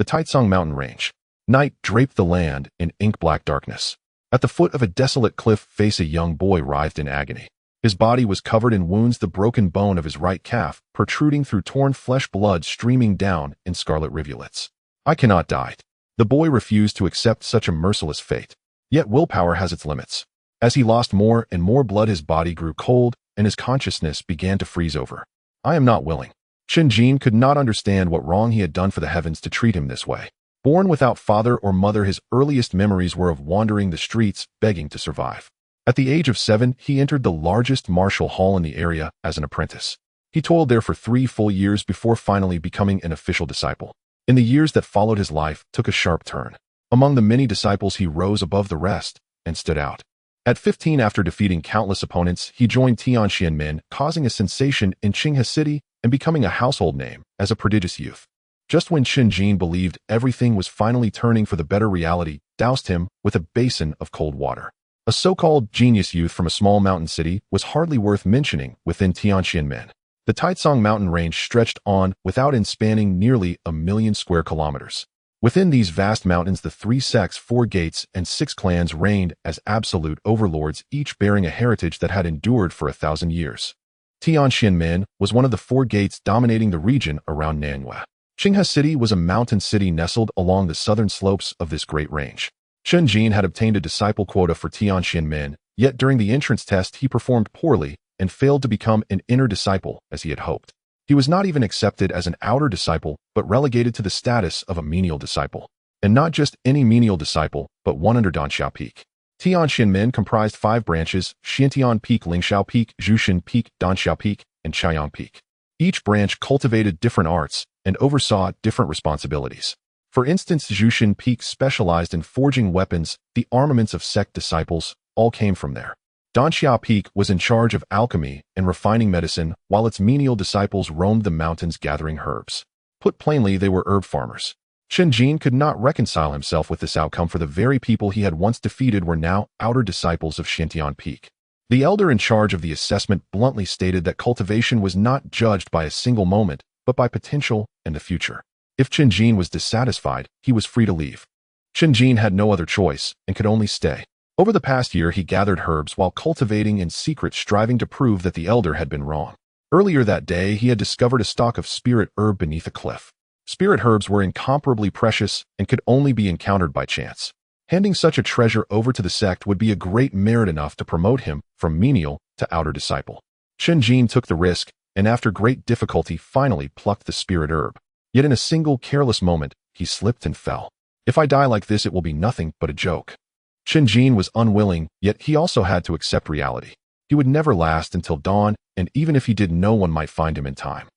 the Tianxuan mountain range. Night draped the land in ink-black darkness. At the foot of a desolate cliff face a young boy writhed in agony. His body was covered in wounds, the broken bone of his right calf protruding through torn flesh, blood streaming down in scarlet rivulets. I cannot die. The boy refused to accept such a merciless fate. Yet willpower has its limits. As he lost more and more blood, his body grew cold and his consciousness began to freeze over. I am not willing. Chen Jin could not understand what wrong he had done for the heavens to treat him this way. Born without father or mother, his earliest memories were of wandering the streets, begging to survive. At the age of 7, he entered the largest martial hall in the area as an apprentice. He toiled there for 3 full years before finally becoming an official disciple. In the years that followed, his life took a sharp turn. Among the many disciples, he rose above the rest and stood out. At 15, after defeating countless opponents, he joined Tianxuan, causing a sensation in Qinghe City and becoming a household name as a prodigious youth. Just when Chen Jin believed everything was finally turning for the better, reality doused him with a basin of cold water. A so-called genius youth from a small mountain city was hardly worth mentioning within Tianxuan. The Tianxuan mountain range stretched on without end, spanning nearly 1,000,000 square kilometers. Within these vast mountains, the 3 sects, 4 gates, and 6 clans reigned as absolute overlords, each bearing a heritage that had endured for 1,000 years. Tianxuan was one of the 4 gates dominating the region around Nanyue. Qinghe City was a mountain city nestled along the southern slopes of this great range. Chen Jin had obtained a disciple quota for Tianxuan, yet during the entrance test he performed poorly and failed to become an inner disciple as he had hoped. He was not even accepted as an outer disciple, but relegated to the status of a menial disciple. And not just any menial disciple, but one under Danxiao Peak. Tianxuan comprised 5 branches: Xiantian Peak, Lingxiao Peak, Zhuxian Peak, Danxiao Peak, and Chaiyang Peak. Each branch cultivated different arts and oversaw different responsibilities. For instance, Zhuxian Peak specialized in forging weapons. The armaments of sect disciples all came from there. Danxiao Peak was in charge of alchemy and refining medicine, while its menial disciples roamed the mountains gathering herbs. Put plainly, they were herb farmers. Chen Jin could not reconcile himself with this outcome, for the very people he had once defeated were now outer disciples of Xiantian Peak. The elder in charge of the assessment bluntly stated that cultivation was not judged by a single moment, but by potential and the future. If Chen Jin was dissatisfied, he was free to leave. Chen Jin had no other choice and could only stay. Over the past year, he gathered herbs while cultivating in secret, striving to prove that the elder had been wrong. Earlier that day, he had discovered a stalk of spirit herb beneath a cliff. Spirit herbs were incomparably precious and could only be encountered by chance. Handing such a treasure over to the sect would be a great merit, enough to promote him from menial to outer disciple. Chen Jin took the risk, and after great difficulty finally plucked the spirit herb. Yet in a single careless moment, he slipped and fell. If I die like this, it will be nothing but a joke. Chen Jin was unwilling, yet he also had to accept reality. He would never last until dawn, and even if he did, no one might find him in time.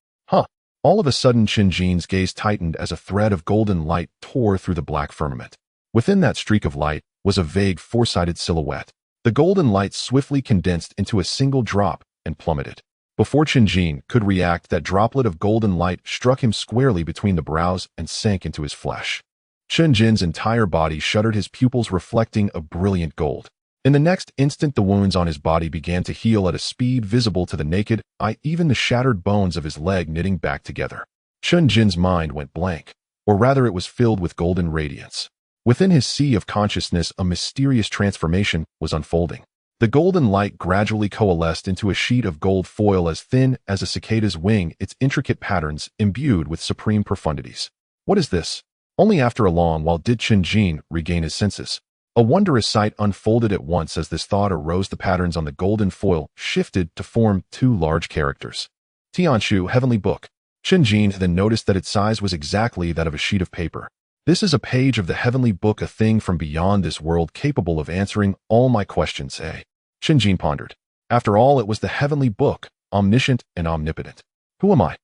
All of a sudden, Chen Jin's gaze tightened as a thread of golden light tore through the black firmament. Within that streak of light was a vague, four-sided silhouette. The golden light swiftly condensed into a single drop and plummeted. Before Chen Jin could react, that droplet of golden light struck him squarely between the brows and sank into his flesh. Chen Jin's entire body shuddered, his pupils reflecting a brilliant gold. In the next instant, the wounds on his body began to heal at a speed visible to the naked eye, even the shattered bones of his leg knitting back together. Chen Jin's mind went blank, or rather it was filled with golden radiance. Within his sea of consciousness, a mysterious transformation was unfolding. The golden light gradually coalesced into a sheet of gold foil as thin as a cicada's wing, its intricate patterns imbued with supreme profundities. What is this? Only after a long while did Chen Jin regain his senses. A wondrous sight unfolded at once as this thought arose. The patterns on the golden foil shifted to form 2 large characters. Tianxu Heavenly Book. Chen Jin then noticed that its size was exactly that of a sheet of paper. This is a page of the Heavenly Book, a thing from beyond this world capable of answering all my questions, eh? Chen Jin pondered. After all, it was the Heavenly Book, omniscient and omnipotent. Who am I?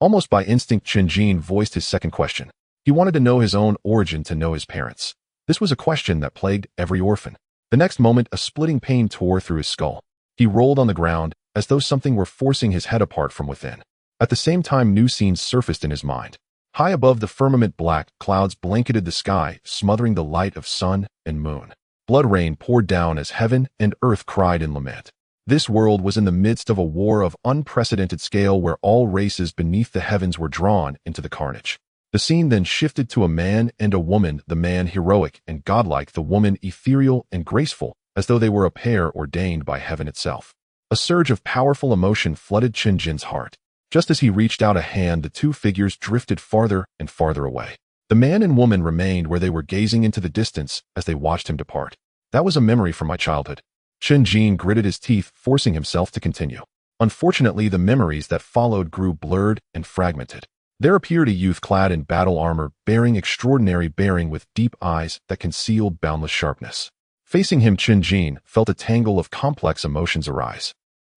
Almost by instinct, Chen Jin voiced his second question. He wanted to know his own origin, to know his parents. This was a question that plagued every orphan. The next moment, a splitting pain tore through his skull. He rolled on the ground, as though something were forcing his head apart from within. At the same time, new scenes surfaced in his mind. High above the firmament, black clouds blanketed the sky, smothering the light of sun and moon. Blood rain poured down as heaven and earth cried in lament. This world was in the midst of a war of unprecedented scale, where all races beneath the heavens were drawn into the carnage. The scene then shifted to a man and a woman, the man heroic and godlike, the woman ethereal and graceful, as though they were a pair ordained by heaven itself. A surge of powerful emotion flooded Chen Jin's heart. Just as he reached out a hand, the two figures drifted farther and farther away. The man and woman remained where they were, gazing into the distance as they watched him depart. That was a memory from my childhood. Chen Jin gritted his teeth, forcing himself to continue. Unfortunately, the memories that followed grew blurred and fragmented. There appeared a youth clad in battle armor, bearing extraordinary bearing with deep eyes that concealed boundless sharpness. Facing him, Chen Jin felt a tangle of complex emotions arise.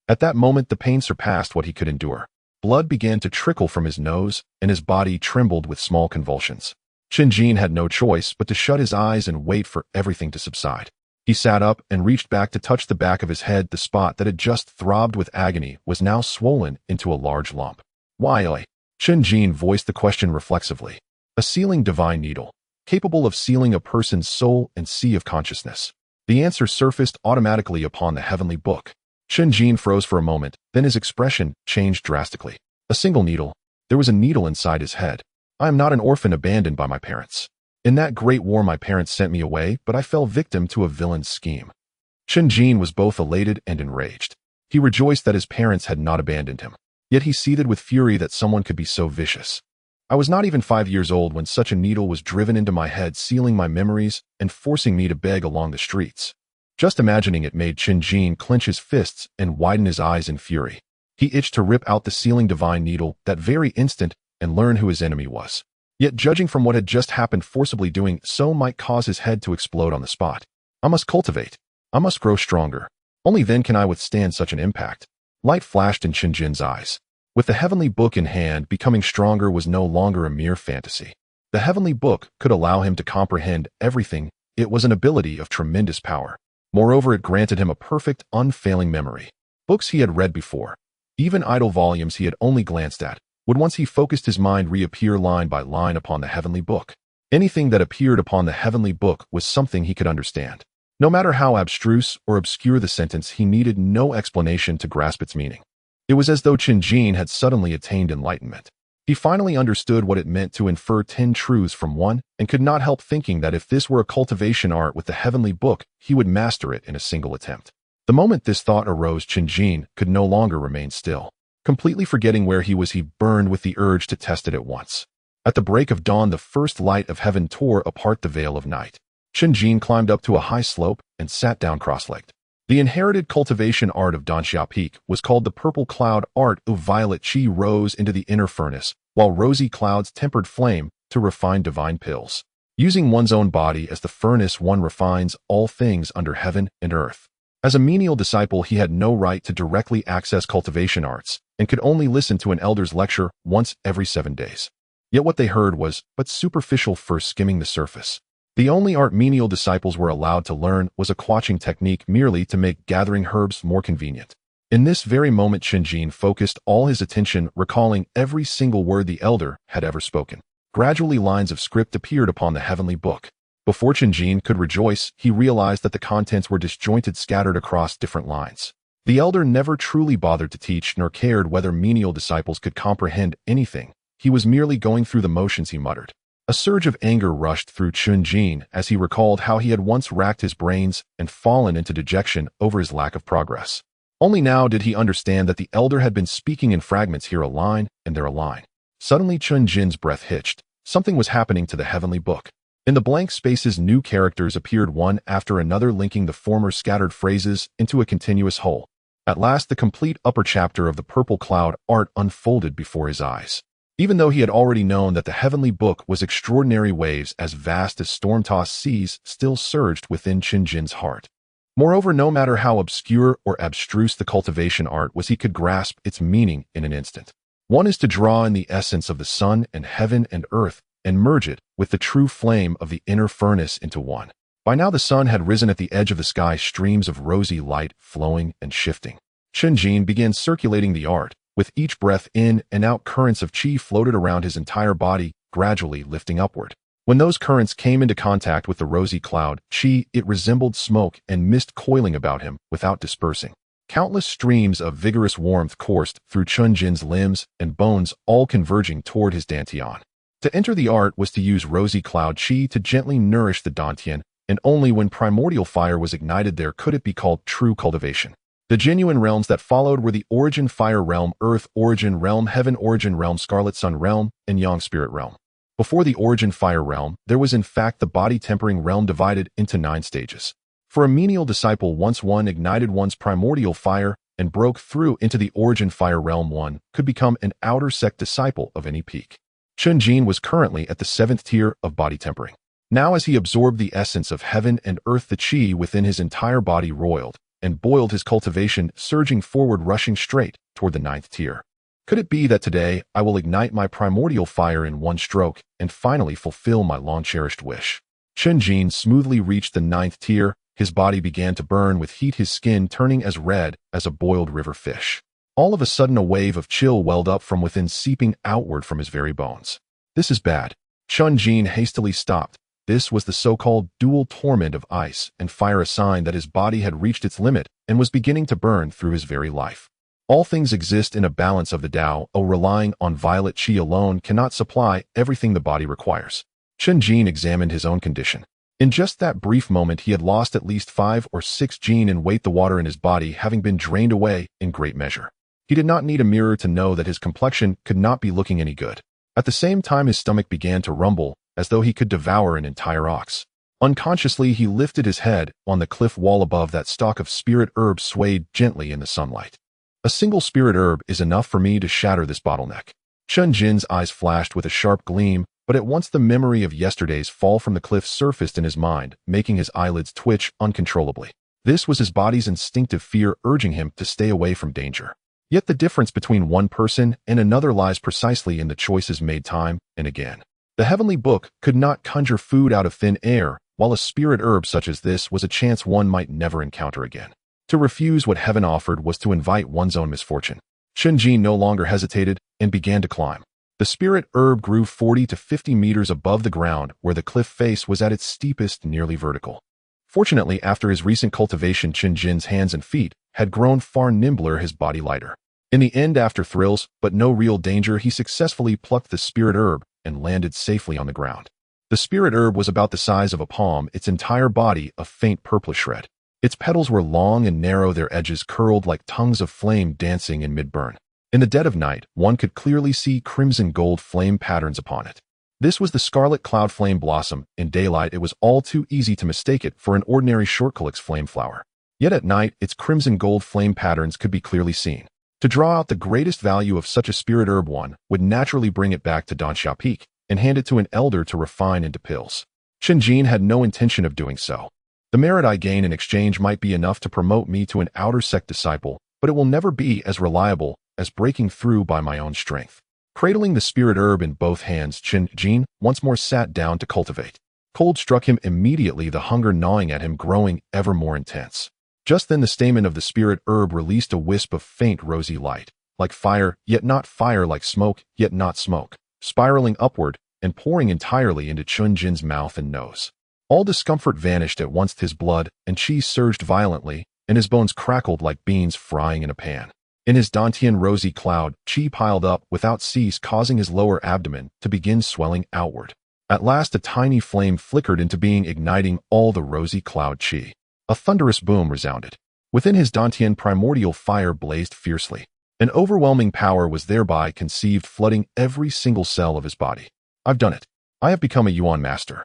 At that moment, the pain surpassed what he could endure. Blood began to trickle from his nose, and his body trembled with small convulsions. Chen Jin had no choice but to shut his eyes and wait for everything to subside. He sat up and reached back to touch the back of his head. The spot that had just throbbed with agony was now swollen into a large lump. Why? Chen Jin voiced the question reflexively. A sealing divine needle, capable of sealing a person's soul and sea of consciousness. The answer surfaced automatically upon the heavenly book. Chen Jin froze for a moment, then his expression changed drastically. A single needle. There was a needle inside his head. I am not an orphan abandoned by my parents. In that great war, my parents sent me away, but I fell victim to a villain's scheme. Chen Jin was both elated and enraged. He rejoiced that his parents had not abandoned him. Yet he seethed with fury that someone could be so vicious. I was not even 5 years old when such a needle was driven into my head, sealing my memories and forcing me to beg along the streets. Just imagining it made Chen Jin clench his fists and widen his eyes in fury. He itched to rip out the sealing divine needle that very instant and learn who his enemy was. Yet judging from what had just happened, forcibly doing so might cause his head to explode on the spot. I must cultivate. I must grow stronger. Only then can I withstand such an impact. Light flashed in Chen Jin's eyes. With the heavenly book in hand, becoming stronger was no longer a mere fantasy. The heavenly book could allow him to comprehend everything. It was an ability of tremendous power. Moreover, it granted him a perfect, unfailing memory. Books he had read before, even idle volumes he had only glanced at, would once he focused his mind reappear line by line upon the heavenly book. Anything that appeared upon the heavenly book was something he could understand. No matter how abstruse or obscure the sentence, he needed no explanation to grasp its meaning. It was as though Chen Jin had suddenly attained enlightenment. He finally understood what it meant to infer 10 truths from one, and could not help thinking that if this were a cultivation art with the heavenly book, he would master it in a single attempt. The moment this thought arose, Chen Jin could no longer remain still. Completely forgetting where he was, he burned with the urge to test it at once. At the break of dawn, the first light of heaven tore apart the veil of night. Chen Jin climbed up to a high slope and sat down cross-legged. The inherited cultivation art of Danxia Peak was called the purple cloud art of violet chi rose into the inner furnace, while rosy clouds tempered flame to refine divine pills. Using one's own body as the furnace, one refines all things under heaven and earth. As a menial disciple, he had no right to directly access cultivation arts, and could only listen to an elder's lecture once every 7 days. Yet what they heard was but superficial, first skimming the surface. The only art menial disciples were allowed to learn was a quaching technique merely to make gathering herbs more convenient. In this very moment, Chen Jin focused all his attention, recalling every single word the elder had ever spoken. Gradually, lines of script appeared upon the heavenly book. Before Chen Jin could rejoice, he realized that the contents were disjointed, scattered across different lines. The elder never truly bothered to teach, nor cared whether menial disciples could comprehend anything. He was merely going through the motions, he muttered. A surge of anger rushed through Chen Jin as he recalled how he had once racked his brains and fallen into dejection over his lack of progress. Only now did he understand that the elder had been speaking in fragments, here a line and there a line. Suddenly, Chen Jin's breath hitched. Something was happening to the heavenly book. In the blank spaces, new characters appeared one after another, linking the former scattered phrases into a continuous whole. At last, the complete upper chapter of the purple cloud art unfolded before his eyes. Even though he had already known that the heavenly book was extraordinary, waves as vast as storm-tossed seas still surged within Chen Jin's heart. Moreover, no matter how obscure or abstruse the cultivation art was, he could grasp its meaning in an instant. One is to draw in the essence of the sun and heaven and earth and merge it with the true flame of the inner furnace into one. By now the sun had risen at the edge of the sky, streams of rosy light flowing and shifting. Chen Jin began circulating the art. With each breath in and out, currents of qi floated around his entire body, gradually lifting upward. When those currents came into contact with the rosy cloud qi, it resembled smoke and mist coiling about him without dispersing. Countless streams of vigorous warmth coursed through Chen Jin's limbs and bones, all converging toward his dantian. To enter the art was to use rosy cloud chi to gently nourish the dantian, and only when primordial fire was ignited there could it be called true cultivation. The genuine realms that followed were the origin fire realm, earth origin realm, heaven origin realm, scarlet sun realm, and yang spirit realm. Before the origin fire realm, there was in fact the body tempering realm divided into 9 stages. For a menial disciple, once one ignited one's primordial fire and broke through into the origin fire realm, one could become an outer sect disciple of any peak. Chen Jin was currently at the 7th tier of body tempering. Now as he absorbed the essence of heaven and earth, the chi within his entire body roiled and boiled, his cultivation surging forward, rushing straight toward the 9th tier. Could it be that today I will ignite my primordial fire in one stroke and finally fulfill my long-cherished wish? Chen Jin smoothly reached the 9th tier. His body began to burn with heat, his skin turning as red as a boiled river fish. All of a sudden a wave of chill welled up from within, seeping outward from his very bones. This is bad. Chen Jin hastily stopped. This was the so-called dual torment of ice and fire, a sign that his body had reached its limit and was beginning to burn through his very life. All things exist in a balance of the Tao. Relying on violet chi alone cannot supply everything the body requires. Chen Jin examined his own condition. In just that brief moment he had lost at least 5 or 6 jin in weight, the water in his body having been drained away in great measure. He did not need a mirror to know that his complexion could not be looking any good. At the same time his stomach began to rumble, as though he could devour an entire ox. Unconsciously he lifted his head. On the cliff wall above, that stalk of spirit herb swayed gently in the sunlight. A single spirit herb is enough for me to shatter this bottleneck. Chen Jin's eyes flashed with a sharp gleam, but at once the memory of yesterday's fall from the cliff surfaced in his mind, making his eyelids twitch uncontrollably. This was his body's instinctive fear urging him to stay away from danger. Yet the difference between one person and another lies precisely in the choices made time and again. The heavenly book could not conjure food out of thin air, while a spirit herb such as this was a chance one might never encounter again. To refuse what heaven offered was to invite one's own misfortune. Chen Jin no longer hesitated and began to climb. The spirit herb grew 40 to 50 meters above the ground, where the cliff face was at its steepest, nearly vertical. Fortunately, after his recent cultivation, Chen Jin's hands and feet had grown far nimbler, his body lighter. In the end, after thrills, but no real danger, he successfully plucked the spirit herb and landed safely on the ground. The spirit herb was about the size of a palm, its entire body a faint purplish red. Its petals were long and narrow, their edges curled like tongues of flame dancing in mid-burn. In the dead of night, one could clearly see crimson gold flame patterns upon it. This was the scarlet cloud flame blossom. In daylight, it was all too easy to mistake it for an ordinary shortcalyx flame flower. Yet at night, its crimson gold flame patterns could be clearly seen. To draw out the greatest value of such a spirit herb, one would naturally bring it back to Danxia Peak and hand it to an elder to refine into pills. Chen Jin had no intention of doing so. The merit I gain in exchange might be enough to promote me to an outer sect disciple, but it will never be as reliable as breaking through by my own strength. Cradling the spirit herb in both hands, Chen Jin once more sat down to cultivate. Cold struck him immediately, the hunger gnawing at him growing ever more intense. Just then the stamen of the spirit herb released a wisp of faint rosy light, like fire, yet not fire, like smoke, yet not smoke, spiraling upward and pouring entirely into Chen Jin's mouth and nose. All discomfort vanished at once. His blood and chi surged violently, and his bones crackled like beans frying in a pan. In his dantian rosy cloud, chi piled up without cease, causing his lower abdomen to begin swelling outward. At last a tiny flame flickered into being, igniting all the rosy cloud chi. A thunderous boom resounded. Within his dantian, primordial fire blazed fiercely. An overwhelming power was thereby conceived, flooding every single cell of his body. I've done it. I have become a Yuan master.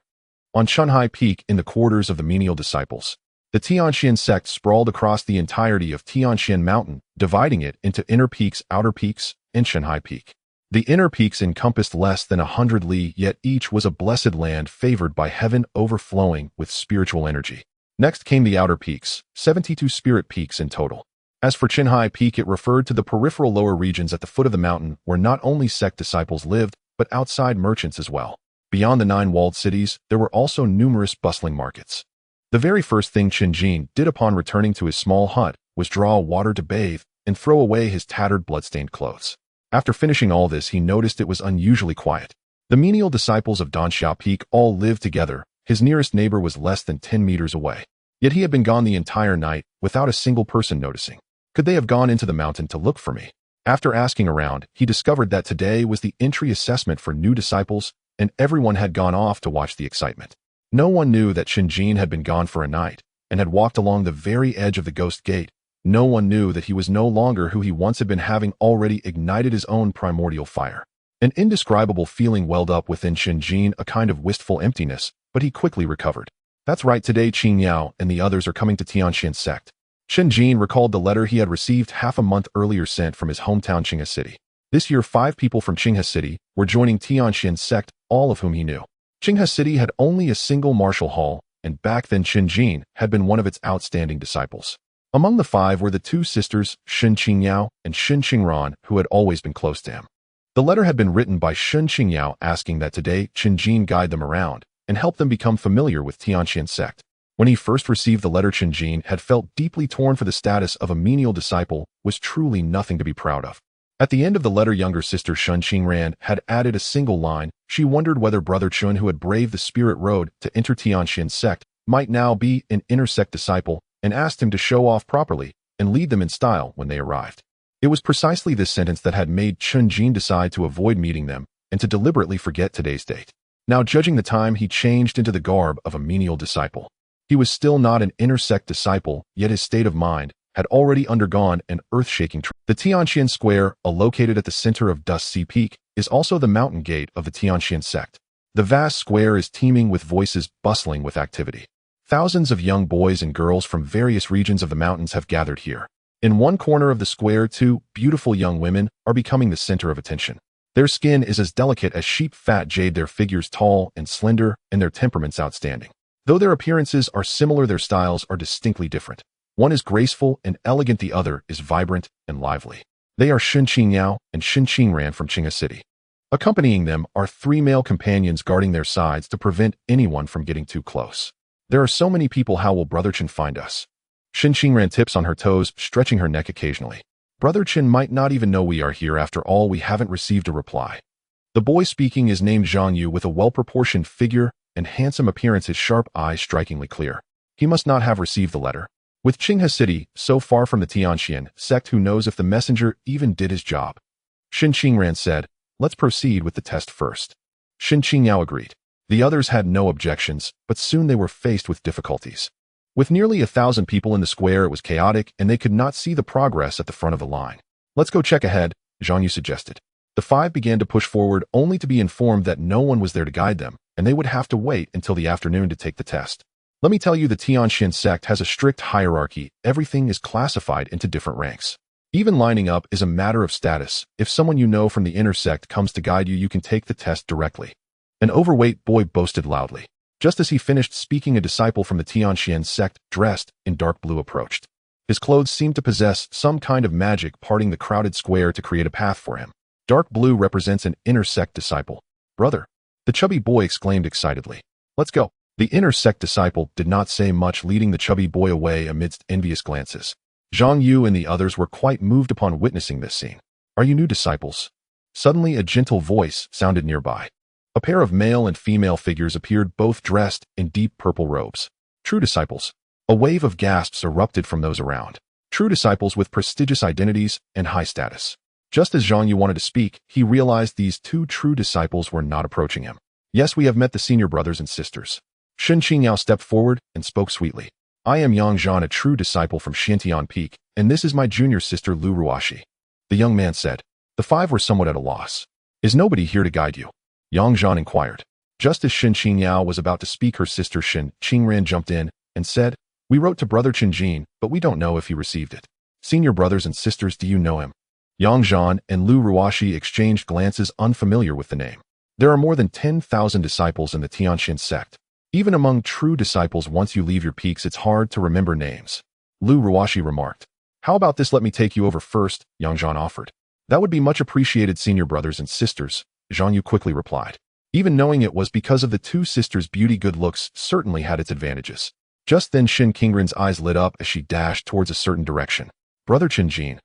On Chunhai Peak, in the quarters of the menial disciples, the Tianxuan Sect sprawled across the entirety of Tianxuan Mountain, dividing it into inner peaks, outer peaks, and Chunhai Peak. The inner peaks encompassed less than 100 li, yet each was a blessed land favored by heaven, overflowing with spiritual energy. Next came the outer peaks, 72 spirit peaks in total. As for Chunhai Peak, it referred to the peripheral lower regions at the foot of the mountain, where not only sect disciples lived, but outside merchants as well. Beyond the 9 walled cities, there were also numerous bustling markets. The very first thing Chen Jin did upon returning to his small hut was draw water to bathe and throw away his tattered bloodstained clothes. After finishing all this, he noticed it was unusually quiet. The menial disciples of Danxia Peak all lived together. His nearest neighbor was less than 10 meters away. Yet he had been gone the entire night without a single person noticing. Could they have gone into the mountain to look for me? After asking around, he discovered that today was the entry assessment for new disciples, and everyone had gone off to watch the excitement. No one knew that Chen Jin had been gone for a night, and had walked along the very edge of the ghost gate. No one knew that he was no longer who he once had been, having already ignited his own primordial fire. An indescribable feeling welled up within Chen Jin, a kind of wistful emptiness, but he quickly recovered. That's right, today Qing Yao and the others are coming to Tianxuan Sect. Chen Jin recalled the letter he had received half a month earlier sent from his hometown Qinghe City. This year 5 people from Qinghe City were joining Tianxuan Sect, all of whom he knew. Qinghe City had only a single martial hall, and back then Chen Jin had been one of its outstanding disciples. Among the 5 were the 2 sisters, Shen Qingyao and Shen Qingran, who had always been close to him. The letter had been written by Shen Qingyao asking that today Chen Jin guide them around and help them become familiar with Tianxuan Sect. When he first received the letter, Chen Jin had felt deeply torn, for the status of a menial disciple was truly nothing to be proud of. At the end of the letter, younger sister Shen Qingran had added a single line. She wondered whether brother Chen, who had braved the spirit road to enter Tianxuan Sect, might now be an inner sect disciple, and asked him to show off properly and lead them in style when they arrived. It was precisely this sentence that had made Chen Jin decide to avoid meeting them and to deliberately forget today's date. Now, judging the time, he changed into the garb of a menial disciple. He was still not an inner sect disciple, yet his state of mind had already undergone an earth-shaking transformation. The Tianxuan Square, located at the center of Dust Sea Peak, is also the mountain gate of the Tianxuan Sect. The vast square is teeming with voices, bustling with activity. Thousands of young boys and girls from various regions of the mountains have gathered here. In one corner of the square, 2 beautiful young women are becoming the center of attention. Their skin is as delicate as sheep fat jade, their figures tall and slender, and their temperaments outstanding. Though their appearances are similar, their styles are distinctly different. One is graceful and elegant, the other is vibrant and lively. They are Shen Qingyao and Shen Qingran from Qinghe City. Accompanying them are 3 male companions guarding their sides to prevent anyone from getting too close. There are so many people, how will Brother Chen find us? Shen Qingran tips on her toes, stretching her neck occasionally. Brother Chen might not even know we are here. After all, we haven't received a reply. The boy speaking is named Zhang Yu, with a well-proportioned figure and handsome appearance, his sharp eyes strikingly clear. He must not have received the letter. With Qinghe City so far from the Tianxuan Sect, who knows if the messenger even did his job? Shen Qingran said, let's proceed with the test first. Shen Qingyao agreed. The others had no objections, but soon they were faced with difficulties. With nearly 1,000 people in the square, it was chaotic, and they could not see the progress at the front of the line. Let's go check ahead, Zhang Yu suggested. The 5 began to push forward, only to be informed that no one was there to guide them, and they would have to wait until the afternoon to take the test. Let me tell you, the Tianxuan Sect has a strict hierarchy. Everything is classified into different ranks. Even lining up is a matter of status. If someone you know from the inner sect comes to guide you, you can take the test directly. An overweight boy boasted loudly. Just as he finished speaking, a disciple from the Tianxuan Sect, dressed in dark blue, approached. His clothes seemed to possess some kind of magic, parting the crowded square to create a path for him. Dark blue represents an inner sect disciple. Brother, the chubby boy exclaimed excitedly. Let's go. The inner sect disciple did not say much, leading the chubby boy away amidst envious glances. Zhang Yu and the others were quite moved upon witnessing this scene. Are you new disciples? Suddenly a gentle voice sounded nearby. A pair of male and female figures appeared, both dressed in deep purple robes. True disciples. A wave of gasps erupted from those around. True disciples with prestigious identities and high status. Just as Zhang Yu wanted to speak, he realized these 2 true disciples were not approaching him. Yes, we have met the senior brothers and sisters. Shen Qingyao stepped forward and spoke sweetly. I am Yang Zhan, a true disciple from Xiantian Peak, and this is my junior sister Lu Ruashi. The young man said. The 5 were somewhat at a loss. Is nobody here to guide you? Yang Zhan inquired. Just as Shen Qingyao was about to speak, her sister Shen Qingran jumped in and said, we wrote to brother Chen Jin, but we don't know if he received it. Senior brothers and sisters, do you know him? Yang Zhan and Lu Ruashi exchanged glances, unfamiliar with the name. There are more than 10,000 disciples in the Tianxuan Sect. Even among true disciples, once you leave your peaks, it's hard to remember names. Lu Ruashi remarked. How about this? Let me take you over first, Yang Zhan offered. That would be much appreciated, senior brothers and sisters, Zhang Yu quickly replied. Even knowing it was because of the 2 sisters' beauty, good looks certainly had its advantages. Just then Shen Qingran's eyes lit up as she dashed towards a certain direction. Brother Chen Jin.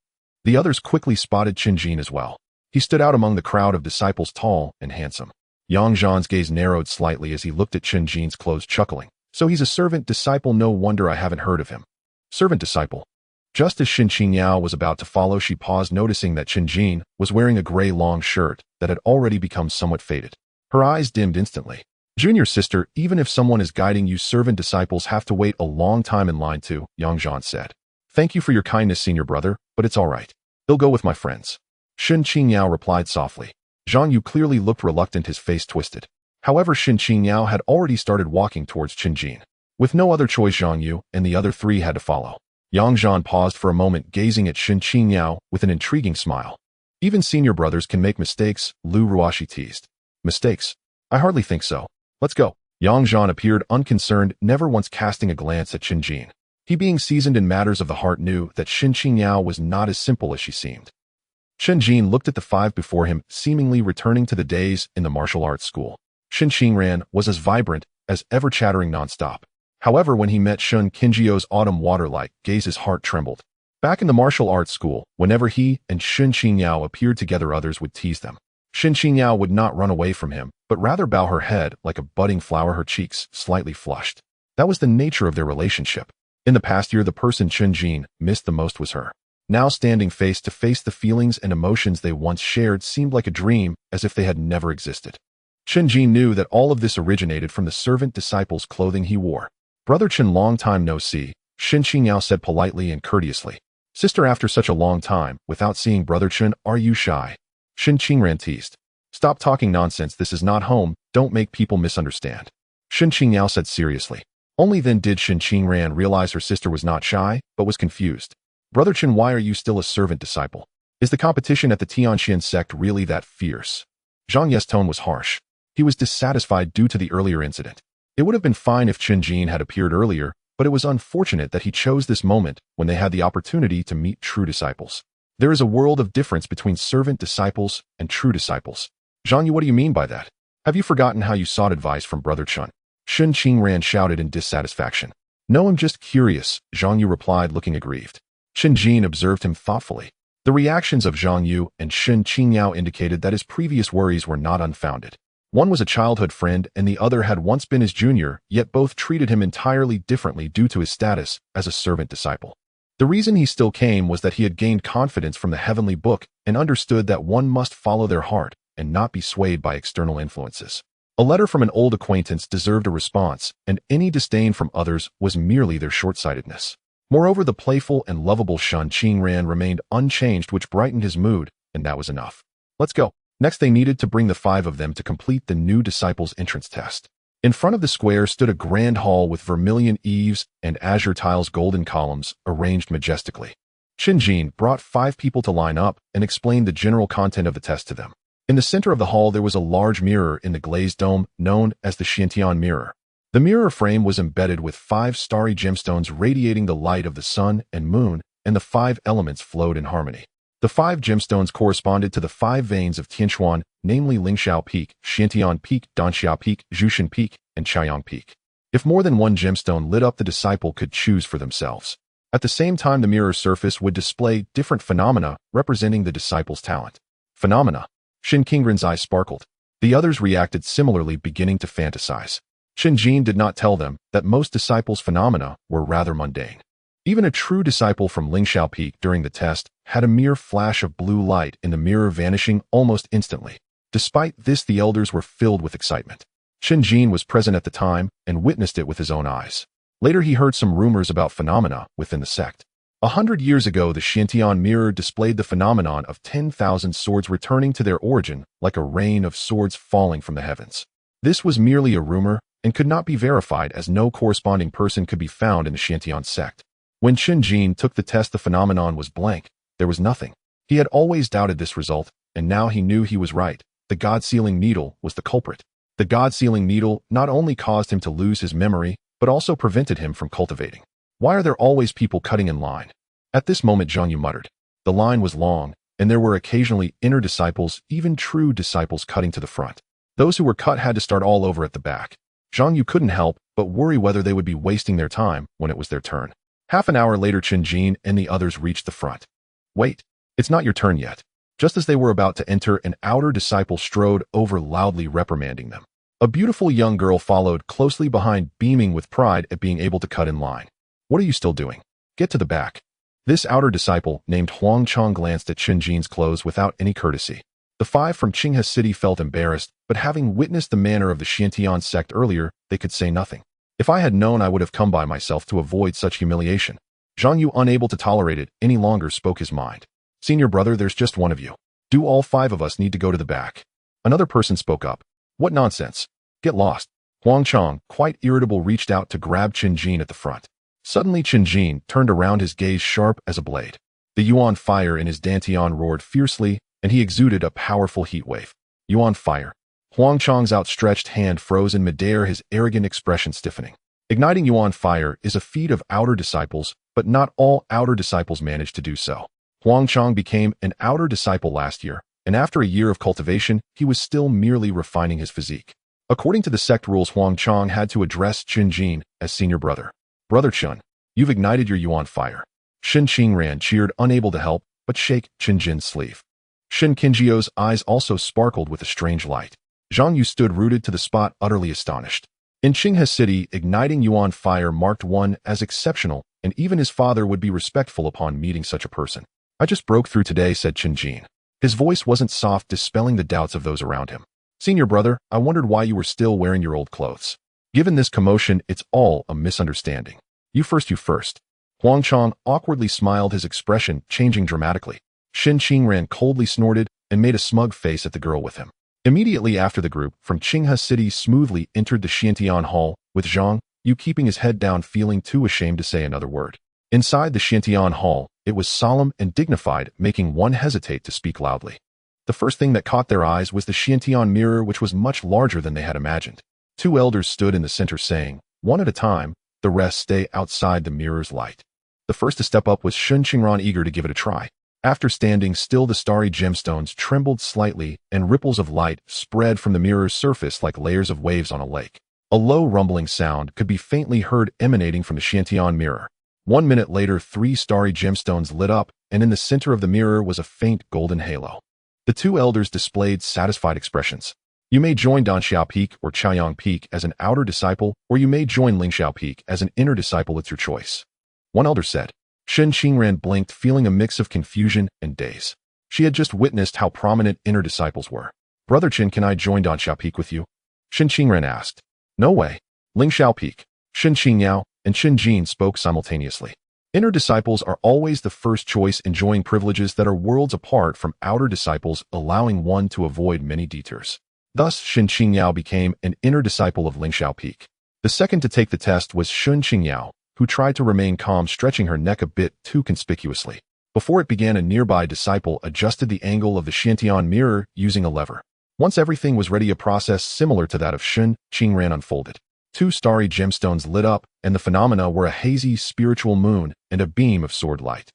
The others quickly spotted Chen Jin as well. He stood out among the crowd of disciples, tall and handsome. Yang Zhan's gaze narrowed slightly as he looked at Chen Jin's clothes, chuckling. So he's a servant disciple, no wonder I haven't heard of him. Servant disciple. Just as Shen Qingyao was about to follow, she paused, noticing that Chen Jin was wearing a gray long shirt that had already become somewhat faded. Her eyes dimmed instantly. Junior sister, even if someone is guiding you, servant disciples have to wait a long time in line too, Yang Zhan said. Thank you for your kindness, senior brother, but it's all right. He'll go with my friends. Shen Qingyao replied softly. Zhang Yu clearly looked reluctant, his face twisted. However, Shen Qingyao had already started walking towards Chen Jin. With no other choice, Zhang Yu and the other three had to follow. Yang Zhan paused for a moment, gazing at Shen Qingyao with an intriguing smile. Even senior brothers can make mistakes, Lu Ruashi teased. Mistakes? I hardly think so. Let's go. Yang Zhan appeared unconcerned, never once casting a glance at Chen Jin. He, being seasoned in matters of the heart, knew that Shen Qingyao was not as simple as she seemed. Chen Jin looked at the five before him, seemingly returning to the days in the martial arts school. Shen Qingran was as vibrant as ever, chattering nonstop. However, when he met Shun Qingjiu's autumn water-like gaze, his heart trembled. Back in the martial arts school, whenever he and Shen Qingyao appeared together, others would tease them. Shen Qingyao would not run away from him, but rather bow her head like a budding flower, her cheeks slightly flushed. That was the nature of their relationship. In the past year, the person Chen Jin missed the most was her. Now, standing face to face, the feelings and emotions they once shared seemed like a dream, as if they had never existed. Chen Jin knew that all of this originated from the servant disciple's clothing he wore. Brother Chen, long time no see, Shen Qingyao said politely and courteously. Sister, after such a long time, without seeing Brother Chen, are you shy? Shen Qingran teased. Stop talking nonsense, this is not home, don't make people misunderstand. Shen Qingyao said seriously. Only then did Shen Qingran realize her sister was not shy, but was confused. Brother Chen, why are you still a servant disciple? Is the competition at the Tianxuan Sect really that fierce? Zhang Ye's tone was harsh. He was dissatisfied due to the earlier incident. It would have been fine if Chen Jin had appeared earlier, but it was unfortunate that he chose this moment when they had the opportunity to meet true disciples. There is a world of difference between servant disciples and true disciples. Zhang Yu, what do you mean by that? Have you forgotten how you sought advice from Brother Chen? Shen Qingran shouted in dissatisfaction. No, I'm just curious, Zhang Yu replied, looking aggrieved. Chen Jin observed him thoughtfully. The reactions of Zhang Yu and Shen Qingyao indicated that his previous worries were not unfounded. One was a childhood friend and the other had once been his junior, yet both treated him entirely differently due to his status as a servant disciple. The reason he still came was that he had gained confidence from the heavenly book and understood that one must follow their heart and not be swayed by external influences. A letter from an old acquaintance deserved a response, and any disdain from others was merely their short-sightedness. Moreover, the playful and lovable Shen Qingran remained unchanged, which brightened his mood, and that was enough. Let's go. Next, they needed to bring the five of them to complete the new disciples' entrance test. In front of the square stood a grand hall with vermilion eaves and azure tiles, golden columns, arranged majestically. Chen Jin brought 5 people to line up and explained the general content of the test to them. In the center of the hall, there was a large mirror in the glazed dome, known as the Xiantian mirror. The mirror frame was embedded with 5 starry gemstones radiating the light of the sun and moon, and the 5 elements flowed in harmony. The 5 gemstones corresponded to the 5 veins of Tianxuan, namely Lingxiao Peak, Xiantian Peak, Danxia Peak, Zhushan Peak, and Chaiyang Peak. If more than one gemstone lit up, the disciple could choose for themselves. At the same time, the mirror surface would display different phenomena representing the disciple's talent. Phenomena. Shen Qingran's eyes sparkled. The others reacted similarly, beginning to fantasize. Chen Jin did not tell them that most disciples' phenomena were rather mundane. Even a true disciple from Lingxiao Peak during the test had a mere flash of blue light in the mirror, vanishing almost instantly. Despite this, the elders were filled with excitement. Chen Jin was present at the time and witnessed it with his own eyes. Later, he heard some rumors about phenomena within the sect. 100 years ago, the Xiantian mirror displayed the phenomenon of 10,000 swords returning to their origin like a rain of swords falling from the heavens. This was merely a rumor and could not be verified, as no corresponding person could be found in the Tianxuan Sect. When Chen Jin took the test, the phenomenon was blank. There was nothing. He had always doubted this result, and now he knew he was right. The God-sealing needle was the culprit. The God-sealing needle not only caused him to lose his memory, but also prevented him from cultivating. Why are there always people cutting in line? At this moment, Zhang Yu muttered. The line was long, and there were occasionally inner disciples, even true disciples, cutting to the front. Those who were cut had to start all over at the back. Zhang Yu couldn't help but worry whether they would be wasting their time when it was their turn. Half an hour later, Chen Jin and the others reached the front. Wait, it's not your turn yet. Just as they were about to enter, an outer disciple strode over, loudly reprimanding them. A beautiful young girl followed closely behind, beaming with pride at being able to cut in line. What are you still doing? Get to the back. This outer disciple, named Huang Chong, glanced at Chen Jin's clothes without any courtesy. The five from Qinghe City felt embarrassed, but having witnessed the manner of the Tianxuan Sect earlier, they could say nothing. If I had known, I would have come by myself to avoid such humiliation. Zhang Yu, unable to tolerate it any longer, spoke his mind. Senior brother, there's just one of you. Do all five of us need to go to the back? Another person spoke up. What nonsense. Get lost. Huang Chong, quite irritable, reached out to grab Chen Jin at the front. Suddenly Chen Jin turned around, his gaze sharp as a blade. The Yuan fire in his dantian roared fiercely, and he exuded a powerful heat wave. Yuan fire. Huang Chong's outstretched hand froze in midair, his arrogant expression stiffening. Igniting Yuan fire is a feat of outer disciples, but not all outer disciples manage to do so. Huang Chong became an outer disciple last year, and after a year of cultivation, he was still merely refining his physique. According to the sect rules, Huang Chong had to address Chen Jin as senior brother. Brother Chen, you've ignited your Yuan fire. Shen Qingran cheered, unable to help but shake Chen Jin's sleeve. Shen Qingzhou's eyes also sparkled with a strange light. Zhang Yu stood rooted to the spot, utterly astonished. In Qinghe City, igniting Yuan fire marked one as exceptional, and even his father would be respectful upon meeting such a person. I just broke through today, said Chen Jin. His voice wasn't soft, dispelling the doubts of those around him. Senior brother, I wondered why you were still wearing your old clothes. Given this commotion, it's all a misunderstanding. You first. Huang Chong awkwardly smiled, his expression changing dramatically. Shen Qingran coldly snorted and made a smug face at the girl with him. Immediately after, the group from Qinghe City smoothly entered the Xiantian Hall, with Zhang Yu keeping his head down, feeling too ashamed to say another word. Inside the Xiantian Hall, it was solemn and dignified, making one hesitate to speak loudly. The first thing that caught their eyes was the Xiantian mirror, which was much larger than they had imagined. Two elders stood in the center saying, one at a time, the rest stay outside the mirror's light. The first to step up was Shen Qingran, eager to give it a try. After standing still, the starry gemstones trembled slightly, and ripples of light spread from the mirror's surface like layers of waves on a lake. A low rumbling sound could be faintly heard emanating from the Xiantian mirror. 1 minute later, 3 starry gemstones lit up, and in the center of the mirror was a faint golden halo. The two elders displayed satisfied expressions. You may join Danxiao Peak or Chaoyang Peak as an outer disciple, or you may join Lingxiao Peak as an inner disciple. It's your choice. One elder said. Shen Qingran blinked, feeling a mix of confusion and daze. She had just witnessed how prominent inner disciples were. Brother Chen, can I join Danxiao Peak with you? Shen Qingran asked. No way. Lingxiao Peak, Shen Qingyao, and Chen Jin spoke simultaneously. Inner disciples are always the first choice, enjoying privileges that are worlds apart from outer disciples, allowing one to avoid many detours. Thus, Shen Qingyao became an inner disciple of Lingxiao Peak. The second to take the test was Shen Qingyao, who tried to remain calm, stretching her neck a bit too conspicuously. Before it began, a nearby disciple adjusted the angle of the Xiantian mirror using a lever. Once everything was ready, a process similar to that of Shen Qingran unfolded. 2 starry gemstones lit up, and the phenomena were a hazy spiritual moon and a beam of sword light.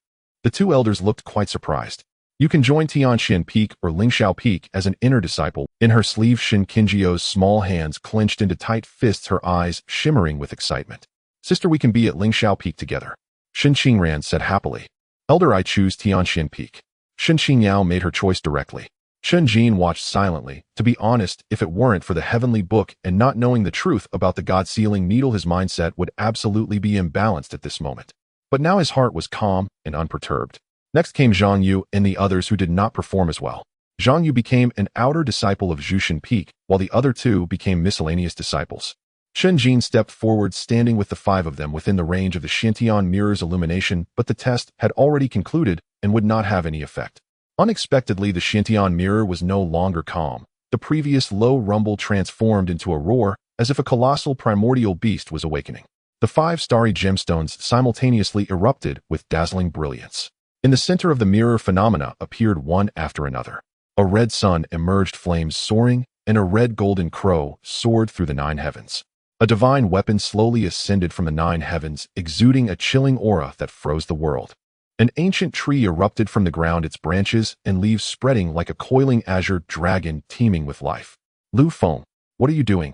The two elders looked quite surprised. You can join Tianxuan Peak or Lingxiao Peak as an inner disciple. In her sleeve, Shen Qingzhou's small hands clenched into tight fists, her eyes shimmering with excitement. Sister, we can be at Lingxiao Peak together. Shen Qingran said happily. Elder, I choose Tianxuan Peak. Shen Qingyao made her choice directly. Chen Jin watched silently. To be honest, if it weren't for the heavenly book and not knowing the truth about the God-sealing needle, his mindset would absolutely be imbalanced at this moment. But now his heart was calm and unperturbed. Next came Zhang Yu and the others, who did not perform as well. Zhang Yu became an outer disciple of Zhuxian Peak, while the other 2 became miscellaneous disciples. Chen Jin stepped forward, standing with the 5 of them within the range of the Xiantian mirror's illumination, but the test had already concluded and would not have any effect. Unexpectedly, the Xiantian mirror was no longer calm. The previous low rumble transformed into a roar, as if a colossal primordial beast was awakening. The 5 starry gemstones simultaneously erupted with dazzling brilliance. In the center of the mirror, phenomena appeared one after another. A red sun emerged, flames soaring, and a red golden crow soared through the 9 heavens. A divine weapon slowly ascended from the 9 heavens, exuding a chilling aura that froze the world. An ancient tree erupted from the ground, its branches and leaves spreading like a coiling azure dragon teeming with life. Lu Feng, what are you doing?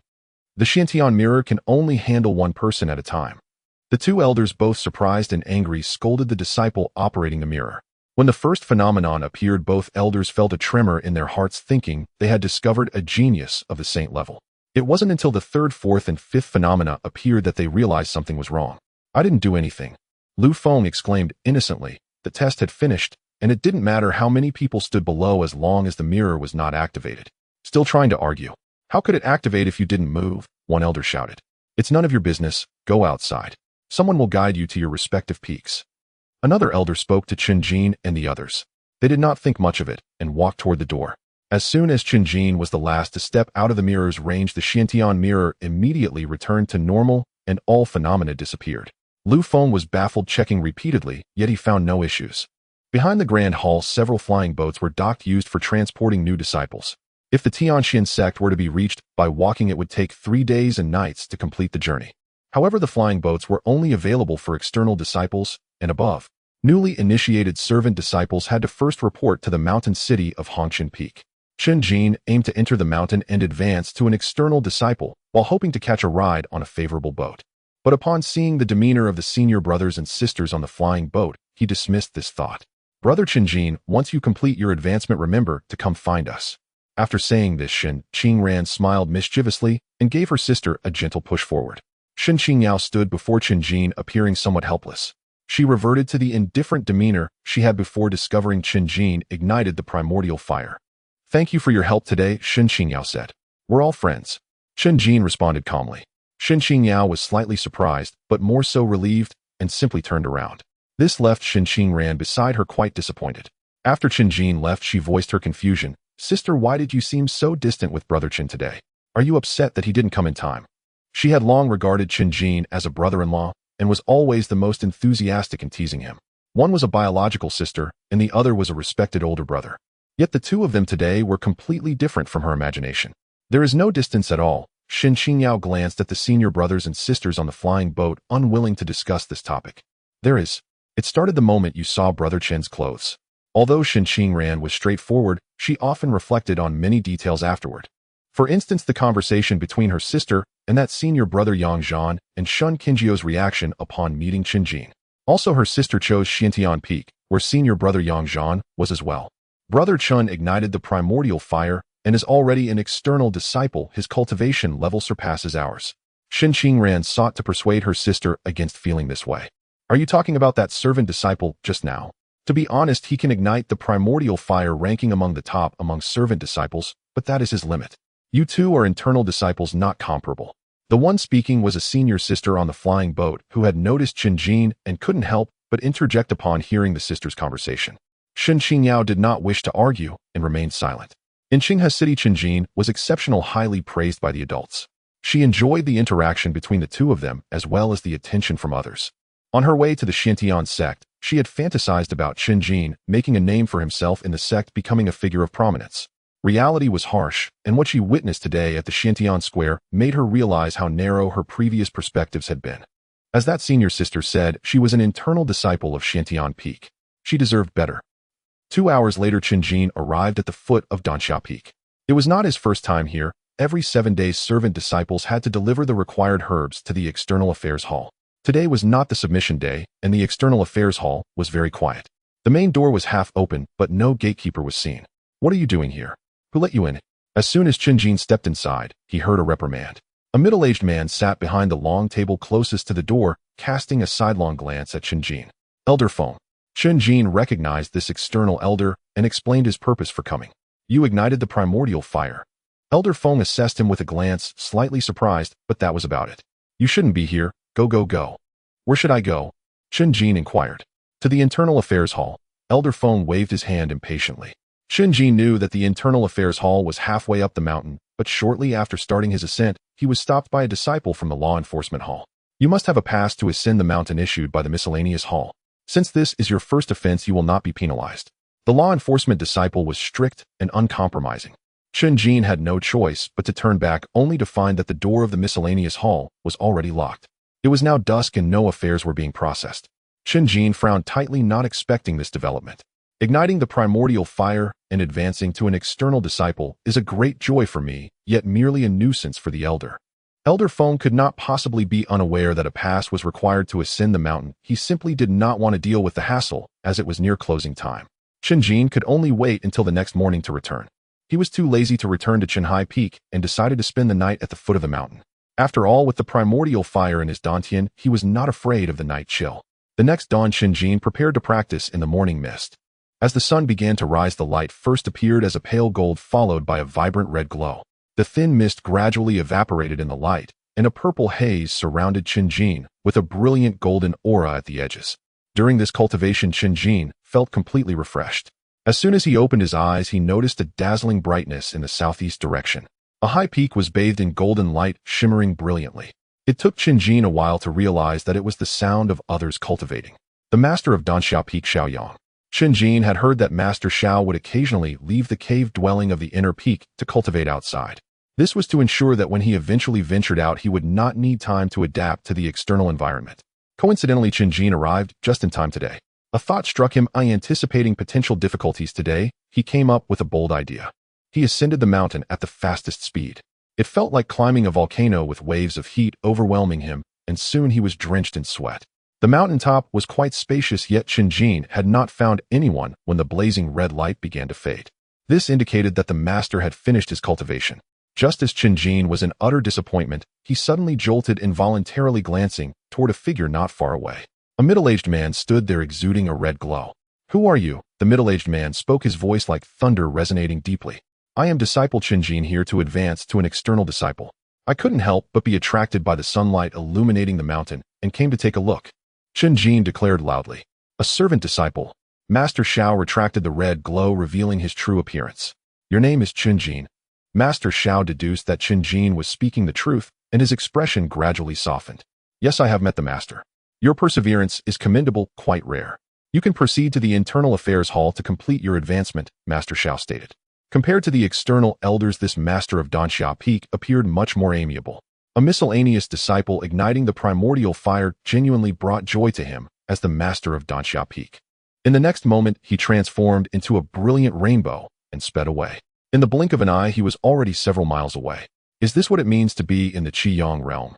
The Xiantian mirror can only handle 1 person at a time. The 2 elders, both surprised and angry, scolded the disciple operating the mirror. When the first phenomenon appeared, both elders felt a tremor in their hearts, thinking they had discovered a genius of the saint level. It wasn't until the 3rd, 4th, and 5th phenomena appeared that they realized something was wrong. I didn't do anything. Lu Feng exclaimed innocently. The test had finished, and it didn't matter how many people stood below as long as the mirror was not activated. Still trying to argue. How could it activate if you didn't move? One elder shouted. It's none of your business. Go outside. Someone will guide you to your respective peaks. Another elder spoke to Chen Jin and the others. They did not think much of it and walked toward the door. As soon as Chen Jin was the last to step out of the mirror's range, the Xiantian mirror immediately returned to normal and all phenomena disappeared. Lu Feng was baffled, checking repeatedly, yet he found no issues. Behind the Grand Hall, several flying boats were docked, used for transporting new disciples. If the Tianxuan Sect were to be reached by walking, it would take 3 days and nights to complete the journey. However, the flying boats were only available for external disciples and above. Newly initiated servant disciples had to first report to the mountain city of Hongqian Peak. Chen Jin aimed to enter the mountain and advance to an external disciple while hoping to catch a ride on a favorable boat. But upon seeing the demeanor of the senior brothers and sisters on the flying boat, he dismissed this thought. Brother Chen Jin, once you complete your advancement, remember to come find us. After saying this, Shen Qingran smiled mischievously and gave her sister a gentle push forward. Shen Qingyao stood before Chen Jin, appearing somewhat helpless. She reverted to the indifferent demeanor she had before discovering Chen Jin ignited the primordial fire. Thank you for your help today, Shen Qingyao said. We're all friends. Chen Jin responded calmly. Shen Qingyao was slightly surprised, but more so relieved, and simply turned around. This left Shen Qingran beside her quite disappointed. After Chen Jin left, she voiced her confusion. Sister, why did you seem so distant with Brother Chen today? Are you upset that he didn't come in time? She had long regarded Chen Jin as a brother-in-law and was always the most enthusiastic in teasing him. One was a biological sister, and the other was a respected older brother. Yet the two of them today were completely different from her imagination. There is no distance at all. Shen Qingyao glanced at the senior brothers and sisters on the flying boat, unwilling to discuss this topic. There is. It started the moment you saw Brother Chen's clothes. Although Shen Qingran was straightforward, she often reflected on many details afterward. For instance, the conversation between her sister and that senior brother Yang Zhan, and Shun Qingjiu's reaction upon meeting Chen Jin. Also, her sister chose Xiantian Peak, where senior brother Yang Zhan was as well. Brother Chen ignited the primordial fire and is already an external disciple. His cultivation level surpasses ours. Shen Qingran sought to persuade her sister against feeling this way. Are you talking about that servant disciple just now? To be honest, he can ignite the primordial fire, ranking among the top among servant disciples, but that is his limit. You two are internal disciples, not comparable. The one speaking was a senior sister on the flying boat who had noticed Chen Jin and couldn't help but interject upon hearing the sisters' conversation. Shen Qingyao did not wish to argue and remained silent. In Qinghe City, Chen Jin was exceptional, highly praised by the adults. She enjoyed the interaction between the two of them as well as the attention from others. On her way to the Tianxuan Sect, she had fantasized about Chen Jin making a name for himself in the sect, becoming a figure of prominence. Reality was harsh, and what she witnessed today at the Xiantian Square made her realize how narrow her previous perspectives had been. As that senior sister said, she was an internal disciple of Xiantian Peak. She deserved better. 2 hours later, Chen Jin arrived at the foot of Danxia Peak. It was not his first time here. Every 7 days, servant disciples had to deliver the required herbs to the External Affairs Hall. Today was not the submission day, and the External Affairs Hall was very quiet. The main door was half open, but no gatekeeper was seen. What are you doing here? Who let you in? As soon as Chen Jin stepped inside, he heard a reprimand. A middle-aged man sat behind the long table closest to the door, casting a sidelong glance at Chen Jin. Elder Feng. Chen Jin recognized this external elder and explained his purpose for coming. You ignited the primordial fire. Elder Feng assessed him with a glance, slightly surprised, but that was about it. You shouldn't be here. Go, go, go. Where should I go? Chen Jin inquired. To the Internal Affairs Hall. Elder Feng waved his hand impatiently. Chen Jin knew that the Internal Affairs Hall was halfway up the mountain, but shortly after starting his ascent, he was stopped by a disciple from the Law Enforcement Hall. You must have a pass to ascend the mountain issued by the Miscellaneous Hall. Since this is your first offense, you will not be penalized. The law enforcement disciple was strict and uncompromising. Chen Jin had no choice but to turn back, only to find that the door of the Miscellaneous Hall was already locked. It was now dusk and no affairs were being processed. Chen Jin frowned tightly, not expecting this development. Igniting the primordial fire and advancing to an external disciple is a great joy for me, yet merely a nuisance for the elder. Elder Feng could not possibly be unaware that a pass was required to ascend the mountain. He simply did not want to deal with the hassle, as it was near closing time. Chen Jin could only wait until the next morning to return. He was too lazy to return to Chenhai Peak and decided to spend the night at the foot of the mountain. After all, with the primordial fire in his dantian, he was not afraid of the night chill. The next dawn, Chen Jin prepared to practice in the morning mist. As the sun began to rise, the light first appeared as a pale gold followed by a vibrant red glow. The thin mist gradually evaporated in the light, and a purple haze surrounded Chen Jin with a brilliant golden aura at the edges. During this cultivation, Chen Jin felt completely refreshed. As soon as he opened his eyes, he noticed a dazzling brightness in the southeast direction. A high peak was bathed in golden light, shimmering brilliantly. It took Chen Jin a while to realize that it was the sound of others cultivating. The master of Danxiao Peak, Xiaoyang. Chen Jin had heard that Master Xiao would occasionally leave the cave dwelling of the inner peak to cultivate outside. This was to ensure that when he eventually ventured out, he would not need time to adapt to the external environment. Coincidentally, Chen Jin arrived just in time today. A thought struck him. Anticipating potential difficulties today, he came up with a bold idea. He ascended the mountain at the fastest speed. It felt like climbing a volcano with waves of heat overwhelming him, and soon he was drenched in sweat. The mountaintop was quite spacious, yet Chen Jin had not found anyone when the blazing red light began to fade. This indicated that the master had finished his cultivation. Just as Chen Jin was in utter disappointment, he suddenly jolted, involuntarily glancing toward a figure not far away. A middle-aged man stood there exuding a red glow. "Who are you?" The middle-aged man spoke, his voice like thunder resonating deeply. "I am disciple Chen Jin, here to advance to an external disciple. I couldn't help but be attracted by the sunlight illuminating the mountain and came to take a look." Chen Jin declared loudly. "A servant disciple." Master Xiao retracted the red glow, revealing his true appearance. "Your name is Chen Jin." Master Xiao deduced that Chen Jin was speaking the truth, and his expression gradually softened. "Yes, I have met the master. Your perseverance is commendable, quite rare. You can proceed to the Internal Affairs Hall to complete your advancement," Master Xiao stated. Compared to the external elders, this master of Danxiao Peak appeared much more amiable. A miscellaneous disciple igniting the primordial fire genuinely brought joy to him as the master of Danxiao Peak. In the next moment, he transformed into a brilliant rainbow and sped away. In the blink of an eye, he was already several miles away. Is this what it means to be in the Qiyang realm?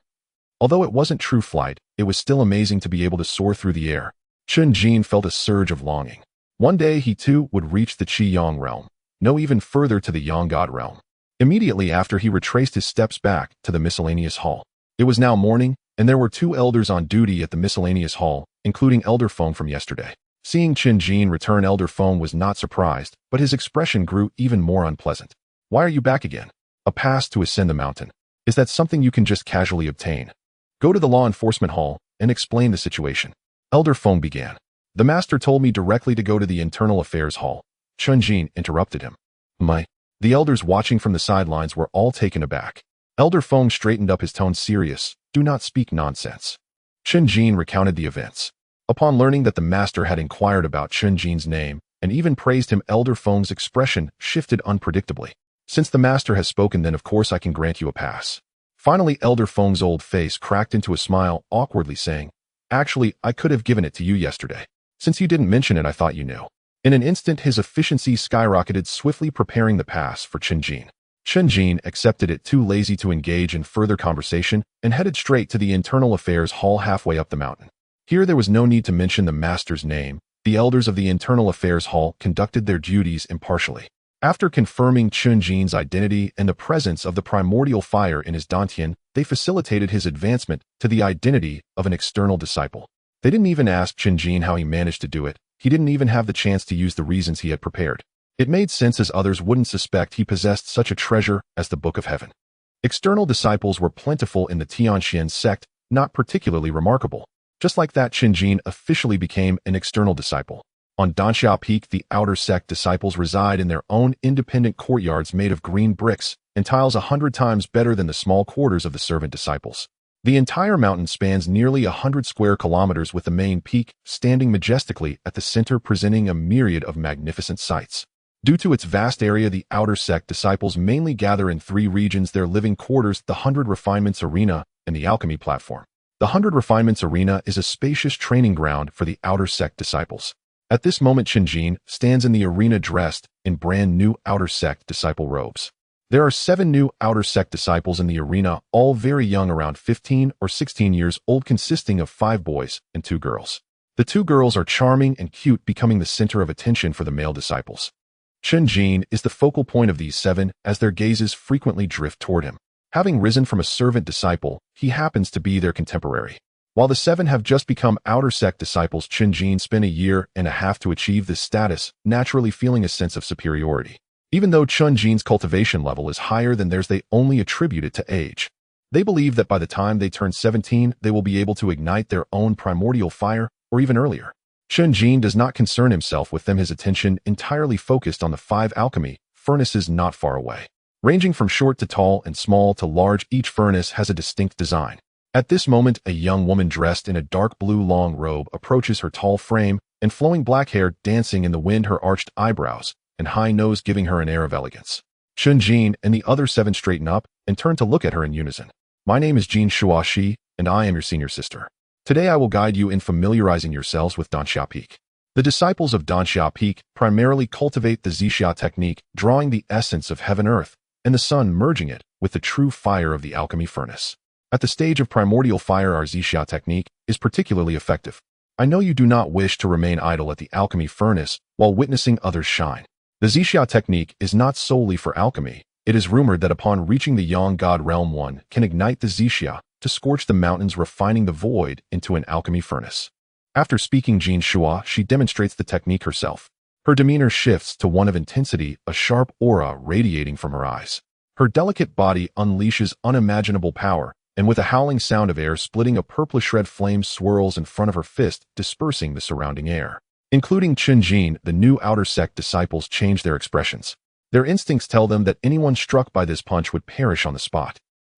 Although it wasn't true flight, it was still amazing to be able to soar through the air. Chen Jin felt a surge of longing. One day he too would reach the Qiyang realm, no even further to the Yang God realm. Immediately after, he retraced his steps back to the miscellaneous hall. It was now morning, and there were 2 elders on duty at the miscellaneous hall, including Elder Feng from yesterday. Seeing Chen Jin return, Elder Feng was not surprised, but his expression grew even more unpleasant. "Why are you back again?" "A pass to ascend the mountain. Is that something you can just casually obtain?" "Go to the law enforcement hall and explain the situation." Elder Feng began. "The master told me directly to go to the Internal Affairs Hall." Chen Jin interrupted him. The elders watching from the sidelines were all taken aback. Elder Feng straightened up, his tone serious. "Do not speak nonsense." Chen Jin recounted the events. Upon learning that the master had inquired about Chen Jin's name and even praised him, Elder Feng's expression shifted unpredictably. "Since the master has spoken, then of course I can grant you a pass." Finally, Elder Feng's old face cracked into a smile, awkwardly saying, "Actually, I could have given it to you yesterday. Since you didn't mention it, I thought you knew." In an instant, his efficiency skyrocketed, swiftly preparing the pass for Chen Jin. Chen Jin accepted it, too lazy to engage in further conversation, and headed straight to the Internal Affairs Hall halfway up the mountain. Here there was no need to mention the master's name. The elders of the Internal Affairs Hall conducted their duties impartially. After confirming Chen Jin's identity and the presence of the primordial fire in his dantian, they facilitated his advancement to the identity of an external disciple. They didn't even ask Chen Jin how he managed to do it. He didn't even have the chance to use the reasons he had prepared. It made sense, as others wouldn't suspect he possessed such a treasure as the Book of Heaven. External disciples were plentiful in the Tianxuan Sect, not particularly remarkable. Just like that, Chen Jin officially became an external disciple. On Danxiao Peak, the outer sect disciples reside in their own independent courtyards made of green bricks and tiles 100 times better than the small quarters of the servant disciples. The entire mountain spans nearly 100 square kilometers, with the main peak standing majestically at the center, presenting a myriad of magnificent sights. Due to its vast area, the outer sect disciples mainly gather in 3 regions: their living quarters, the 100 Refinements Arena, and the Alchemy Platform. The 100 Refinements Arena is a spacious training ground for the outer sect disciples. At this moment, Chen Jin stands in the arena dressed in brand new outer sect disciple robes. There are 7 new outer sect disciples in the arena, all very young, around 15 or 16 years old, consisting of 5 boys and 2 girls. The 2 girls are charming and cute, becoming the center of attention for the male disciples. Chen Jin is the focal point of these 7, as their gazes frequently drift toward him. Having risen from a servant disciple, he happens to be their contemporary. While the seven have just become outer sect disciples, Chen Jin spent a year and a half to achieve this status, naturally feeling a sense of superiority. Even though Chen Jin's cultivation level is higher than theirs, they only attribute it to age. They believe that by the time they turn 17, they will be able to ignite their own primordial fire, or even earlier. Chen Jin does not concern himself with them, his attention entirely focused on the 5 alchemy furnaces not far away. Ranging from short to tall and small to large, each furnace has a distinct design. At this moment, a young woman dressed in a dark blue long robe approaches her tall frame and flowing black hair dancing in the wind, her arched eyebrows and high nose giving her an air of elegance. Chen Jin and the other 7 straighten up and turn to look at her in unison. My name is Jin Shuaxi, and I am your senior sister. Today I will guide you in familiarizing yourselves with Danxia Peak. The disciples of Danxia Peak primarily cultivate the Zixia technique, drawing the essence of heaven-earth and the sun, merging it with the true fire of the alchemy furnace. At the stage of primordial fire, our Zixia technique is particularly effective. I know you do not wish to remain idle at the alchemy furnace while witnessing others shine. The Zixia technique is not solely for alchemy. It is rumored that upon reaching the Yang God realm, one can ignite the Zixia to scorch the mountains, refining the void into an alchemy furnace. After speaking Jin Shua, she demonstrates the technique herself. Her demeanor shifts to one of intensity, a sharp aura radiating from her eyes. Her delicate body unleashes unimaginable power, and with a howling sound of air splitting, a purplish red flame swirls in front of her fist, dispersing the surrounding air. Including Chen Jin, the new outer sect disciples change their expressions. Their instincts tell them that anyone struck by this punch would perish on the spot.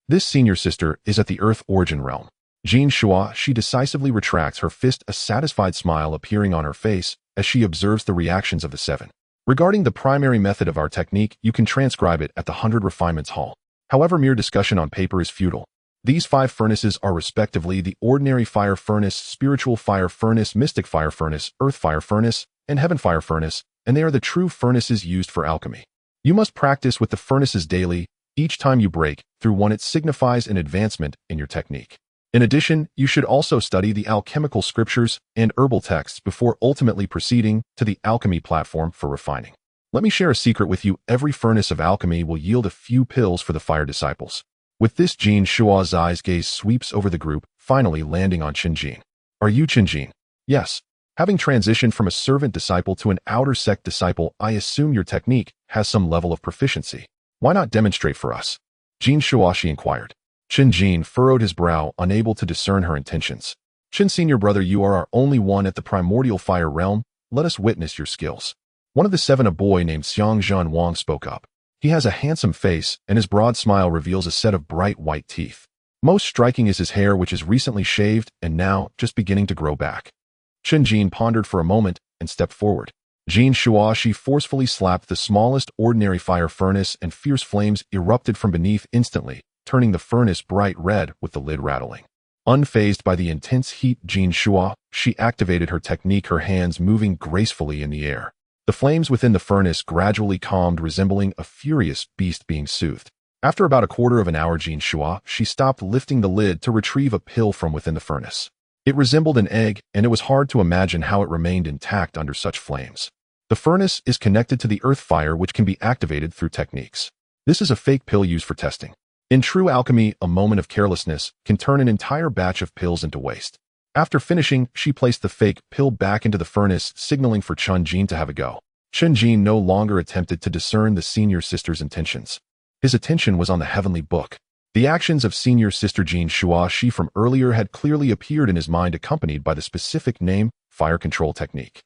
This senior sister is at the Earth origin realm. Jin Shua, she decisively retracts her fist, a satisfied smile appearing on her face as she observes the reactions of the 7. Regarding the primary method of our technique, you can transcribe it at the 100 Refinements Hall. However, mere discussion on paper is futile. These 5 furnaces are respectively the ordinary fire furnace, spiritual fire furnace, mystic fire furnace, earth fire furnace, and heaven fire furnace, and they are the true furnaces used for alchemy. You must practice with the furnaces daily. Each time you break through one, it signifies an advancement in your technique. In addition, you should also study the alchemical scriptures and herbal texts before ultimately proceeding to the alchemy platform for refining. Let me share a secret with you. Every furnace of alchemy will yield a few pills for the fire disciples. With this, Jin Shua's eyes gaze sweeps over the group, finally landing on Chen Jin. Are you Chen Jin? Yes. Having transitioned from a servant disciple to an outer sect disciple, I assume your technique has some level of proficiency. Why not demonstrate for us? Jin Shuaxi inquired. Chen Jin furrowed his brow, unable to discern her intentions. Chen senior brother, you are our only one at the primordial fire realm. Let us witness your skills. One of the 7, a boy named Xiangzhan Wang, spoke up. He has a handsome face, and his broad smile reveals a set of bright white teeth. Most striking is his hair, which is recently shaved and now just beginning to grow back. Chen Jin pondered for a moment and stepped forward. Jin Shuaxi forcefully slapped the smallest ordinary fire furnace, and fierce flames erupted from beneath instantly, turning the furnace bright red with the lid rattling. Unfazed by the intense heat, Jin Shua, she activated her technique, her hands moving gracefully in the air. The flames within the furnace gradually calmed, resembling a furious beast being soothed. After about a quarter of an hour, Jin Shua, she stopped lifting the lid to retrieve a pill from within the furnace. It resembled an egg, and it was hard to imagine how it remained intact under such flames. The furnace is connected to the earth fire, which can be activated through techniques. This is a fake pill used for testing. In true alchemy, a moment of carelessness can turn an entire batch of pills into waste. After finishing, she placed the fake pill back into the furnace, signaling for Chen Jin to have a go. Chen Jin no longer attempted to discern the senior sister's intentions. His attention was on the heavenly book. The actions of senior sister Jin Shuaxi from earlier had clearly appeared in his mind, accompanied by the specific name, fire control technique.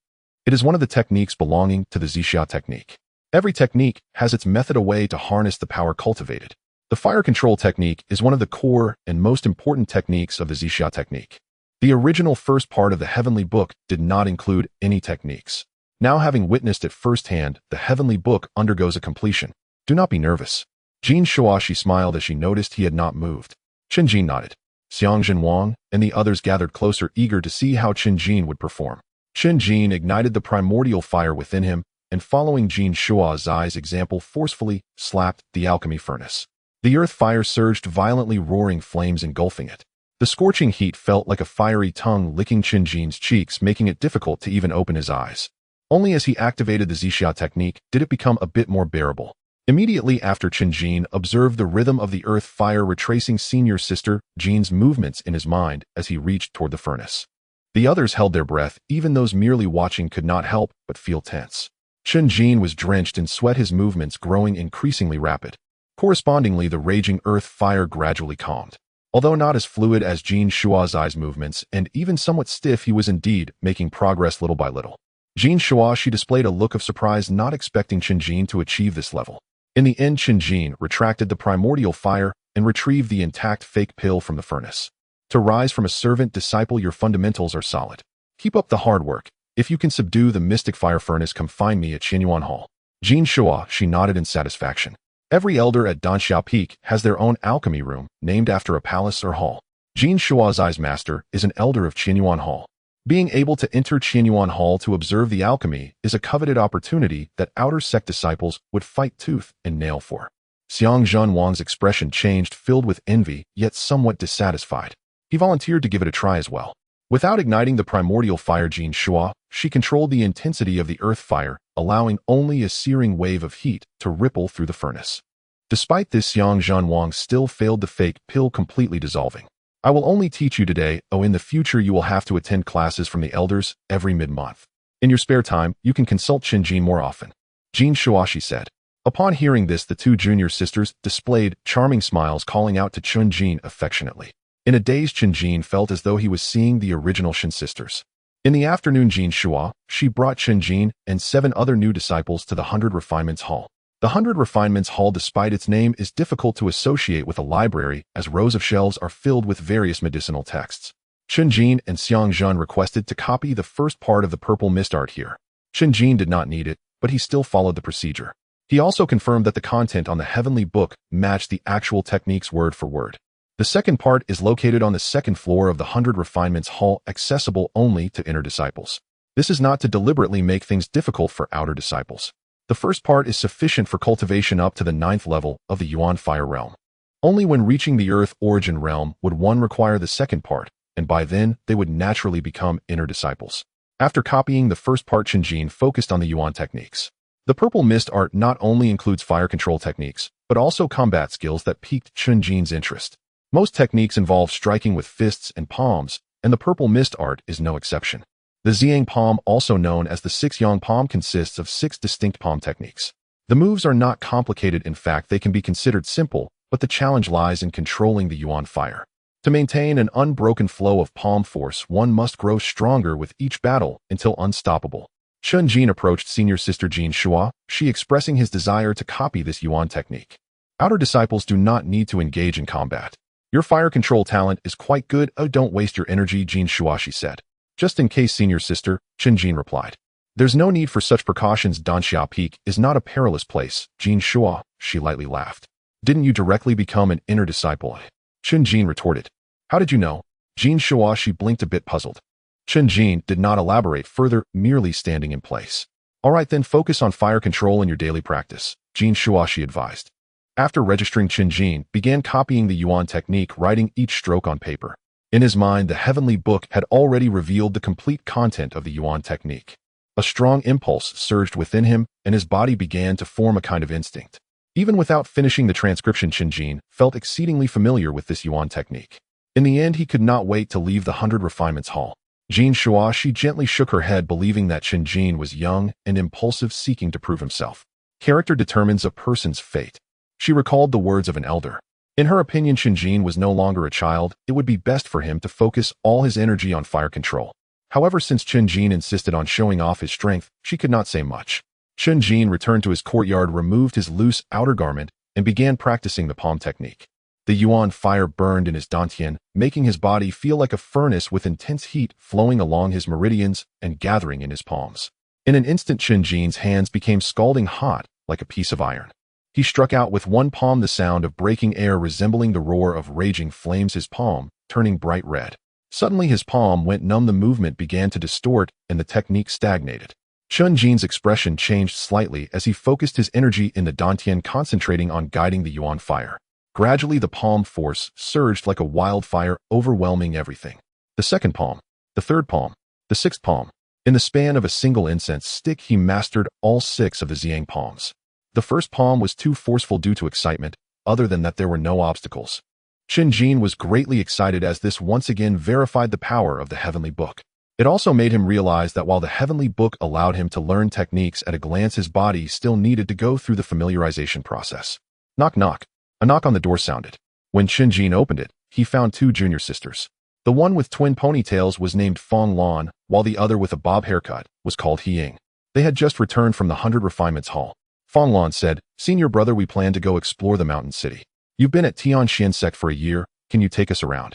It is one of the techniques belonging to the Zixia technique. Every technique has its method, a way to harness the power cultivated. The fire control technique is one of the core and most important techniques of the Zixia technique. The original first part of the heavenly book did not include any techniques. Now, having witnessed it firsthand, the heavenly book undergoes a completion. Do not be nervous. Jin Shuaxi smiled as she noticed he had not moved. Chen Jin nodded. Xiangzhan Wang and the others gathered closer, eager to see how Chen Jin would perform. Chen Jin ignited the primordial fire within him, and following Jin Shua's example, forcefully slapped the alchemy furnace. The earth fire surged violently, roaring flames engulfing it. The scorching heat felt like a fiery tongue licking Chen Jin's cheeks, making it difficult to even open his eyes. Only as he activated the Zixia technique did it become a bit more bearable. Immediately after, Chen Jin observed the rhythm of the earth fire retracing senior sister Jin's movements in his mind as he reached toward the furnace. The others held their breath, even those merely watching could not help but feel tense. Chen Jin was drenched in sweat, his movements growing increasingly rapid. Correspondingly, the raging earth fire gradually calmed. Although not as fluid as Jin Shua's movements and even somewhat stiff, he was indeed making progress little by little. Jin Shua, she displayed a look of surprise, not expecting Chen Jin to achieve this level. In the end, Chen Jin retracted the primordial fire and retrieved the intact fake pill from the furnace. To rise from a servant disciple, your fundamentals are solid. Keep up the hard work. If you can subdue the mystic fire furnace, come find me at Tianxuan Hall. Jin Shua, she nodded in satisfaction. Every elder at Danxiao Peak has their own alchemy room, named after a palace or hall. Jin Shua's master is an elder of Tianxuan Hall. Being able to enter Tianxuan Hall to observe the alchemy is a coveted opportunity that outer sect disciples would fight tooth and nail for. Xiang Zhenwang's expression changed, filled with envy, yet somewhat dissatisfied. He volunteered to give it a try as well. Without igniting the primordial fire, Jin Shua, she controlled the intensity of the earth fire, allowing only a searing wave of heat to ripple through the furnace. Despite this, Xiang Zhenwang still failed the fake pill, completely dissolving. I will only teach you today, in the future you will have to attend classes from the elders every mid-month. In your spare time, you can consult Chen Jin more often. Jin Shua, she said. Upon hearing this, the two junior sisters displayed charming smiles, calling out to Chen Jin affectionately. In a daze, Chen Jin felt as though he was seeing the original Shen sisters. In the afternoon, Jin Shua, she brought Chen Jin and 7 other new disciples to the 100 Refinements Hall. The 100 Refinements Hall, despite its name, is difficult to associate with a library, as rows of shelves are filled with various medicinal texts. Chen Jin and Xiang Zhen requested to copy the first part of the purple mist art here. Chen Jin did not need it, but he still followed the procedure. He also confirmed that the content on the heavenly book matched the actual techniques word for word. The second part is located on the second floor of the 100 Refinements Hall, accessible only to inner disciples. This is not to deliberately make things difficult for outer disciples. The first part is sufficient for cultivation up to the 9th level of the Yuan Fire Realm. Only when reaching the Earth Origin Realm would one require the second part, and by then they would naturally become inner disciples. After copying the first part, Chen Jin focused on the Yuan techniques. The purple mist art not only includes fire control techniques, but also combat skills that piqued Chen Jin's interest. Most techniques involve striking with fists and palms, and the purple mist art is no exception. The Ziyang palm, also known as the 6 Yang palm, consists of 6 distinct palm techniques. The moves are not complicated, in fact they can be considered simple, but the challenge lies in controlling the Yuan fire. To maintain an unbroken flow of palm force, one must grow stronger with each battle until unstoppable. Chen Jin approached senior sister Jin Shua, she expressing his desire to copy this Yuan technique. Outer disciples do not need to engage in combat. Your fire control talent is quite good, don't waste your energy, Jin Shua, she said. Just in case, senior sister, Chen Jin replied. There's no need for such precautions. Danxiao Peak is not a perilous place, Jin Shua, she lightly laughed. Didn't you directly become an inner disciple? Chen Jin retorted. How did you know? Jin Shua, she blinked a bit puzzled. Chen Jin did not elaborate further, merely standing in place. All right then, focus on fire control in your daily practice, Jin Shua, she advised. After registering, Chen Jin began copying the Yuan technique, writing each stroke on paper. In his mind, the heavenly book had already revealed the complete content of the Yuan technique. A strong impulse surged within him, and his body began to form a kind of instinct. Even without finishing the transcription, Chen Jin felt exceedingly familiar with this Yuan technique. In the end, he could not wait to leave the 100 Refinements Hall. Jin Shua, she gently shook her head, believing that Chen Jin was young and impulsive, seeking to prove himself. Character determines a person's fate. She recalled the words of an elder. In her opinion, Chen Jin was no longer a child. It would be best for him to focus all his energy on fire control. However, since Chen Jin insisted on showing off his strength, she could not say much. Chen Jin returned to his courtyard, removed his loose outer garment, and began practicing the palm technique. The Yuan fire burned in his dantian, making his body feel like a furnace with intense heat flowing along his meridians and gathering in his palms. In an instant, Chen Jin's hands became scalding hot, like a piece of iron. He struck out with one palm, the sound of breaking air resembling the roar of raging flames, his palm turning bright red. Suddenly his palm went numb, the movement began to distort, and the technique stagnated. Chen Jin's expression changed slightly as he focused his energy in the dantian, concentrating on guiding the Yuan fire. Gradually the palm force surged like a wildfire, overwhelming everything. The second palm, the third palm, the sixth palm. In the span of a single incense stick, he mastered all 6 of the Ziyang palms. The first palm was too forceful due to excitement, other than that there were no obstacles. Chen Jin was greatly excited as this once again verified the power of the heavenly book. It also made him realize that while the heavenly book allowed him to learn techniques at a glance, his body still needed to go through the familiarization process. Knock knock. A knock on the door sounded. When Chen Jin opened it, he found two junior sisters. The one with twin ponytails was named Fong Lan, while the other with a bob haircut was called He Ying. They had just returned from the 100 Refinements Hall. Fong Lan said, "Senior brother, we plan to go explore the mountain city. You've been at Tianxuan Sect for a year, can you take us around?"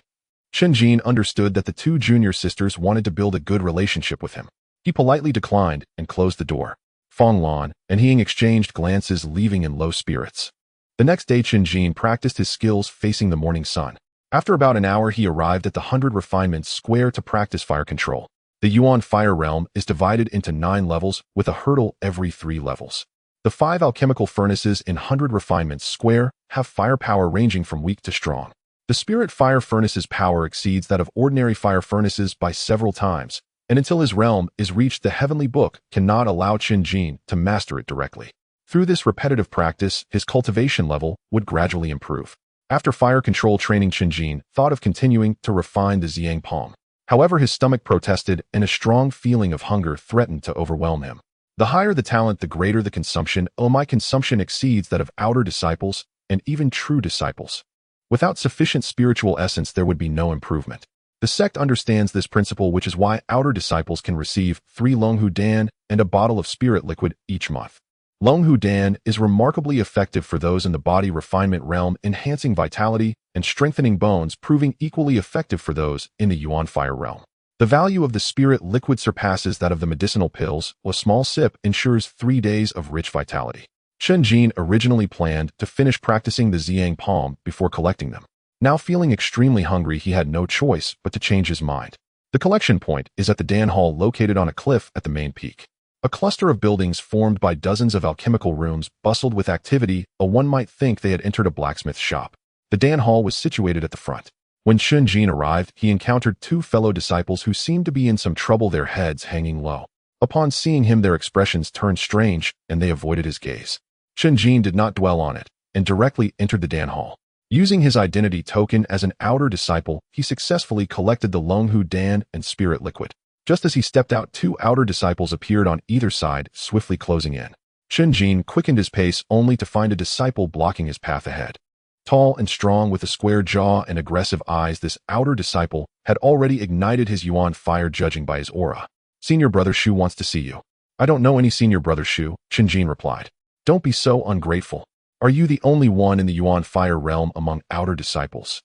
Chen Jin understood that the two junior sisters wanted to build a good relationship with him. He politely declined and closed the door. Fong Lan and He Ying exchanged glances, leaving in low spirits. The next day Chen Jin practiced his skills facing the morning sun. After about an hour he arrived at the 100 Refinements Square to practice fire control. The Yuan Fire Realm is divided into 9 levels with a hurdle every 3 levels. The 5 alchemical furnaces in 100 Refinements Square have firepower ranging from weak to strong. The Spirit Fire Furnace's power exceeds that of ordinary fire furnaces by several times, and until his realm is reached, the Heavenly Book cannot allow Chen Jin to master it directly. Through this repetitive practice, his cultivation level would gradually improve. After fire control training, Chen Jin thought of continuing to refine the Ziyang palm. However, his stomach protested, and a strong feeling of hunger threatened to overwhelm him. The higher the talent, the greater the consumption. Oh, my consumption exceeds that of outer disciples and even true disciples. Without sufficient spiritual essence, there would be no improvement. The sect understands this principle, which is why outer disciples can receive 3 Longhu Dan and a bottle of spirit liquid each month. Longhu Dan is remarkably effective for those in the body refinement realm, enhancing vitality and strengthening bones, proving equally effective for those in the Yuan Fire realm. The value of the spirit liquid surpasses that of the medicinal pills. A small sip ensures 3 days of rich vitality. Chen Jin originally planned to finish practicing the Ziyang palm before collecting them. Now feeling extremely hungry, he had no choice but to change his mind. The collection point is at the Dan Hall, located on a cliff at the main peak. A cluster of buildings formed by dozens of alchemical rooms bustled with activity. One might think they had entered a blacksmith shop. The Dan Hall was situated at the front. When Chen Jin arrived, he encountered 2 fellow disciples who seemed to be in some trouble, their heads hanging low. Upon seeing him, their expressions turned strange, and they avoided his gaze. Chen Jin did not dwell on it, and directly entered the Dan Hall. Using his identity token as an outer disciple, he successfully collected the Longhu Dan and spirit liquid. Just as he stepped out, 2 outer disciples appeared on either side, swiftly closing in. Chen Jin quickened his pace only to find a disciple blocking his path ahead. Tall and strong with a square jaw and aggressive eyes, this outer disciple had already ignited his Yuan fire, judging by his aura. "Senior brother Shu wants to see you." "I don't know any senior brother Shu," Chen Jin replied. "Don't be so ungrateful. Are you the only one in the Yuan Fire realm among outer disciples?"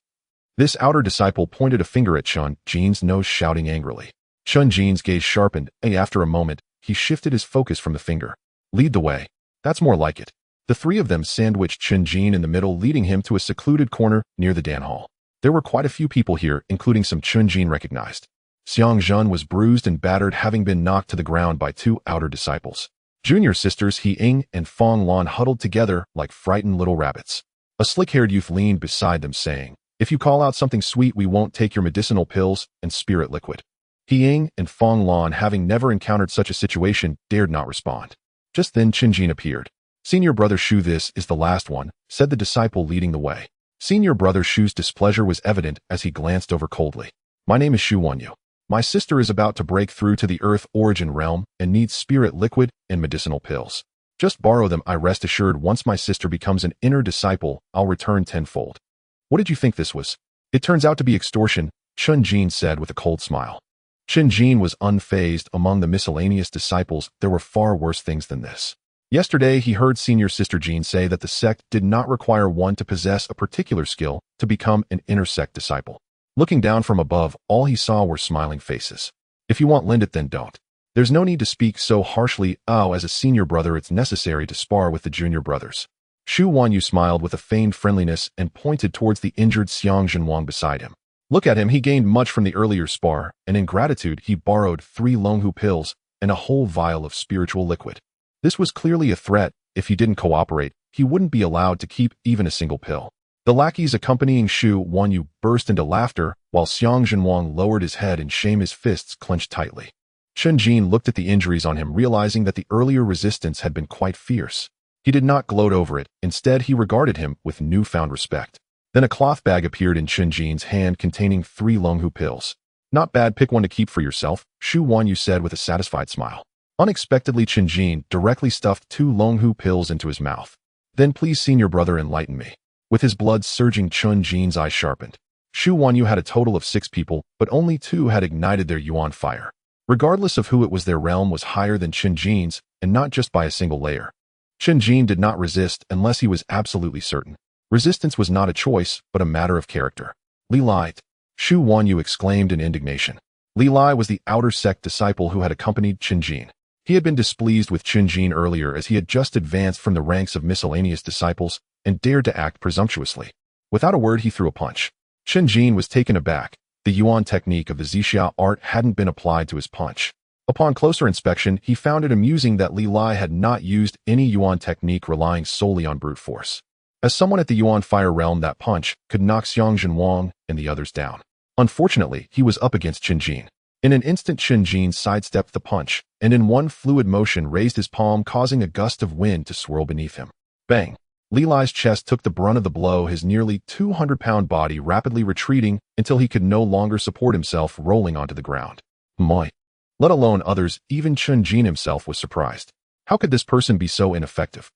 This outer disciple pointed a finger at Chen Jin's nose, shouting angrily. Chen Jin's gaze sharpened, and after a moment, he shifted his focus from the finger. "Lead the way." "That's more like it." The 3 of them sandwiched Chen Jin in the middle, leading him to a secluded corner near the Dan Hall. There were quite a few people here, including some Chen Jin recognized. Xiang Zhen was bruised and battered, having been knocked to the ground by 2 outer disciples. Junior sisters He Ying and Fong Lan huddled together like frightened little rabbits. A slick-haired youth leaned beside them, saying, "If you call out something sweet, we won't take your medicinal pills and spirit liquid." He Ying and Fong Lan, having never encountered such a situation, dared not respond. Just then Chen Jin appeared. "Senior brother Shu, this is the last one," said the disciple leading the way. Senior brother Shu's displeasure was evident as he glanced over coldly. "My name is Shu Wanyu. My sister is about to break through to the Earth origin realm and needs spirit liquid and medicinal pills. Just borrow them. I rest assured once my sister becomes an inner disciple, I'll return tenfold." "What did you think this was?" "It turns out to be extortion," Chen Jin said with a cold smile. Chen Jin was unfazed. Among the miscellaneous disciples, there were far worse things than this. Yesterday, he heard senior sister Jin say that the sect did not require one to possess a particular skill to become an inner sect disciple. Looking down from above, all he saw were smiling faces. "If you want lend it, then don't. There's no need to speak so harshly. Oh, as a senior brother, it's necessary to spar with the junior brothers." Shu Wanyu smiled with a feigned friendliness and pointed towards the injured Xiang Zhenwang beside him. "Look at him. He gained much from the earlier spar, and in gratitude, he borrowed 3 Longhu pills and a whole vial of spiritual liquid." This was clearly a threat. If he didn't cooperate, he wouldn't be allowed to keep even a single pill. The lackeys accompanying Shu Wanyu burst into laughter, while Xiang Zhenwang lowered his head in shame, his fists clenched tightly. Chen Jin looked at the injuries on him, realizing that the earlier resistance had been quite fierce. He He did not gloat over it. Instead, he regarded him with newfound respect. Then a cloth bag appeared in Chen Jin's hand containing 3 Longhu pills. Not bad, pick one to keep for yourself, Xu Wanyu said with a satisfied smile. Unexpectedly, Chen Jin directly stuffed 2 Longhu pills into his mouth. Then please, senior brother, enlighten me. With his blood surging, Chen Jin's eyes sharpened. Xu Wanyu had a total of 6 people, but only 2 had ignited their yuan fire. Regardless of who it was, their realm was higher than Chen Jin's, and not just by a single layer. Chen Jin did not resist unless he was absolutely certain. Resistance was not a choice, but a matter of character. Li Lai, Xu Wanyu exclaimed in indignation. Li Lai was the outer sect disciple who had accompanied Chen Jin. He had been displeased with Chen Jin earlier as he had just advanced from the ranks of miscellaneous disciples and dared to act presumptuously. Without a word, he threw a punch. Chen Jin was taken aback. The yuan technique of the Zixia art hadn't been applied to his punch. Upon closer inspection, he found it amusing that Li Lai had not used any yuan technique relying solely on brute force. As someone at the yuan fire realm, that punch could knock Xiang Zhenwang and the others down. Unfortunately, he was up against Chen Jin. In an instant, Chen Jin sidestepped the punch, and in one fluid motion raised his palm, causing a gust of wind to swirl beneath him. Bang! Li Lai's chest took the brunt of the blow, his nearly 200-pound body rapidly retreating until he could no longer support himself, rolling onto the ground. Moi! Let alone others, even Chen Jin himself was surprised. How could this person be so ineffective?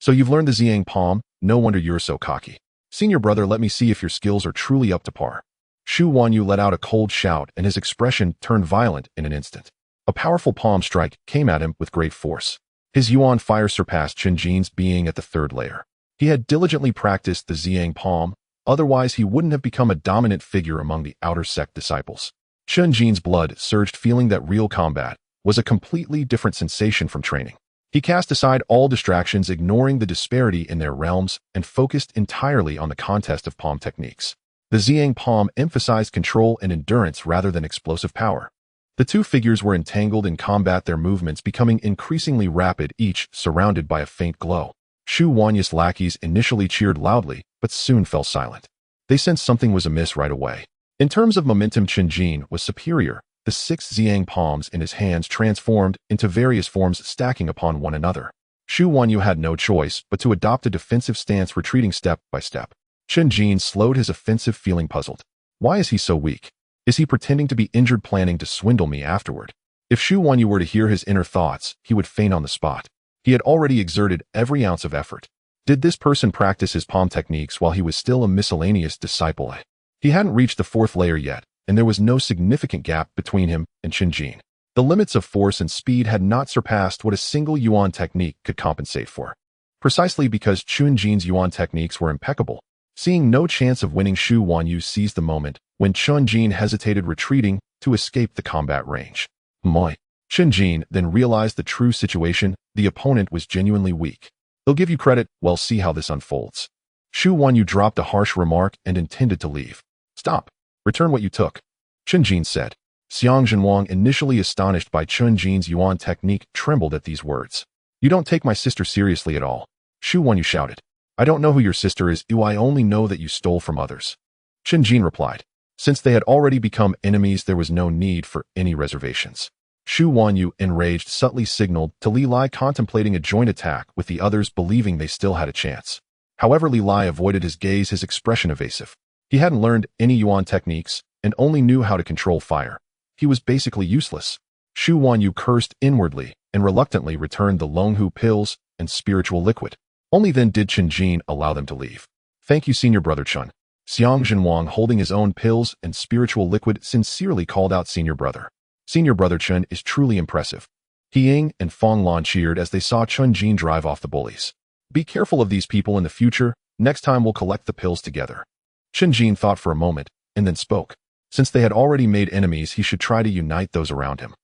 So you've learned the Ziyang palm? No wonder you're so cocky. Senior brother, let me see if your skills are truly up to par. Xu Wanyu let out a cold shout, and his expression turned violent in an instant. A powerful palm strike came at him with great force. His yuan fire surpassed Chen Jin's, being at the 3rd layer. He had diligently practiced the Ziyang palm, otherwise he wouldn't have become a dominant figure among the outer sect disciples. Chen Jin's blood surged, feeling that real combat was a completely different sensation from training. He cast aside all distractions, ignoring the disparity in their realms, and focused entirely on the contest of palm techniques. The Ziyang palm emphasized control and endurance rather than explosive power. The 2 figures were entangled in combat, their movements becoming increasingly rapid, each surrounded by a faint glow. Xu Wanyu's lackeys initially cheered loudly, but soon fell silent. They sensed something was amiss right away. In terms of momentum, Chen Jin was superior. The 6 Ziyang palms in his hands transformed into various forms, stacking upon one another. Xu Wanyu had no choice but to adopt a defensive stance, retreating step by step. Chen Jin slowed his offensive, feeling puzzled. Why is he so weak? Is he pretending to be injured, planning to swindle me afterward? If Xu Wanyu were to hear his inner thoughts, he would faint on the spot. He had already exerted every ounce of effort. Did this person practice his palm techniques while he was still a miscellaneous disciple? He hadn't reached the 4th layer yet, and there was no significant gap between him and Chen Jin. The limits of force and speed had not surpassed what a single yuan technique could compensate for. Precisely because Chen Jin's yuan techniques were impeccable, seeing no chance of winning, Xu Wanyu seized the moment when Chen Jin hesitated, retreating to escape the combat range. Moi! Chen Jin then realized the true situation. The opponent was genuinely weak. They'll give you credit. Well, see how this unfolds. Xu Wanyu dropped a harsh remark and intended to leave. Stop. Return what you took, Chen Jin said. Xiang Zhenwang, initially astonished by Chen Jin's yuan technique, trembled at these words. You don't take my sister seriously at all, Xu Wanyu shouted. I don't know who your sister is. I only know that you stole from others. Chen Jin replied. Since they had already become enemies, there was no need for any reservations. Xu Wanyu, enraged, subtly signaled to Li Lai, contemplating a joint attack with the others, believing they still had a chance. However, Li Lai avoided his gaze, his expression evasive. He hadn't learned any yuan techniques and only knew how to control fire. He was basically useless. Xu Wanyu cursed inwardly and reluctantly returned the Longhu pills and spiritual liquid. Only then did Chen Jin allow them to leave. Thank you, senior brother Chen. Xiang Zhenwang, holding his own pills and spiritual liquid, sincerely called out, Senior brother. Senior brother Chen is truly impressive. He Ying and Fong Lan cheered as they saw Chen Jin drive off the bullies. Be careful of these people in the future. Next time we'll collect the pills together. Chen Jin thought for a moment and then spoke. Since they had already made enemies, he should try to unite those around him.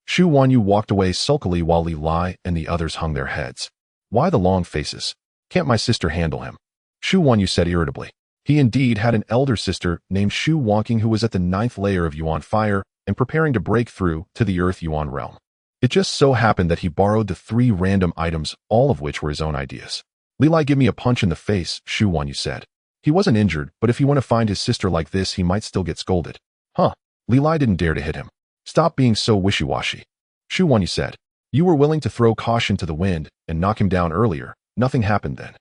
Xu Wanyu walked away sulkily while Li Lai and the others hung their heads. Why the long faces? Can't my sister handle him? Xu Wanyu said irritably. He indeed had an elder sister named Xu Wangqing who was at the 9th layer of yuan fire and preparing to break through to the earth yuan realm. It just so happened that he borrowed the 3 random items, all of which were his own ideas. Li Lai, give me a punch in the face, Xu Wanyu said. He wasn't injured, but if you want to find his sister like this, he might still get scolded. Huh. Li Lai didn't dare to hit him. Stop being so wishy-washy, Xu Wanyu said. You were willing to throw caution to the wind and knock him down earlier, Nothing happened then.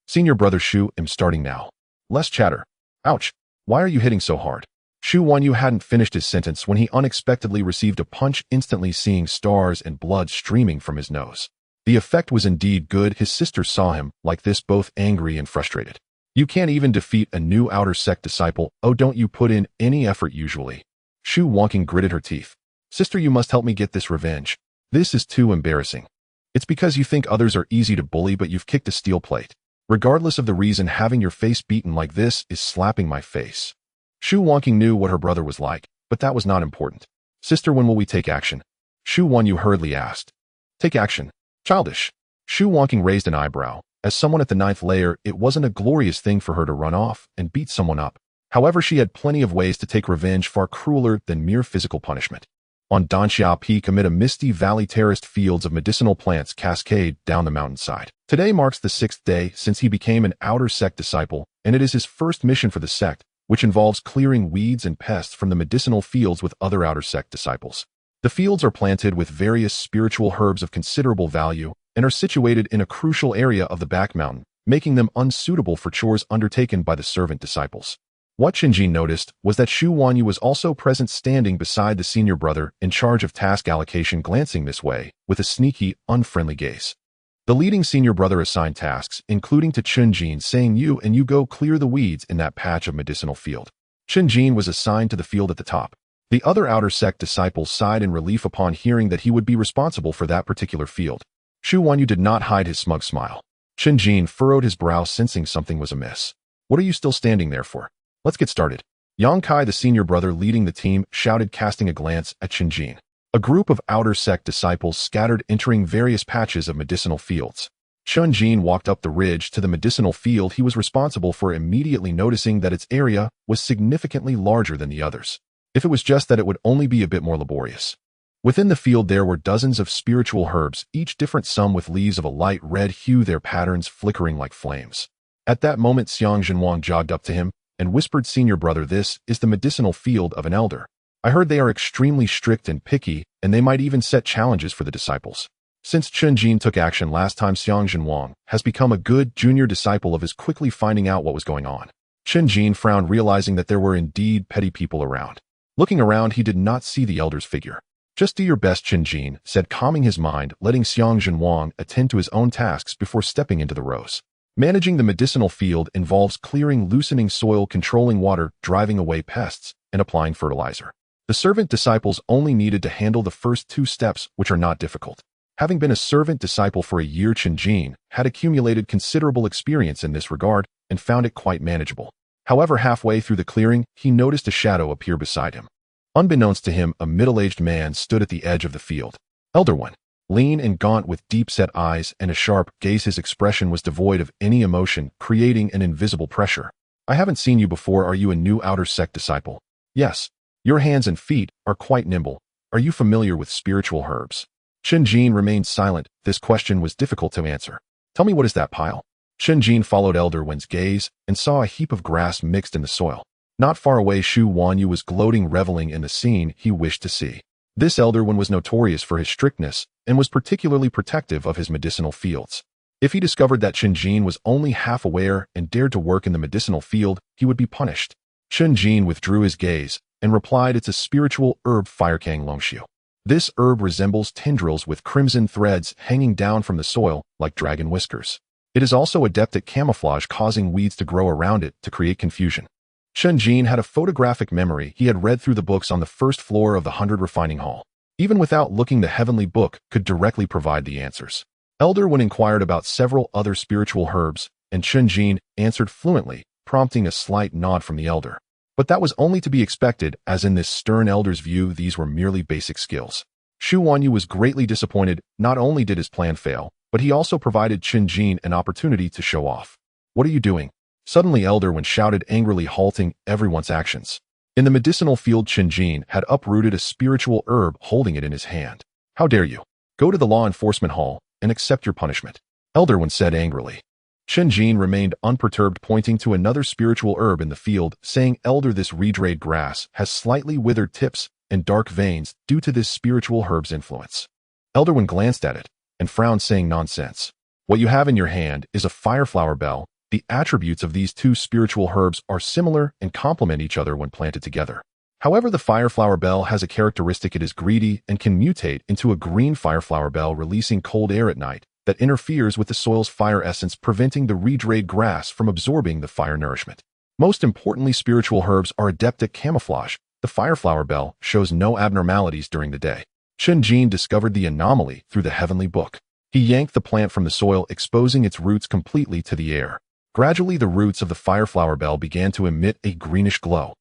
Senior brother Shu, I'm starting now. Less chatter. Ouch. Why are you hitting so hard? Shu Wanyu hadn't finished his sentence when he unexpectedly received a punch, instantly seeing stars and blood streaming from his nose. The effect was indeed good. His sister saw him like this, both angry and frustrated. You can't even defeat a new outer sect disciple. Oh, don't you put in any effort usually? Shu Wanyu gritted her teeth. Sister, you must help me get this revenge. This is too embarrassing. It's because you think others are easy to bully, but you've kicked a steel plate. Regardless of the reason, having your face beaten like this is slapping my face. Shu Wanyu knew what her brother was like, but that was not important. Sister, when will we take action? Shu Wanyu hurriedly asked. Take action? Childish. Shu Wanyu raised an eyebrow. As someone at the 9th layer, it wasn't a glorious thing for her to run off and beat someone up. However, she had plenty of ways to take revenge far crueler than mere physical punishment. On Danxia Peak, amid a misty valley, terraced fields of medicinal plants cascade down the mountainside. Today marks the 6th day since he became an outer sect disciple, and it is his first mission for the sect, which involves clearing weeds and pests from the medicinal fields with other outer sect disciples. The fields are planted with various spiritual herbs of considerable value and are situated in a crucial area of the back mountain, making them unsuitable for chores undertaken by the servant disciples. What Chen Jin noticed was that Shu Wanyu was also present, standing beside the senior brother in charge of task allocation, glancing this way with a sneaky, unfriendly gaze. The leading senior brother assigned tasks, including to Chen Jin, saying, you go clear the weeds in that patch of medicinal field. Chen Jin was assigned to the field at the top. The other outer sect disciples sighed in relief upon hearing that he would be responsible for that particular field. Shu Wanyu did not hide his smug smile. Chen Jin furrowed his brow, sensing something was amiss. What are you still standing there for? Let's get started. Yang Kai, the senior brother leading the team, shouted, casting a glance at Chen Jin. A group of outer sect disciples scattered, entering various patches of medicinal fields. Chen Jin walked up the ridge to the medicinal field he was responsible for, immediately noticing that its area was significantly larger than the others. If it was just that, it would only be a bit more laborious. Within the field there were dozens of spiritual herbs, each different, some with leaves of a light red hue, their patterns flickering like flames. At that moment, Xiang Zhenwang jogged up to him and whispered, Senior brother, this is the medicinal field of an elder. I heard they are extremely strict and picky, and they might even set challenges for the disciples. Since Chen Jin took action last time, Xiang Zhenwang has become a good junior disciple of his, quickly finding out what was going on. Chen Jin frowned, realizing that there were indeed petty people around. Looking around, he did not see the elder's figure. Just do your best, Chen Jin said, calming his mind, letting Xiang Zhenwang attend to his own tasks before stepping into the rows. Managing the medicinal field involves clearing, loosening soil, controlling water, driving away pests, and applying fertilizer. The servant disciples only needed to handle the first 2 steps, which are not difficult. Having been a servant disciple for a year, Chen Jin had accumulated considerable experience in this regard and found it quite manageable. However, halfway through the clearing, he noticed a shadow appear beside him. Unbeknownst to him, a middle-aged man stood at the edge of the field. Elder One. Lean and gaunt, with deep-set eyes and a sharp gaze, his expression was devoid of any emotion, creating an invisible pressure. I haven't seen you before. Are you a new outer sect disciple? Yes. Your hands and feet are quite nimble. Are you familiar with spiritual herbs? Chen Jin remained silent. This question was difficult to answer. Tell me, what is that pile? Chen Jin followed Elder Wen's gaze and saw a heap of grass mixed in the soil. Not far away, Shu Wanyu was gloating, reveling in the scene he wished to see. This Elder One was notorious for his strictness and was particularly protective of his medicinal fields. If he discovered that Chen Jin was only half aware and dared to work in the medicinal field, he would be punished. Chen Jin withdrew his gaze and replied, it's a spiritual herb, Firekang Longshu. This herb resembles tendrils with crimson threads hanging down from the soil like dragon whiskers. It is also adept at camouflage, causing weeds to grow around it to create confusion. Chen Jin had a photographic memory. He had read through the books on the first floor of the 100 refining hall. Even without looking, the heavenly book could directly provide the answers. Elder One inquired about several other spiritual herbs, and Chen Jin answered fluently, prompting a slight nod from the elder. But that was only to be expected, as in this stern elder's view, these were merely basic skills. Shu Wanyu was greatly disappointed. Not only did his plan fail, but he also provided Chen Jin an opportunity to show off. What are you doing? Suddenly, Elder One shouted angrily, halting everyone's actions. In the medicinal field, Chen Jin had uprooted a spiritual herb, holding it in his hand. How dare you? Go to the law enforcement hall and accept your punishment, Elder One said angrily. Chen Jin remained unperturbed, pointing to another spiritual herb in the field, saying, Elder, this redrade grass has slightly withered tips and dark veins due to this spiritual herb's influence. Elder One glanced at it and frowned, saying, nonsense. What you have in your hand is a fireflower bell. The attributes of these two spiritual herbs are similar and complement each other when planted together. However, the fireflower bell has a characteristic: it is greedy and can mutate into a green fireflower bell, releasing cold air at night that interferes with the soil's fire essence, preventing the redrayed grass from absorbing the fire nourishment. Most importantly, spiritual herbs are adept at camouflage. The fireflower bell shows no abnormalities during the day. Chen Jin discovered the anomaly through the heavenly book. He yanked the plant from the soil, exposing its roots completely to the air. Gradually, the roots of the fireflower bell began to emit a greenish glow.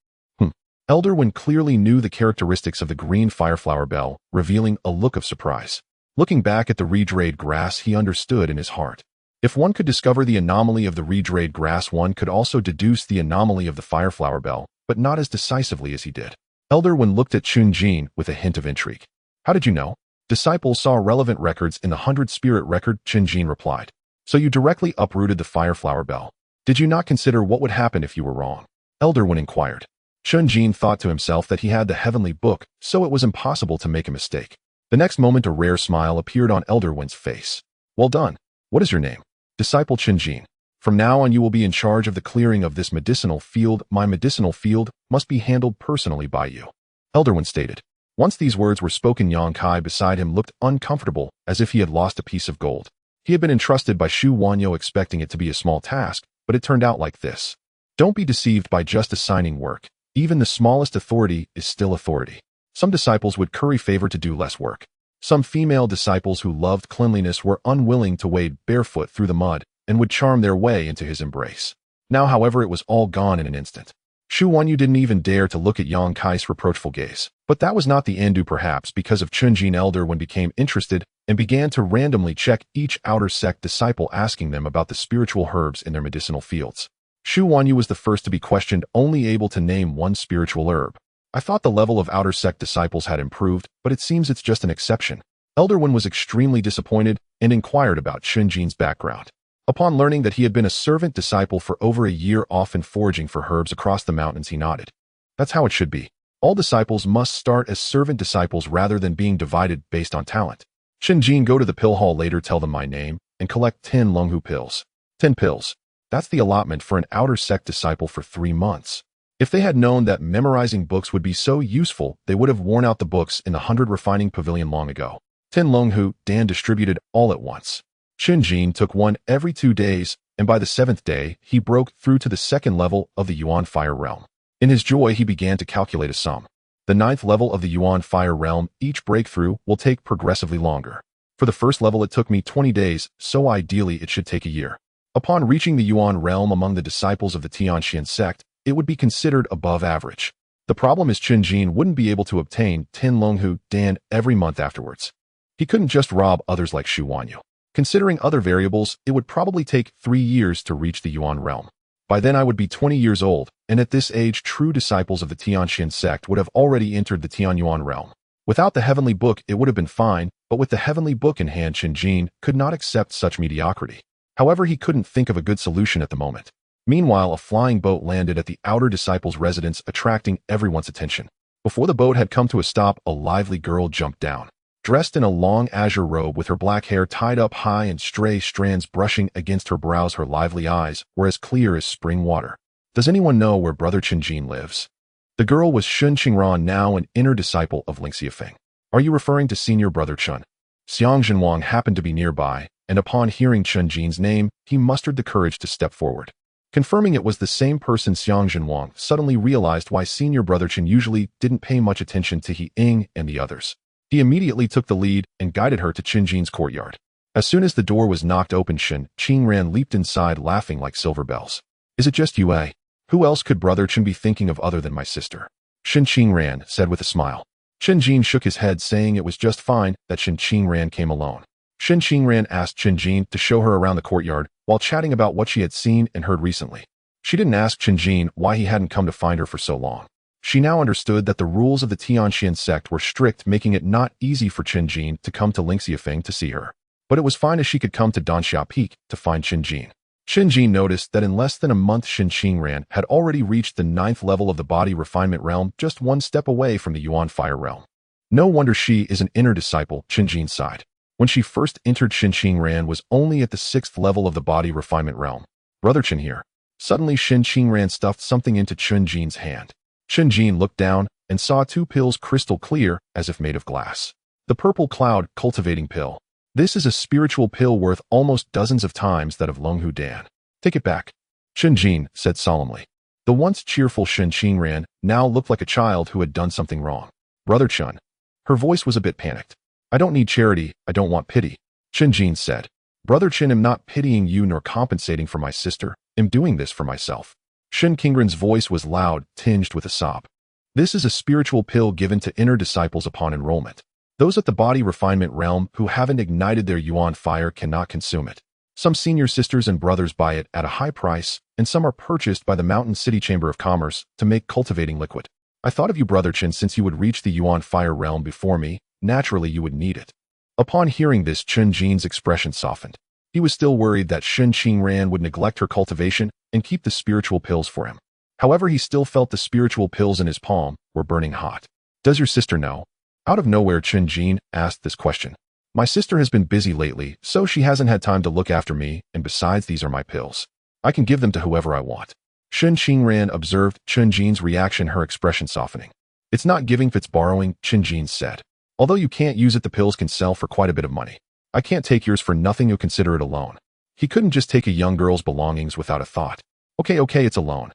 Elder Wen clearly knew the characteristics of the green fireflower bell, revealing a look of surprise. Looking back at the redrayed grass, he understood in his heart. If one could discover the anomaly of the redrayed grass, one could also deduce the anomaly of the fireflower bell, but not as decisively as he did. Elder Wen looked at Chen Jin with a hint of intrigue. How did you know? Disciples saw relevant records in the 100 Spirit record, Chen Jin replied. So you directly uprooted the fireflower bell. Did you not consider what would happen if you were wrong? Elder Wen inquired. Chen Jin thought to himself that he had the heavenly book, so it was impossible to make a mistake. The next moment, a rare smile appeared on Elder Wen's face. Well done. What is your name? Disciple Chen Jin. From now on, you will be in charge of the clearing of this medicinal field. My medicinal field must be handled personally by you. Elder Wen stated. Once these words were spoken, Yang Kai beside him looked uncomfortable, as if he had lost a piece of gold. He had been entrusted by Xu Wanyo expecting it to be a small task, but it turned out like this. Don't be deceived by just assigning work. Even the smallest authority is still authority. Some disciples would curry favor to do less work. Some female disciples who loved cleanliness were unwilling to wade barefoot through the mud and would charm their way into his embrace. Now, however, it was all gone in an instant. Xu Wanyu didn't even dare to look at Yang Kai's reproachful gaze. But that was not the end, perhaps because of Chen Jin. Elder Wen became interested and began to randomly check each outer sect disciple, asking them about the spiritual herbs in their medicinal fields. Xu Wanyu was the first to be questioned, only able to name one spiritual herb. I thought the level of outer sect disciples had improved, but it seems it's just an exception. Elder Wen was extremely disappointed and inquired about Chen Jin's background. Upon learning that he had been a servant disciple for over a year, often foraging for herbs across the mountains, he nodded. That's how it should be. All disciples must start as servant disciples rather than being divided based on talent. Chen Jin, go to the pill hall later, tell them my name, and collect 10 Longhu pills. 10 pills. That's the allotment for an outer sect disciple for 3 months. If they had known that memorizing books would be so useful, they would have worn out the books in the 100 refining pavilion long ago. 10 Longhu, Dan distributed all at once. Chen Jin took one every 2 days, and by the 7th day, he broke through to the 2nd level of the Yuan Fire Realm. In his joy, he began to calculate a sum. The 9th level of the Yuan Fire Realm, each breakthrough will take progressively longer. For the first level, it took me 20 days, so ideally it should take a year. Upon reaching the Yuan Realm among the disciples of the Tianxuan Sect, it would be considered above average. The problem is Chen Jin wouldn't be able to obtain 10 Longhu Dan every month afterwards. He couldn't just rob others like Xu Wanyu. Considering other variables, it would probably take 3 years to reach the Yuan Realm. By then I would be 20 years old, and at this age true disciples of the Tianxuan Sect would have already entered the Tianyuan Realm. Without the heavenly book it would have been fine, but with the heavenly book in hand, Chen Jin could not accept such mediocrity. However, he couldn't think of a good solution at the moment. Meanwhile, a flying boat landed at the outer disciples' residence, attracting everyone's attention. Before the boat had come to a stop, a lively girl jumped down. Dressed in a long azure robe with her black hair tied up high and stray strands brushing against her brows, her lively eyes were as clear as spring water. Does anyone know where Brother Chen Jin lives? The girl was Shun Qingran, now an inner disciple of Ling Xiafeng. Are you referring to senior brother Chen? Xiang Zhenwang happened to be nearby, and upon hearing Chen Jin's name, he mustered the courage to step forward. Confirming it was the same person, Xiang Zhenwang suddenly realized why senior brother Chen usually didn't pay much attention to He Ying and the others. He immediately took the lead and guided her to Chen Jin's courtyard. As soon as the door was knocked open, Shen Qingran leaped inside, laughing like silver bells. Is it just you, eh? Who else could brother Chen be thinking of other than my sister? Shen Qingran said with a smile. Chen Jin shook his head, saying it was just fine that Shen Qingran came alone. Shen Qingran asked Chen Jin to show her around the courtyard while chatting about what she had seen and heard recently. She didn't ask Chen Jin why he hadn't come to find her for so long. She now understood that the rules of the Tianxuan Sect were strict, making it not easy for Chen Jin to come to Ling Xiafeng to see her. But it was fine as she could come to Danxia Peak to find Chen Jin. Chen Jin noticed that in less than a month Shen Qingran had already reached the 9th level of the body refinement realm, just 1 step away from the Yuan Fire Realm. No wonder she is an inner disciple, Chen Jin sighed. When she first entered, Ran was only at the 6th level of the body refinement realm. Brother Chen here. Suddenly Ran stuffed something into Chen Jin's hand. Chen Jin looked down and saw 2 pills crystal clear as if made of glass. The purple cloud cultivating pill. This is a spiritual pill worth almost dozens of times that of Longhu Dan. Take it back. Chen Jin said solemnly. The once cheerful Ran now looked like a child who had done something wrong. Brother Chen. Her voice was a bit panicked. I don't need charity, I don't want pity. Chen Jin said. Brother Chen, am not pitying you nor compensating for my sister, am doing this for myself. Shen Qingren's voice was loud, tinged with a sob. This is a spiritual pill given to inner disciples upon enrollment. Those at the body refinement realm who haven't ignited their yuan fire cannot consume it. Some senior sisters and brothers buy it at a high price, and some are purchased by the Mountain City Chamber of Commerce to make cultivating liquid. I thought of you, Brother Chen, since you would reach the yuan fire realm before me, naturally you would need it. Upon hearing this, Chen Jin's expression softened. He was still worried that Shen Qingren would neglect her cultivation and keep the spiritual pills for him. However, he still felt the spiritual pills in his palm were burning hot. Does your sister know? Out of nowhere, Chen Jin asked this question. My sister has been busy lately, so she hasn't had time to look after me, and besides, these are my pills. I can give them to whoever I want. Shen Qingren observed Chen Jin's reaction, her expression softening. It's not giving, it's borrowing, Chen Jin said. Although you can't use it, the pills can sell for quite a bit of money. I can't take yours for nothing, you'll consider it a loan. He couldn't just take a young girl's belongings without a thought. Okay, it's a loan.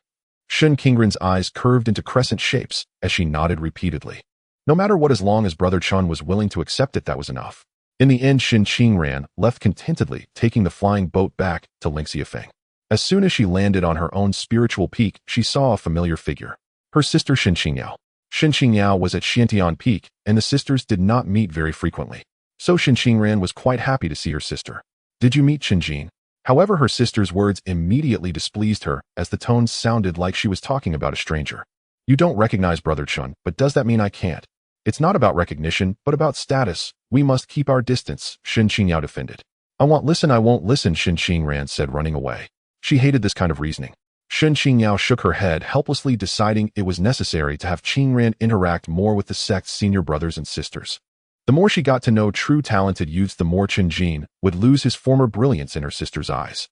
Shen Qingren's eyes curved into crescent shapes as she nodded repeatedly. No matter what, as long as Brother Chen was willing to accept it, that was enough. In the end, Shen Qingren left contentedly, taking the flying boat back to Lingxiafeng. As soon as she landed on her own spiritual peak, she saw a familiar figure. Her sister Shen Qingyao. Shen Qingyao was at Xiantian Peak, and the sisters did not meet very frequently. So Shen Qingren was quite happy to see her sister. Did you meet Chen Jin? However, her sister's words immediately displeased her, as the tones sounded like she was talking about a stranger. You don't recognize Brother Chen, but does that mean I can't? It's not about recognition, but about status. We must keep our distance, Shen Qingyao defended. I won't listen, Shen Qingren said, running away. She hated this kind of reasoning. Shen Qingyao shook her head helplessly, deciding it was necessary to have Qingren interact more with the sect's senior brothers and sisters. The more she got to know true talented youths, the more Chen Jin would lose his former brilliance in her sister's eyes.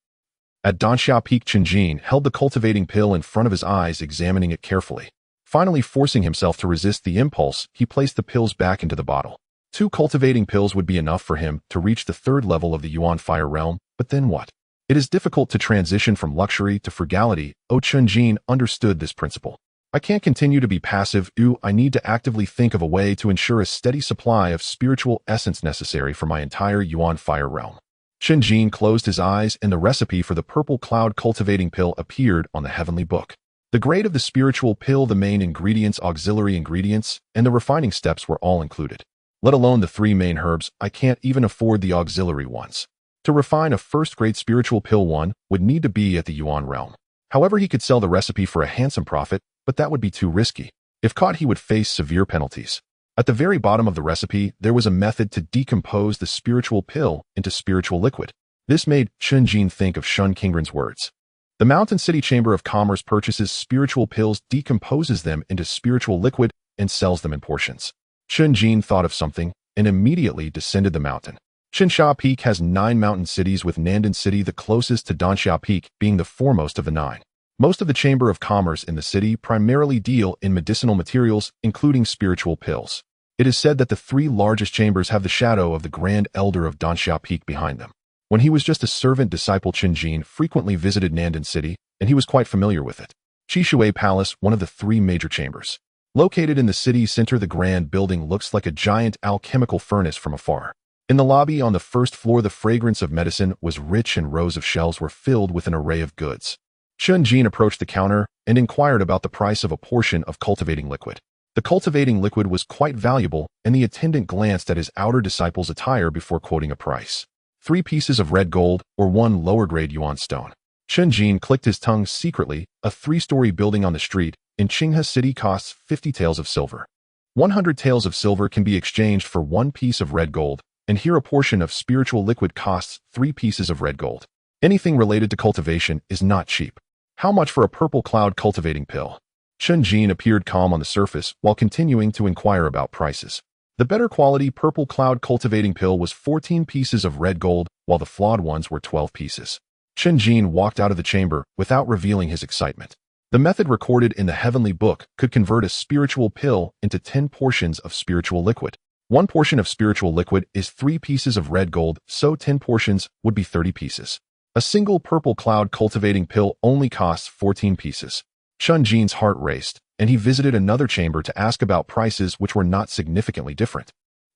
At Danxia Peak, Chen Jin held the cultivating pill in front of his eyes, examining it carefully. Finally, forcing himself to resist the impulse, he placed the pills back into the bottle. 2 cultivating pills would be enough for him to reach the 3rd level of the Yuan Fire realm, but then what? It is difficult to transition from luxury to frugality. Chen Jin understood this principle. I can't continue to be passive. I need to actively think of a way to ensure a steady supply of spiritual essence necessary for my entire Yuan Fire realm. Chen Jin closed his eyes, and the recipe for the purple cloud cultivating pill appeared on the heavenly book. The grade of the spiritual pill, the main ingredients, auxiliary ingredients, and the refining steps were all included. Let alone the 3 main herbs, I can't even afford the auxiliary ones. To refine a first-grade spiritual pill, one would need to be at the Yuan realm. However, he could sell the recipe for a handsome profit, but that would be too risky. If caught, he would face severe penalties. At the very bottom of the recipe, there was a method to decompose the spiritual pill into spiritual liquid. This made Chen Jin think of Shen Qingren's words. The Mountain City Chamber of Commerce purchases spiritual pills, decomposes them into spiritual liquid, and sells them in portions. Chen Jin thought of something and immediately descended the mountain. Qinsha Peak has 9 mountain cities, with Nandan City the closest to Danxia Peak being the foremost of the 9. Most of the Chamber of Commerce in the city primarily deal in medicinal materials, including spiritual pills. It is said that the 3 largest chambers have the shadow of the Grand Elder of Danxia Peak behind them. When he was just a servant disciple, Chen Jin frequently visited Nandan City, and he was quite familiar with it. Qishui Palace, one of the 3 major chambers. Located in the city center, the grand building looks like a giant alchemical furnace from afar. In the lobby on the 1st floor, the fragrance of medicine was rich, and rows of shelves were filled with an array of goods. Chen Jin approached the counter and inquired about the price of a portion of cultivating liquid. The cultivating liquid was quite valuable, and the attendant glanced at his outer disciple's attire before quoting a price. 3 pieces of red gold, or 1 lower-grade yuan stone. Chen Jin clicked his tongue secretly. A 3-story building on the street in Qinghe City costs 50 taels of silver. 100 taels of silver can be exchanged for 1 piece of red gold, and here a portion of spiritual liquid costs 3 pieces of red gold. Anything related to cultivation is not cheap. How much for a purple cloud cultivating pill? Chen Jin appeared calm on the surface while continuing to inquire about prices. The better quality purple cloud cultivating pill was 14 pieces of red gold, while the flawed ones were 12 pieces. Chen Jin walked out of the chamber without revealing his excitement. The method recorded in the heavenly book could convert a spiritual pill into 10 portions of spiritual liquid. One portion of spiritual liquid is 3 pieces of red gold, so 10 portions would be 30 pieces. A single purple cloud cultivating pill only costs 14 pieces. Chen Jin's heart raced, and he visited another chamber to ask about prices which were not significantly different.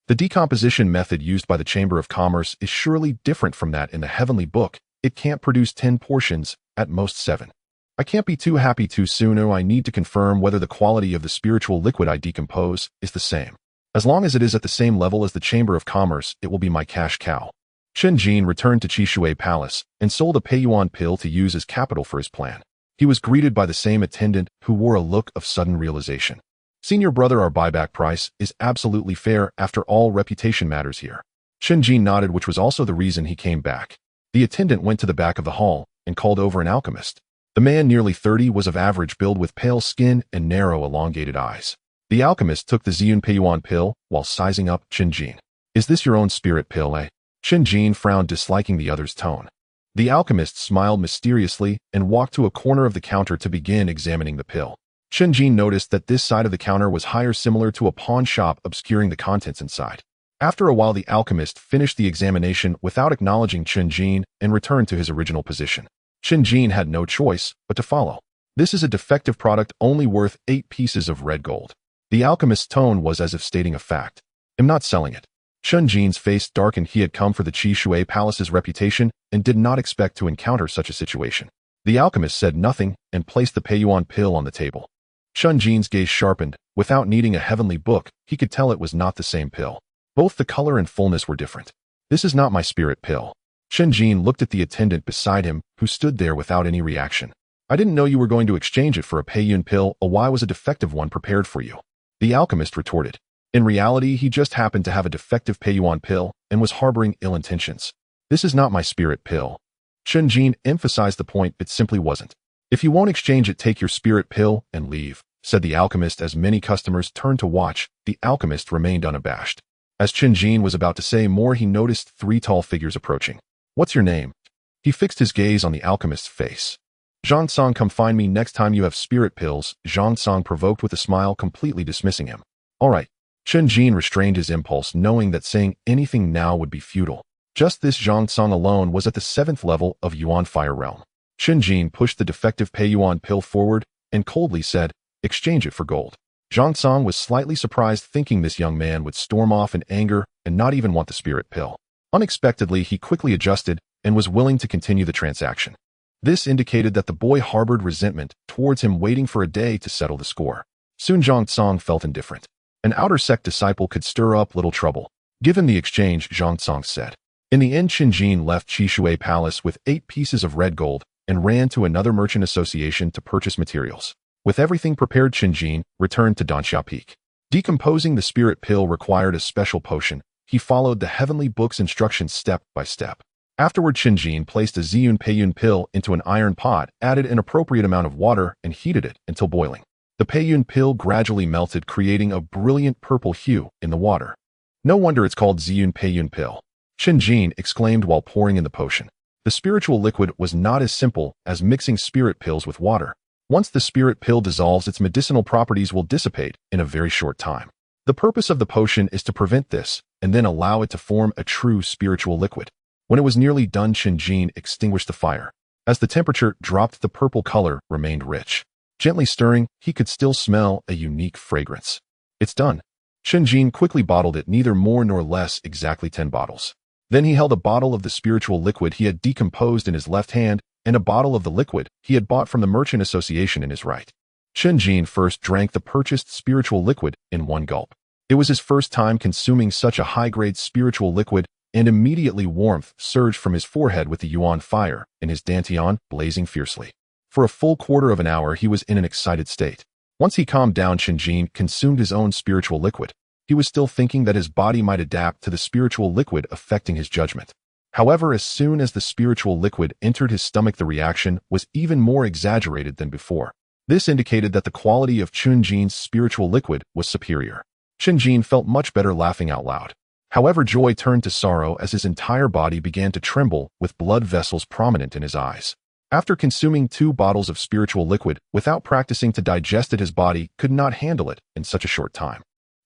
The decomposition method used by the Chamber of Commerce is surely different from that in the heavenly book. It can't produce 10 portions, at most 7. I can't be too happy too soon, or I need to confirm whether the quality of the spiritual liquid I decompose is the same. As long as it is at the same level as the Chamber of Commerce, it will be my cash cow. Chen Jin returned to Qishui Palace and sold a Peiyuan pill to use as capital for his plan. He was greeted by the same attendant who wore a look of sudden realization. Senior brother, our buyback price is absolutely fair. After all, reputation matters here. Chen Jin nodded, which was also the reason he came back. The attendant went to the back of the hall and called over an alchemist. The man, nearly 30, was of average build with pale skin and narrow, elongated eyes. The alchemist took the Ziyun Peiyuan pill while sizing up Chen Jin. Is this your own spirit pill, eh? Chen Jin frowned, disliking the other's tone. The alchemist smiled mysteriously and walked to a corner of the counter to begin examining the pill. Chen Jin noticed that this side of the counter was higher, similar to a pawn shop, obscuring the contents inside. After a while, the alchemist finished the examination without acknowledging Chen Jin and returned to his original position. Chen Jin had no choice but to follow. This is a defective product only worth 8 pieces of red gold. The alchemist's tone was as if stating a fact. I'm not selling it. Chen Jin's face darkened. He had come for the Qishui Palace's reputation and did not expect to encounter such a situation. The alchemist said nothing and placed the Peiyuan pill on the table. Chen Jin's gaze sharpened. Without needing a heavenly book, he could tell it was not the same pill. Both the color and fullness were different. This is not my spirit pill. Chen Jin looked at the attendant beside him, who stood there without any reaction. I didn't know you were going to exchange it for a Peiyuan pill. Why was a defective one prepared for you? The alchemist retorted. In reality, he just happened to have a defective Peiyuan pill and was harboring ill intentions. This is not my spirit pill. Chen Jin emphasized the point. It simply wasn't. If you won't exchange it, take your spirit pill and leave, said the alchemist. As many customers turned to watch, the alchemist remained unabashed. As Chen Jin was about to say more, he noticed 3 tall figures approaching. What's your name? He fixed his gaze on the alchemist's face. Zhang Song, come find me next time you have spirit pills, Zhang Song provoked with a smile, completely dismissing him. All right. Chen Jin restrained his impulse, knowing that saying anything now would be futile. Just this Zhang Song alone was at the 7th level of Yuan Fire Realm. Chen Jin pushed the defective Peiyuan pill forward and coldly said, exchange it for gold. Zhang Song was slightly surprised, thinking this young man would storm off in anger and not even want the spirit pill. Unexpectedly, he quickly adjusted and was willing to continue the transaction. This indicated that the boy harbored resentment towards him, waiting for a day to settle the score. Soon Zhang Song felt indifferent. An outer sect disciple could stir up little trouble. Given the exchange, Zhang Song said. In the end, Chen Jin left Qishui Palace with 8 pieces of red gold and ran to another merchant association to purchase materials. With everything prepared, Chen Jin returned to Danxia Peak. Decomposing the spirit pill required a special potion. He followed the heavenly book's instructions step by step. Afterward, Chen Jin placed a Ziyun Peiyun pill into an iron pot, added an appropriate amount of water, and heated it until boiling. The Peiyun pill gradually melted, creating a brilliant purple hue in the water. No wonder it's called Ziyun Peiyun pill, Chen Jin exclaimed while pouring in the potion. The spiritual liquid was not as simple as mixing spirit pills with water. Once the spirit pill dissolves, its medicinal properties will dissipate in a very short time. The purpose of the potion is to prevent this and then allow it to form a true spiritual liquid. When it was nearly done, Chen Jin extinguished the fire. As the temperature dropped, the purple color remained rich. Gently stirring, he could still smell a unique fragrance. It's done. Chen Jin quickly bottled it, neither more nor less, exactly 10 bottles. Then he held a bottle of the spiritual liquid he had decomposed in his left hand and a bottle of the liquid he had bought from the merchant association in his right. Chen Jin first drank the purchased spiritual liquid in one gulp. It was his first time consuming such a high-grade spiritual liquid, and immediately warmth surged from his forehead with the yuan fire and his dantian blazing fiercely. For a full quarter of an hour, he was in an excited state. Once he calmed down, Chen Jin consumed his own spiritual liquid. He was still thinking that his body might adapt to the spiritual liquid, affecting his judgment. However, as soon as the spiritual liquid entered his stomach, the reaction was even more exaggerated than before. This indicated that the quality of Chen Jin's spiritual liquid was superior. Chen Jin felt much better laughing out loud. However, joy turned to sorrow as his entire body began to tremble with blood vessels prominent in his eyes. After consuming 2 bottles of spiritual liquid without practicing to digest it, his body could not handle it in such a short time.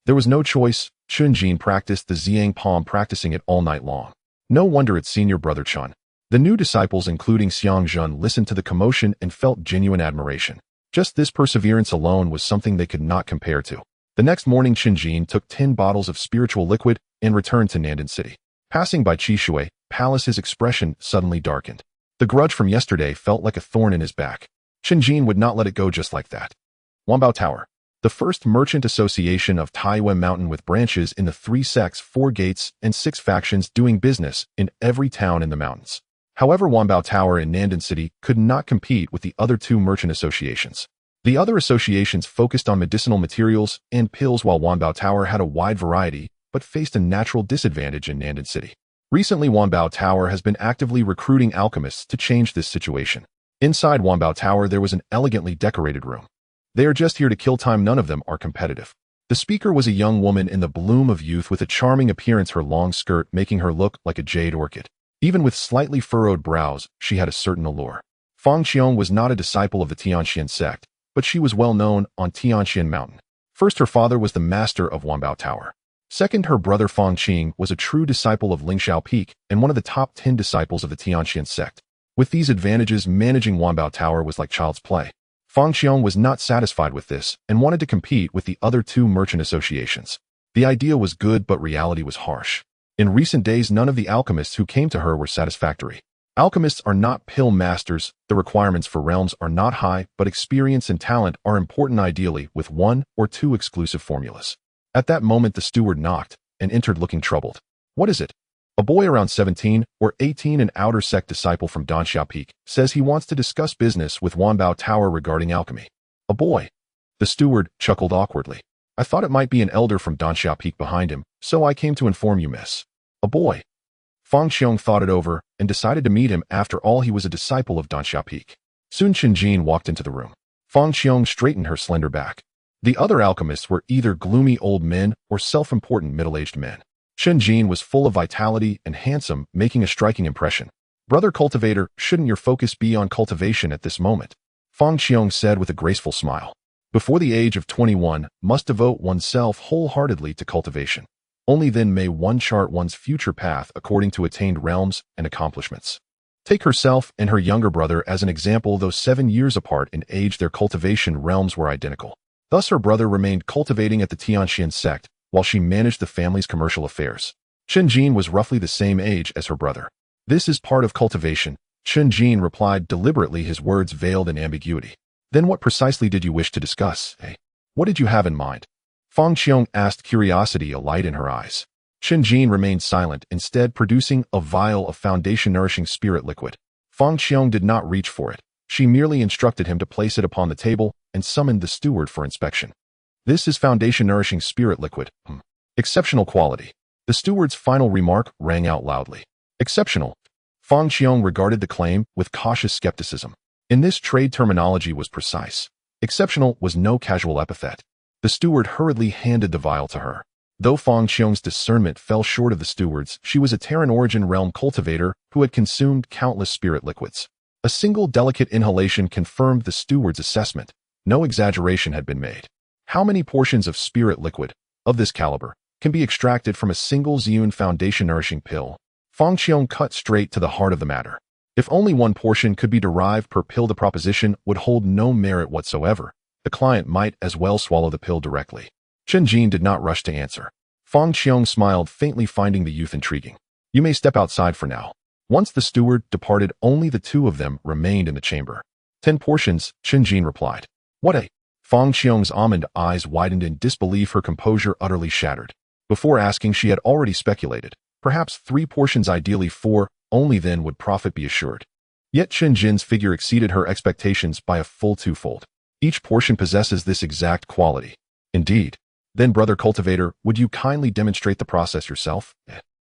There was no choice. Chen Jin practiced the Ziyang palm, practicing it all night long. No wonder its senior brother Chen. The new disciples, including Xiang Jun, listened to the commotion and felt genuine admiration. Just this perseverance alone was something they could not compare to. The next morning, Chen Jin took 10 bottles of spiritual liquid and returned to Nandan City. Passing by Qishui Palace, his expression suddenly darkened. The grudge from yesterday felt like a thorn in his back. Chen Jin would not let it go just like that. Wanbao Tower, the first merchant association of Taiwan Mountain, with branches in the 3 sects, 4 gates, and 6 factions doing business in every town in the mountains. However, Wanbao Tower in Nandan City could not compete with the other 2 merchant associations. The other associations focused on medicinal materials and pills, while Wanbao Tower had a wide variety but faced a natural disadvantage in Nandan City. Recently, Wanbao Tower has been actively recruiting alchemists to change this situation. Inside Wanbao Tower, there was an elegantly decorated room. They are just here to kill time. None of them are competitive. The speaker was a young woman in the bloom of youth with a charming appearance, her long skirt making her look like a jade orchid. Even with slightly furrowed brows, she had a certain allure. Fang Qiong was not a disciple of the Tianxuan Sect, but she was well known on Tianxian Mountain. First, her father was the master of Wanbao Tower. Second, her brother Fang Qing was a true disciple of Lingxiao Peak and one of the top 10 disciples of the Tianxuan Sect. With these advantages, managing Wanbao Tower was like child's play. Fang Qiong was not satisfied with this and wanted to compete with the other 2 merchant associations. The idea was good, but reality was harsh. In recent days, none of the alchemists who came to her were satisfactory. Alchemists are not pill masters. The requirements for realms are not high, but experience and talent are important, ideally with 1 or 2 exclusive formulas. At that moment, the steward knocked and entered looking troubled. What is it? A boy around 17 or 18, an outer sect disciple from Danxiao Peak, says he wants to discuss business with Wanbao Tower regarding alchemy. A boy? The steward chuckled awkwardly. I thought it might be an elder from Danxiao Peak behind him, so I came to inform you, miss. A boy? Fang Qiong thought it over and decided to meet him. After all, he was a disciple of Danxiao Peak. Soon Chen Jin walked into the room. Fang Qiong straightened her slender back. The other alchemists were either gloomy old men or self-important middle-aged men. Chen Jin was full of vitality and handsome, making a striking impression. Brother cultivator, shouldn't your focus be on cultivation at this moment? Fang Qiong said with a graceful smile. Before the age of 21, must devote oneself wholeheartedly to cultivation. Only then may one chart one's future path according to attained realms and accomplishments. Take herself and her younger brother as an example. Though 7 years apart in age, their cultivation realms were identical. Thus, her brother remained cultivating at the Tianxuan Sect, while she managed the family's commercial affairs. Chen Jin was roughly the same age as her brother. This is part of cultivation, Chen Jin replied deliberately, his words veiled in ambiguity. Then what precisely did you wish to discuss, eh? What did you have in mind? Fang Qiong asked, curiosity alight in her eyes. Chen Jin remained silent, instead producing a vial of foundation-nourishing spirit liquid. Fang Qiong did not reach for it. She merely instructed him to place it upon the table and summoned the steward for inspection. This is foundation-nourishing spirit liquid. Exceptional quality. The steward's final remark rang out loudly. Exceptional. Fang Qiong regarded the claim with cautious skepticism. In this trade, terminology was precise. Exceptional was no casual epithet. The steward hurriedly handed the vial to her. Though Fang Qiong's discernment fell short of the steward's, she was a Terran origin realm cultivator who had consumed countless spirit liquids. A single delicate inhalation confirmed the steward's assessment. No exaggeration had been made. How many portions of spirit liquid, of this caliber, can be extracted from a single Ziyun foundation-nourishing pill? Fang Qiong cut straight to the heart of the matter. If only 1 portion could be derived per pill, the proposition would hold no merit whatsoever. The client might as well swallow the pill directly. Chen Jin did not rush to answer. Fang Qiong smiled faintly, finding the youth intriguing. You may step outside for now. Once the steward departed, only the 2 of them remained in the chamber. 10 portions, Chen Jin replied. What a... Fang Qiong's almond eyes widened in disbelief, her composure utterly shattered. Before asking, she had already speculated. Perhaps 3 portions, ideally 4, only then would profit be assured. Yet Chen Jin's figure exceeded her expectations by a full 2-fold. Each portion possesses this exact quality. Indeed. Then, brother cultivator, would you kindly demonstrate the process yourself?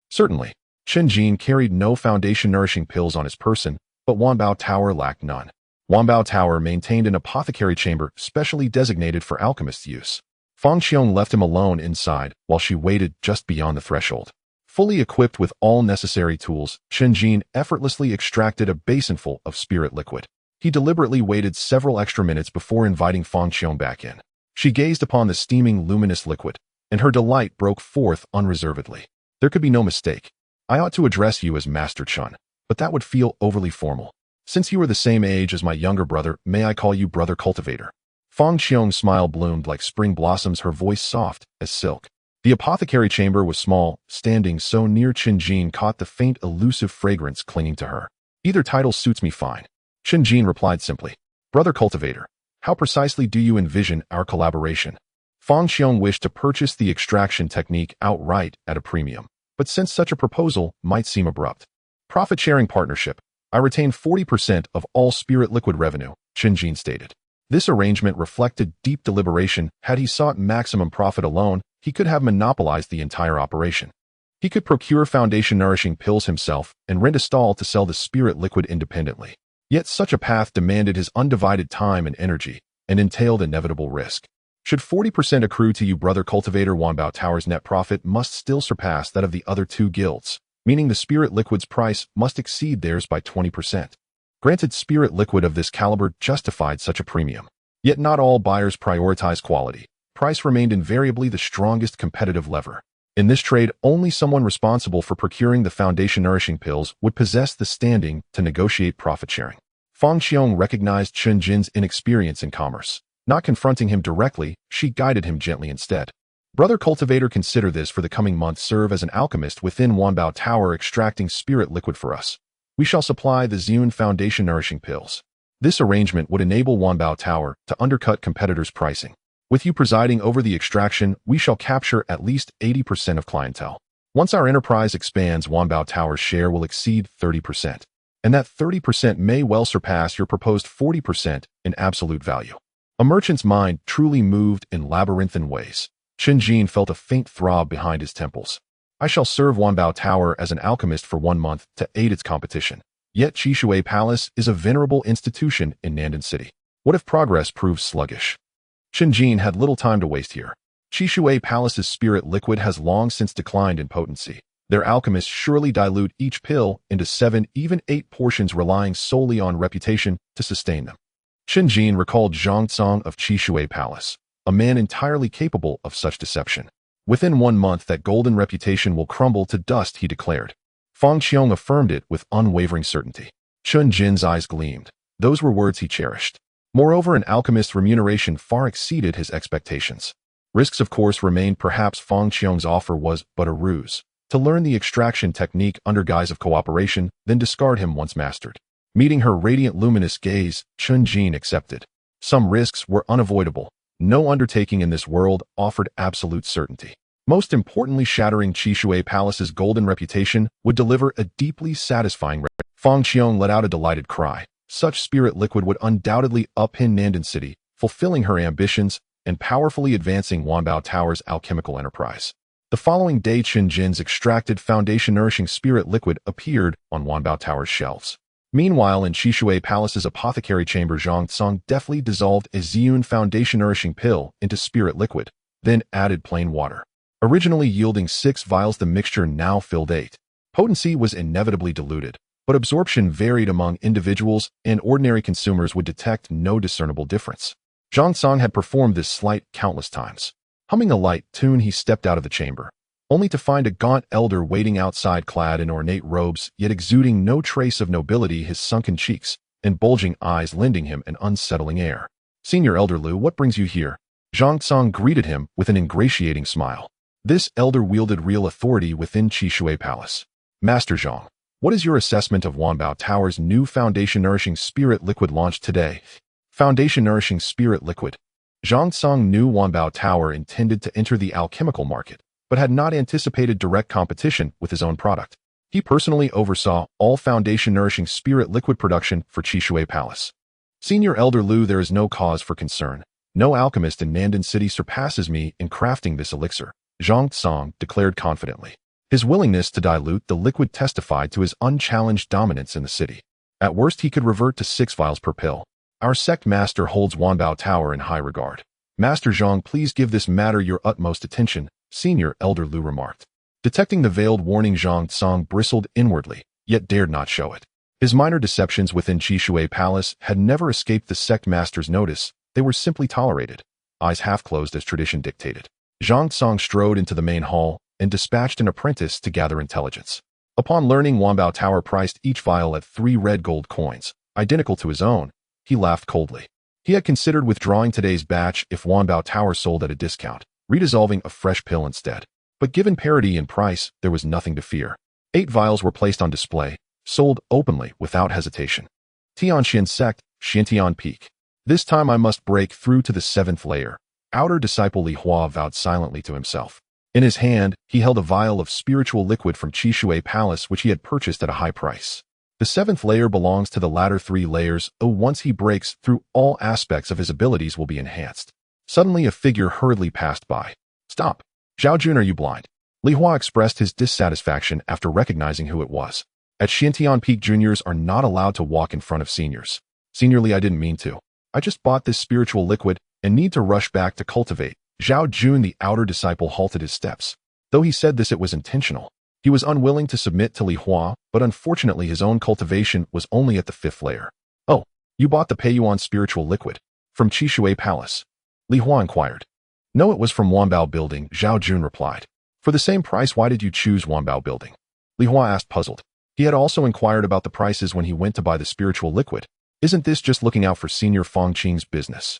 Certainly. Chen Jin carried no foundation-nourishing pills on his person, but Wanbao Tower lacked none. Wanbao Tower maintained an apothecary chamber specially designated for alchemists' use. Fang Xiong left him alone inside while she waited just beyond the threshold. Fully equipped with all necessary tools, Chen Jin effortlessly extracted a basinful of spirit liquid. He deliberately waited several extra minutes before inviting Fang Xiong back in. She gazed upon the steaming, luminous liquid, and her delight broke forth unreservedly. There could be no mistake. I ought to address you as Master Chen, but that would feel overly formal. Since you are the same age as my younger brother, may I call you Brother Cultivator? Fang Xiong's smile bloomed like spring blossoms, her voice soft as silk. The apothecary chamber was small, standing so near Chen Jin caught the faint elusive fragrance clinging to her. Either title suits me fine. Chen Jin replied simply. Brother Cultivator, how precisely do you envision our collaboration? Fang Xiong wished to purchase the extraction technique outright at a premium, but since such a proposal might seem abrupt. Profit-sharing partnership. I retain 40% of all spirit liquid revenue, Chen Jin stated. This arrangement reflected deep deliberation. Had he sought maximum profit alone, he could have monopolized the entire operation. He could procure foundation-nourishing pills himself and rent a stall to sell the spirit liquid independently. Yet such a path demanded his undivided time and energy, and entailed inevitable risk. Should 40% accrue to you, Brother Cultivator, Wanbao Tower's net profit must still surpass that of the other two guilds, meaning the spirit liquid's price must exceed theirs by 20%. Granted, spirit liquid of this caliber justified such a premium. Yet not all buyers prioritize quality. Price remained invariably the strongest competitive lever. In this trade, only someone responsible for procuring the foundation-nourishing pills would possess the standing to negotiate profit-sharing. Fang Xiong recognized Chen Jin's inexperience in commerce. Not confronting him directly, she guided him gently instead. Brother Cultivator, consider this for the coming month. Serve as an alchemist within Wanbao Tower, extracting spirit liquid for us. We shall supply the Ziyun foundation-nourishing pills. This arrangement would enable Wanbao Tower to undercut competitors' pricing. With you presiding over the extraction, we shall capture at least 80% of clientele. Once our enterprise expands, Wanbao Tower's share will exceed 30%. And that 30% may well surpass your proposed 40% in absolute value. A merchant's mind truly moved in labyrinthine ways. Chen Jin felt a faint throb behind his temples. I shall serve Wanbao Tower as an alchemist for 1 month to aid its competition. Yet Qishui Palace is a venerable institution in Nandan City. What if progress proves sluggish? Chen Jin had little time to waste here. Qishui Palace's spirit liquid has long since declined in potency. Their alchemists surely dilute each pill into 7, even 8 portions, relying solely on reputation to sustain them. Chen Jin recalled Zhang Tsong of Qishui Palace, a man entirely capable of such deception. Within 1 month, that golden reputation will crumble to dust, he declared. Fang Xiong affirmed it with unwavering certainty. Chen Jin's eyes gleamed. Those were words he cherished. Moreover, an alchemist's remuneration far exceeded his expectations. Risks, of course, remained. Perhaps Fang Xiong's offer was but a ruse, to learn the extraction technique under guise of cooperation, then discard him once mastered. Meeting her radiant luminous gaze, Chen Jin accepted. Some risks were unavoidable. No undertaking in this world offered absolute certainty. Most importantly, shattering Qishui Palace's golden reputation would deliver a deeply satisfying. Fang Xiong let out a delighted cry. Such spirit liquid would undoubtedly upend Nandan City, fulfilling her ambitions and powerfully advancing Wanbao Tower's alchemical enterprise. The following day, Chen Jin's extracted foundation-nourishing spirit liquid appeared on Wanbao Tower's shelves. Meanwhile, in Qishui Palace's apothecary chamber, Zhang Tsong deftly dissolved a Ziyun foundation-nourishing pill into spirit liquid, then added plain water. Originally yielding 6 vials, the mixture now filled 8. Potency was inevitably diluted, but absorption varied among individuals, and ordinary consumers would detect no discernible difference. Zhang Tsong had performed this sleight countless times. Humming a light tune, he stepped out of the chamber, only to find a gaunt elder waiting outside, clad in ornate robes, yet exuding no trace of nobility, his sunken cheeks and bulging eyes lending him an unsettling air. "Senior Elder Lu, what brings you here?" Zhang Tsong greeted him with an ingratiating smile. This elder wielded real authority within Qishui Palace. "Master Zhang, what is your assessment of Wanbao Tower's new foundation-nourishing spirit liquid launched today?" Foundation-nourishing spirit liquid. Zhang Tsong knew Wanbao Tower intended to enter the alchemical market, but had not anticipated direct competition with his own product. He personally oversaw all foundation-nourishing spirit liquid production for Qishui Palace. "Senior Elder Lu, there is no cause for concern. No alchemist in Nandan City surpasses me in crafting this elixir," Zhang Tsong declared confidently. His willingness to dilute the liquid testified to his unchallenged dominance in the city. At worst, he could revert to 6 vials per pill. "Our sect master holds Wanbao Tower in high regard. Master Zhang, please give this matter your utmost attention, Senior Elder Lu remarked. Detecting the veiled warning, Zhang Tsang bristled inwardly, yet dared not show it. His minor deceptions within Qishui Palace had never escaped the sect master's notice, they were simply tolerated, eyes half closed as tradition dictated. Zhang Tsang strode into the main hall and dispatched an apprentice to gather intelligence. Upon learning Wanbao Tower priced each vial at 3 red gold coins, identical to his own, he laughed coldly. He had considered withdrawing today's batch if Wanbao Tower sold at a discount, redissolving a fresh pill instead. But given parity in price, there was nothing to fear. 8 vials were placed on display, sold openly without hesitation. Tianxuan Sect, Xintian Peak. This time I must break through to the 7th layer, outer disciple Li Hua vowed silently to himself. In his hand, he held a vial of spiritual liquid from Qishui Palace which he had purchased at a high price. The 7th layer belongs to the latter 3 layers, once he breaks through, all aspects of his abilities will be enhanced. Suddenly a figure hurriedly passed by. Stop! Zhao Jun, are you blind? Li Hua expressed his dissatisfaction after recognizing who it was. At Xintian Peak, juniors are not allowed to walk in front of seniors. Senior Li, I didn't mean to. I just bought this spiritual liquid and need to rush back to cultivate. Zhao Jun, the outer disciple, halted his steps. Though he said this, it was intentional. He was unwilling to submit to Li Hua, but unfortunately his own cultivation was only at the 5th layer. Oh, you bought the Peiyuan spiritual liquid from Qishui Palace? Li Hua inquired. No, it was from Wanbao Building, Zhao Jun replied. For the same price, why did you choose Wanbao Building? Li Hua asked, puzzled. He had also inquired about the prices when he went to buy the spiritual liquid. Isn't this just looking out for Senior Fang Qing's business?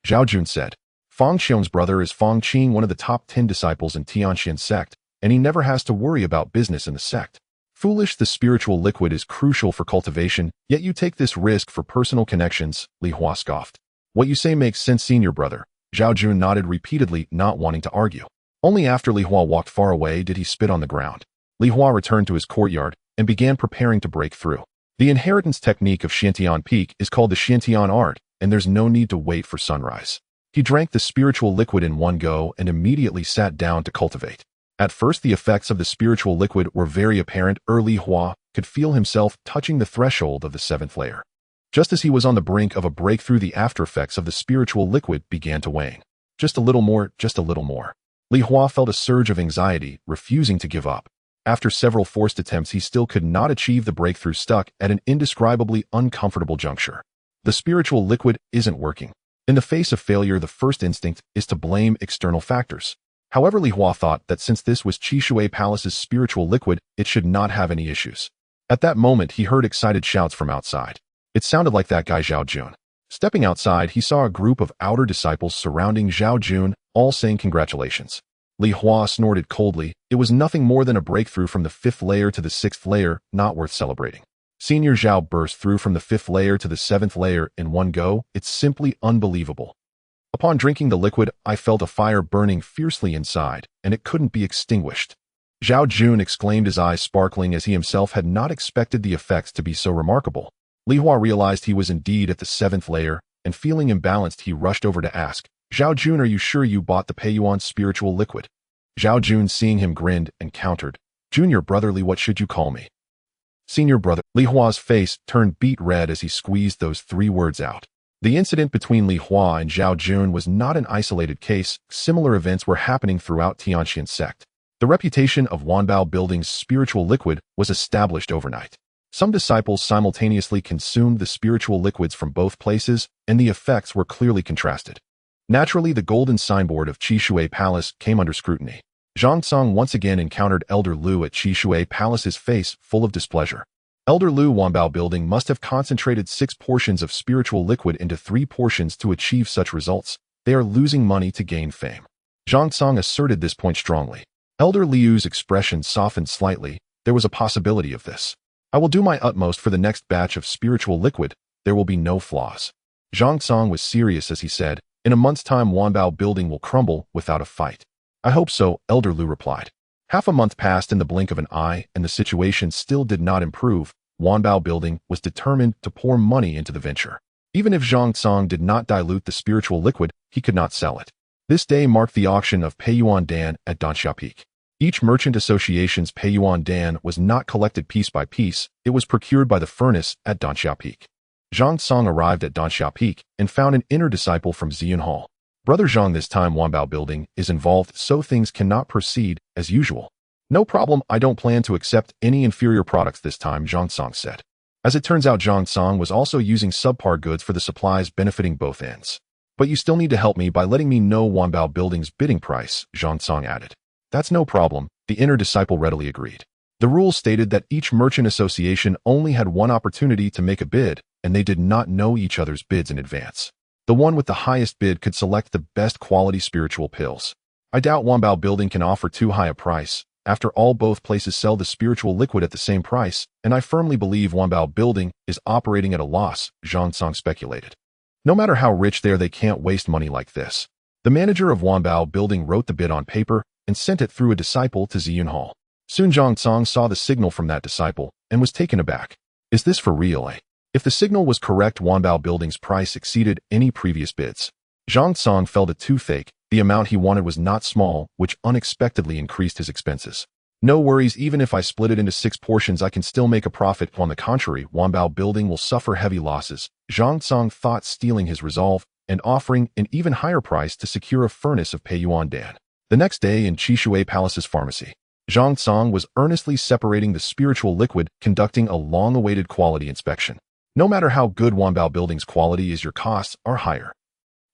Zhao Jun said. Fang Xiong's brother is Fang Qing, one of the top 10 disciples in Tianxuan Sect, and he never has to worry about business in the sect. Foolish, the spiritual liquid is crucial for cultivation, yet you take this risk for personal connections, Li Hua scoffed. What you say makes sense, senior brother. Zhao Jun nodded repeatedly, not wanting to argue. Only after Li Hua walked far away did he spit on the ground. Li Hua returned to his courtyard and began preparing to break through. The inheritance technique of Xintian Peak is called the Xintian art, and there's no need to wait for sunrise. He drank the spiritual liquid in one go and immediately sat down to cultivate. At first, the effects of the spiritual liquid were very apparent. Li Hua could feel himself touching the threshold of the 7th layer. Just as he was on the brink of a breakthrough, the aftereffects of the spiritual liquid began to wane. Just a little more, just a little more. Li Hua felt a surge of anxiety, refusing to give up. After several forced attempts, he still could not achieve the breakthrough, stuck at an indescribably uncomfortable juncture. The spiritual liquid isn't working. In the face of failure, the first instinct is to blame external factors. However, Li Hua thought that since this was Qishui Palace's spiritual liquid, it should not have any issues. At that moment, he heard excited shouts from outside. It sounded like that guy Zhao Jun. Stepping outside, he saw a group of outer disciples surrounding Zhao Jun, all saying congratulations. Li Hua snorted coldly. It was nothing more than a breakthrough from the 5th layer to the 6th layer, not worth celebrating. Senior Zhao burst through from the 5th layer to the 7th layer in one go. It's simply unbelievable. Upon drinking the liquid, I felt a fire burning fiercely inside, and it couldn't be extinguished. Zhao Jun exclaimed, his eyes sparkling, as he himself had not expected the effects to be so remarkable. Li Hua realized he was indeed at the 7th layer, and feeling imbalanced, he rushed over to ask, Zhao Jun, are you sure you bought the Peiyuan spiritual liquid? Zhao Jun, seeing him, grinned and countered, Junior brother Li, what should you call me? Senior brother. Li Hua's face turned beet red as he squeezed those 3 words out. The incident between Li Hua and Zhao Jun was not an isolated case. Similar events were happening throughout Tianxuan Sect. The reputation of Wanbao Building's spiritual liquid was established overnight. Some disciples simultaneously consumed the spiritual liquids from both places, and the effects were clearly contrasted. Naturally, the golden signboard of Qishui Palace came under scrutiny. Zhang Tsang once again encountered Elder Lu at Qishui Palace, his face full of displeasure. Elder Lu, Wanbao Building must have concentrated 6 portions of spiritual liquid into 3 portions to achieve such results. They are losing money to gain fame. Zhang Tsang asserted this point strongly. Elder Liu's expression softened slightly. There was a possibility of this. I will do my utmost for the next batch of spiritual liquid. There will be no flaws. Zhang Tsang was serious as he said, in a month's time Wanbao Building will crumble without a fight. I hope so, Elder Lu replied. Half a month passed in the blink of an eye, and the situation still did not improve. Wanbao Building was determined to pour money into the venture. Even if Zhang Tsang did not dilute the spiritual liquid, he could not sell it. This day marked the auction of Peiyuan Dan at Danxia Peak. Each merchant association's Peiyuan Dan was not collected piece by piece, it was procured by the furnace at Danxia Peak. Zhang Tsang arrived at Danxia Peak and found an inner disciple from Ziyun Hall. Brother Zhang, this time Wanbao building is involved, so things cannot proceed as usual. No problem, I don't plan to accept any inferior products this time, Zhang Song said. As it turns out, Zhang Song was also using subpar goods for the supplies, benefiting both ends. But you still need to help me by letting me know Wanbao building's bidding price, Zhang Song added. That's no problem, the inner disciple readily agreed. The rules stated that each merchant association only had one opportunity to make a bid, and they did not know each other's bids in advance. The one with the highest bid could select the best quality spiritual pills. I doubt Wanbao building can offer too high a price. After all, both places sell the spiritual liquid at the same price, and I firmly believe Wanbao building is operating at a loss, Zhang Song speculated. No matter how rich they are, they can't waste money like this. The manager of Wanbao building wrote the bid on paper and sent it through a disciple to Ziyun Hall. Soon Zhang Song saw the signal from that disciple and was taken aback. Is this for real, eh? If the signal was correct, Wanbao building's price exceeded any previous bids. Zhang Song felt a toothache. The amount he wanted was not small, which unexpectedly increased his expenses. No worries, even if I split it into 6 portions, I can still make a profit. On the contrary, Wanbao building will suffer heavy losses. Zhang Song thought, stealing his resolve and offering an even higher price to secure a furnace of Peiyuan Dan. The next day in Qishui Palace's pharmacy, Zhang Song was earnestly separating the spiritual liquid, conducting a long-awaited quality inspection. No matter how good Wanbao building's quality is, your costs are higher.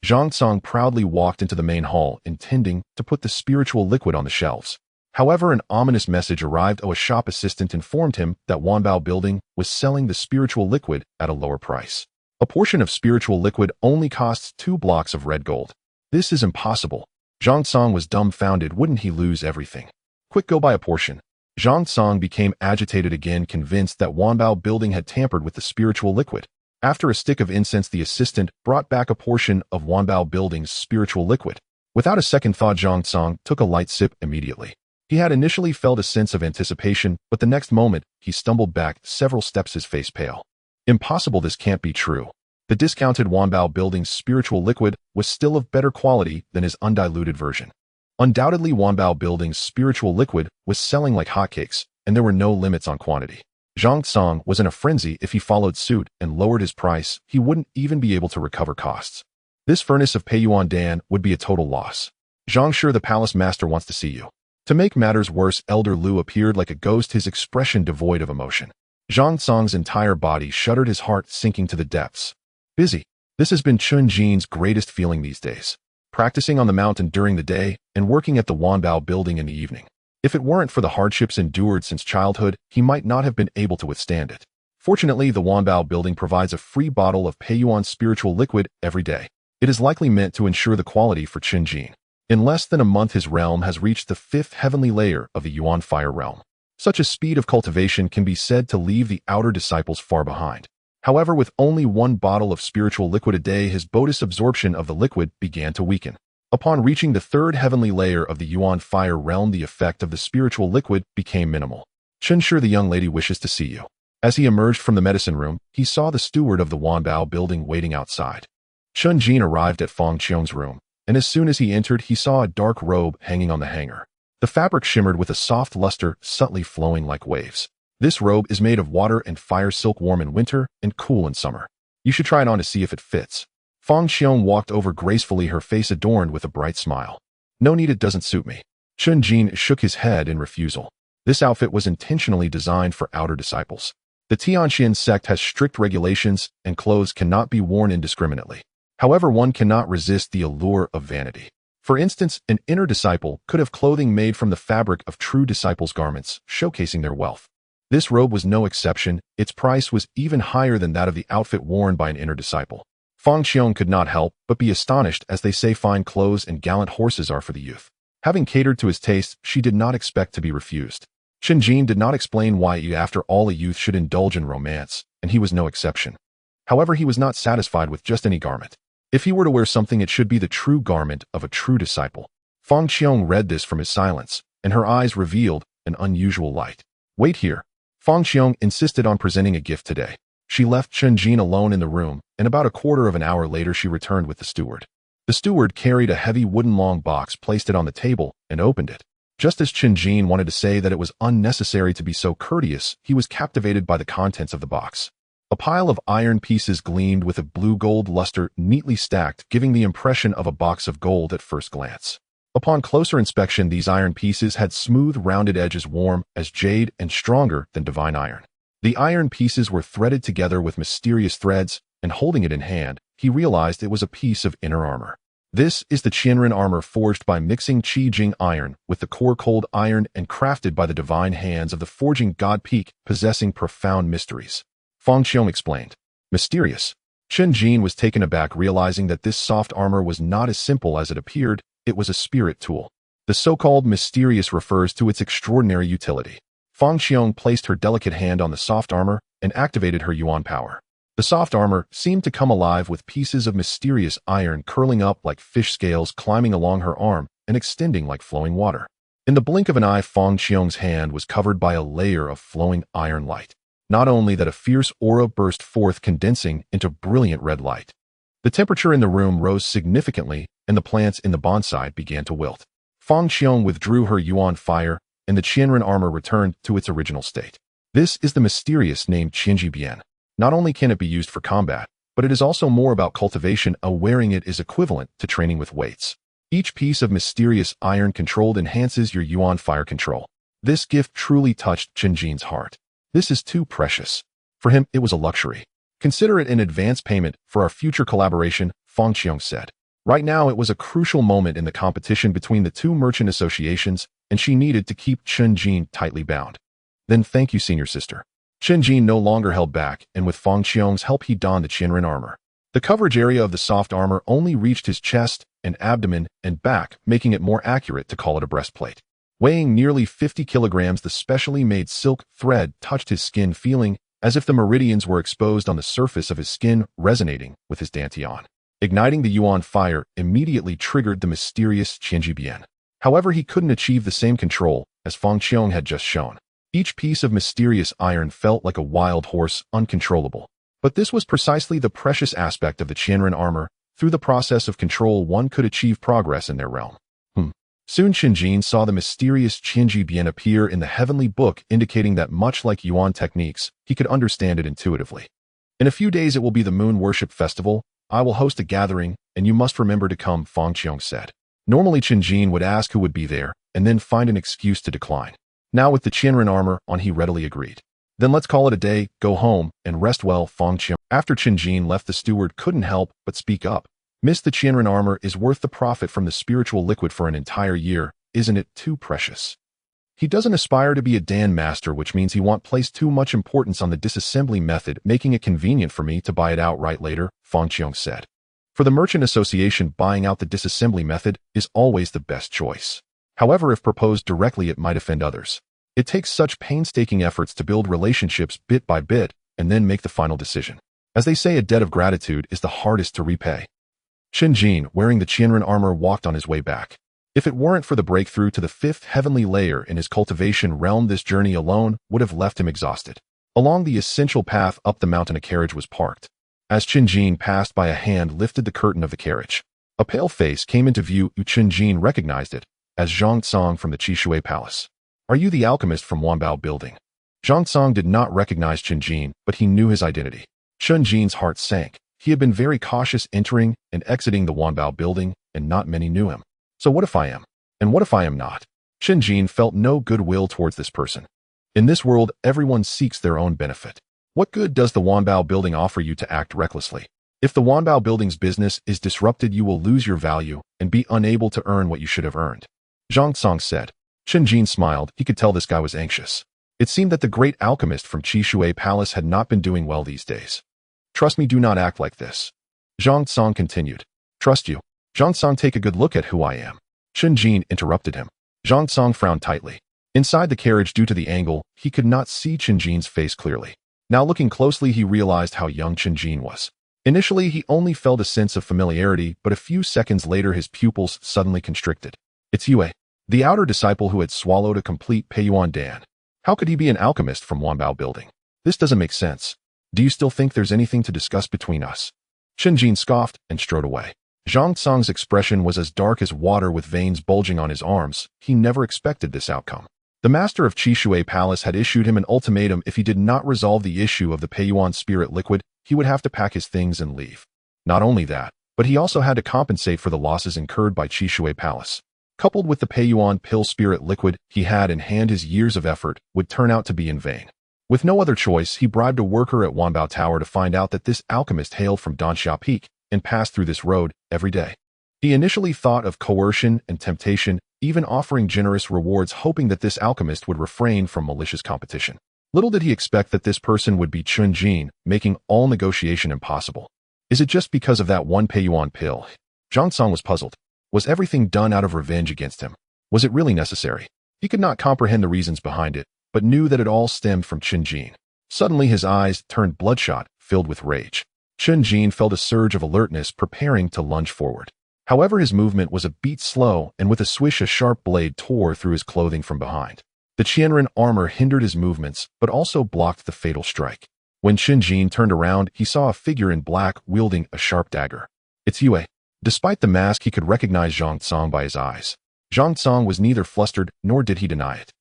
Zhang Song proudly walked into the main hall, intending to put the spiritual liquid on the shelves. However, an ominous message arrived. A shop assistant informed him that Wanbao building was selling the spiritual liquid at a lower price. A portion of spiritual liquid only costs 2 blocks of red gold. This is impossible. Zhang Song was dumbfounded. Wouldn't he lose everything? Quick, go buy a portion. Zhang Song became agitated again, convinced that Wanbao building had tampered with the spiritual liquid. After a stick of incense, the assistant brought back a portion of Wanbao building's spiritual liquid. Without a second thought, Zhang Song took a light sip immediately. He had initially felt a sense of anticipation, but the next moment, he stumbled back several steps, his face pale. Impossible, this can't be true. The discounted Wanbao building's spiritual liquid was still of better quality than his undiluted version. Undoubtedly, Wanbao building's spiritual liquid was selling like hotcakes, and there were no limits on quantity. Zhang Song was in a frenzy. If he followed suit and lowered his price, he wouldn't even be able to recover costs. This furnace of Peiyuan Dan would be a total loss. Zhang, sure, the palace master wants to see you. To make matters worse, Elder Lu appeared like a ghost, his expression devoid of emotion. Zhang Song's entire body shuddered, his heart sinking to the depths. Busy. This has been Chen Jin's greatest feeling these days. Practicing on the mountain during the day and working at the Wanbao building in the evening. If it weren't for the hardships endured since childhood, he might not have been able to withstand it. Fortunately, the Wanbao building provides a free bottle of Peiyuan spiritual liquid every day. It is likely meant to ensure the quality for Chen Jin. In less than a month, his realm has reached the 5th heavenly layer of the Yuan Fire realm. Such a speed of cultivation can be said to leave the outer disciples far behind. However, with only 1 bottle of spiritual liquid a day, his bodhi's absorption of the liquid began to weaken. Upon reaching the 3rd heavenly layer of the Yuan Fire realm, the effect of the spiritual liquid became minimal. Chen, sure, the young lady wishes to see you. As he emerged from the medicine room, he saw the steward of the Wanbao building waiting outside. Chen Jin arrived at Fang Qiong's room, and as soon as he entered, he saw a dark robe hanging on the hanger. The fabric shimmered with a soft luster, subtly flowing like waves. This robe is made of water and fire silk, warm in winter and cool in summer. You should try it on to see if it fits. Fang Qiong walked over gracefully, her face adorned with a bright smile. No need, it doesn't suit me. Chen Jin shook his head in refusal. This outfit was intentionally designed for outer disciples. The Tianxuan Sect has strict regulations, and clothes cannot be worn indiscriminately. However, one cannot resist the allure of vanity. For instance, an inner disciple could have clothing made from the fabric of true disciples' garments, showcasing their wealth. This robe was no exception. Its price was even higher than that of the outfit worn by an inner disciple. Fang Qiong could not help but be astonished, as they say fine clothes and gallant horses are for the youth. Having catered to his taste, she did not expect to be refused. Chen Jin did not explain why, after all, a youth should indulge in romance, and he was no exception. However, he was not satisfied with just any garment. If he were to wear something, it should be the true garment of a true disciple. Fang Qiong read this from his silence, and her eyes revealed an unusual light. Wait here. Fang Qiong insisted on presenting a gift today. She left Chen Jin alone in the room, and about a quarter of an hour later she returned with the steward. The steward carried a heavy wooden long box, placed it on the table, and opened it. Just as Chen Jin wanted to say that it was unnecessary to be so courteous, he was captivated by the contents of the box. A pile of iron pieces gleamed with a blue-gold luster neatly stacked, giving the impression of a box of gold at first glance. Upon closer inspection, these iron pieces had smooth, rounded edges warm as jade and stronger than divine iron. The iron pieces were threaded together with mysterious threads, and holding it in hand, he realized it was a piece of inner armor. This is the Qianren armor forged by mixing Qi Jing iron with the core cold iron and crafted by the divine hands of the forging god Peak, possessing profound mysteries. Feng Qiong explained. Mysterious. Chen Jin was taken aback, realizing that this soft armor was not as simple as it appeared. It was a spirit tool. The so-called mysterious refers to its extraordinary utility. Feng Qiong placed her delicate hand on the soft armor and activated her yuan power. The soft armor seemed to come alive with pieces of mysterious iron curling up like fish scales, climbing along her arm and extending like flowing water. In the blink of an eye, Feng Qiong's hand was covered by a layer of flowing iron light. Not only that, a fierce aura burst forth, condensing into brilliant red light. The temperature in the room rose significantly, and the plants in the bonsai began to wilt. Feng Qiong withdrew her yuan fire, and the Qianren armor returned to its original state. This is the mysterious name Qianjibian. Not only can it be used for combat, but it is also more about cultivation. Wearing it is equivalent to training with weights. Each piece of mysterious iron controlled enhances your yuan fire control. This gift truly touched Chen Jin's heart. This is too precious. For him, it was a luxury. Consider it an advance payment for our future collaboration, Feng Qiong said. Right now, it was a crucial moment in the competition between the two merchant associations, and she needed to keep Chen Jin tightly bound. Then thank you, senior sister. Chen Jin no longer held back, and with Feng Qiong's help, he donned the Qianren armor. The coverage area of the soft armor only reached his chest and abdomen and back, making it more accurate to call it a breastplate. Weighing nearly 50 kilograms, the specially made silk thread touched his skin, feeling as if the meridians were exposed on the surface of his skin, resonating with his dantian. Igniting the yuan fire immediately triggered the mysterious Qianjibian. However, he couldn't achieve the same control as Feng Qiong had just shown. Each piece of mysterious iron felt like a wild horse, uncontrollable. But this was precisely the precious aspect of the Qianren armor. Through the process of control, one could achieve progress in their realm. Soon Chen Jin saw the mysterious Qianjibian appear in the heavenly book, indicating that much like yuan techniques, he could understand it intuitively. In a few days it will be the Moon Worship Festival. I will host a gathering, and you must remember to come, Feng Qiong said. Normally Chen Jin would ask who would be there, and then find an excuse to decline. Now with the Qianren armor on, he readily agreed. Then let's call it a day, go home, and rest well, Feng Qiong. After Chen Jin left, the steward couldn't help but speak up. Miss, the Qianren armor is worth the profit from the spiritual liquid for an entire year. Isn't it too precious? He doesn't aspire to be a Dan master, which means he won't place too much importance on the disassembly method, making it convenient for me to buy it outright later, Feng Qiong said. For the merchant association, buying out the disassembly method is always the best choice. However, if proposed directly, it might offend others. It takes such painstaking efforts to build relationships bit by bit and then make the final decision. As they say, a debt of gratitude is the hardest to repay. Chen Jin, wearing the Qianren armor, walked on his way back. If it weren't for the breakthrough to the fifth heavenly layer in his cultivation realm, this journey alone would have left him exhausted. Along the essential path up the mountain, a carriage was parked. As Chen Jin passed by, a hand lifted the curtain of the carriage. A pale face came into view. Chen Jin recognized it as Zhang Tsang from the Qishui Palace. Are you the alchemist from Wanbao Building? Zhang Tsang did not recognize Chen Jin, but he knew his identity. Chen Jin's heart sank. He had been very cautious entering and exiting the Wanbao Building, and not many knew him. So what if I am? And what if I am not? Chen Jin felt no goodwill towards this person. In this world, everyone seeks their own benefit. What good does the Wanbao Building offer you to act recklessly? If the Wanbao Building's business is disrupted, you will lose your value and be unable to earn what you should have earned. Zhang Tsang said. Chen Jin smiled. He could tell this guy was anxious. It seemed that the great alchemist from Qishui Palace had not been doing well these days. Trust me, do not act like this. Zhang Tsang continued. Trust you? Zhang Tsang, take a good look at who I am. Chen Jin interrupted him. Zhang Tsang frowned tightly. Inside the carriage, due to the angle, he could not see Chen Jin's face clearly. Now looking closely, he realized how young Chen Jin was. Initially, he only felt a sense of familiarity, but a few seconds later his pupils suddenly constricted. It's Yue, the outer disciple who had swallowed a complete Peiyuan Dan. How could he be an alchemist from Wanbao Building? This doesn't make sense. Do you still think there's anything to discuss between us? Chen Jin scoffed and strode away. Zhang Tsang's expression was as dark as water, with veins bulging on his arms. He never expected this outcome. The master of Qishui Palace had issued him an ultimatum. If he did not resolve the issue of the Peiyuan spirit liquid, he would have to pack his things and leave. Not only that, but he also had to compensate for the losses incurred by Qishui Palace. Coupled with the Peiyuan pill spirit liquid he had in hand, his years of effort would turn out to be in vain. With no other choice, he bribed a worker at Wanbao Tower to find out that this alchemist hailed from Danxia Peak and passed through this road every day. He initially thought of coercion and temptation, even offering generous rewards, hoping that this alchemist would refrain from malicious competition. Little did he expect that this person would be Chen Jin, making all negotiation impossible. Is it just because of that one Peiyuan pill? Zhang Song was puzzled. Was everything done out of revenge against him? Was it really necessary? He could not comprehend the reasons behind it, but knew that it all stemmed from Chen Jin. Suddenly his eyes turned bloodshot, filled with rage. Chen Jin felt a surge of alertness, preparing to lunge forward. However, his movement was a beat slow, and with a swish a sharp blade tore through his clothing from behind. The Qianren armor hindered his movements, but also blocked the fatal strike. When Chen Jin turned around, he saw a figure in black wielding a sharp dagger. It's Yue. Despite the mask, he could recognize Zhang Song by his eyes. Zhang Song was neither flustered, nor did he deny it.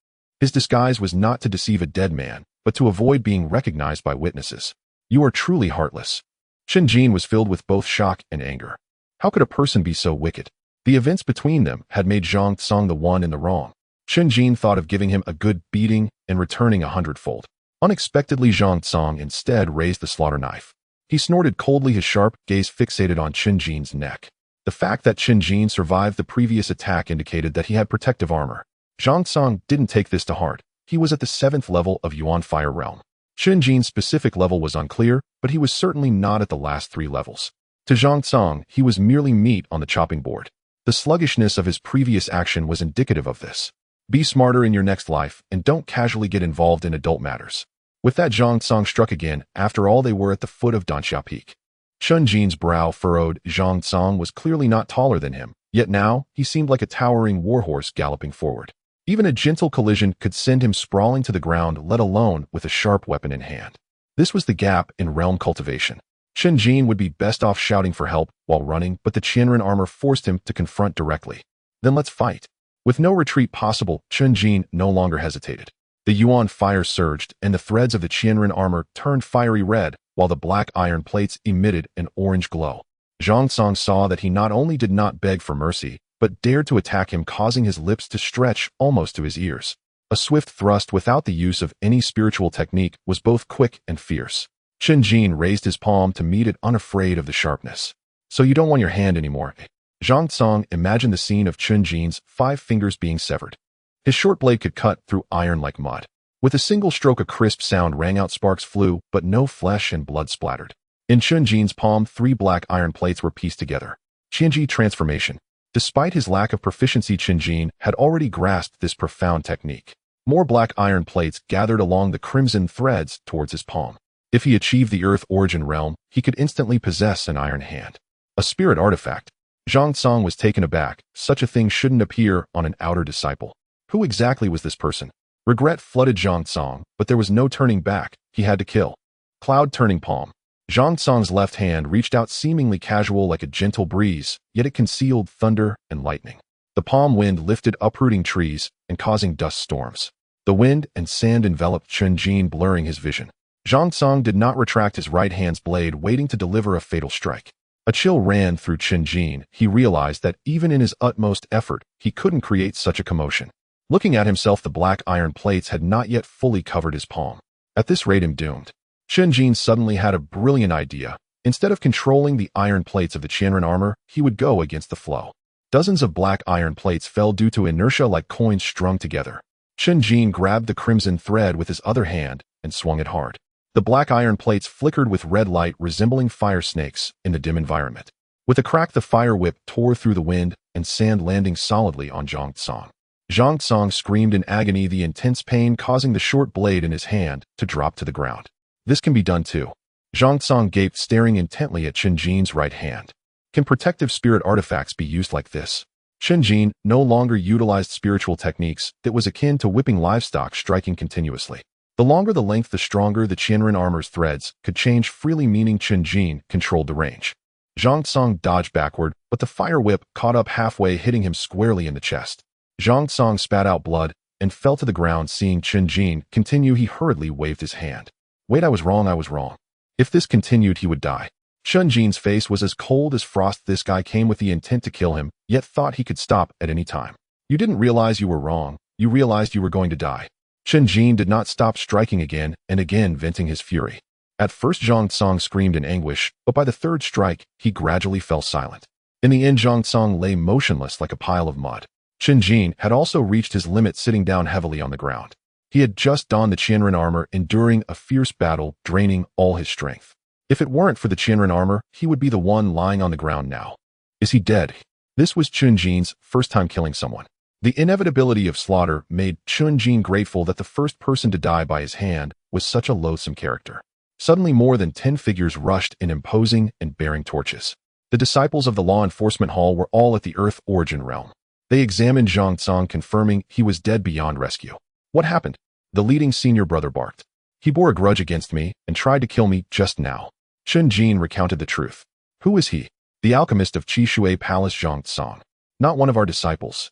His disguise was not to deceive a dead man, but to avoid being recognized by witnesses. You are truly heartless. Chen Jin was filled with both shock and anger. How could a person be so wicked? The events between them had made Zhang Song the one in the wrong. Chen Jin thought of giving him a good beating and returning 100-fold. Unexpectedly, Zhang Song instead raised the slaughter knife. He snorted coldly, his sharp gaze fixated on Chen Jin's neck. The fact that Chen Jin survived the previous attack indicated that he had protective armor. Zhang Song didn't take this to heart. He was at the 7th level of Yuan Fire Realm. Chen Jin's specific level was unclear, but he was certainly not at the last 3 levels. To Zhang Song, he was merely meat on the chopping board. The sluggishness of his previous action was indicative of this. Be smarter in your next life, and don't casually get involved in adult matters. With that, Zhang Song struck again. After all, they were at the foot of Danxia Peak. Chen Jin's brow furrowed. Zhang Song was clearly not taller than him, yet now he seemed like a towering warhorse galloping forward. Even a gentle collision could send him sprawling to the ground, let alone with a sharp weapon in hand. This was the gap in realm cultivation. Chen Jin would be best off shouting for help while running, but the Qianren armor forced him to confront directly. Then let's fight. With no retreat possible, Chen Jin no longer hesitated. The Yuan fire surged, and the threads of the Qianren armor turned fiery red, while the black iron plates emitted an orange glow. Zhang Song saw that he not only did not beg for mercy, but dared to attack him, causing his lips to stretch almost to his ears. A swift thrust without the use of any spiritual technique was both quick and fierce. Chen Jin raised his palm to meet it, unafraid of the sharpness. So you don't want your hand anymore, eh? Zhang Song imagined the scene of Chen Jin's 5 fingers being severed. His short blade could cut through iron like mud. With a single stroke, a crisp sound rang out, sparks flew, but no flesh and blood splattered. In Chen Jin's palm, 3 black iron plates were pieced together. Qianji transformation. Despite his lack of proficiency, Chen Jin had already grasped this profound technique. More black iron plates gathered along the crimson threads towards his palm. If he achieved the Earth Origin realm, he could instantly possess an iron hand. A spirit artifact. Zhang Song was taken aback. Such a thing shouldn't appear on an outer disciple. Who exactly was this person? Regret flooded Zhang Song, but there was no turning back. He had to kill. Cloud turning palm. Zhang Song's left hand reached out, seemingly casual like a gentle breeze, yet it concealed thunder and lightning. The palm wind lifted, uprooting trees and causing dust storms. The wind and sand enveloped Chen Jin, blurring his vision. Zhang Song did not retract his right hand's blade, waiting to deliver a fatal strike. A chill ran through Chen Jin. He realized that even in his utmost effort, he couldn't create such a commotion. Looking at himself, the black iron plates had not yet fully covered his palm. At this rate, I'm doomed. Chen Jin suddenly had a brilliant idea. Instead of controlling the iron plates of the Qianren armor, he would go against the flow. Dozens of black iron plates fell due to inertia like coins strung together. Chen Jin grabbed the crimson thread with his other hand and swung it hard. The black iron plates flickered with red light, resembling fire snakes in the dim environment. With a crack, the fire whip tore through the wind and sand, landing solidly on Zhang Song. Zhang Song screamed in agony, the intense pain causing the short blade in his hand to drop to the ground. This can be done too. Zhang Song gaped, staring intently at Chen Jin's right hand. Can protective spirit artifacts be used like this? Chen Jin no longer utilized spiritual techniques that was akin to whipping livestock, striking continuously. The longer the length, the stronger the Qianren armor's threads could change freely, meaning Chen Jin controlled the range. Zhang Song dodged backward, but the fire whip caught up halfway, hitting him squarely in the chest. Zhang Song spat out blood, and fell to the ground. Seeing Chen Jin continue, he hurriedly waved his hand. Wait, I was wrong. If this continued, he would die. Chen Jin's face was as cold as frost. This guy came with the intent to kill him, yet thought he could stop at any time. You didn't realize you were wrong. You realized you were going to die. Chen Jin did not stop striking again and again, venting his fury. At first, Zhang Tsang screamed in anguish, but by the third strike, he gradually fell silent. In the end, Zhang Tsang lay motionless like a pile of mud. Chen Jin had also reached his limit, sitting down heavily on the ground. He had just donned the Qianren armor, enduring a fierce battle, draining all his strength. If it weren't for the Qianren armor, he would be the one lying on the ground now. Is he dead? This was Chen Jin's first time killing someone. The inevitability of slaughter made Chen Jin grateful that the first person to die by his hand was such a loathsome character. Suddenly, more than 10 figures rushed in, imposing and bearing torches. The disciples of the law enforcement hall were all at the Earth origin realm. They examined Zhang Tsang, confirming he was dead beyond rescue. What happened? The leading senior brother barked. He bore a grudge against me and tried to kill me just now. Chen Jin recounted the truth. Who is he? The alchemist of Qishui Palace, Zhang Tsang. Not one of our disciples.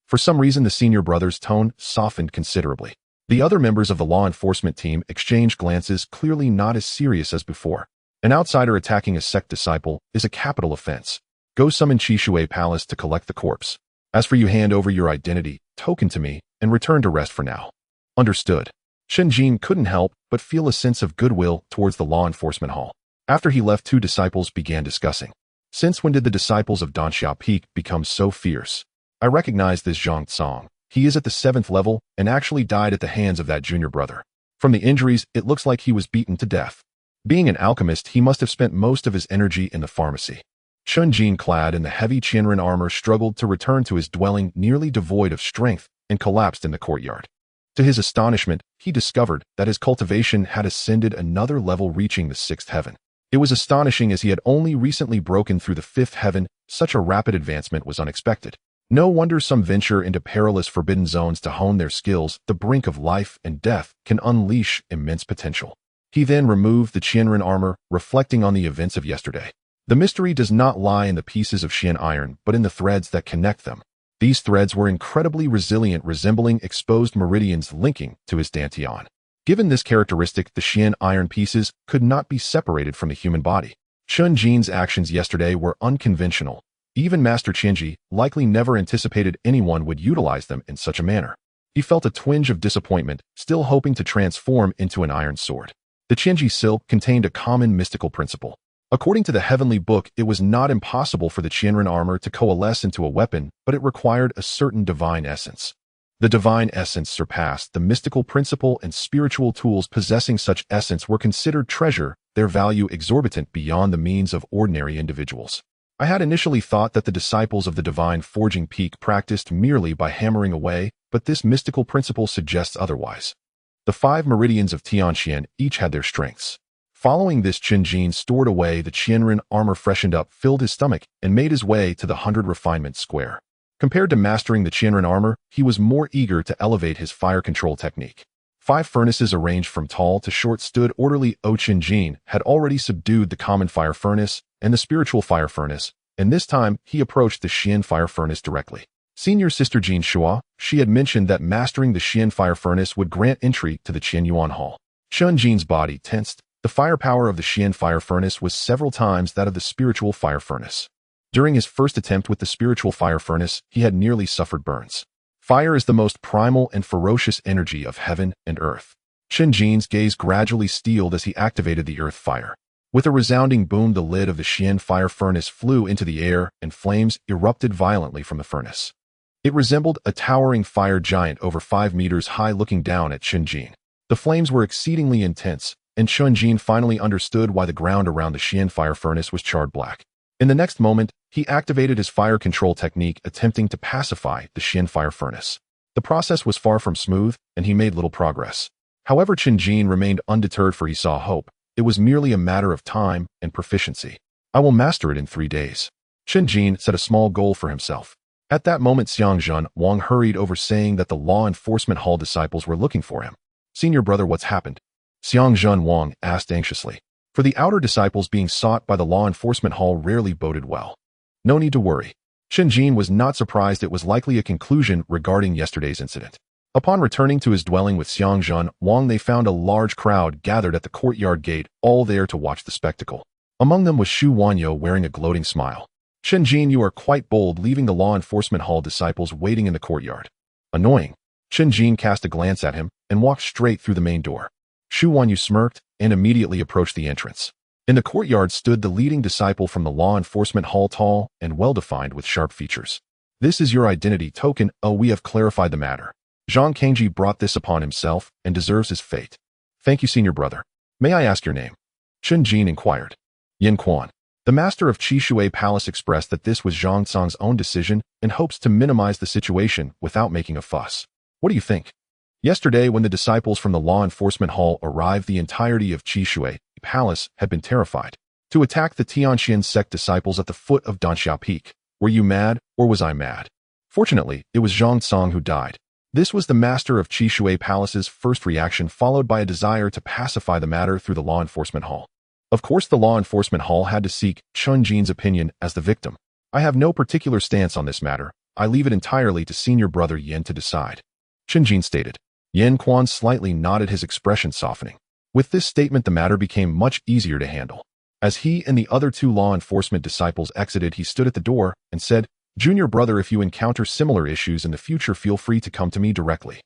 For some reason, the senior brother's tone softened considerably. The other members of the law enforcement team exchanged glances, clearly not as serious as before. An outsider attacking a sect disciple is a capital offense. Go summon Qishui Palace to collect the corpse. As for you, hand over your identity token to me and return to rest for now. Understood. Chen Jin couldn't help but feel a sense of goodwill towards the law enforcement hall. After he left, two disciples began discussing. Since when did the disciples of Danxia Peak become so fierce? I recognize this Zhang Tsang. He is at the 7th level and actually died at the hands of that junior brother. From the injuries, it looks like he was beaten to death. Being an alchemist, he must have spent most of his energy in the pharmacy. Chen Jin, clad in the heavy Qianren armor, struggled to return to his dwelling, nearly devoid of strength, and collapsed in the courtyard. To his astonishment, he discovered that his cultivation had ascended another level, reaching the 6th heaven. It was astonishing, as he had only recently broken through the 5th heaven. Such a rapid advancement was unexpected. No wonder some venture into perilous forbidden zones to hone their skills. The brink of life and death can unleash immense potential. He then removed the Qianren armor, reflecting on the events of yesterday. The mystery does not lie in the pieces of Qian iron, but in the threads that connect them. These threads were incredibly resilient, resembling exposed meridians linking to his dantian. Given this characteristic, the Qian iron pieces could not be separated from the human body. Chen Jin's actions yesterday were unconventional. Even Master Qianji likely never anticipated anyone would utilize them in such a manner. He felt a twinge of disappointment, still hoping to transform into an iron sword. The Qianji silk contained a common mystical principle. According to the heavenly book, it was not impossible for the Qianren armor to coalesce into a weapon, but it required a certain divine essence. The divine essence surpassed the mystical principle, and spiritual tools possessing such essence were considered treasure, their value exorbitant beyond the means of ordinary individuals. I had initially thought that the disciples of the divine forging peak practiced merely by hammering away, but this mystical principle suggests otherwise. The 5 meridians of Tianxuan each had their strengths. Following this, Chen Jin stored away the Qianren armor, freshened up, filled his stomach, and made his way to the 100 refinement square. Compared to mastering the Qianren armor, he was more eager to elevate his fire control technique. 5 furnaces arranged from tall to short stood orderly. Chen Jin had already subdued the common fire furnace and the spiritual fire furnace, and this time he approached the Xian fire furnace directly. Senior Sister Jin Shua, she had mentioned that mastering the Xian fire furnace would grant entry to the Qianyuan Hall. Chen Jin's body tensed. The firepower of the Xian fire furnace was several times that of the spiritual fire furnace. During his first attempt with the spiritual fire furnace, he had nearly suffered burns. Fire is the most primal and ferocious energy of heaven and earth. Chen Jin's gaze gradually steeled as he activated the earth fire. With a resounding boom, the lid of the Xian fire furnace flew into the air, and flames erupted violently from the furnace. It resembled a towering fire giant over 5 meters high looking down at Chen Jin. The flames were exceedingly intense, and Chen Jin finally understood why the ground around the Xian fire furnace was charred black. In the next moment, he activated his fire control technique, attempting to pacify the Xian fire furnace. The process was far from smooth, and he made little progress. However, Chen Jin remained undeterred, for he saw hope. It was merely a matter of time and proficiency. I will master it in 3 days. Chen Jin set a small goal for himself. At that moment, Xiangjun Wang hurried over, saying that the law enforcement hall disciples were looking for him. Senior brother, what's happened? Xiangjun Wang asked anxiously. For the outer disciples being sought by the law enforcement hall rarely boded well. No need to worry. Chen Jin was not surprised. It was likely a conclusion regarding yesterday's incident. Upon returning to his dwelling with Xiangjun Wang, they found a large crowd gathered at the courtyard gate, all there to watch the spectacle. Among them was Xu Wanyo wearing a gloating smile. Chen Jin, you are quite bold, leaving the law enforcement hall disciples waiting in the courtyard. Annoying. Chen Jin cast a glance at him and walked straight through the main door. Xu Wanyu smirked and immediately approached the entrance. In the courtyard stood the leading disciple from the law enforcement hall, tall and well-defined with sharp features. This is your identity token. Oh, we have clarified the matter. Zhang Kangji brought this upon himself and deserves his fate. Thank you, senior brother. May I ask your name? Chen Jin inquired. Yin Quan. The master of Qishui Palace expressed that this was Zhang Tsang's own decision and hopes to minimize the situation without making a fuss. What do you think? Yesterday, when the disciples from the law enforcement hall arrived, the entirety of Qishui Palace had been terrified. To attack the Tianxuan Sect disciples at the foot of Danxiao Peak. Were you mad, or was I mad? Fortunately, it was Zhang Tsang who died. This was the master of Qishui Palace's first reaction, followed by a desire to pacify the matter through the law enforcement hall. Of course, the law enforcement hall had to seek Chen Jin's opinion as the victim. I have no particular stance on this matter. I leave it entirely to senior brother Yin to decide. Chen Jin stated. Yin Quan slightly nodded, his expression softening. With this statement, the matter became much easier to handle. As he and the other two law enforcement disciples exited, he stood at the door and said, Junior brother, if you encounter similar issues in the future, feel free to come to me directly.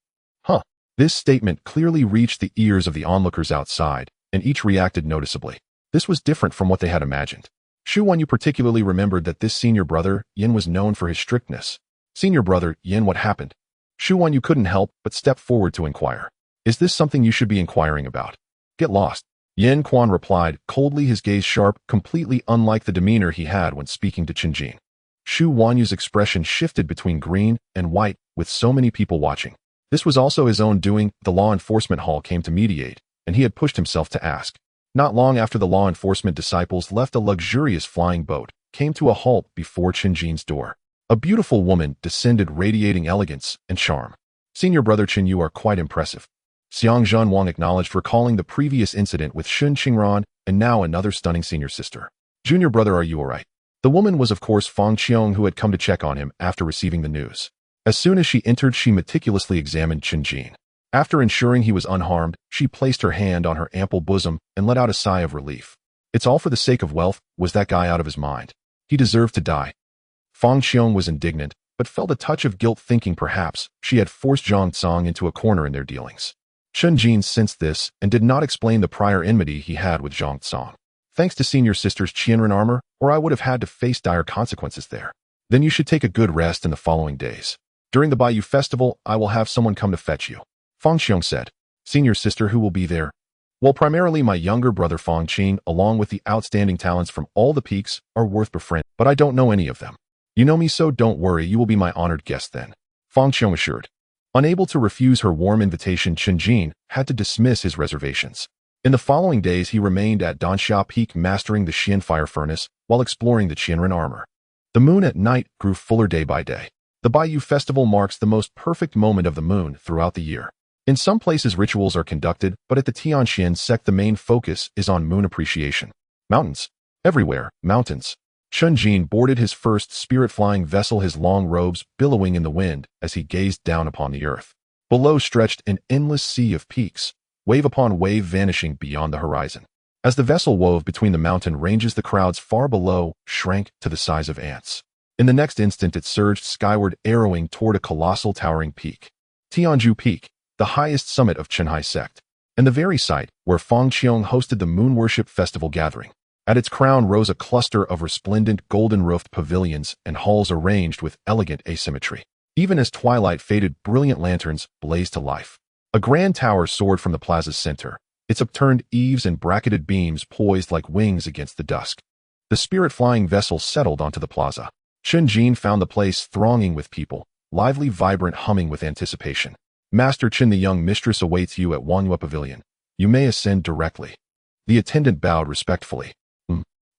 Huh. This statement clearly reached the ears of the onlookers outside, and each reacted noticeably. This was different from what they had imagined. Xu Wanyu particularly remembered that this senior brother, Yin, was known for his strictness. Senior brother, Yin, what happened? Xu Wanyu couldn't help but step forward to inquire. Is this something you should be inquiring about? Get lost. Yin Quan replied, coldly, his gaze sharp, completely unlike the demeanor he had when speaking to Chen Jin. Xu Wanyu's expression shifted between green and white, with so many people watching. This was also his own doing. The law enforcement hall came to mediate, and he had pushed himself to ask. Not long after the law enforcement disciples left, a luxurious flying boat came to a halt before Chen Jin's door. A beautiful woman descended, radiating elegance and charm. Senior brother Chen, you are quite impressive. Xiangjun Wang acknowledged, recalling the previous incident with Shun Qingran and now another stunning senior sister. Junior brother, are you alright? The woman was of course Fang Qiong, who had come to check on him after receiving the news. As soon as she entered, she meticulously examined Chen Jin. After ensuring he was unharmed, she placed her hand on her ample bosom and let out a sigh of relief. It's all for the sake of wealth. Was that guy out of his mind? He deserved to die. Fang Qiong was indignant, but felt a touch of guilt, thinking perhaps she had forced Zhang Tsang into a corner in their dealings. Chen Jin sensed this and did not explain the prior enmity he had with Zhang Tsang. Thanks to senior sister's Qianren armor, or I would have had to face dire consequences there. Then you should take a good rest in the following days. During the Bayou Festival, I will have someone come to fetch you. Fang Qiong said. Senior sister, who will be there? Well, primarily my younger brother Fang Qin, along with the outstanding talents from all the peaks, are worth befriending, but I don't know any of them. You know me, so don't worry, you will be my honored guest then. Fang Qiong assured. Unable to refuse her warm invitation, Chen Jin had to dismiss his reservations. In the following days, he remained at Danxia Peak, mastering the Xian fire furnace while exploring the Qianren armor. The moon at night grew fuller day by day. The Bayou Festival marks the most perfect moment of the moon throughout the year. In some places, rituals are conducted, but at the Tianxuan Sect, the main focus is on moon appreciation. Mountains. Everywhere, mountains. Chen Jin boarded his first spirit-flying vessel, his long robes billowing in the wind as he gazed down upon the earth. Below stretched an endless sea of peaks, wave upon wave vanishing beyond the horizon. As the vessel wove between the mountain ranges, the crowds far below shrank to the size of ants. In the next instant, it surged skyward, arrowing toward a colossal towering peak. Tianju Peak, the highest summit of Chenhai Sect, and the very site where Fang Qiong hosted the Moon Worship Festival gathering. At its crown rose a cluster of resplendent golden-roofed pavilions and halls arranged with elegant asymmetry. Even as twilight faded, brilliant lanterns blazed to life. A grand tower soared from the plaza's center, its upturned eaves and bracketed beams poised like wings against the dusk. The spirit-flying vessel settled onto the plaza. Chen Jin found the place thronging with people, lively, vibrant, humming with anticipation. Master Chen, the young mistress awaits you at Wangyue Pavilion. You may ascend directly. The attendant bowed respectfully.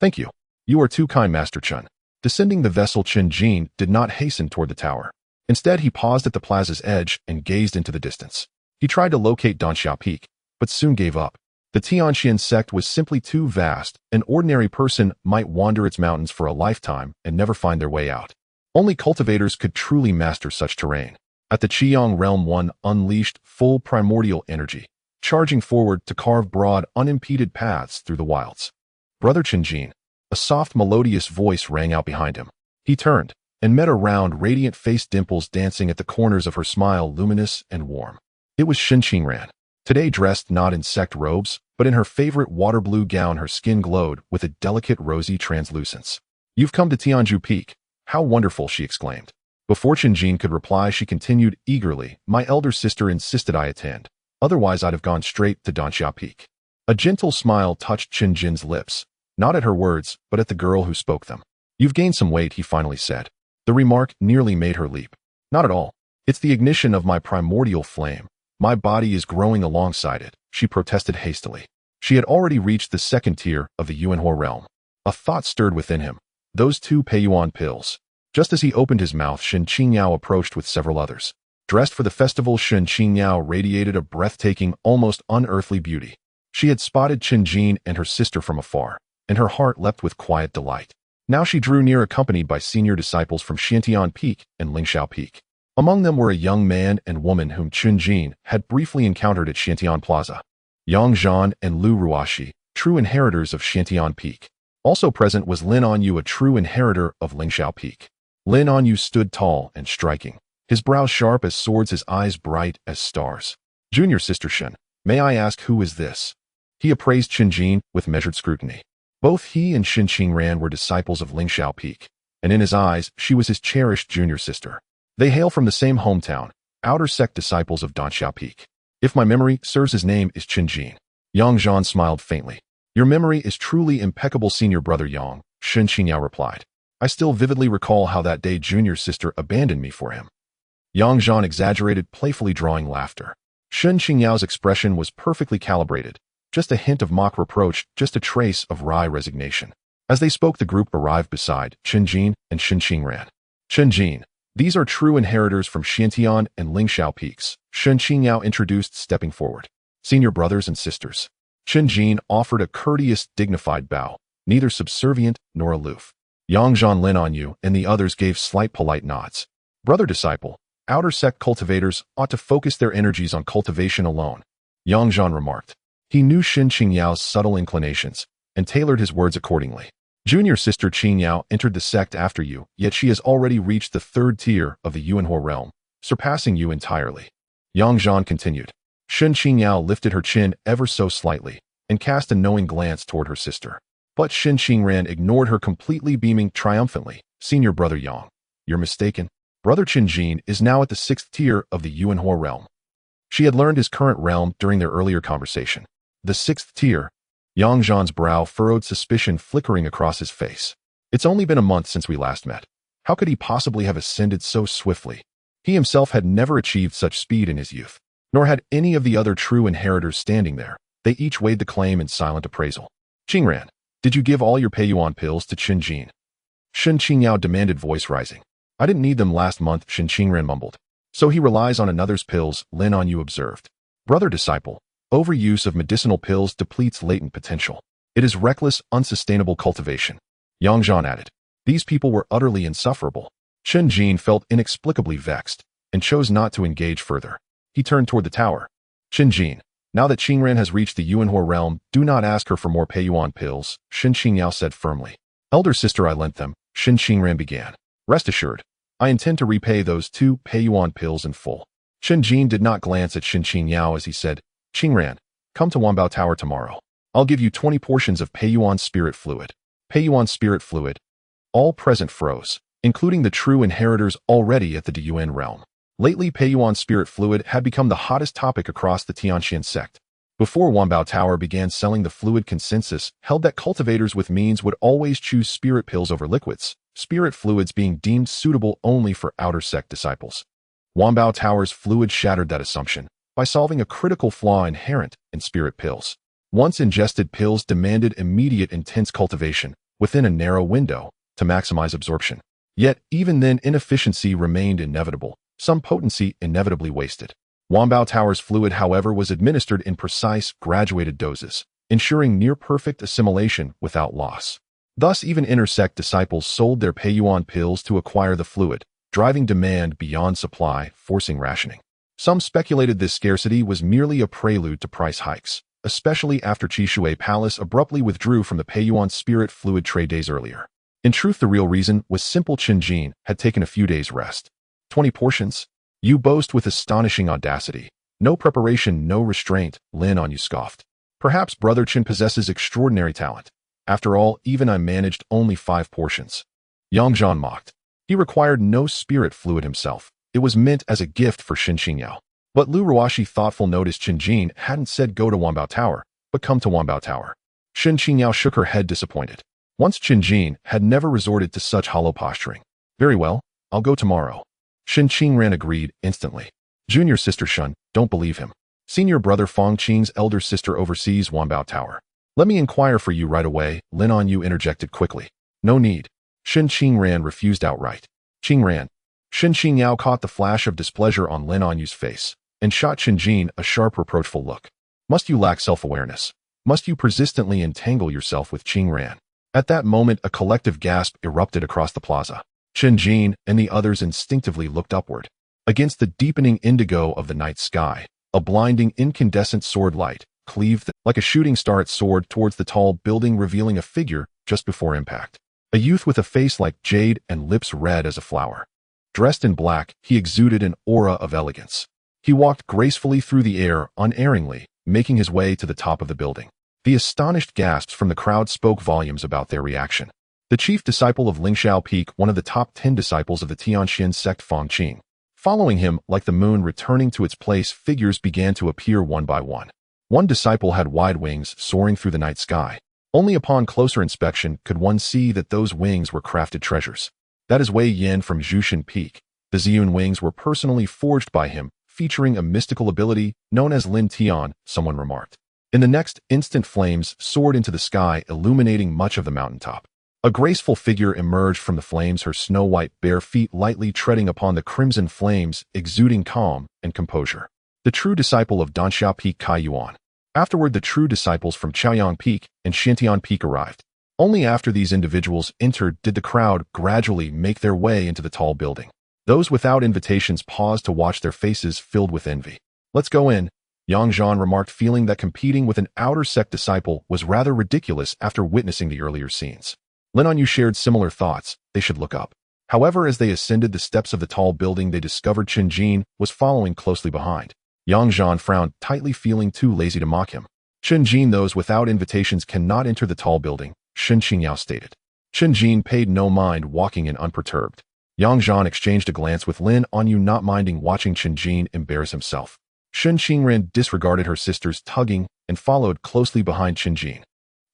Thank you. You are too kind, Master Chen. Descending the vessel, Chen Jin did not hasten toward the tower. Instead, he paused at the plaza's edge and gazed into the distance. He tried to locate Danxia Peak, but soon gave up. The Tianxuan Sect was simply too vast. An ordinary person might wander its mountains for a lifetime and never find their way out. Only cultivators could truly master such terrain. At the Qiyang realm, one unleashed full primordial energy, charging forward to carve broad, unimpeded paths through the wilds. Brother Chen Jin. A soft, melodious voice rang out behind him. He turned and met a round, radiant face, dimples dancing at the corners of her smile, luminous and warm. It was Shen Qingran. Today dressed not in sect robes, but in her favorite water blue gown, her skin glowed with a delicate rosy translucence. "You've come to Tianju Peak. How wonderful," she exclaimed. Before Chen Jin could reply, she continued eagerly, "My elder sister insisted I attend. Otherwise I'd have gone straight to Danxia Peak." A gentle smile touched Chen Jin's lips, not at her words, but at the girl who spoke them. "You've gained some weight," he finally said. The remark nearly made her leap. "Not at all. It's the ignition of my primordial flame. My body is growing alongside it," she protested hastily. She had already reached the second tier of the Yuanhua realm. A thought stirred within him. Those 2 Peiyuan pills. Just as he opened his mouth, Shen Qingyao approached with several others. Dressed for the festival, Shen Qingyao radiated a breathtaking, almost unearthly beauty. She had spotted Chen Jin and her sister from afar, and her heart leapt with quiet delight. Now she drew near, accompanied by senior disciples from Xiantian Peak and Lingxiao Peak. Among them were a young man and woman whom Chen Jin had briefly encountered at Xiantian Plaza. Yang Zhan and Lu Ruashi, true inheritors of Xiantian Peak. Also present was Lin Anyu, a true inheritor of Lingxiao Peak. Lin Anyu stood tall and striking, his brows sharp as swords, his eyes bright as stars. "Junior sister Shen, may I ask who is this?" He appraised Chen Jin with measured scrutiny. Both he and Shen Qingran were disciples of Lingxiao Peak, and in his eyes, she was his cherished junior sister. They hail from the same hometown, outer sect disciples of Danxia Peak. "If my memory serves, his name is Chen Jin." Yang Zhan smiled faintly. "Your memory is truly impeccable, senior brother Yang," Shen Qingyao replied. "I still vividly recall how that day junior sister abandoned me for him." Yang Zhan exaggerated, playfully drawing laughter. Shen Qingyao's expression was perfectly calibrated. Just a hint of mock reproach, just a trace of wry resignation. As they spoke, the group arrived beside Chen Jin and Shen Qingran. "Chen Jin, these are true inheritors from Xiantian and Lingxiao Peaks," Shen Qingyao introduced, stepping forward. "Senior brothers and sisters." Chen Jin offered a courteous, dignified bow, neither subservient nor aloof. Yang Zhan, Lin Anyu, and the others gave slight polite nods. "Brother disciple, outer sect cultivators ought to focus their energies on cultivation alone," Yang Zhan remarked. He knew Shen Qingyao's subtle inclinations and tailored his words accordingly. "Junior sister Qingyao entered the sect after you, yet she has already reached the 3rd tier of the Yuanhua realm, surpassing you entirely." Yang Zhan continued. Shen Qingyao lifted her chin ever so slightly and cast a knowing glance toward her sister. But Shen Qingran ignored her completely, beaming triumphantly. "Senior brother Yang, you're mistaken. Brother Chen Jin is now at the 6th tier of the Yuanhua realm." She had learned his current realm during their earlier conversation. The 6th tier. Yang Zhan's brow furrowed, suspicion flickering across his face. "It's only been a month since we last met. How could he possibly have ascended so swiftly?" He himself had never achieved such speed in his youth, nor had any of the other true inheritors standing there. They each weighed the claim in silent appraisal. "Qingran, did you give all your Peiyuan pills to Chen Jin?" Shen Qingyao demanded, voice rising. "I didn't need them last month," Shen Qingran mumbled. "So he relies on another's pills," Lin Anyu observed. "Brother disciple, overuse of medicinal pills depletes latent potential. It is reckless, unsustainable cultivation," Yang Zhan added. These people were utterly insufferable. Chen Jin felt inexplicably vexed and chose not to engage further. He turned toward the tower. "Chen Jin, now that Qingran has reached the Yuanhua realm, do not ask her for more Peiyuan pills," Shen Qingyao said firmly. "Elder sister, I lent them," Shen Qingran began. "Rest assured, I intend to repay those 2 Peiyuan pills in full." Chen Jin did not glance at Shen Qingyao as he said, "Qingran, come to Wanbao Tower tomorrow. I'll give you 20 portions of Peiyuan spirit fluid." Peiyuan spirit fluid. All present froze, including the true inheritors already at the Diyuan realm. Lately, Peiyuan spirit fluid had become the hottest topic across the Tianxuan Sect. Before Wanbao Tower began selling the fluid, consensus held that cultivators with means would always choose spirit pills over liquids, spirit fluids being deemed suitable only for outer sect disciples. Wanbao Tower's fluid shattered that assumption by solving a critical flaw inherent in spirit pills. Once ingested pills demanded immediate intense cultivation within a narrow window to maximize absorption. Yet, even then, inefficiency remained inevitable, some potency inevitably wasted. Wanbao Tower's fluid, however, was administered in precise, graduated doses, ensuring near-perfect assimilation without loss. Thus, even intersect disciples sold their Peiyuan pills to acquire the fluid, driving demand beyond supply, forcing rationing. Some speculated this scarcity was merely a prelude to price hikes, especially after Qishui Palace abruptly withdrew from the Peiyuan spirit fluid trade days earlier. In truth, the real reason was simple. Chen Jin had taken a few days' rest. 20 portions? You boast with astonishing audacity. No preparation, no restraint, Lin On Yu scoffed. Perhaps Brother Chen possesses extraordinary talent. After all, even I managed only 5 portions. Yang Zhan mocked. He required no spirit fluid himself. It was meant as a gift for Shen Qingyao. But Lu Ruoxi thoughtful noticed Chen Jin hadn't said go to Wanbao Tower, but come to Wanbao Tower. Shen Qingyao shook her head disappointed. Once Chen Jin had never resorted to such hollow posturing. Very well, I'll go tomorrow. Shen Qingran agreed instantly. Junior sister Shun, don't believe him. Senior brother Fong Qing's elder sister oversees Wanbao Tower. Let me inquire for you right away, Lin On Yu interjected quickly. No need. Shen Qingran refused outright. Qingran. Shen Qingyao caught the flash of displeasure on Lin On Yu's face, and shot Chen Jin a sharp reproachful look. Must you lack self-awareness? Must you persistently entangle yourself with Qingran? At that moment, a collective gasp erupted across the plaza. Chen Jin and the others instinctively looked upward. Against the deepening indigo of the night sky, a blinding incandescent sword light cleaved like a shooting star. It soared towards the tall building, revealing a figure just before impact. A youth with a face like jade and lips red as a flower. Dressed in black, he exuded an aura of elegance. He walked gracefully through the air, unerringly, making his way to the top of the building. The astonished gasps from the crowd spoke volumes about their reaction. The chief disciple of Lingxiao Peak, one of the top 10 disciples of the Tianxuan Sect, Fong Qing. Following him, like the moon returning to its place, figures began to appear one by one. One disciple had wide wings soaring through the night sky. Only upon closer inspection could one see that those wings were crafted treasures. That is Wei Yin from Zhuxian Peak. The Ziyun wings were personally forged by him, featuring a mystical ability known as Lin Tian, someone remarked. In the next instant, flames soared into the sky, illuminating much of the mountaintop. A graceful figure emerged from the flames, her snow-white bare feet lightly treading upon the crimson flames, exuding calm and composure. The true disciple of Danxiao Peak, Kai Yuan. Afterward, the true disciples from Chaoyang Peak and Shantian Peak arrived. Only after these individuals entered did the crowd gradually make their way into the tall building. Those without invitations paused to watch, their faces filled with envy. Let's go in, Yang Zhan remarked, feeling that competing with an outer sect disciple was rather ridiculous after witnessing the earlier scenes. Lin On Yu shared similar thoughts. They should look up. However, as they ascended the steps of the tall building, they discovered Chen Jin was following closely behind. Yang Zhan frowned, tightly, feeling too lazy to mock him. Chen Jin, those without invitations cannot enter the tall building, Shen Qingyao stated. Chen Jin paid no mind, walking in unperturbed. Yang Zhan exchanged a glance with Lin On Yu, not minding watching Chen Jin embarrass himself. Shen Qingran disregarded her sister's tugging and followed closely behind Chen Jin.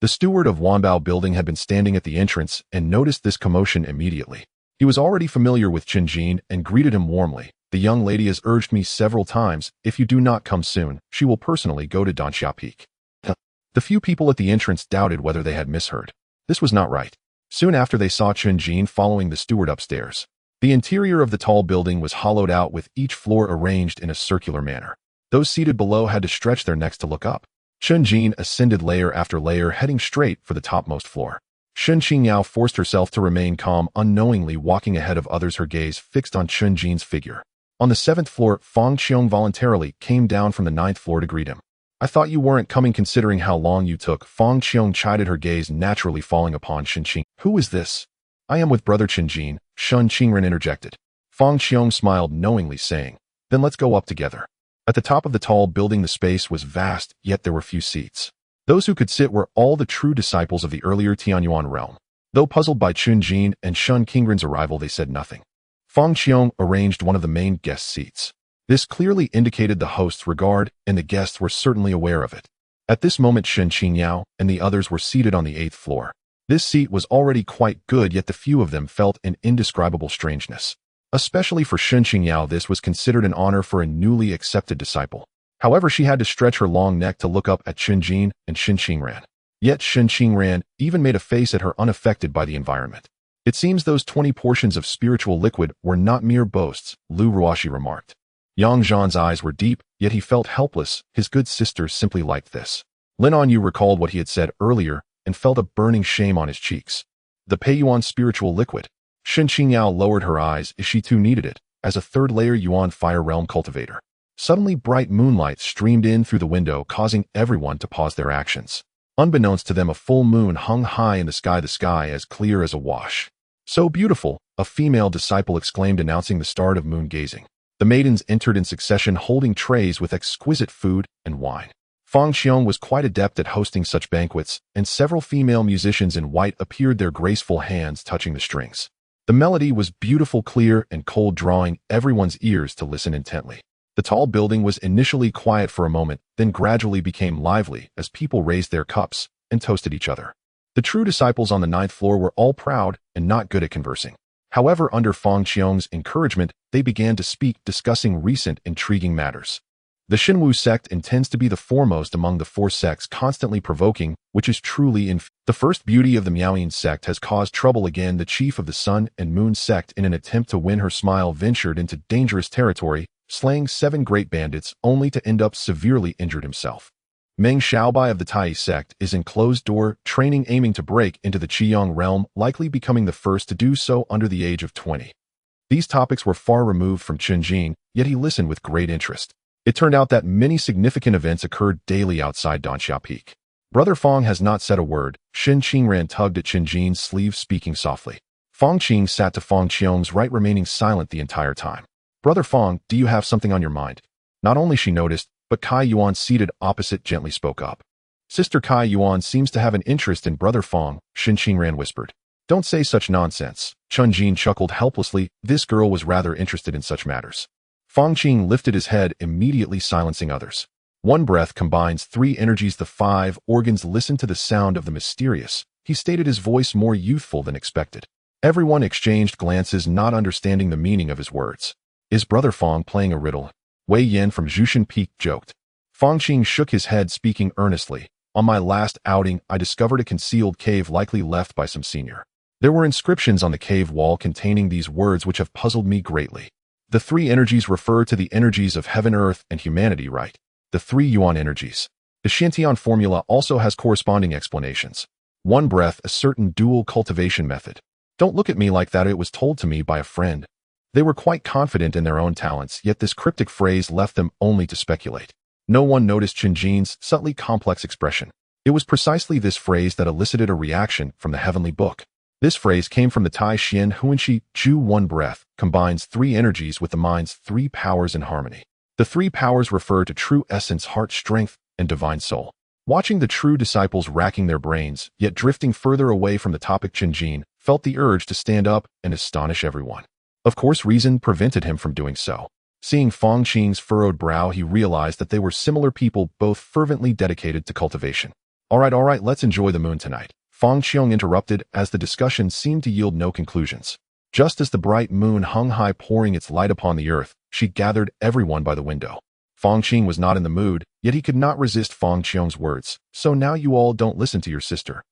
The steward of Wanbao Building had been standing at the entrance and noticed this commotion immediately. He was already familiar with Chen Jin and greeted him warmly. The young lady has urged me several times, if you do not come soon, she will personally go to Danxiao Peak. The few people at the entrance doubted whether they had misheard. This was not right. Soon after, they saw Chen Jin following the steward upstairs. The interior of the tall building was hollowed out, with each floor arranged in a circular manner. Those seated below had to stretch their necks to look up. Chen Jin ascended layer after layer, heading straight for the topmost floor. Shen Qingyao forced herself to remain calm, unknowingly walking ahead of others, her gaze fixed on Chen Jin's figure. On the 7th floor, Fong Qiong voluntarily came down from the 9th floor to greet him. I thought you weren't coming considering how long you took, Fong Qiong chided, her gaze naturally falling upon Shen Qing. Who is this? I am with Brother Chen Jin, Shen Qingren interjected. Fong Qiong smiled knowingly, saying, then let's go up together. At the top of the tall building, the space was vast, yet there were few seats. Those who could sit were all the true disciples of the earlier Tianyuan realm. Though puzzled by Chen Jin and Shen Qingren's arrival, they said nothing. Fong Qiong arranged one of the main guest seats. This clearly indicated the host's regard, and the guests were certainly aware of it. At this moment, Shen Qingyao and the others were seated on the 8th floor. This seat was already quite good, yet the few of them felt an indescribable strangeness. Especially for Shen Qingyao, this was considered an honor for a newly accepted disciple. However, she had to stretch her long neck to look up at Chen Jin and Shen Qingran. Yet Shen Qingran even made a face at her, unaffected by the environment. It seems those 20 portions of spiritual liquid were not mere boasts, Lu Ruoxi remarked. Yang Zhan's eyes were deep, yet he felt helpless. His good sisters simply liked this. Lin On Yu recalled what he had said earlier and felt a burning shame on his cheeks. The Peiyuan spiritual liquid. Shen Qingyao lowered her eyes as she too needed it, as a third-layer Yuan Fire Realm cultivator. Suddenly bright moonlight streamed in through the window, causing everyone to pause their actions. Unbeknownst to them, a full moon hung high in the sky as clear as a wash. "So beautiful," a female disciple exclaimed, announcing the start of moon gazing. The maidens entered in succession, holding trays with exquisite food and wine. Fang Xiong was quite adept at hosting such banquets, and several female musicians in white appeared, their graceful hands touching the strings. The melody was beautiful, clear, and cold, drawing everyone's ears to listen intently. The tall building was initially quiet for a moment, then gradually became lively as people raised their cups and toasted each other. The true disciples on the 9th floor were all proud and not good at conversing. However, under Fang Qiong's encouragement, they began to speak, discussing recent intriguing matters. The Tianxuan Sect intends to be the foremost among the 4 sects, constantly provoking, which is truly the first beauty of the Miaoyin sect has caused trouble again. The chief of the Sun and Moon sect, in an attempt to win her smile, ventured into dangerous territory, slaying 7 great bandits, only to end up severely injured himself. Meng Xiaobai of the Tai sect is in closed-door training, aiming to break into the Qiyang realm, likely becoming the first to do so under the age of 20. These topics were far removed from Chen Jin, yet he listened with great interest. It turned out that many significant events occurred daily outside Danxia Peak. Brother Fang has not said a word. Shen Qingran tugged at Chen Jin's sleeve, speaking softly. Fang Qing sat to Fang Qiong's right, remaining silent the entire time. "Brother Fang, do you have something on your mind?" Not only she noticed, but Kai Yuan, seated opposite, gently spoke up. "Sister Kai Yuan seems to have an interest in Brother Fang," Shen Qingran whispered. "Don't say such nonsense." Chen Jin chuckled helplessly. This girl was rather interested in such matters. Fang Qing lifted his head, immediately silencing others. One breath combines 3 energies. The 5 organs listened to the sound of the mysterious. He stated, his voice more youthful than expected. Everyone exchanged glances, not understanding the meaning of his words. "Is Brother Fang playing a riddle?" Wei Yan from Jushan Peak joked. Fang Qing shook his head, speaking earnestly. "On my last outing, I discovered a concealed cave, likely left by some senior. There were inscriptions on the cave wall containing these words, which have puzzled me greatly. The 3 energies refer to the energies of heaven, earth, and humanity, right? The 3 Yuan energies. The Shantian formula also has corresponding explanations. One breath, a certain dual cultivation method. Don't look at me like that. It was told to me by a friend." They were quite confident in their own talents, yet this cryptic phrase left them only to speculate. No one noticed Chen Jin's subtly complex expression. It was precisely this phrase that elicited a reaction from the heavenly book. This phrase came from the Tai Xian Huanxi Ju. One breath combines 3 energies with the mind's 3 powers in harmony. The 3 powers refer to true essence, heart strength, and divine soul. Watching the true disciples racking their brains, yet drifting further away from the topic, Chen Jin felt the urge to stand up and astonish everyone. Of course, reason prevented him from doing so. Seeing Fang Qing's furrowed brow, he realized that they were similar people, both fervently dedicated to cultivation. All right, let's enjoy the moon tonight." Fang Qiong interrupted, as the discussion seemed to yield no conclusions. Just as the bright moon hung high, pouring its light upon the earth, she gathered everyone by the window. Fang Qing was not in the mood, yet he could not resist Fang Qiong's words. "So now you all don't listen to your sister."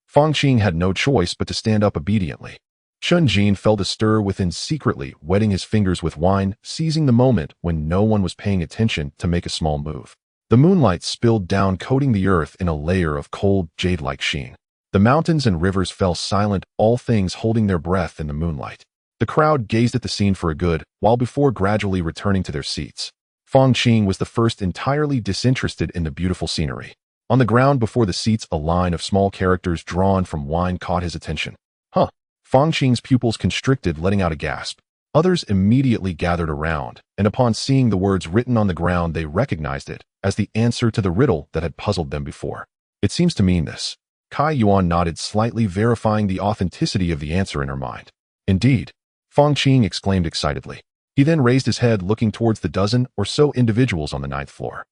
Fang Qing had no choice but to stand up obediently. Chen Jin felt a stir within, secretly wetting his fingers with wine, seizing the moment when no one was paying attention to make a small move. The moonlight spilled down, coating the earth in a layer of cold, jade-like sheen. The mountains and rivers fell silent, all things holding their breath in the moonlight. The crowd gazed at the scene for a good while before gradually returning to their seats. Fang Qing was the first, entirely disinterested in the beautiful scenery. On the ground before the seats, a line of small characters drawn from wine caught his attention. "Huh." Fang Qing's pupils constricted, letting out a gasp. Others immediately gathered around, and upon seeing the words written on the ground, they recognized it as the answer to the riddle that had puzzled them before. "It seems to mean this." Kai Yuan nodded slightly, verifying the authenticity of the answer in her mind. "Indeed," Fang Qing exclaimed excitedly. He then raised his head, looking towards the dozen or so individuals on the 9th floor.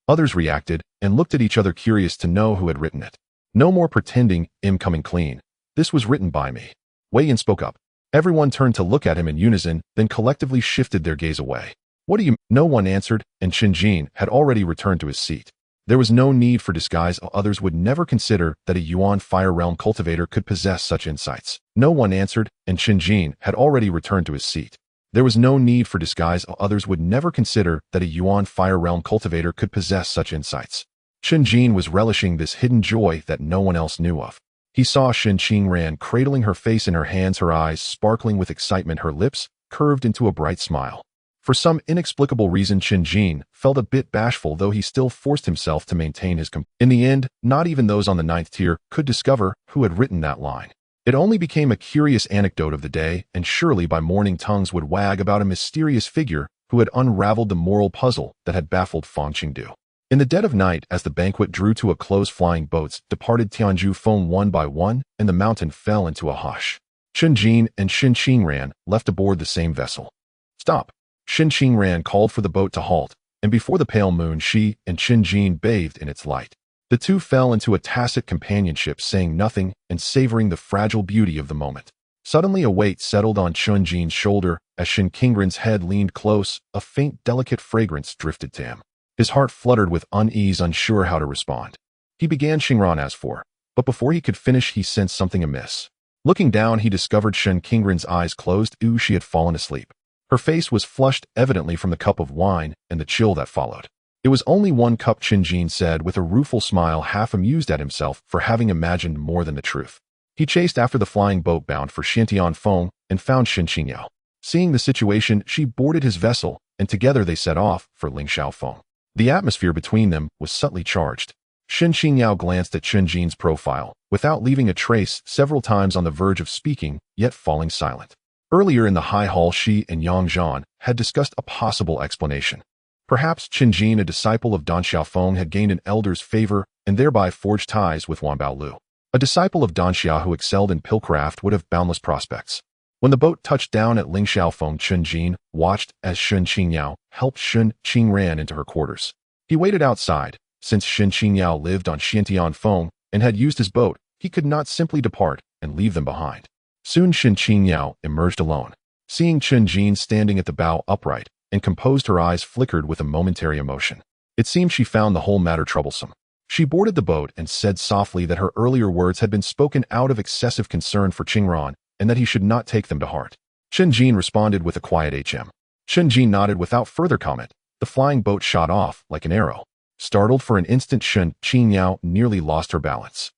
Others reacted and looked at each other, curious to know who had written it. "No more pretending, I'm coming clean. This was written by me." Wei Yan spoke up. Everyone turned to look at him in unison, then collectively shifted their gaze away. "What do you?" No one answered, and Chen Jin had already returned to his seat. There was no need for disguise. Others would never consider that a Yuan Fire Realm cultivator could possess such insights. No one answered, and Chen Jin had already returned to his seat. There was no need for disguise. Others would never consider that a Yuan Fire Realm cultivator could possess such insights. Chen Jin was relishing this hidden joy that no one else knew of. He saw Chen Jin cradling her face in her hands, her eyes sparkling with excitement, her lips curved into a bright smile. For some inexplicable reason, Chen Jin felt a bit bashful, though he still forced himself to maintain his composure. In the end, not even those on the 9th tier could discover who had written that line. It only became a curious anecdote of the day, and surely by morning tongues would wag about a mysterious figure who had unraveled the moral puzzle that had baffled Fang Qingdu. In the dead of night, as the banquet drew to a close, flying boats departed Tianxuan one by one, and the mountain fell into a hush. Chen Jin and Chen Jin left aboard the same vessel. "Stop!" Chen Jin called for the boat to halt, and before the pale moon, she and Chen Jin bathed in its light. The two fell into a tacit companionship, saying nothing and savoring the fragile beauty of the moment. Suddenly a weight settled on Chen Jin's shoulder. As Chen Jin's head leaned close, a faint, delicate fragrance drifted to him. His heart fluttered with unease, unsure how to respond. He began Xingran as for, but before he could finish, he sensed something amiss. Looking down, he discovered Chen Jin's eyes closed. She had fallen asleep. Her face was flushed, evidently from the cup of wine and the chill that followed. "It was only one cup," Chen Jin said with a rueful smile, half amused at himself for having imagined more than the truth. He chased after the flying boat bound for Tianxuan and found Shen Qingyao. Seeing the situation, she boarded his vessel, and together they set off for Lingshaofeng. The atmosphere between them was subtly charged. Shen Qingyao glanced at Chen Jin's profile, without leaving a trace, several times on the verge of speaking, yet falling silent. Earlier in the high hall, she and Yang Zhan had discussed a possible explanation. Perhaps Chen Jin, a disciple of Dan Xiaofeng, had gained an elder's favor and thereby forged ties with Wan Baolu. A disciple of Dan Xia who excelled in pillcraft would have boundless prospects. When the boat touched down at Lingshaofeng, Chen Jin watched as Shen Qingyao helped Chen Jin into her quarters. He waited outside. Since Shen Qingyao lived on Tianxuan and had used his boat, he could not simply depart and leave them behind. Soon Shen Qingyao emerged alone. Seeing Chen Jin standing at the bow upright and composed, her eyes flickered with a momentary emotion. It seemed she found the whole matter troublesome. She boarded the boat and said softly that her earlier words had been spoken out of excessive concern for Qingran, and that he should not take them to heart. Chen Jin responded with a quiet "Hm." Chen Jin nodded without further comment. The flying boat shot off like an arrow. Startled for an instant, Shen Qingyao nearly lost her balance.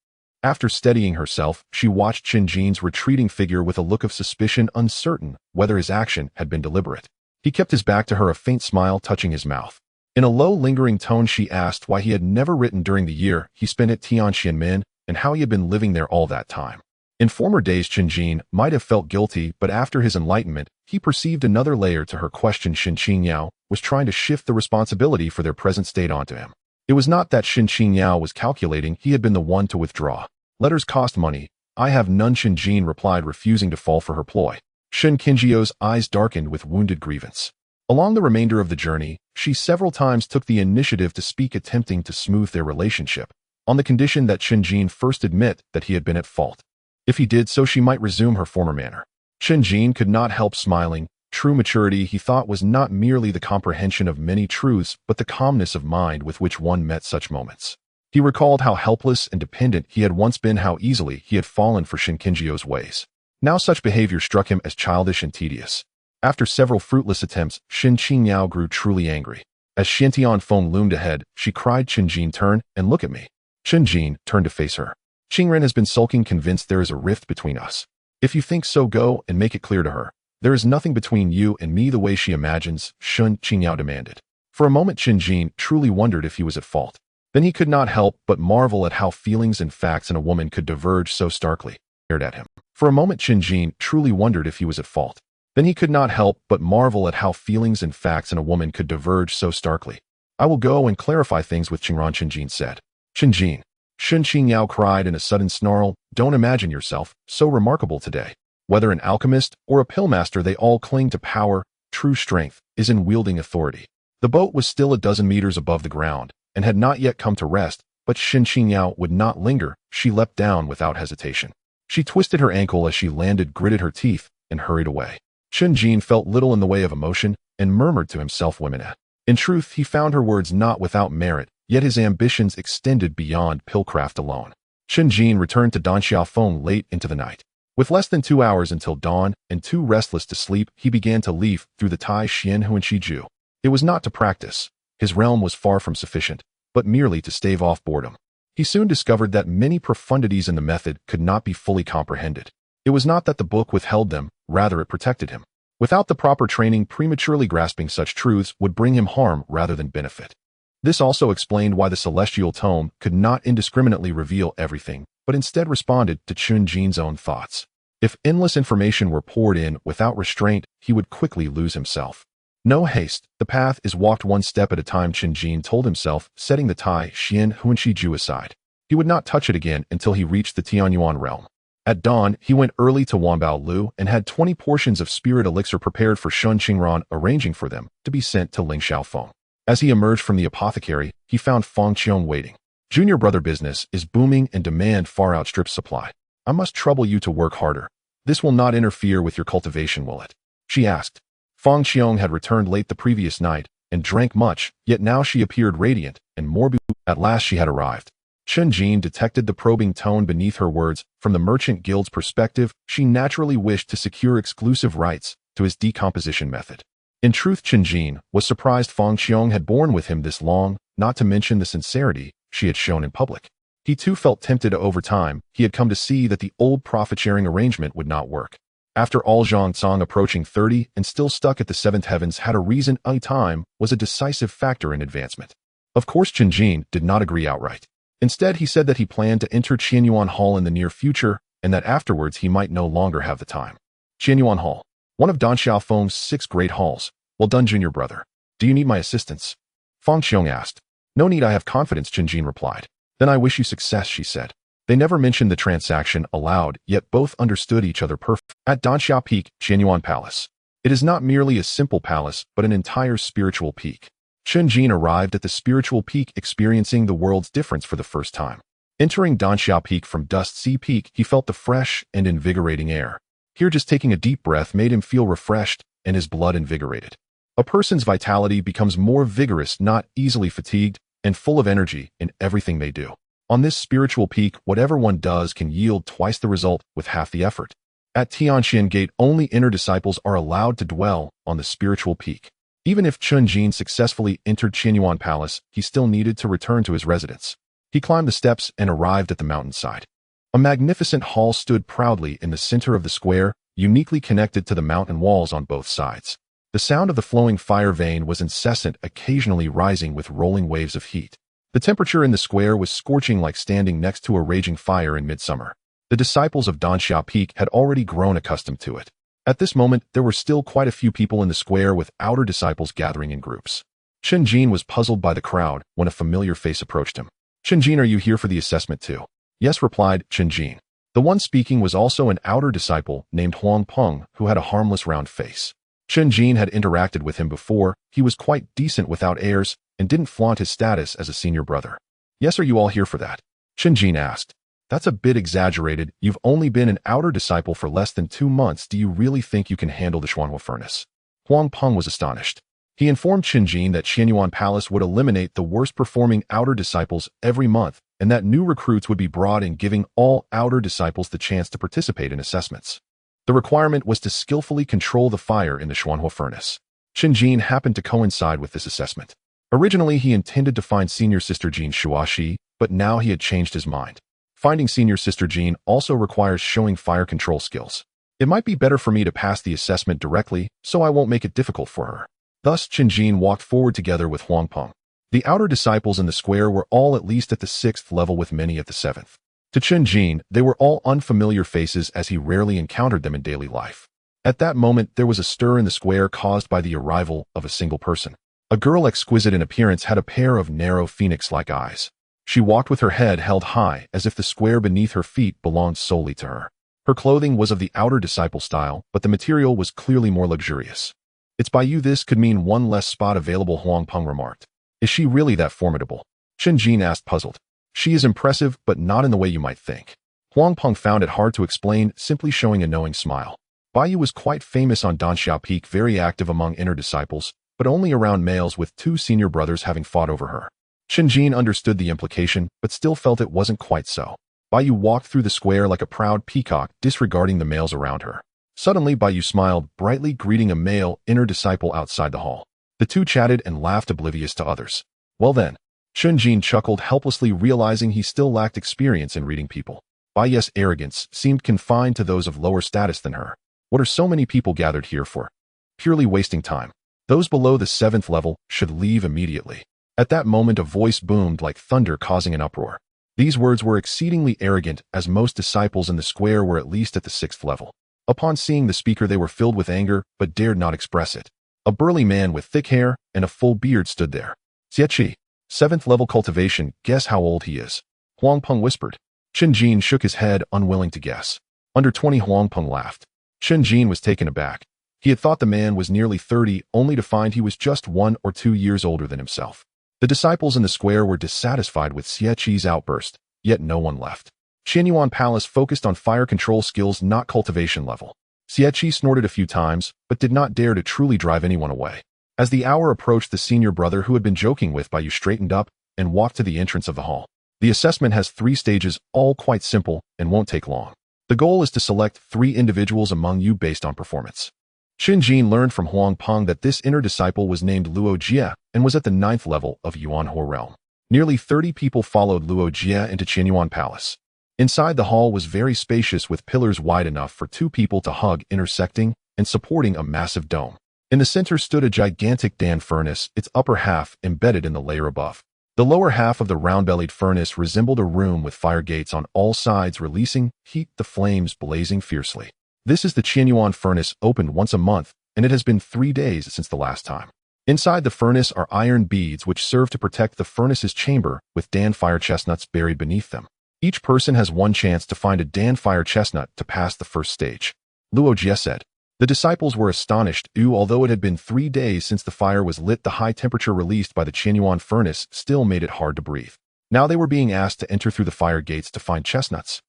After steadying herself, she watched Chen Jin's retreating figure with a look of suspicion, uncertain whether his action had been deliberate. He kept his back to her, a faint smile touching his mouth. In a low, lingering tone, she asked why he had never written during the year he spent at Tianxuan and how he had been living there all that time. In former days, Chen Jin might have felt guilty, but after his enlightenment, he perceived another layer to her question. Shen Qingyao was trying to shift the responsibility for their present state onto him. It was not that Shen Qingyao was calculating, he had been the one to withdraw. "Letters cost money. I have none," Chen Jin replied, refusing to fall for her ploy. Shen Qingyu's eyes darkened with wounded grievance. Along the remainder of the journey, she several times took the initiative to speak, attempting to smooth their relationship, on the condition that Chen Jin first admit that he had been at fault. If he did so, she might resume her former manner. Chen Jin could not help smiling. True maturity, he thought, was not merely the comprehension of many truths, but the calmness of mind with which one met such moments. He recalled how helpless and dependent he had once been, how easily he had fallen for Shen Qingyu's ways. Now such behavior struck him as childish and tedious. After several fruitless attempts, Shen Qingyao grew truly angry. As Tianxuan loomed ahead, she cried, "Chen Jin, turn and look at me." Chen Jin turned to face her. "Qingren has been sulking, convinced there is a rift between us. If you think so, go and make it clear to her. There is nothing between you and me the way she imagines," Shen Qingyao demanded. For a moment, Chen Jin truly wondered if he was at fault. Then he could not help but marvel at how feelings and facts in a woman could diverge so starkly. Stared at him. For a moment, Chen Jin truly wondered if he was at fault. Then he could not help but marvel at how feelings and facts in a woman could diverge so starkly. "I will go and clarify things with Qingran," Chen Jin said. "Chen Jin," Shen Qingyao cried in a sudden snarl, "don't imagine yourself so remarkable today. Whether an alchemist or a pillmaster, they all cling to power. True strength is in wielding authority." The boat was still a dozen meters above the ground and had not yet come to rest, but Shen Qingyao would not linger. She leapt down without hesitation. She twisted her ankle as she landed, gritted her teeth, and hurried away. Chen Jin felt little in the way of emotion and murmured to himself, "Womenette." In truth, he found her words not without merit, yet his ambitions extended beyond pillcraft alone. Chen Jin returned to Dan Xiaofeng late into the night. With less than 2 hours until dawn and too restless to sleep, he began to leaf through the Tai Xianhu and Shiju. It was not to practice. His realm was far from sufficient, but merely to stave off boredom. He soon discovered that many profundities in the method could not be fully comprehended. It was not that the book withheld them, rather it protected him. Without the proper training, prematurely grasping such truths would bring him harm rather than benefit. This also explained why the celestial tome could not indiscriminately reveal everything, but instead responded to Chen Jin's own thoughts. If endless information were poured in without restraint, he would quickly lose himself. No haste, the path is walked one step at a time, Chen Jin told himself, setting the Tianxuan Sect aside. He would not touch it again until he reached the Tianyuan realm. At dawn, he went early to Wanbao Lu and had 20 portions of spirit elixir prepared for Shun Qingran, arranging for them to be sent to Ling Xiaofeng. As he emerged from the apothecary, he found Fang Qiong waiting. Junior brother business is booming and demand far outstrips supply. I must trouble you to work harder. This will not interfere with your cultivation, will it? She asked. Fang Qiong had returned late the previous night and drank much, yet now she appeared radiant and more beautiful. At last she had arrived. Chen Jin detected the probing tone beneath her words. From the merchant guild's perspective, she naturally wished to secure exclusive rights to his decomposition method. In truth, Chen Jin was surprised Fang Qiong had borne with him this long, not to mention the sincerity she had shown in public. He too felt tempted. Over time, he had come to see that the old profit-sharing arrangement would not work. After all, Zhang Cong, approaching 30 and still stuck at the seventh heavens, had a reason. Time was a decisive factor in advancement. Of course, Chen Jin did not agree outright. Instead, he said that he planned to enter Qianyuan Hall in the near future and that afterwards he might no longer have the time. Qianyuan Hall, one of Dan Xiaofeng's 6 great halls. Well done, junior brother. Do you need my assistance? Fang Qiong asked. No need, I have confidence, Chen Jin replied. Then I wish you success, she said. They never mentioned the transaction aloud, yet both understood each other perfectly. At Danxia Peak, Qianyuan Palace. It is not merely a simple palace, but an entire spiritual peak. Chen Jin arrived at the spiritual peak, experiencing the world's difference for the first time. Entering Danxia Peak from Dust Sea Peak, he felt the fresh and invigorating air. Here, just taking a deep breath made him feel refreshed and his blood invigorated. A person's vitality becomes more vigorous, not easily fatigued, and full of energy in everything they do. On this spiritual peak, whatever one does can yield twice the result with half the effort. At Tianxian Gate, only inner disciples are allowed to dwell on the spiritual peak. Even if Chen Jin successfully entered Qianyuan Palace, he still needed to return to his residence. He climbed the steps and arrived at the mountainside. A magnificent hall stood proudly in the center of the square, uniquely connected to the mountain walls on both sides. The sound of the flowing fire vein was incessant, occasionally rising with rolling waves of heat. The temperature in the square was scorching, like standing next to a raging fire in midsummer. The disciples of Danxia Peak had already grown accustomed to it. At this moment, there were still quite a few people in the square, with outer disciples gathering in groups. Chen Jin was puzzled by the crowd when a familiar face approached him. Chen Jin, are you here for the assessment too? Yes, replied Chen Jin. The one speaking was also an outer disciple named Huang Peng, who had a harmless round face. Chen Jin had interacted with him before. He was quite decent without airs and didn't flaunt his status as a senior brother. Yes, are you all here for that? Chen Jin asked. That's a bit exaggerated. You've only been an outer disciple for less than 2 months. Do you really think you can handle the Xuanhua furnace? Huang Peng was astonished. He informed Chen Jin that Qianyuan Palace would eliminate the worst-performing outer disciples every month and that new recruits would be brought in, giving all outer disciples the chance to participate in assessments. The requirement was to skillfully control the fire in the Xuanhua furnace. Chen Jin happened to coincide with this assessment. Originally, he intended to find Senior Sister Jin Shuaxi, but now he had changed his mind. Finding Senior Sister Jin also requires showing fire control skills. It might be better for me to pass the assessment directly, so I won't make it difficult for her. Thus, Chen Jin walked forward together with Huang Peng. The outer disciples in the square were all at least at the 6th level, with many at the 7th. To Chen Jin, they were all unfamiliar faces, as he rarely encountered them in daily life. At that moment, there was a stir in the square caused by the arrival of a single person. A girl exquisite in appearance had a pair of narrow phoenix-like eyes. She walked with her head held high, as if the square beneath her feet belonged solely to her. Her clothing was of the outer disciple style, but the material was clearly more luxurious. It's by you this could mean one less spot available, Huang Peng remarked. Is she really that formidable? Chen Jin asked, puzzled. She is impressive, but not in the way you might think. Huang Peng found it hard to explain, simply showing a knowing smile. Baiyu was quite famous on Danxia Peak, very active among inner disciples, but only around males, with 2 senior brothers having fought over her. Chen Jin understood the implication, but still felt it wasn't quite so. Baiyu walked through the square like a proud peacock, disregarding the males around her. Suddenly, Baiyu smiled brightly, greeting a male inner disciple outside the hall. The two chatted and laughed, oblivious to others. Well then, Chen Jin chuckled helplessly, realizing he still lacked experience in reading people. Bai's arrogance seemed confined to those of lower status than her. What are so many people gathered here for? Purely wasting time. Those below the 7th level should leave immediately. At that moment a voice boomed like thunder, causing an uproar. These words were exceedingly arrogant, as most disciples in the square were at least at the 6th level. Upon seeing the speaker they were filled with anger, but dared not express it. A burly man with thick hair and a full beard stood there. Xie, 7th level cultivation, guess how old he is? Huang Peng whispered. Chen Jin shook his head, unwilling to guess. Under 20. Huang Peng laughed. Chen Jin was taken aback. He had thought the man was nearly 30, only to find he was just 1 or 2 years older than himself. The disciples in the square were dissatisfied with Xie outburst, yet no one left. Tianxuan Palace focused on fire control skills, not cultivation level. Xie snorted a few times, but did not dare to truly drive anyone away. As the hour approached, the senior brother who had been joking with Baiyu straightened up and walked to the entrance of the hall. The assessment has 3 stages, all quite simple and won't take long. The goal is to select 3 individuals among you based on performance. Chen Jin learned from Huang Peng that this inner disciple was named Luo Jie and was at the 9th level of Yuanhou realm. Nearly 30 people followed Luo Jie into Tianxuan Palace. Inside, the hall was very spacious, with pillars wide enough for 2 people to hug, intersecting and supporting a massive dome. In the center stood a gigantic Dan furnace, its upper half embedded in the layer above. The lower half of the round-bellied furnace resembled a room with fire gates on all sides releasing heat, the flames blazing fiercely. This is the Tianxuan furnace, opened once a month, and it has been 3 days since the last time. Inside the furnace are iron beads which serve to protect the furnace's chamber, with Dan fire chestnuts buried beneath them. Each person has 1 chance to find a Dan fire chestnut to pass the first stage. Luo Jie said. The disciples were astonished, although it had been 3 days since the fire was lit. The high temperature released by the Tianxuan furnace still made it hard to breathe. Now they were being asked to enter through the fire gates to find chestnuts.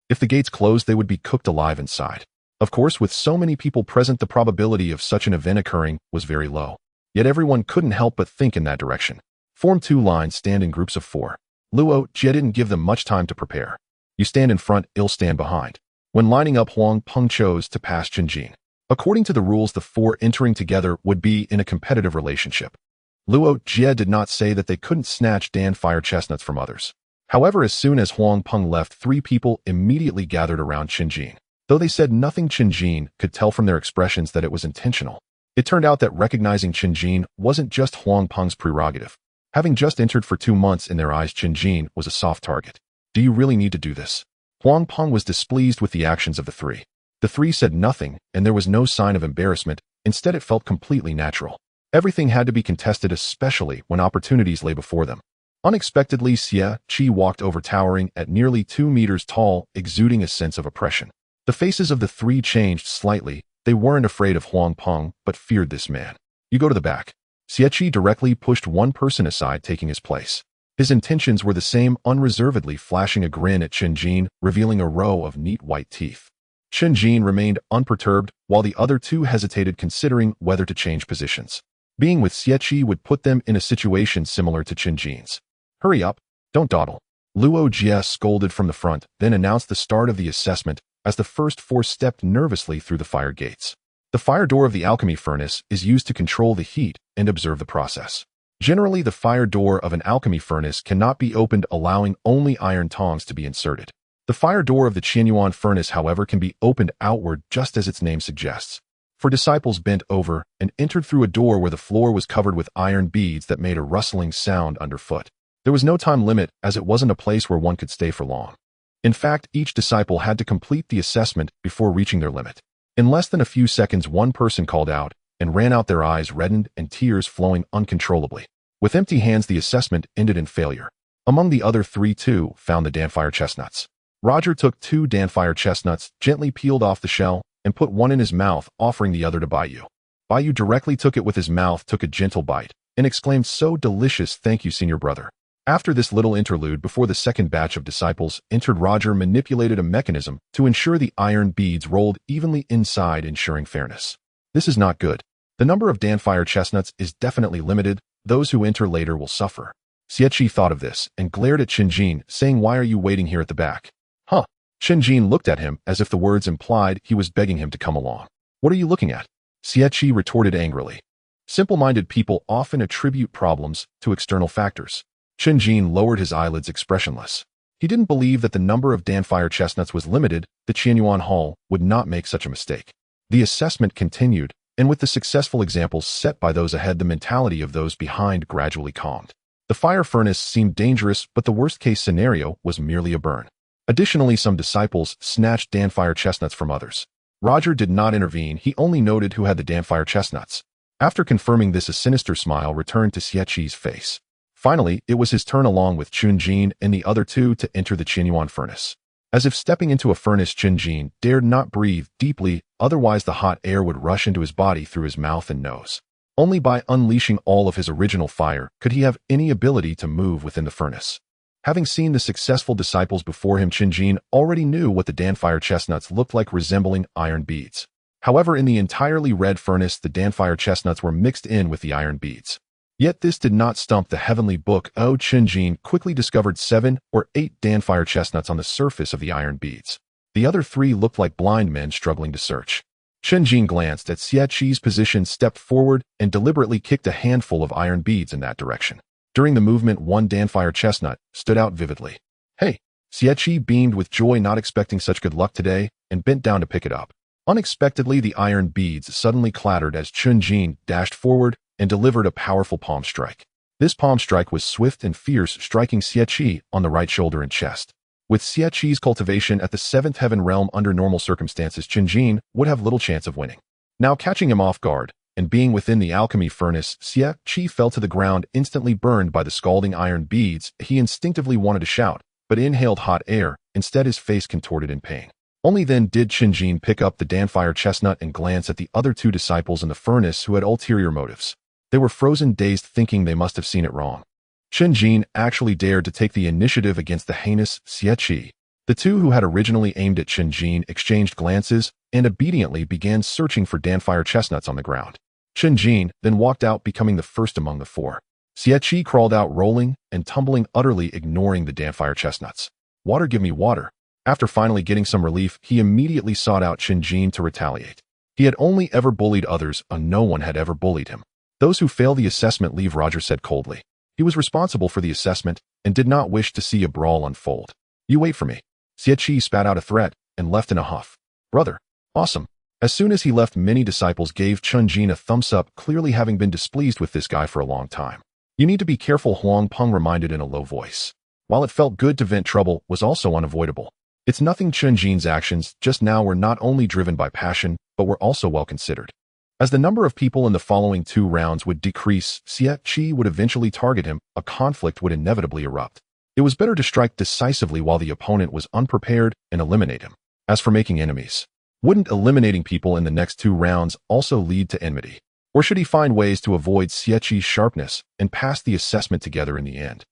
If the gates closed, they would be cooked alive inside. Of course, with so many people present, the probability of such an event occurring was very low. Yet everyone couldn't help but think in that direction. Form 2 lines, stand in groups of 4. Luo Jie didn't give them much time to prepare. You stand in front, I'll stand behind. When lining up, Huang Peng chose to pass Chen Jin. According to the rules, the 4 entering together would be in a competitive relationship. Luo Jie did not say that they couldn't snatch Dan fire chestnuts from others. However, as soon as Huang Peng left, 3 people immediately gathered around Chen Jin. Though they said nothing, Chen Jin could tell from their expressions that it was intentional. It turned out that recognizing Chen Jin wasn't just Huang Peng's prerogative. Having just entered for 2 months, in their eyes, Chen Jin was a soft target. Do you really need to do this? Huang Peng was displeased with the actions of the 3. The 3 said nothing, and there was no sign of embarrassment. Instead, it felt completely natural. Everything had to be contested, especially when opportunities lay before them. Unexpectedly, Xie Qi walked over, towering at nearly 2 meters tall, exuding a sense of oppression. The faces of the 3 changed slightly. They weren't afraid of Huang Peng, but feared this man. You go to the back. Xie Qi directly pushed one person aside, taking his place. His intentions were the same, unreservedly flashing a grin at Chen Jin, revealing a row of neat white teeth. Chen Jin remained unperturbed, while the other 2 hesitated, considering whether to change positions. Being with Xie Qi would put them in a situation similar to Chen Jin's. Hurry up, don't dawdle. Luo Jie scolded from the front, then announced the start of the assessment, as the first 4 stepped nervously through the fire gates. The fire door of the alchemy furnace is used to control the heat and observe the process. Generally, the fire door of an alchemy furnace cannot be opened, allowing only iron tongs to be inserted. The fire door of the Tianxuan furnace, however, can be opened outward, just as its name suggests. 4 disciples bent over and entered through a door where the floor was covered with iron beads that made a rustling sound underfoot. There was no time limit, as it wasn't a place where one could stay for long. In fact, each disciple had to complete the assessment before reaching their limit. In less than a few seconds, one person called out and ran out, their eyes reddened and tears flowing uncontrollably. With empty hands, the assessment ended in failure. Among the other 3, 2 found the danfire chestnuts. Roger took 2 danfire chestnuts, gently peeled off the shell, and put one in his mouth, offering the other to Baiyu. Baiyu directly took it with his mouth, took a gentle bite, and exclaimed, "So delicious, thank you, senior brother." After this little interlude, before the second batch of disciples entered, Roger manipulated a mechanism to ensure the iron beads rolled evenly inside, ensuring fairness. This is not good. The number of danfire chestnuts is definitely limited. Those who enter later will suffer. Xie Qi thought of this and glared at Chen Jin, saying, "Why are you waiting here at the back?" Huh. Chen Jin looked at him as if the words implied he was begging him to come along. "What are you looking at?" Xie Qi retorted angrily. Simple-minded people often attribute problems to external factors. Chen Jin lowered his eyelids expressionless. He didn't believe that the number of danfire chestnuts was limited. The Tianxuan Hall would not make such a mistake. The assessment continued, and with the successful examples set by those ahead, the mentality of those behind gradually calmed. The fire furnace seemed dangerous, but the worst-case scenario was merely a burn. Additionally, some disciples snatched danfire chestnuts from others. Roger did not intervene, he only noted who had the danfire chestnuts. After confirming this, a sinister smile returned to Xie face. Finally, it was his turn along with Chen Jin and the other two to enter the Tianxuan furnace. As if stepping into a furnace, Chen Jin dared not breathe deeply, otherwise the hot air would rush into his body through his mouth and nose. Only by unleashing all of his original fire could he have any ability to move within the furnace. Having seen the successful disciples before him, Chen Jin already knew what the danfire chestnuts looked like, resembling iron beads. However, in the entirely red furnace, the danfire chestnuts were mixed in with the iron beads. Yet this did not stump the heavenly book. Chen Jin quickly discovered 7 or 8 danfire chestnuts on the surface of the iron beads. The other 3 looked like blind men struggling to search. Chen Jin glanced at Xie's position, stepped forward, and deliberately kicked a handful of iron beads in that direction. During the movement, one danfire chestnut stood out vividly. "Hey!" Xie beamed with joy, not expecting such good luck today, and bent down to pick it up. Unexpectedly, the iron beads suddenly clattered as Chen Jin dashed forward and delivered a powerful palm strike. This palm strike was swift and fierce, striking Xie on the right shoulder and chest. With Xie's cultivation at the 7th heaven realm, under normal circumstances, Chen Jin would have little chance of winning. Now, catching him off guard, and being within the alchemy furnace, Xie fell to the ground, instantly burned by the scalding iron beads. He instinctively wanted to shout, but inhaled hot air. Instead, his face contorted in pain. Only then did Chen Jin pick up the danfire chestnut and glance at the other 2 disciples in the furnace who had ulterior motives. They were frozen, dazed, thinking they must have seen it wrong. Chen Jin actually dared to take the initiative against the heinous Xie. The 2 who had originally aimed at Chen Jin exchanged glances and obediently began searching for danfire chestnuts on the ground. Chen Jin then walked out, becoming the first among the 4. Xie crawled out, rolling and tumbling, utterly ignoring the danfire chestnuts. "Water, give me water." After finally getting some relief, he immediately sought out Chen Jin to retaliate. He had only ever bullied others, and no one had ever bullied him. "Those who fail the assessment leave," Roger said coldly. He was responsible for the assessment and did not wish to see a brawl unfold. "You wait for me." Xie spat out a threat and left in a huff. "Brother." "Awesome." As soon as he left, many disciples gave Chen Jin a thumbs up, clearly having been displeased with this guy for a long time. "You need to be careful," Huang Peng reminded in a low voice. While it felt good to vent, trouble was also unavoidable. It's nothing. Chen Jin's actions just now were not only driven by passion, but were also well considered. As the number of people in the following 2 rounds would decrease, Xie would eventually target him. A conflict would inevitably erupt. It was better to strike decisively while the opponent was unprepared and eliminate him. As for making enemies, wouldn't eliminating people in the next 2 rounds also lead to enmity? Or should he find ways to avoid Xie's sharpness and pass the assessment together in the end?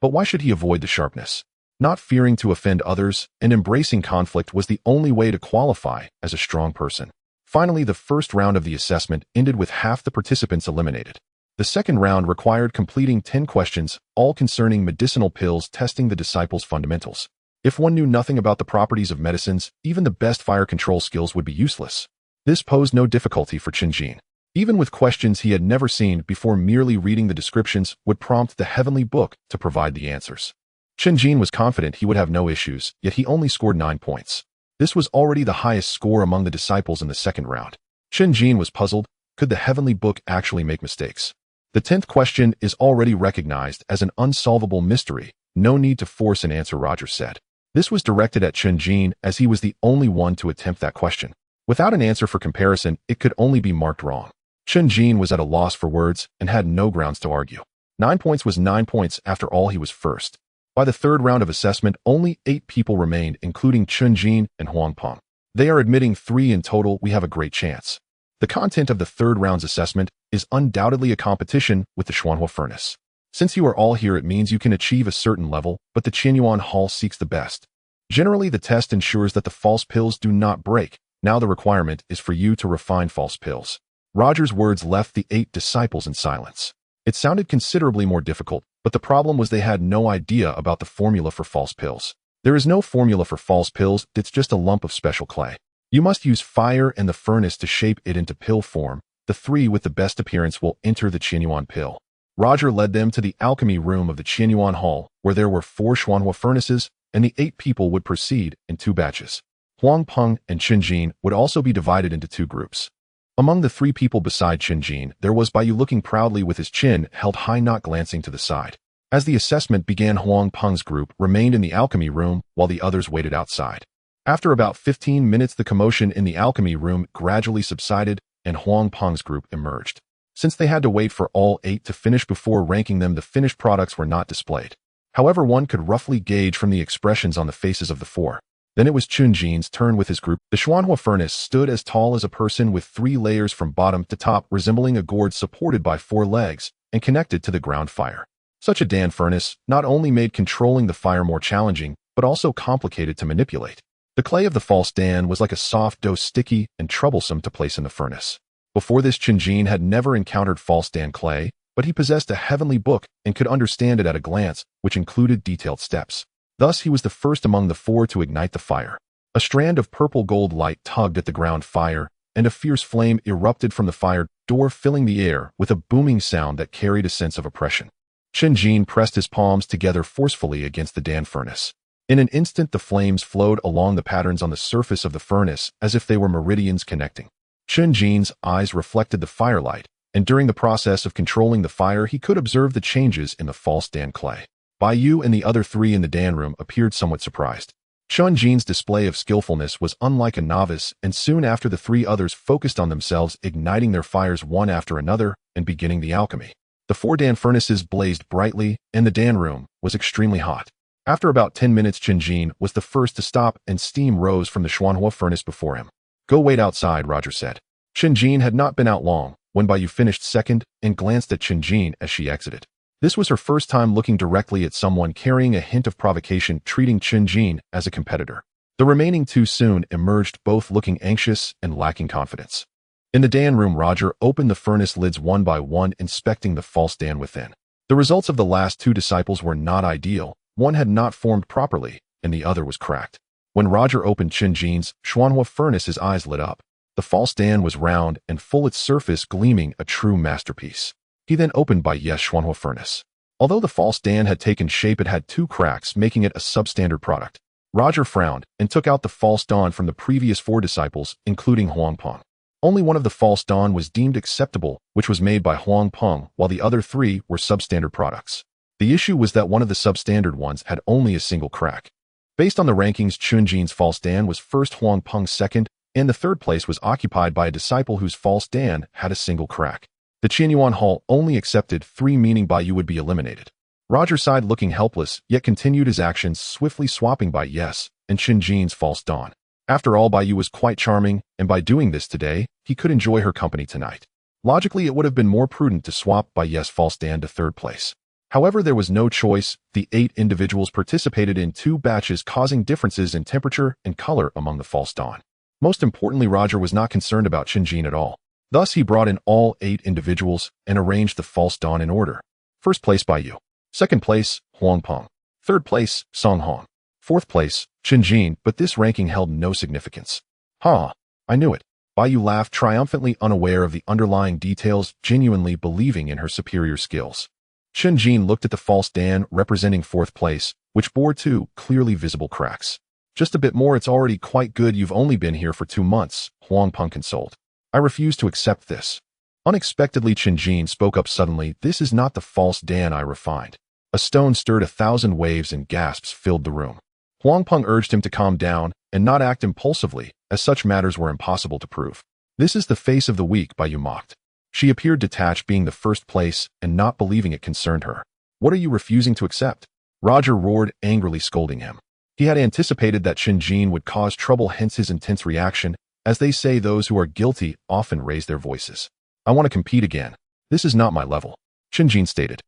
But why should he avoid the sharpness? Not fearing to offend others and embracing conflict was the only way to qualify as a strong person. Finally, the first round of the assessment ended with half the participants eliminated. The second round required completing 10 questions, all concerning medicinal pills, testing the disciples' fundamentals. If one knew nothing about the properties of medicines, even the best fire control skills would be useless. This posed no difficulty for Chen Jin. Even with questions he had never seen before, merely reading the descriptions would prompt the heavenly book to provide the answers. Chen Jin was confident he would have no issues, yet he only scored 9 points. This was already the highest score among the disciples in the second round. Chen Jin was puzzled. Could the heavenly book actually make mistakes? The 10th question is already recognized as an unsolvable mystery. No need to force an answer, Roger said. This was directed at Chen Jin, as he was the only one to attempt that question. Without an answer for comparison, it could only be marked wrong. Chen Jin was at a loss for words and had no grounds to argue. 9 points was 9 points. After all, he was first. By the third round of assessment, only 8 people remained, including Chen Jin and Huang Peng. They are admitting 3 in total. We have a great chance. The content of the third round's assessment is undoubtedly a competition with the Xuanhua furnace. Since you are all here, it means you can achieve a certain level, but the Tianxuan Hall seeks the best. Generally, the test ensures that the false pills do not break. Now the requirement is for you to refine false pills. Roger's words left the 8 disciples in silence. It sounded considerably more difficult, but the problem was they had no idea about the formula for false pills. There is no formula for false pills, it's just a lump of special clay. You must use fire and the furnace to shape it into pill form. The 3 with the best appearance will enter the Tianxuan pill. Roger led them to the alchemy room of the Tianxuan Hall, where there were 4 Xuanhua furnaces, and the 8 people would proceed in 2 batches. Huang Peng and Chen Jin would also be divided into 2 groups. Among the 3 people beside Chen Jin, there was Baiyu looking proudly with his chin held high, not glancing to the side. As the assessment began, Huang Peng's group remained in the alchemy room while the others waited outside. After about 15 minutes, the commotion in the alchemy room gradually subsided and Huang Peng's group emerged. Since they had to wait for all 8 to finish before ranking them, the finished products were not displayed. However, one could roughly gauge from the expressions on the faces of the 4. Then it was Chen Jin's turn with his group. The Xuanhua furnace stood as tall as a person with 3 layers from bottom to top, resembling a gourd supported by 4 legs and connected to the ground fire. Such a Dan furnace not only made controlling the fire more challenging, but also complicated to manipulate. The clay of the false Dan was like a soft dough, sticky and troublesome to place in the furnace. Before this, Chen Jin had never encountered false Dan clay, but he possessed a heavenly book and could understand it at a glance, which included detailed steps. Thus, he was the first among the 4 to ignite the fire. A strand of purple gold light tugged at the ground fire, and a fierce flame erupted from the fire door, filling the air with a booming sound that carried a sense of oppression. Chen Jin pressed his palms together forcefully against the Dan furnace. In an instant, the flames flowed along the patterns on the surface of the furnace as if they were meridians connecting. Chen Jin's eyes reflected the firelight, and during the process of controlling the fire, he could observe the changes in the false Dan clay. Baiyu and the other 3 in the Dan room appeared somewhat surprised. Chen Jin's display of skillfulness was unlike a novice, and soon after the 3 others focused on themselves, igniting their fires one after another and beginning the alchemy. The 4 Dan furnaces blazed brightly, and the Dan room was extremely hot. After about 10 minutes, Chen Jin was the first to stop, and steam rose from the Xuanhua furnace before him. "Go wait outside," Roger said. Chen Jin had not been out long when Baiyu finished second and glanced at Chen Jin as she exited. This was her first time looking directly at someone carrying a hint of provocation, treating Chen Jin as a competitor. The remaining 2 soon emerged, both looking anxious and lacking confidence. In the Dan room, Roger opened the furnace lids one by one, inspecting the false Dan within. The results of the last 2 disciples were not ideal. One had not formed properly, and the other was cracked. When Roger opened Chen Jin's Xuanhua furnace, his eyes lit up. The false Dan was round and full, its surface gleaming, a true masterpiece. He then opened Baiyu's Xuanhua furnace. Although the false Dan had taken shape, it had 2 cracks, making it a substandard product. Roger frowned and took out the false dawn from the previous 4 disciples, including Huang Peng. Only one of the false dawn was deemed acceptable, which was made by Huang Peng, while the other 3 were substandard products. The issue was that one of the substandard ones had only a single crack. Based on the rankings, Chen Jin's false Dan was first, Huang Peng second, and the 3rd place was occupied by a disciple whose false Dan had a single crack. The Tianxuan Hall only accepted 3, meaning Baiyu would be eliminated. Roger sighed, looking helpless, yet continued his actions, swiftly swapping Baiyu's and Chen Jin's false dawn. After all, Baiyu was quite charming, and by doing this today, he could enjoy her company tonight. Logically, it would have been more prudent to swap Baiyu's false Dan to 3rd place. However, there was no choice. The 8 individuals participated in 2 batches, causing differences in temperature and color among the false dawn. Most importantly, Roger was not concerned about Chen Jin at all. Thus, he brought in all 8 individuals and arranged the false dawn in order. 1st place, Baiyu. 2nd place, Huang Peng. 3rd place, Song Hong. 4th place, Chen Jin, but this ranking held no significance. "Ha, I knew it." Baiyu laughed triumphantly, unaware of the underlying details, genuinely believing in her superior skills. Chen Jin looked at the false Dan representing 4th place, which bore 2 clearly visible cracks. "Just a bit more, it's already quite good. You've only been here for 2 months, Huang Peng consoled. "I refuse to accept this." Unexpectedly, Chen Jin spoke up suddenly. "This is not the false Dan I refined." A stone stirred 1,000 waves and gasps filled the room. Huang Peng urged him to calm down and not act impulsively, as such matters were impossible to prove. "This is the face of the weak," Baiyu mocked. She appeared detached, being the 1st place and not believing it concerned her. "What are you refusing to accept?" Roger roared, angrily scolding him. He had anticipated that Chen Jin would cause trouble, hence his intense reaction. As they say, those who are guilty often raise their voices. "I want to compete again. This is not my level," Chen Jin stated.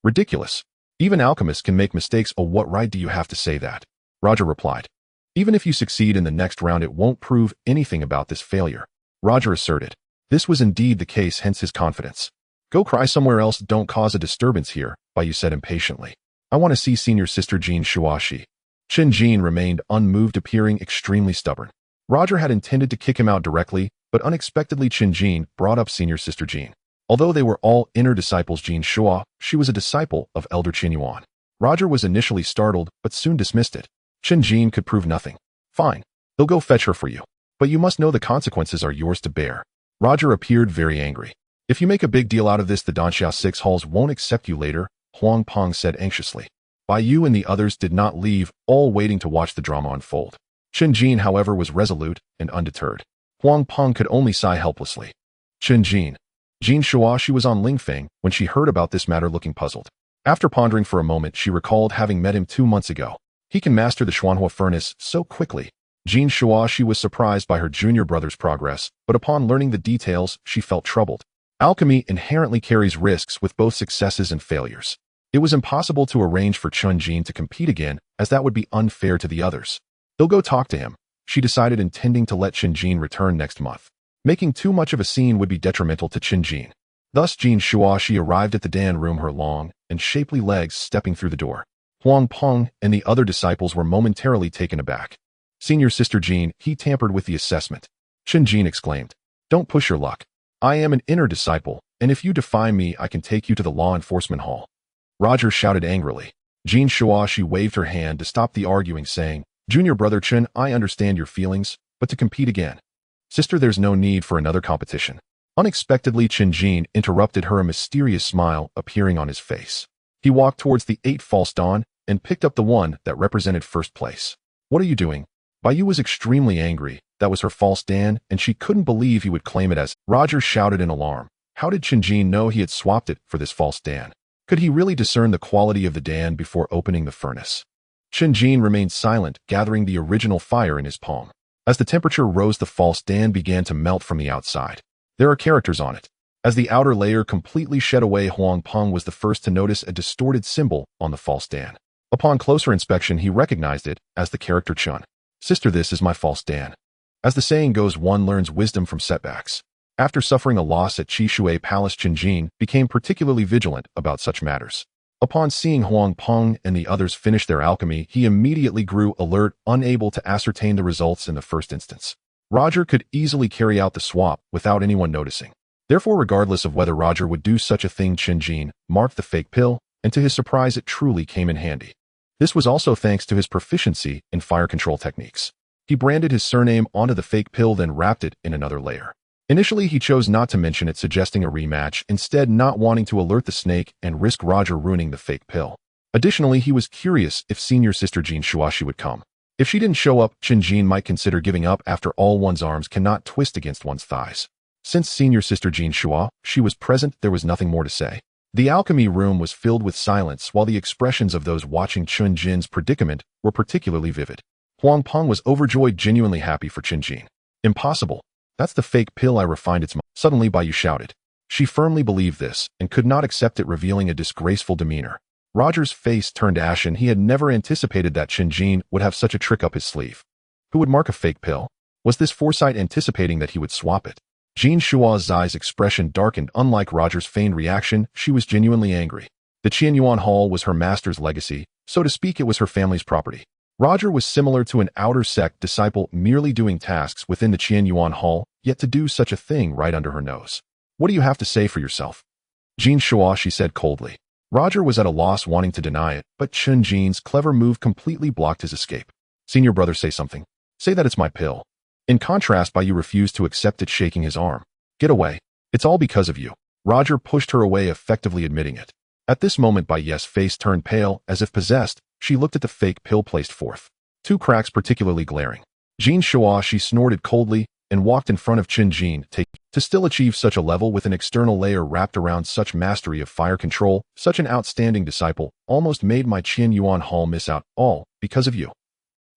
"Ridiculous. Even alchemists can make mistakes." "Oh, what right do you have to say that?" Roger replied. "Even if you succeed in the next round, it won't prove anything about this failure," Roger asserted. This was indeed the case, hence his confidence. "Go cry somewhere else. Don't cause a disturbance here," Baiyu said impatiently. "I want to see senior sister Jin Shuashi." Chen Jin remained unmoved, appearing extremely stubborn. Roger had intended to kick him out directly, but unexpectedly Chen Jin brought up senior sister Jin. Although they were all inner disciples Jin Shua, she was a disciple of Elder Chen Yuan. Roger was initially startled, but soon dismissed it. Chen Jin could prove nothing. Fine. They'll go fetch her for you. But you must know the consequences are yours to bear. Roger appeared very angry. If you make a big deal out of this, the Tianxuan Sect halls won't accept you later, Huang Peng said anxiously. Bai Yu and the others did not leave, all waiting to watch the drama unfold. Chen Jin, however, was resolute and undeterred. Huang Peng could only sigh helplessly. Chen Jin. Jin Shua, she was on Lingfeng when she heard about this matter, looking puzzled. After pondering for a moment, she recalled having met him 2 months ago. He can master the Xuanhua furnace so quickly. Jin Shua, she was surprised by her junior brother's progress, but upon learning the details, she felt troubled. Alchemy inherently carries risks with both successes and failures. It was impossible to arrange for Chen Jin to compete again, as that would be unfair to the others. They'll go talk to him, she decided, intending to let Chen Jin return next month. Making too much of a scene would be detrimental to Chen Jin. Thus Jin Shua, she arrived at the Dan room, her long and shapely legs stepping through the door. Huang Peng and the other disciples were momentarily taken aback. Senior Sister Jin, he tampered with the assessment. Chen Jin exclaimed. Don't push your luck. I am an inner disciple, and if you defy me, I can take you to the law enforcement hall. Roger shouted angrily. Jin Shua, she waved her hand to stop the arguing, saying, Junior brother Chen, I understand your feelings, but to compete again. Sister, there's no need for another competition. Unexpectedly, Chen Jin interrupted her, a mysterious smile appearing on his face. He walked towards the 8 false dawn and picked up the one that represented first place. What are you doing? Bai Yu was extremely angry. That was her false Dan, and she couldn't believe he would claim it as. Roger shouted in alarm. How did Chen Jin know he had swapped it for this false Dan? Could he really discern the quality of the Dan before opening the furnace? Chen Jin remained silent, gathering the original fire in his palm. As the temperature rose, the false Dan began to melt from the outside. There are characters on it. As the outer layer completely shed away, Huang Peng was the first to notice a distorted symbol on the false Dan. Upon closer inspection, he recognized it as the character Chun. Sister, this is my false Dan. As the saying goes, one learns wisdom from setbacks. After suffering a loss at Qishui Palace, Chen Jin became particularly vigilant about such matters. Upon seeing Huang Peng and the others finish their alchemy, he immediately grew alert, unable to ascertain the results in the first instance. Roger could easily carry out the swap without anyone noticing. Therefore, regardless of whether Roger would do such a thing, Chen Jin marked the fake pill, and to his surprise it truly came in handy. This was also thanks to his proficiency in fire control techniques. He branded his surname onto the fake pill, then wrapped it in another layer. Initially, he chose not to mention it, suggesting a rematch, instead not wanting to alert the snake and risk Roger ruining the fake pill. Additionally, he was curious if Senior Sister Jin Shuashi would come. If she didn't show up, Chen Jin might consider giving up. After all, one's arms cannot twist against one's thighs. Since Senior Sister Jin Shua, she was present, there was nothing more to say. The alchemy room was filled with silence, while the expressions of those watching Chen Jin's predicament were particularly vivid. Huang Peng was overjoyed, genuinely happy for Chen Jin. Impossible. That's the fake pill, I refined its. Suddenly Bai Yu shouted. She firmly believed this and could not accept it, revealing a disgraceful demeanor. Roger's face turned ashen. He had never anticipated that Chen Jin would have such a trick up his sleeve. Who would mark a fake pill? Was this foresight anticipating that he would swap it? Jin Shua's eyes expression darkened. Unlike Roger's feigned reaction, she was genuinely angry. The Tianxuan Hall was her master's legacy, so to speak, it was her family's property. Roger was similar to an outer sect disciple, merely doing tasks within the Tianxuan Hall, yet to do such a thing right under her nose. What do you have to say for yourself? Jin Shua, she said coldly. Roger was at a loss, wanting to deny it, but Chen Jin's clever move completely blocked his escape. Senior brother, say something. Say that it's my pill. In contrast, Bai Yu refused to accept it, shaking his arm. Get away. It's all because of you. Roger pushed her away, effectively admitting it. At this moment, Bai Yu's face turned pale, as if possessed. She looked at the fake pill placed forth. 2 cracks particularly glaring. Jin Shua, she snorted coldly and walked in front of Chen Jin. To still achieve such a level with an external layer wrapped around such mastery of fire control, such an outstanding disciple, almost made my Tianxuan Hall miss out, all because of you.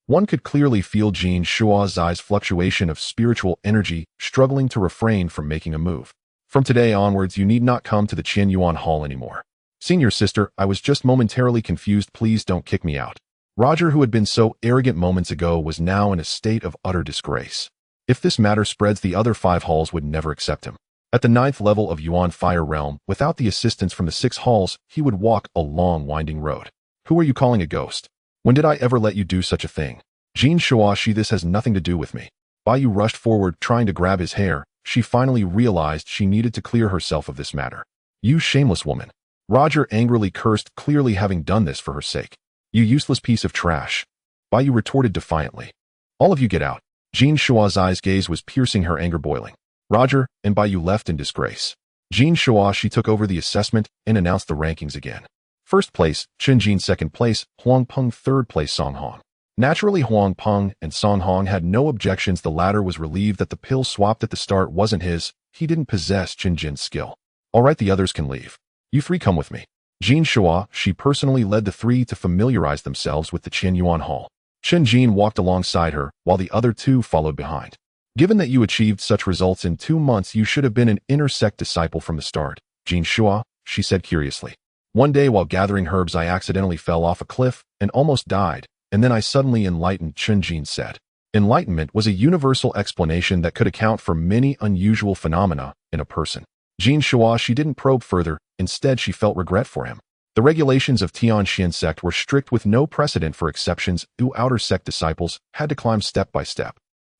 One could clearly feel Jin Shua's eyes fluctuation of spiritual energy, struggling to refrain from making a move. From today onwards, you need not come to the Tianxuan Hall anymore. Senior sister, I was just momentarily confused. Please don't kick me out. Roger, who had been so arrogant moments ago, was now in a state of utter disgrace. If this matter spreads, the other 5 halls would never accept him. At the 9th level of Yuan Fire Realm, without the assistance from the 6 halls, he would walk a long winding road. Who are you calling a ghost? When did I ever let you do such a thing? Jin Shuashi, this has nothing to do with me. Bai Yu rushed forward, trying to grab his hair, she finally realized she needed to clear herself of this matter. "You shameless woman." Roger angrily cursed, clearly having done this for her sake. "You useless piece of trash." Bai Yu retorted defiantly. "All of you get out." Jin Shua's gaze was piercing, her anger boiling. Roger and Bai Yu left in disgrace. Jin Shua, she took over the assessment and announced the rankings again. First place, Chen Jin. Second place, Huang Peng. Third place, Song Hong. Naturally, Huang Peng and Song Hong had no objections. The latter was relieved that the pill swapped at the start wasn't his. He didn't possess Chen Jin's skill. "All right, the others can leave. You three come with me." Jin Shua, she personally led the three to familiarize themselves with the Tianxuan Hall. Chen Jin walked alongside her, while the other two followed behind. "Given that you achieved such results in 2 months, you should have been an inner sect disciple from the start." Jin Shua, she said curiously. "One day while gathering herbs, I accidentally fell off a cliff and almost died, and then I suddenly enlightened," Chen Jin said. Enlightenment was a universal explanation that could account for many unusual phenomena in a person. Jin Shua, she didn't probe further. Instead, she felt regret for him. The regulations of Tianxuan Sect were strict with no precedent for exceptions. Outer sect disciples had to climb step by step.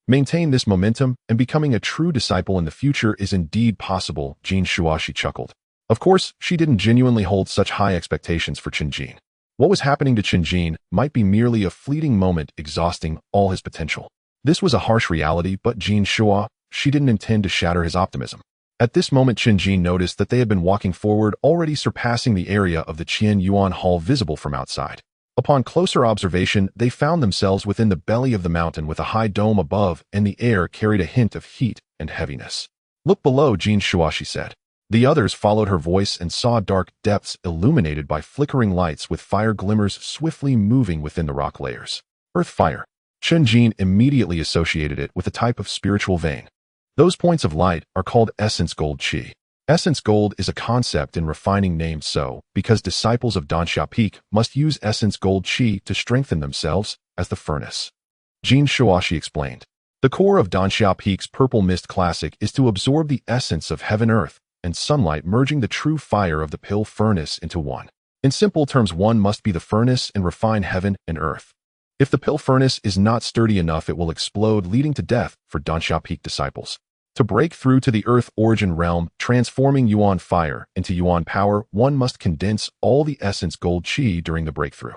Maintain this momentum, and becoming a true disciple in the future is indeed possible, Jin Shua, she chuckled. Of course, she didn't genuinely hold such high expectations for Chen Jin. What was happening to Chen Jin might be merely a fleeting moment, exhausting all his potential. This was a harsh reality, but Jin Shua, she didn't intend to shatter his optimism. At this moment, Chen Jin noticed that they had been walking forward, already surpassing the area of the Tianxuan Hall visible from outside. Upon closer observation, they found themselves within the belly of the mountain with a high dome above, and the air carried a hint of heat and heaviness. "Look below, Jin Shua," she said. The others followed her voice and saw dark depths illuminated by flickering lights with fire glimmers swiftly moving within the rock layers. Earth fire. Chen Jin immediately associated it with a type of spiritual vein. Those points of light are called essence gold qi. Essence gold is a concept in refining named so because disciples of Danxia Peak must use essence gold qi to strengthen themselves as the furnace. Jin Shuashi explained. The core of Danxia Peak's purple mist classic is to absorb the essence of heaven, earth, and sunlight, merging the true fire of the pill furnace into one. In simple terms, one must be the furnace and refine heaven and earth. If the pill furnace is not sturdy enough, it will explode, leading to death for Danxia Peak disciples. To break through to the earth origin realm, transforming Yuan fire into Yuan power, one must condense all the essence gold qi during the breakthrough.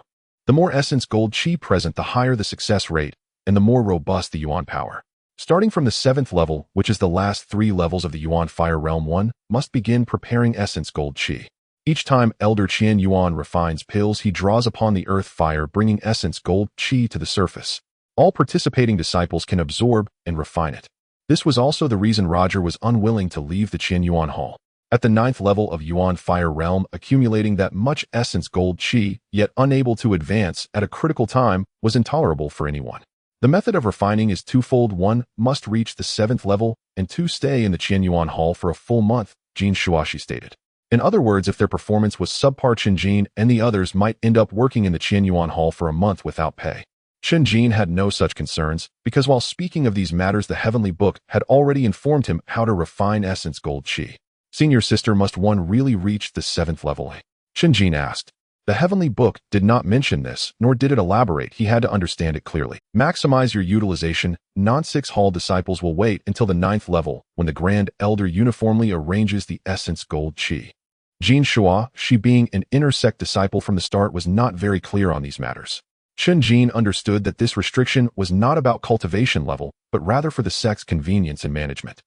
The more essence gold qi present, the higher the success rate, and the more robust the Yuan power. Starting from the 7th level, which is the last 3 levels of the Yuan fire realm, one must begin preparing essence gold qi. Each time Elder Qian Yuan refines pills, he draws upon the earth fire, bringing essence gold qi to the surface. All participating disciples can absorb and refine it. This was also the reason Roger was unwilling to leave the Tianxuan Hall. At the 9th level of Yuan fire realm, accumulating that much essence gold qi, yet unable to advance at a critical time, was intolerable for anyone. The method of refining is twofold. 1 must reach the 7th level, and 2 stay in the Tianxuan Hall for a full month, Jin Shuashi stated. In other words, if their performance was subpar, Chen Jin and the others might end up working in the Tianxuan Hall for a month without pay. Chen Jin had no such concerns, because while speaking of these matters, the Heavenly Book had already informed him how to refine essence gold qi. Senior sister, must one really reach the 7th level? Chen Jin asked. The Heavenly Book did not mention this, nor did it elaborate. He had to understand it clearly. Maximize your utilization. Non-6 Hall disciples will wait until the 9th level, when the Grand Elder uniformly arranges the essence gold qi. Jin Shua, she being an inner sect disciple from the start, was not very clear on these matters. Chen Jin understood that this restriction was not about cultivation level, but rather for the sect's convenience and management.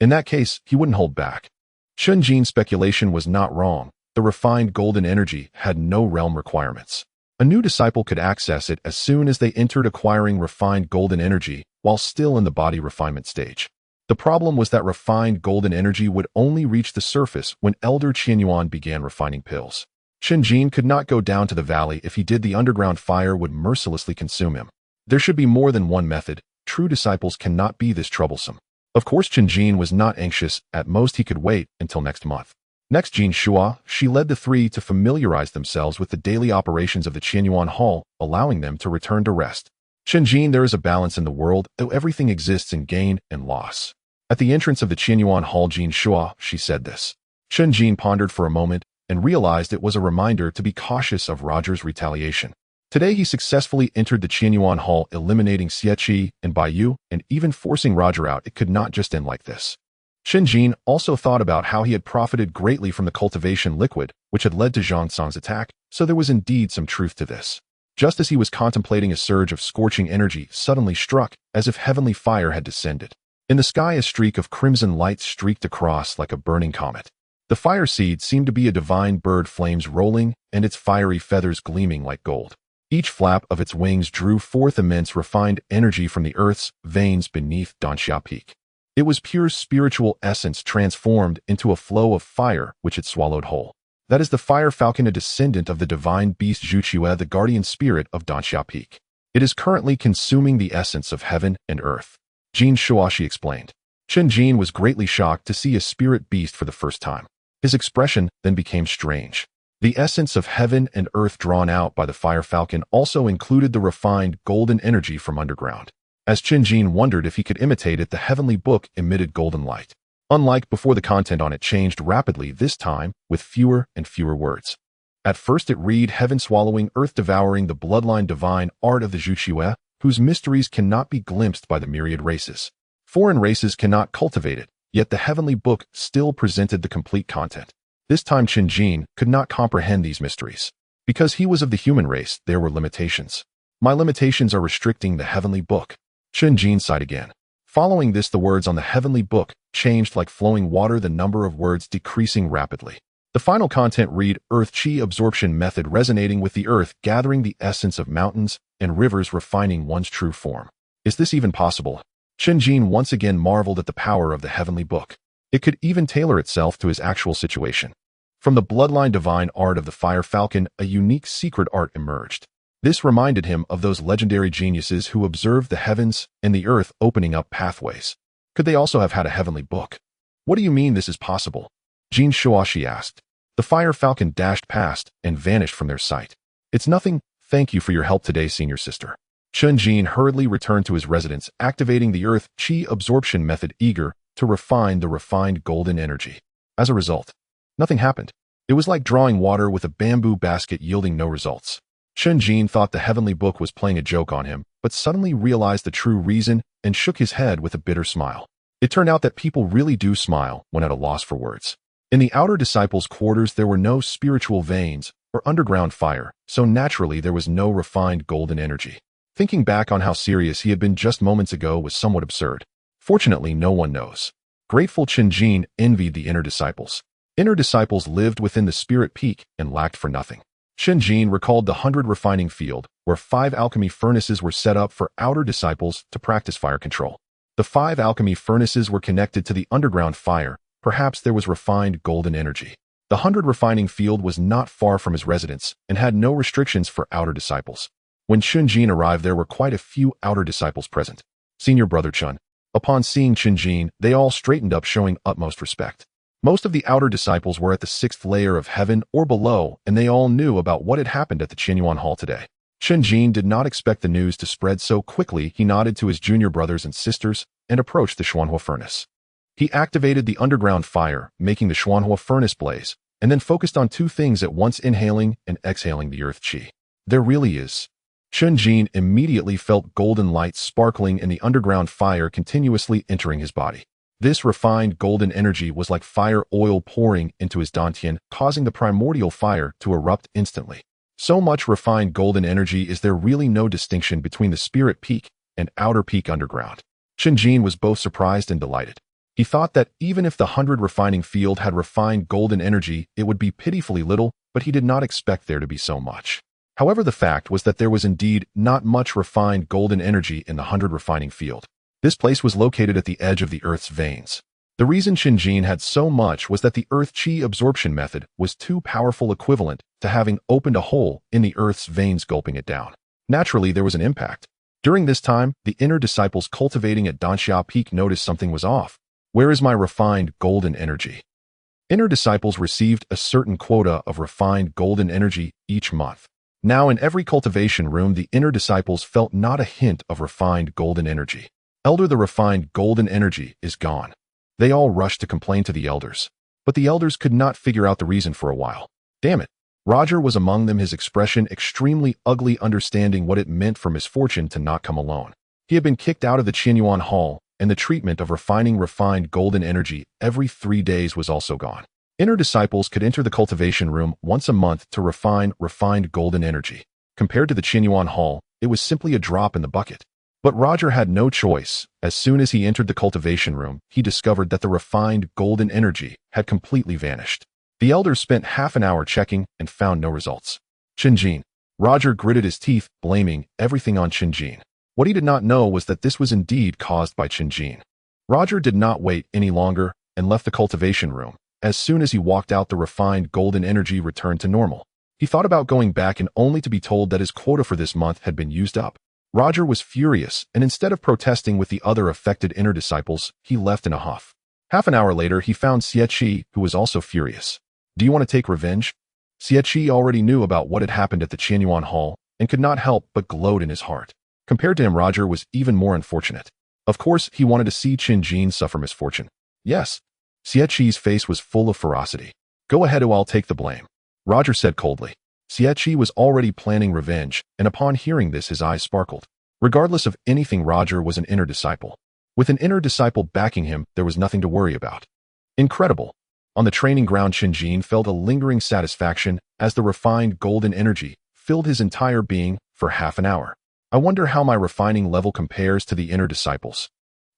In that case, he wouldn't hold back. Chen Jin's speculation was not wrong. The refined golden energy had no realm requirements. A new disciple could access it as soon as they entered acquiring refined golden energy, while still in the body refinement stage. The problem was that refined golden energy would only reach the surface when Elder Qianyuan began refining pills. Chen Jin could not go down to the valley. If he did, the underground fire would mercilessly consume him. There should be more than one method. True disciples cannot be this troublesome. Of course, Chen Jin was not anxious. At most, he could wait until next month. Next, Jin Shua, she led the 3 to familiarize themselves with the daily operations of the Tianxuan Hall, allowing them to return to rest. Chen Jin, there is a balance in the world, though everything exists in gain and loss. At the entrance of the Tianxuan Hall, Jin Shua, she said this. Chen Jin pondered for a moment and realized it was a reminder to be cautious of Roger's retaliation. Today he successfully entered the Tianxuan Hall, eliminating Xie Qi and Bai Yu, and even forcing Roger out. It could not just end like this. Chen Jin also thought about how he had profited greatly from the cultivation liquid, which had led to Zhang Song's attack, so there was indeed some truth to this. Just as he was contemplating, a surge of scorching energy suddenly struck, as if heavenly fire had descended. In the sky, a streak of crimson light streaked across like a burning comet. The fire seed seemed to be a divine bird, flames rolling, and its fiery feathers gleaming like gold. Each flap of its wings drew forth immense refined energy from the earth's veins beneath Danxia Peak. It was pure spiritual essence transformed into a flow of fire which it swallowed whole. That is the fire falcon, a descendant of the divine beast Zhuqiue, the guardian spirit of Danxia Peak. It is currently consuming the essence of heaven and earth. Jin Shuashi explained. Chen Jin was greatly shocked to see a spirit beast for the first time. His expression then became strange. The essence of heaven and earth drawn out by the fire falcon also included the refined golden energy from underground. As Chen Jin wondered if he could imitate it, the heavenly book emitted golden light. Unlike before, the content on it changed rapidly, this time with fewer and fewer words. At first it read, heaven swallowing, earth devouring, the bloodline divine art of the Zhuqiue, whose mysteries cannot be glimpsed by the myriad races. Foreign races cannot cultivate it, yet the heavenly book still presented the complete content. This time Chen Jin could not comprehend these mysteries. Because he was of the human race, there were limitations. My limitations are restricting the heavenly book. Chen Jin sighed again. Following this, the words on the heavenly book changed like flowing water, the number of words decreasing rapidly. The final content read, earth chi absorption method, resonating with the earth, gathering the essence of mountains and rivers, refining one's true form. Is this even possible? Chen Jin once again marveled at the power of the heavenly book. It could even tailor itself to his actual situation. From the bloodline divine art of the fire falcon, a unique secret art emerged. This reminded him of those legendary geniuses who observed the heavens and the earth opening up pathways. Could they also have had a heavenly book? What do you mean this is possible? Jin Shuashi asked. The fire falcon dashed past and vanished from their sight. It's nothing. Thank you for your help today, senior sister. Chen Jin hurriedly returned to his residence, activating the earth chi absorption method, eager to refine the refined golden energy. As a result, nothing happened. It was like drawing water with a bamboo basket, yielding no results. Chen Jin thought the heavenly book was playing a joke on him, but suddenly realized the true reason and shook his head with a bitter smile. It turned out that people really do smile when at a loss for words. In the outer disciples' quarters, there were no spiritual veins or underground fire, so naturally there was no refined golden energy. Thinking back on how serious he had been just moments ago was somewhat absurd. Fortunately, no one knows. Grateful, Chen Jin envied the inner disciples. Inner disciples lived within the spirit peak and lacked for nothing. Chen Jin recalled the 100 refining field, where 5 alchemy furnaces were set up for outer disciples to practice fire control. The 5 alchemy furnaces were connected to the underground fire. Perhaps there was refined golden energy. The 100 refining field was not far from his residence and had no restrictions for outer disciples. When Chen Jin arrived, there were quite a few outer disciples present. Senior brother Chen. Upon seeing Chen Jin, they all straightened up, showing utmost respect. Most of the outer disciples were at the 6th layer of heaven or below, and they all knew about what had happened at the Tianxuan Hall today. Chen Jin did not expect the news to spread so quickly. He nodded to his junior brothers and sisters and approached the Xuanhua furnace. He activated the underground fire, making the Xuanhua furnace blaze, and then focused on 2 things at once, inhaling and exhaling the earth chi. There really is. Chen Jin immediately felt golden light sparkling in the underground fire continuously entering his body. This refined golden energy was like fire oil pouring into his dantian, causing the primordial fire to erupt instantly. So much refined golden energy, is there really no distinction between the spirit peak and outer peak underground? Chen Jin was both surprised and delighted. He thought that even if the 100 refining field had refined golden energy, it would be pitifully little, but he did not expect there to be so much. However, the fact was that there was indeed not much refined golden energy in the 100 refining field. This place was located at the edge of the earth's veins. The reason Chen Jin had so much was that the earth chi absorption method was too powerful, equivalent to having opened a hole in the earth's veins, gulping it down. Naturally, there was an impact. During this time, the inner disciples cultivating at Danxia Peak noticed something was off. Where is my refined golden energy? Inner disciples received a certain quota of refined golden energy each month. Now in every cultivation room, the inner disciples felt not a hint of refined golden energy. Elder, the refined golden energy is gone. They all rushed to complain to the elders. But the elders could not figure out the reason for a while. Damn it. Roger was among them, his expression extremely ugly, understanding what it meant for misfortune to not come alone. He had been kicked out of the Tianxuan Hall, and the treatment of refining refined golden energy every 3 days was also gone. Inner disciples could enter the cultivation room once a month to refine refined golden energy. Compared to the Tianxuan Hall, it was simply a drop in the bucket. But Roger had no choice. As soon as he entered the cultivation room, he discovered that the refined golden energy had completely vanished. The elders spent half an hour checking and found no results. Chen Jin. Roger gritted his teeth, blaming everything on Chen Jin. What he did not know was that this was indeed caused by Chen Jin. Roger did not wait any longer and left the cultivation room. As soon as he walked out, the refined golden energy returned to normal. He thought about going back and only to be told that his quota for this month had been used up. Roger was furious, and instead of protesting with the other affected inner disciples, he left in a huff. Half an hour later, he found Xie, who was also furious. Do you want to take revenge? Xie already knew about what had happened at the Tianxuan Hall and could not help but gloat in his heart. Compared to him, Roger was even more unfortunate. Of course, he wanted to see Chen Jin suffer misfortune. Yes. Xie's face was full of ferocity. Go ahead, or I'll take the blame, Roger said coldly. Xie was already planning revenge, and upon hearing this, his eyes sparkled. Regardless of anything, Roger was an inner disciple. With an inner disciple backing him, there was nothing to worry about. Incredible. On the training ground, Chen Jin felt a lingering satisfaction as the refined golden energy filled his entire being for half an hour. I wonder how my refining level compares to the inner disciples.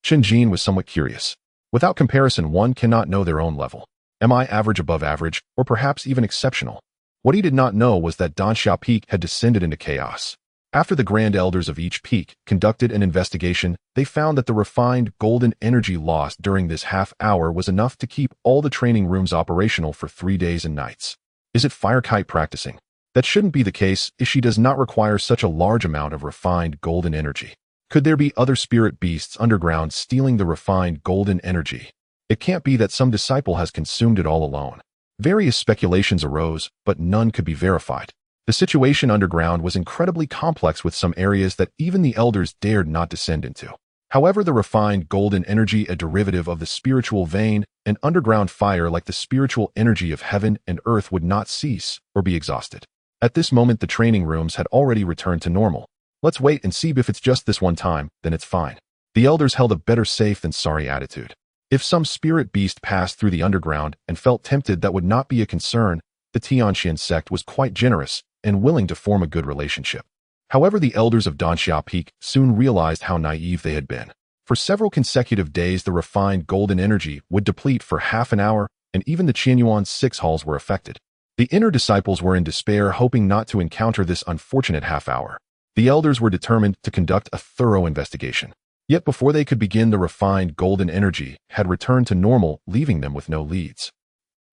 Chen Jin was somewhat curious. Without comparison, one cannot know their own level. Am I average, above average, or perhaps even exceptional? What he did not know was that Danxia Peak had descended into chaos. After the grand elders of each peak conducted an investigation, they found that the refined golden energy lost during this half hour was enough to keep all the training rooms operational for 3 days and nights. Is it fire kite practicing? That shouldn't be the case if she does not require such a large amount of refined golden energy. Could there be other spirit beasts underground stealing the refined golden energy? It can't be that some disciple has consumed it all alone. Various speculations arose, but none could be verified. The situation underground was incredibly complex, with some areas that even the elders dared not descend into. However, the refined golden energy, a derivative of the spiritual vein, an underground fire like the spiritual energy of heaven and earth, would not cease or be exhausted. At this moment, the training rooms had already returned to normal. Let's wait and see. If it's just this one time, then it's fine. The elders held a better safe than sorry attitude. If some spirit beast passed through the underground and felt tempted, that would not be a concern. The Tianxuan Sect was quite generous and willing to form a good relationship. However, the elders of Danxia Peak soon realized how naive they had been. For several consecutive days, the refined golden energy would deplete for half an hour, and even the Tianxuan Sect halls were affected. The inner disciples were in despair, hoping not to encounter this unfortunate half hour. The elders were determined to conduct a thorough investigation. Yet before they could begin, the refined golden energy had returned to normal, leaving them with no leads.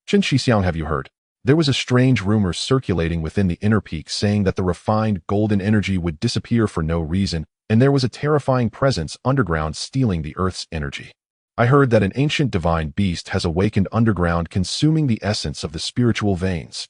Chen Xixiang, have you heard? There was a strange rumor circulating within the inner peak saying that the refined golden energy would disappear for no reason, and there was a terrifying presence underground stealing the Earth's energy. I heard that an ancient divine beast has awakened underground, consuming the essence of the spiritual veins.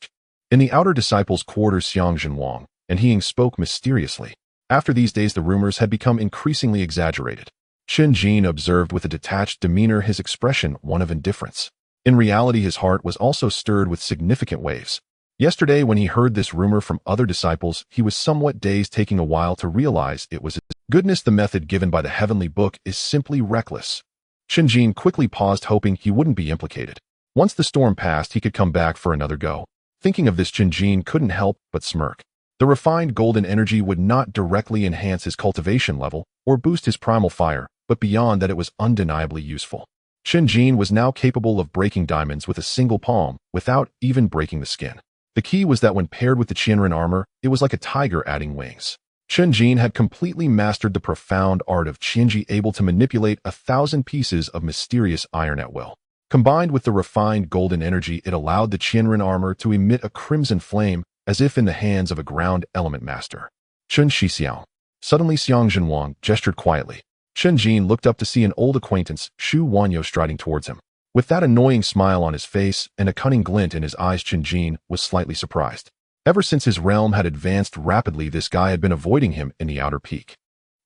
In the outer disciples' quarters, Xiang Zhenwang and He spoke mysteriously. After these days, the rumors had become increasingly exaggerated. Chen Jin observed with a detached demeanor, his expression one of indifference. In reality, his heart was also stirred with significant waves. Yesterday, when he heard this rumor from other disciples, he was somewhat dazed, taking a while to realize it was his goodness. The method given by the heavenly book is simply reckless. Chen Jin quickly paused, hoping he wouldn't be implicated. Once the storm passed, he could come back for another go. Thinking of this, Chen Jin couldn't help but smirk. The refined golden energy would not directly enhance his cultivation level or boost his primal fire, but beyond that, it was undeniably useful. Chen Jin was now capable of breaking diamonds with a single palm without even breaking the skin. The key was that when paired with the Qianren armor, it was like a tiger adding wings. Chen Jin had completely mastered the profound art of Qianji, able to manipulate 1,000 pieces of mysterious iron at will. Combined with the refined golden energy, it allowed the Qianren armor to emit a crimson flame, as if in the hands of a ground element master. Chen Xixiao. Suddenly, Xiang Zhenwang gestured quietly. Chen Jin looked up to see an old acquaintance, Xu Wanyo, striding towards him. With that annoying smile on his face and a cunning glint in his eyes, Chen Jin was slightly surprised. Ever since his realm had advanced rapidly, this guy had been avoiding him in the outer peak.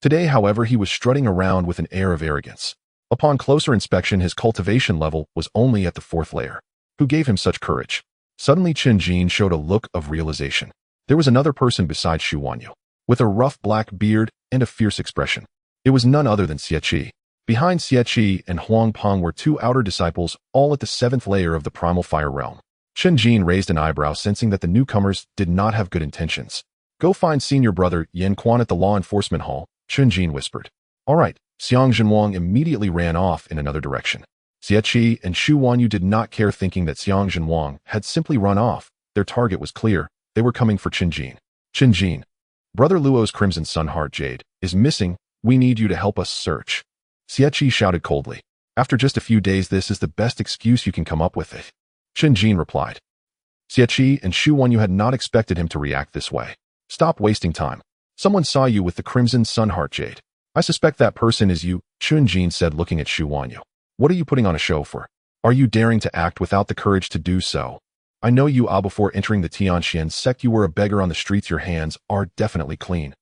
Today, however, he was strutting around with an air of arrogance. Upon closer inspection, his cultivation level was only at the 4th layer. Who gave him such courage? Suddenly, Chen Jin showed a look of realization. There was another person besides Xu Wanyo, with a rough black beard and a fierce expression. It was none other than Xie. Behind Xie and Huang Peng were two outer disciples, all at the 7th layer of the primal fire realm. Chen Jin raised an eyebrow, sensing that the newcomers did not have good intentions. Go find senior brother Yan Quan at the law enforcement hall, Chen Jin whispered. All right. Xiang Zhenwang immediately ran off in another direction. Xie and Xu Wanyu did not care, thinking that Xiang Zhenwang had simply run off. Their target was clear. They were coming for Chen Jin. Chen Jin, Brother Luo's Crimson Sun Heart Jade is missing. We need you to help us search. Xie shouted coldly. After just a few days, this is the best excuse you can come up with it. Chen Jin replied. Xie and Xu Wanyu had not expected him to react this way. Stop wasting time. Someone saw you with the Crimson Sun Heart Jade. I suspect that person is you, Chen Jin said, looking at Xu Wanyu. What are you putting on a show for? Are you daring to act without the courage to do so? I know you all. Before entering the Tianxuan Sect, you were a beggar on the streets. Your hands are definitely clean.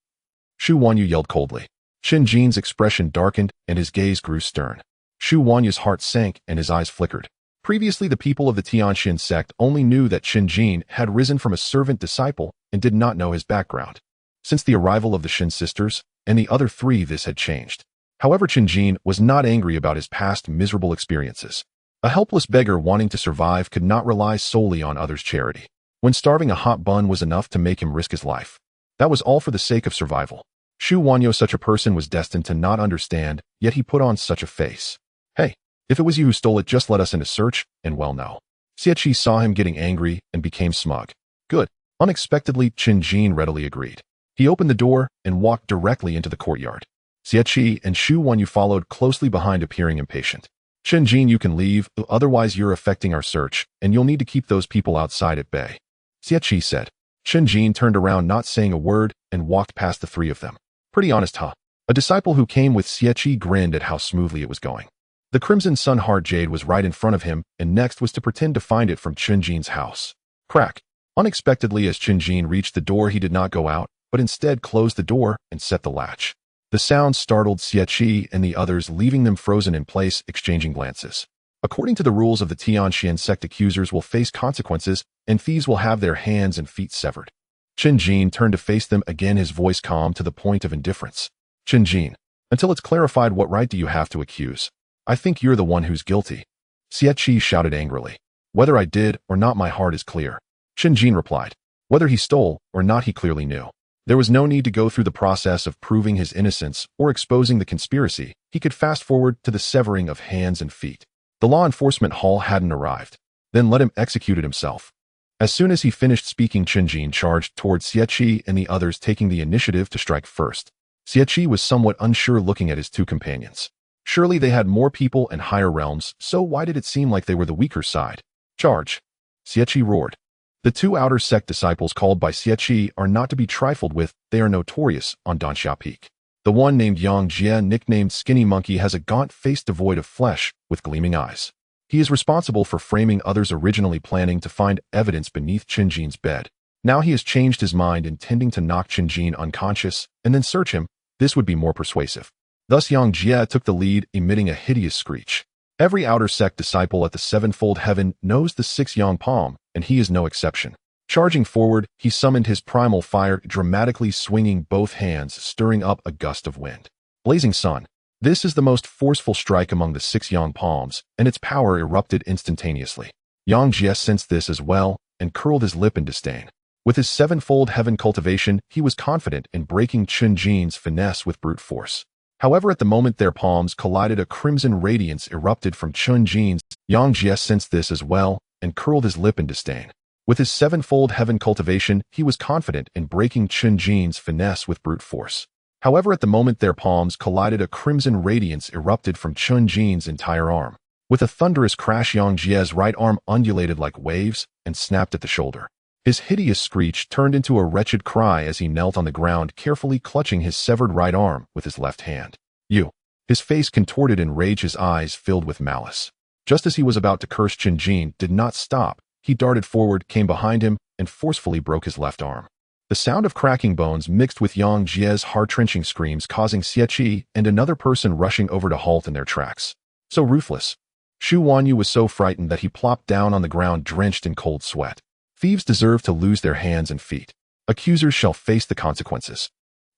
Xu Wanyu yelled coldly. Chen Jin's expression darkened and his gaze grew stern. Xu Wanyu's heart sank and his eyes flickered. Previously, the people of the Tianxuan Sect only knew that Chen Jin had risen from a servant disciple and did not know his background. Since the arrival of the Shin sisters and the other three, this had changed. However, Chen Jin was not angry about his past miserable experiences. A helpless beggar wanting to survive could not rely solely on others' charity. When starving, a hot bun was enough to make him risk his life. That was all for the sake of survival. Xu Wanyu, such a person, was destined to not understand, yet he put on such a face. Hey, if it was you who stole it, just let us in to search, and well, no. Xie saw him getting angry and became smug. Good. Unexpectedly, Chen Jin readily agreed. He opened the door and walked directly into the courtyard. Xie and Xu Wanyu followed closely behind, appearing impatient. Chen Jin, you can leave, otherwise you're affecting our search, and you'll need to keep those people outside at bay. Xie said. Chen Jin turned around, not saying a word, and walked past the three of them. Pretty honest, huh? A disciple who came with Xie grinned at how smoothly it was going. The Crimson Sun Heart Jade was right in front of him, and next was to pretend to find it from Chen Jin's house. Crack. Unexpectedly, as Chen Jin reached the door, he did not go out, but instead closed the door and set the latch. The sound startled Xie and the others, leaving them frozen in place, exchanging glances. According to the rules of the Tianxuan Sect, accusers will face consequences, and thieves will have their hands and feet severed. Chen Jin turned to face them again, his voice calm to the point of indifference. Chen Jin, until it's clarified, what right do you have to accuse? I think you're the one who's guilty. Xie shouted angrily. Whether I did or not, my heart is clear. Chen Jin replied. Whether he stole or not, he clearly knew. There was no need to go through the process of proving his innocence or exposing the conspiracy. He could fast forward to the severing of hands and feet. The law enforcement hall hadn't arrived. Then let him execute it himself. As soon as he finished speaking, Chen Jin charged towards Xie and the others, taking the initiative to strike first. Xie was somewhat unsure, looking at his two companions. Surely they had more people and higher realms, so why did it seem like they were the weaker side? Charge! Xie roared. The two outer sect disciples called by Xie are not to be trifled with. They are notorious on Danxia Peak. The one named Yang Jie, nicknamed Skinny Monkey, has a gaunt face devoid of flesh with gleaming eyes. He is responsible for framing others, originally planning to find evidence beneath Chen Jin's bed. Now he has changed his mind, intending to knock Chen Jin unconscious and then search him. This would be more persuasive. Thus Yang Jie took the lead, emitting a hideous screech. Every outer sect disciple at the sevenfold heaven knows the 6 Yang Palm, and he is no exception. Charging forward, he summoned his primal fire, dramatically swinging both hands, stirring up a gust of wind. Blazing Sun. This is the most forceful strike among the 6 Yang Palms, and its power erupted instantaneously. Yang Jie sensed this as well, and curled his lip in disdain. With his sevenfold heaven cultivation, he was confident in breaking Chen Jin's finesse with brute force. However, at the moment their palms collided, a crimson radiance erupted from Chen Jin's. Yang Jie sensed this as well, and curled his lip in disdain. With his sevenfold heaven cultivation, he was confident in breaking Chen Jin's finesse with brute force. However, at the moment their palms collided, a crimson radiance erupted from Chen Jin's entire arm. With a thunderous crash, Yang Jie's right arm undulated like waves and snapped at the shoulder. His hideous screech turned into a wretched cry as he knelt on the ground, carefully clutching his severed right arm with his left hand. You! His face contorted in rage, his eyes filled with malice. Just as he was about to curse, Chen Jin did not stop. He darted forward, came behind him, and forcefully broke his left arm. The sound of cracking bones mixed with Yang Jie's heart-wrenching screams, causing Xie and another person rushing over to halt in their tracks. So ruthless. Xu Wanyu was so frightened that he plopped down on the ground, drenched in cold sweat. Thieves deserve to lose their hands and feet. Accusers shall face the consequences.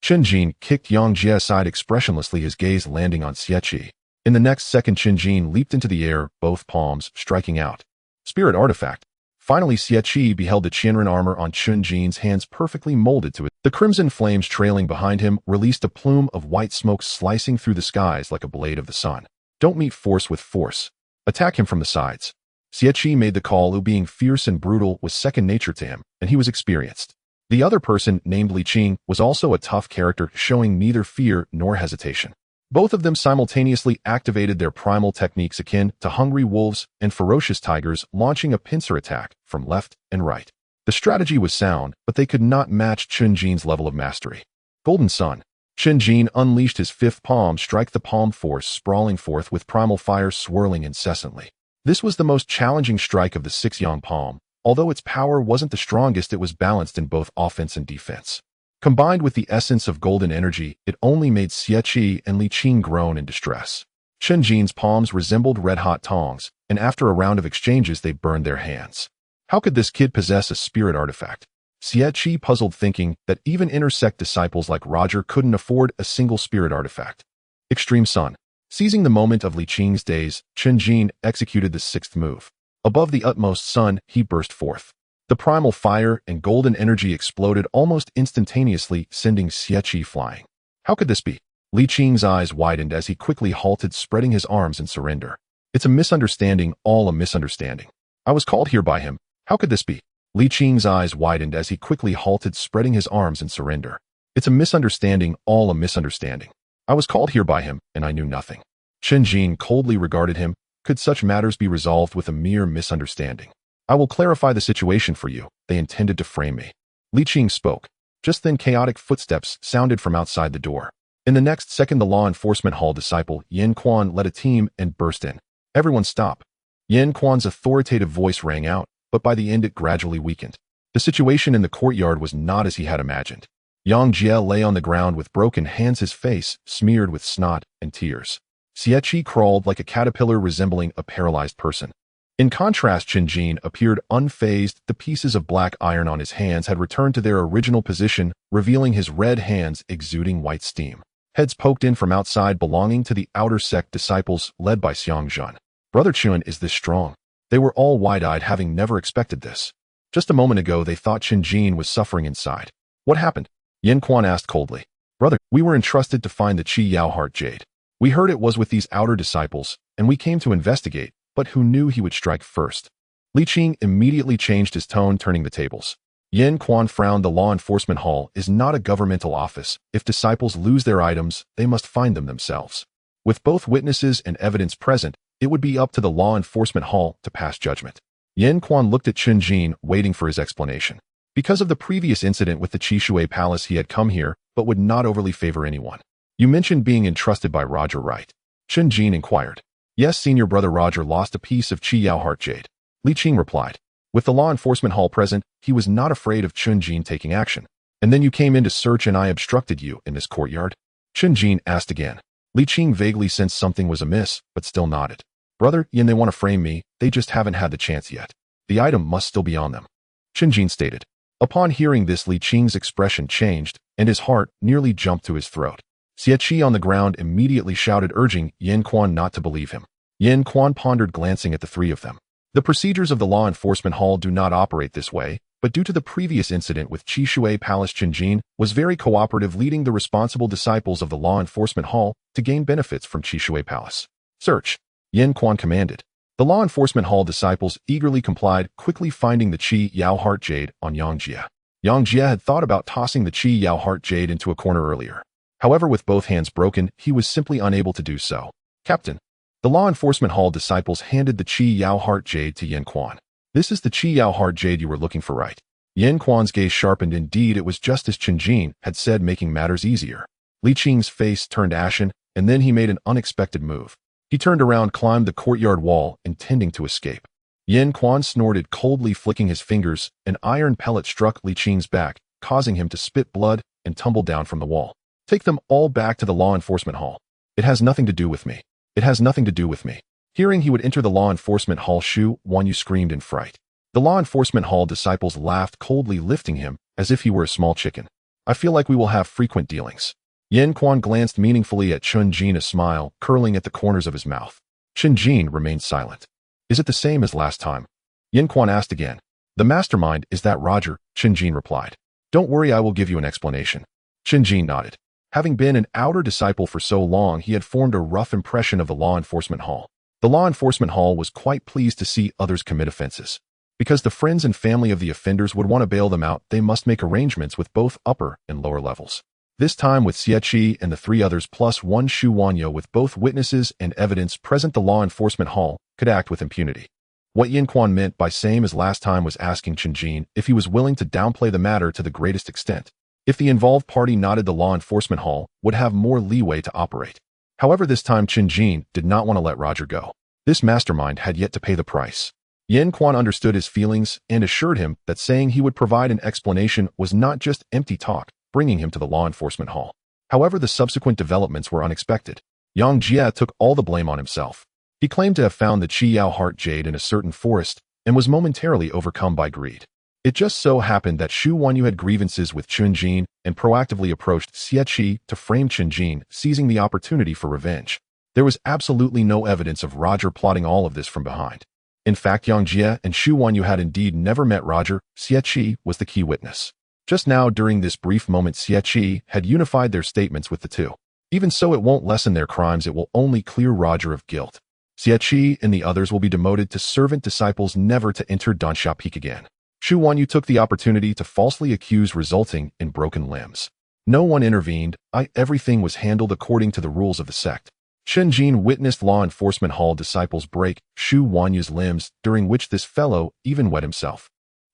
Chen Jin kicked Yang Jie aside expressionlessly, his gaze landing on Xie. In the next second, Chen Jin leaped into the air, both palms striking out. Spirit artifact. Finally, Xie beheld the Qianren armor on Chen Jin's hands perfectly molded to it. The crimson flames trailing behind him released a plume of white smoke slicing through the skies like a blade of the sun. Don't meet force with force. Attack him from the sides. Xie made the call, who being fierce and brutal was second nature to him, and he was experienced. The other person, named Li Qing, was also a tough character, showing neither fear nor hesitation. Both of them simultaneously activated their primal techniques akin to hungry wolves and ferocious tigers, launching a pincer attack from left and right. The strategy was sound, but they could not match Chen Jin's level of mastery. Golden Sun. Chen Jin unleashed his fifth palm, strike the palm force sprawling forth with primal fire swirling incessantly. This was the most challenging strike of the 6 yang palm. Although its power wasn't the strongest, it was balanced in both offense and defense. Combined with the essence of golden energy, it only made Xie and Li Qing groan in distress. Chen Jin's palms resembled red-hot tongs, and after a round of exchanges they burned their hands. How could this kid possess a spirit artifact? Xie puzzled, thinking that even inner-sect disciples like Roger couldn't afford a single spirit artifact. Extreme Sun. Seizing the moment of Li Qing's daze, Chen Jin executed the 6th move. Above the utmost sun, he burst forth. The primal fire and golden energy exploded almost instantaneously, sending Xie flying. How could this be? Li Qing's eyes widened as he quickly halted, spreading his arms in surrender. It's a misunderstanding, all a misunderstanding. I was called here by him. How could this be? Li Qing's eyes widened as he quickly halted, spreading his arms in surrender. It's a misunderstanding, all a misunderstanding. I was called here by him, and I knew nothing. Chen Jin coldly regarded him. Could such matters be resolved with a mere misunderstanding? I will clarify the situation for you. They intended to frame me. Li Qing spoke. Just then, chaotic footsteps sounded from outside the door. In the next second, the law enforcement hall disciple, Yan Quan, led a team and burst in. Everyone stop. Yan Quan's authoritative voice rang out, but by the end it gradually weakened. The situation in the courtyard was not as he had imagined. Yang Jie lay on the ground with broken hands, his face smeared with snot and tears. Xie crawled like a caterpillar, resembling a paralyzed person. In contrast, Chen Jin appeared unfazed. The pieces of black iron on his hands had returned to their original position, revealing his red hands exuding white steam. Heads poked in from outside, belonging to the outer sect disciples led by Xiang Zhan. Brother Chun is this strong. They were all wide-eyed, having never expected this. Just a moment ago, they thought Chen Jin was suffering inside. What happened? Yan Quan asked coldly. Brother, we were entrusted to find the Qi Yao Heart Jade. We heard it was with these outer disciples, and we came to investigate, but who knew he would strike first? Li Qing immediately changed his tone, turning the tables. Yan Quan frowned. The law enforcement hall is not a governmental office. If disciples lose their items, they must find them themselves. With both witnesses and evidence present, it would be up to the law enforcement hall to pass judgment. Yan Quan looked at Chen Jin, waiting for his explanation. Because of the previous incident with the Qishui Palace, he had come here, but would not overly favor anyone. You mentioned being entrusted by Roger, right? Chen Jin inquired. Yes, senior brother Roger lost a piece of Qi Yao Heart Jade. Li Qing replied. With the law enforcement hall present, he was not afraid of Chen Jin taking action. And then you came in to search and I obstructed you in this courtyard? Chen Jin asked again. Li Qing vaguely sensed something was amiss, but still nodded. Brother, Yin, they want to frame me, they just haven't had the chance yet. The item must still be on them. Chen Jin stated. Upon hearing this, Li Qing's expression changed, and his heart nearly jumped to his throat. Xie on the ground immediately shouted, urging Yan Quan not to believe him. Yan Quan pondered, glancing at the three of them. The procedures of the law enforcement hall do not operate this way, but due to the previous incident with Qishui Palace, Chen Jin was very cooperative, leading the responsible disciples of the law enforcement hall to gain benefits from Qishui Palace. Search. Yan Quan commanded. The law enforcement hall disciples eagerly complied, quickly finding the Qi Yao Heart Jade on Yang Jie. Yang Jie had thought about tossing the Qi Yao Heart Jade into a corner earlier. However, with both hands broken, he was simply unable to do so. Captain. The law enforcement hall disciples handed the Qi Yao Heart Jade to Yan Quan. This is the Qi Yao Heart Jade you were looking for, right? Yan Quan's gaze sharpened. Indeed, it was just as Chen Jin had said, making matters easier. Li Qing's face turned ashen, and then he made an unexpected move. He turned around, climbed the courtyard wall, intending to escape. Yan Quan snorted coldly, flicking his fingers. An iron pellet struck Li Qing's back, causing him to spit blood and tumble down from the wall. Take them all back to the law enforcement hall. It has nothing to do with me. It has nothing to do with me. Hearing he would enter the law enforcement hall, Shu Wanyu screamed in fright. The law enforcement hall disciples laughed coldly, lifting him as if he were a small chicken. I feel like we will have frequent dealings. Yen Quan glanced meaningfully at Chen Jin, a smile curling at the corners of his mouth. Chen Jin remained silent. Is it the same as last time? Yen Quan asked again. The mastermind is that Roger, Chen Jin replied. Don't worry, I will give you an explanation. Chen Jin nodded. Having been an outer disciple for so long, he had formed a rough impression of the law enforcement hall. The law enforcement hall was quite pleased to see others commit offenses. Because the friends and family of the offenders would want to bail them out, they must make arrangements with both upper and lower levels. This time with Xie Qi and the three others plus one Shu Wanyu, with both witnesses and evidence present, the law enforcement hall could act with impunity. What Yen Quan meant by same as last time was asking Chen Jin if he was willing to downplay the matter to the greatest extent. If the involved party nodded, the law enforcement hall would have more leeway to operate. However, this time Chen Jin did not want to let Roger go. This mastermind had yet to pay the price. Yen Quan understood his feelings and assured him that saying he would provide an explanation was not just empty talk, bringing him to the law enforcement hall. However, the subsequent developments were unexpected. Yang Jie took all the blame on himself. He claimed to have found the Qi Yao heart jade in a certain forest and was momentarily overcome by greed. It just so happened that Shu Wanyu had grievances with Chen Jin and proactively approached Xie Qi to frame Chen Jin, seizing the opportunity for revenge. There was absolutely no evidence of Roger plotting all of this from behind. In fact, Yang Jie and Shu Wanyu had indeed never met Roger. Xie Qi was the key witness. Just now, during this brief moment, Xie Qi had unified their statements with the two. Even so, it won't lessen their crimes, it will only clear Roger of guilt. Xie Qi and the others will be demoted to servant disciples, never to enter Danxia Peak again. Shu Wanyu took the opportunity to falsely accuse, resulting in broken limbs. No one intervened. Everything was handled according to the rules of the sect. Chen Jin witnessed law enforcement hall disciples break Shu Wanyu's limbs, during which this fellow even wet himself.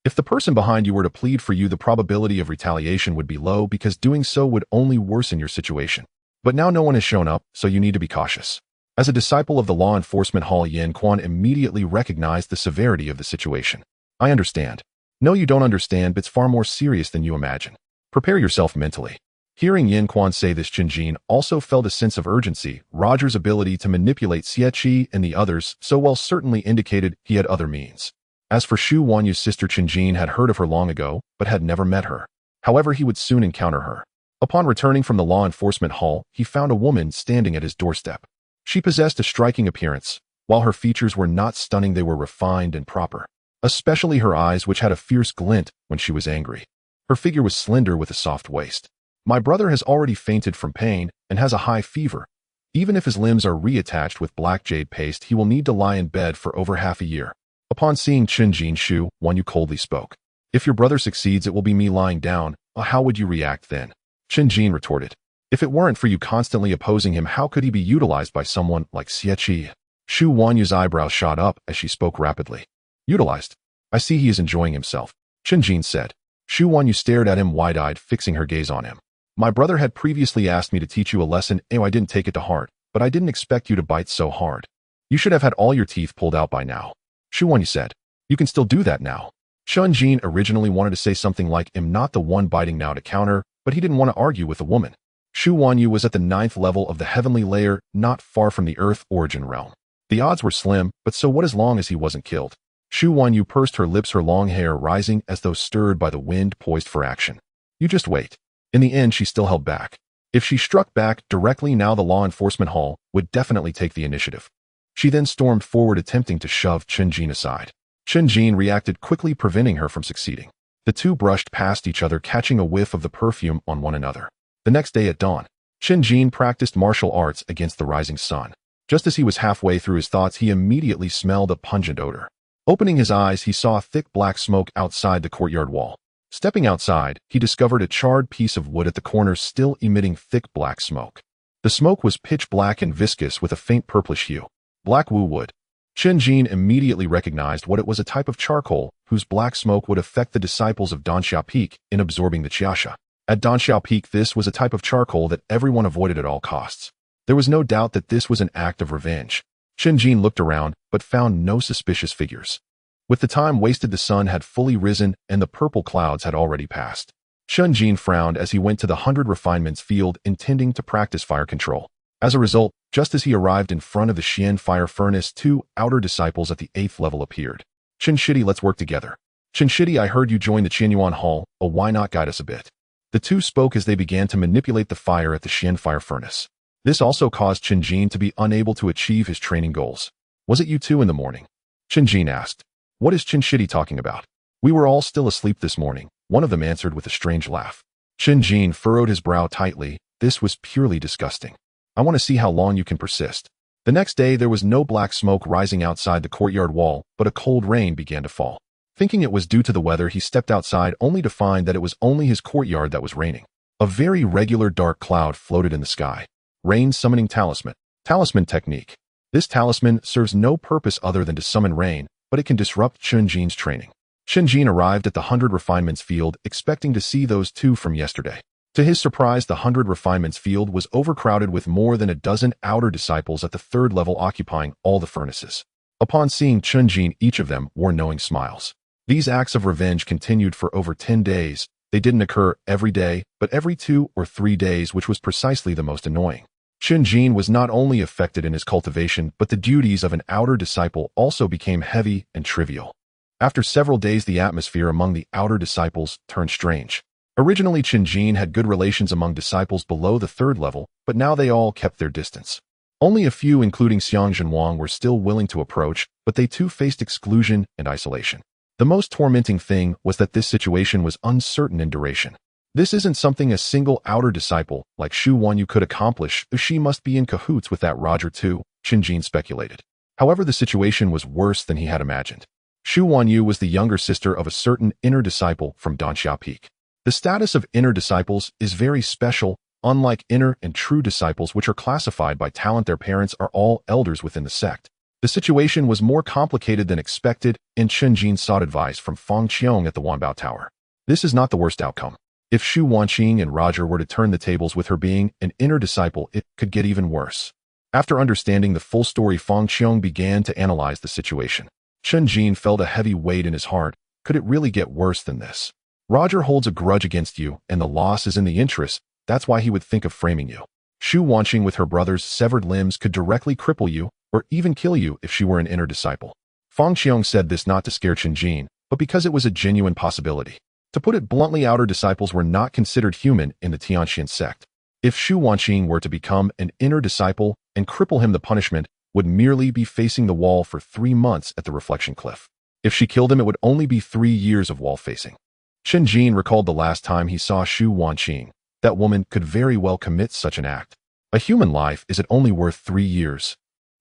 If the person behind you were to plead for you, the probability of retaliation would be low because doing so would only worsen your situation. But now no one has shown up, so you need to be cautious. As a disciple of the law enforcement hall, Yen Quan immediately recognized the severity of the situation. I understand. No, you don't understand, but it's far more serious than you imagine. Prepare yourself mentally. Hearing Yen Quan say this, Chen Jin also felt a sense of urgency. Roger's ability to manipulate Xie Qi and the others so well certainly indicated he had other means. As for Shu Wanyu's sister, Chen Jin had heard of her long ago, but had never met her. However, he would soon encounter her. Upon returning from the law enforcement hall, he found a woman standing at his doorstep. She possessed a striking appearance. While her features were not stunning, they were refined and proper. Especially her eyes, which had a fierce glint when she was angry. Her figure was slender with a soft waist. My brother has already fainted from pain and has a high fever. Even if his limbs are reattached with black jade paste, he will need to lie in bed for over half a year. Upon seeing Chen Jin, Shu Wanyu coldly spoke. If your brother succeeds, it will be me lying down. How would you react then? Chen Jin retorted. If it weren't for you constantly opposing him, how could he be utilized by someone like Xie Qi? Shu Wanyu's eyebrows shot up as she spoke rapidly. Utilized? I see he is enjoying himself, Chen Jin said. Shu Wanyu stared at him wide-eyed, fixing her gaze on him. My brother had previously asked me to teach you a lesson. I didn't take it to heart, but I didn't expect you to bite so hard. You should have had all your teeth pulled out by now. Shu Wanyu said. You can still do that now. Chen Jin originally wanted to say something like, I'm not the one biting now, to counter, but he didn't want to argue with the woman. Shu Wanyu was at the 9th level of the heavenly layer, not far from the earth origin realm. The odds were slim, but so what as long as he wasn't killed? Shu Wanyu pursed her lips, her long hair rising as though stirred by the wind, poised for action. You just wait. In the end, she still held back. If she struck back directly now, the law enforcement hall would definitely take the initiative. She then stormed forward, attempting to shove Chen Jin aside. Chen Jin reacted quickly, preventing her from succeeding. The two brushed past each other, catching a whiff of the perfume on one another. The next day at dawn, Chen Jin practiced martial arts against the rising sun. Just as he was halfway through his thoughts, he immediately smelled a pungent odor. Opening his eyes, he saw thick black smoke outside the courtyard wall. Stepping outside, he discovered a charred piece of wood at the corner, still emitting thick black smoke. The smoke was pitch black and viscous with a faint purplish hue. Black wu wood. Chen Jin immediately recognized what it was, a type of charcoal whose black smoke would affect the disciples of Danxia Peak in absorbing the Qiaxia. At Danxia Peak, this was a type of charcoal that everyone avoided at all costs. There was no doubt that this was an act of revenge. Chen Jin looked around, but found no suspicious figures. With the time wasted, the sun had fully risen and the purple clouds had already passed. Chen Jin frowned as he went to the 100 refinements field, intending to practice fire control. As a result, just as he arrived in front of the Xian fire furnace, two outer disciples at the 8th level appeared. Chen Shidi, let's work together. Chen Shidi, I heard you join the Tianxuan Hall. Why not guide us a bit? The two spoke as they began to manipulate the fire at the Xian fire furnace. This also caused Chen Jin to be unable to achieve his training goals. Was it you two in the morning? Chen Jin asked. What is Chen Shitty talking about? We were all still asleep this morning, one of them answered with a strange laugh. Chen Jin furrowed his brow tightly. This was purely disgusting. I want to see how long you can persist. The next day there was no black smoke rising outside the courtyard wall, but a cold rain began to fall. Thinking it was due to the weather, he stepped outside only to find that it was only his courtyard that was raining. A very regular dark cloud floated in the sky. Rain summoning talisman. Talisman technique. This talisman serves no purpose other than to summon rain, but it can disrupt Chen Jin's training. Chen Jin arrived at the 100 Refinements field expecting to see those two from yesterday. To his surprise, the 100 Refinements field was overcrowded with more than a dozen outer disciples at the third level occupying all the furnaces. Upon seeing Chen Jin, each of them wore knowing smiles. These acts of revenge continued for over 10 days. They didn't occur every day, but every 2 or 3 days, which was precisely the most annoying. Chen Jin was not only affected in his cultivation, but the duties of an outer disciple also became heavy and trivial. After several days, the atmosphere among the outer disciples turned strange. Originally, Chen Jin had good relations among disciples below the third level, but now they all kept their distance. Only a few, including Xiang Zhenwang, were still willing to approach, but they too faced exclusion and isolation. The most tormenting thing was that this situation was uncertain in duration. This isn't something a single outer disciple like Xu Wanyu could accomplish. She must be in cahoots with that Roger too, Chen Jin speculated. However, the situation was worse than he had imagined. Xu Wanyu was the younger sister of a certain inner disciple from Danxia Peak. The status of inner disciples is very special. Unlike inner and true disciples, which are classified by talent, their parents are all elders within the sect. The situation was more complicated than expected, and Chen Jin sought advice from Fang Qiong at the Wanbao Tower. This is not the worst outcome. If Xu Wanqing and Roger were to turn the tables with her being an inner disciple, it could get even worse. After understanding the full story, Fang Qiong began to analyze the situation. Chen Jin felt a heavy weight in his heart. Could it really get worse than this? Roger holds a grudge against you, and the loss is in the interest. That's why he would think of framing you. Xu Wanqing with her brother's severed limbs could directly cripple you, or even kill you if she were an inner disciple. Fang Qiong said this not to scare Chen Jin, but because it was a genuine possibility. To put it bluntly, outer disciples were not considered human in the Tianxuan Sect. If Xu Wanqing were to become an inner disciple and cripple him, the punishment would merely be facing the wall for 3 months at the reflection cliff. If she killed him, it would only be 3 years of wall facing. Chen Jin recalled the last time he saw Xu Wanqing. That woman could very well commit such an act. A human life, is it only worth 3 years?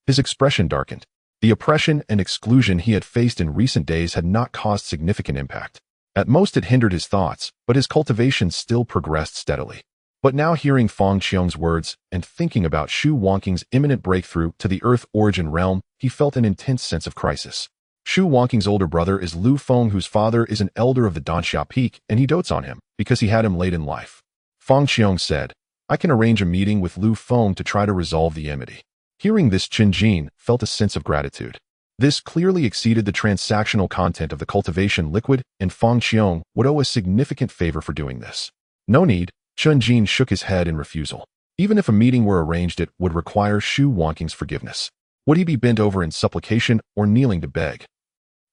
His expression darkened. The oppression and exclusion he had faced in recent days had not caused significant impact. At most, it hindered his thoughts, but his cultivation still progressed steadily. But now, hearing Fang Qiong's words and thinking about Xu Wanqing's imminent breakthrough to the Earth origin realm, he felt an intense sense of crisis. Xu Wanqing's older brother is Lu Feng, whose father is an elder of the Danxia Peak, and he dotes on him because he had him late in life. Fang Qiong said, I can arrange a meeting with Lu Feng to try to resolve the enmity. Hearing this, Chen Jin felt a sense of gratitude. This clearly exceeded the transactional content of the cultivation liquid, and Fang Qiong would owe a significant favor for doing this. No need, Chen Jin shook his head in refusal. Even if a meeting were arranged, it would require Xu Wanqing's forgiveness. Would he be bent over in supplication or kneeling to beg?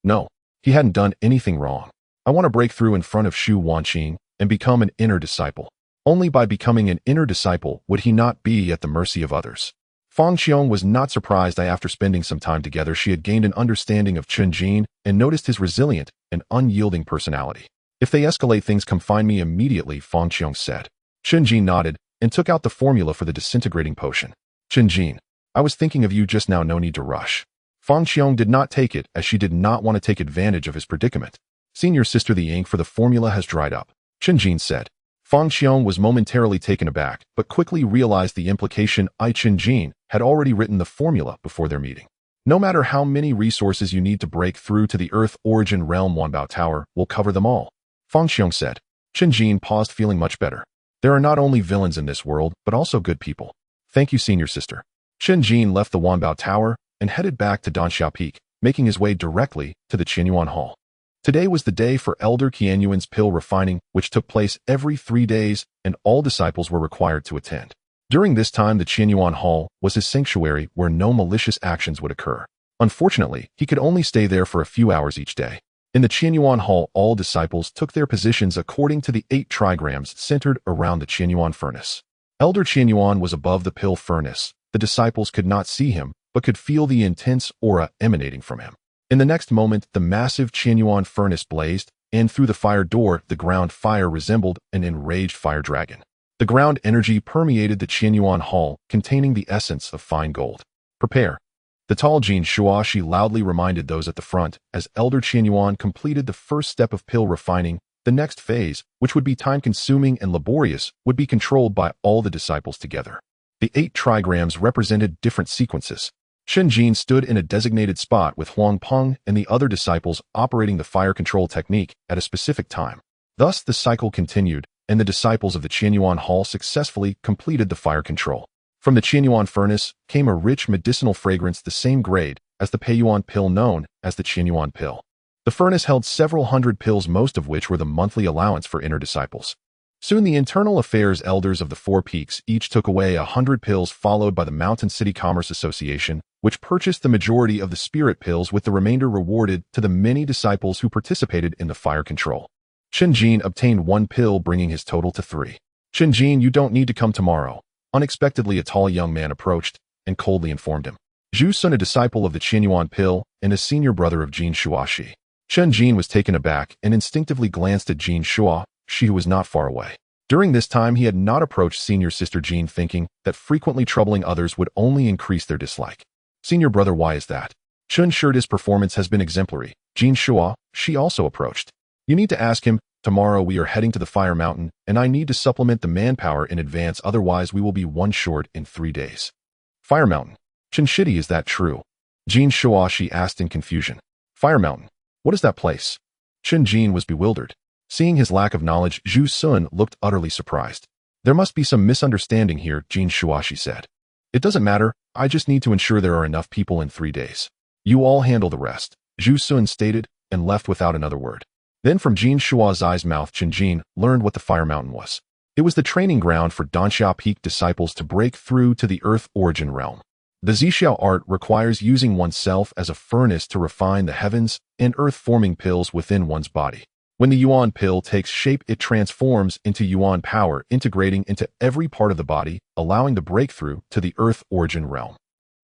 No, he hadn't done anything wrong. I want to break through in front of Xu Wanqing and become an inner disciple. Only by becoming an inner disciple would he not be at the mercy of others. Fang Qiong was not surprised that after spending some time together, she had gained an understanding of Chen Jin and noticed his resilient and unyielding personality. If they escalate things, come find me immediately, Fang Qiong said. Chen Jin nodded and took out the formula for the disintegrating potion. Chen Jin, I was thinking of you just now, no need to rush. Fang Qiong did not take it, as she did not want to take advantage of his predicament. Senior sister, the ink for the formula has dried up, Chen Jin said. Fang Qiong was momentarily taken aback, but quickly realized the implication. Chen Jin had already written the formula before their meeting. No matter how many resources you need to break through to the Earth origin realm, Wanbao Tower will cover them all, Fang Qiong said. Chen Jin paused, feeling much better. There are not only villains in this world, but also good people. Thank you, senior sister. Chen Jin left the Wanbao Tower and headed back to Danxia Peak, making his way directly to the Qianyuan Hall. Today was the day for Elder Qianyuan's pill refining, which took place every 3 days, and all disciples were required to attend. During this time, the Qianyuan Hall was his sanctuary where no malicious actions would occur. Unfortunately, he could only stay there for a few hours each day. In the Tianxuan Hall, all disciples took their positions according to the 8 trigrams centered around the Tianxuan furnace. Elder Tianxuan was above the pill furnace. The disciples could not see him, but could feel the intense aura emanating from him. In the next moment, the massive Tianxuan furnace blazed, and through the fire door, the ground fire resembled an enraged fire dragon. The ground energy permeated the Tianxuan Hall, containing the essence of fine gold. Prepare. The tall Jin Shuashi loudly reminded those at the front as Elder Tianxuan completed the first step of pill refining. The next phase, which would be time-consuming and laborious, would be controlled by all the disciples together. The 8 trigrams represented different sequences. Chen Jin stood in a designated spot with Huang Peng and the other disciples operating the fire control technique at a specific time. Thus, the cycle continued, and the disciples of the Tianxuan Hall successfully completed the fire control. From the Tianxuan furnace came a rich medicinal fragrance the same grade as the Peiyuan pill known as the Tianxuan pill. The furnace held several hundred pills, most of which were the monthly allowance for inner disciples. Soon the internal affairs elders of the 4 peaks each took away 100 pills, followed by the Mountain City Commerce Association, which purchased the majority of the spirit pills, with the remainder rewarded to the many disciples who participated in the fire control. Chen Jin obtained 1 pill, bringing his total to 3. Chen Jin, you don't need to come tomorrow. Unexpectedly, a tall young man approached and coldly informed him. Zhu Sun, a disciple of the Tianxuan pill and a senior brother of Jin Shuashi. Chen Jin was taken aback and instinctively glanced at Jin Shua, she who was not far away. During this time, he had not approached senior sister Jin, thinking that frequently troubling others would only increase their dislike. Senior brother, why is that? Chen assured his performance has been exemplary. Jin Shua, she also approached. You need to ask him. Tomorrow we are heading to the Fire Mountain, and I need to supplement the manpower in advance, otherwise we will be 1 short in 3 days. Fire Mountain. Chen Shidi, is that true? Jin Shua, she asked in confusion. Fire Mountain. What is that place? Chen Jin was bewildered. Seeing his lack of knowledge, Zhu Sun looked utterly surprised. There must be some misunderstanding here, Jin Shuashi said. It doesn't matter, I just need to ensure there are enough people in 3 days. You all handle the rest, Zhu Sun stated, and left without another word. Then from Jin Shua's mouth, Chen Jin learned what the Fire Mountain was. It was the training ground for Danxia Peak disciples to break through to the Earth origin realm. The Zixiao art requires using oneself as a furnace to refine the heavens and earth-forming pills within one's body. When the Yuan pill takes shape, it transforms into Yuan power, integrating into every part of the body, allowing the breakthrough to the Earth origin realm.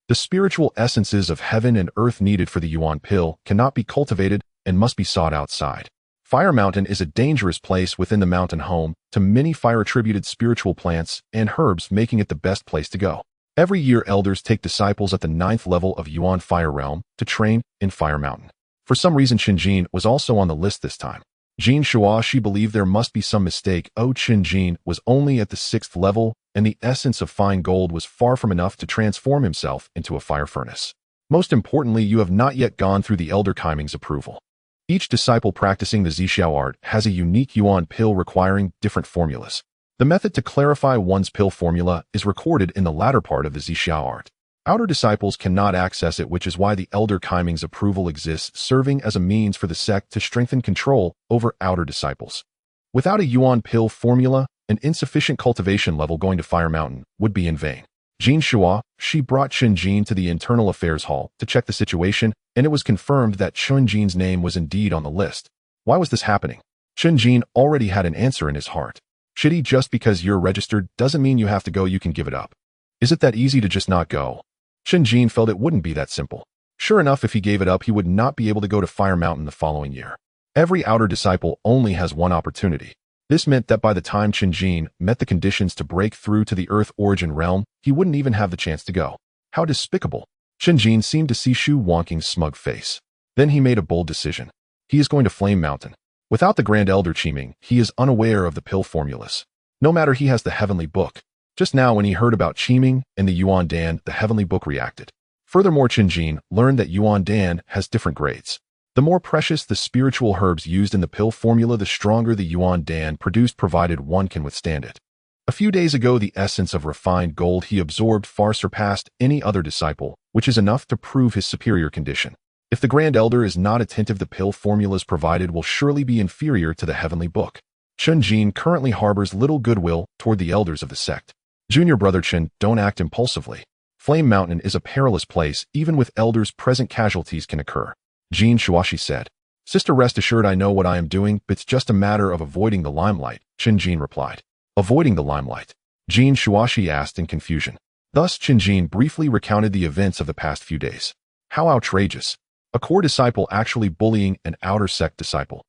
The spiritual essences of heaven and earth needed for the Yuan pill cannot be cultivated and must be sought outside. Fire Mountain is a dangerous place within the mountain, home to many fire-attributed spiritual plants and herbs, making it the best place to go. Every year, elders take disciples at the 9th level of Yuan Fire Realm to train in Fire Mountain. For some reason, Chen Jin was also on the list this time. Jin Shua, she believed there must be some mistake. Chen Jin was only at the 6th level, and the essence of fine gold was far from enough to transform himself into a fire furnace. Most importantly, you have not yet gone through the Elder Kaiming's approval. Each disciple practicing the Zixiao art has a unique Yuan pill requiring different formulas. The method to clarify one's pill formula is recorded in the latter part of the Zixiao art. Outer disciples cannot access it, which is why the Elder Kaiming's approval exists, serving as a means for the sect to strengthen control over outer disciples. Without a Yuan pill formula, an insufficient cultivation level going to Fire Mountain would be in vain. Jin Shua, she brought Chen Jin to the Internal Affairs Hall to check the situation, and it was confirmed that Chen Jin's name was indeed on the list. Why was this happening? Chen Jin already had an answer in his heart. Shitty, just because you're registered doesn't mean you have to go, you can give it up. Is it that easy to just not go? Chen Jin felt it wouldn't be that simple. Sure enough, if he gave it up, he would not be able to go to Fire Mountain the following year. Every outer disciple only has one opportunity. This meant that by the time Chen Jin met the conditions to break through to the Earth origin realm, he wouldn't even have the chance to go. How despicable. Chen Jin seemed to see Shu Wangqing's smug face. Then he made a bold decision. He is going to Flame Mountain. Without the Grand Elder Qiming, he is unaware of the pill formulas. No matter, he has the Heavenly Book. Just now, when he heard about Qiming and the Yuan Dan, the Heavenly Book reacted. Furthermore, Chen Jin learned that Yuan Dan has different grades. The more precious the spiritual herbs used in the pill formula, the stronger the Yuan Dan produced, provided one can withstand it. A few days ago, the essence of refined gold he absorbed far surpassed any other disciple, which is enough to prove his superior condition. If the Grand Elder is not attentive, the pill formulas provided will surely be inferior to the Heavenly Book. Chen Jin currently harbors little goodwill toward the elders of the sect. Junior brother Chen, don't act impulsively. Flame Mountain is a perilous place. Even with elders present, casualties can occur. Jin Shuashi said. Sister, rest assured I know what I am doing, it's just a matter of avoiding the limelight, Chen Jin replied. Avoiding the limelight? Jin Shuashi asked in confusion. Thus Chen Jin briefly recounted the events of the past few days. How outrageous. A core disciple actually bullying an outer sect disciple.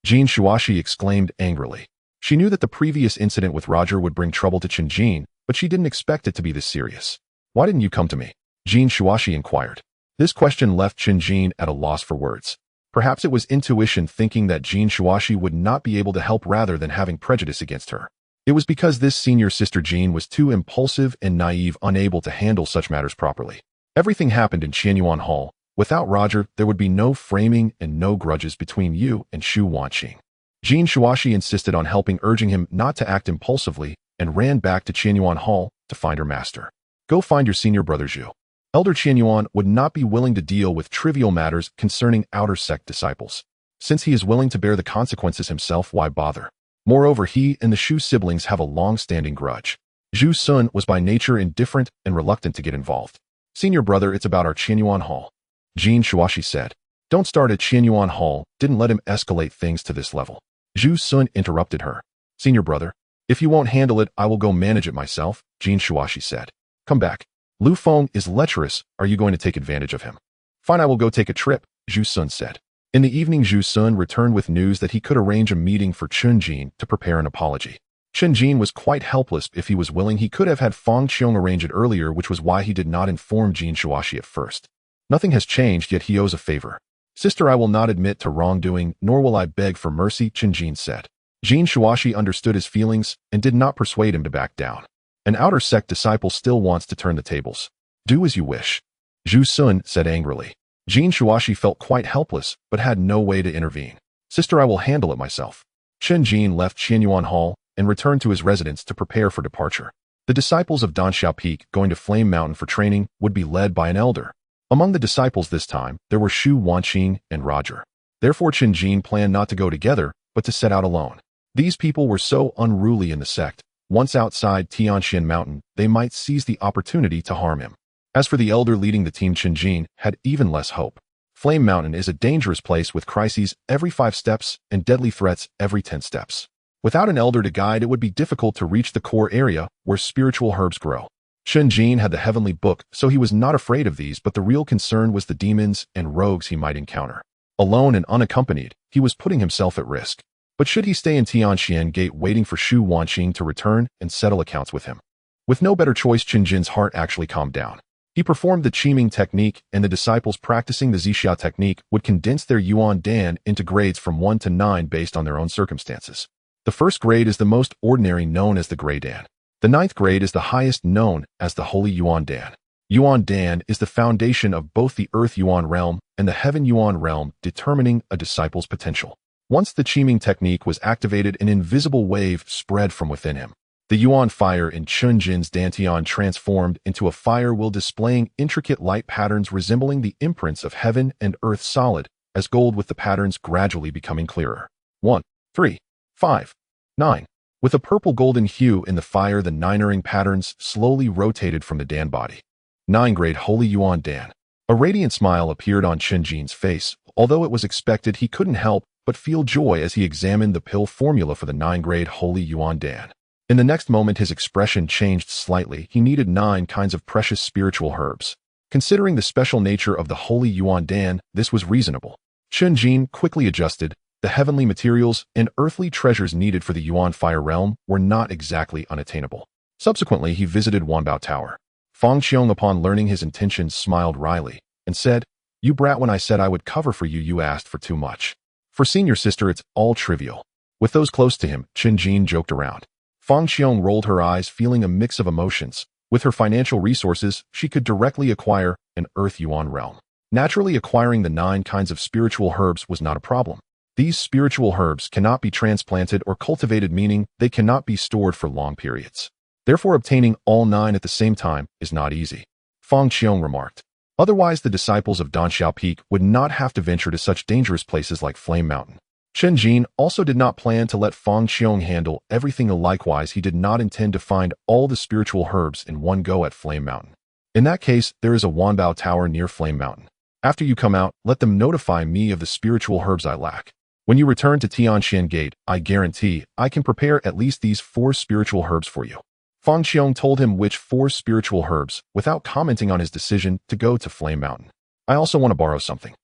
Jin Shuashi exclaimed angrily. She knew that the previous incident with Roger would bring trouble to Chen Jin, but she didn't expect it to be this serious. Why didn't you come to me? Jin Shuashi inquired. This question left Chen Jin at a loss for words. Perhaps it was intuition thinking that Jin Shuashi would not be able to help rather than having prejudice against her. It was because this senior sister Jin was too impulsive and naive, unable to handle such matters properly. Everything happened in Tianxuan Hall. Without Roger, there would be no framing and no grudges between you and Xu Wanqing. Jin Shuashi insisted on helping, urging him not to act impulsively, and ran back to Tianxuan Hall to find her master. Go find your senior brother Zhu. Elder Tianxuan would not be willing to deal with trivial matters concerning outer sect disciples. Since he is willing to bear the consequences himself, why bother? Moreover, he and the Xu siblings have a long-standing grudge. Zhu Sun was by nature indifferent and reluctant to get involved. Senior brother, it's about our Tianxuan Hall. Jin Shuashi said. Don't start at Tianxuan Hall, didn't let him escalate things to this level. Zhu Sun interrupted her. Senior brother, if you won't handle it, I will go manage it myself, Jin Shuashi said. Come back. Lu Feng is lecherous, are you going to take advantage of him? Fine, I will go take a trip, Zhu Sun said. In the evening, Zhu Sun returned with news that he could arrange a meeting for Chen Jin to prepare an apology. Chen Jin was quite helpless. If he was willing, he could have had Feng Qiong arrange it earlier, which was why he did not inform Jin Shuashi at first. Nothing has changed, yet he owes a favor. Sister, I will not admit to wrongdoing, nor will I beg for mercy, Chen Jin said. Jin Shuashi understood his feelings and did not persuade him to back down. An outer sect disciple still wants to turn the tables. Do as you wish. Zhu Sun said angrily. Jin Shuashi felt quite helpless, but had no way to intervene. Sister, I will handle it myself. Chen Jin left Tianxuan Hall and returned to his residence to prepare for departure. The disciples of Danxiao Peak going to Flame Mountain for training would be led by an elder. Among the disciples this time, there were Xu Wanqing and Roger. Therefore Chen Jin planned not to go together, but to set out alone. These people were so unruly in the sect. Once outside Tianxian Mountain, they might seize the opportunity to harm him. As for the elder leading the team, Chen Jin had even less hope. Flame Mountain is a dangerous place with crises every 5 steps and deadly threats every 10 steps. Without an elder to guide, it would be difficult to reach the core area where spiritual herbs grow. Chen Jin had the heavenly book, so he was not afraid of these, but the real concern was the demons and rogues he might encounter. Alone and unaccompanied, he was putting himself at risk. But should he stay in Tianxian Gate waiting for Xu Wanqing to return and settle accounts with him? With no better choice, Chen Jin's heart actually calmed down. He performed the Qiming technique, and the disciples practicing the Zixia technique would condense their Yuan Dan into grades from 1 to 9 based on their own circumstances. The first grade is the most ordinary, known as the Grey Dan. The 9th grade is the highest, known as the Holy Yuan Dan. Yuan Dan is the foundation of both the Earth Yuan realm and the Heaven Yuan realm, determining a disciple's potential. Once the Qiming technique was activated, an invisible wave spread from within him. The Yuan fire in Chen Jin's Dantian transformed into a fire wheel displaying intricate light patterns resembling the imprints of heaven and earth, solid as gold, with the patterns gradually becoming clearer. 1, 3, 5, 9. With a purple golden hue in the fire, the 9 patterns slowly rotated from the Dan body. 9 grade Holy Yuan Dan. A radiant smile appeared on Chen Jin's face. Although it was expected, he couldn't help but feel joy as he examined the pill formula for the 9 grade Holy Yuan Dan. In the next moment, his expression changed slightly. He needed 9 kinds of precious spiritual herbs. Considering the special nature of the Holy Yuan Dan, this was reasonable. Chen Jin quickly adjusted. The heavenly materials and earthly treasures needed for the Yuan fire realm were not exactly unattainable. Subsequently, he visited Wanbao Tower. Feng Qiong, upon learning his intentions, smiled wryly and said, "You brat, when I said I would cover for you, you asked for too much. For senior sister, it's all trivial." With those close to him, Chen Jin joked around. Feng Qiong rolled her eyes, feeling a mix of emotions. With her financial resources, she could directly acquire an Earth Yuan realm. Naturally, acquiring the 9 kinds of spiritual herbs was not a problem. These spiritual herbs cannot be transplanted or cultivated, meaning they cannot be stored for long periods. Therefore, obtaining all 9 at the same time is not easy. Feng Qiong remarked. Otherwise, the disciples of Danxiao Peak would not have to venture to such dangerous places like Flame Mountain. Chen Jin also did not plan to let Feng Qiong handle everything. Likewise, he did not intend to find all the spiritual herbs in one go at Flame Mountain. In that case, there is a Wanbao Tower near Flame Mountain. After you come out, let them notify me of the spiritual herbs I lack. When you return to Tianxuan Gate, I guarantee I can prepare at least these 4 spiritual herbs for you. Fang Qiong told him which 4 spiritual herbs, without commenting on his decision to go to Flame Mountain. I also want to borrow something.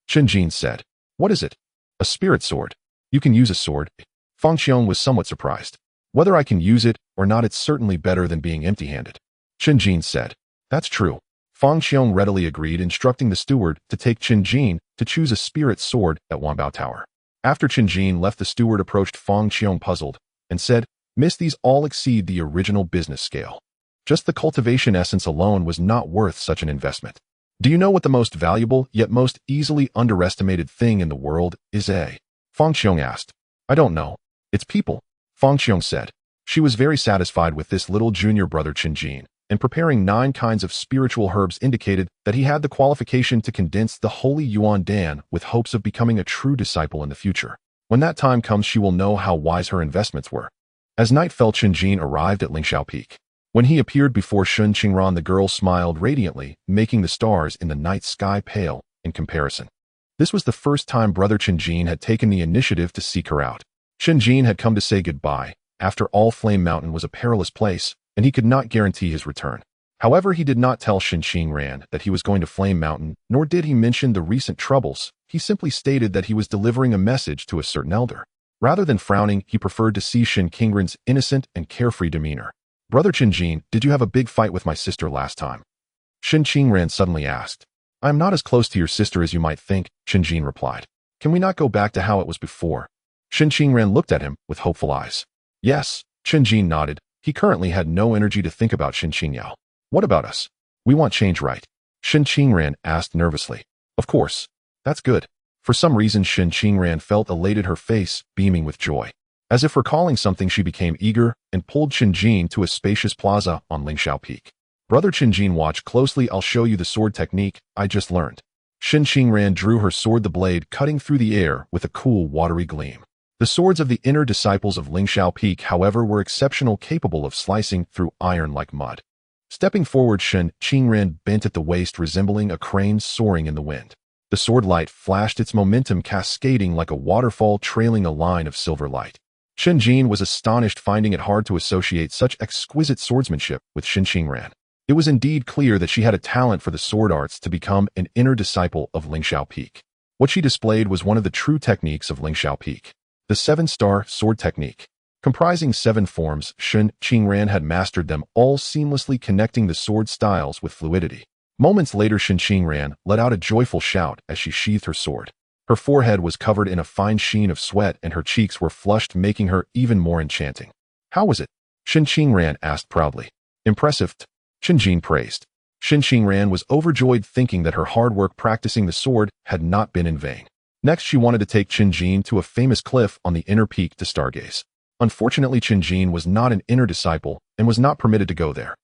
Chen Jin said. What is it? A spirit sword. You can use a sword. Fang Qiong was somewhat surprised. Whether I can use it or not, it's certainly better than being empty-handed. Chen Jin said. That's true. Fang Qiong readily agreed, instructing the steward to take Chen Jin to choose a spirit sword at Wanbao Tower. After Chen Jin left, the steward approached Fang Qiong puzzled and said, Miss, these all exceed the original business scale. Just the cultivation essence alone was not worth such an investment. Do you know what the most valuable yet most easily underestimated thing in the world is? Fang Qiong asked. I don't know. It's people, Fang Qiong said. She was very satisfied with this little junior brother Chen Jin, and preparing 9 kinds of spiritual herbs indicated that he had the qualification to condense the holy Yuan Dan with hopes of becoming a true disciple in the future. When that time comes, she will know how wise her investments were. As night fell, Chen Jin arrived at Lingxiao Peak. When he appeared before Shun Qingran, the girl smiled radiantly, making the stars in the night sky pale in comparison. This was the first time brother Chen Jin had taken the initiative to seek her out. Chen Jin had come to say goodbye. After all, Flame Mountain was a perilous place, and he could not guarantee his return. However, he did not tell Shen Qingran that he was going to Flame Mountain, nor did he mention the recent troubles. He simply stated that he was delivering a message to a certain elder. Rather than frowning, he preferred to see Shen Qingran's innocent and carefree demeanor. Brother Chen Jin, did you have a big fight with my sister last time? Shen Qingran suddenly asked. I am not as close to your sister as you might think, Chen Jin replied. Can we not go back to how it was before? Shen Qingran looked at him with hopeful eyes. Yes, Chen Jin nodded. He currently had no energy to think about Shen Qingyao. What about us? We want change, right? Shen Qingran asked nervously. Of course. That's good. For some reason, Shen Qingran felt elated, her face beaming with joy. As if recalling something, she became eager and pulled Chen Jin to a spacious plaza on Lingxiao Peak. Brother Chen Jin, watch closely. I'll show you the sword technique I just learned. Shen Qingran drew her sword, the blade cutting through the air with a cool, watery gleam. The swords of the inner disciples of Lingxiao Peak, however, were exceptional, capable of slicing through iron like mud. Stepping forward, Shen Qingran bent at the waist, resembling a crane soaring in the wind. The sword light flashed, its momentum cascading like a waterfall, trailing a line of silver light. Chen Jin was astonished, finding it hard to associate such exquisite swordsmanship with Shen Qingran. It was indeed clear that she had a talent for the sword arts to become an inner disciple of Lingxiao Peak. What she displayed was one of the true techniques of Lingxiao Peak. The 7-star sword technique. Comprising 7 forms, Shen Qingran had mastered them all, seamlessly connecting the sword styles with fluidity. Moments later, Shen Qingran let out a joyful shout as she sheathed her sword. Her forehead was covered in a fine sheen of sweat and her cheeks were flushed, making her even more enchanting. How was it? Shen Qingran asked proudly. Impressive, Chen Jin praised. Shen Qingran was overjoyed, thinking that her hard work practicing the sword had not been in vain. Next, she wanted to take Chen Jin to a famous cliff on the inner peak to stargaze. Unfortunately, Chen Jin was not an inner disciple and was not permitted to go there.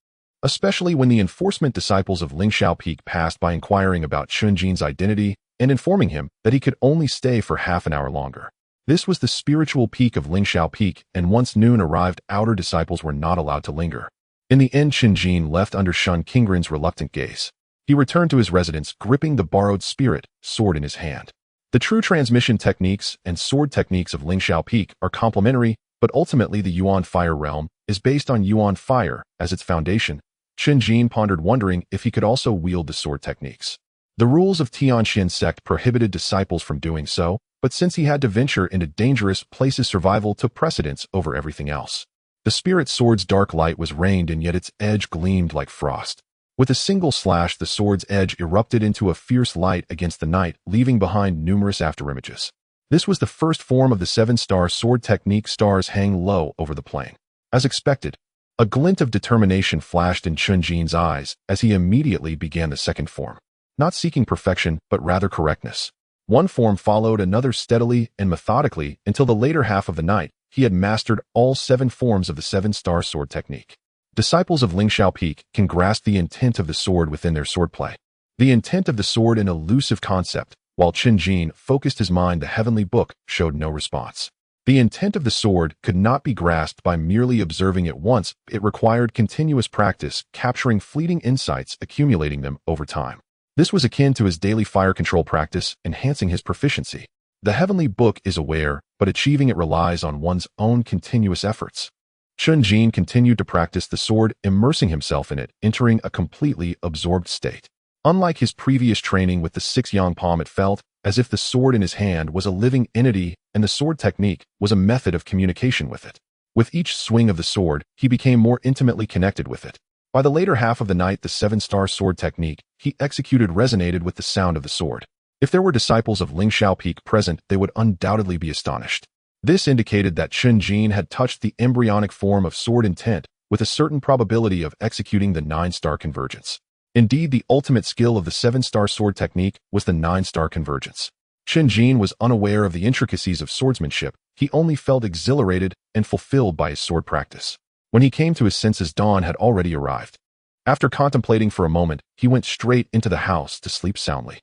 Especially when the enforcement disciples of Lingxiao Peak passed by, inquiring about Chen Jin's identity and informing him that he could only stay for half an hour longer. This was the spiritual peak of Lingxiao Peak, and once noon arrived, outer disciples were not allowed to linger. In the end, Chen Jin left under Shen Qingran's reluctant gaze. He returned to his residence, gripping the borrowed spirit sword in his hand. The true transmission techniques and sword techniques of Lingxiao Peak are complementary, but ultimately the Yuan Fire realm is based on Yuan Fire as its foundation. Chen Jin pondered, wondering if he could also wield the sword techniques. The rules of Tianxuan Sect prohibited disciples from doing so, but since he had to venture into dangerous places, survival took precedence over everything else. The spirit sword's dark light was rained, and yet its edge gleamed like frost. With a single slash, the sword's edge erupted into a fierce light against the night, leaving behind numerous afterimages. This was the first form of the 7-star sword technique. Stars hang low over the plain. As expected, a glint of determination flashed in Chen Jin's eyes as he immediately began the second form. Not seeking perfection, but rather correctness. One form followed another steadily and methodically until the later half of the night. He had mastered all 7 forms of the 7-star sword technique. Disciples of Lingxiao Peak can grasp the intent of the sword within their swordplay. The intent of the sword, an elusive concept, while Chen Jin focused his mind, the heavenly book showed no response. The intent of the sword could not be grasped by merely observing it once. It required continuous practice, capturing fleeting insights, accumulating them over time. This was akin to his daily fire control practice, enhancing his proficiency. The heavenly book is aware, but achieving it relies on one's own continuous efforts. Chen Jin continued to practice the sword, immersing himself in it, entering a completely absorbed state. Unlike his previous training with the 6-yang palm, it felt as if the sword in his hand was a living entity and the sword technique was a method of communication with it. With each swing of the sword, he became more intimately connected with it. By the later half of the night, the 7-star sword technique he executed resonated with the sound of the sword. If there were disciples of Lingxiao Peak present, they would undoubtedly be astonished. This indicated that Chen Jin had touched the embryonic form of sword intent with a certain probability of executing the 9-star convergence. Indeed, the ultimate skill of the 7-star sword technique was the 9-star convergence. Chen Jin was unaware of the intricacies of swordsmanship. He only felt exhilarated and fulfilled by his sword practice. When he came to his senses, dawn had already arrived. After contemplating for a moment, he went straight into the house to sleep soundly.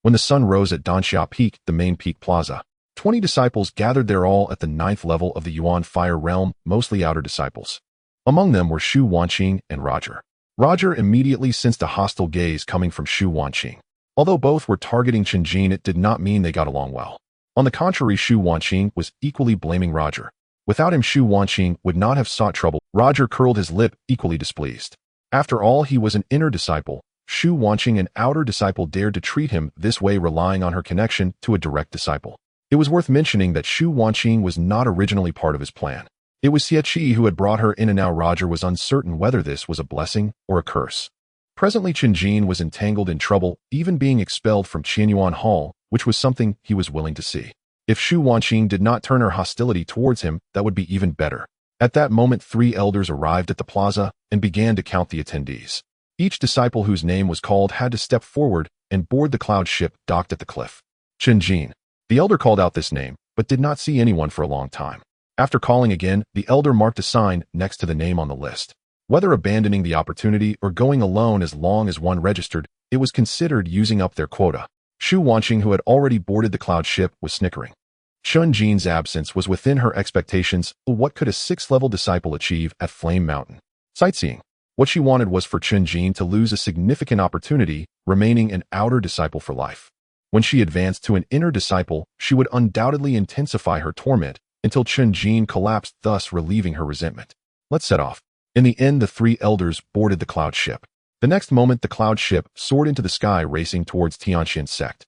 When the sun rose at Danxia Peak, the main peak plaza, 20 disciples gathered there, all at the 9th level of the Yuan Fire Realm, mostly outer disciples. Among them were Shu Wanqing and Roger. Roger immediately sensed a hostile gaze coming from Shu Wanqing. Although both were targeting Chen Jin, it did not mean they got along well. On the contrary, Shu Wanqing was equally blaming Roger. Without him, Shu Wanqing would not have sought trouble. Roger curled his lip, equally displeased. After all, he was an inner disciple. Shu Wanqing, an outer disciple, dared to treat him this way, relying on her connection to a direct disciple. It was worth mentioning that Shu Wanqing was not originally part of his plan. It was Xie who had brought her in, and now Roger was uncertain whether this was a blessing or a curse. Presently, Chen Jin was entangled in trouble, even being expelled from Qianyuan Hall, which was something he was willing to see. If Shu Wanqing did not turn her hostility towards him, that would be even better. At that moment, 3 elders arrived at the plaza and began to count the attendees. Each disciple whose name was called had to step forward and board the cloud ship docked at the cliff. Chen Jin. The elder called out this name, but did not see anyone for a long time. After calling again, the elder marked a sign next to the name on the list. Whether abandoning the opportunity or going alone, as long as one registered, it was considered using up their quota. Shu Wanqing, who had already boarded the cloud ship, was snickering. Chen Jin's absence was within her expectations. What could a 6th-level disciple achieve at Flame Mountain? Sightseeing. What she wanted was for Chen Jin to lose a significant opportunity, remaining an outer disciple for life. When she advanced to an inner disciple, she would undoubtedly intensify her torment until Chen Jin collapsed, thus relieving her resentment. Let's set off. In the end, the 3 elders boarded the cloud ship. The next moment, the cloud ship soared into the sky, racing towards Tianxuan Sect.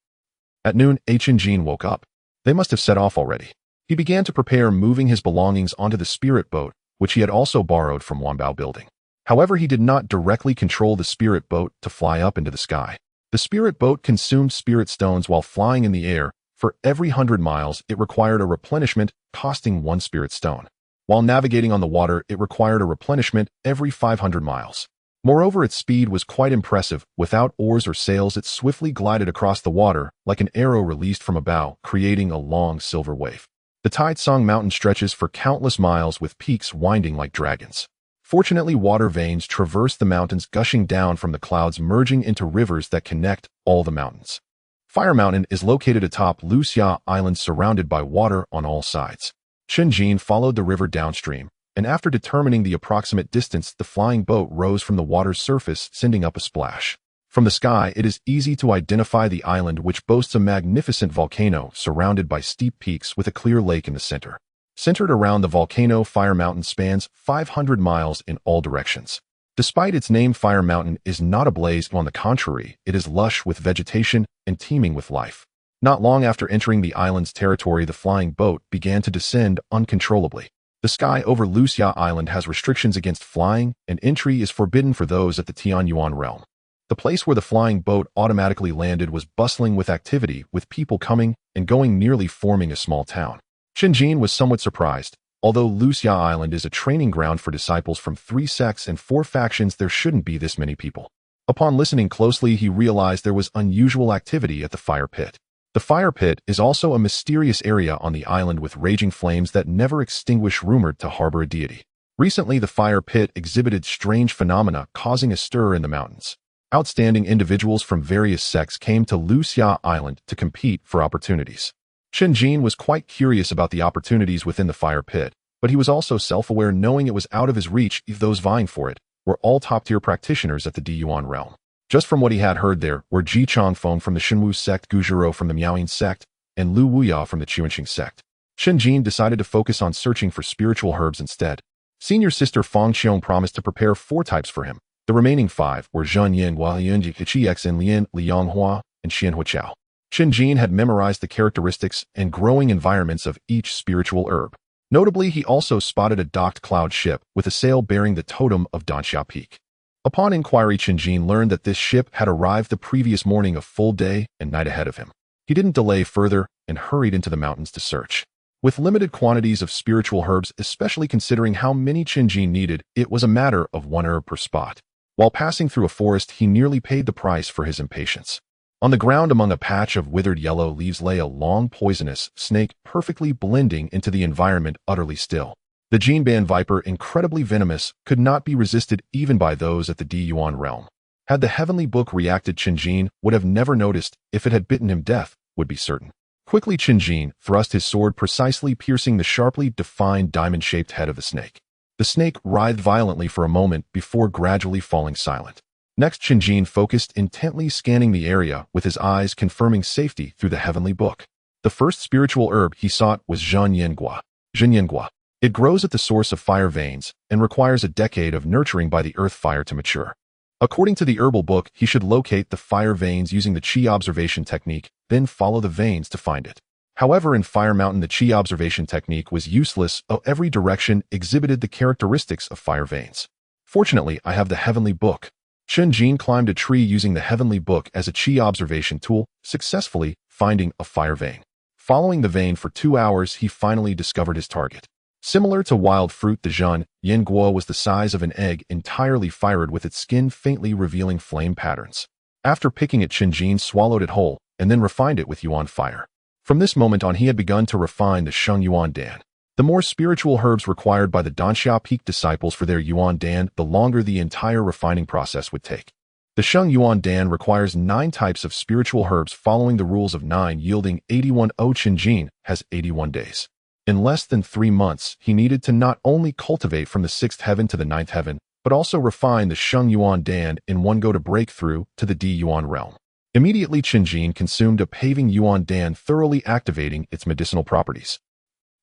At noon, Chen Jin woke up. They must have set off already. He began to prepare, moving his belongings onto the spirit boat, which he had also borrowed from Wanbao Building. However, he did not directly control the spirit boat to fly up into the sky. The spirit boat consumed spirit stones while flying in the air. For every 100 miles, it required a replenishment, costing 1 spirit stone. While navigating on the water, it required a replenishment every 500 miles. Moreover, its speed was quite impressive. Without oars or sails, it swiftly glided across the water like an arrow released from a bow, creating a long silver wave. The Tianxuan Mountain stretches for countless miles, with peaks winding like dragons. Fortunately, water veins traverse the mountains, gushing down from the clouds, merging into rivers that connect all the mountains. Fire Mountain is located atop Luxia Island, surrounded by water on all sides. Chen Jin followed the river downstream, and after determining the approximate distance, the flying boat rose from the water's surface, sending up a splash. From the sky, it is easy to identify the island, which boasts a magnificent volcano surrounded by steep peaks with a clear lake in the center. Centered around the volcano, Fire Mountain spans 500 miles in all directions. Despite its name, Fire Mountain is not ablaze. On the contrary, it is lush with vegetation and teeming with life. Not long after entering the island's territory, the flying boat began to descend uncontrollably. The sky over Luxia Island has restrictions against flying, and entry is forbidden for those at the Tianyuan realm. The place where the flying boat automatically landed was bustling with activity, with people coming and going, nearly forming a small town. Chen Jin was somewhat surprised. Although Luxia Island is a training ground for disciples from 3 sects and 4 factions, there shouldn't be this many people. Upon listening closely, he realized there was unusual activity at the fire pit. The fire pit is also a mysterious area on the island with raging flames that never extinguish, rumored to harbor a deity. Recently, the fire pit exhibited strange phenomena, causing a stir in the mountains. Outstanding individuals from various sects came to Luxia Island to compete for opportunities. Chen Jin was quite curious about the opportunities within the fire pit, but he was also self-aware, knowing it was out of his reach if those vying for it were all top-tier practitioners at the Diyuan realm. Just from what he had heard, there were Ji Changfeng from the Shenwu Sect, Gu Zhiro from the Miaoying Sect, and Lu Wuya from the Tianxuan Sect. Chen Jin decided to focus on searching for spiritual herbs instead. Senior sister Fang Qiong promised to prepare 4 types for him. The remaining 5 were Zhen Yin, Hua Yunji, Qix Lian, Liang Hua, and Xian Huichao. Chen Jin had memorized the characteristics and growing environments of each spiritual herb. Notably, he also spotted a docked cloud ship with a sail bearing the totem of Danxia Peak. Upon inquiry, Chen Jin learned that this ship had arrived the previous morning, a full day and night ahead of him. He didn't delay further and hurried into the mountains to search. With limited quantities of spiritual herbs, especially considering how many Chen Jin needed, it was a matter of 1 herb per spot. While passing through a forest, he nearly paid the price for his impatience. On the ground among a patch of withered yellow leaves lay a long poisonous snake, perfectly blending into the environment, utterly still. The Jinban viper, incredibly venomous, could not be resisted even by those at the Diyuan realm. Had the heavenly book reacted, Chen Jin would have never noticed. If it had bitten him, death would be certain. Quickly, Chen Jin thrust his sword, precisely piercing the sharply defined diamond-shaped head of the snake. The snake writhed violently for a moment before gradually falling silent. Next, Chen Jin focused, intently scanning the area with his eyes, confirming safety through the heavenly book. The first spiritual herb he sought was Zhen Yingua. It grows at the source of fire veins and requires a decade of nurturing by the earth fire to mature. According to the herbal book, he should locate the fire veins using the qi observation technique, then follow the veins to find it. However, in Fire Mountain, the qi observation technique was useless, as every direction exhibited the characteristics of fire veins. Fortunately, I have the heavenly book. Chen Jin climbed a tree using the heavenly book as a qi observation tool, successfully finding a fire vein. Following the vein for 2 hours, he finally discovered his target. Similar to wild fruit, the Zhen Yingua was the size of an egg, entirely fired, with its skin faintly revealing flame patterns. After picking it, Chen Jin swallowed it whole and then refined it with yuan fire. From this moment on, he had begun to refine the Sheng Yuan Dan. The more spiritual herbs required by the Danxia Peak disciples for their Yuan Dan, the longer the entire refining process would take. The Sheng Yuan Dan requires 9 types of spiritual herbs following the rules of 9, yielding 81. Chen Jin has 81 days. In less than 3 months, he needed to not only cultivate from the 6th heaven to the 9th heaven, but also refine the Sheng Yuan Dan in one go to break through to the Diyuan realm. Immediately, Chen Jin consumed a paving Yuan Dan, thoroughly activating its medicinal properties.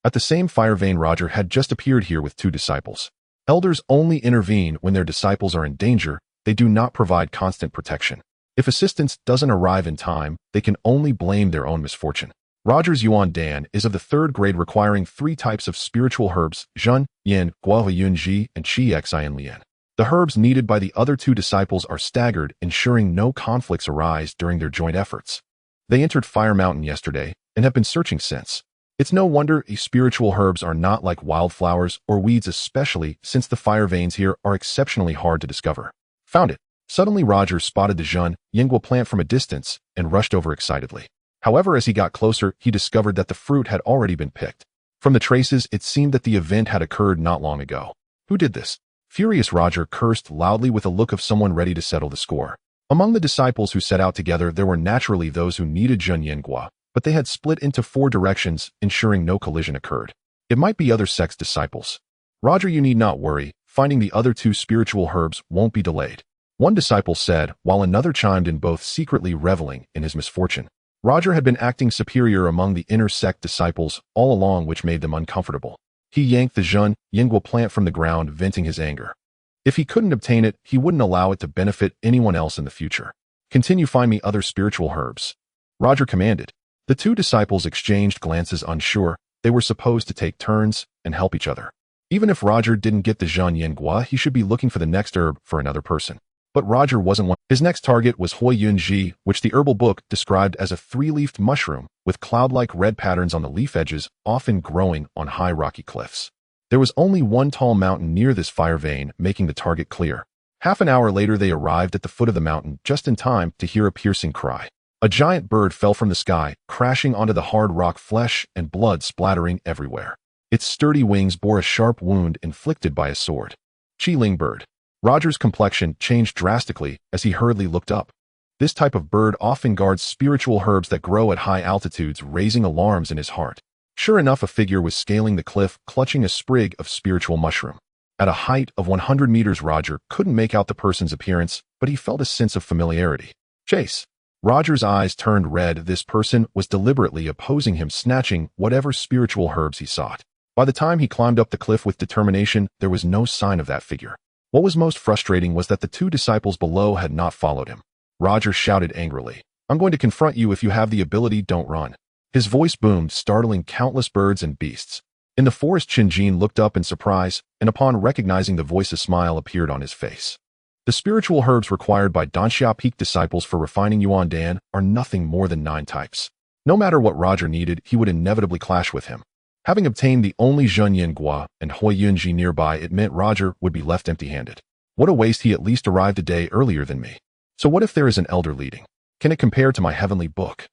At the same fire vein, Roger had just appeared here with 2 disciples. Elders only intervene when their disciples are in danger. They do not provide constant protection. If assistance doesn't arrive in time, they can only blame their own misfortune. Roger's Yuan Dan is of the 3rd grade, requiring 3 types of spiritual herbs: Zhen Yin, Guohe Yunji, and Qix Lian. The herbs needed by the other 2 disciples are staggered, ensuring no conflicts arise during their joint efforts. They entered Fire Mountain yesterday and have been searching since. It's no wonder spiritual herbs are not like wildflowers or weeds, especially since the fire veins here are exceptionally hard to discover. Found it. Suddenly, Roger spotted the Zhen Yingua plant from a distance and rushed over excitedly. However, as he got closer, he discovered that the fruit had already been picked. From the traces, it seemed that the event had occurred not long ago. Who did this? Furious, Roger cursed loudly with a look of someone ready to settle the score. Among the disciples who set out together, there were naturally those who needed Zhen Yingua, but they had split into 4 directions, ensuring no collision occurred. It might be other sects' disciples. Roger, you need not worry. Finding the other 2 spiritual herbs won't be delayed. One disciple said, while another chimed in, both secretly reveling in his misfortune. Roger had been acting superior among the inner sect disciples all along, which made them uncomfortable. He yanked the Zhen Yingua plant from the ground, venting his anger. If he couldn't obtain it, he wouldn't allow it to benefit anyone else in the future. Continue, find me other spiritual herbs, Roger commanded. The 2 disciples exchanged glances, unsure. They were supposed to take turns and help each other. Even if Roger didn't get the Zhen Yingua, he should be looking for the next herb for another person. But Roger wasn't one. His next target was Hoi Yunji, which the herbal book described as a 3-leafed mushroom with cloud-like red patterns on the leaf edges, often growing on high rocky cliffs. There was only one tall mountain near this fire vein, making the target clear. Half an hour later, they arrived at the foot of the mountain, just in time to hear a piercing cry. A giant bird fell from the sky, crashing onto the hard rock, flesh and blood splattering everywhere. Its sturdy wings bore a sharp wound inflicted by a sword. Qiling bird. Roger's complexion changed drastically as he hurriedly looked up. This type of bird often guards spiritual herbs that grow at high altitudes, raising alarms in his heart. Sure enough, a figure was scaling the cliff, clutching a sprig of spiritual mushroom. At a height of 100 meters, Roger couldn't make out the person's appearance, but he felt a sense of familiarity. Chase. Roger's eyes turned red. This person was deliberately opposing him, snatching whatever spiritual herbs he sought. By the time he climbed up the cliff with determination, there was no sign of that figure. What was most frustrating was that the two disciples below had not followed him. Roger shouted angrily, "I'm going to confront you if you have the ability, don't run." His voice boomed, startling countless birds and beasts. In the forest, Chen Jin looked up in surprise, and upon recognizing the voice, a smile appeared on his face. The spiritual herbs required by Danxia Peak disciples for refining Yuan Dan are nothing more than 9 types. No matter what Roger needed, he would inevitably clash with him. Having obtained the only Zhenyan Gua and Hui Yunji nearby, it meant Roger would be left empty-handed. What a waste, he at least arrived a day earlier than me. So what if there is an elder leading? Can it compare to my heavenly book?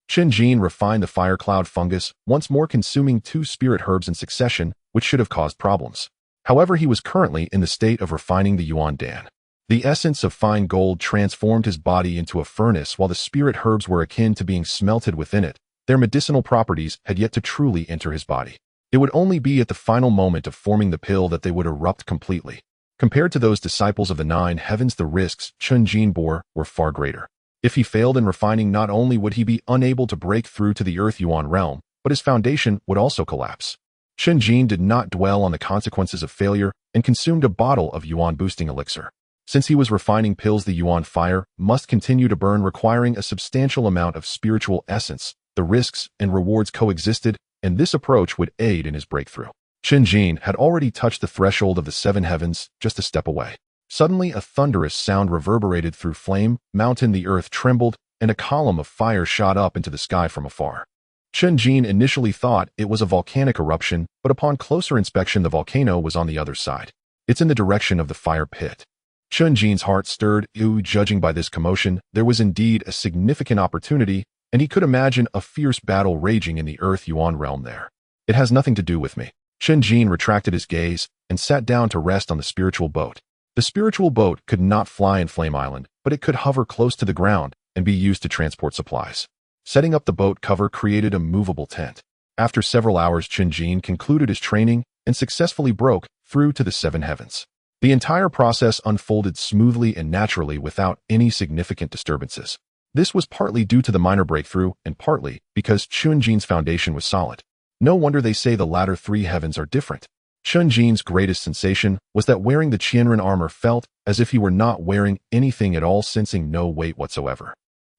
Chen Jin refined the fire cloud fungus, once more consuming 2 spirit herbs in succession, which should have caused problems. However, he was currently in the state of refining the Yuan Dan. The essence of fine gold transformed his body into a furnace, while the spirit herbs were akin to being smelted within it. Their medicinal properties had yet to truly enter his body. It would only be at the final moment of forming the pill that they would erupt completely. Compared to those disciples of the 9 heavens, the risks Chen Jin bore were far greater. If he failed in refining, not only would he be unable to break through to the Earth Yuan realm, but his foundation would also collapse. Chen Jin did not dwell on the consequences of failure and consumed a bottle of Yuan boosting elixir. Since he was refining pills, the Yuan fire must continue to burn, requiring a substantial amount of spiritual essence. The risks and rewards coexisted, and this approach would aid in his breakthrough. Chen Jin had already touched the threshold of the 7 heavens, just a step away. Suddenly, a thunderous sound reverberated through flame mountain. The earth trembled, and a column of fire shot up into the sky from afar. Chen Jin initially thought it was a volcanic eruption, but upon closer inspection, the volcano was on the other side. It's in the direction of the fire pit. Chen Jin's heart stirred. Judging by this commotion, there was indeed a significant opportunity, and he could imagine a fierce battle raging in the Earth Yuan realm there. It has nothing to do with me. Chen Jin retracted his gaze and sat down to rest on the spiritual boat. The spiritual boat could not fly in Flame Island, but it could hover close to the ground and be used to transport supplies. Setting up the boat cover created a movable tent. After several hours, Chen Jin concluded his training and successfully broke through to the 7 heavens. The entire process unfolded smoothly and naturally without any significant disturbances. This was partly due to the minor breakthrough and partly because Chen Jin's foundation was solid. No wonder they say the latter 3 heavens are different. Chen Jin's greatest sensation was that wearing the Qianren armor felt as if he were not wearing anything at all, sensing no weight whatsoever.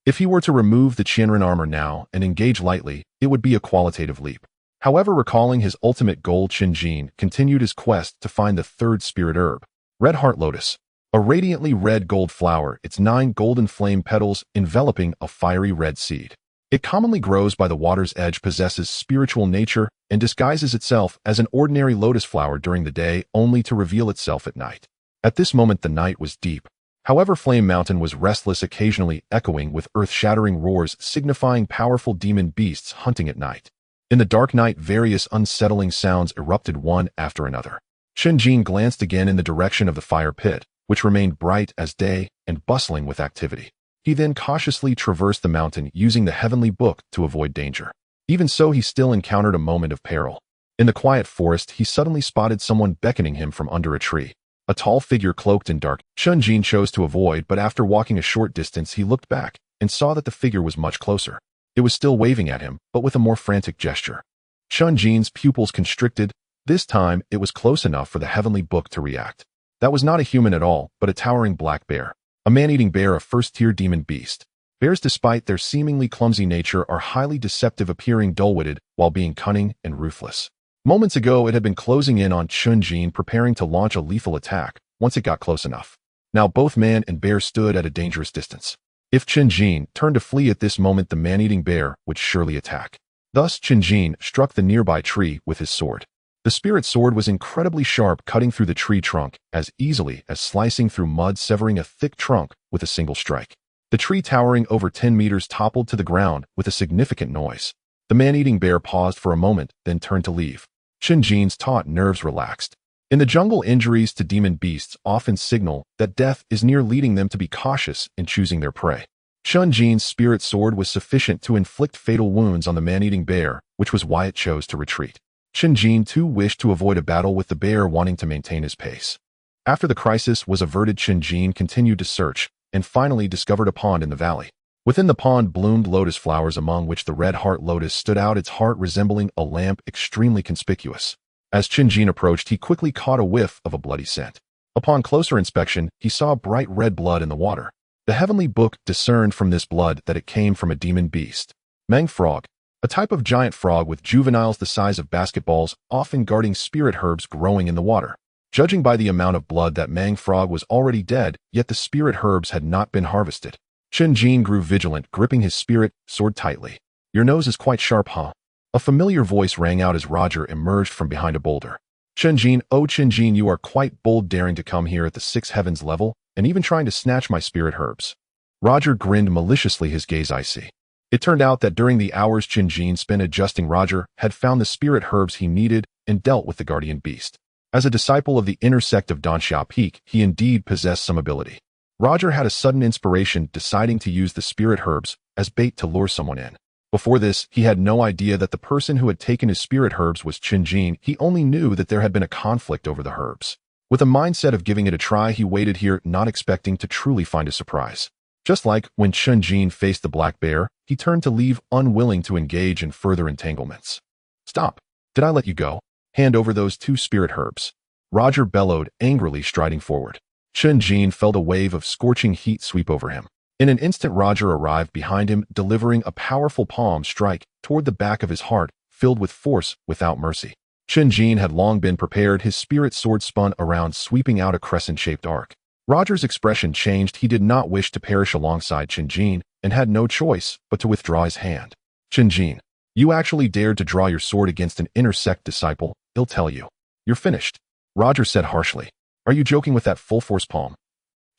If he were to remove the Qianren armor now and engage lightly, it would be a qualitative leap. However, recalling his ultimate goal, Chen Jin continued his quest to find the 3rd spirit herb, Red Heart Lotus, a radiantly red gold flower, its 9 golden flame petals enveloping a fiery red seed. It commonly grows by the water's edge, possesses spiritual nature, and disguises itself as an ordinary lotus flower during the day, only to reveal itself at night. At this moment, the night was deep. However, Flame Mountain was restless, occasionally echoing with earth-shattering roars, signifying powerful demon beasts hunting at night. In the dark night, various unsettling sounds erupted one after another. Chen Jin glanced again in the direction of the fire pit, which remained bright as day and bustling with activity. He then cautiously traversed the mountain, using the heavenly book to avoid danger. Even so, he still encountered a moment of peril. In the quiet forest, he suddenly spotted someone beckoning him from under a tree. A tall figure cloaked in dark. Chen Jin chose to avoid, but after walking a short distance, he looked back and saw that the figure was much closer. It was still waving at him, but with a more frantic gesture. Chen Jin's pupils constricted. This time, it was close enough for the heavenly book to react. That was not a human at all, but a towering black bear. A man-eating bear, a first-tier demon beast. Bears, despite their seemingly clumsy nature, are highly deceptive, appearing dull-witted while being cunning and ruthless. Moments ago, it had been closing in on Chen Jin, preparing to launch a lethal attack once it got close enough. Now both man and bear stood at a dangerous distance. If Chen Jin turned to flee at this moment, the man-eating bear would surely attack. Thus, Chen Jin struck the nearby tree with his sword. The spirit sword was incredibly sharp, cutting through the tree trunk as easily as slicing through mud, severing a thick trunk with a single strike. The tree, towering over 10 meters, toppled to the ground with a significant noise. The man-eating bear paused for a moment, then turned to leave. Chen Jin's taut nerves relaxed. In the jungle, injuries to demon beasts often signal that death is near, leading them to be cautious in choosing their prey. Chen Jin's spirit sword was sufficient to inflict fatal wounds on the man-eating bear, which was why it chose to retreat. Chen Jin too wished to avoid a battle with the bear, wanting to maintain his pace. After the crisis was averted, Chen Jin continued to search and finally discovered a pond in the valley. Within the pond bloomed lotus flowers, among which the red heart lotus stood out, its heart resembling a lamp, extremely conspicuous. As Chen Jin approached, he quickly caught a whiff of a bloody scent. Upon closer inspection, he saw bright red blood in the water. The heavenly book discerned from this blood that it came from a demon beast. Mang frog, a type of giant frog with juveniles the size of basketballs, often guarding spirit herbs growing in the water. Judging by the amount of blood, that Mang frog was already dead, yet the spirit herbs had not been harvested. Chen Jin grew vigilant, gripping his spirit sword tightly. Your nose is quite sharp, huh? A familiar voice rang out as Roger emerged from behind a boulder. Chen Jin, oh Chen Jin, you are quite bold, daring to come here at the 6 heavens level, and even trying to snatch my spirit herbs. Roger grinned maliciously, his gaze icy. It turned out that during the hours Chen Jin spent adjusting, Roger had found the spirit herbs he needed and dealt with the guardian beast. As a disciple of the inner sect of Tianxuan Sect, he indeed possessed some ability. Roger had a sudden inspiration, deciding to use the spirit herbs as bait to lure someone in. Before this, he had no idea that the person who had taken his spirit herbs was Chen Jin. He only knew that there had been a conflict over the herbs. With a mindset of giving it a try, he waited here, not expecting to truly find a surprise. Just like when Chen Jin faced the black bear, he turned to leave, unwilling to engage in further entanglements. Stop! Did I let you go? Hand over those 2 spirit herbs. Roger bellowed, angrily striding forward. Chen Jin felt a wave of scorching heat sweep over him. In an instant, Roger arrived behind him, delivering a powerful palm strike toward the back of his heart, filled with force without mercy. Chen Jin had long been prepared. His spirit sword spun around, sweeping out a crescent-shaped arc. Roger's expression changed. He did not wish to perish alongside Chen Jin and had no choice but to withdraw his hand. Chen Jin, you actually dared to draw your sword against an inner sect disciple. He'll tell you. You're finished, Roger said harshly. Are you joking with that full-force palm?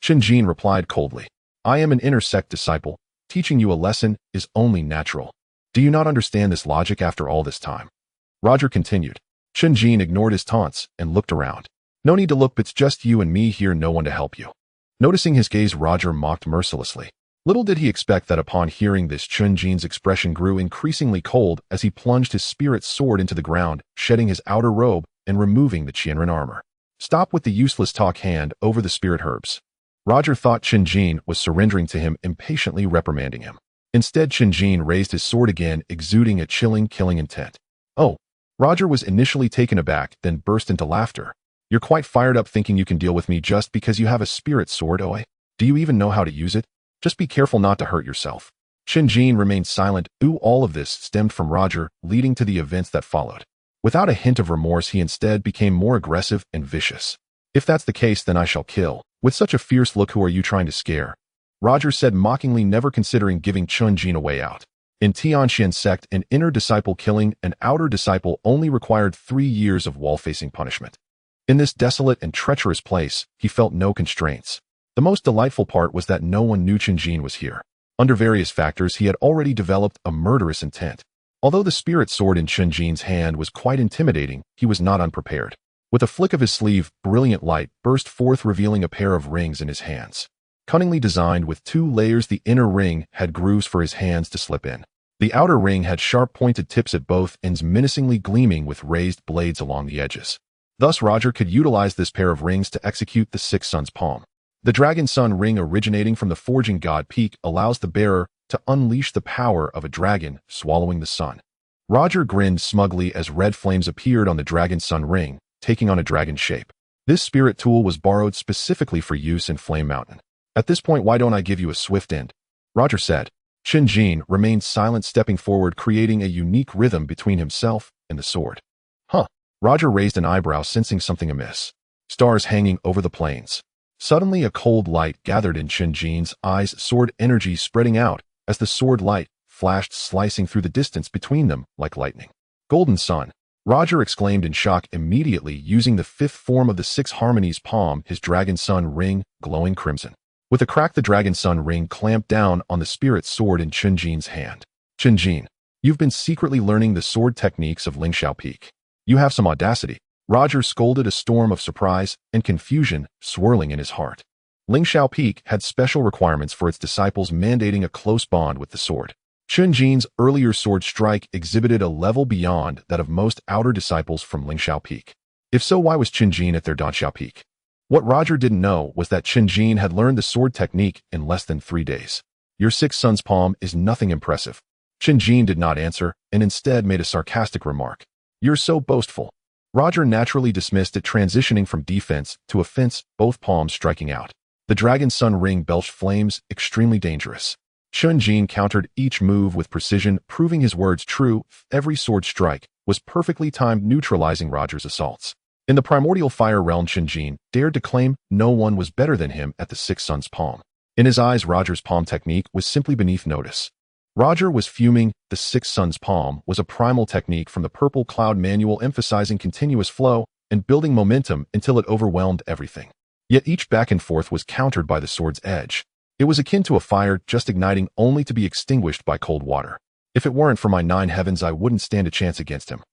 Chen Jin replied coldly. I am an inner sect disciple. Teaching you a lesson is only natural. Do you not understand this logic after all this time? Roger continued. Chen Jin ignored his taunts and looked around. No need to look, it's just you and me here, no one to help you. Noticing his gaze, Roger mocked mercilessly. Little did he expect that upon hearing this, Chen Jin's expression grew increasingly cold as he plunged his spirit sword into the ground, shedding his outer robe and removing the Qianren armor. Stop with the useless talk, hand over the spirit herbs. Roger thought Chen Jin was surrendering to him, impatiently reprimanding him. Instead, Chen Jin raised his sword again, exuding a chilling, killing intent. Oh! Roger was initially taken aback, then burst into laughter. You're quite fired up, thinking you can deal with me just because you have a spirit sword, oi? Do you even know how to use it? Just be careful not to hurt yourself. Chen Jin remained silent. All of this stemmed from Roger, leading to the events that followed. Without a hint of remorse, he instead became more aggressive and vicious. If that's the case, then I shall kill. With such a fierce look, who are you trying to scare? Roger said mockingly, never considering giving Chen Jin a way out. In Tianxuan Sect, an inner disciple killing an outer disciple only required 3 years of wall-facing punishment. In this desolate and treacherous place, he felt no constraints. The most delightful part was that no one knew Chen Jin was here. Under various factors, he had already developed a murderous intent. Although the spirit sword in Chen Jin's hand was quite intimidating, he was not unprepared. With a flick of his sleeve, brilliant light burst forth, revealing a pair of rings in his hands. Cunningly designed with 2 layers, the inner ring had grooves for his hands to slip in. The outer ring had sharp pointed tips at both ends, menacingly gleaming with raised blades along the edges. Thus, Roger could utilize this pair of rings to execute the 6 suns palm. The Dragon Sun ring, originating from the forging god Peak, allows the bearer to unleash the power of a dragon swallowing the sun. Roger grinned smugly as red flames appeared on the Dragon Sun ring, taking on a dragon shape. This spirit tool was borrowed specifically for use in Flame Mountain. At this point, why don't I give you a swift end? Roger said. Chen Jin remained silent, stepping forward, creating a unique rhythm between himself and the sword. Huh. Roger raised an eyebrow, sensing something amiss. Stars hanging over the plains. Suddenly, a cold light gathered in Chen Jin's eyes, sword energy spreading out as the sword light flashed, slicing through the distance between them like lightning. Golden sun. Roger exclaimed in shock, immediately using the 5th form of the 6 harmonies palm, his Dragon Sun ring, glowing crimson. With a crack, the Dragon Sun ring clamped down on the spirit sword in Chen Jin's hand. Chen Jin, you've been secretly learning the sword techniques of Lingxiao Peak. You have some audacity. Roger scolded, a storm of surprise and confusion swirling in his heart. Lingxiao Peak had special requirements for its disciples, mandating a close bond with the sword. Chen Jin's earlier sword strike exhibited a level beyond that of most outer disciples from Lingxiao Peak. If so, why was Chen Jin at their Danxiao Peak? What Roger didn't know was that Chen Jin had learned the sword technique in less than 3 days. Your 6 son's palm is nothing impressive. Chen Jin did not answer, and instead made a sarcastic remark. You're so boastful. Roger naturally dismissed it, transitioning from defense to offense, both palms striking out. The dragon sun ring belched flames, extremely dangerous. Chen Jin countered each move with precision, proving his words true. Every sword strike was perfectly timed, neutralizing Roger's assaults. In the primordial fire realm, Chen Jin dared to claim no one was better than him at the 6 sun's palm. In his eyes, Roger's palm technique was simply beneath notice. Roger was fuming. The 6 sun's palm was a primal technique from the Purple Cloud manual, emphasizing continuous flow and building momentum until it overwhelmed everything. Yet each back and forth was countered by the sword's edge. It was akin to a fire just igniting only to be extinguished by cold water. If it weren't for my 9 heavens, I wouldn't stand a chance against him.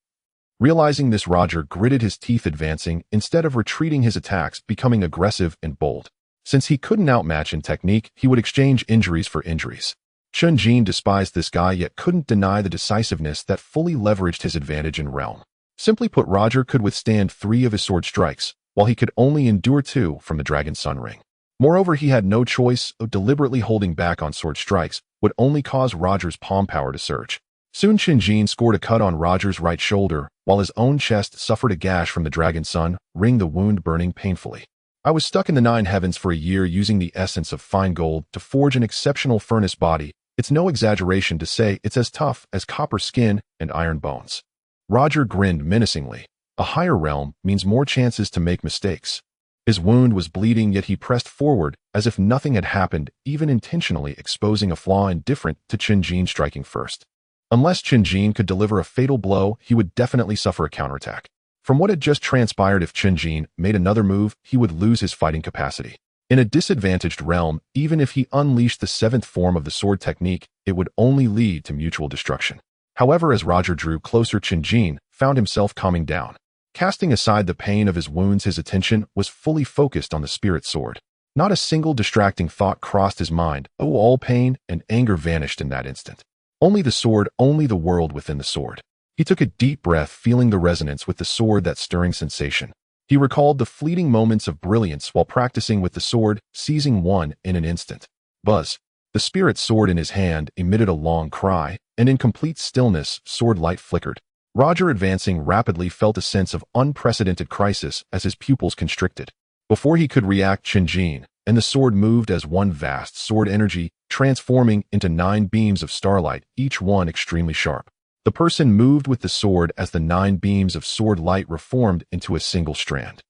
Realizing this, Roger gritted his teeth, advancing instead of retreating, his attacks becoming aggressive and bold. Since he couldn't outmatch in technique, he would exchange injuries for injuries. Chen Jin despised this guy, yet couldn't deny the decisiveness that fully leveraged his advantage in realm. Simply put, Roger could withstand 3 of his sword strikes, while he could only endure 2 from the dragon sun ring. Moreover, he had no choice. Deliberately holding back on sword strikes would only cause Roger's palm power to surge. Soon Chen Jin scored a cut on Roger's right shoulder, while his own chest suffered a gash from the dragon sun ring, the wound burning painfully. I was stuck in the 9 heavens for a year, using the essence of fine gold to forge an exceptional furnace body. It's no exaggeration to say it's as tough as copper skin and iron bones. Roger grinned menacingly. A higher realm means more chances to make mistakes. His wound was bleeding, yet he pressed forward as if nothing had happened, even intentionally exposing a flaw indifferent to Chen Jin striking first. Unless Chen Jin could deliver a fatal blow, he would definitely suffer a counterattack. From what had just transpired, if Chen Jin made another move, he would lose his fighting capacity. In a disadvantaged realm, even if he unleashed the 7th form of the sword technique, it would only lead to mutual destruction. However, as Roger drew closer, Chen Jin found himself calming down. Casting aside the pain of his wounds, his attention was fully focused on the spirit sword. Not a single distracting thought crossed his mind. All pain and anger vanished in that instant. Only the sword, only the world within the sword. He took a deep breath, feeling the resonance with the sword, that stirring sensation. He recalled the fleeting moments of brilliance while practicing with the sword, seizing one in an instant. Buzz. The spirit sword in his hand emitted a long cry, and in complete stillness, sword light flickered. Roger, advancing rapidly, felt a sense of unprecedented crisis as his pupils constricted. Before he could react, Chen Jin and the sword moved as one vast sword energy, transforming into 9 beams of starlight, each one extremely sharp. The person moved with the sword as the 9 beams of sword light reformed into a single strand.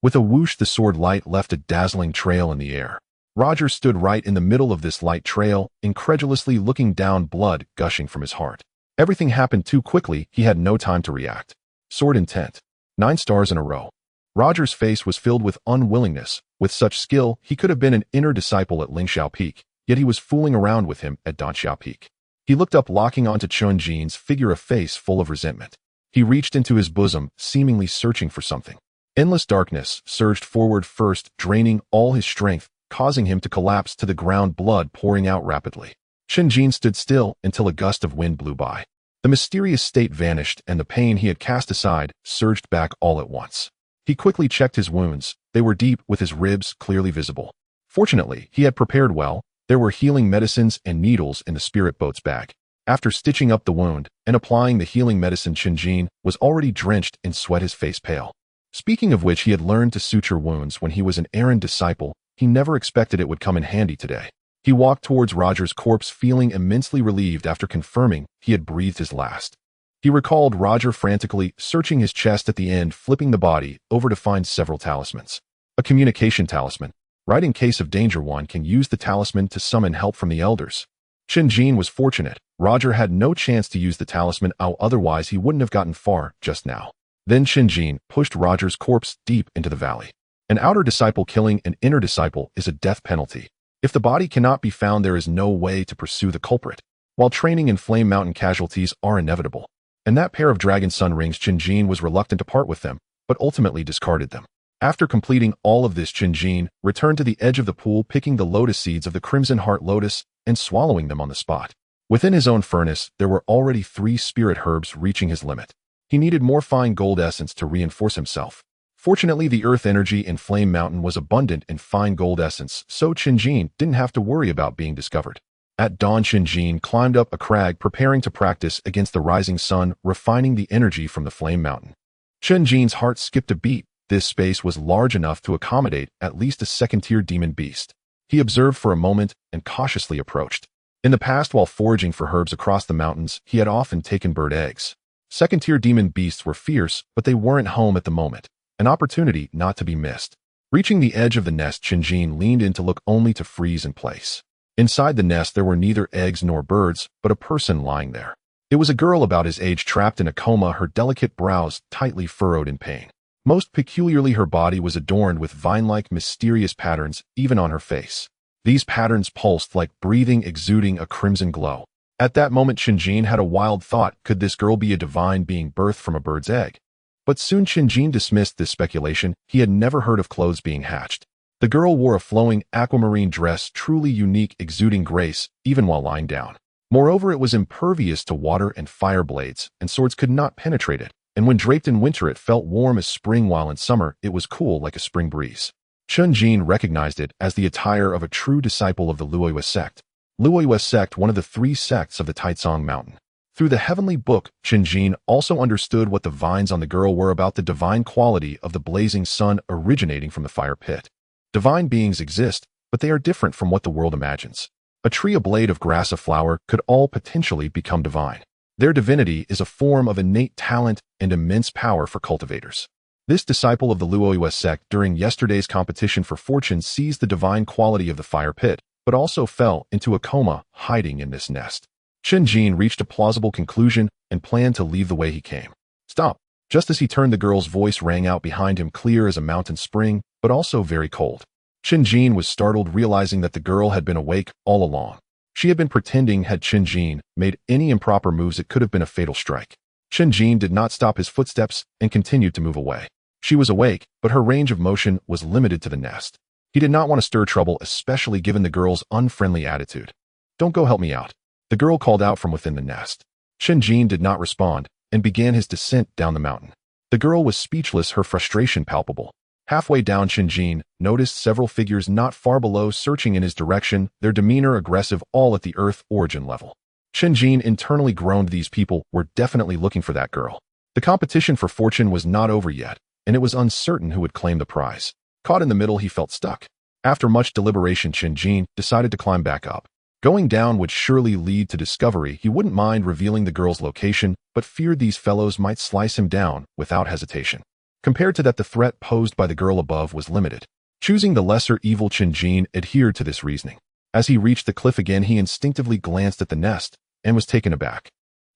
With a whoosh, the sword light left a dazzling trail in the air. Roger stood right in the middle of this light trail, incredulously looking down, blood gushing from his heart. Everything happened too quickly. He had no time to react. Sword intent. 9 stars in a row. Roger's face was filled with unwillingness. With such skill, he could have been an inner disciple at Lingxiao Peak, yet he was fooling around with him at Danxiao Peak. He looked up, locking onto Chen Jin's figure, a face full of resentment. He reached into his bosom, seemingly searching for something. Endless darkness surged forward first, draining all his strength, causing him to collapse to the ground, blood pouring out rapidly. Chen Jin stood still until a gust of wind blew by. The mysterious state vanished, and the pain he had cast aside surged back all at once. He quickly checked his wounds. They were deep, with his ribs clearly visible. Fortunately, he had prepared well. There were healing medicines and needles in the spirit boat's bag. After stitching up the wound and applying the healing medicine, Chen Jin was already drenched in sweat, his face pale. Speaking of which, he had learned to suture wounds when he was an errand disciple. He never expected it would come in handy today. He walked towards Roger's corpse, feeling immensely relieved after confirming he had breathed his last. He recalled Roger frantically searching his chest at the end, flipping the body over to find several talismans. A communication talisman. Right in case of danger, one can use the talisman to summon help from the elders. Chen Jin was fortunate. Roger had no chance to use the talisman, otherwise he wouldn't have gotten far just now. Then Chen Jin pushed Roger's corpse deep into the valley. An outer disciple killing an inner disciple is a death penalty. If the body cannot be found, there is no way to pursue the culprit. While training in Flame Mountain, casualties are inevitable. And that pair of dragon sun rings, Chen Jin was reluctant to part with them, but ultimately discarded them. After completing all of this, Chen Jin returned to the edge of the pool, picking the lotus seeds of the Crimson Heart Lotus and swallowing them on the spot. Within his own furnace, there were already 3 spirit herbs reaching his limit. He needed more fine gold essence to reinforce himself. Fortunately, the earth energy in Flame Mountain was abundant in fine gold essence, so Chen Jin didn't have to worry about being discovered. At dawn, Chen Jin climbed up a crag preparing to practice against the rising sun, refining the energy from the Flame Mountain. Chen Jin's heart skipped a beat. This space was large enough to accommodate at least a second-tier demon beast. He observed for a moment and cautiously approached. In the past, while foraging for herbs across the mountains, he had often taken bird eggs. Second-tier demon beasts were fierce, but they weren't home at the moment. An opportunity not to be missed. Reaching the edge of the nest, Chen Jin leaned in to look only to freeze in place. Inside the nest there were neither eggs nor birds, but a person lying there. It was a girl about his age trapped in a coma, her delicate brows tightly furrowed in pain. Most peculiarly, her body was adorned with vine-like mysterious patterns, even on her face. These patterns pulsed like breathing, exuding a crimson glow. At that moment, Chen Jin had a wild thought: could this girl be a divine being birthed from a bird's egg? But soon Chen Jin dismissed this speculation. He had never heard of clothes being hatched. The girl wore a flowing aquamarine dress, truly unique, exuding grace, even while lying down. Moreover, it was impervious to water and fire blades, and swords could not penetrate it. And when draped in winter, it felt warm as spring, while in summer, it was cool like a spring breeze. Chen Jin recognized it as the attire of a true disciple of the Luoyue Sect. Luoyue Sect, one of the 3 sects of the Tianxuan Mountain. Through the heavenly book, Chen Jin also understood what the vines on the girl were about: the divine quality of the blazing sun originating from the fire pit. Divine beings exist, but they are different from what the world imagines. A tree, a blade of grass, a flower could all potentially become divine. Their divinity is a form of innate talent and immense power for cultivators. This disciple of the Luoyue Sect during yesterday's competition for fortune seized the divine quality of the fire pit, but also fell into a coma, hiding in this nest. Chen Jin reached a plausible conclusion and planned to leave the way he came. Stop! Just as he turned, the girl's voice rang out behind him, clear as a mountain spring, but also very cold. Chen Jin was startled, realizing that the girl had been awake all along. She had been pretending. Had Chen Jin made any improper moves, it could have been a fatal strike. Chen Jin did not stop his footsteps and continued to move away. She was awake, but her range of motion was limited to the nest. He did not want to stir trouble, especially given the girl's unfriendly attitude. Don't go, help me out. The girl called out from within the nest. Chen Jin did not respond and began his descent down the mountain. The girl was speechless, her frustration palpable. Halfway down, Chen Jin noticed several figures not far below, searching in his direction, their demeanor aggressive, all at the earth origin level. Chen Jin internally groaned. These people were definitely looking for that girl. The competition for fortune was not over yet, and it was uncertain who would claim the prize. Caught in the middle, he felt stuck. After much deliberation, Chen Jin decided to climb back up. Going down would surely lead to discovery. He wouldn't mind revealing the girl's location, but feared these fellows might slice him down without hesitation. Compared to that, the threat posed by the girl above was limited. Choosing the lesser evil, Chen Jin adhered to this reasoning. As he reached the cliff again, he instinctively glanced at the nest and was taken aback.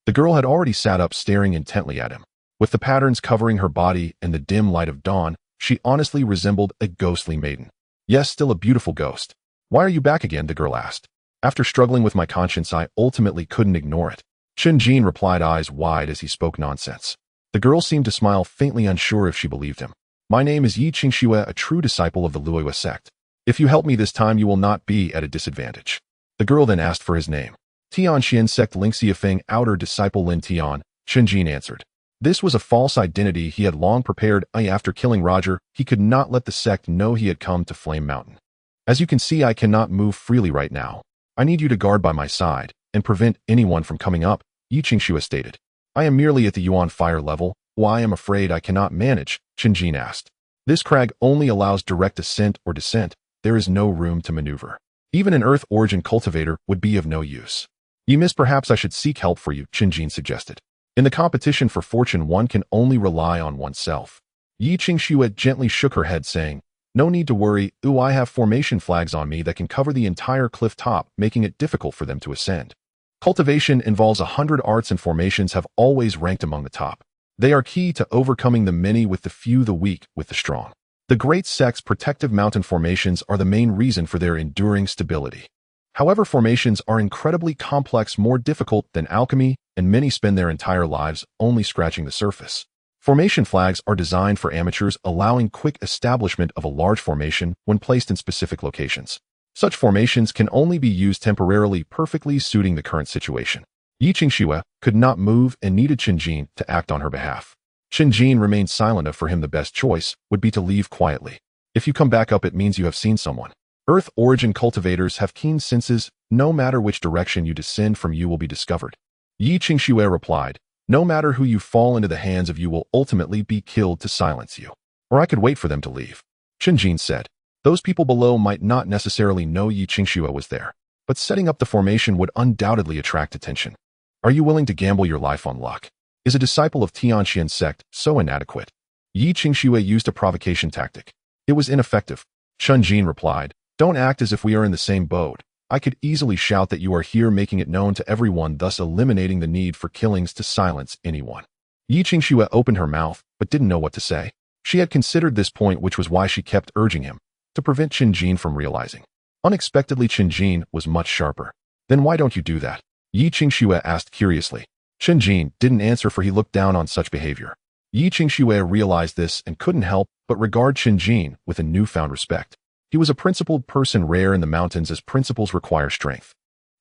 The girl had already sat up, staring intently at him. With the patterns covering her body and the dim light of dawn, she honestly resembled a ghostly maiden. Yes, still a beautiful ghost. Why are you back again? The girl asked. After struggling with my conscience, I ultimately couldn't ignore it. Chen Jin replied, eyes wide as he spoke nonsense. The girl seemed to smile, faintly unsure if she believed him. My name is Yi Qingxue, a true disciple of the Luoyue Sect. If you help me this time, you will not be at a disadvantage. The girl then asked for his name. Tianxuan Sect Ling Xiafeng, outer disciple Lin Tian, Chen Jin answered. This was a false identity he had long prepared. After killing Roger, he could not let the sect know he had come to Flame Mountain. As you can see, I cannot move freely right now. I need you to guard by my side and prevent anyone from coming up, Yi Qingxue stated. I am merely at the Yuan fire level. Why, I am afraid I cannot manage, Chen Jin asked. This crag only allows direct ascent or descent. There is no room to maneuver. Even an earth origin cultivator would be of no use. You miss, perhaps I should seek help for you, Chen Jin suggested. In the competition for fortune, one can only rely on oneself. Yi Qingxue gently shook her head, saying, no need to worry. I have formation flags on me that can cover the entire cliff top, making it difficult for them to ascend. Cultivation involves 100 arts, and formations have always ranked among the top. They are key to overcoming the many with the few, the weak with the strong. The great sect's protective mountain formations are the main reason for their enduring stability. However, formations are incredibly complex, more difficult than alchemy, and many spend their entire lives only scratching the surface. Formation flags are designed for amateurs, allowing quick establishment of a large formation when placed in specific locations. Such formations can only be used temporarily, perfectly suiting the current situation. Yi Qingxue could not move and needed Chen Jin to act on her behalf. Chen Jin remained silent. For him the best choice would be to leave quietly. If you come back up, it means you have seen someone. Earth origin cultivators have keen senses. No matter which direction you descend from, you will be discovered. Yi Qingxue replied, no matter who you fall into the hands of, you will ultimately be killed to silence you. Or I could wait for them to leave. Chen Jin said. Those people below might not necessarily know Yi Qingxue was there, but setting up the formation would undoubtedly attract attention. Are you willing to gamble your life on luck? Is a disciple of Tianxuan Sect so inadequate? Yi Qingxue used a provocation tactic. It was ineffective. Chen Jin replied, don't act as if we are in the same boat. I could easily shout that you are here, making it known to everyone, thus eliminating the need for killings to silence anyone. Yi Qingxue opened her mouth, but didn't know what to say. She had considered this point, which was why she kept urging him, to prevent Chen Jin from realizing. Unexpectedly, Chen Jin was much sharper. Then why don't you do that? Yi Qingxue asked curiously. Chen Jin didn't answer, for he looked down on such behavior. Yi Qingxue realized this and couldn't help but regard Chen Jin with a newfound respect. He was a principled person, rare in the mountains, as principles require strength.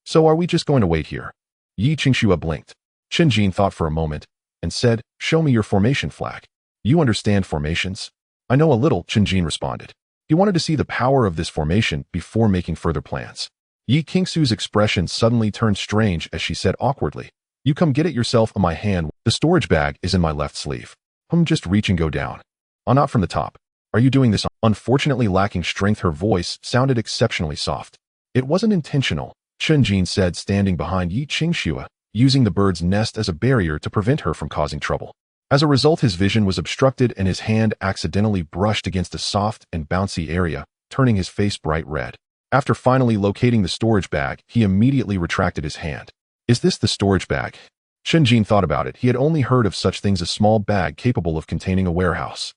So are we just going to wait here? Yi Qingxue blinked. Chen Jin thought for a moment and said, show me your formation flag. You understand formations? I know a little, Chen Jin responded. He wanted to see the power of this formation before making further plans. Yi Qingxue's expression suddenly turned strange as she said awkwardly, you come get it yourself. On my hand, the storage bag is in my left sleeve. Just reach and go down. Not from the top. Are you doing this? Unfortunately lacking strength, her voice sounded exceptionally soft. It wasn't intentional, Chen Jin said, standing behind Yi Qingxue, using the bird's nest as a barrier to prevent her from causing trouble. As a result, his vision was obstructed and his hand accidentally brushed against a soft and bouncy area, turning his face bright red. After finally locating the storage bag, he immediately retracted his hand. Is this the storage bag? Chen Jin thought about it. He had only heard of such things, a small bag capable of containing a warehouse.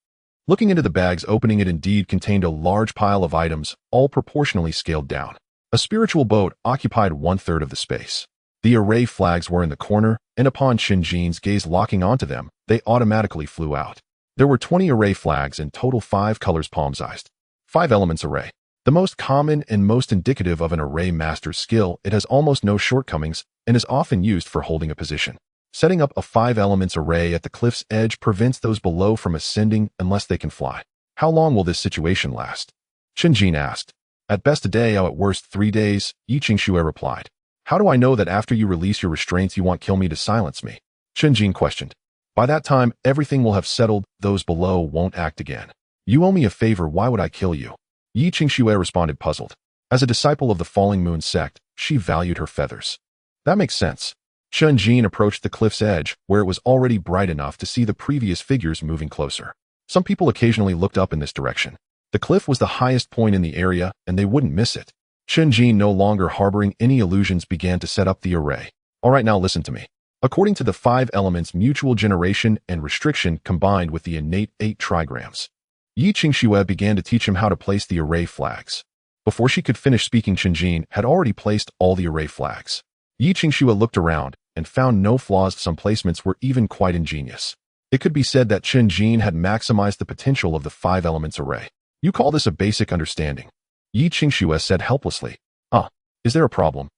Looking into the bag's opening, it indeed contained a large pile of items, all proportionally scaled down. A spiritual boat occupied 1/3 of the space. The array flags were in the corner, and upon Chen Jin's gaze locking onto them, they automatically flew out. There were 20 array flags in total, 5 colors palm-sized. 5 elements array. The most common and most indicative of an array master's skill, it has almost no shortcomings and is often used for holding a position. Setting up a 5 elements array at the cliff's edge prevents those below from ascending unless they can fly. How long will this situation last? Chen Jin asked. At best a day, at worst 3 days, Yi Qingxue replied. How do I know that after you release your restraints you won't kill me to silence me? Chen Jin questioned. By that time, everything will have settled, those below won't act again. You owe me a favor, why would I kill you? Yi Qingxue responded, puzzled. As a disciple of the Falling Moon Sect, she valued her feathers. That makes sense. Chen Jin approached the cliff's edge, where it was already bright enough to see the previous figures moving closer. Some people occasionally looked up in this direction. The cliff was the highest point in the area, and they wouldn't miss it. Chen Jin, no longer harboring any illusions, began to set up the array. All right, now listen to me. According to the 5 elements, mutual generation and restriction combined with the innate 8 trigrams. Yi Qingxue began to teach him how to place the array flags. Before she could finish speaking, Chen Jin had already placed all the array flags. Yi Qingxue looked around and found no flaws. Some placements were even quite ingenious. It could be said that Chen Jin had maximized the potential of the 5 elements array. You call this a basic understanding? Yi Qingxue said helplessly. Is there a problem?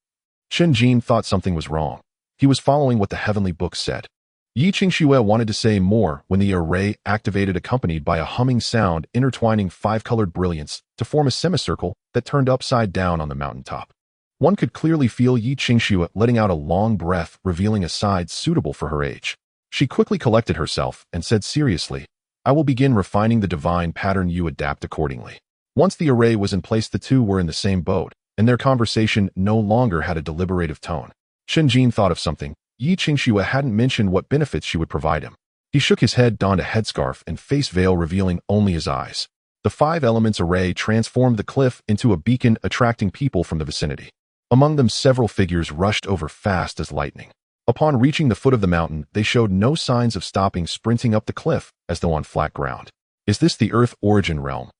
Chen Jin thought something was wrong. He was following what the heavenly book said. Yi Qingxue wanted to say more when the array activated, accompanied by a humming sound intertwining 5-colored brilliance to form a semicircle that turned upside down on the mountaintop. One could clearly feel Yi Qingxue letting out a long breath, revealing a side suitable for her age. She quickly collected herself and said seriously, I will begin refining the divine pattern, you adapt accordingly. Once the array was in place, the two were in the same boat, and their conversation no longer had a deliberative tone. Chen Jin thought of something. Yi Qingxue hadn't mentioned what benefits she would provide him. He shook his head, donned a headscarf and face veil, revealing only his eyes. The 5 elements array transformed the cliff into a beacon, attracting people from the vicinity. Among them, several figures rushed over fast as lightning. Upon reaching the foot of the mountain, they showed no signs of stopping, sprinting up the cliff as though on flat ground. Is this the Earth origin realm?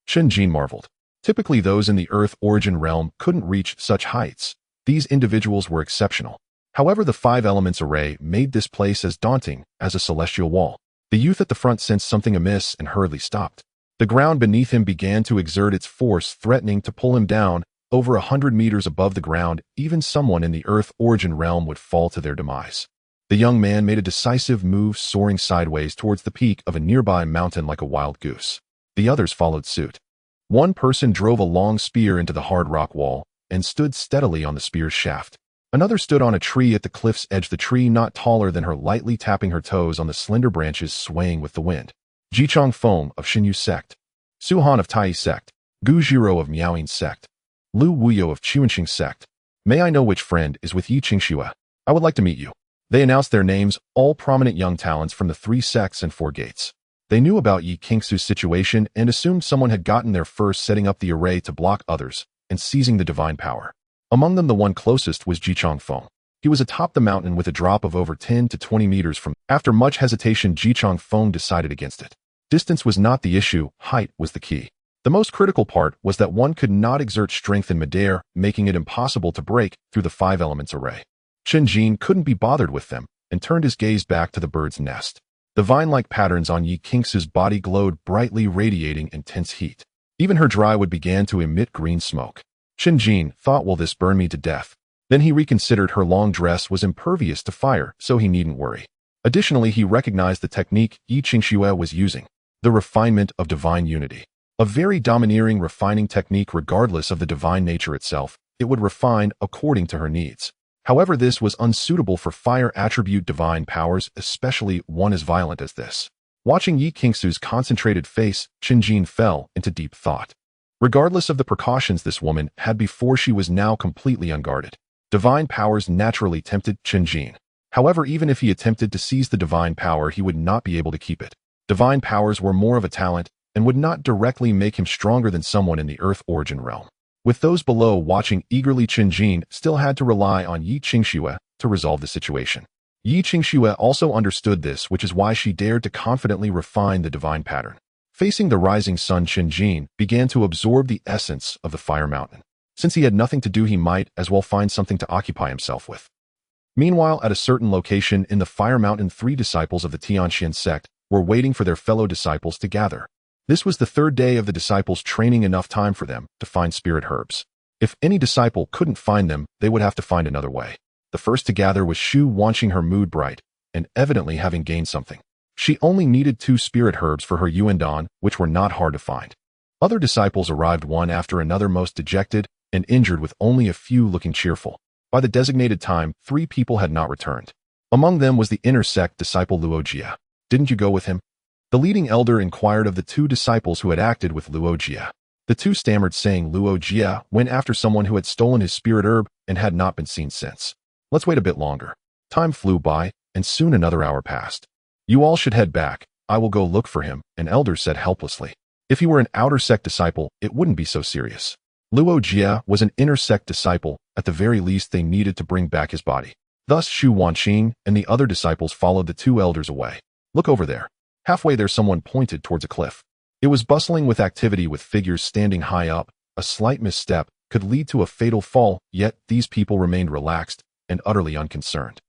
Chen Jin marveled. Typically, those in the Earth origin realm couldn't reach such heights. These individuals were exceptional. However, the 5 elements array made this place as daunting as a celestial wall. The youth at the front sensed something amiss and hurriedly stopped. The ground beneath him began to exert its force, threatening to pull him down. over 100 meters above the ground, even someone in the Earth origin realm would fall to their demise. The young man made a decisive move, soaring sideways towards the peak of a nearby mountain like a wild goose. The others followed suit. One person drove a long spear into the hard rock wall and stood steadily on the spear's shaft. Another stood on a tree at the cliff's edge, the tree not taller than her, lightly tapping her toes on the slender branches swaying with the wind. Jichong Feng of Xinyu Sect, Su Han of Tai Sect, Gu Jiro of Miaoying Sect, Lu Wuyo of Chuanxing Sect. May I know which friend is with Yi Qingxue? I would like to meet you. They announced their names, all prominent young talents from the 3 sects and 4 gates. They knew about Yi Qingxue's situation and assumed someone had gotten there first, setting up the array to block others and seizing the divine power. Among them, the one closest was Jichong Feng. He was atop the mountain with a drop of over 10 to 20 meters from. After much hesitation, Jichong Feng decided against it. Distance was not the issue, height was the key. The most critical part was that one could not exert strength in midair, making it impossible to break through the 5 elements array. Chen Jin couldn't be bothered with them and turned his gaze back to the bird's nest. The vine-like patterns on Yi Qingxue's body glowed brightly, radiating intense heat. Even her dry wood began to emit green smoke. Chen Jin thought, will this burn me to death? Then he reconsidered. Her long dress was impervious to fire, so he needn't worry. Additionally, he recognized the technique Yi Qingxue was using, the refinement of divine unity. A very domineering, refining technique regardless of the divine nature itself. It would refine according to her needs. However, this was unsuitable for fire attribute divine powers, especially one as violent as this. Watching Yi Qingxue's concentrated face, Chen Jin fell into deep thought. Regardless of the precautions this woman had before, she was now completely unguarded. Divine powers naturally tempted Chen Jin. However, even if he attempted to seize the divine power, he would not be able to keep it. Divine powers were more of a talent and would not directly make him stronger than someone in the Earth origin realm. With those below watching eagerly, Chen Jin still had to rely on Yi Qingxue to resolve the situation. Yi Qingxue also understood this, which is why she dared to confidently refine the divine pattern. Facing the rising sun, Chen Jin began to absorb the essence of the fire mountain. Since he had nothing to do, he might as well find something to occupy himself with. Meanwhile, at a certain location in the fire mountain, 3 disciples of the Tianxuan Sect were waiting for their fellow disciples to gather. This was the 3rd day of the disciples' training, enough time for them to find spirit herbs. If any disciple couldn't find them, they would have to find another way. The first to gather was Shu, watching her mood bright and evidently having gained something. She only needed 2 spirit herbs for her yuandan, which were not hard to find. Other disciples arrived one after another, most dejected and injured, with only a few looking cheerful. By the designated time, 3 people had not returned. Among them was the inner sect disciple Luojia. Didn't you go with him? The leading elder inquired of the 2 disciples who had acted with Luojia. The 2 stammered, saying Luojia went after someone who had stolen his spirit herb and had not been seen since. Let's wait a bit longer. Time flew by, and soon another hour passed. You all should head back. I will go look for him, an elder said helplessly. If he were an outer sect disciple, it wouldn't be so serious. Luojia was an inner sect disciple. At the very least, they needed to bring back his body. Thus, Shu Wanqing and the other disciples followed the 2 elders away. Look over there. Halfway there, someone pointed towards a cliff. It was bustling with activity, with figures standing high up. A slight misstep could lead to a fatal fall, yet these people remained relaxed and utterly unconcerned.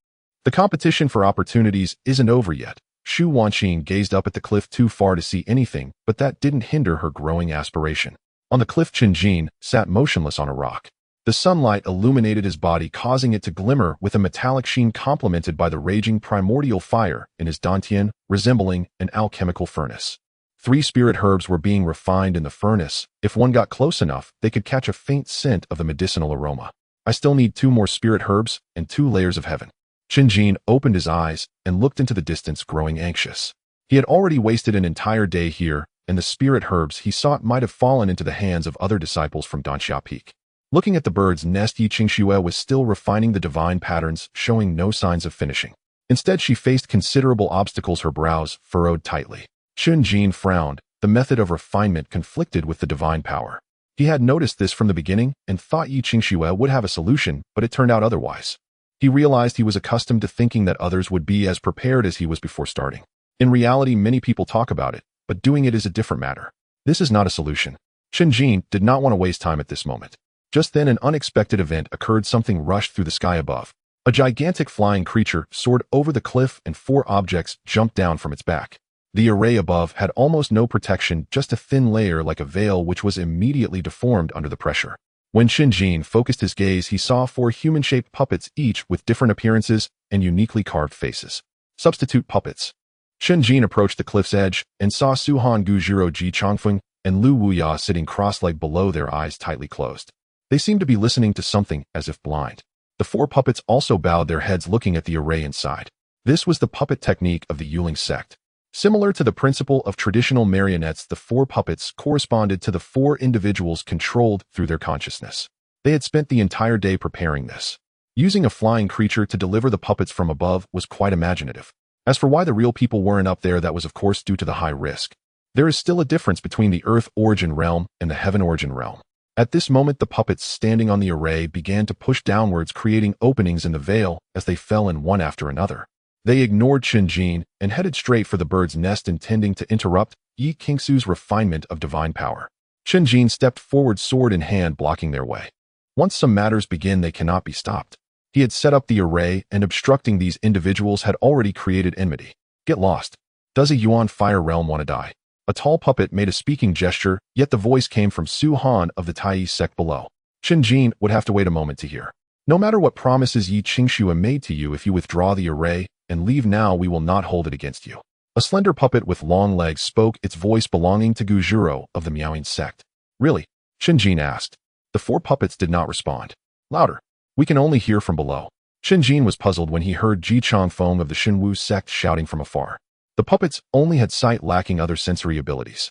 The competition for opportunities isn't over yet. Shu Wanqing gazed up at the cliff, too far to see anything, but that didn't hinder her growing aspiration. On the cliff, Chen Jin sat motionless on a rock. The sunlight illuminated his body, causing it to glimmer with a metallic sheen, complemented by the raging primordial fire in his dantian, resembling an alchemical furnace. 3 spirit herbs were being refined in the furnace. If one got close enough, they could catch a faint scent of the medicinal aroma. I still need 2 more spirit herbs and 2 layers of heaven. Chen Jin opened his eyes and looked into the distance, growing anxious. He had already wasted an entire day here, and the spirit herbs he sought might have fallen into the hands of other disciples from Danxia Peak. Looking at the bird's nest, Yi Qingxue was still refining the divine patterns, showing no signs of finishing. Instead, she faced considerable obstacles, her brows furrowed tightly. Chen Jin frowned. The method of refinement conflicted with the divine power. He had noticed this from the beginning and thought Yi Qingxue would have a solution, but it turned out otherwise. He realized he was accustomed to thinking that others would be as prepared as he was before starting. In reality, many people talk about it, but doing it is a different matter. This is not a solution. Chen Jin did not want to waste time at this moment. Just then, an unexpected event occurred. Something rushed through the sky above. A gigantic flying creature soared over the cliff, and 4 objects jumped down from its back. The array above had almost no protection, just a thin layer like a veil, which was immediately deformed under the pressure. When Chen Jin focused his gaze, he saw 4 human-shaped puppets, each with different appearances and uniquely carved faces. Substitute puppets. Chen Jin approached the cliff's edge and saw Suhan Gujiro Ji Chongfeng and Lu Wuya sitting cross-legged below, their eyes tightly closed. They seemed to be listening to something, as if blind. The 4 puppets also bowed their heads, looking at the array inside. This was the puppet technique of the Yuling sect. Similar to the principle of traditional marionettes, the 4 puppets corresponded to the 4 individuals controlled through their consciousness. They had spent the entire day preparing this. Using a flying creature to deliver the puppets from above was quite imaginative. As for why the real people weren't up there, that was of course due to the high risk. There is still a difference between the Earth origin realm and the Heaven origin realm. At this moment, the puppets standing on the array began to push downwards, creating openings in the veil as they fell in one after another. They ignored Chen Jin and headed straight for the bird's nest, intending to interrupt Yi Qingsu's refinement of divine power. Chen Jin stepped forward, sword in hand, blocking their way. Once some matters begin, they cannot be stopped. He had set up the array, and obstructing these individuals had already created enmity. Get lost. Does a Yuan fire realm want to die? A tall puppet made a speaking gesture, yet the voice came from Su Han of the Tianxuan Sect below. Chen Jin would have to wait a moment to hear. No matter what promises Yi Qingxue made to you, if you withdraw the array and leave now, we will not hold it against you. A slender puppet with long legs spoke, its voice belonging to Gujiro of the Miaoying sect. Really? Chen Jin asked. The 4 puppets did not respond. Louder. We can only hear from below. Chen Jin was puzzled when he heard Ji Chongfeng of the Xinwu sect shouting from afar. The puppets only had sight, lacking other sensory abilities.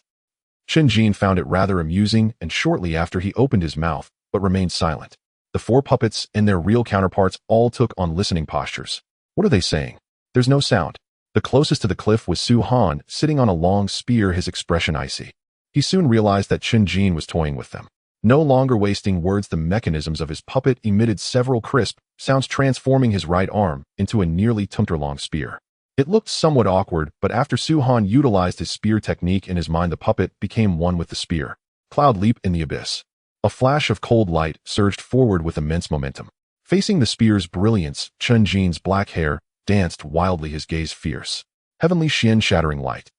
Chen Jin found it rather amusing, and shortly after he opened his mouth, but remained silent. The 4 puppets and their real counterparts all took on listening postures. What are they saying? There's no sound. The closest to the cliff was Su Han, sitting on a long spear, his expression icy. He soon realized that Chen Jin was toying with them. No longer wasting words, the mechanisms of his puppet emitted several crisp sounds, transforming his right arm into a nearly 2-meter-long spear. It looked somewhat awkward, but after Su Han utilized his spear technique in his mind, the puppet became one with the spear. Cloud leap in the abyss. A flash of cold light surged forward with immense momentum. Facing the spear's brilliance, Chen Jin's black hair danced wildly, his gaze fierce. Heavenly Xian shattering light.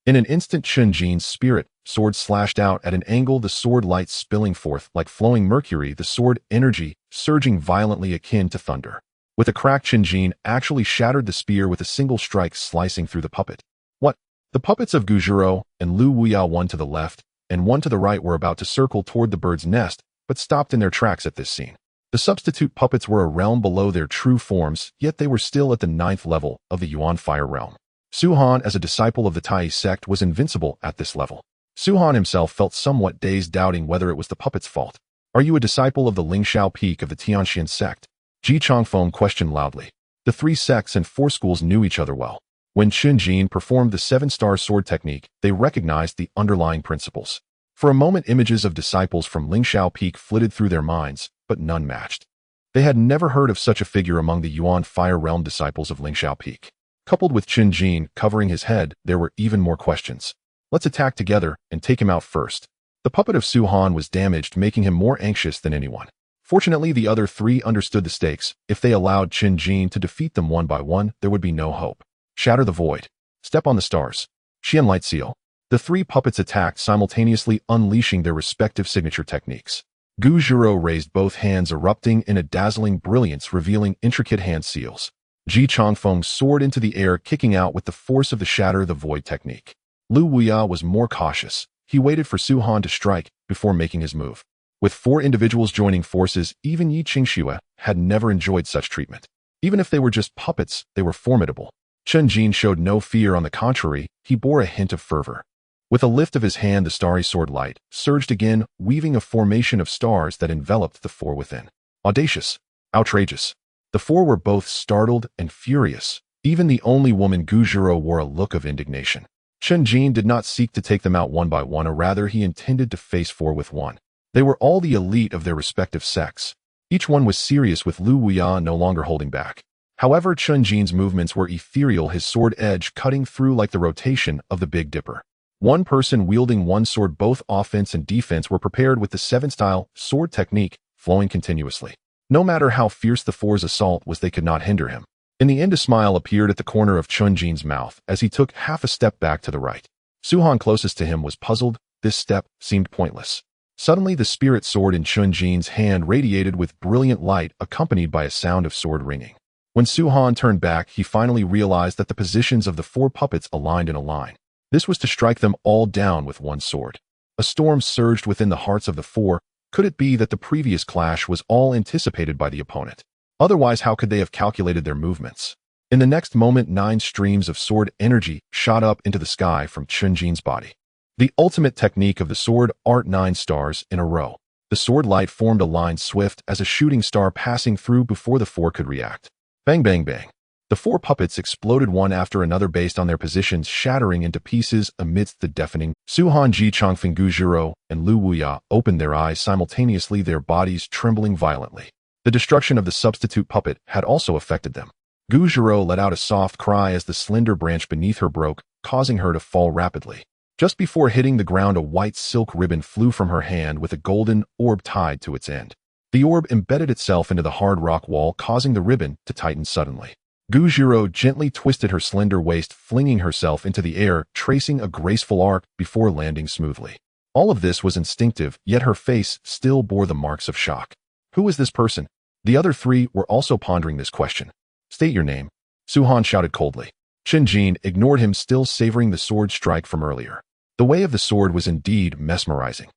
In an instant, Chen Jin's spirit sword slashed out at an angle, the sword light spilling forth like flowing mercury, the sword energy surging violently akin to thunder. With a crack, Chen Jin actually shattered the spear with a single strike, slicing through the puppet. What? The puppets of Gujiro and Lu Wuya, one to the left and one to the right, were about to circle toward the bird's nest, but stopped in their tracks at this scene. The substitute puppets were a realm below their true forms, yet they were still at the 9th level of the Yuan fire realm. Su Han, as a disciple of the Tianxuan sect, was invincible at this level. Su Han himself felt somewhat dazed, doubting whether it was the puppet's fault. Are you a disciple of the Lingxiao peak of the Tianxuan sect? Ji Chongfeng questioned loudly. The 3 sects and 4 schools knew each other well. When Chen Jin performed the 7-star sword technique, they recognized the underlying principles. For a moment, images of disciples from Lingxiao peak flitted through their minds, but none matched. They had never heard of such a figure among the Yuan fire realm disciples of Lingxiao peak. Coupled with Chen Jin covering his head, there were even more questions. Let's attack together and take him out first. The puppet of Su Han was damaged, making him more anxious than anyone. Fortunately, the other 3 understood the stakes. If they allowed Chen Jin to defeat them one by one, there would be no hope. Shatter the void. Step on the stars. Xian Light Seal. The 3 puppets attacked simultaneously, unleashing their respective signature techniques. Gujiro raised both hands, erupting in a dazzling brilliance, revealing intricate hand seals. Ji Chongfeng soared into the air, kicking out with the force of the Shatter the Void technique. Lu Wuya was more cautious. He waited for Su Han to strike before making his move. With 4 individuals joining forces, even Yi Qingxue had never enjoyed such treatment. Even if they were just puppets, they were formidable. Chen Jin showed no fear. On the contrary, he bore a hint of fervor. With a lift of his hand, the starry sword light surged again, weaving a formation of stars that enveloped the 4 within. Audacious. Outrageous. The 4 were both startled and furious. Even the only woman, Gujiro, wore a look of indignation. Chen Jin did not seek to take them out one by one, or rather he intended to face 4 with one. They were all the elite of their respective sects. Each one was serious, with Lu Wuya no longer holding back. However, Chen Jin's movements were ethereal, his sword edge cutting through like the rotation of the Big Dipper. One person wielding one sword, both offense and defense were prepared with the 7-style sword technique flowing continuously. No matter how fierce the 4's assault was, they could not hinder him. In the end, a smile appeared at the corner of Chen Jin's mouth as he took half a step back to the right. Su Han, closest to him, was puzzled. This step seemed pointless. Suddenly, the spirit sword in Chen Jin's hand radiated with brilliant light accompanied by a sound of sword ringing. When Su Han turned back, he finally realized that the positions of the 4 puppets aligned in a line. This was to strike them all down with one sword. A storm surged within the hearts of the 4. Could it be that the previous clash was all anticipated by the opponent? Otherwise, how could they have calculated their movements? In the next moment, 9 streams of sword energy shot up into the sky from Chen Jin's body. The ultimate technique of the sword art 9 stars in a row. The sword light formed a line swift as a shooting star passing through before the 4 could react. Bang, bang, bang. The 4 puppets exploded one after another based on their positions, shattering into pieces amidst the deafening. Su Han, Ji Changfeng, Gu Zhiro, and Lu Wuya opened their eyes simultaneously, their bodies trembling violently. The destruction of the substitute puppet had also affected them. Gu Zhiro let out a soft cry as the slender branch beneath her broke, causing her to fall rapidly. Just before hitting the ground, a white silk ribbon flew from her hand with a golden orb tied to its end. The orb embedded itself into the hard rock wall, causing the ribbon to tighten suddenly. Gu Zhiro gently twisted her slender waist, flinging herself into the air, tracing a graceful arc before landing smoothly. All of this was instinctive, yet her face still bore the marks of shock. Who is this person? The other 3 were also pondering this question. State your name, Su Han shouted coldly. Chen Jin ignored him, still savoring the sword strike from earlier. The way of the sword was indeed mesmerizing.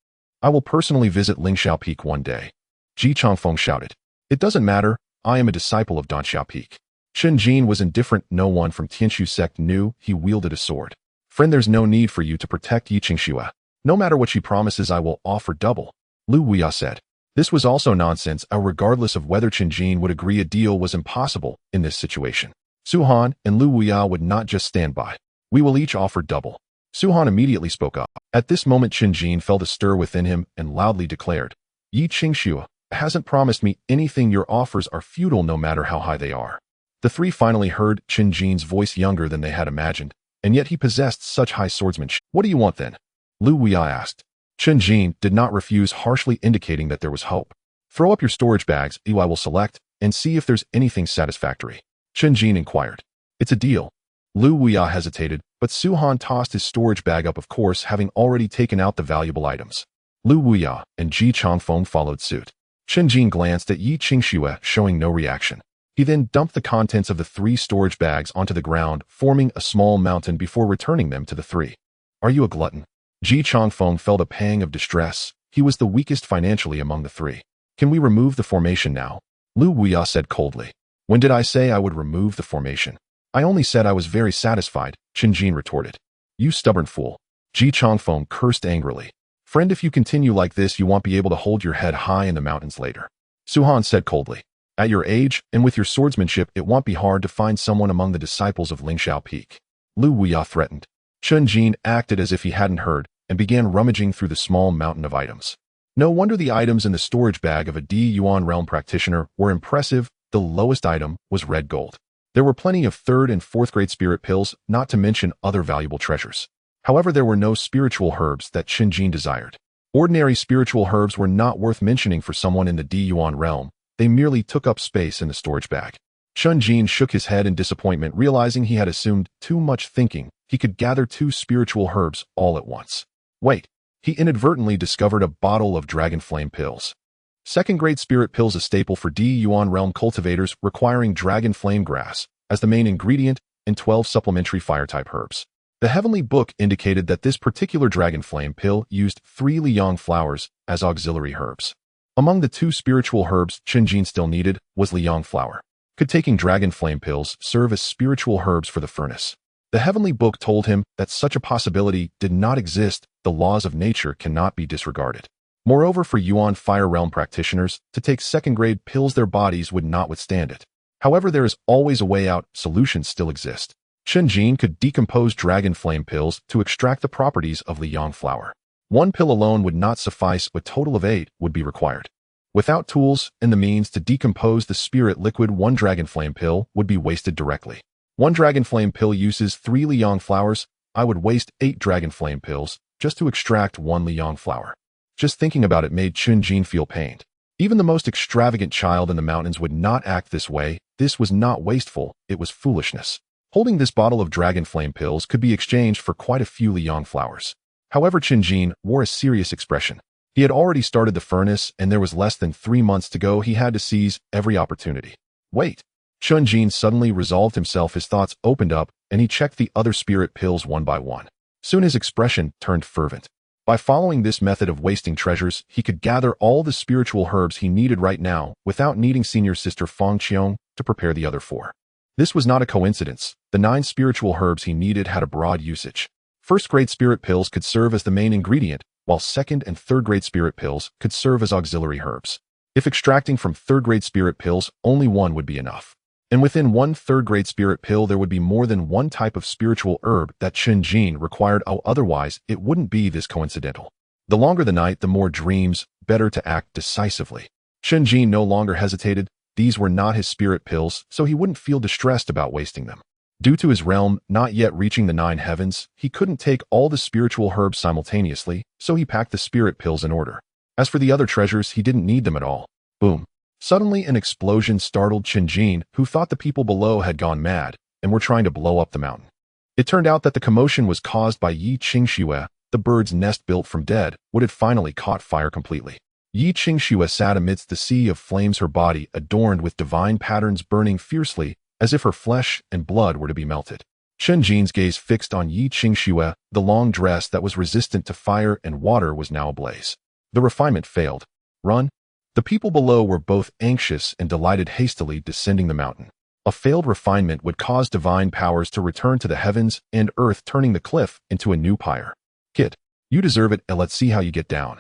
I will personally visit Lingxiao Peak one day. Ji Changfeng shouted. It doesn't matter, I am a disciple of Danxiao Peak. Chen Jin was indifferent. No one from Tianxuan Sect knew he wielded a sword. Friend, there's no need for you to protect Yi Qingxue. No matter what she promises, I will offer double. Lu Wuya said. This was also nonsense. Regardless of whether Chen Jin would agree, a deal was impossible in this situation. Su Han and Lu Wuya would not just stand by. We will each offer double. Su Han immediately spoke up. At this moment, Chen Jin felt a stir within him and loudly declared, Yi Qingxue hasn't promised me anything. Your offers are futile no matter how high they are. The 3 finally heard Chen Jin's voice, younger than they had imagined, and yet he possessed such high swordsmanship. What do you want then? Lu Wuya asked. Chen Jin did not refuse, harshly indicating that there was hope. Throw up your storage bags, I will select, and see if there's anything satisfactory. Chen Jin inquired. It's a deal. Lu Wuya hesitated, but Su Han tossed his storage bag up, of course, having already taken out the valuable items. Lu Wuya and Ji Changfeng followed suit. Chen Jin glanced at Yi Qingxue, showing no reaction. He then dumped the contents of the 3 storage bags onto the ground, forming a small mountain before returning them to the 3. Are you a glutton? Ji Changfeng felt a pang of distress. He was the weakest financially among the 3. Can we remove the formation now? Lu Wuya said coldly. When did I say I would remove the formation? I only said I was very satisfied, Chen Jin retorted. You stubborn fool. Ji Changfeng cursed angrily. Friend, if you continue like this, you won't be able to hold your head high in the mountains later. Su Han said coldly. At your age, and with your swordsmanship, it won't be hard to find someone among the disciples of Lingxiao Peak. Lu Wuya threatened. Chen Jin acted as if he hadn't heard, and began rummaging through the small mountain of items. No wonder the items in the storage bag of a Yuan realm practitioner were impressive. The lowest item was red gold. There were plenty of 3rd and 4th grade spirit pills, not to mention other valuable treasures. However, there were no spiritual herbs that Chen Jin desired. Ordinary spiritual herbs were not worth mentioning for someone in the Yuan realm. They merely took up space in the storage bag. Chen Jin shook his head in disappointment, realizing he had assumed too much, thinking he could gather 2 spiritual herbs all at once. Wait, he inadvertently discovered a bottle of dragon flame pills. 2nd grade spirit pills, a staple for Yuan realm cultivators, requiring dragon flame grass as the main ingredient and 12 supplementary fire-type herbs. The heavenly book indicated that this particular dragon flame pill used 3 Liyang flowers as auxiliary herbs. Among the 2 spiritual herbs Chen Jin still needed was Liyang flower. Could taking dragon flame pills serve as spiritual herbs for the furnace? The heavenly book told him that such a possibility did not exist. The laws of nature cannot be disregarded. Moreover, for Yuan fire realm practitioners to take 2nd grade pills, their bodies would not withstand it. However, there is always a way out. Solutions still exist. Chen Jin could decompose dragon flame pills to extract the properties of Liyang flower. 1 pill alone would not suffice. A total of 8 would be required. Without tools and the means to decompose the spirit liquid, 1 dragon flame pill would be wasted directly. 1 dragon flame pill uses 3 Liyang flowers. I would waste 8 dragon flame pills just to extract 1 Liyang flower. Just thinking about it made Chen Jin feel pained. Even the most extravagant child in the mountains would not act this way. This was not wasteful, it was foolishness. Holding this bottle of dragon flame pills could be exchanged for quite a few Liyang flowers. However, Chen Jin wore a serious expression. He had already started the furnace, and there was less than 3 months to go. He had to seize every opportunity. Wait. Chen Jin suddenly resolved himself. His thoughts opened up, and he checked the other spirit pills one by one. Soon his expression turned fervent. By following this method of wasting treasures, he could gather all the spiritual herbs he needed right now without needing senior sister Fang Qiong to prepare the other 4. This was not a coincidence. The 9 spiritual herbs he needed had a broad usage. First-grade spirit pills could serve as the main ingredient, while second and third-grade spirit pills could serve as auxiliary herbs. If extracting from third-grade spirit pills, only one would be enough. And within one third-grade spirit pill, there would be more than one type of spiritual herb that Chen Jin required. Otherwise, it wouldn't be this coincidental. The longer the night, the more dreams, better to act decisively. Chen Jin no longer hesitated. These were not his spirit pills, so he wouldn't feel distressed about wasting them. Due to his realm not yet reaching the 9 heavens, he couldn't take all the spiritual herbs simultaneously, so he packed the spirit pills in order. As for the other treasures, he didn't need them at all. Boom. Suddenly, an explosion startled Chen Jin, who thought the people below had gone mad and were trying to blow up the mountain. It turned out that the commotion was caused by Yi Qingxue, the bird's nest built from dead wood had finally caught fire completely. Yi Qingxue sat amidst the sea of flames, her body adorned with divine patterns burning fiercely as if her flesh and blood were to be melted. Chen Jin's gaze fixed on Yi Qingxue. The long dress that was resistant to fire and water was now ablaze. The refinement failed. Run. The people below were both anxious and delighted, hastily descending the mountain. A failed refinement would cause divine powers to return to the heavens and earth, turning the cliff into a new pyre. Kid, you deserve it, and let's see how you get down.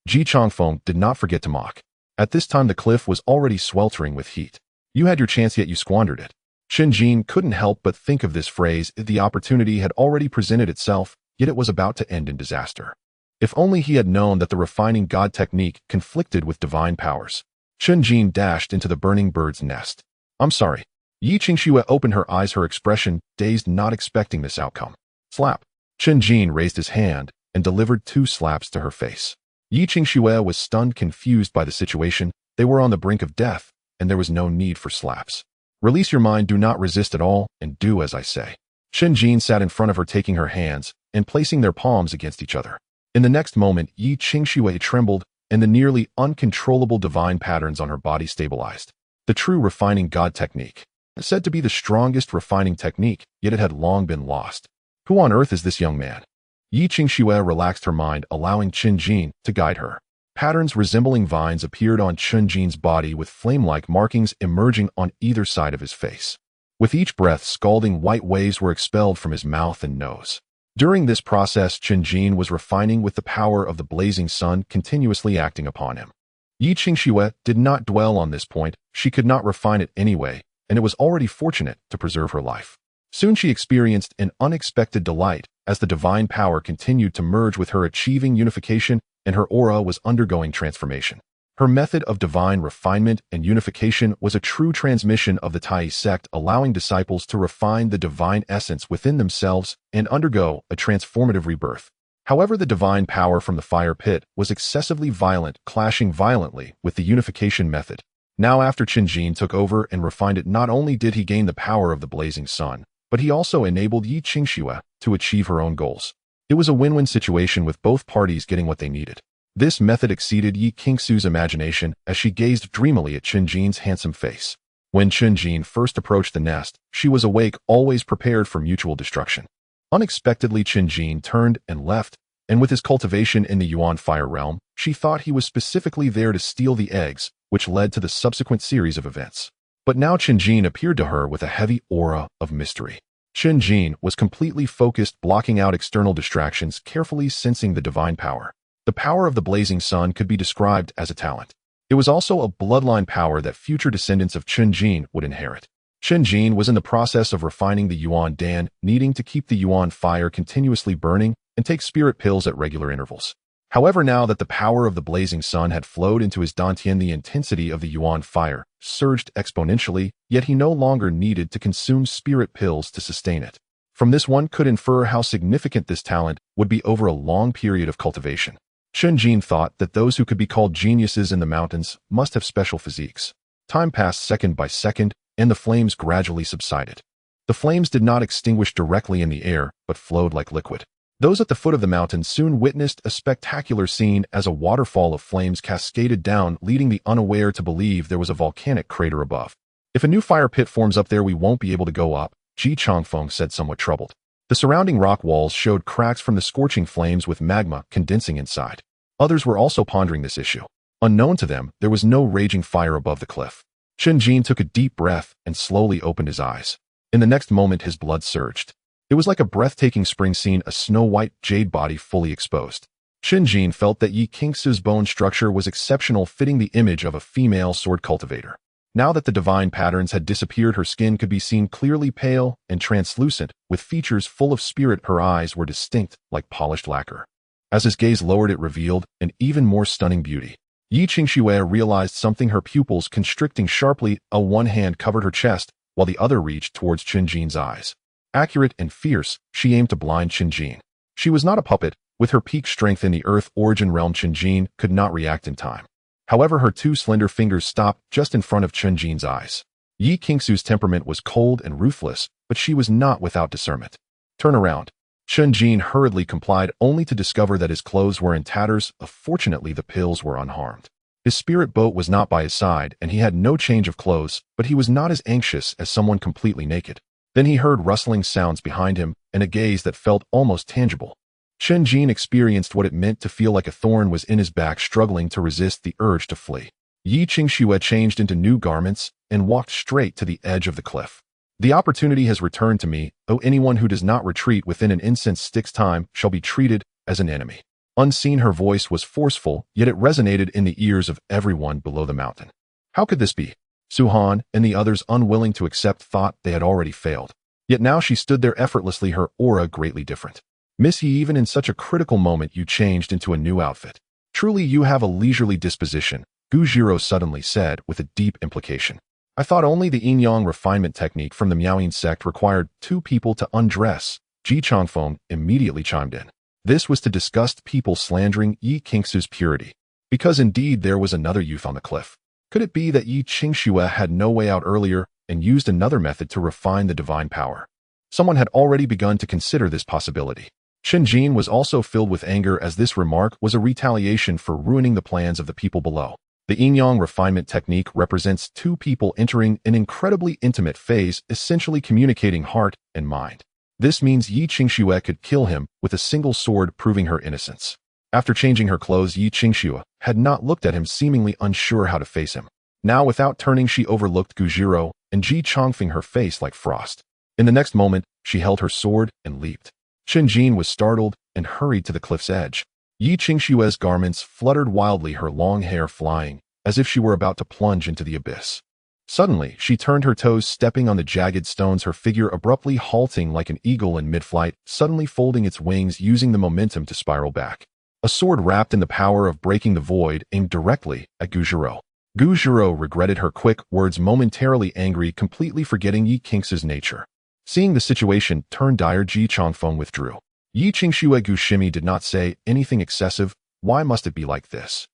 Ji Changfeng did not forget to mock. At this time the cliff was already sweltering with heat. You had your chance, yet you squandered it. Chen Jin couldn't help but think of this phrase. The opportunity had already presented itself, yet it was about to end in disaster. If only he had known that the refining god technique conflicted with divine powers. Chen Jin dashed into the burning bird's nest. I'm sorry. Yi Qingxue opened her eyes, her expression dazed, not expecting this outcome. Slap. Chen Jin raised his hand and delivered 2 slaps to her face. Yi Qingxue was stunned, confused by the situation. They were on the brink of death, and there was no need for slaps. Release your mind, do not resist at all, and do as I say. Chen Jin sat in front of her, taking her hands and placing their palms against each other. In the next moment, Yi Qingxue trembled, and the nearly uncontrollable divine patterns on her body stabilized. The true refining god technique. Said to be the strongest refining technique, yet it had long been lost. Who on earth is this young man? Yi Qingxue relaxed her mind, allowing Chen Jin to guide her. Patterns resembling vines appeared on Chen Jin's body, with flame-like markings emerging on either side of his face. With each breath, scalding white waves were expelled from his mouth and nose. During this process, Chen Jin was refining with the power of the blazing sun continuously acting upon him. Yi Qingxue did not dwell on this point. She could not refine it anyway, and it was already fortunate to preserve her life. Soon she experienced an unexpected delight as the divine power continued to merge with her, achieving unification, and her aura was undergoing transformation. Her method of divine refinement and unification was a true transmission of the Tianxuan Sect, allowing disciples to refine the divine essence within themselves and undergo a transformative rebirth. However, the divine power from the fire pit was excessively violent, clashing violently with the unification method. Now, after Chen Jin took over and refined it, not only did he gain the power of the blazing sun, but he also enabled Yi Qingxue to achieve her own goals. It was a win-win situation, with both parties getting what they needed. This method exceeded Yi Qingxue's imagination as she gazed dreamily at Chen Jin's handsome face. When Chen Jin first approached the nest, she was awake, always prepared for mutual destruction. Unexpectedly, Chen Jin turned and left, and with his cultivation in the Yuan fire realm, she thought he was specifically there to steal the eggs, which led to the subsequent series of events. But now Chen Jin appeared to her with a heavy aura of mystery. Chen Jin was completely focused, blocking out external distractions, carefully sensing the divine power. The power of the blazing sun could be described as a talent. It was also a bloodline power that future descendants of Chen Jin would inherit. Chen Jin was in the process of refining the Yuan Dan, needing to keep the Yuan fire continuously burning and take spirit pills at regular intervals. However, now that the power of the blazing sun had flowed into his dantian, the intensity of the Yuan fire surged exponentially, yet he no longer needed to consume spirit pills to sustain it. From this, one could infer how significant this talent would be over a long period of cultivation. Chen Jin thought that those who could be called geniuses in the mountains must have special physiques. Time passed second by second, and the flames gradually subsided. The flames did not extinguish directly in the air, but flowed like liquid. Those at the foot of the mountain soon witnessed a spectacular scene as a waterfall of flames cascaded down, leading the unaware to believe there was a volcanic crater above. If a new fire pit forms up there, we won't be able to go up, Ji Changfeng said, somewhat troubled. The surrounding rock walls showed cracks from the scorching flames with magma condensing inside. Others were also pondering this issue. Unknown to them, there was no raging fire above the cliff. Chen Jin took a deep breath and slowly opened his eyes. In the next moment, his blood surged. It was like a breathtaking spring scene, a snow-white jade body fully exposed. Chen Jin felt that Yi Qingsu's bone structure was exceptional, fitting the image of a female sword cultivator. Now that the divine patterns had disappeared, her skin could be seen clearly, pale and translucent, with features full of spirit. Her eyes were distinct, like polished lacquer. As his gaze lowered, it revealed an even more stunning beauty. Yi Qingxue realized something, her pupils constricting sharply. One hand covered her chest, while the other reached towards Chen Jin's eyes. Accurate and fierce, she aimed to blind Chen Jin. She was not a puppet. With her peak strength in the Earth origin realm, Chen Jin could not react in time. However, her two slender fingers stopped just in front of Chen Jin's eyes. Yi Qingsu's temperament was cold and ruthless, but she was not without discernment. Turn around. Chen Jin hurriedly complied, only to discover that his clothes were in tatters. Fortunately, the pills were unharmed. His spirit boat was not by his side, and he had no change of clothes, but he was not as anxious as someone completely naked. Then he heard rustling sounds behind him, and a gaze that felt almost tangible. Chen Jin experienced what it meant to feel like a thorn was in his back, struggling to resist the urge to flee. Yi Qingxue changed into new garments and walked straight to the edge of the cliff. The opportunity has returned to me. Anyone who does not retreat within an incense stick's time shall be treated as an enemy. Unseen, her voice was forceful, yet it resonated in the ears of everyone below the mountain. How could this be? Suhan and the others, unwilling to accept, thought they had already failed. Yet now she stood there effortlessly, her aura greatly different. Miss Yi, even in such a critical moment you changed into a new outfit. Truly you have a leisurely disposition, Gu Jiro suddenly said with a deep implication. I thought only the yin-yang refinement technique from the Tianxuan Sect required two people to undress. Ji Changfeng immediately chimed in. This was to disgust people slandering Yi Qingsu's purity. Because indeed there was another youth on the cliff. Could it be that Yi Qingxue had no way out earlier and used another method to refine the divine power? Someone had already begun to consider this possibility. Chen Jin was also filled with anger, as this remark was a retaliation for ruining the plans of the people below. The yin-yang refinement technique represents two people entering an incredibly intimate phase, essentially communicating heart and mind. This means Yi Qingxue could kill him with a single sword, proving her innocence. After changing her clothes, Yi Qingxue had not looked at him, seemingly unsure how to face him. Now, without turning, she overlooked Gu Jiro and Ji Changfeng, her face like frost. In the next moment, she held her sword and leaped. Chen Jin was startled and hurried to the cliff's edge. Yi Qingxue's garments fluttered wildly, her long hair flying, as if she were about to plunge into the abyss. Suddenly, she turned her toes, stepping on the jagged stones, her figure abruptly halting like an eagle in mid-flight, suddenly folding its wings, using the momentum to spiral back. A sword wrapped in the power of breaking the void aimed directly at Gu Jiro. Gu Jiro regretted her quick words, momentarily angry, completely forgetting Yi Qingxu's nature. Seeing the situation turn dire, Ji Changfeng withdrew. Yi Qingxue Gu Shimi did not say anything excessive. Why must it be like this?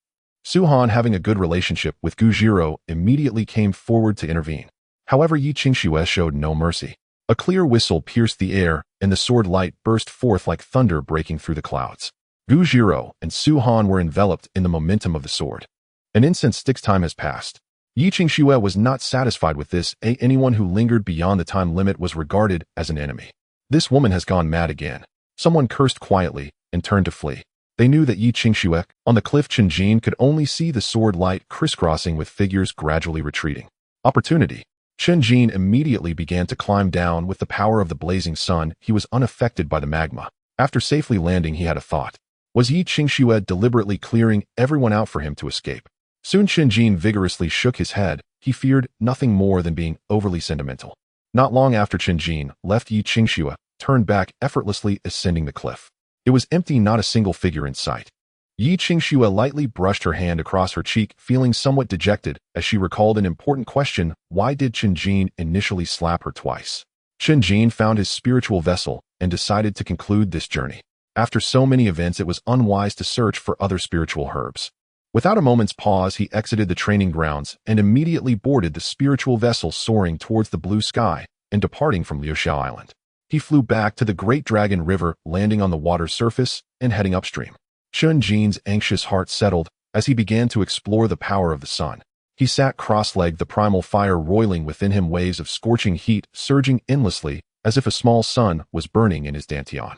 Suhan, having a good relationship with Gu Jiro, immediately came forward to intervene. However, Yi Qingxue showed no mercy. A clear whistle pierced the air, and the sword light burst forth like thunder breaking through the clouds. Gu Jiro and Suhan were enveloped in the momentum of the sword. An incense stick's time has passed. Yi Qingxue was not satisfied with this. Anyone who lingered beyond the time limit was regarded as an enemy. This woman has gone mad again. Someone cursed quietly and turned to flee. They knew that Yi Qingxue, on the cliff, Chen Jin could only see the sword light crisscrossing with figures gradually retreating. Opportunity. Chen Jin immediately began to climb down with the power of the blazing sun. He was unaffected by the magma. After safely landing, he had a thought. Was Yi Qingxue deliberately clearing everyone out for him to escape? Soon Chen Jin vigorously shook his head. He feared nothing more than being overly sentimental. Not long after Chen Jin left, Yi Qingxue turned back, effortlessly ascending the cliff. It was empty, not a single figure in sight. Yi Qingxue lightly brushed her hand across her cheek, feeling somewhat dejected as she recalled an important question. Why did Chen Jin initially slap her twice? Chen Jin found his spiritual vessel and decided to conclude this journey. After so many events, it was unwise to search for other spiritual herbs. Without a moment's pause, he exited the training grounds and immediately boarded the spiritual vessel, soaring towards the blue sky and departing from Liuxiao Island. He flew back to the Great Dragon River, landing on the water's surface and heading upstream. Chen Jin's anxious heart settled as he began to explore the power of the sun. He sat cross-legged, the primal fire roiling within him, waves of scorching heat surging endlessly as if a small sun was burning in his dantian.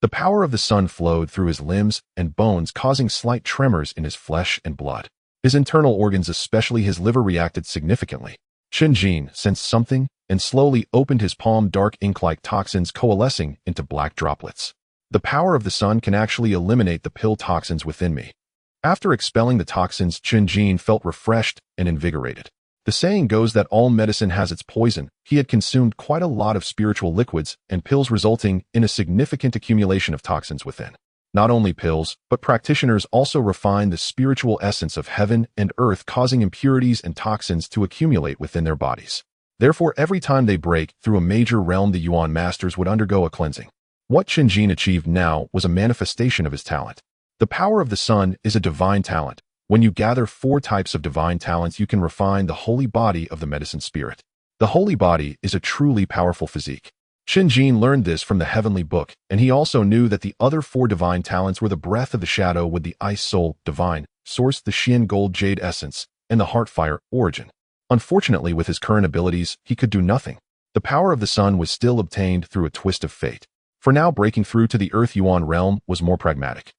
The power of the sun flowed through his limbs and bones, causing slight tremors in his flesh and blood. His internal organs, especially his liver, reacted significantly. Chen Jin sensed something and slowly opened his palm, dark ink-like toxins coalescing into black droplets. The power of the sun can actually eliminate the pill toxins within me. After expelling the toxins, Chen Jin felt refreshed and invigorated. The saying goes that all medicine has its poison. He had consumed quite a lot of spiritual liquids and pills, resulting in a significant accumulation of toxins within. Not only pills, but practitioners also refine the spiritual essence of heaven and earth, causing impurities and toxins to accumulate within their bodies. Therefore, every time they break through a major realm, the Yuan masters would undergo a cleansing. What Chen Jin achieved now was a manifestation of his talent. The power of the sun is a divine talent. When you gather 4 types of divine talents, you can refine the holy body of the medicine spirit. The holy body is a truly powerful physique. Chen Jin learned this from the heavenly book, and he also knew that the other 4 divine talents were the breath of the shadow with the ice soul, divine, source, the Xian gold jade essence, and the heart fire, origin. Unfortunately, with his current abilities, he could do nothing. The power of the sun was still obtained through a twist of fate. For now, breaking through to the Earth Yuan realm was more pragmatic.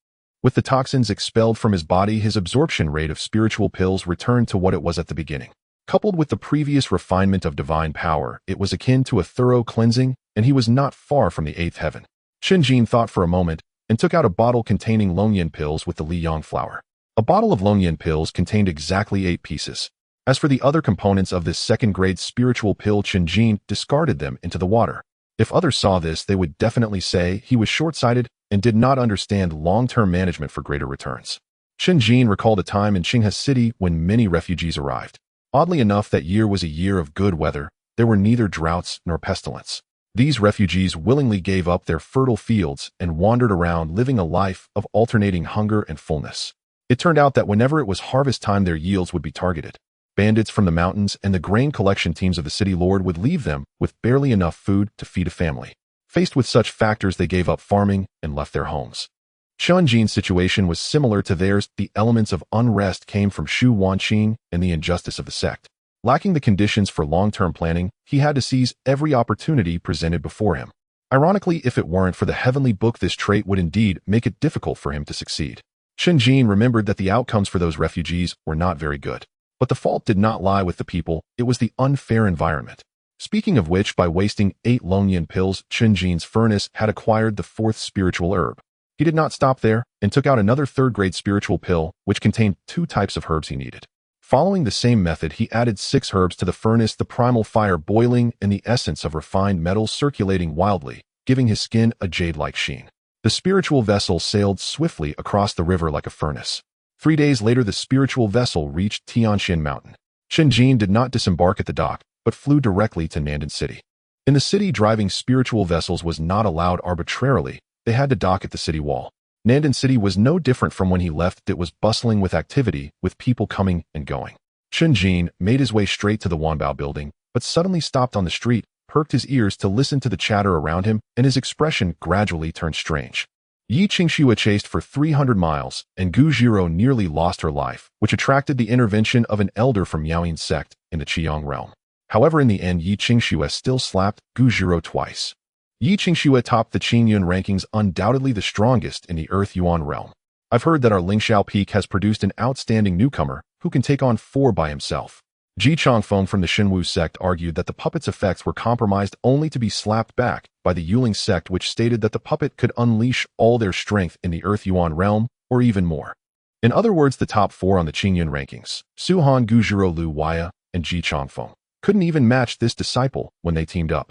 With the toxins expelled from his body, his absorption rate of spiritual pills returned to what it was at the beginning. Coupled with the previous refinement of divine power, it was akin to a thorough cleansing, and he was not far from the 8th heaven. Chen Jin thought for a moment and took out a bottle containing Longyan pills with the Liyang flower. A bottle of Longyan pills contained exactly 8 pieces. As for the other components of this second-grade spiritual pill, Chen Jin discarded them into the water. If others saw this, they would definitely say he was short-sighted and did not understand long-term management for greater returns. Chen Jin recalled a time in Qinghe City when many refugees arrived. Oddly enough, that year was a year of good weather. There were neither droughts nor pestilence. These refugees willingly gave up their fertile fields and wandered around, living a life of alternating hunger and fullness. It turned out that whenever it was harvest time, their yields would be targeted. Bandits from the mountains and the grain collection teams of the city lord would leave them with barely enough food to feed a family. Faced with such factors, they gave up farming and left their homes. Chen Jin's situation was similar to theirs. The elements of unrest came from Shu Wanqing and the injustice of the sect. Lacking the conditions for long-term planning, he had to seize every opportunity presented before him. Ironically, if it weren't for the heavenly book, this trait would indeed make it difficult for him to succeed. Chen Jin remembered that the outcomes for those refugees were not very good. But the fault did not lie with the people, it was the unfair environment. Speaking of which, by wasting 8 Longyan pills, Chen Jin's furnace had acquired the 4th spiritual herb. He did not stop there and took out another 3rd-grade spiritual pill, which contained 2 types of herbs he needed. Following the same method, he added 6 herbs to the furnace, the primal fire boiling and the essence of refined metals circulating wildly, giving his skin a jade-like sheen. The spiritual vessel sailed swiftly across the river like a furnace. 3 days later, the spiritual vessel reached Tianxuan Mountain. Chen Jin did not disembark at the dock, but flew directly to Nandan City. In the city, driving spiritual vessels was not allowed arbitrarily. They had to dock at the city wall. Nandan City was no different from when he left. It was bustling with activity, with people coming and going. Chen Jin made his way straight to the Wanbao building, but suddenly stopped on the street, perked his ears to listen to the chatter around him, and his expression gradually turned strange. Yi Qingxue chased for 300 miles, and Gu Jiro nearly lost her life, which attracted the intervention of an elder from Tianxuan Sect in the Qiang realm. However, in the end, Yi Qingxue still slapped Gu Jiro twice. Yi Qingxue topped the Qingyun rankings, undoubtedly the strongest in the Earth Yuan realm. I've heard that our Lingxiao Peak has produced an outstanding newcomer who can take on 4 by himself. Ji Chongfeng from the Shenwu sect argued that the puppet's effects were compromised, only to be slapped back by the Yuling sect, which stated that the puppet could unleash all their strength in the Earth Yuan realm, or even more. In other words, the top 4 on the Qingyun rankings, Su Han, Gujiro, Lu Waya, and Ji Chongfeng, couldn't even match this disciple when they teamed up.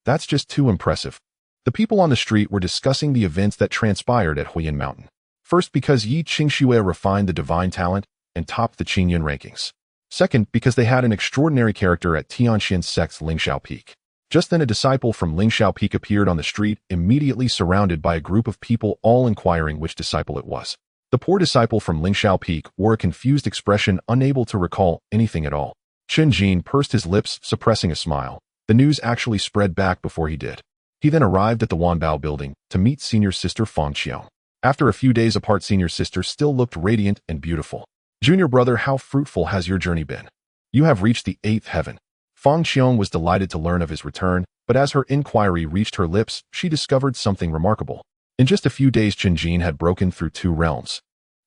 That's just too impressive. The people on the street were discussing the events that transpired at Huiyan Mountain. First, because Yi Qingxue refined the divine talent and topped the Qingyun rankings. Second, because they had an extraordinary character at Tianxuan Sect's Lingxiao Peak. Just then, a disciple from Lingxiao Peak appeared on the street, immediately surrounded by a group of people, all inquiring which disciple it was. The poor disciple from Lingxiao Peak wore a confused expression, unable to recall anything at all. Chen Jin pursed his lips, suppressing a smile. The news actually spread back before he did. He then arrived at the Wanbao building to meet senior sister Fang Qiong. After a few days apart, senior sister still looked radiant and beautiful. Junior brother, how fruitful has your journey been? You have reached the 8th heaven. Fang Qiong was delighted to learn of his return, but as her inquiry reached her lips, she discovered something remarkable. In just a few days, Chen Jin had broken through 2 realms.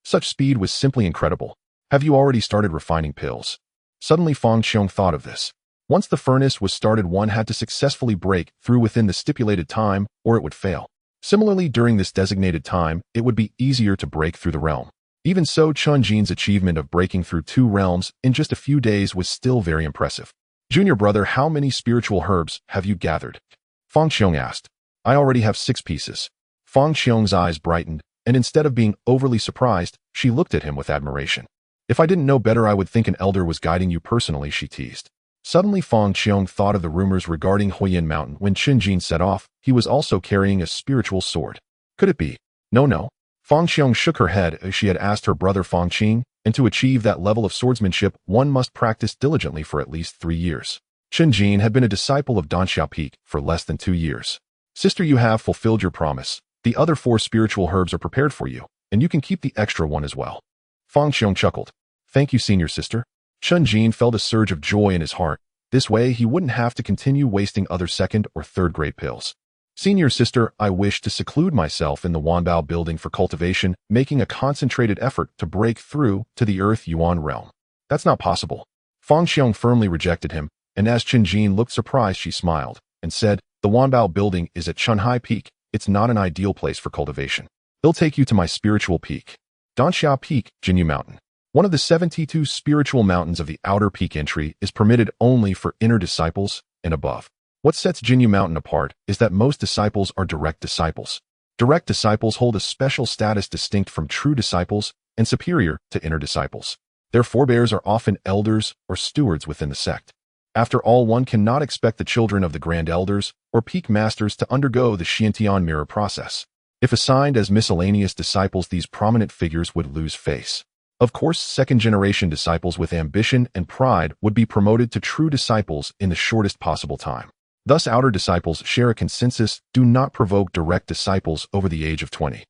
Such speed was simply incredible. Have you already started refining pills? Suddenly Fang Qiong thought of this. Once the furnace was started, one had to successfully break through within the stipulated time, or it would fail. Similarly, during this designated time, it would be easier to break through the realm. Even so, Chen Jin's achievement of breaking through 2 realms in just a few days was still very impressive. Junior brother, how many spiritual herbs have you gathered? Fang Qiong asked. I already have 6 pieces. Fang Qiong's eyes brightened, and instead of being overly surprised, she looked at him with admiration. If I didn't know better, I would think an elder was guiding you personally, she teased. Suddenly Fang Qiong thought of the rumors regarding Huiyin Mountain. When Chen Jin set off, he was also carrying a spiritual sword. Could it be? No. Fang Qiong shook her head as she had asked her brother Fang Qing, and to achieve that level of swordsmanship, one must practice diligently for at least 3 years. Chen Jin had been a disciple of Danxiao Peak for less than 2 years. Sister, you have fulfilled your promise. The other 4 spiritual herbs are prepared for you, and you can keep the extra one as well. Fang Qiong chuckled. Thank you, senior sister. Chen Jin felt a surge of joy in his heart. This way, he wouldn't have to continue wasting other 2nd or 3rd grade pills. Senior sister, I wish to seclude myself in the Wanbao building for cultivation, making a concentrated effort to break through to the Earth Yuan realm. That's not possible. Fang Qiong firmly rejected him, and as Chen Jin looked surprised, she smiled and said, the Wanbao building is at Chunhai Peak. It's not an ideal place for cultivation. They'll take you to my spiritual peak. Danxiao Peak, Jinyu Mountain. One of the 72 spiritual mountains of the outer peak entry is permitted only for inner disciples and above. What sets Jinyu Mountain apart is that most disciples are direct disciples. Direct disciples hold a special status distinct from true disciples and superior to inner disciples. Their forebears are often elders or stewards within the sect. After all, one cannot expect the children of the grand elders or peak masters to undergo the Xiantian mirror process. If assigned as miscellaneous disciples, these prominent figures would lose face. Of course, 2nd-generation disciples with ambition and pride would be promoted to true disciples in the shortest possible time. Thus, outer disciples share a consensus: do not provoke direct disciples over the age of 20.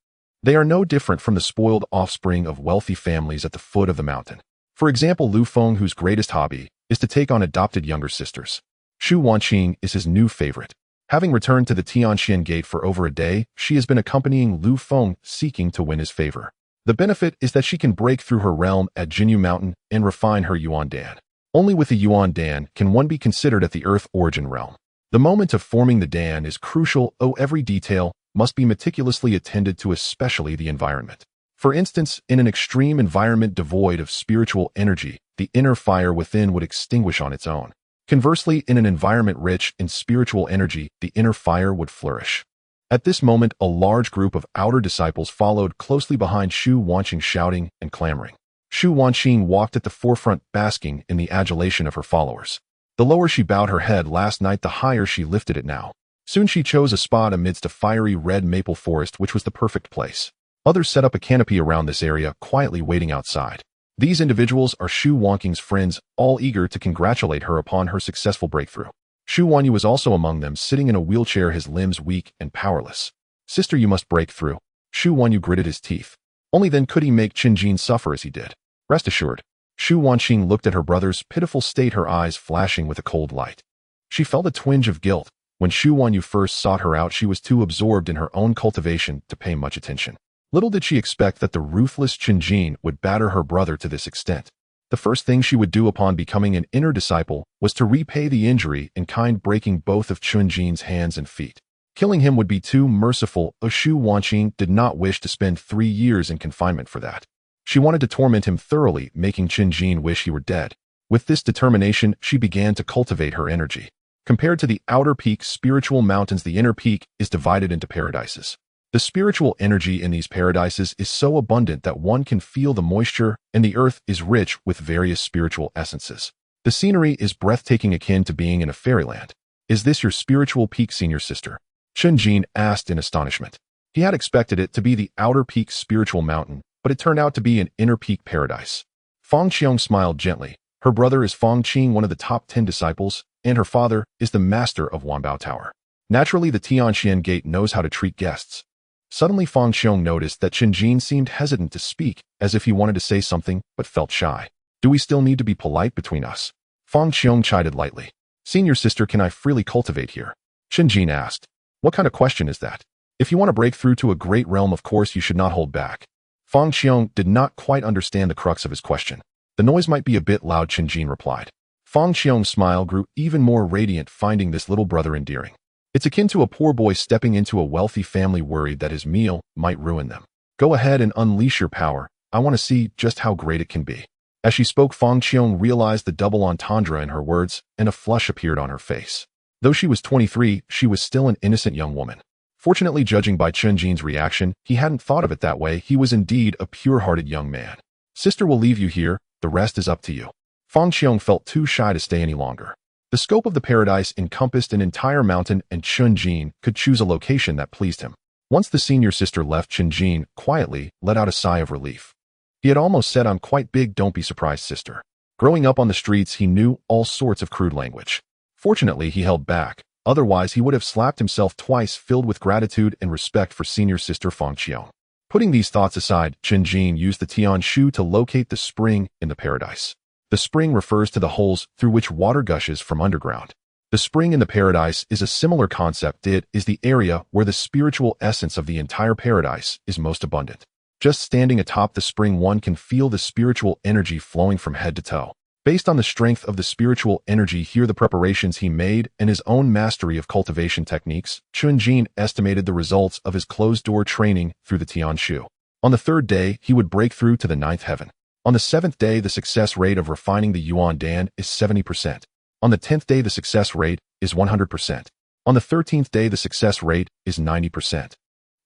They are no different from the spoiled offspring of wealthy families at the foot of the mountain. For example, Lu Feng, whose greatest hobby is to take on adopted younger sisters. Xu Wanqing is his new favorite. Having returned to the Tianxuan Gate for over a day, she has been accompanying Lu Feng, seeking to win his favor. The benefit is that she can break through her realm at Jinyu Mountain and refine her Yuan Dan. Only with the Yuan Dan can one be considered at the Earth origin realm. The moment of forming the Dan is crucial. Every detail must be meticulously attended to, especially the environment. For instance, in an extreme environment devoid of spiritual energy, the inner fire within would extinguish on its own. Conversely, in an environment rich in spiritual energy, the inner fire would flourish. At this moment, a large group of outer disciples followed closely behind Xu Wanqing, shouting and clamoring. Xu Wanqing walked at the forefront, basking in the adulation of her followers. The lower she bowed her head last night, the higher she lifted it now. Soon she chose a spot amidst a fiery red maple forest, which was the perfect place. Others set up a canopy around this area, quietly waiting outside. These individuals are Xu Wanqing's friends, all eager to congratulate her upon her successful breakthrough. Xu Wanyu was also among them, sitting in a wheelchair, his limbs weak and powerless. Sister, you must break through. Xu Wanyu gritted his teeth. Only then could he make Chen Jin suffer as he did. Rest assured. Xu Wanqing looked at her brother's pitiful state, her eyes flashing with a cold light. She felt a twinge of guilt. When Xu Wanyu first sought her out, she was too absorbed in her own cultivation to pay much attention. Little did she expect that the ruthless Chen Jin would batter her brother to this extent. The first thing she would do upon becoming an inner disciple was to repay the injury in kind, breaking both of Chen Jin's hands and feet. Killing him would be too merciful. Xu Wanqing did not wish to spend 3 years in confinement for that. She wanted to torment him thoroughly, making Chen Jin wish he were dead. With this determination, she began to cultivate her energy. Compared to the outer peak spiritual mountains, the inner peak is divided into paradises. The spiritual energy in these paradises is so abundant that one can feel the moisture, and the earth is rich with various spiritual essences. The scenery is breathtaking, akin to being in a fairyland. Is this your spiritual peak, senior sister? Chen Jin asked in astonishment. He had expected it to be the outer peak spiritual mountain, but it turned out to be an inner peak paradise. Fang Qiong smiled gently. Her brother is Fang Qing, one of the top 10 disciples, and her father is the master of Wanbao Tower. Naturally, the Tianxuan Gate knows how to treat guests. Suddenly, Fang Xiong noticed that Chen Jin seemed hesitant to speak, as if he wanted to say something, but felt shy. Do we still need to be polite between us? Fang Xiong chided lightly. Senior sister, can I freely cultivate here? Chen Jin asked. What kind of question is that? If you want to break through to a great realm, of course you should not hold back. Fang Xiong did not quite understand the crux of his question. The noise might be a bit loud, Chen Jin replied. Fang Xiong's smile grew even more radiant, finding this little brother endearing. It's akin to a poor boy stepping into a wealthy family worried that his meal might ruin them. Go ahead and unleash your power. I want to see just how great it can be. As she spoke, Fang Xiong realized the double entendre in her words, and a flush appeared on her face. Though she was 23, she was still an innocent young woman. Fortunately, judging by Chen Jin's reaction, he hadn't thought of it that way. He was indeed a pure-hearted young man. Sister will leave you here. The rest is up to you. Fang Xiong felt too shy to stay any longer. The scope of the paradise encompassed an entire mountain, and Chen Jin could choose a location that pleased him. Once the senior sister left, Chen Jin quietly let out a sigh of relief. He had almost said, I'm quite big, don't be surprised, sister. Growing up on the streets, he knew all sorts of crude language. Fortunately, he held back. Otherwise, he would have slapped himself twice, filled with gratitude and respect for senior sister Fang Xiong. Putting these thoughts aside, Chen Jin used the Tianshu to locate the spring in the paradise. The spring refers to the holes through which water gushes from underground. The spring in the paradise is a similar concept. It is the area where the spiritual essence of the entire paradise is most abundant. Just standing atop the spring, one can feel the spiritual energy flowing from head to toe. Based on the strength of the spiritual energy here, the preparations he made, and his own mastery of cultivation techniques, Chen Jin estimated the results of his closed-door training through the Tianshu. On the 3rd day, he would break through to the 9th heaven. On the 7th day, the success rate of refining the Yuan Dan is 70%. On the 10th day, the success rate is 100%. On the 13th day, the success rate is 90%.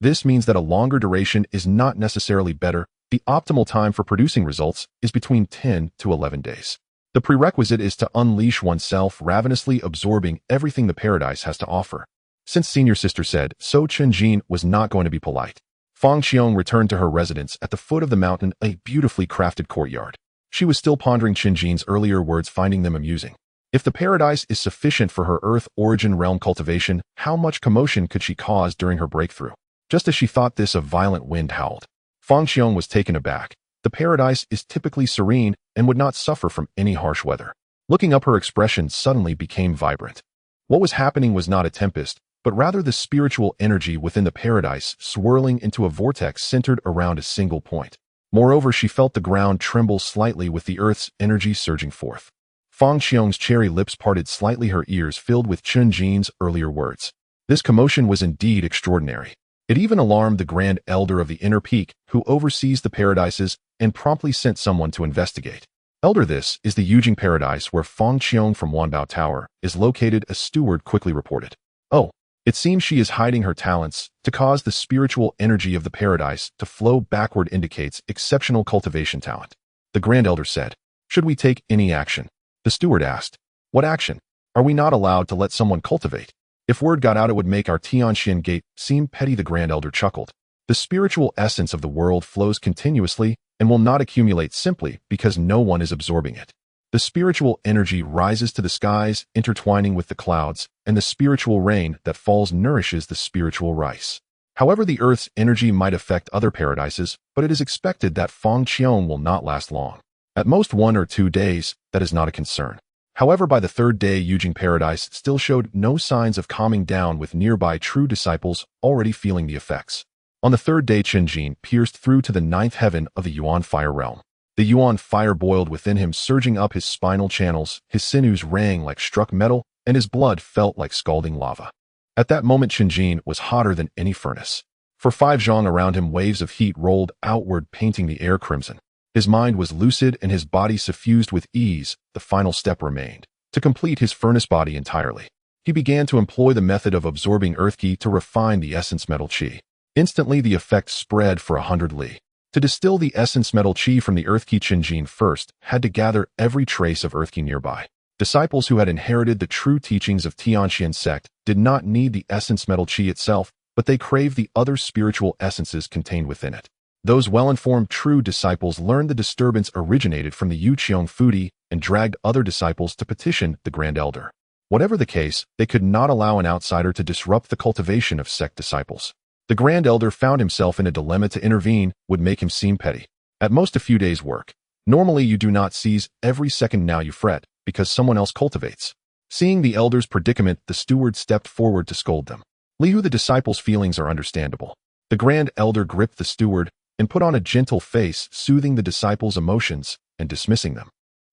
This means that a longer duration is not necessarily better. The optimal time for producing results is between 10 to 11 days. The prerequisite is to unleash oneself, ravenously absorbing everything the paradise has to offer. Since senior sister said so, Chen Jin was not going to be polite. Fang Xiong returned to her residence at the foot of the mountain, a beautifully crafted courtyard. She was still pondering Chen Jin's earlier words, finding them amusing. If the paradise is sufficient for her Earth origin realm cultivation, how much commotion could she cause during her breakthrough? Just as she thought this, a violent wind howled. Fang Xiong was taken aback. The paradise is typically serene and would not suffer from any harsh weather. Looking up, her expression suddenly became vibrant. What was happening was not a tempest, but rather the spiritual energy within the paradise swirling into a vortex centered around a single point. Moreover, she felt the ground tremble slightly with the earth's energy surging forth. Fang Xiong's cherry lips parted slightly, her ears filled with Chen Jin's earlier words. This commotion was indeed extraordinary. It even alarmed the Grand Elder of the Inner Peak, who oversees the paradises, and promptly sent someone to investigate. Elder, this is the Yujing Paradise where Fang Xiong from Wanbao Tower is located, a steward quickly reported. Oh, it seems she is hiding her talents. To cause the spiritual energy of the paradise to flow backward indicates exceptional cultivation talent. The Grand Elder said. Should we take any action? The steward asked. What action? Are we not allowed to let someone cultivate? If word got out, it would make our Tianxuan Gate seem petty. The Grand Elder chuckled. The spiritual essence of the world flows continuously and will not accumulate simply because no one is absorbing it. The spiritual energy rises to the skies, intertwining with the clouds, and the spiritual rain that falls nourishes the spiritual rice. However, the earth's energy might affect other paradises, but it is expected that Fang Xiong will not last long. At most 1 or 2 days, that is not a concern. However, by the 3rd day, Yujing Paradise still showed no signs of calming down, with nearby true disciples already feeling the effects. On the 3rd day, Chen Jin pierced through to the 9th heaven of the Yuan fire realm. The Yuan fire boiled within him, surging up his spinal channels. His sinews rang like struck metal, and his blood felt like scalding lava. At that moment, Chen Jin was hotter than any furnace. For 5 zhang around him, waves of heat rolled outward, painting the air crimson. His mind was lucid and his body suffused with ease. The final step remained, to complete his furnace body entirely. He began to employ the method of absorbing earth qi to refine the essence metal qi. Instantly, the effect spread for 100 li. To distill the essence metal qi from the earth qi, Chen Jin first had to gather every trace of earth qi nearby. Disciples who had inherited the true teachings of Tianxuan Sect did not need the essence metal qi itself, but they craved the other spiritual essences contained within it. Those well-informed true disciples learned the disturbance originated from the Yuqiong Fudi and dragged other disciples to petition the Grand Elder. Whatever the case, they could not allow an outsider to disrupt the cultivation of sect disciples. The Grand Elder found himself in a dilemma. To intervene would make him seem petty. At most a few days' work. Normally you do not seize every second, now you fret, because someone else cultivates. Seeing the elder's predicament, the steward stepped forward to scold them. Liu, the disciple's feelings are understandable. The Grand Elder gripped the steward and put on a gentle face, soothing the disciple's emotions and dismissing them.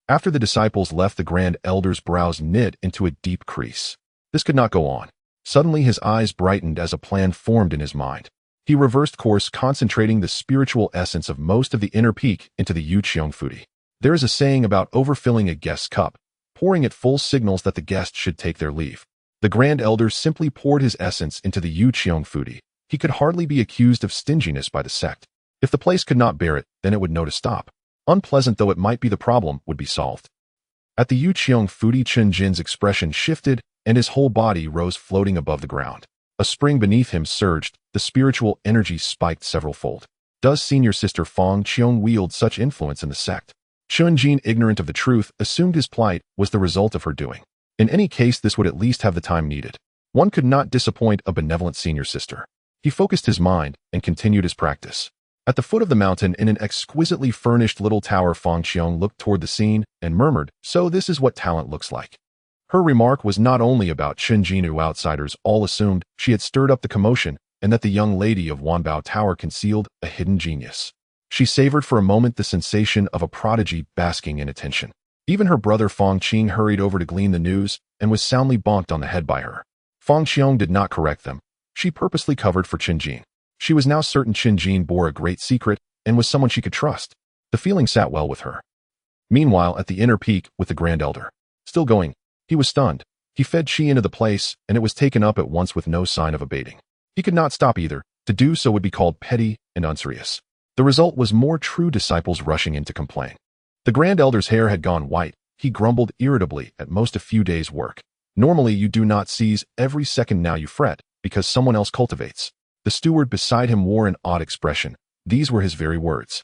After the disciples left, the Grand Elder's brows knit into a deep crease. This could not go on. Suddenly his eyes brightened as a plan formed in his mind. He reversed course, concentrating the spiritual essence of most of the inner peak into the Yuqiong Fudi. There is a saying about overfilling a guest's cup. Pouring it full signals that the guest should take their leave. The Grand Elder simply poured his essence into the Yuqiong Fudi. He could hardly be accused of stinginess by the sect. If the place could not bear it, then it would know to stop. Unpleasant though it might be, the problem would be solved. At the Yuqiong Fudi, Chen Jin's expression shifted, and his whole body rose, floating above the ground. A spring beneath him surged, the spiritual energy spiked several-fold. Does senior sister Fang Qiong wield such influence in the sect? Chen Jin, ignorant of the truth, assumed his plight was the result of her doing. In any case, this would at least have the time needed. One could not disappoint a benevolent senior sister. He focused his mind and continued his practice. At the foot of the mountain, in an exquisitely furnished little tower, Fang Qiong looked toward the scene and murmured, "So this is what talent looks like." Her remark was not only about Chen Jin, who outsiders all assumed she had stirred up the commotion, and that the young lady of Wanbao Tower concealed a hidden genius. She savored for a moment the sensation of a prodigy basking in attention. Even her brother Fang Qing hurried over to glean the news and was soundly bonked on the head by her. Fang Qiong did not correct them. She purposely covered for Chen Jin. She was now certain Chen Jin bore a great secret and was someone she could trust. The feeling sat well with her. Meanwhile, at the inner peak with the Grand Elder, still going, he was stunned. He fed chi into the place, and it was taken up at once with no sign of abating. He could not stop either. To do so would be called petty and unserious. The result was more true disciples rushing in to complain. The Grand Elder's hair had gone white. He grumbled irritably, at most a few days' work. Normally you do not seize every second, now you fret, because someone else cultivates. The steward beside him wore an odd expression. These were his very words.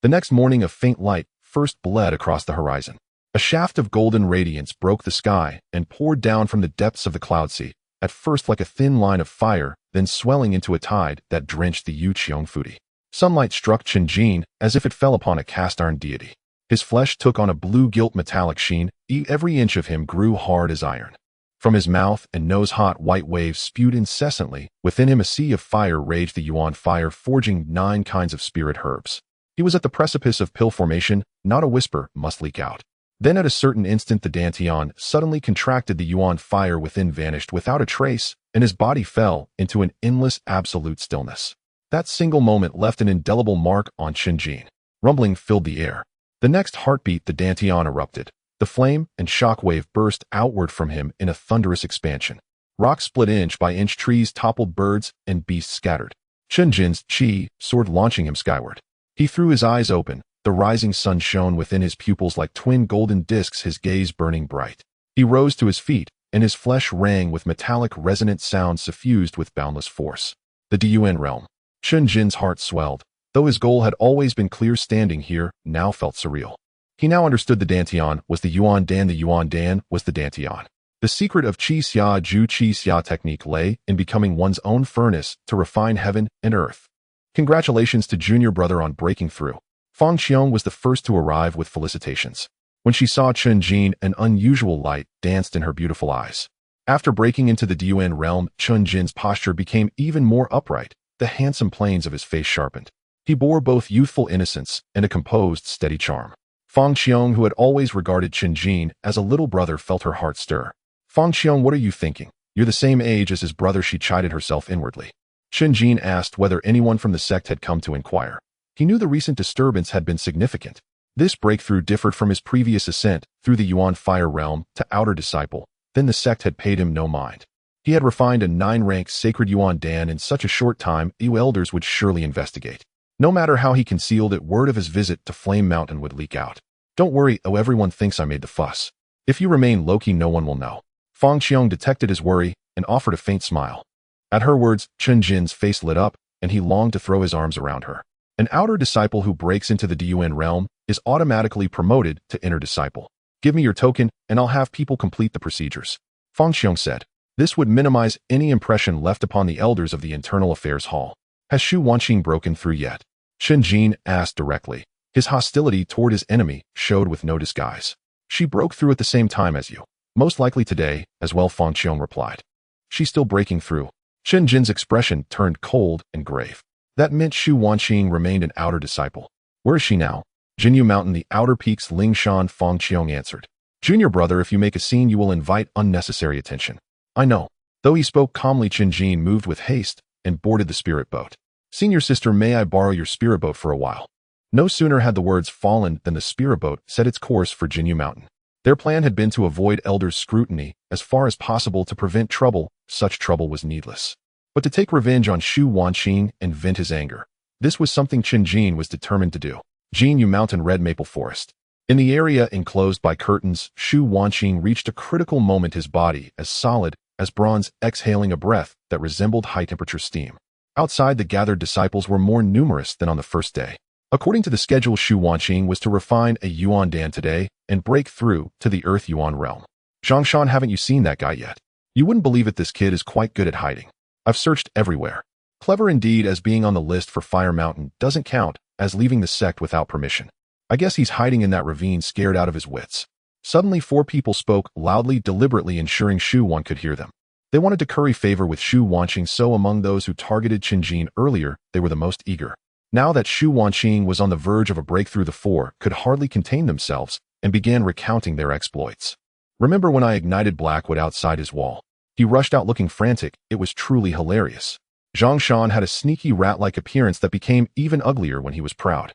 The next morning a faint light first bled across the horizon. A shaft of golden radiance broke the sky and poured down from the depths of the cloud sea, at first like a thin line of fire, then swelling into a tide that drenched the Yuqiong Fudi. Sunlight struck Chen Jin as if it fell upon a cast-iron deity. His flesh took on a blue gilt metallic sheen. Every inch of him grew hard as iron. From his mouth and nose hot white waves spewed incessantly. Within him a sea of fire raged, the yuan fire forging 9 kinds of spirit herbs. He was at the precipice of pill formation. Not a whisper must leak out. Then at a certain instant the dantian suddenly contracted, the yuan fire within vanished without a trace, and his body fell into an endless absolute stillness. That single moment left an indelible mark on Chen Jin. Rumbling filled the air. The next heartbeat the dantian erupted. The flame and shockwave burst outward from him in a thunderous expansion. Rocks split inch by inch, trees toppled, birds and beasts scattered. Chen Jin's chi soared, launching him skyward. He threw his eyes open. The rising sun shone within his pupils like twin golden discs, his gaze burning bright. He rose to his feet, and his flesh rang with metallic resonant sounds suffused with boundless force. The Dun realm. Chen Jin's heart swelled. Though his goal had always been clear, standing here now felt surreal. He now understood the dantian was the yuan dan, the yuan dan was the dantian. The secret of Qi Xia Ju Qi Xia technique lay in becoming one's own furnace to refine heaven and earth. Congratulations to junior brother on breaking through. Fang Qiong was the first to arrive with felicitations. When she saw Chen Jin, an unusual light danced in her beautiful eyes. After breaking into the Dun realm, Chen Jin's posture became even more upright. The handsome planes of his face sharpened. He bore both youthful innocence and a composed, steady charm. Fang Qiong, who had always regarded Chen Jin as a little brother, felt her heart stir. "Fang Qiong, what are you thinking? You're the same age as his brother," she chided herself inwardly. Chen Jin asked whether anyone from the sect had come to inquire. He knew the recent disturbance had been significant. This breakthrough differed from his previous ascent through the Yuan Fire realm to outer disciple. Then the sect had paid him no mind. He had refined a 9-rank sacred Yuan Dan in such a short time, you elders would surely investigate. No matter how he concealed it, word of his visit to Flame Mountain would leak out. "Don't worry, oh, everyone thinks I made the fuss. If you remain low-key, no one will know." Fang Qiong detected his worry and offered a faint smile. At her words, Chen Jin's face lit up, and he longed to throw his arms around her. An outer disciple who breaks into the Dun realm is automatically promoted to inner disciple. "Give me your token, and I'll have people complete the procedures." Fangxiong said. This would minimize any impression left upon the elders of the Internal Affairs Hall. Has Shu Wanqing broken through yet? Chen Jin asked directly. His hostility toward his enemy showed with no disguise. She broke through at the same time as you. Most likely today, as well, Fangxiong replied. She's still breaking through. Chen Jin's expression turned cold and grave. That meant Shu Wanqing remained an outer disciple. Where is she now? Jinyu Mountain, the outer peaks, Lingshan, Fangxiong answered. Junior brother, if you make a scene you will invite unnecessary attention. I know. Though he spoke calmly, Chen Jin moved with haste and boarded the spirit boat. Senior sister, may I borrow your spirit boat for a while? No sooner had the words fallen than the spirit boat set its course for Jinyu Mountain. Their plan had been to avoid elders' scrutiny as far as possible to prevent trouble. Such trouble was needless. But to take revenge on Shu Wanqing and vent his anger. This was something Chen Jin was determined to do. Jinyu Mountain, Red Maple Forest. In the area enclosed by curtains, Shu Wanqing reached a critical moment, his body as solid as bronze, exhaling a breath that resembled high-temperature steam. Outside, the gathered disciples were more numerous than on the first day. According to the schedule, Shu Wanqing was to refine a Yuan Dan today and break through to the Earth Yuan realm. Zhongshan, haven't you seen that guy yet? You wouldn't believe it, this kid is quite good at hiding. I've searched everywhere. Clever indeed, as being on the list for Fire Mountain doesn't count as leaving the sect without permission. I guess he's hiding in that ravine, scared out of his wits. Suddenly 4 people spoke loudly, deliberately ensuring Shu Wan could hear them. They wanted to curry favor with Shu Wanqing, so among those who targeted Chen Jin earlier, they were the most eager. Now that Shu Wanqing was on the verge of a breakthrough, the 4 could hardly contain themselves and began recounting their exploits. Remember when I ignited Blackwood outside his wall? He rushed out looking frantic. It was truly hilarious. Zhongshan had a sneaky rat-like appearance that became even uglier when he was proud.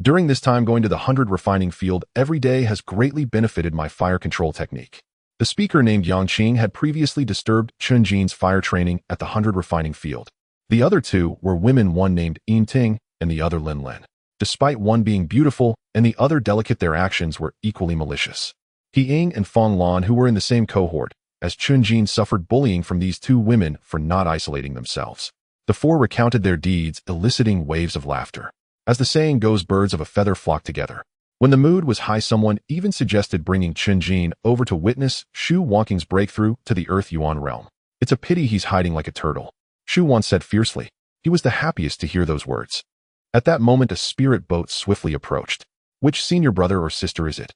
During this time, going to the 100 refining field every day has greatly benefited my fire control technique. The speaker named Yang Qing had previously disturbed Chen Jin's fire training at the 100 refining field. The other 2 were women, one named Yin Ting and the other Lin Lin. Despite one being beautiful and the other delicate, their actions were equally malicious. He Ying and Fong Lan, who were in the same cohort, as Chen Jin, suffered bullying from these 2 women for not isolating themselves. The 4 recounted their deeds, eliciting waves of laughter. As the saying goes, birds of a feather flock together. When the mood was high, someone even suggested bringing Chen Jin over to witness Shu Wanqing's breakthrough to the Earth Yuan realm. It's a pity he's hiding like a turtle, Shu Wan said fiercely. He was the happiest to hear those words. At that moment, a spirit boat swiftly approached. Which senior brother or sister is it?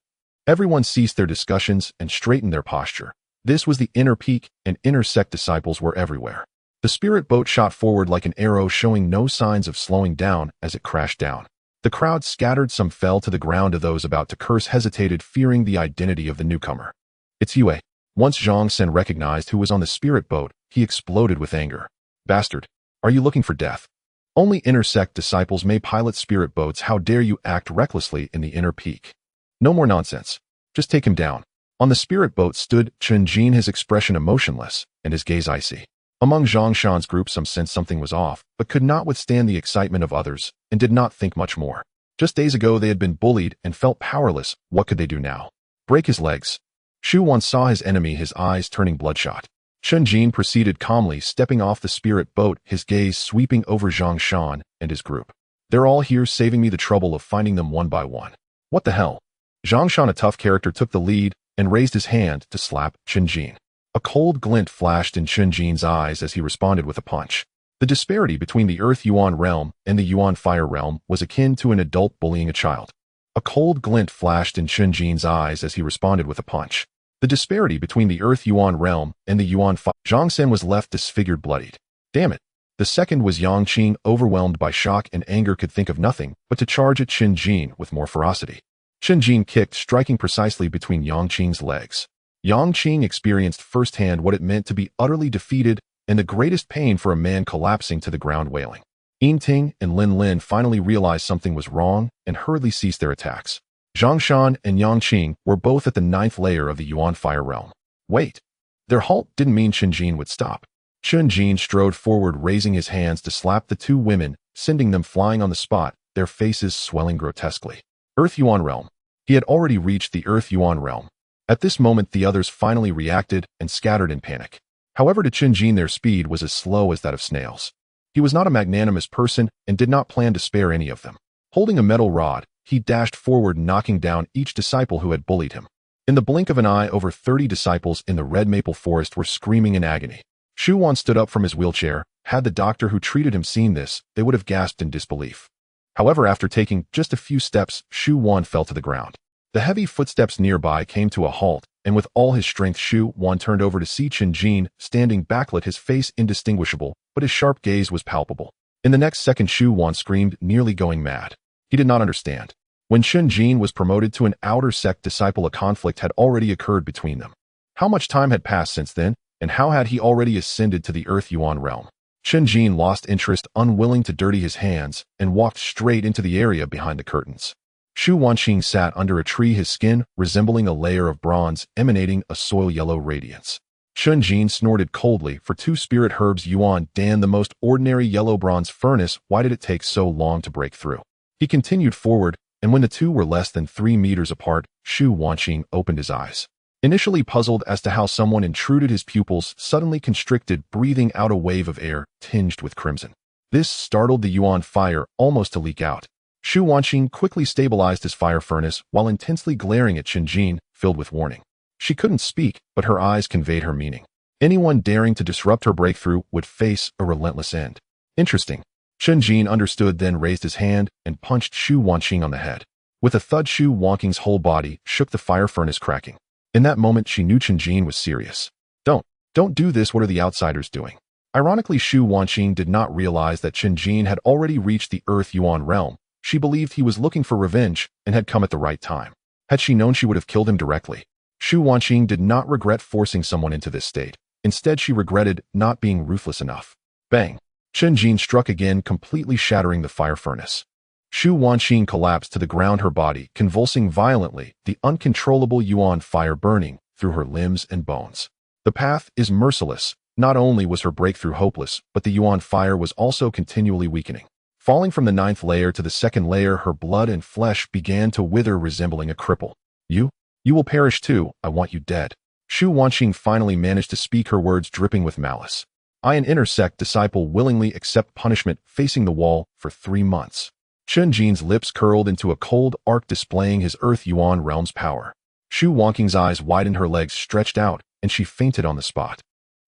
Everyone ceased their discussions and straightened their posture. This was the inner peak, and inner sect disciples were everywhere. The spirit boat shot forward like an arrow, showing no signs of slowing down as it crashed down. The crowd scattered, some fell to the ground, of those about to curse hesitated, fearing the identity of the newcomer. It's Yue. Once Zhang Sen recognized who was on the spirit boat, he exploded with anger. Bastard, are you looking for death? Only inner sect disciples may pilot spirit boats. How dare you act recklessly in the inner peak? No more nonsense. Just take him down. On the spirit boat stood Chen Jin, his expression emotionless and his gaze icy. Among Zhongshan's group, some sensed something was off, but could not withstand the excitement of others and did not think much more. Just days ago they had been bullied and felt powerless. What could they do now? Break his legs. Shu Wan saw his enemy, his eyes turning bloodshot. Chen Jin proceeded calmly, stepping off the spirit boat, his gaze sweeping over Zhongshan and his group. They're all here, saving me the trouble of finding them one by one. What the hell? Zhongshan, a tough character, took the lead and raised his hand to slap Chen Jin. A cold glint flashed in Chen Jin's eyes as he responded with a punch. The disparity between the Earth Yuan realm and the Yuan Fire realm was akin to an adult bullying a child. A cold glint flashed in Chen Jin's eyes as he responded with a punch. The disparity between the Earth Yuan realm and the Yuan Fire. Zhang Sen was left disfigured, bloodied. Damn it. The second was Yang Qing, overwhelmed by shock and anger, could think of nothing but to charge at Chen Jin with more ferocity. Chen Jin kicked, striking precisely between Yang Qing's legs. Yang Qing experienced firsthand what it meant to be utterly defeated and the greatest pain for a man collapsing to the ground wailing. Yin Ting and Lin Lin finally realized something was wrong and hurriedly ceased their attacks. Zhongshan and Yang Qing were both at the 9th layer of the Yuan Fire realm. Wait. Their halt didn't mean Chen Jin would stop. Chen Jin strode forward, raising his hands to slap the 2 women, sending them flying on the spot, their faces swelling grotesquely. Earth Yuan realm. He had already reached the Earth Yuan realm. At this moment, the others finally reacted and scattered in panic. However, to Chen Jin, their speed was as slow as that of snails. He was not a magnanimous person and did not plan to spare any of them. Holding a metal rod, he dashed forward, knocking down each disciple who had bullied him. In the blink of an eye, over 30 disciples in the red maple forest were screaming in agony. Shu Wan stood up from his wheelchair. Had the doctor who treated him seen this, they would have gasped in disbelief. However, after taking just a few steps, Shu Wan fell to the ground. The heavy footsteps nearby came to a halt, and with all his strength Shu Wan turned over to see Chen Jin, standing backlit, his face indistinguishable, but his sharp gaze was palpable. In the next second Shu Wan screamed, nearly going mad. He did not understand. When Chen Jin was promoted to an outer sect disciple, a conflict had already occurred between them. How much time had passed since then, and how had he already ascended to the Earth Yuan realm? Chen Jin lost interest, unwilling to dirty his hands, and walked straight into the area behind the curtains. Shu Wanqing sat under a tree, his skin resembling a layer of bronze, emanating a soil-yellow radiance. Chen Jin snorted coldly. For 2 spirit herbs Yuan Dan, the most ordinary yellow bronze furnace, why did it take so long to break through? He continued forward, and when the two were less than 3 meters apart, Shu Wanqing opened his eyes. Initially puzzled as to how someone intruded, his pupils suddenly constricted, breathing out a wave of air tinged with crimson. This startled the Yuan fire almost to leak out. Shu Wanqing quickly stabilized his fire furnace while intensely glaring at Chen Jin, filled with warning. She couldn't speak, but her eyes conveyed her meaning. Anyone daring to disrupt her breakthrough would face a relentless end. Interesting. Chen Jin understood, then raised his hand and punched Shu Wanqing on the head. With a thud, Shu Wanqing's whole body shook, the fire furnace cracking. In that moment, she knew Chen Jin was serious. Don't do this. What are the outsiders doing? Ironically, Shu Wanqing did not realize that Chen Jin had already reached the Earth Yuan realm. She believed he was looking for revenge and had come at the right time. Had she known, she would have killed him directly. Shu Wanqing did not regret forcing someone into this state. Instead, she regretted not being ruthless enough. Bang! Chen Jin struck again, completely shattering the fire furnace. Shu Wanqing collapsed to the ground, her body convulsing violently, the uncontrollable Yuan fire burning through her limbs and bones. The path is merciless. Not only was her breakthrough hopeless, but the Yuan fire was also continually weakening. Falling from the 9th layer to the 2nd layer, her blood and flesh began to wither, resembling a cripple. You will perish too. I want you dead. Shu Wanqing finally managed to speak, her words dripping with malice. I, an inner sect disciple, willingly accept punishment, facing the wall for 3 months. Chen Jin's lips curled into a cold arc, displaying his Earth Yuan realm's power. Shu Wanqing's eyes widened, her legs stretched out, and she fainted on the spot.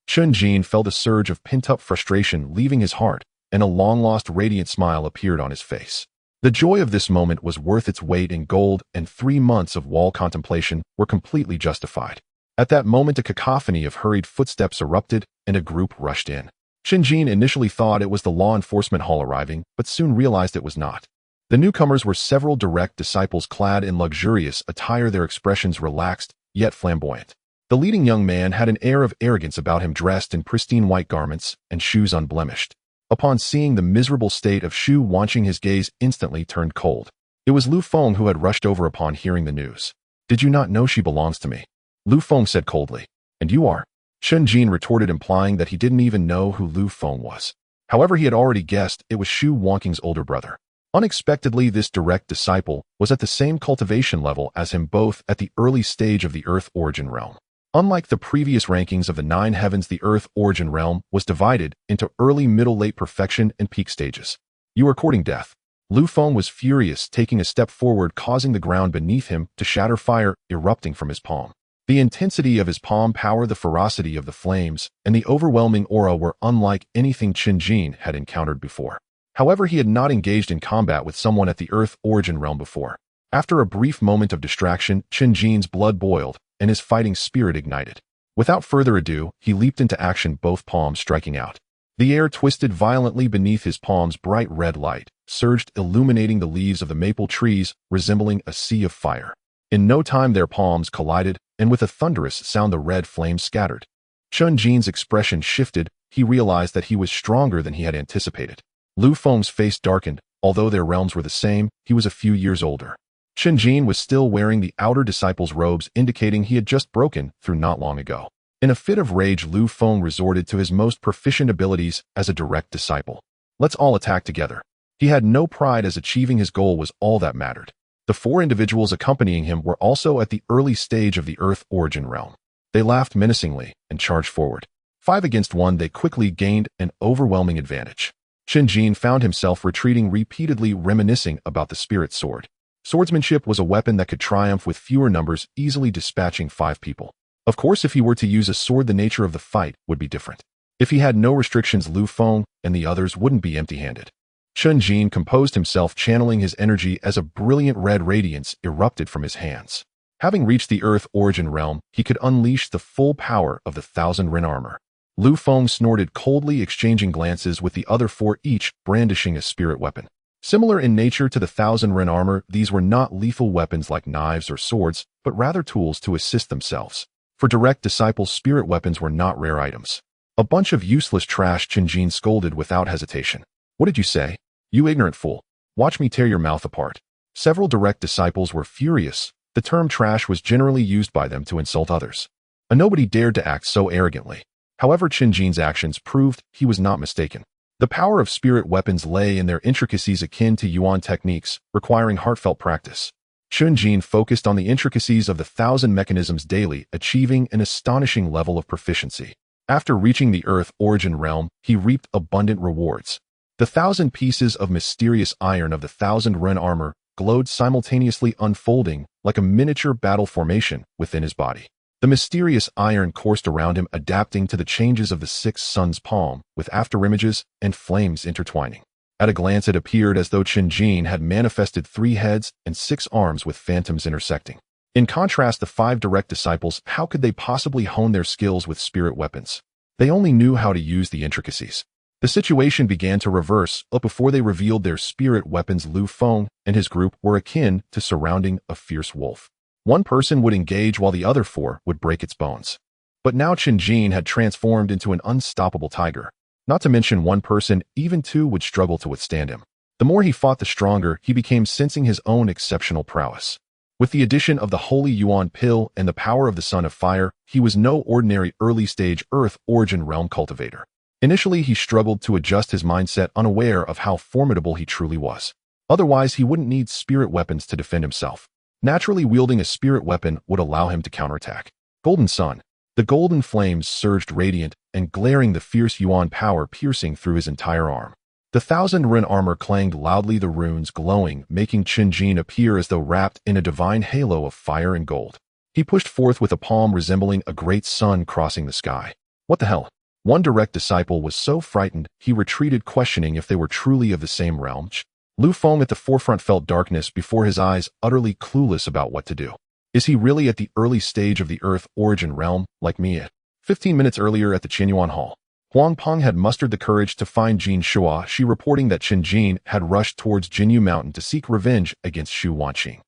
Chen Jin felt a surge of pent-up frustration leaving his heart, and a long-lost radiant smile appeared on his face. The joy of this moment was worth its weight in gold, and 3 months of wall contemplation were completely justified. At that moment, a cacophony of hurried footsteps erupted, and a group rushed in. Chen Jin initially thought it was the law enforcement hall arriving, but soon realized it was not. The newcomers were several direct disciples clad in luxurious attire, their expressions relaxed, yet flamboyant. The leading young man had an air of arrogance about him, dressed in pristine white garments and shoes unblemished. Upon seeing the miserable state of Shu Wanqing, his gaze instantly turned cold. It was Lu Feng who had rushed over upon hearing the news. Did you not know she belongs to me? Lu Feng said coldly. And you are? Chen Jin retorted, implying that he didn't even know who Lu Feng was. However, he had already guessed it was Shu Wanqing's older brother. Unexpectedly, this direct disciple was at the same cultivation level as him, both at the early stage of the Earth Origin realm. Unlike the previous rankings of the 9 heavens, the Earth Origin realm was divided into early, middle, late perfection, and peak stages. You are courting death. Lu Feng was furious, taking a step forward, causing the ground beneath him to shatter, fire erupting from his palm. The intensity of his palm power, the ferocity of the flames, and the overwhelming aura were unlike anything Chen Jin had encountered before. However, he had not engaged in combat with someone at the Earth Origin realm before. After a brief moment of distraction, Chen Jin's blood boiled, and his fighting spirit ignited. Without further ado, he leaped into action, both palms striking out. The air twisted violently beneath his palms, bright red light surged, illuminating the leaves of the maple trees, resembling a sea of fire. In no time, their palms collided, and with a thunderous sound, the red flames scattered. Chen Jin's expression shifted. He realized that he was stronger than he had anticipated. Lu Feng's face darkened. Although their realms were the same, he was a few years older. Chen Jin was still wearing the outer disciple's robes, indicating he had just broken through not long ago. In a fit of rage, Lu Feng resorted to his most proficient abilities as a direct disciple. Let's all attack together. He had no pride, as achieving his goal was all that mattered. The 4 individuals accompanying him were also at the early stage of the Earth Origin realm. They laughed menacingly and charged forward. 5 against 1, they quickly gained an overwhelming advantage. Chen Jin found himself retreating repeatedly, reminiscing about the spirit sword. Swordsmanship was a weapon that could triumph with fewer numbers, easily dispatching 5 people. Of course, if he were to use a sword, the nature of the fight would be different. If he had no restrictions, Lu Feng and the others wouldn't be empty-handed. Chen Jin composed himself, channeling his energy as a brilliant red radiance erupted from his hands. Having reached the Earth origin realm, he could unleash the full power of the 1,000 Ren armor. Lu Feng snorted coldly, exchanging glances with the other 4, each brandishing a spirit weapon. Similar in nature to the 1,000 Ren armor, these were not lethal weapons like knives or swords, but rather tools to assist themselves. For direct disciples, spirit weapons were not rare items. A bunch of useless trash, Chen Jin scolded without hesitation. What did you say? You ignorant fool. Watch me tear your mouth apart. Several direct disciples were furious. The term trash was generally used by them to insult others. And nobody dared to act so arrogantly. However, Chen Jin's actions proved he was not mistaken. The power of spirit weapons lay in their intricacies, akin to Yuan techniques, requiring heartfelt practice. Chen Jin focused on the intricacies of the 1,000 mechanisms daily, achieving an astonishing level of proficiency. After reaching the Earth origin realm, he reaped abundant rewards. The 1,000 pieces of mysterious iron of the 1,000 Ren armor glowed simultaneously, unfolding like a miniature battle formation within his body. The mysterious iron coursed around him, adapting to the changes of the 6 sun's palm, with afterimages and flames intertwining. At a glance, it appeared as though Chen Jin had manifested 3 heads and 6 arms with phantoms intersecting. In contrast, the 5 direct disciples, how could they possibly hone their skills with spirit weapons? They only knew how to use the intricacies. The situation began to reverse, but before they revealed their spirit weapons, Lu Feng and his group were akin to surrounding a fierce wolf. One person would engage while the other 4 would break its bones. But now Chen Jin had transformed into an unstoppable tiger. Not to mention one person, even 2 would struggle to withstand him. The more he fought, the stronger he became, sensing his own exceptional prowess. With the addition of the Holy Yuan Pill and the power of the Son of Fire, he was no ordinary early-stage Earth origin realm cultivator. Initially, he struggled to adjust his mindset, unaware of how formidable he truly was. Otherwise, he wouldn't need spirit weapons to defend himself. Naturally, wielding a spirit weapon would allow him to counterattack. Golden Sun. The golden flames surged, radiant and glaring, the fierce Yuan power piercing through his entire arm. The 1,000 Ren armor clanged loudly, the runes glowing, making Chen Jin appear as though wrapped in a divine halo of fire and gold. He pushed forth with a palm resembling a great sun crossing the sky. What the hell? One direct disciple was so frightened, he retreated, questioning if they were truly of the same realm. Lu Feng at the forefront felt darkness before his eyes, utterly clueless about what to do. Is he really at the early stage of the Earth origin realm, like me? 15 minutes earlier at the Qinyuan Hall, Huang Peng had mustered the courage to find Jin Shua, she reporting that Chen Jin had rushed towards Jinyu Mountain to seek revenge against Xu Wanqing.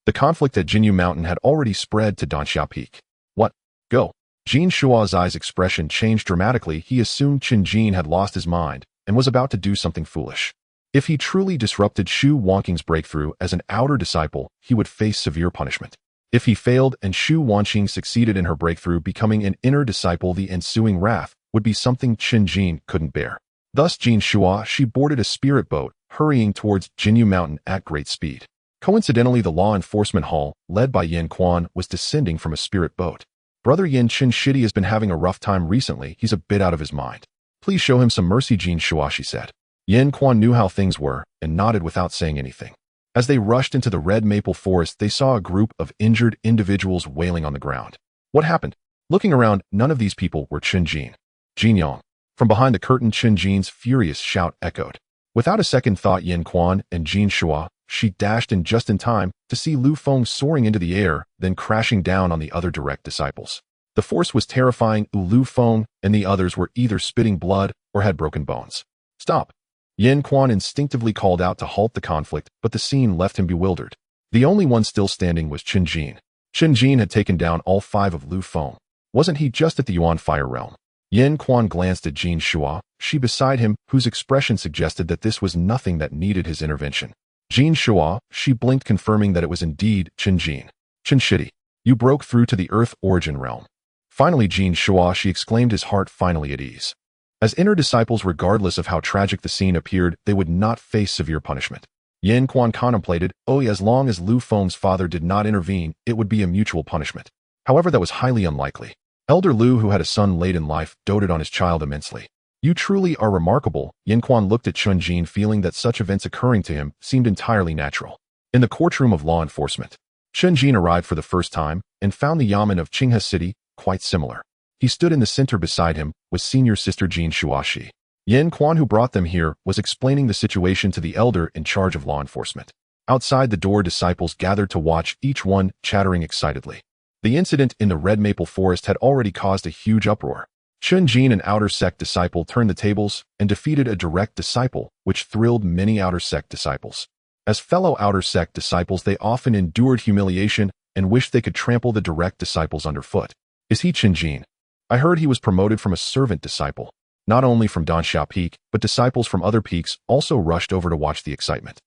The conflict at Jinyu Mountain had already spread to Danxia Peak. What? Go. Jin Shua's eyes expression changed dramatically. He assumed Chen Jin had lost his mind and was about to do something foolish. If he truly disrupted Xu Wanqing's breakthrough as an outer disciple, he would face severe punishment. If he failed and Xu Wanqing succeeded in her breakthrough, becoming an inner disciple, the ensuing wrath would be something Chen Jin couldn't bear. Thus, Jin Shua, she boarded a spirit boat, hurrying towards Jinyu Mountain at great speed. Coincidentally, the law enforcement hall, led by Yin Quan, was descending from a spirit boat. Brother Yin Chen Shitty has been having a rough time recently. He's a bit out of his mind. Please show him some mercy, Jin Shua, she said. Yin Quan knew how things were and nodded without saying anything. As they rushed into the red maple forest, they saw a group of injured individuals wailing on the ground. What happened? Looking around, none of these people were Chen Jin. Jin Yang. From behind the curtain, Chen Jin's furious shout echoed. Without a second thought, Yin Quan and Jin Shua, she dashed in just in time to see Lu Feng soaring into the air, then crashing down on the other direct disciples. The force was terrifying. Lu Feng and the others were either spitting blood or had broken bones. Stop! Yin Quan instinctively called out to halt the conflict, but the scene left him bewildered. The only one still standing was Chen Jin. Chen Jin had taken down all 5 of Lu Feng. Wasn't he just at the Yuan Fire realm? Yin Quan glanced at Jin Shua, she beside him, whose expression suggested that this was nothing that needed his intervention. Jin Shua, she blinked, confirming that it was indeed Chen Jin. Chen Shitty, you broke through to the Earth origin realm. Finally, Jin Shua, she exclaimed, his heart finally at ease. As inner disciples, regardless of how tragic the scene appeared, they would not face severe punishment. Yin Quan contemplated, as long as Lu Feng's father did not intervene, it would be a mutual punishment. However, that was highly unlikely. Elder Lu, who had a son late in life, doted on his child immensely. You truly are remarkable. Yin Quan looked at Chen Jin, feeling that such events occurring to him seemed entirely natural. In the courtroom of law enforcement, Chen Jin arrived for the first time and found the yamen of Qinghe City quite similar. He stood in the center. Beside him was senior sister Jin Shuaxi. Yan Quan, who brought them here, was explaining the situation to the elder in charge of law enforcement. Outside the door, disciples gathered to watch, each one chattering excitedly. The incident in the Red Maple Forest had already caused a huge uproar. Chen Jin, an Outer Sect disciple, turned the tables and defeated a direct disciple, which thrilled many Outer Sect disciples. As fellow Outer Sect disciples, they often endured humiliation and wished they could trample the direct disciples underfoot. Is he Chen Jin? I heard he was promoted from a servant disciple. Not only from Danxiao Peak, but disciples from other peaks also rushed over to watch the excitement.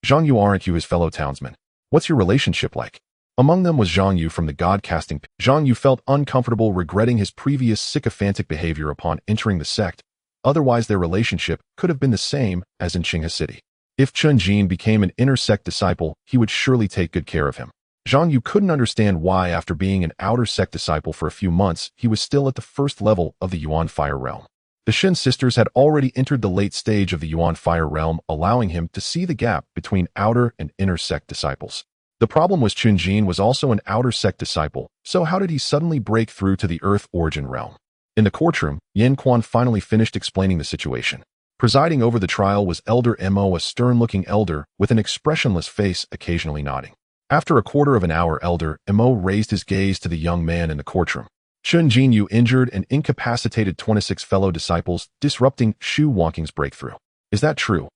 Zhang Yu, aren't you his fellow townsman? What's your relationship like? Among them was Zhang Yu from the god-casting. Zhang Yu felt uncomfortable, regretting his previous sycophantic behavior upon entering the sect. Otherwise, their relationship could have been the same as in Qinghe City. If Chen Jin became an inner sect disciple, he would surely take good care of him. Zhang Yu couldn't understand why, after being an outer sect disciple for a few months, he was still at the first level of the Yuan Fire Realm. The Shen sisters had already entered the late stage of the Yuan Fire Realm, allowing him to see the gap between outer and inner sect disciples. The problem was Chen Jin was also an outer sect disciple, so how did he suddenly break through to the Earth Origin Realm? In the courtroom, Yan Quan finally finished explaining the situation. Presiding over the trial was Elder Mo, a stern-looking elder with an expressionless face, occasionally nodding. After a quarter of an hour, Elder Mo raised his gaze to the young man in the courtroom. Chen Jin, you injured and incapacitated 26 fellow disciples, disrupting Shu Wangqing's breakthrough. Is that true?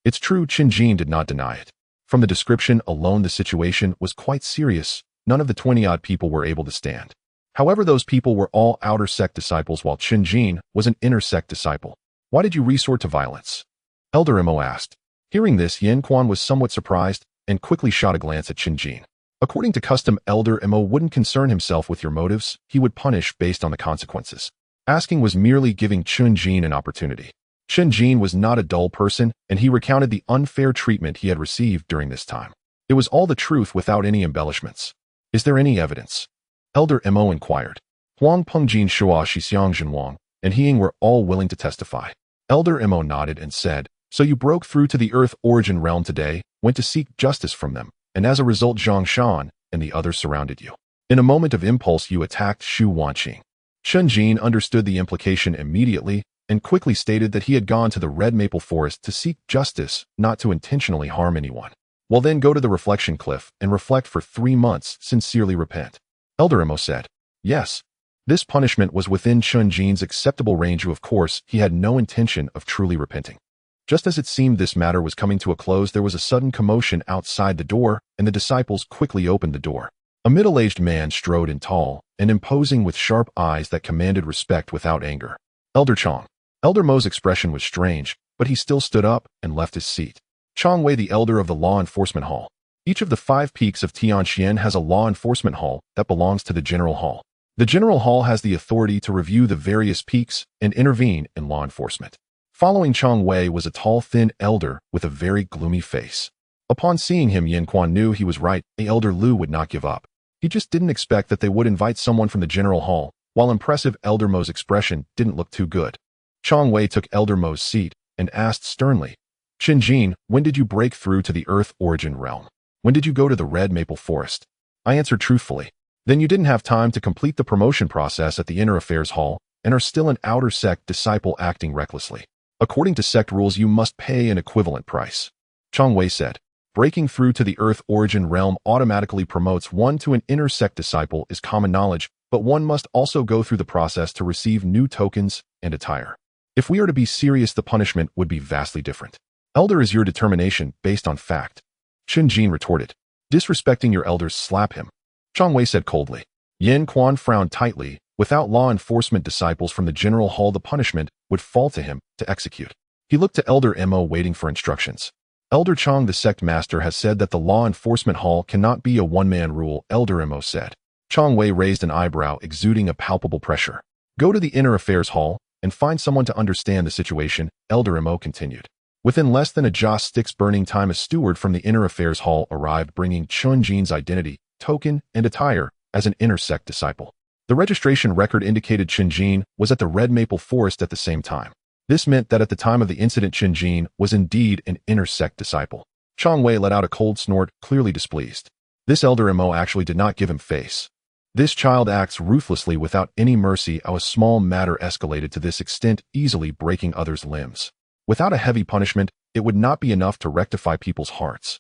It's true. Chen Jin did not deny it. From the description alone, the situation was quite serious. None of the 20-odd people were able to stand. However, those people were all outer sect disciples, while Chen Jin was an inner sect disciple. Why did you resort to violence? Elder Mo asked. Hearing this, Yan Quan was somewhat surprised and quickly shot a glance at Chen Jin. According to custom, Elder Mo wouldn't concern himself with your motives. He would punish based on the consequences. Asking was merely giving Chen Jin an opportunity. Chen Jin was not a dull person, and he recounted the unfair treatment he had received during this time. It was all the truth without any embellishments. Is there any evidence? Elder Mo inquired. Huang Pengjin, Shua Shixiang Zhenwang, and Hiying were all willing to testify. Elder Mo nodded and said, so you broke through to the Earth Origin Realm today, went to seek justice from them, and as a result Zhang Shan and the others surrounded you. In a moment of impulse, you attacked Shu Wangqing. Chen Jin understood the implication immediately and quickly stated that he had gone to the Red Maple Forest to seek justice, not to intentionally harm anyone. Well, then go to the reflection cliff and reflect for 3 months, sincerely repent. Elder Mo said. Yes. This punishment was within Chen Jin's acceptable range. Of course, he had no intention of truly repenting. Just as it seemed this matter was coming to a close, there was a sudden commotion outside the door, and the disciples quickly opened the door. A middle-aged man strode in, tall and imposing, with sharp eyes that commanded respect without anger. Elder Chong. Elder Mo's expression was strange, but he still stood up and left his seat. Chong Wei, the elder of the Law Enforcement Hall. Each of the 5 peaks of Tianxuan has a law enforcement hall that belongs to the General Hall. The General Hall has the authority to review the various peaks and intervene in law enforcement. Following Chong Wei was a tall, thin elder with a very gloomy face. Upon seeing him, Yan Quan knew he was right. The Elder Lu would not give up. He just didn't expect that they would invite someone from the General Hall. While impressive, Elder Mo's expression didn't look too good. Chong Wei took Elder Mo's seat and asked sternly, Chen Jin, when did you break through to the Earth Origin Realm? When did you go to the Red Maple Forest? I answered truthfully. Then you didn't have time to complete the promotion process at the Inner Affairs Hall and are still an outer sect disciple acting recklessly. According to sect rules, you must pay an equivalent price. Chong Wei said, breaking through to the Earth Origin Realm automatically promotes one to an inner sect disciple is common knowledge, but one must also go through the process to receive new tokens and attire. If we are to be serious, the punishment would be vastly different. Elder is your determination based on fact. Chen Jin retorted. Disrespecting your elders, slap him. Chong Wei said coldly. Yan Quan frowned tightly. Without law enforcement disciples from the General Hall, the punishment would fall to him to execute. He looked to Elder Mo, waiting for instructions. Elder Chong, the sect master, has said that the law enforcement hall cannot be a one-man rule, Elder Mo said. Chong Wei raised an eyebrow, exuding a palpable pressure. Go to the Inner Affairs Hall and find someone to understand the situation, Elder Mo continued. Within less than a joss stick's burning time, a steward from the Inner Affairs Hall arrived, bringing Chen Jin's identity, token, and attire as an inner sect disciple. The registration record indicated Chen Jin was at the Red Maple Forest at the same time. This meant that at the time of the incident, Chen Jin was indeed an inner sect disciple. Chang Wei let out a cold snort, clearly displeased. This elder Mo actually did not give him face. This child acts ruthlessly without any mercy. How a small matter escalated to this extent, easily breaking others' limbs. Without a heavy punishment, it would not be enough to rectify people's hearts.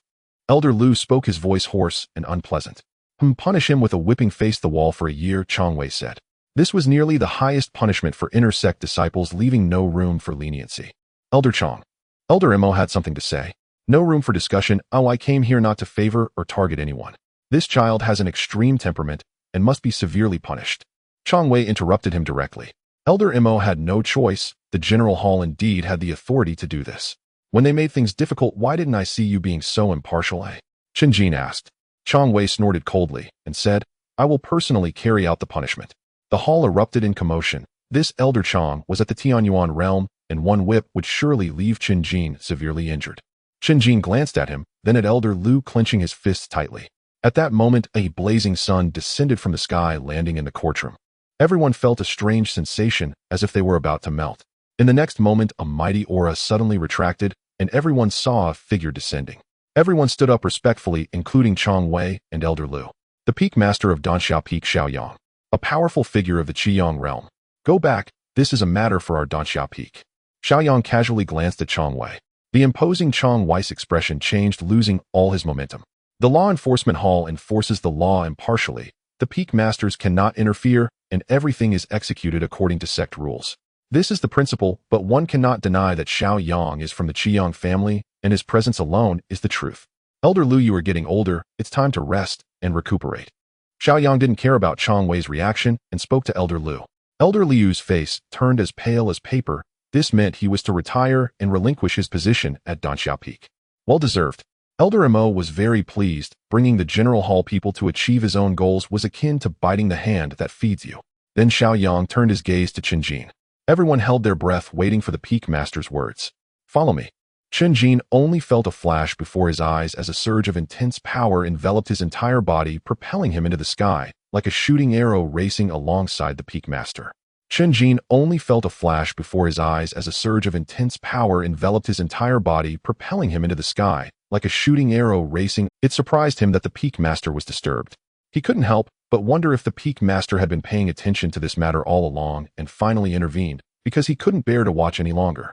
Elder Lu spoke, his voice hoarse and unpleasant. Punish him with a whipping, face the wall for a year, Chang Wei said. This was nearly the highest punishment for inner sect disciples, leaving no room for leniency. Elder Chang. Elder Mo had something to say. No room for discussion. Oh, I came here not to favor or target anyone. This child has an extreme temperament and must be severely punished. Chang Wei interrupted him directly. Elder Mo had no choice. The General Hall indeed had the authority to do this. When they made things difficult, why didn't I see you being so impartial? Chen Jin asked. Chang Wei snorted coldly and said, I will personally carry out the punishment. The hall erupted in commotion. This Elder Chang was at the Tianxuan realm, and one whip would surely leave Chen Jin severely injured. Chen Jin glanced at him, then at Elder Lu, clenching his fists tightly. At that moment, a blazing sun descended from the sky, landing in the courtroom. Everyone felt a strange sensation, as if they were about to melt. In the next moment, a mighty aura suddenly retracted, and everyone saw a figure descending. Everyone stood up respectfully, including Chang Wei and Elder Lu. The peak master of Danxiao Peak, Xiaoyang. A powerful figure of the Qiyang realm. Go back, this is a matter for our Danxiao Peak. Xiaoyang casually glanced at Chang Wei. The imposing Chang Wei's expression changed, losing all his momentum. The law enforcement hall enforces the law impartially. The peak masters cannot interfere, and everything is executed according to sect rules. This is the principle, but one cannot deny that Xiaoyang is from the Qiyang family, and his presence alone is the truth. Elder Lu, you are getting older, it's time to rest and recuperate. Xiaoyang didn't care about Chang Wei's reaction and spoke to Elder Lu. Elder Liu's face turned as pale as paper. This meant he was to retire and relinquish his position at Danxiao Peak. Well deserved. Elder Mo was very pleased. Bringing the General Hall people to achieve his own goals was akin to biting the hand that feeds you. Then Xiaoyang turned his gaze to Chen Jin. Everyone held their breath, waiting for the peak master's words. Follow me. Chen Jin only felt a flash before his eyes as a surge of intense power enveloped his entire body, propelling him into the sky, like a shooting arrow racing alongside the peak master. Chen Jin only felt a flash before his eyes as a surge of intense power enveloped his entire body, propelling him into the sky, like a shooting arrow racing. It surprised him that the peak master was disturbed. He couldn't help but wonder if the peak master had been paying attention to this matter all along and finally intervened, because he couldn't bear to watch any longer.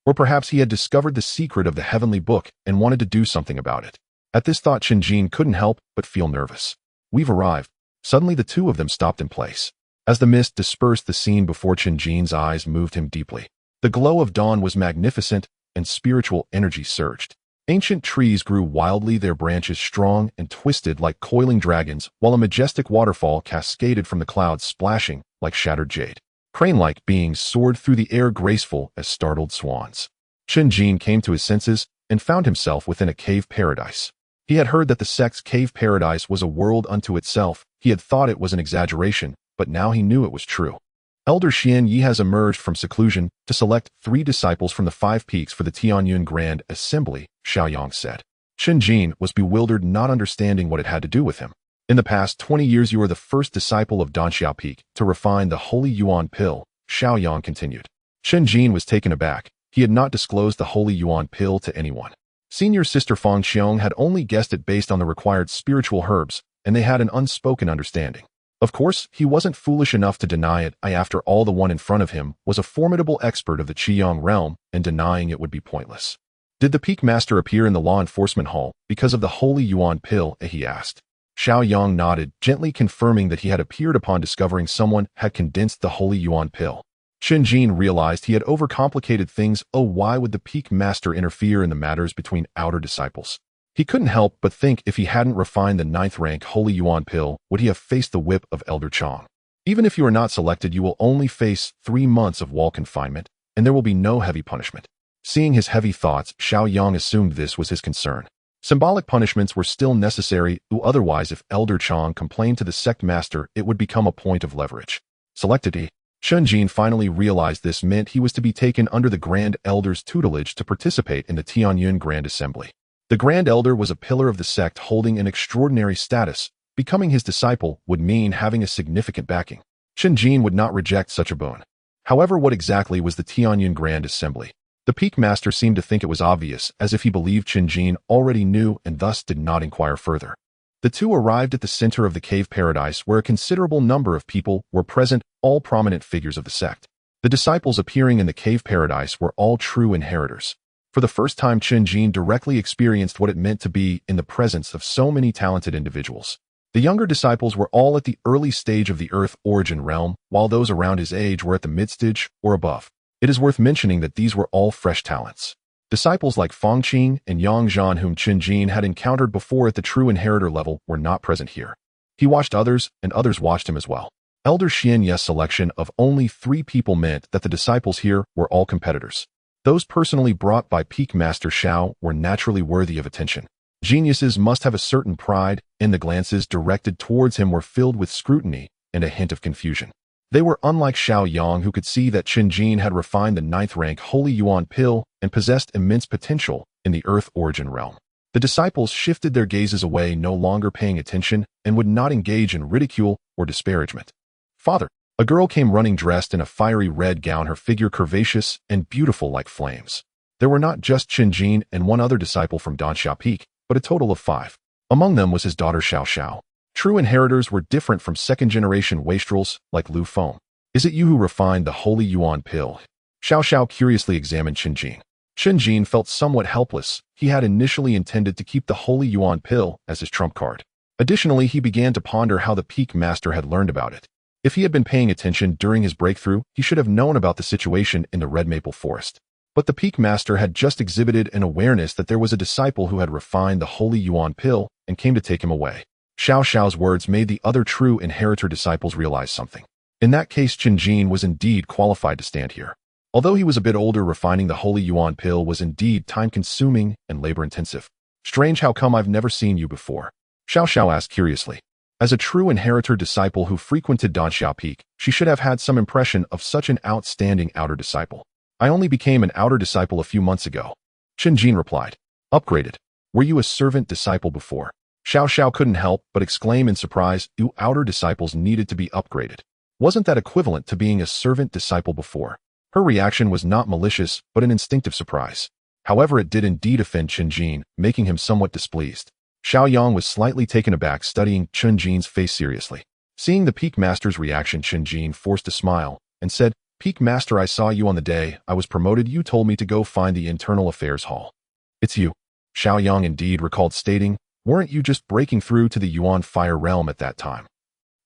Or perhaps he had discovered the secret of the heavenly book and wanted to do something about it. At this thought, Chen Jin couldn't help but feel nervous. We've arrived. Suddenly the two of them stopped in place. As the mist dispersed, the scene before Chen Jin's eyes moved him deeply. The glow of dawn was magnificent, and spiritual energy surged. Ancient trees grew wildly, their branches strong and twisted like coiling dragons, while a majestic waterfall cascaded from the clouds, splashing like shattered jade. Crane-like beings soared through the air, graceful as startled swans. Chen Jin came to his senses and found himself within a cave paradise. He had heard that the sect's cave paradise was a world unto itself. He had thought it was an exaggeration, but now he knew it was true. Elder Xian Yi has emerged from seclusion to select 3 disciples from the 5 peaks for the Tianyuan Grand Assembly, Xiaoyang said. Chen Jin was bewildered, not understanding what it had to do with him. In the past 20 years, you are the first disciple of Danxiao Peak to refine the Holy Yuan Pill, Xiaoyang continued. Chen Jin was taken aback. He had not disclosed the Holy Yuan Pill to anyone. Senior Sister Fang Xiong had only guessed it based on the required spiritual herbs, and they had an unspoken understanding. Of course, he wasn't foolish enough to deny it. After all, the one in front of him was a formidable expert of the Qiyang realm, and denying it would be pointless. Did the peak master appear in the law enforcement hall because of the Holy Yuan Pill? He asked. Xiaoyang nodded, gently confirming that he had appeared upon discovering someone had condensed the Holy Yuan Pill. Chen Jin realized he had overcomplicated things. Oh, why would the peak master interfere in the matters between outer disciples? He couldn't help but think, if he hadn't refined the 9th rank Holy Yuan Pill, would he have faced the whip of Elder Chang? Even if you are not selected, you will only face 3 months of wall confinement, and there will be no heavy punishment. Seeing his heavy thoughts, Xiaoyang assumed this was his concern. Symbolic punishments were still necessary, otherwise if Elder Chang complained to the sect master, it would become a point of leverage. Selected. Chen Jin finally realized this meant he was to be taken under the Grand Elder's tutelage to participate in the Tianyuan Grand Assembly. The Grand Elder was a pillar of the sect, holding an extraordinary status. Becoming his disciple would mean having a significant backing. Chen Jin would not reject such a boon. However, what exactly was the Tianyuan Grand Assembly? The Peak Master seemed to think it was obvious, as if he believed Chen Jin already knew and thus did not inquire further. The two arrived at the center of the cave paradise where a considerable number of people were present, all prominent figures of the sect. The disciples appearing in the cave paradise were all true inheritors. For the first time, Chen Jin directly experienced what it meant to be in the presence of so many talented individuals. The younger disciples were all at the early stage of the Earth origin realm, while those around his age were at the mid-stage or above. It is worth mentioning that these were all fresh talents. Disciples like Fang Qing and Yang Zhan, whom Chen Jin had encountered before at the true inheritor level, were not present here. He watched others, and others watched him as well. Elder Xian Ye's selection of only 3 people meant that the disciples here were all competitors. Those personally brought by Peak Master Xiao were naturally worthy of attention. Geniuses must have a certain pride, and the glances directed towards him were filled with scrutiny and a hint of confusion. They were unlike Xiao Yang, who could see that Chen Jin had refined the 9th rank Holy Yuan pill and possessed immense potential in the Earth origin realm. The disciples shifted their gazes away, no longer paying attention, and would not engage in ridicule or disparagement. Father, a girl came running dressed in a fiery red gown, her figure curvaceous and beautiful like flames. There were not just Chen Jin and 1 other disciple from Danxia Peak, but a total of 5. Among them was his daughter Xiao Xiao. True inheritors were different from second-generation wastrels like Lu Feng. Is it you who refined the Holy Yuan pill? Xiao Xiao curiously examined Chen Jin. Chen Jin felt somewhat helpless. He had initially intended to keep the Holy Yuan pill as his trump card. Additionally, he began to ponder how the Peak Master had learned about it. If he had been paying attention during his breakthrough, he should have known about the situation in the Red Maple Forest. But the Peak Master had just exhibited an awareness that there was a disciple who had refined the Holy Yuan pill and came to take him away. Xiao Xiao's words made the other true inheritor disciples realize something. In that case, Chen Jin was indeed qualified to stand here. Although he was a bit older, refining the Holy Yuan pill was indeed time-consuming and labor-intensive. Strange, how come I've never seen you before? Xiao Xiao asked curiously. As a true inheritor disciple who frequented Danxia Peak, she should have had some impression of such an outstanding outer disciple. I only became an outer disciple a few months ago. Chen Jin replied. Upgraded. Were you a servant disciple before? Xiao Xiao couldn't help but exclaim in surprise, you outer disciples needed to be upgraded. Wasn't that equivalent to being a servant disciple before? Her reaction was not malicious, but an instinctive surprise. However, it did indeed offend Chen Jin, making him somewhat displeased. Xiao Yang was slightly taken aback, studying Chen Jin's face seriously. Seeing the Peak Master's reaction, Chen Jin forced a smile and said, Peak Master, I saw you on the day I was promoted. You told me to go find the Internal Affairs Hall. It's you. Xiao Yang indeed recalled stating, weren't you just breaking through to the Yuan Fire Realm at that time?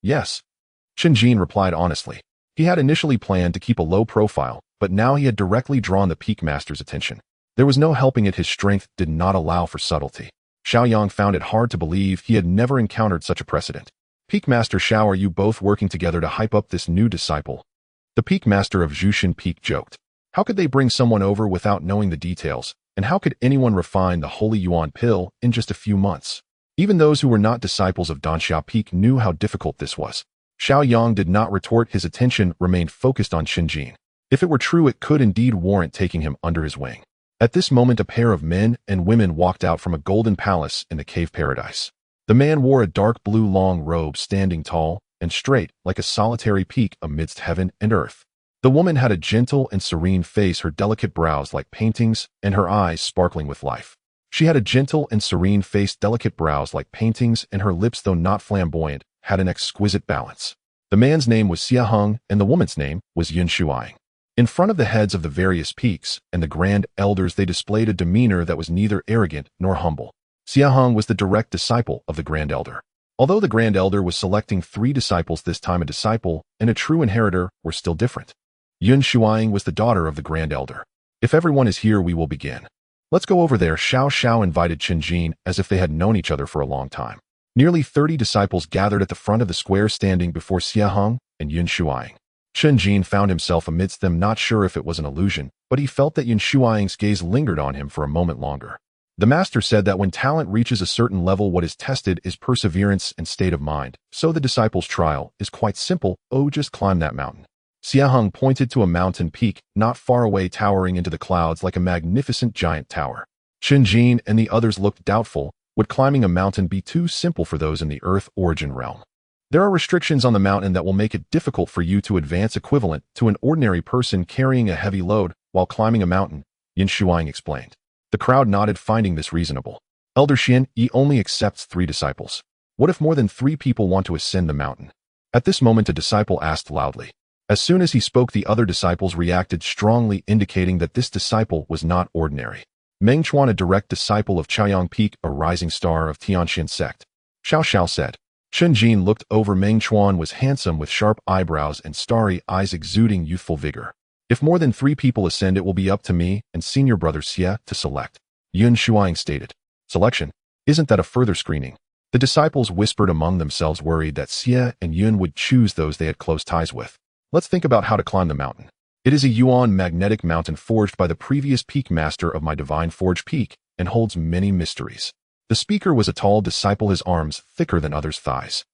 Yes. Chen Jin replied honestly. He had initially planned to keep a low profile, but now he had directly drawn the Peak Master's attention. There was no helping it, his strength did not allow for subtlety. Xiao Yang found it hard to believe he had never encountered such a precedent. Peak Master Xiao, are you both working together to hype up this new disciple? The Peak Master of Jushin Peak joked. How could they bring someone over without knowing the details? And how could anyone refine the Holy Yuan pill in just a few months? Even those who were not disciples of Danxia Peak knew how difficult this was. Xiao Yang did not retort. His attention remained focused on Chen Jin. If it were true, it could indeed warrant taking him under his wing. At this moment, a pair of men and women walked out from a golden palace in the cave paradise. The man wore a dark blue long robe, standing tall and straight like a solitary peak amidst heaven and earth. The woman had a gentle and serene face, her delicate brows like paintings and her eyes sparkling with life. She had a gentle and serene face, delicate brows like paintings, and her lips, though not flamboyant, had an exquisite balance. The man's name was Xia Heng, and the woman's name was Yun Shuai. In front of the heads of the various peaks and the grand elders, they displayed a demeanor that was neither arrogant nor humble. Xia Heng was the direct disciple of the grand elder. Although the grand elder was selecting 3 disciples this time, a disciple and a true inheritor were still different. Yun Shuai was the daughter of the grand elder. If everyone is here, we will begin. Let's go over there. Xiao Xiao invited Chen Jin as if they had known each other for a long time. Nearly 30 disciples gathered at the front of the square, standing before Xia Heng and Yun Shuai. Chen Jin found himself amidst them, not sure if it was an illusion, but he felt that Yun Shuai's gaze lingered on him for a moment longer. The master said that when talent reaches a certain level, what is tested is perseverance and state of mind. So the disciple's trial is quite simple. Oh, just climb that mountain. Xia Heng pointed to a mountain peak not far away, towering into the clouds like a magnificent giant tower. Chen Jin and the others looked doubtful. Would climbing a mountain be too simple for those in the Earth origin realm? There are restrictions on the mountain that will make it difficult for you to advance, equivalent to an ordinary person carrying a heavy load while climbing a mountain. Yin Shuang explained. The crowd nodded, finding this reasonable. Elder Xian, he only accepts 3 disciples. What if more than 3 people want to ascend the mountain? At this moment a disciple asked loudly. As soon as he spoke, the other disciples reacted strongly, indicating that this disciple was not ordinary. Meng Chuan, a direct disciple of Chaoyang Peak, a rising star of Tianxuan Sect. Xiao Xiao said. Chen Jin looked over. Meng Chuan was handsome with sharp eyebrows and starry eyes exuding youthful vigor. If more than 3 people ascend, it will be up to me and senior brother Xie to select. Yun Shuang stated. Selection? Isn't that a further screening? The disciples whispered among themselves, worried that Xie and Yun would choose those they had close ties with. Let's think about how to climb the mountain. It is a Yuan magnetic mountain forged by the previous peak master of my divine forge peak and holds many mysteries. The speaker was a tall disciple, his arms thicker than others' thighs.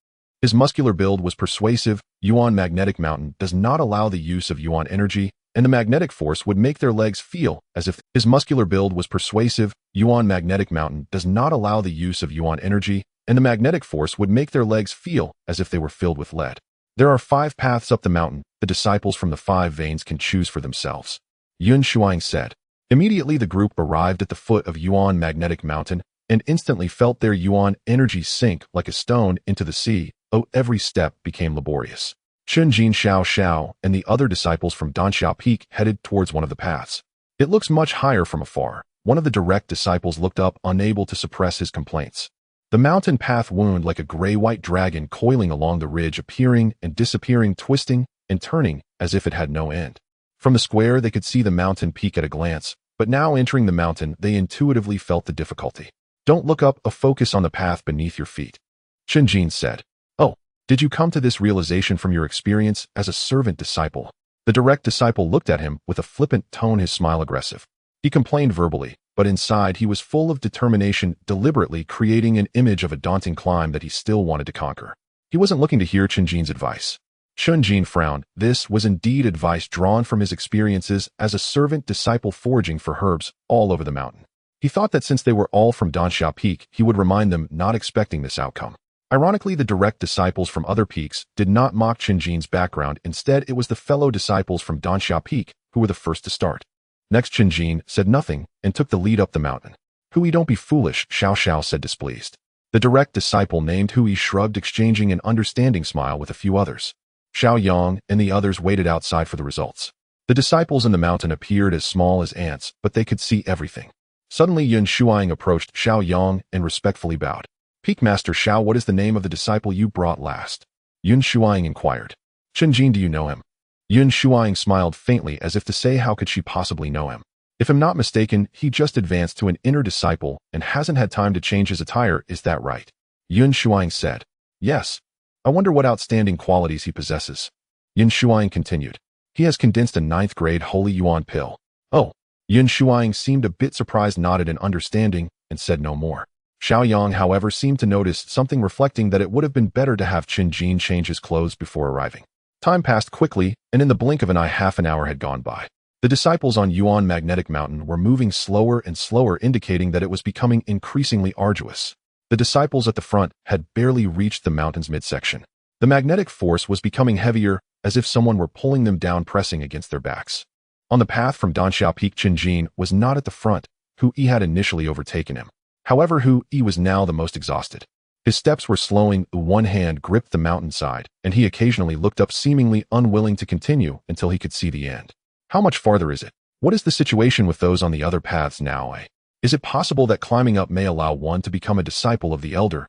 His muscular build was persuasive. Yuan magnetic mountain does not allow the use of Yuan energy, and the magnetic force would make their legs feel as if his muscular build was persuasive. Yuan magnetic mountain does not allow the use of Yuan energy, and the magnetic force would make their legs feel as if they were filled with lead. There are 5 paths up the mountain. The disciples from the 5 veins can choose for themselves. Yun Shuang said. Immediately the group arrived at the foot of Yuan magnetic mountain and instantly felt their Yuan energy sink like a stone into the sea. Oh, every step became laborious. Chen Jin, Xiao Xiao, and the other disciples from Danxia Peak headed towards one of the paths. It looks much higher from afar. One of the direct disciples looked up, unable to suppress his complaints. The mountain path wound like a gray-white dragon coiling along the ridge, appearing and disappearing, twisting and turning as if it had no end. From the square they could see the mountain peak at a glance, but now entering the mountain they intuitively felt the difficulty. Don't look up, focus on the path beneath your feet. Chen Jin said. Oh, did you come to this realization from your experience as a servant disciple? The direct disciple looked at him with a flippant tone, his smile aggressive. He complained verbally, but inside he was full of determination, deliberately creating an image of a daunting climb that he still wanted to conquer. He wasn't looking to hear Chen Jin's advice. Chen Jin frowned. This was indeed advice drawn from his experiences as a servant disciple foraging for herbs all over the mountain. He thought that since they were all from Danxia Peak, he would remind them, not expecting this outcome. Ironically, the direct disciples from other peaks did not mock Chen Jin's background. Instead, it was the fellow disciples from Danxia Peak who were the first to start. Next, Chen Jin said nothing and took the lead up the mountain. Hui, don't be foolish, Xiao Xiao said, displeased. The direct disciple named Hui shrugged, exchanging an understanding smile with a few others. Xiao Yang and the others waited outside for the results. The disciples in the mountain appeared as small as ants, but they could see everything. Suddenly Yun Shuang approached Xiao Yang and respectfully bowed. Peak Master Xiao, what is the name of the disciple you brought last? Yun Shuang inquired. Chen Jin, do you know him? Yun Shuang smiled faintly as if to say, how could she possibly know him? If I'm not mistaken, he just advanced to an inner disciple and hasn't had time to change his attire, is that right? Yun Shuang said. Yes. I wonder what outstanding qualities he possesses. Yun Shuang continued. He has condensed a 9th grade holy yuan pill. Oh. Yun Shuang seemed a bit surprised, nodded in understanding, and said no more. Xiao Yang, however, seemed to notice something, reflecting that it would have been better to have Chen Jin change his clothes before arriving. Time passed quickly, and in the blink of an eye half an hour had gone by. The disciples on Yuan Magnetic Mountain were moving slower and slower, indicating that it was becoming increasingly arduous. The disciples at the front had barely reached the mountain's midsection. The magnetic force was becoming heavier, as if someone were pulling them down, pressing against their backs. On the path from Danxia Peak, Chen Jin was not at the front. Hui had initially overtaken him. However, Hui was now the most exhausted. His steps were slowing, one hand gripped the mountainside, and he occasionally looked up, seemingly unwilling to continue until he could see the end. How much farther is it? What is the situation with those on the other paths now? Is it possible that climbing up may allow one to become a disciple of the elder?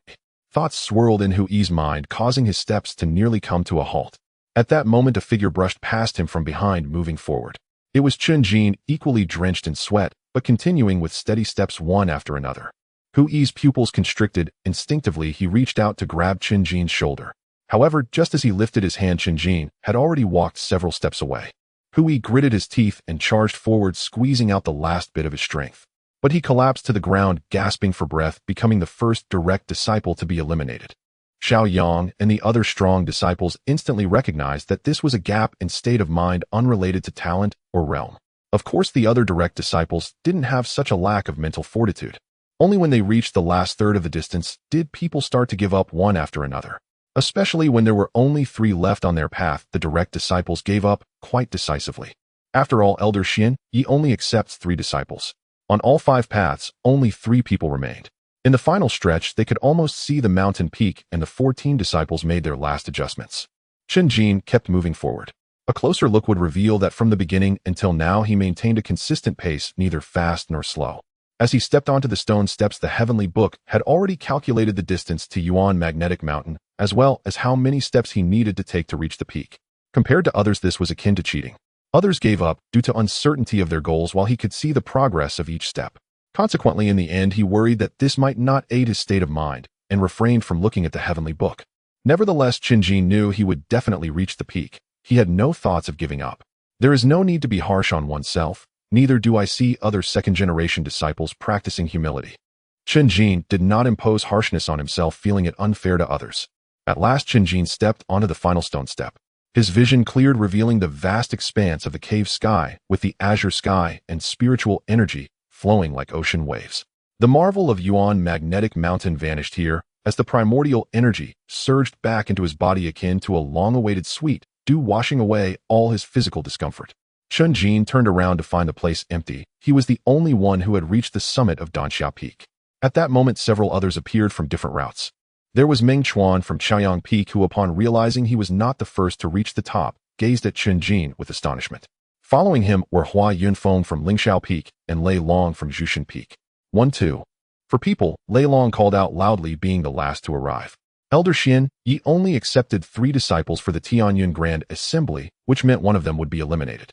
Thoughts swirled in Hui's mind, causing his steps to nearly come to a halt. At that moment, a figure brushed past him from behind, moving forward. It was Chen Jin, equally drenched in sweat, but continuing with steady steps one after another. Hui's pupils constricted. Instinctively, he reached out to grab Chen Jin's shoulder. However, just as he lifted his hand, Chen Jin had already walked several steps away. Hui gritted his teeth and charged forward, squeezing out the last bit of his strength. But he collapsed to the ground, gasping for breath, becoming the first direct disciple to be eliminated. Xiao Yang and the other strong disciples instantly recognized that this was a gap in state of mind unrelated to talent or realm. Of course, the other direct disciples didn't have such a lack of mental fortitude. Only when they reached the last third of the distance did people start to give up one after another. Especially when there were only 3 left on their path, the direct disciples gave up quite decisively. After all, Elder Xian, he only accepts 3 disciples. On all 5 paths, only 3 people remained. In the final stretch, they could almost see the mountain peak, and the 14 disciples made their last adjustments. Chen Jin kept moving forward. A closer look would reveal that from the beginning until now he maintained a consistent pace, neither fast nor slow. As he stepped onto the stone steps, the heavenly book had already calculated the distance to Yuan Magnetic Mountain, as well as how many steps he needed to take to reach the peak. Compared to others, this was akin to cheating. Others gave up due to uncertainty of their goals while he could see the progress of each step. Consequently, in the end, he worried that this might not aid his state of mind and refrained from looking at the heavenly book. Nevertheless, Chen Jin knew he would definitely reach the peak. He had no thoughts of giving up. There is no need to be harsh on oneself. Neither do I see other second-generation disciples practicing humility. Chen Jin did not impose harshness on himself, feeling it unfair to others. At last, Chen Jin stepped onto the final stone step. His vision cleared, revealing the vast expanse of the cave sky, with the azure sky and spiritual energy flowing like ocean waves. The marvel of Yuan Magnetic Mountain vanished here, as the primordial energy surged back into his body akin to a long-awaited sweet dew washing away all his physical discomfort. Chen Jin turned around to find the place empty. He was the only one who had reached the summit of Danxiao Peak. At that moment, several others appeared from different routes. There was Meng Chuan from Chaoyang Peak, who, upon realizing he was not the first to reach the top, gazed at Chen Jin with astonishment. Following him were Hua Yunfeng from Lingxiao Peak and Lei Long from Jushan Peak. 1-2. For people, Lei Long called out loudly, being the last to arrive. Elder Xian, ye only accepted 3 disciples for the Tianyuan Grand Assembly, which meant one of them would be eliminated.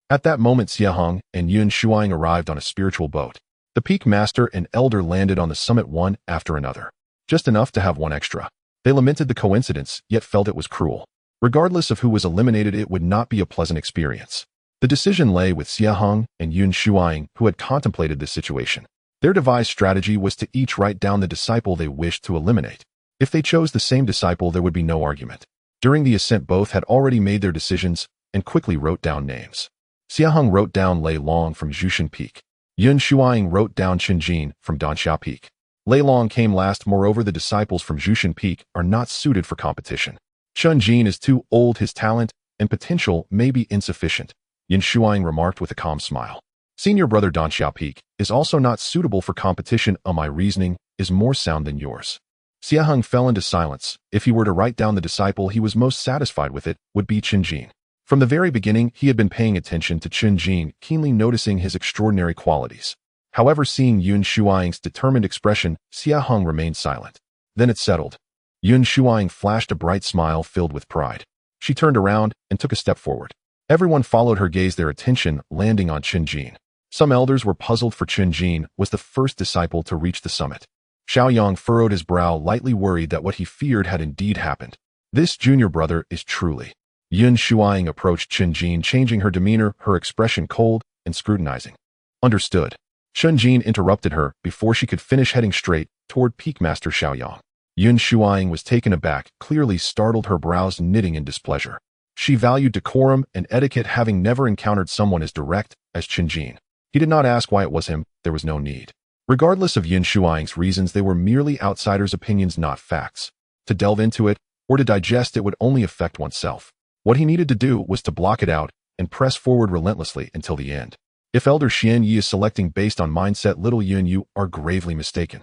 At that moment, Xia Heng and Yun Shuang arrived on a spiritual boat. The Peak Master and Elder landed on the summit one after another. Just enough to have one extra. They lamented the coincidence, yet felt it was cruel. Regardless of who was eliminated, it would not be a pleasant experience. The decision lay with Xia Heng and Yun Shuang, who had contemplated this situation. Their devised strategy was to each write down the disciple they wished to eliminate. If they chose the same disciple, there would be no argument. During the ascent, both had already made their decisions and quickly wrote down names. Xia Heng wrote down Lei Long from Jushan Peak. Yun Shuang wrote down Chen Jin from Danxiao Peak. Lei Long came last. Moreover, the disciples from Jushan Peak are not suited for competition. Chen Jin is too old. His talent and potential may be insufficient, Yun Shuang remarked with a calm smile. Senior brother Danxiao Peak is also not suitable for competition. My reasoning is more sound than yours. Xia Heng fell into silence. If he were to write down the disciple he was most satisfied with, it would be Chen Jin. From the very beginning, he had been paying attention to Chen Jin, keenly noticing his extraordinary qualities. However, seeing Yun Shuang's determined expression, Xia Heng remained silent. Then it settled. Yun Shuang flashed a bright smile filled with pride. She turned around and took a step forward. Everyone followed her gaze, their attention landing on Chen Jin. Some elders were puzzled, for Chen Jin was the first disciple to reach the summit. Xiaoyang furrowed his brow, lightly worried that what he feared had indeed happened. This junior brother is truly... Yun Shuang approached Chen Jin, changing her demeanor, her expression cold and scrutinizing. Understood. Chen Jin interrupted her before she could finish, heading straight toward Peak Master Xiaoyang. Yun Shuang was taken aback, clearly startled, her brows knitting in displeasure. She valued decorum and etiquette, having never encountered someone as direct as Chen Jin. He did not ask why it was him, there was no need. Regardless of Yun Shuang's reasons, they were merely outsiders' opinions, not facts. To delve into it, or to digest it, would only affect oneself. What he needed to do was to block it out and press forward relentlessly until the end. If Elder Xian Yi is selecting based on mindset, little Yun, you are gravely mistaken.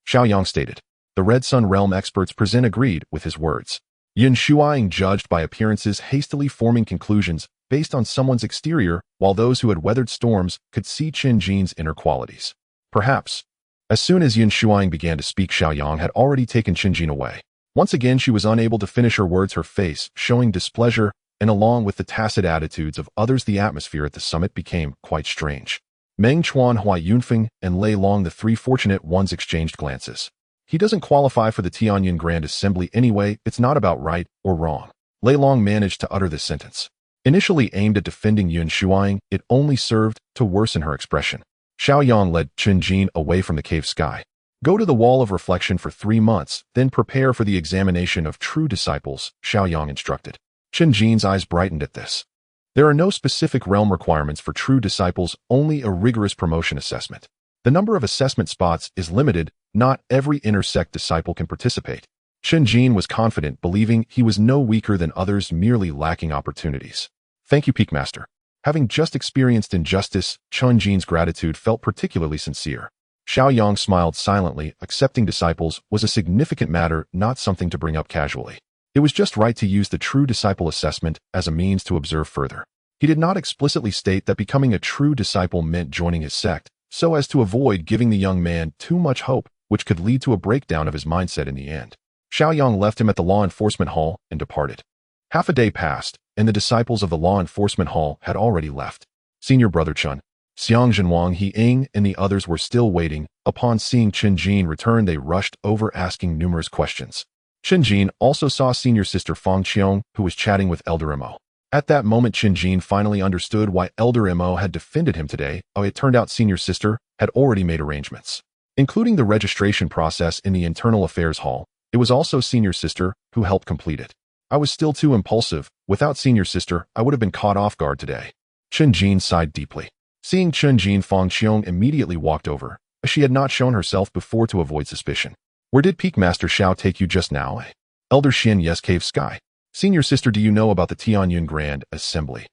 Xiaoyang stated. The Red Sun Realm experts present agreed with his words. Yun Shuang judged by appearances, hastily forming conclusions based on someone's exterior, while those who had weathered storms could see Chen Jin's inner qualities. Perhaps. As soon as Yun Shuang began to speak, Xiaoyang had already taken Chen Jin away. Once again, she was unable to finish her words, her face showing displeasure, and along with the tacit attitudes of others, the atmosphere at the summit became quite strange. Meng Chuan, Hua Yunfeng, and Lei Long, the 3 fortunate ones, exchanged glances. He doesn't qualify for the Tianyuan Grand Assembly anyway, it's not about right or wrong. Lei Long managed to utter this sentence. Initially aimed at defending Yun Shuang, it only served to worsen her expression. Xiaoyang led Chen Jin away from the cave sky. Go to the wall of reflection for 3 months, then prepare for the examination of true disciples, Xiaoyang instructed. Chen Jin's eyes brightened at this. There are no specific realm requirements for true disciples, only a rigorous promotion assessment. The number of assessment spots is limited, not every inner sect disciple can participate. Chen Jin was confident, believing he was no weaker than others, merely lacking opportunities. Thank you, Peak Master. Having just experienced injustice, Chen Jin's gratitude felt particularly sincere. Xiaoyang smiled silently. Accepting disciples was a significant matter, not something to bring up casually. It was just right to use the true disciple assessment as a means to observe further. He did not explicitly state that becoming a true disciple meant joining his sect, so as to avoid giving the young man too much hope, which could lead to a breakdown of his mindset in the end. Xiaoyang left him at the law enforcement hall and departed. Half a day passed, and the disciples of the law enforcement hall had already left. Senior brother Chen, Xiang Zhenwang, He Ying, and the others were still waiting. Upon seeing Chen Jin return, they rushed over, asking numerous questions. Chen Jin also saw senior sister Fang Qiong, who was chatting with Elder Mo. At that moment, Chen Jin finally understood why Elder Mo had defended him today. It turned out senior sister had already made arrangements, including the registration process in the internal affairs hall. It was also senior sister who helped complete it. I was still too impulsive. Without senior sister, I would have been caught off guard today. Chen Jin sighed deeply. Seeing Chen Jin, Fang Qiong immediately walked over, as she had not shown herself before to avoid suspicion. Where did Peak Master Xiao take you just now? Elder Xian, yes, Cave Sky. Senior sister, do you know about the Tianxuan Grand Assembly?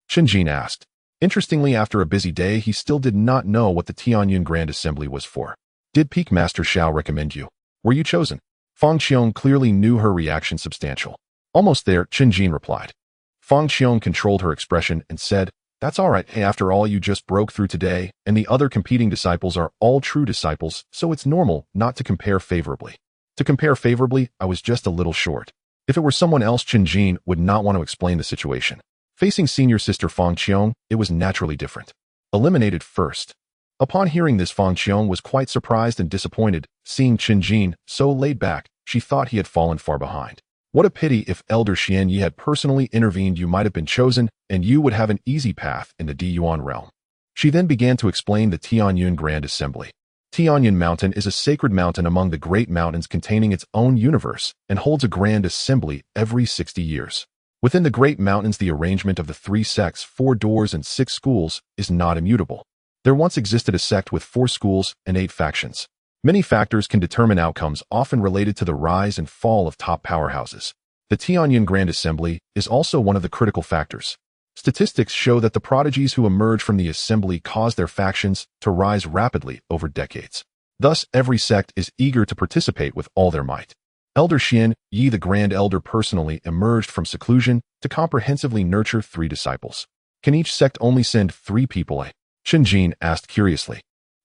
Chen Jin asked. Interestingly, after a busy day, he still did not know what the Tianxuan Grand Assembly was for. Did Peak Master Xiao recommend you? Were you chosen? Fang Qiong clearly knew her reaction substantial. Almost there, Chen Jin replied. Fang Qiong controlled her expression and said, That's all right. Hey, after all, you just broke through today, and the other competing disciples are all true disciples, so it's normal not to compare favorably. To compare favorably, I was just a little short. If it were someone else, Chen Jin would not want to explain the situation. Facing senior sister Fang Qiong, it was naturally different. Eliminated first. Upon hearing this, Fang Qiong was quite surprised and disappointed. Seeing Chen Jin so laid back, she thought he had fallen far behind. What a pity. If Elder Xian Yi had personally intervened, you might have been chosen, and you would have an easy path in the Diyuan realm. She then began to explain the Tianxuan Grand Assembly. Tianxuan Mountain is a sacred mountain among the great mountains, containing its own universe, and holds a grand assembly every 60 years. Within the great mountains, the arrangement of the 3 sects, 4 doors, and 6 schools is not immutable. There once existed a sect with 4 schools and 8 factions. Many factors can determine outcomes, often related to the rise and fall of top powerhouses. The Tianxuan Grand Assembly is also one of the critical factors. Statistics show that the prodigies who emerge from the assembly cause their factions to rise rapidly over decades. Thus, every sect is eager to participate with all their might. Elder Xian Yi, the Grand Elder, personally emerged from seclusion to comprehensively nurture 3 disciples. Can each sect only send 3 people? Chen Jin asked curiously.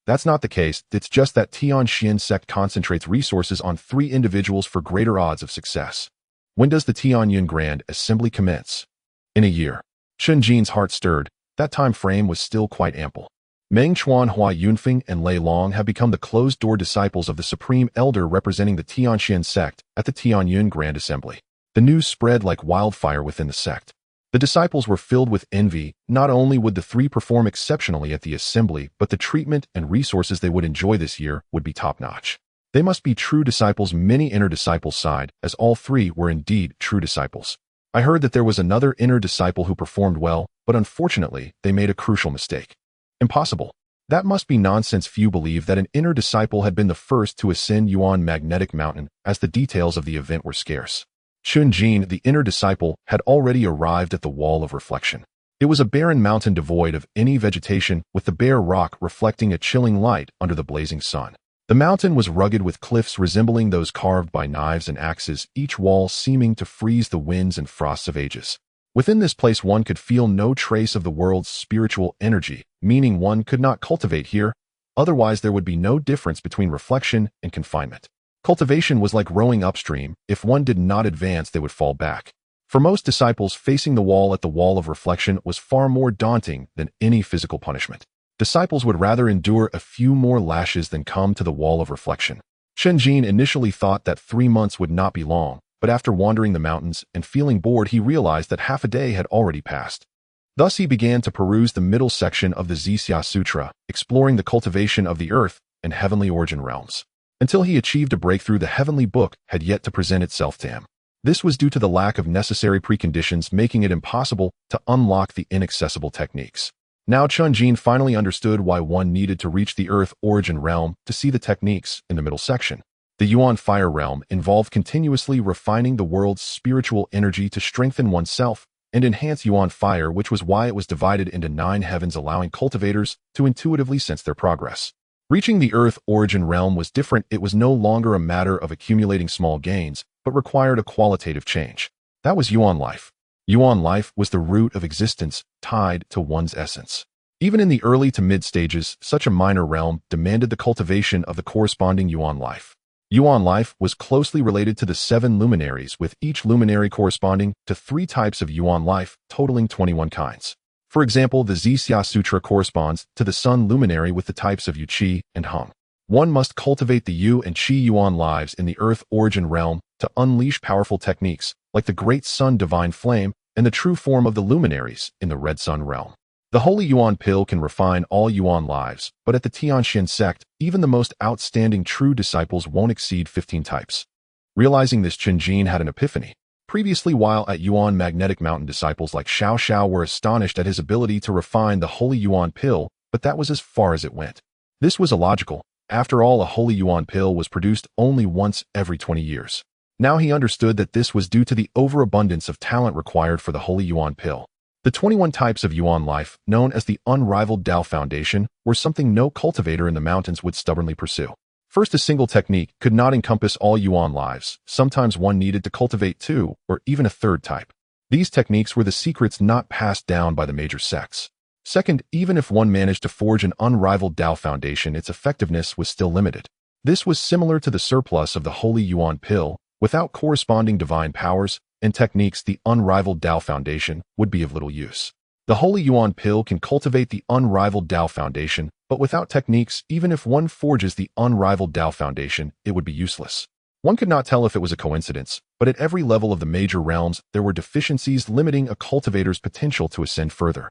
That's not the case. It's just that Tianxuan Sect concentrates resources on 3 individuals for greater odds of success. When does the Tianxuan Grand Assembly commence? In a year. Chen Jin's heart stirred. That time frame was still quite ample. Meng Chuan, Hua Yunfeng, and Lei Long have become the closed-door disciples of the Supreme Elder representing the Tianxuan Sect at the Tianxuan Grand Assembly. The news spread like wildfire within the sect. The disciples were filled with envy. Not only would the 3 perform exceptionally at the assembly, but the treatment and resources they would enjoy this year would be top-notch. They must be true disciples. Many inner disciples sighed, as all 3 were indeed true disciples. I heard that there was another inner disciple who performed well, but unfortunately, they made a crucial mistake. Impossible. That must be nonsense. Few believe that an inner disciple had been the first to ascend Yuan Magnetic Mountain, as the details of the event were scarce. Chen Jin, the inner disciple, had already arrived at the Wall of Reflection. It was a barren mountain devoid of any vegetation, with the bare rock reflecting a chilling light under the blazing sun. The mountain was rugged with cliffs resembling those carved by knives and axes, each wall seeming to freeze the winds and frosts of ages. Within this place one could feel no trace of the world's spiritual energy, meaning one could not cultivate here, otherwise there would be no difference between reflection and confinement. Cultivation was like rowing upstream. If one did not advance, they would fall back. For most disciples, facing the wall at the Wall of Reflection was far more daunting than any physical punishment. Disciples would rather endure a few more lashes than come to the Wall of Reflection. Chen Jin initially thought that 3 months would not be long, but after wandering the mountains and feeling bored, he realized that half a day had already passed. Thus he began to peruse the middle section of the Zixia Sutra, exploring the cultivation of the earth and heavenly origin realms. Until he achieved a breakthrough, the heavenly book had yet to present itself to him. This was due to the lack of necessary preconditions, making it impossible to unlock the inaccessible techniques. Now Chen Jin finally understood why one needed to reach the earth origin realm to see the techniques in the middle section. The Yuan Fire realm involved continuously refining the world's spiritual energy to strengthen oneself, and enhance yuan fire, which was why it was divided into 9 heavens, allowing cultivators to intuitively sense their progress. Reaching the Earth origin realm was different. It was no longer a matter of accumulating small gains, but required a qualitative change. That was yuan life. Yuan life was the root of existence, tied to one's essence. Even in the early to mid stages, such a minor realm demanded the cultivation of the corresponding yuan life. Yuan life was closely related to the 7 luminaries, with each luminary corresponding to 3 types of yuan life, totaling 21 kinds. For example, the Zixia Sutra corresponds to the Sun luminary with the types of Yu Qi and Hung. One must cultivate the Yu and Qi yuan lives in the Earth origin realm to unleash powerful techniques, like the Great Sun Divine Flame and the true form of the luminaries in the Red Sun realm. The Holy Yuan Pill can refine all yuan lives, but at the Tianxuan Sect, even the most outstanding true disciples won't exceed 15 types. Realizing this, Chen Jin had an epiphany. Previously, while at Yuan Magnetic Mountain, disciples like Xiao Xiao were astonished at his ability to refine the Holy Yuan Pill, but that was as far as it went. This was illogical. After all, a Holy Yuan Pill was produced only once every 20 years. Now he understood that this was due to the overabundance of talent required for the Holy Yuan Pill. The 21 types of yuan life, known as the unrivaled Tao Foundation, were something no cultivator in the mountains would stubbornly pursue. First, a single technique could not encompass all yuan lives. Sometimes one needed to cultivate 2 or even a 3rd type. These techniques were the secrets not passed down by the major sects. Second, even if one managed to forge an unrivaled Tao Foundation, its effectiveness was still limited. This was similar to the surplus of the Holy Yuan Pill. Without corresponding divine powers and techniques, the unrivaled Tao Foundation would be of little use. The Holy Yuan Pill can cultivate the unrivaled Tao Foundation, but without techniques, even if one forges the unrivaled Tao Foundation, it would be useless. One could not tell if it was a coincidence, but at every level of the major realms, there were deficiencies limiting a cultivator's potential to ascend further.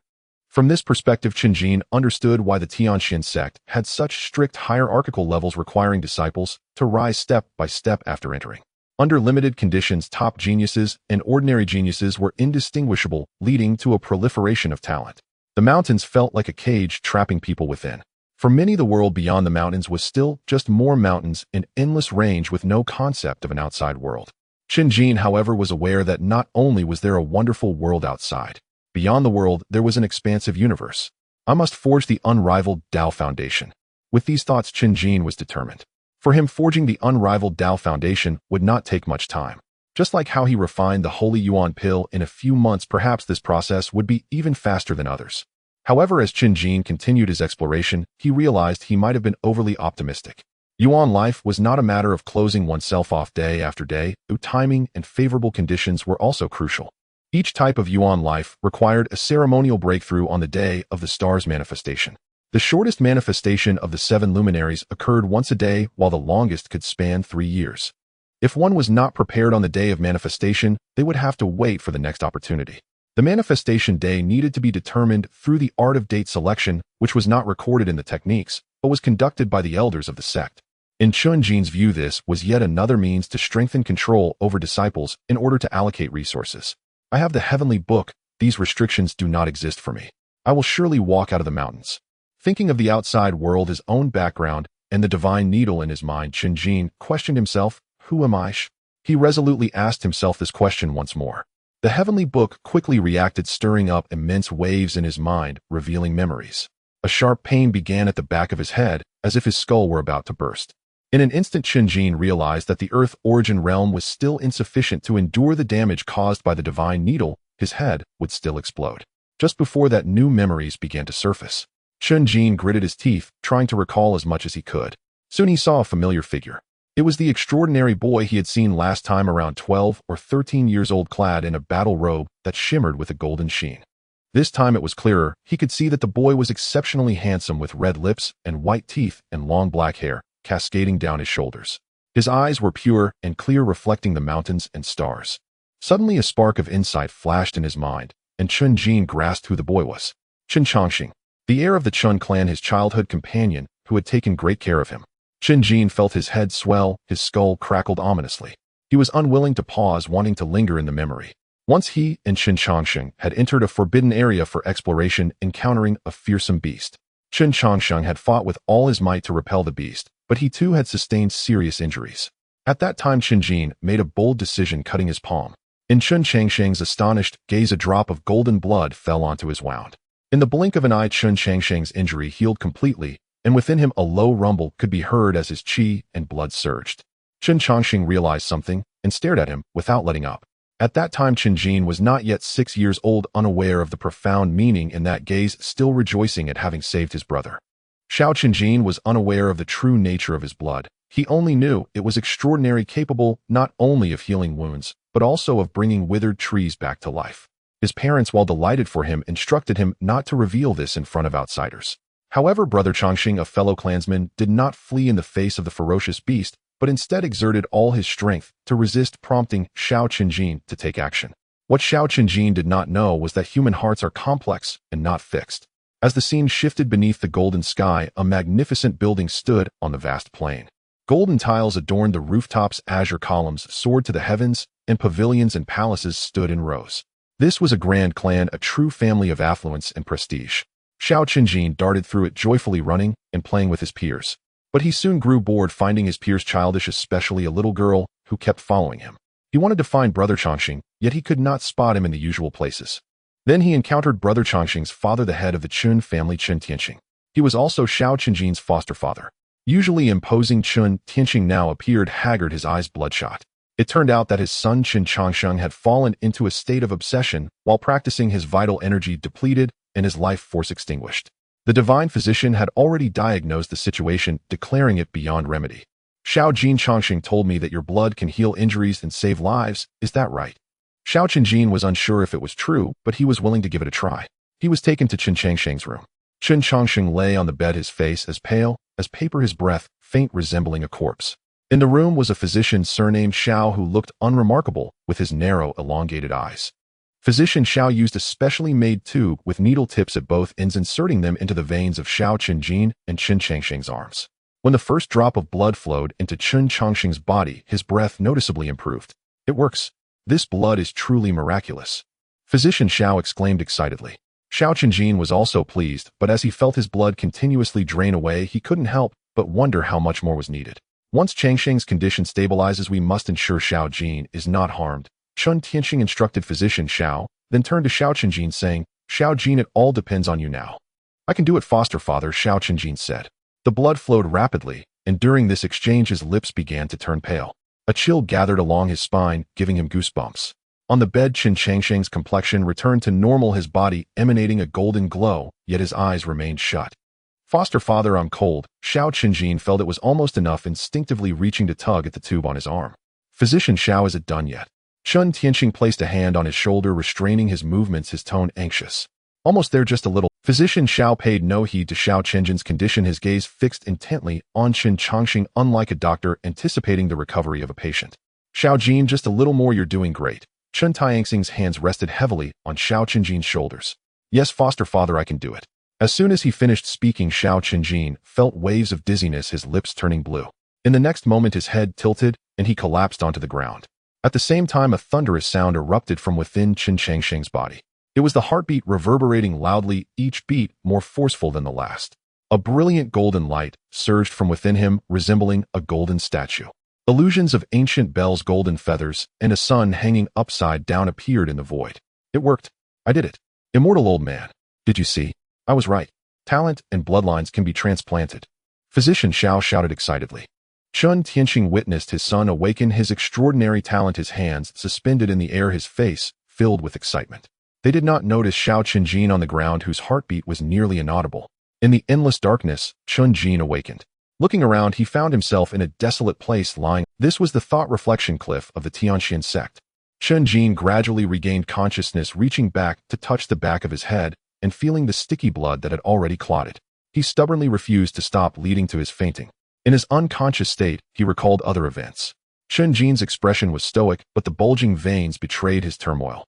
From this perspective, Chen Jin understood why the Tianxuan Sect had such strict hierarchical levels requiring disciples to rise step by step after entering. Under limited conditions, top geniuses and ordinary geniuses were indistinguishable, leading to a proliferation of talent. The mountains felt like a cage trapping people within. For many, the world beyond the mountains was still just more mountains in endless range with no concept of an outside world. Chen Jin, however, was aware that not only was there a wonderful world outside, beyond the world there was an expansive universe. I must forge the unrivaled Tao Foundation. With these thoughts, Chen Jin was determined. For him, forging the unrivaled Tao Foundation would not take much time. Just like how he refined the Holy Yuan Pill in a few months, perhaps this process would be even faster than others. However, as Chen Jin continued his exploration, he realized he might have been overly optimistic. Yuan life was not a matter of closing oneself off day after day. Timing and favorable conditions were also crucial. Each type of yuan life required a ceremonial breakthrough on the day of the star's manifestation. The shortest manifestation of the 7 luminaries occurred once a day, while the longest could span 3 years. If one was not prepared on the day of manifestation, they would have to wait for the next opportunity. The manifestation day needed to be determined through the art of date selection, which was not recorded in the techniques, but was conducted by the elders of the sect. In Chen Jin's view, this was yet another means to strengthen control over disciples in order to allocate resources. I have the heavenly book. These restrictions do not exist for me. I will surely walk out of the mountains. Thinking of the outside world, his own background, and the divine needle in his mind, Chen Jin questioned himself, who am I? He resolutely asked himself this question once more. The heavenly book quickly reacted, stirring up immense waves in his mind, revealing memories. A sharp pain began at the back of his head, as if his skull were about to burst. In an instant, Chen Jin realized that the Earth origin realm was still insufficient to endure the damage caused by the divine needle. His head would still explode. Just before that, new memories began to surface. Chen Jin gritted his teeth, trying to recall as much as he could. Soon he saw a familiar figure. It was the extraordinary boy he had seen last time, around 12 or 13 years old, clad in a battle robe that shimmered with a golden sheen. This time it was clearer. He could see that the boy was exceptionally handsome, with red lips and white teeth and long black hair cascading down his shoulders. His eyes were pure and clear, reflecting the mountains and stars. Suddenly a spark of insight flashed in his mind, and Chen Jin grasped who the boy was. Chen Changxing, the heir of the Chen clan, his childhood companion, who had taken great care of him. Chen Jin felt his head swell, his skull crackled ominously. He was unwilling to pause, wanting to linger in the memory. Once he and Chen Changxing had entered a forbidden area for exploration, encountering a fearsome beast. Chen Changxing had fought with all his might to repel the beast, but he too had sustained serious injuries. At that time, Chen Jin made a bold decision, cutting his palm. In Chen Changsheng's astonished gaze, a drop of golden blood fell onto his wound. In the blink of an eye, Chen Changsheng's injury healed completely, and within him a low rumble could be heard as his qi and blood surged. Chen Changsheng realized something and stared at him without letting up. At that time, Chen Jin was not yet 6 years old, unaware of the profound meaning in that gaze, still rejoicing at having saved his brother. Xiao Chen Jin was unaware of the true nature of his blood. He only knew it was extraordinary, capable not only of healing wounds, but also of bringing withered trees back to life. His parents, while delighted for him, instructed him not to reveal this in front of outsiders. However, brother Changxing, a fellow clansman, did not flee in the face of the ferocious beast, but instead exerted all his strength to resist, prompting Xiao Qinjin to take action. What Xiao Qinjin did not know was that human hearts are complex and not fixed. As the scene shifted beneath the golden sky, a magnificent building stood on the vast plain. Golden tiles adorned the rooftops, azure columns soared to the heavens, and pavilions and palaces stood in rows. This was a grand clan, a true family of affluence and prestige. Xiao Qinjin darted through it, joyfully running and playing with his peers. But he soon grew bored, finding his peers childish, especially a little girl who kept following him. He wanted to find brother Changxing, yet he could not spot him in the usual places. Then he encountered brother Changxing's father, the head of the Chun family, Chen Tianxing. He was also Xiao Qinjin's foster father. Usually imposing, Chen Tianxing now appeared haggard, his eyes bloodshot. It turned out that his son Chen Changsheng had fallen into a state of obsession while practicing, his vital energy depleted and his life force extinguished. The divine physician had already diagnosed the situation, declaring it beyond remedy. Xiao Jin Changxing told me that your blood can heal injuries and save lives, is that right? Xiao Qinjin was unsure if it was true, but he was willing to give it a try. He was taken to Chen Changsheng's room. Chen Changsheng lay on the bed, his face as pale as paper, his breath faint, resembling a corpse. In the room was a physician surnamed Xiao who looked unremarkable with his narrow, elongated eyes. Physician Xiao used a specially made tube with needle tips at both ends, inserting them into the veins of Xiao Qinjin and Chen Changsheng's arms. When the first drop of blood flowed into Chen Changsheng's body, his breath noticeably improved. It works. This blood is truly miraculous. Physician Xiao exclaimed excitedly. Xiao Qinjin was also pleased, but as he felt his blood continuously drain away, he couldn't help but wonder how much more was needed. Once Changsheng's condition stabilizes, we must ensure Xiao Jin is not harmed. Chen Tianxing instructed physician Xiao, then turned to Xiao Qinjin, saying, Xiao Jin, it all depends on you now. I can do it, foster father, Xiao Qinjin said. The blood flowed rapidly, and during this exchange his lips began to turn pale. A chill gathered along his spine, giving him goosebumps. On the bed, Chen Changsheng's complexion returned to normal, his body emanating a golden glow, yet his eyes remained shut. Foster father, I'm cold. Xiao Qinjin felt it was almost enough, instinctively reaching to tug at the tube on his arm. Physician Xiao, is it done yet? Chen Tianxing placed a hand on his shoulder, restraining his movements, his tone anxious. Almost there, just a little. Physician Xiao paid no heed to Xiao Qinjin's condition, his gaze fixed intently on Chen Changxing, unlike a doctor anticipating the recovery of a patient. Xiao Jin, just a little more, you're doing great. Chen Tianxing's hands rested heavily on Xiao Qinjin's shoulders. Yes, foster father, I can do it. As soon as he finished speaking, Xiao Qinjin felt waves of dizziness, his lips turning blue. In the next moment, his head tilted, and he collapsed onto the ground. At the same time, a thunderous sound erupted from within Chen Changsheng's body. It was the heartbeat reverberating loudly, each beat more forceful than the last. A brilliant golden light surged from within him, resembling a golden statue. Illusions of ancient bells, golden feathers, and a sun hanging upside down appeared in the void. It worked. I did it. Immortal old man. Did you see? I was right. Talent and bloodlines can be transplanted. Physician Xiao shouted excitedly. Chen Tianxing witnessed his son awaken his extraordinary talent, his hands suspended in the air, his face filled with excitement. They did not notice Xiao Qinjin on the ground, whose heartbeat was nearly inaudible. In the endless darkness, Chen Jin awakened. Looking around, he found himself in a desolate place lying. This was the thought reflection cliff of the Tianxuan Sect. Chen Jin gradually regained consciousness, reaching back to touch the back of his head and feeling the sticky blood that had already clotted. He stubbornly refused to stop, leading to his fainting. In his unconscious state, he recalled other events. Chen Jin's expression was stoic, but the bulging veins betrayed his turmoil.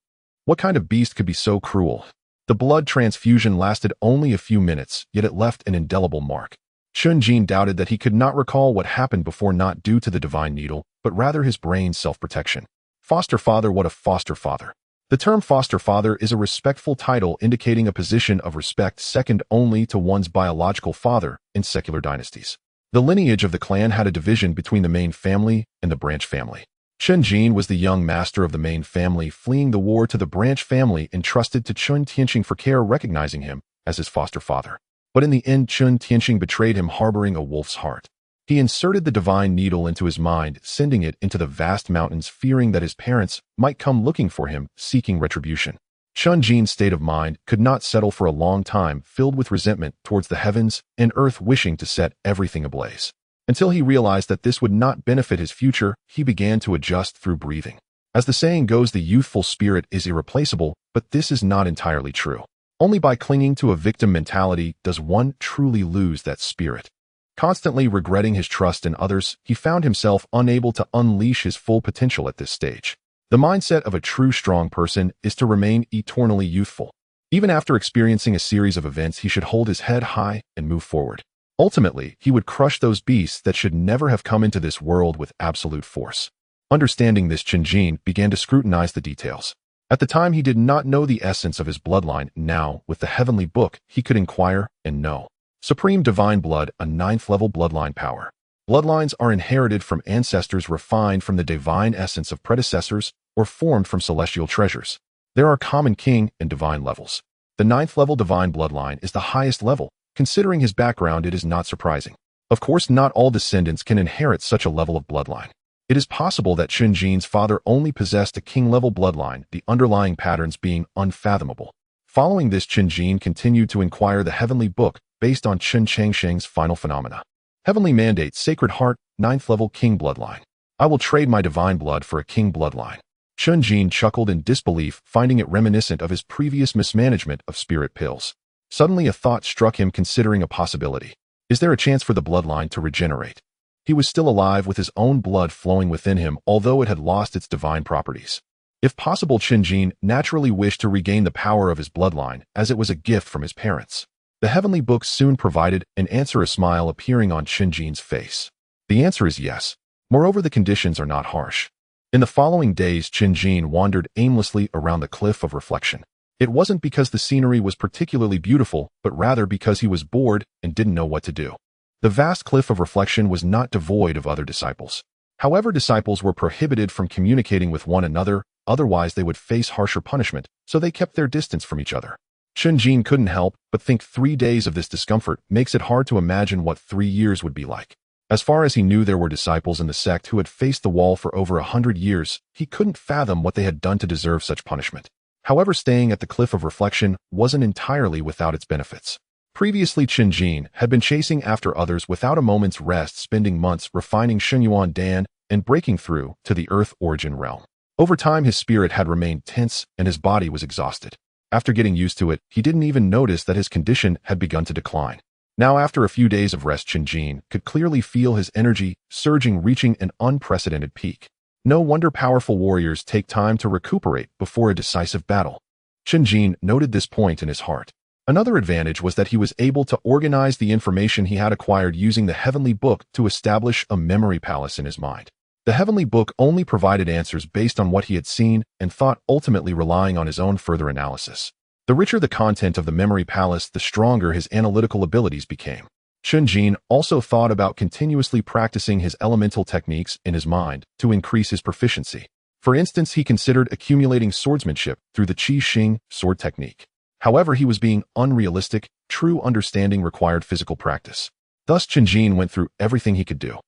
What kind of beast could be so cruel? The blood transfusion lasted only a few minutes, yet it left an indelible mark. Chen Jin doubted that he could not recall what happened before, not due to the divine needle, but rather his brain's self-protection. Foster father, what a foster father. The term foster father is a respectful title indicating a position of respect second only to one's biological father in secular dynasties. The lineage of the clan had a division between the main family and the branch family. Chen Jin was the young master of the main family, fleeing the war to the branch family entrusted to Chen Tianxing for care, recognizing him as his foster father. But in the end, Chen Tianxing betrayed him, harboring a wolf's heart. He inserted the divine needle into his mind, sending it into the vast mountains, fearing that his parents might come looking for him, seeking retribution. Chen Jin's state of mind could not settle for a long time, filled with resentment towards the heavens and earth, wishing to set everything ablaze. Until he realized that this would not benefit his future, he began to adjust through breathing. As the saying goes, the youthful spirit is irreplaceable, but this is not entirely true. Only by clinging to a victim mentality does one truly lose that spirit. Constantly regretting his trust in others, he found himself unable to unleash his full potential at this stage. The mindset of a true strong person is to remain eternally youthful. Even after experiencing a series of events, he should hold his head high and move forward. Ultimately, he would crush those beasts that should never have come into this world with absolute force. Understanding this, Chen Jin began to scrutinize the details. At the time, he did not know the essence of his bloodline. Now, with the heavenly book, he could inquire and know. Supreme Divine Blood, a 9th-level bloodline power. Bloodlines are inherited from ancestors refined from the divine essence of predecessors or formed from celestial treasures. There are common king and divine levels. The 9th-level divine bloodline is the highest level. Considering his background, it is not surprising. Of course, not all descendants can inherit such a level of bloodline. It is possible that Chen Jin's father only possessed a king-level bloodline, the underlying patterns being unfathomable. Following this, Chen Jin continued to inquire the heavenly book based on Chen Changsheng's final phenomena. Heavenly Mandate, Sacred Heart, 9th-level king bloodline. I will trade my divine blood for a king bloodline. Chen Jin chuckled in disbelief, finding it reminiscent of his previous mismanagement of spirit pills. Suddenly a thought struck him, considering a possibility. Is there a chance for the bloodline to regenerate? He was still alive with his own blood flowing within him, although it had lost its divine properties. If possible, Chen Jin naturally wished to regain the power of his bloodline, as it was a gift from his parents. The heavenly book soon provided an answer, a smile appearing on Chen Jin's face. The answer is yes. Moreover, the conditions are not harsh. In the following days, Chen Jin wandered aimlessly around the cliff of reflection. It wasn't because the scenery was particularly beautiful, but rather because he was bored and didn't know what to do. The vast cliff of reflection was not devoid of other disciples. However, disciples were prohibited from communicating with one another, otherwise they would face harsher punishment, so they kept their distance from each other. Chen Jin couldn't help but think 3 days of this discomfort makes it hard to imagine what 3 years would be like. As far as he knew, there were disciples in the sect who had faced the wall for over 100 years. He couldn't fathom what they had done to deserve such punishment. However, staying at the cliff of reflection wasn't entirely without its benefits. Previously, Chen Jin had been chasing after others without a moment's rest, spending months refining Shenyuan Dan and breaking through to the Earth origin realm. Over time, his spirit had remained tense and his body was exhausted. After getting used to it, he didn't even notice that his condition had begun to decline. Now, after a few days of rest, Chen Jin could clearly feel his energy surging, reaching an unprecedented peak. No wonder powerful warriors take time to recuperate before a decisive battle. Chen Jin noted this point in his heart. Another advantage was that he was able to organize the information he had acquired using the heavenly book to establish a memory palace in his mind. The heavenly book only provided answers based on what he had seen and thought, ultimately relying on his own further analysis. The richer the content of the memory palace, the stronger his analytical abilities became. Chen Jin also thought about continuously practicing his elemental techniques in his mind to increase his proficiency. For instance, he considered accumulating swordsmanship through the Qi Xing sword technique. However, he was being unrealistic. True understanding required physical practice. Thus, Chen Jin went through everything he could do.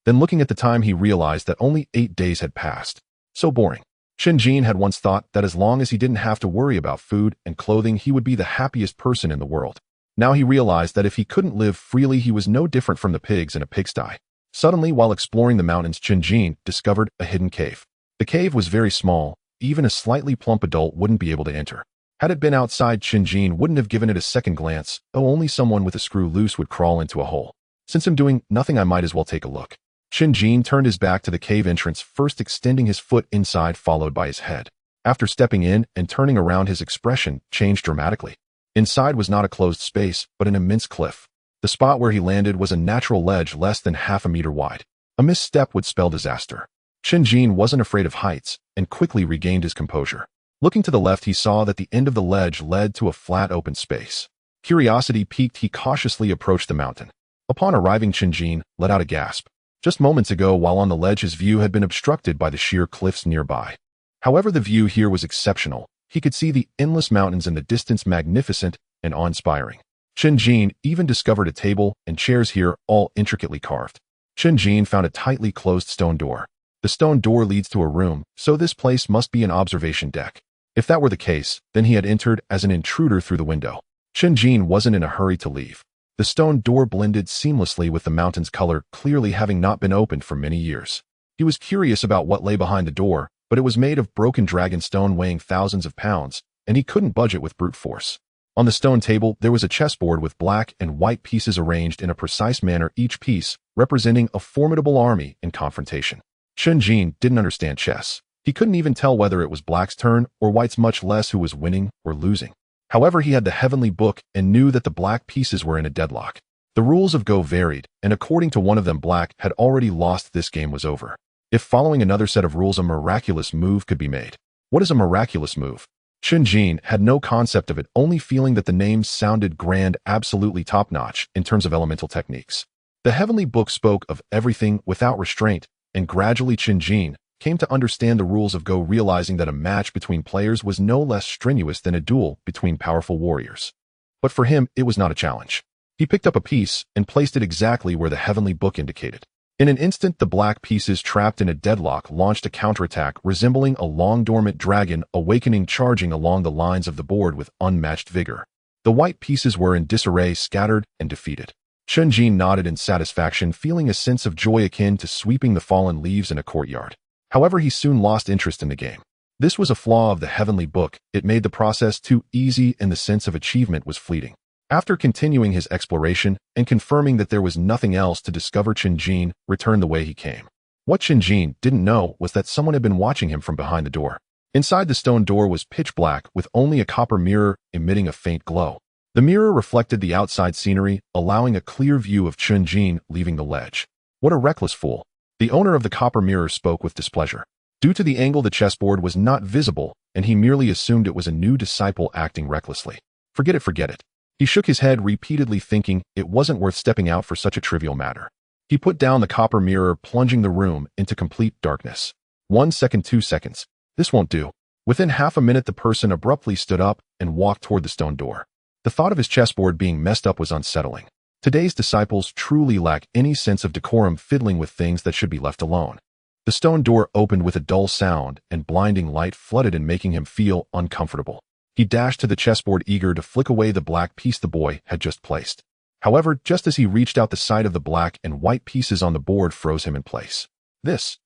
Then, looking at the time, he realized that only 8 days had passed. So boring. Chen Jin had once thought that as long as he didn't have to worry about food and clothing, he would be the happiest person in the world. Now he realized that if he couldn't live freely, he was no different from the pigs in a pigsty. Suddenly, while exploring the mountains, Chen Jin discovered a hidden cave. The cave was very small. Even a slightly plump adult wouldn't be able to enter. Had it been outside, Chen Jin wouldn't have given it a second glance. Oh, only someone with a screw loose would crawl into a hole. Since I'm doing nothing, I might as well take a look. Chen Jin turned his back to the cave entrance, first extending his foot inside, followed by his head. After stepping in and turning around, his expression changed dramatically. Inside was not a closed space, but an immense cliff. The spot where he landed was a natural ledge less than half a meter wide. A misstep would spell disaster. Chen Jin wasn't afraid of heights and quickly regained his composure. Looking to the left, he saw that the end of the ledge led to a flat open space. Curiosity piqued, he cautiously approached the mountain. Upon arriving, Chen Jin let out a gasp. Just moments ago, while on the ledge, his view had been obstructed by the sheer cliffs nearby. However, the view here was exceptional. He could see the endless mountains in the distance, magnificent and awe-inspiring. Chen Jin even discovered a table and chairs here, all intricately carved. Chen Jin found a tightly closed stone door. The stone door leads to a room, so this place must be an observation deck. If that were the case, then he had entered as an intruder through the window. Chen Jin wasn't in a hurry to leave. The stone door blended seamlessly with the mountain's color, clearly having not been opened for many years. He was curious about what lay behind the door, but it was made of broken dragon stone weighing thousands of pounds, and he couldn't budge it with brute force. On the stone table, there was a chessboard with black and white pieces arranged in a precise manner, each piece representing a formidable army in confrontation. Chen Jin didn't understand chess. He couldn't even tell whether it was black's turn or white's, much less who was winning or losing. However, he had the heavenly book and knew that the black pieces were in a deadlock. The rules of Go varied, and according to one of them, black had already lost. This game was over. If following another set of rules, a miraculous move could be made. What is a miraculous move? Chen Jin had no concept of it, only feeling that the name sounded grand, absolutely top-notch in terms of elemental techniques. The heavenly book spoke of everything without restraint, and gradually Chen Jin came to understand the rules of Go, realizing that a match between players was no less strenuous than a duel between powerful warriors. But for him, it was not a challenge. He picked up a piece and placed it exactly where the heavenly book indicated. In an instant, the black pieces trapped in a deadlock launched a counterattack resembling a long dormant dragon awakening, charging along the lines of the board with unmatched vigor. The white pieces were in disarray, scattered, and defeated. Chen Jin nodded in satisfaction, feeling a sense of joy akin to sweeping the fallen leaves in a courtyard. However, he soon lost interest in the game. This was a flaw of the heavenly book. It made the process too easy, and the sense of achievement was fleeting. After continuing his exploration and confirming that there was nothing else to discover, Chen Jin returned the way he came. What Chen Jin didn't know was that someone had been watching him from behind the door. Inside, the stone door was pitch black with only a copper mirror emitting a faint glow. The mirror reflected the outside scenery, allowing a clear view of Chen Jin leaving the ledge. What a reckless fool. The owner of the copper mirror spoke with displeasure. Due to the angle, the chessboard was not visible, and he merely assumed it was a new disciple acting recklessly. Forget it, forget it. He shook his head repeatedly, thinking it wasn't worth stepping out for such a trivial matter. He put down the copper mirror, plunging the room into complete darkness. 1 second, 2 seconds. This won't do. Within half a minute, the person abruptly stood up and walked toward the stone door. The thought of his chessboard being messed up was unsettling. Today's disciples truly lack any sense of decorum, fiddling with things that should be left alone. The stone door opened with a dull sound, and blinding light flooded in, making him feel uncomfortable. He dashed to the chessboard, eager to flick away the black piece the boy had just placed. However, just as he reached out, the sight of the black and white pieces on the board froze him in place. This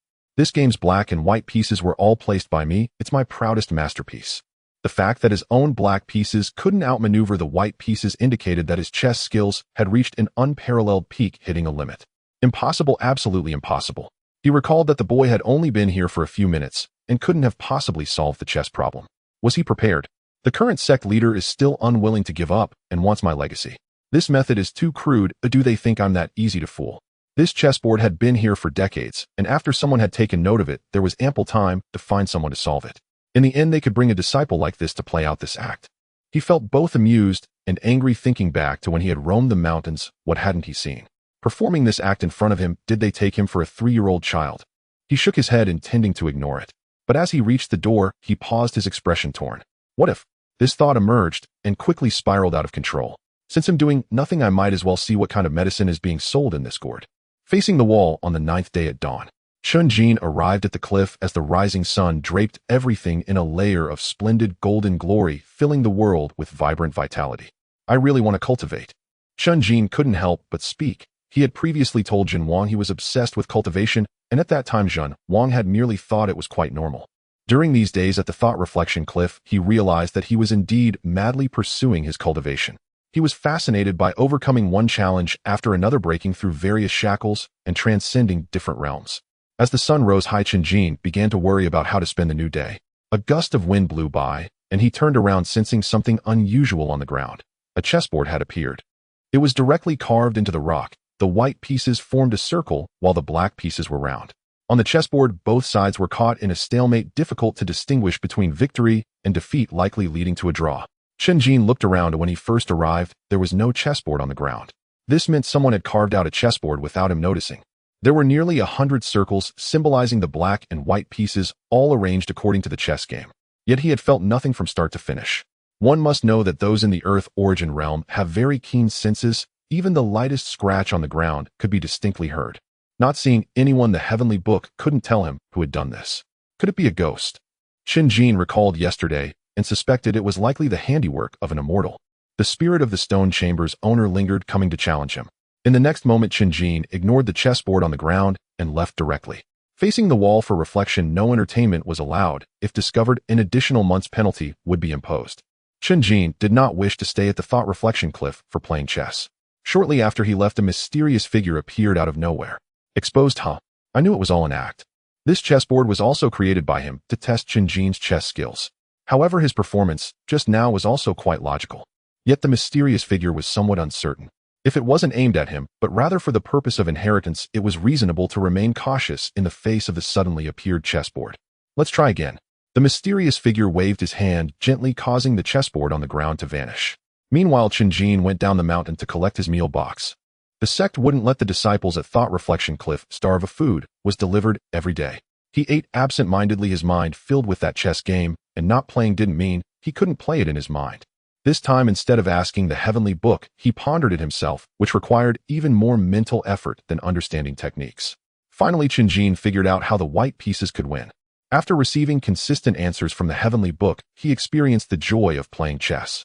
game's black and white pieces were all placed by me. It's my proudest masterpiece. The fact that his own black pieces couldn't outmaneuver the white pieces indicated that his chess skills had reached an unparalleled peak, hitting a limit. Impossible, absolutely impossible. He recalled that the boy had only been here for a few minutes and couldn't have possibly solved the chess problem. Was he prepared? The current sect leader is still unwilling to give up and wants my legacy. This method is too crude. Do they think I'm that easy to fool? This chessboard had been here for decades, and after someone had taken note of it, there was ample time to find someone to solve it. In the end, they could bring a disciple like this to play out this act. He felt both amused and angry, thinking back to when he had roamed the mountains. What hadn't he seen? Performing this act in front of him, did they take him for a 3-year-old child? He shook his head, intending to ignore it. But as he reached the door, he paused, his expression torn. What if? This thought emerged and quickly spiraled out of control. Since I'm doing nothing, I might as well see what kind of medicine is being sold in this gourd. Facing the wall on the 9th day at dawn, Chen Jin arrived at the cliff as the rising sun draped everything in a layer of splendid golden glory, filling the world with vibrant vitality. I really want to cultivate. Chen Jin couldn't help but speak. He had previously told Jin Wang he was obsessed with cultivation, and at that time Jin Wang had merely thought it was quite normal. During these days at the thought reflection cliff, he realized that he was indeed madly pursuing his cultivation. He was fascinated by overcoming one challenge after another, breaking through various shackles and transcending different realms. As the sun rose high, Chen Jin began to worry about how to spend the new day. A gust of wind blew by, and he turned around, sensing something unusual on the ground. A chessboard had appeared. It was directly carved into the rock. The white pieces formed a circle, while the black pieces were round. On the chessboard, both sides were caught in a stalemate, difficult to distinguish between victory and defeat, likely leading to a draw. Chen Jin looked around. When he first arrived, there was no chessboard on the ground. This meant someone had carved out a chessboard without him noticing. There were nearly 100 circles symbolizing the black and white pieces, all arranged according to the chess game. Yet he had felt nothing from start to finish. One must know that those in the Earth origin realm have very keen senses. Even the lightest scratch on the ground could be distinctly heard. Not seeing anyone, the heavenly book couldn't tell him who had done this. Could it be a ghost? Chen Jin recalled yesterday and suspected it was likely the handiwork of an immortal. The spirit of the stone chamber's owner lingered, coming to challenge him. In the next moment, Chen Jin ignored the chessboard on the ground and left directly. Facing the wall for reflection, no entertainment was allowed. If discovered, an additional month's penalty would be imposed. Chen Jin did not wish to stay at the thought reflection cliff for playing chess. Shortly after he left, a mysterious figure appeared out of nowhere. Exposed, huh? I knew it was all an act. This chessboard was also created by him to test Chen Jin's chess skills. However, his performance just now was also quite logical. Yet the mysterious figure was somewhat uncertain. If it wasn't aimed at him, but rather for the purpose of inheritance, it was reasonable to remain cautious in the face of the suddenly appeared chessboard. Let's try again. The mysterious figure waved his hand, gently causing the chessboard on the ground to vanish. Meanwhile, Chen Jin went down the mountain to collect his meal box. The sect wouldn't let the disciples at Thought Reflection Cliff starve of food, was delivered every day. He ate absent-mindedly, his mind filled with that chess game, and not playing didn't mean he couldn't play it in his mind. This time, instead of asking the heavenly book, he pondered it himself, which required even more mental effort than understanding techniques. Finally, Chen Jin figured out how the white pieces could win. After receiving consistent answers from the heavenly book, he experienced the joy of playing chess.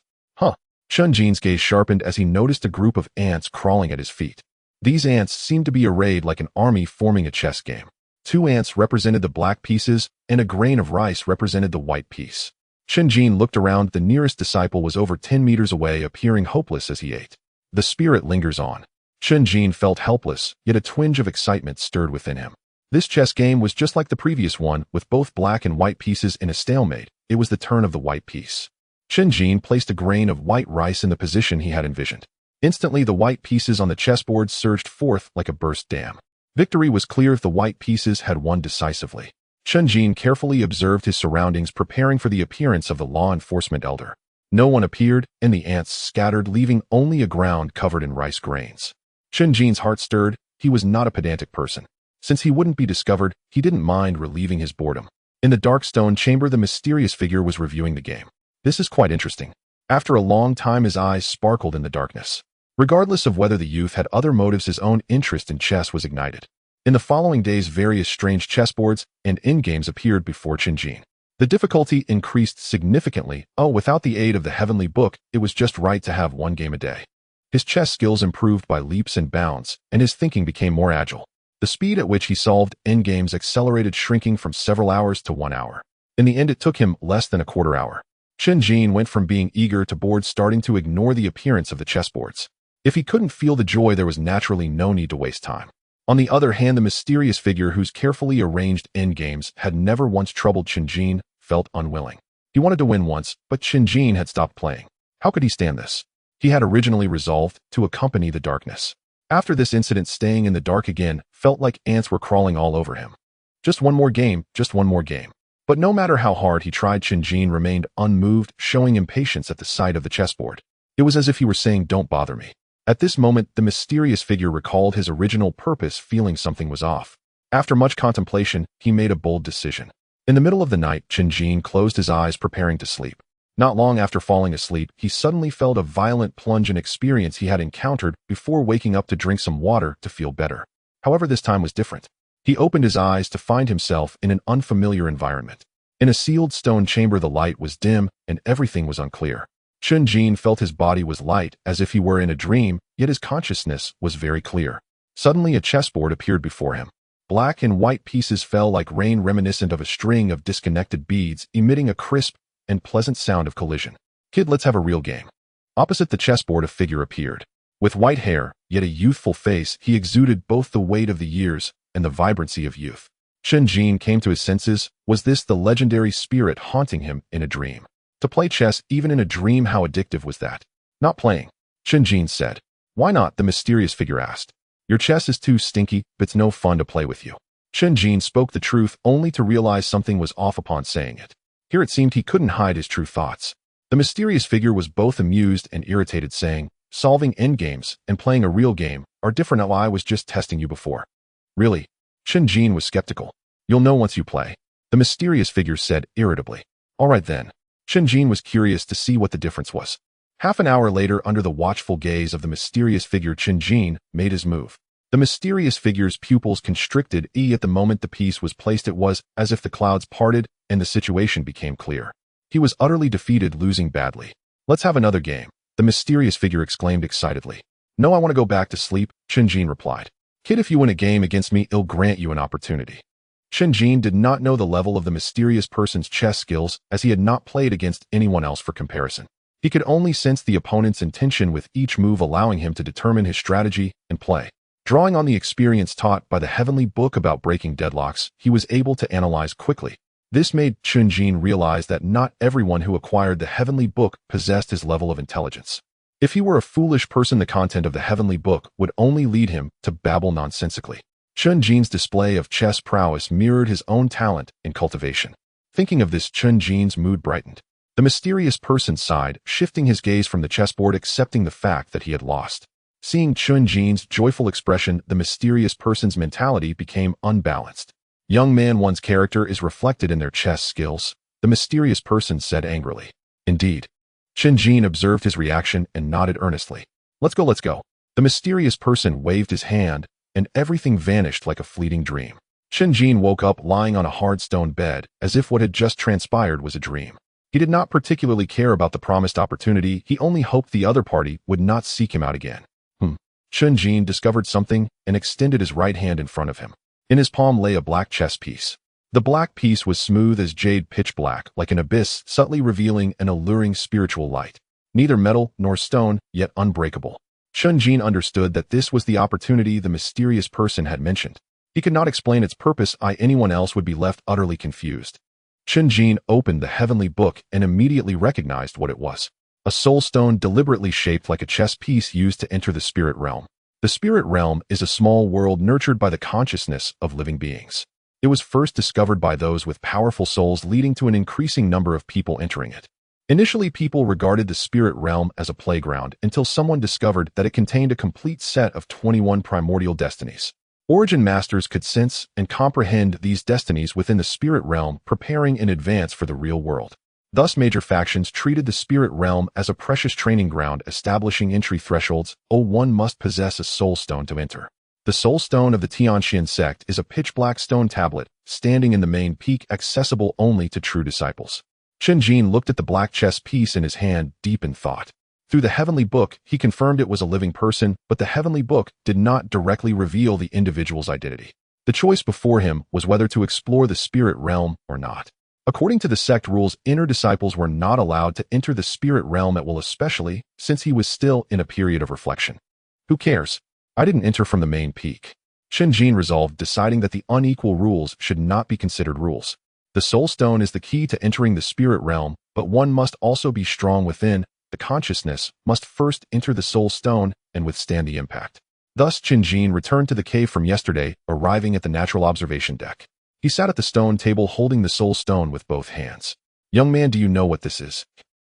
Chen Jin's gaze sharpened as he noticed a group of ants crawling at his feet. These ants seemed to be arrayed like an army forming a chess game. 2 ants represented the black pieces, and a grain of rice represented the white piece. Chen Jin looked around. The nearest disciple was over 10 meters away, appearing hopeless as he ate. The spirit lingers on. Chen Jin felt helpless, yet a twinge of excitement stirred within him. This chess game was just like the previous one, with both black and white pieces in a stalemate. It was the turn of the white piece. Chen Jin placed a grain of white rice in the position he had envisioned. Instantly, the white pieces on the chessboard surged forth like a burst dam. Victory was clear. The white pieces had won decisively. Chen Jin carefully observed his surroundings, preparing for the appearance of the law enforcement elder. No one appeared, and the ants scattered, leaving only a ground covered in rice grains. Chen Jin's heart stirred. He was not a pedantic person. Since he wouldn't be discovered, he didn't mind relieving his boredom. In the dark stone chamber, the mysterious figure was reviewing the game. This is quite interesting. After a long time, his eyes sparkled in the darkness. Regardless of whether the youth had other motives, his own interest in chess was ignited. In the following days, various strange chessboards and endgames appeared before Chen Jin. The difficulty increased significantly. Without the aid of the heavenly book, it was just right to have 1 game a day. His chess skills improved by leaps and bounds, and his thinking became more agile. The speed at which he solved endgames accelerated, shrinking from several hours to 1 hour. In the end, it took him less than a quarter hour. Chen Jin went from being eager to bored, starting to ignore the appearance of the chessboards. If he couldn't feel the joy, there was naturally no need to waste time. On the other hand, the mysterious figure whose carefully arranged endgames had never once troubled Chen Jin felt unwilling. He wanted to win once, but Chen Jin had stopped playing. How could he stand this? He had originally resolved to accompany the darkness. After this incident, staying in the dark again felt like ants were crawling all over him. Just one more game, just one more game. But no matter how hard he tried, Chen Jin remained unmoved, showing impatience at the sight of the chessboard. It was as if he were saying, "Don't bother me." At this moment, the mysterious figure recalled his original purpose, feeling something was off. After much contemplation, he made a bold decision. In the middle of the night, Chen Jin closed his eyes, preparing to sleep. Not long after falling asleep, he suddenly felt a violent plunge, an experience he had encountered before, waking up to drink some water to feel better. However, this time was different. He opened his eyes to find himself in an unfamiliar environment. In a sealed stone chamber, the light was dim and everything was unclear. Chen Jin felt his body was light, as if he were in a dream, yet his consciousness was very clear. Suddenly, a chessboard appeared before him. Black and white pieces fell like rain, reminiscent of a string of disconnected beads, emitting a crisp and pleasant sound of collision. "Kid, let's have a real game." Opposite the chessboard, a figure appeared. With white hair, yet a youthful face, he exuded both the weight of the years and the vibrancy of youth. Chen Jin came to his senses. Was this the legendary spirit haunting him in a dream? To play chess, even in a dream, how addictive was that? "Not playing," Chen Jin said. "Why not?" the mysterious figure asked. "Your chess is too stinky, but it's no fun to play with you." Chen Jin spoke the truth, only to realize something was off upon saying it. Here it seemed he couldn't hide his true thoughts. The mysterious figure was both amused and irritated, saying, "Solving endgames and playing a real game are different. I was just testing you before." Really? Chen Jin was skeptical. You'll know once you play, the mysterious figure said irritably. All right then. Chen Jin was curious to see what the difference was. Half an hour later, under the watchful gaze of the mysterious figure, Chen Jin made his move. The mysterious figure's pupils constricted. At the moment the piece was placed, it was as if the clouds parted and the situation became clear. He was utterly defeated, losing badly. Let's have another game, the mysterious figure exclaimed excitedly. No, I want to go back to sleep, Chen Jin replied. Kid, if you win a game against me, I'll grant you an opportunity. Chen Jin did not know the level of the mysterious person's chess skills, as he had not played against anyone else for comparison. He could only sense the opponent's intention with each move, allowing him to determine his strategy and play. Drawing on the experience taught by the heavenly book about breaking deadlocks, he was able to analyze quickly. This made Chen Jin realize that not everyone who acquired the heavenly book possessed his level of intelligence. If he were a foolish person, the content of the heavenly book would only lead him to babble nonsensically. Chen Jin's display of chess prowess mirrored his own talent in cultivation. Thinking of this, Chen Jin's mood brightened. The mysterious person sighed, shifting his gaze from the chessboard, accepting the fact that he had lost. Seeing Chen Jin's joyful expression, the mysterious person's mentality became unbalanced. Young man, one's character is reflected in their chess skills, the mysterious person said angrily. Indeed. Chen Jin observed his reaction and nodded earnestly. Let's go, let's go. The mysterious person waved his hand, and everything vanished like a fleeting dream. Chen Jin woke up lying on a hard stone bed, as if what had just transpired was a dream. He did not particularly care about the promised opportunity, he only hoped the other party would not seek him out again. Chen Jin discovered something and extended his right hand in front of him. In his palm lay a black chess piece. The black piece was smooth as jade, pitch black, like an abyss, subtly revealing an alluring spiritual light. Neither metal nor stone, yet unbreakable. Chen Jin understood that this was the opportunity the mysterious person had mentioned. He could not explain its purpose, anyone else would be left utterly confused. Chen Jin opened the heavenly book and immediately recognized what it was. A soul stone deliberately shaped like a chess piece used to enter the spirit realm. The spirit realm is a small world nurtured by the consciousness of living beings. It was first discovered by those with powerful souls, leading to an increasing number of people entering it. Initially, people regarded the spirit realm as a playground until someone discovered that it contained a complete set of 21 primordial destinies. Origin masters could sense and comprehend these destinies within the spirit realm, preparing in advance for the real world. Thus, major factions treated the spirit realm as a precious training ground, establishing entry thresholds. One must possess a soul stone to enter. The soul stone of the Tianxuan Sect is a pitch-black stone tablet, standing in the main peak, accessible only to true disciples. Chen Jin looked at the black chess piece in his hand, deep in thought. Through the heavenly book, he confirmed it was a living person, but the heavenly book did not directly reveal the individual's identity. The choice before him was whether to explore the spirit realm or not. According to the sect rules, inner disciples were not allowed to enter the spirit realm at will, especially since he was still in a period of reflection. Who cares? I didn't enter from the main peak. Chen Jin resolved, deciding that the unequal rules should not be considered rules. The soul stone is the key to entering the spirit realm, but one must also be strong within. The consciousness must first enter the soul stone and withstand the impact. Thus, Chen Jin returned to the cave from yesterday, arriving at the natural observation deck. He sat at the stone table holding the soul stone with both hands. Young man, do you know what this is?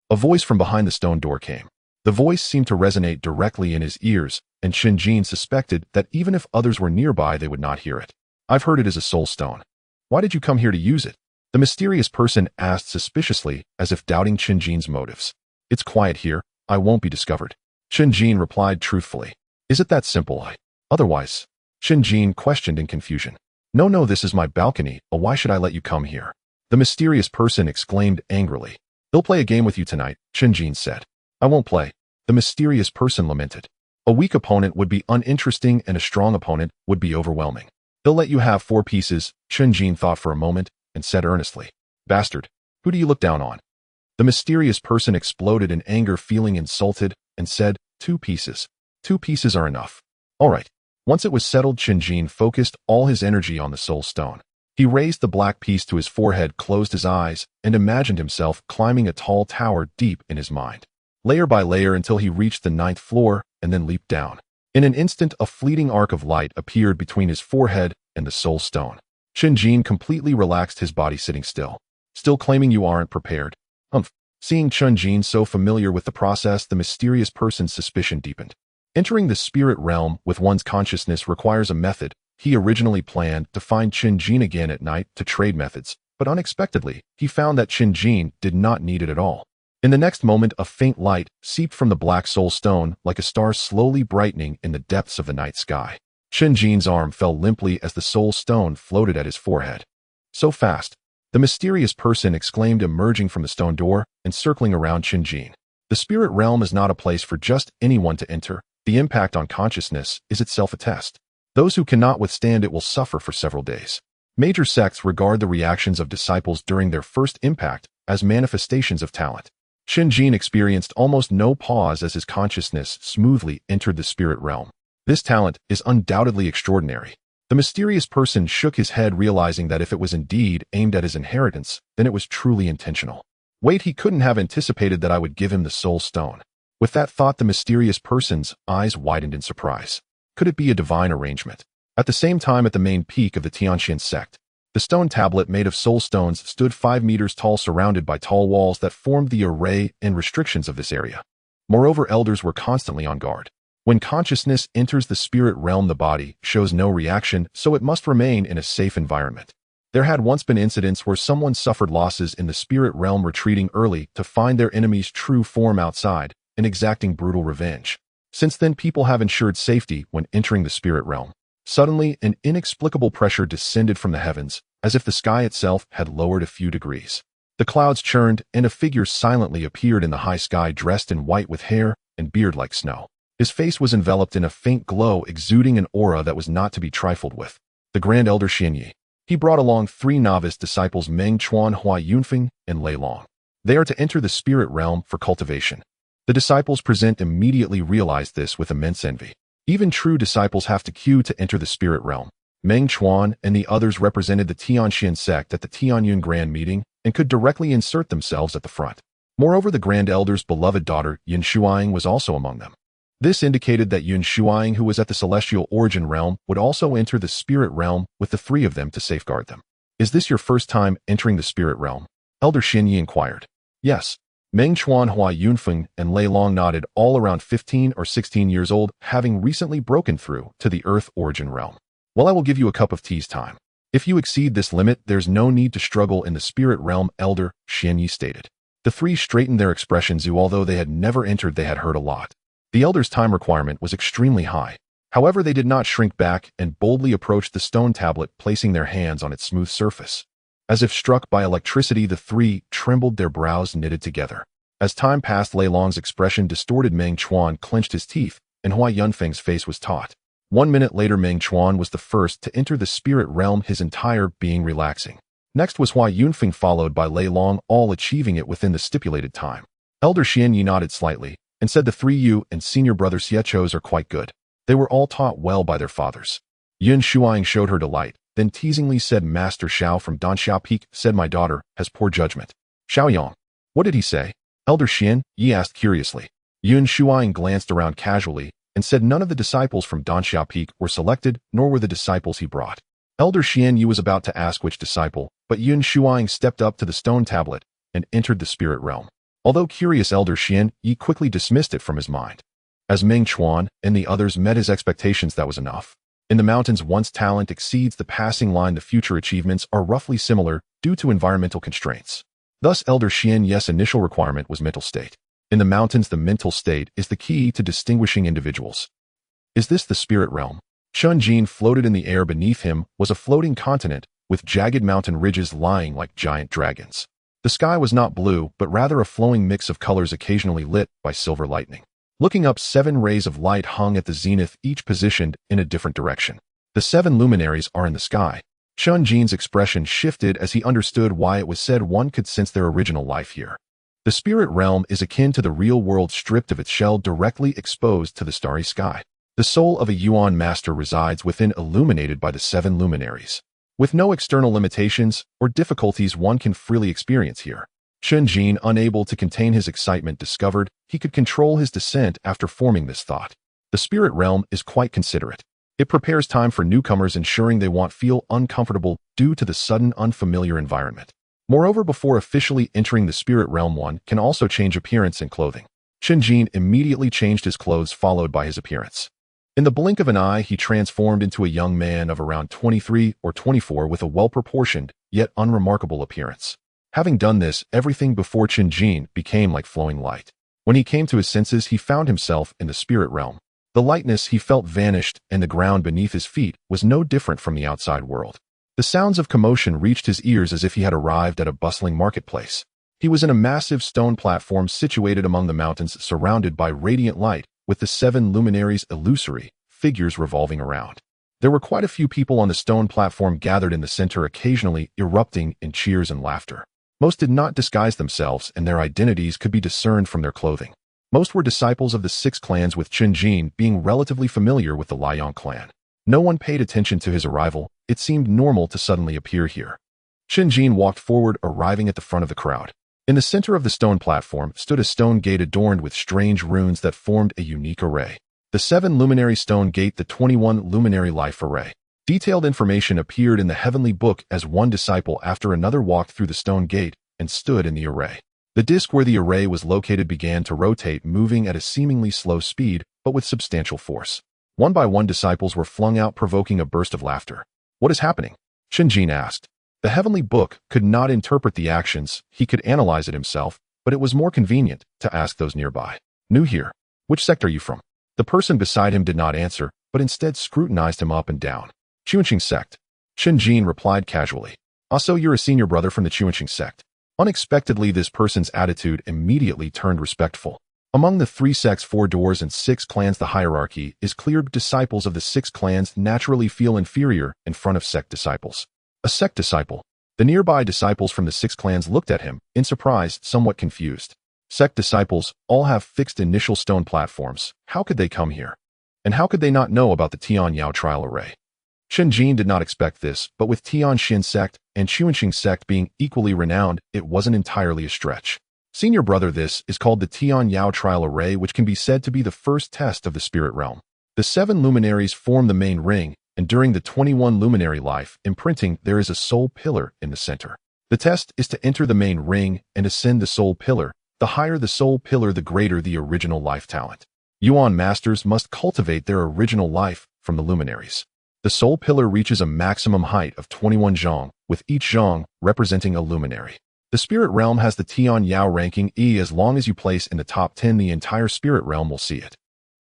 A voice from behind the stone door came. The voice seemed to resonate directly in his ears, and Chen Jin suspected that even if others were nearby, they would not hear it. I've heard it is a soul stone. Why did you come here to use it? The mysterious person asked suspiciously, as if doubting Chen Jin's motives. It's quiet here, I won't be discovered. Chen Jin replied truthfully. Is it that simple? Otherwise? Chen Jin questioned in confusion. No, this is my balcony, why should I let you come here? The mysterious person exclaimed angrily. He'll play a game with you tonight, Chen Jin said. I won't play. The mysterious person lamented. A weak opponent would be uninteresting and a strong opponent would be overwhelming. He'll let you have 4 pieces, Chen Jin thought for a moment and said earnestly. Bastard, who do you look down on? The mysterious person exploded in anger, feeling insulted, and said, 2 pieces. 2 pieces are enough. All right. Once it was settled, Chen Jin focused all his energy on the soul stone. He raised the black piece to his forehead, closed his eyes, and imagined himself climbing a tall tower deep in his mind. Layer by layer until he reached the 9th floor, and then leaped down. In an instant, a fleeting arc of light appeared between his forehead and the soul stone. Chen Jin completely relaxed his body, sitting still. Still claiming you aren't prepared? Seeing Chen Jin so familiar with the process, the mysterious person's suspicion deepened. Entering the spirit realm with one's consciousness requires a method, He originally planned to find Chen Jin again at night to trade methods, but unexpectedly, he found that Chen Jin did not need it at all. In the next moment, a faint light seeped from the black soul stone like a star slowly brightening in the depths of the night sky. Chen Jin's arm fell limply as the soul stone floated at his forehead. So fast, the mysterious person exclaimed, emerging from the stone door and circling around Chen Jin. The spirit realm is not a place for just anyone to enter. The impact on consciousness is itself a test. Those who cannot withstand it will suffer for several days. Major sects regard the reactions of disciples during their first impact as manifestations of talent. Chen Jin experienced almost no pause as his consciousness smoothly entered the spirit realm. This talent is undoubtedly extraordinary. The mysterious person shook his head, realizing that if it was indeed aimed at his inheritance, then it was truly intentional. Wait, he couldn't have anticipated that I would give him the soul stone. With that thought, the mysterious person's eyes widened in surprise. Could it be a divine arrangement? At the same time, at the main peak of the Tianxuan Sect, the stone tablet made of soul stones stood 5 meters tall, surrounded by tall walls that formed the array and restrictions of this area. Moreover, elders were constantly on guard. When consciousness enters the spirit realm, the body shows no reaction, so it must remain in a safe environment. There had once been incidents where someone suffered losses in the spirit realm, retreating early to find their enemy's true form outside and exacting brutal revenge. Since then, people have ensured safety when entering the spirit realm. Suddenly, an inexplicable pressure descended from the heavens, as if the sky itself had lowered a few degrees. The clouds churned, and a figure silently appeared in the high sky, dressed in white with hair and beard like snow. His face was enveloped in a faint glow, exuding an aura that was not to be trifled with. The Grand Elder Xian Yi. He brought along 3 novice disciples, Meng Chuan, Hua Yunfeng, and Lei Long. They are to enter the spirit realm for cultivation. The disciples present immediately realized this with immense envy. Even true disciples have to queue to enter the spirit realm. Meng Chuan and the others represented the Tianxuan Sect at the Tianyun Grand Meeting and could directly insert themselves at the front. Moreover, the Grand Elder's beloved daughter, Yun Shuang, was also among them. This indicated that Yun Shuang, who was at the celestial origin realm, would also enter the spirit realm with the 3 of them to safeguard them. Is this your first time entering the spirit realm? Elder Xian Yi inquired. Yes. Meng Chuan, Hua Yunfeng, and Lei Long nodded, all around 15 or 16 years old, having recently broken through to the Earth origin realm. Well, I will give you a cup of tea's time. If you exceed this limit, there's no need to struggle in the spirit realm, Elder Xian Yi stated. The 3 straightened their expressions, who, although they had never entered, they had heard a lot. The elder's time requirement was extremely high. However, they did not shrink back and boldly approached the stone tablet, placing their hands on its smooth surface. As if struck by electricity, the 3 trembled, their brows knitted together. As time passed, Lei Long's expression distorted. Meng Chuan clenched his teeth, and Hua Yunfeng's face was taut. 1 minute later, Meng Chuan was the first to enter the spirit realm, his entire being relaxing. Next was Hua Yunfeng, followed by Lei Long, all achieving it within the stipulated time. Elder Xian Yi nodded slightly and said, the 3 you and senior brother Xiechos are quite good. They were all taught well by their fathers. Yun Shuang showed her delight, then teasingly said, Master Xiao from Danxiao Peak said my daughter has poor judgment. Xiaoyang. What did he say? Elder Xian Yi asked curiously. Yun Shuang glanced around casually and said none of the disciples from Danxiao Peak were selected, nor were the disciples he brought. Elder Xian Yi was about to ask which disciple, but Yun Shuang stepped up to the stone tablet and entered the spirit realm. Although curious, Elder Xian Yi quickly dismissed it from his mind. As Meng Chuan and the others met his expectations, that was enough. In the mountains, once talent exceeds the passing line, the future achievements are roughly similar due to environmental constraints. Thus, Elder Xian Yi's initial requirement was mental state. In the mountains, the mental state is the key to distinguishing individuals. Is this the spirit realm? Chen Jin floated in the air. Beneath him was a floating continent with jagged mountain ridges lying like giant dragons. The sky was not blue, but rather a flowing mix of colors, occasionally lit by silver lightning. Looking up, 7 rays of light hung at the zenith, each positioned in a different direction. The 7 luminaries are in the sky. Chen Jin's expression shifted as he understood why it was said one could sense their original life here. The spirit realm is akin to the real world, stripped of its shell, directly exposed to the starry sky. The soul of a Yuan master resides within, illuminated by the 7 luminaries. With no external limitations or difficulties, one can freely experience here. Chen Jin, unable to contain his excitement, discovered he could control his descent after forming this thought. The spirit realm is quite considerate. It prepares time for newcomers, ensuring they won't feel uncomfortable due to the sudden unfamiliar environment. Moreover, before officially entering the spirit realm, one can also change appearance and clothing. Chen Jin immediately changed his clothes, followed by his appearance. In the blink of an eye, he transformed into a young man of around 23 or 24 with a well-proportioned, yet unremarkable appearance. Having done this, everything before Chen Jin became like flowing light. When he came to his senses, he found himself in the spirit realm. The lightness he felt vanished, and the ground beneath his feet was no different from the outside world. The sounds of commotion reached his ears as if he had arrived at a bustling marketplace. He was in a massive stone platform situated among the mountains, surrounded by radiant light, with the 7 luminaries' illusory figures revolving around. There were quite a few people on the stone platform gathered in the center, occasionally erupting in cheers and laughter. Most did not disguise themselves, and their identities could be discerned from their clothing. Most were disciples of the 6 clans, with Chen Jin being relatively familiar with the Liang clan. No one paid attention to his arrival. It seemed normal to suddenly appear here. Chen Jin walked forward, arriving at the front of the crowd. In the center of the stone platform stood a stone gate adorned with strange runes that formed a unique array. The 7 luminary stone gate, the 21 luminary life array. Detailed information appeared in the heavenly book as one disciple after another walked through the stone gate and stood in the array. The disk where the array was located began to rotate, moving at a seemingly slow speed, but with substantial force. One by one, disciples were flung out, provoking a burst of laughter. "What is happening?" Chen Jin asked. The heavenly book could not interpret the actions. He could analyze it himself, but it was more convenient to ask those nearby. "New here. Which sect are you from?" The person beside him did not answer, but instead scrutinized him up and down. "Tianxuan Sect." Chen Jin replied casually. "Also, you're a senior brother from the Tianxuan Sect." Unexpectedly, this person's attitude immediately turned respectful. Among the 3 sects, 4 doors, and 6 clans, the hierarchy is clear. Disciples of the 6 clans naturally feel inferior in front of sect disciples. A sect disciple. The nearby disciples from the 6 clans looked at him, in surprise, somewhat confused. Sect disciples all have fixed initial stone platforms. How could they come here? And how could they not know about the Tianyao trial array? Chen Jin did not expect this, but with Tianxuan Sect and Tianxuan Sect being equally renowned, it wasn't entirely a stretch. Senior brother, this is called the Tianyao trial array, which can be said to be the first test of the spirit realm. The 7 luminaries form the main ring, and during the 21 luminary life imprinting, there is a soul pillar in the center. The test is to enter the main ring and ascend the soul pillar. The higher the soul pillar, the greater the original life talent. Yuan masters must cultivate their original life from the luminaries. The soul pillar reaches a maximum height of 21 zhang, with each zhang representing a luminary. The spirit realm has the Tianyao ranking E. As long as you place in the top 10, the entire spirit realm will see it.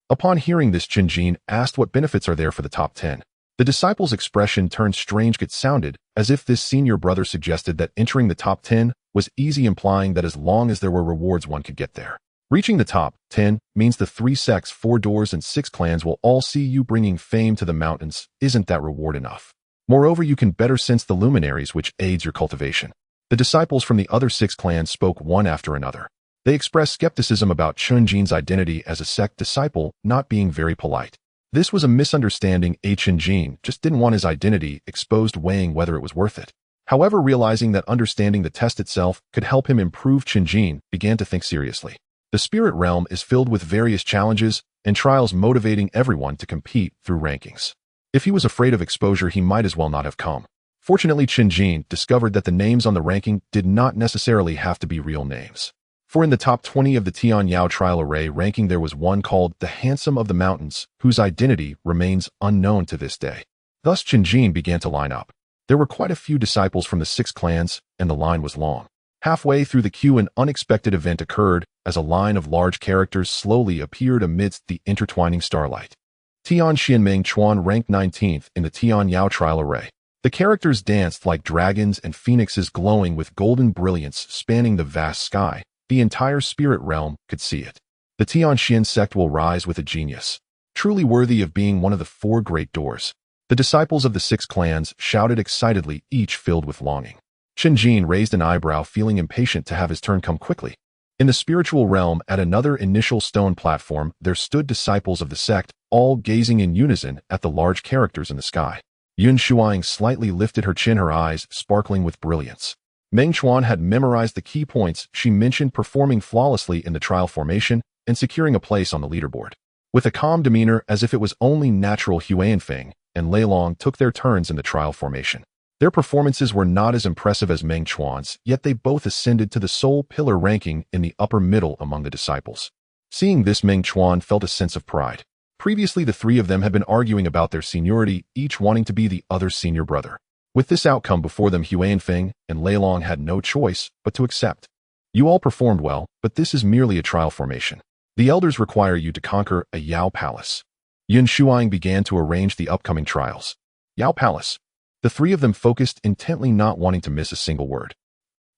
Upon hearing this, Chen Jin asked what benefits are there for the top 10. The disciple's expression turned strange. It sounded as if this senior brother suggested that entering the top 10 was easy, implying that as long as there were rewards, one could get there. Reaching the top 10 means the 3 sects, 4 doors, and 6 clans will all see you, bringing fame to the mountains. Isn't that reward enough? Moreover, you can better sense the luminaries, which aids your cultivation. The disciples from the other 6 clans spoke one after another. They expressed skepticism about Chen Jin's identity as a sect disciple, not being very polite. This was a misunderstanding. Chen Jin just didn't want his identity exposed, weighing whether it was worth it. However, realizing that understanding the test itself could help him improve, Chen Jin began to think seriously. The spirit realm is filled with various challenges and trials, motivating everyone to compete through rankings. If he was afraid of exposure, he might as well not have come. Fortunately, Chen Jin discovered that the names on the ranking did not necessarily have to be real names. For in the top 20 of the Tianyao trial array ranking, there was one called the Handsome of the Mountains, whose identity remains unknown to this day. Thus, Chen Jin began to line up. There were quite a few disciples from the 6 clans, and the line was long. Halfway through the queue, an unexpected event occurred as a line of large characters slowly appeared amidst the intertwining starlight. Tianxian Mengchuan ranked 19th in the Tianyao trial array. The characters danced like dragons and phoenixes, glowing with golden brilliance spanning the vast sky. The entire spirit realm could see it. The Tianxuan Sect will rise with a genius, truly worthy of being one of the 4 great doors. The disciples of the 6 clans shouted excitedly, each filled with longing. Chen Jin raised an eyebrow, feeling impatient to have his turn come quickly. In the spiritual realm, at another initial stone platform, there stood disciples of the sect, all gazing in unison at the large characters in the sky. Yun Shuang slightly lifted her chin, her eyes sparkling with brilliance. Meng Chuan had memorized the key points she mentioned, performing flawlessly in the trial formation and securing a place on the leaderboard. With a calm demeanor, as if it was only natural, Huanfeng and Lei Long took their turns in the trial formation. Their performances were not as impressive as Meng Chuan's, yet they both ascended to the soul pillar ranking in the upper middle among the disciples. Seeing this, Meng Chuan felt a sense of pride. Previously, the three of them had been arguing about their seniority, each wanting to be the other's senior brother. With this outcome before them, Huanfeng and Leilong had no choice but to accept. You all performed well, but this is merely a trial formation. The elders require you to conquer a Yao Palace. Yun Shuang began to arrange the upcoming trials. Yao Palace. The three of them focused intently, not wanting to miss a single word.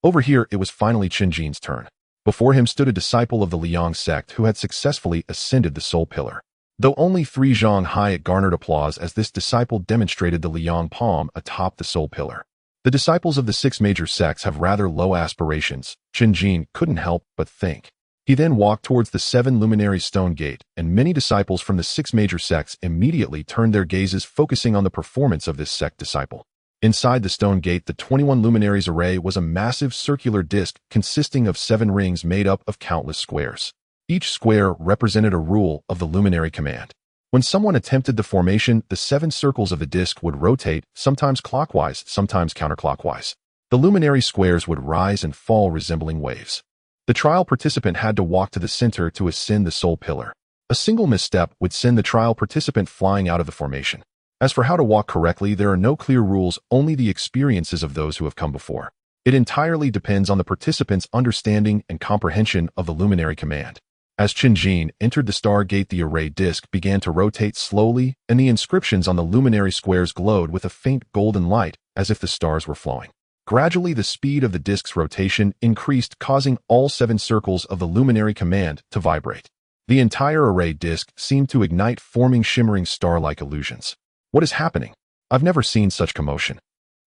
Over here, it was finally Chen Jin's turn. Before him stood a disciple of the Liang sect who had successfully ascended the soul pillar. Though only 3 zhang high, it garnered applause as this disciple demonstrated the Liang palm atop the soul pillar. The disciples of the 6 major sects have rather low aspirations. Chen Jin couldn't help but think. He then walked towards the 7 luminary stone gate, and many disciples from the 6 major sects immediately turned their gazes, focusing on the performance of this sect disciple. Inside the stone gate, the 21 luminaries array was a massive circular disc consisting of 7 rings made up of countless squares. Each square represented a rule of the luminary command. When someone attempted the formation, the 7 circles of the disc would rotate, sometimes clockwise, sometimes counterclockwise. The luminary squares would rise and fall, resembling waves. The trial participant had to walk to the center to ascend the soul pillar. A single misstep would send the trial participant flying out of the formation. As for how to walk correctly, there are no clear rules, only the experiences of those who have come before. It entirely depends on the participant's understanding and comprehension of the luminary command. As Chen Jin entered the star gate, the array disc began to rotate slowly, and the inscriptions on the luminary squares glowed with a faint golden light, as if the stars were flowing. Gradually, the speed of the disc's rotation increased, causing all 7 circles of the luminary command to vibrate. The entire array disc seemed to ignite, forming shimmering star-like illusions. What is happening? I've never seen such commotion.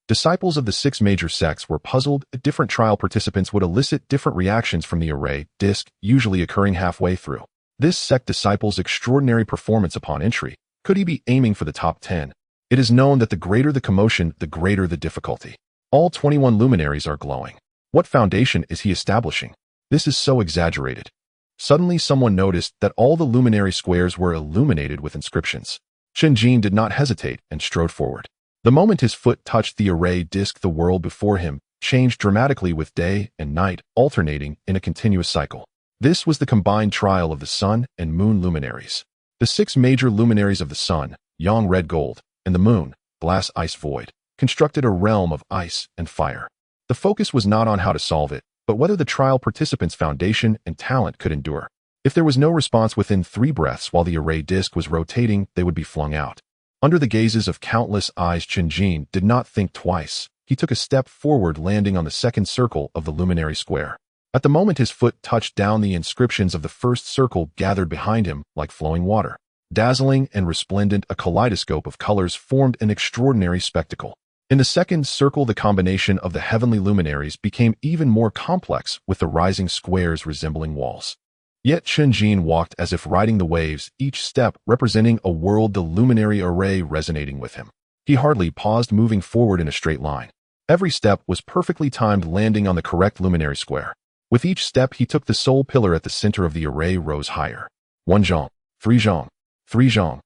Disciples of the 6 major sects were puzzled. Different trial participants would elicit different reactions from the array disc, usually occurring halfway through. This sect disciple's extraordinary performance upon entry. Could he be aiming for the top 10? It is known that the greater the commotion, the greater the difficulty. All 21 luminaries are glowing. What foundation is he establishing? This is so exaggerated. Suddenly, someone noticed that all the luminary squares were illuminated with inscriptions. Chen Jin did not hesitate and strode forward. The moment his foot touched the array disc, the world before him changed dramatically, with day and night alternating in a continuous cycle. This was the combined trial of the sun and moon luminaries. The 6 major luminaries of the sun, yang red gold, and the moon, glass ice void, constructed a realm of ice and fire. The focus was not on how to solve it, but whether the trial participants' foundation and talent could endure. If there was no response within 3 breaths while the array disc was rotating, they would be flung out. Under the gazes of countless eyes, Chen Jin did not think twice. He took a step forward, landing on the 2nd circle of the luminary square. At the moment his foot touched down, the inscriptions of the 1st circle gathered behind him like flowing water. Dazzling and resplendent, a kaleidoscope of colors formed an extraordinary spectacle. In the 2nd circle, the combination of the heavenly luminaries became even more complex, with the rising squares resembling walls. Yet Chen Jin walked as if riding the waves, each step representing a world, the luminary array resonating with him. He hardly paused, moving forward in a straight line. Every step was perfectly timed, landing on the correct luminary square. With each step, he took the soul pillar at the center of the array rose higher. 1 zhang, 3 zhang, 3 zhang,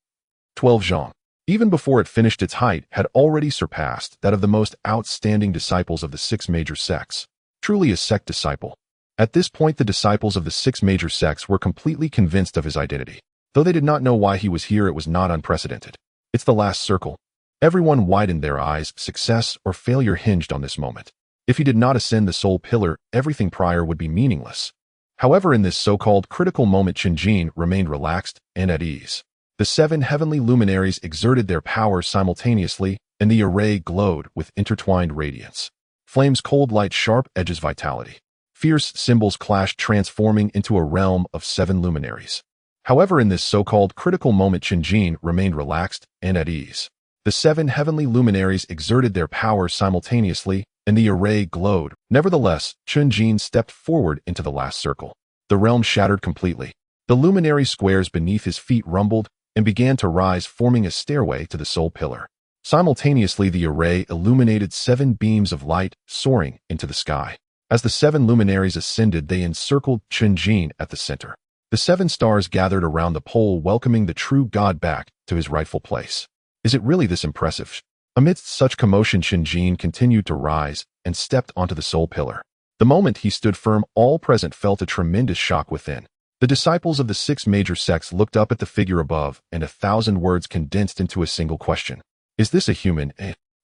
12 zhang. Even before it finished, its height had already surpassed that of the most outstanding disciples of the 6 major sects. Truly a sect disciple. At this point, the disciples of the 6 major sects were completely convinced of his identity. Though they did not know why he was here, it was not unprecedented. It's the last circle. Everyone widened their eyes. Success or failure hinged on this moment. If he did not ascend the soul pillar, everything prior would be meaningless. However, in this so-called critical moment, Chen Jin remained relaxed and at ease. The 7 heavenly luminaries exerted their power simultaneously, and the array glowed with intertwined radiance. Flames, cold light, sharp edges, vitality. Fierce symbols clashed, transforming into a realm of 7 luminaries. However, in this so-called critical moment, Chen Jin remained relaxed and at ease. The 7 heavenly luminaries exerted their power simultaneously, and the array glowed. Nevertheless, Chen Jin stepped forward into the last circle. The realm shattered completely. The luminary squares beneath his feet rumbled and began to rise, forming a stairway to the soul pillar. Simultaneously, the array illuminated 7 beams of light, soaring into the sky. As the 7 luminaries ascended, they encircled Chen Jin at the center. The 7 stars gathered around the pole, welcoming the true god back to his rightful place. Is it really this impressive? Amidst such commotion, Chen Jin continued to rise and stepped onto the soul pillar. The moment he stood firm, all present felt a tremendous shock within. The disciples of the 6 major sects looked up at the figure above, and 1,000 words condensed into a single question. Is this a human?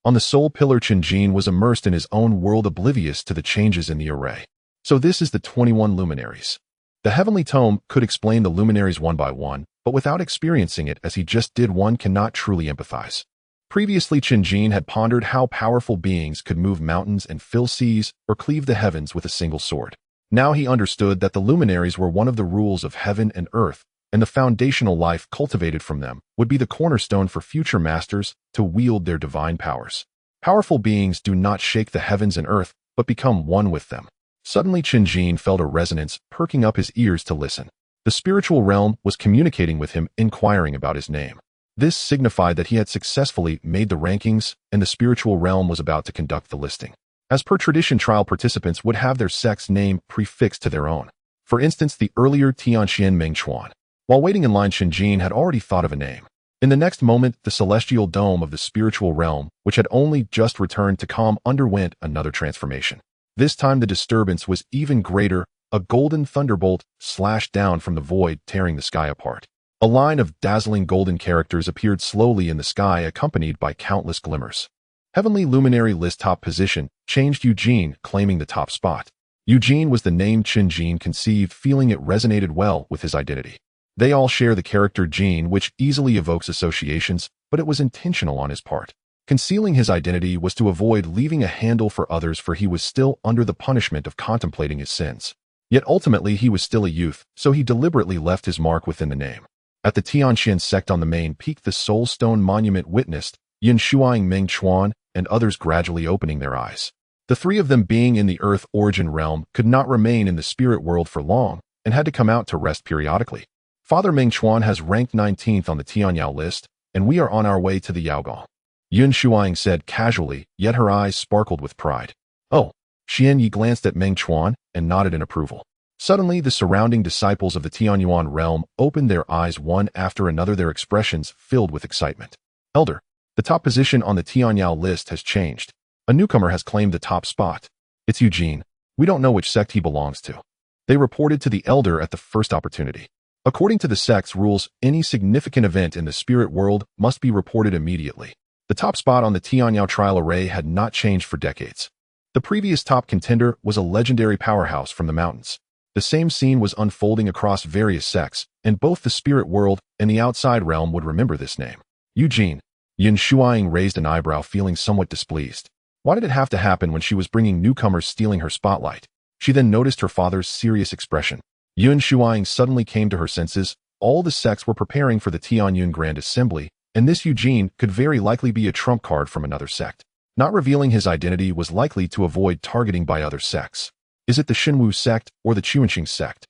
On the soul pillar, Chen Jin was immersed in his own world, oblivious to the changes in the array. So this is the 21 luminaries. The heavenly tome could explain the luminaries one by one, but without experiencing it as he just did, one cannot truly empathize. Previously, Chen Jin had pondered how powerful beings could move mountains and fill seas or cleave the heavens with a single sword. Now he understood that the luminaries were one of the rules of heaven and earth, and the foundational life cultivated from them would be the cornerstone for future masters to wield their divine powers. Powerful beings do not shake the heavens and earth, but become one with them. Suddenly, Chen Jin felt a resonance, perking up his ears to listen. The spiritual realm was communicating with him, inquiring about his name. This signified that he had successfully made the rankings, and the spiritual realm was about to conduct the listing. As per tradition, trial participants would have their sect's name prefixed to their own. For instance, the earlier Tianxuan Sect. While waiting in line, Chen Jin had already thought of a name. In the next moment, the celestial dome of the spiritual realm, which had only just returned to calm, underwent another transformation. This time the disturbance was even greater. A golden thunderbolt slashed down from the void, tearing the sky apart. A line of dazzling golden characters appeared slowly in the sky, accompanied by countless glimmers. Heavenly Luminary list top position changed. Eugene, claiming the top spot. Eugene was the name Chen Jin conceived, feeling it resonated well with his identity. They all share the character Jin, which easily evokes associations, but it was intentional on his part. Concealing his identity was to avoid leaving a handle for others, for he was still under the punishment of contemplating his sins. Yet ultimately he was still a youth, so he deliberately left his mark within the name. At the Tianxuan Sect on the main peak, the Soul Stone Monument witnessed Yin Shuang Meng Chuan and others gradually opening their eyes. The 3 of them, being in the Earth origin realm, could not remain in the spirit world for long and had to come out to rest periodically. Father Meng Chuan has ranked 19th on the Tianyao list, and we are on our way to the Yaogong. Yun Shuang said casually, yet her eyes sparkled with pride. Oh, Xian Yi glanced at Meng Chuan and nodded in approval. Suddenly, the surrounding disciples of the Tianyuan realm opened their eyes one after another, their expressions filled with excitement. Elder, the top position on the Tianyao list has changed. A newcomer has claimed the top spot. It's Eugene. We don't know which sect he belongs to. They reported to the elder at the first opportunity. According to the sect's rules, any significant event in the spirit world must be reported immediately. The top spot on the Tianyao trial array had not changed for decades. The previous top contender was a legendary powerhouse from the mountains. The same scene was unfolding across various sects, and both the spirit world and the outside realm would remember this name. Eugene. Yin Shuang raised an eyebrow, feeling somewhat displeased. Why did it have to happen when she was bringing newcomers, stealing her spotlight? She then noticed her father's serious expression. Yun Shuang suddenly came to her senses. All the sects were preparing for the Tianyun Grand Assembly, and this Eugene could very likely be a trump card from another sect. Not revealing his identity was likely to avoid targeting by other sects. Is it the Xinwu sect or the Chuanxing sect?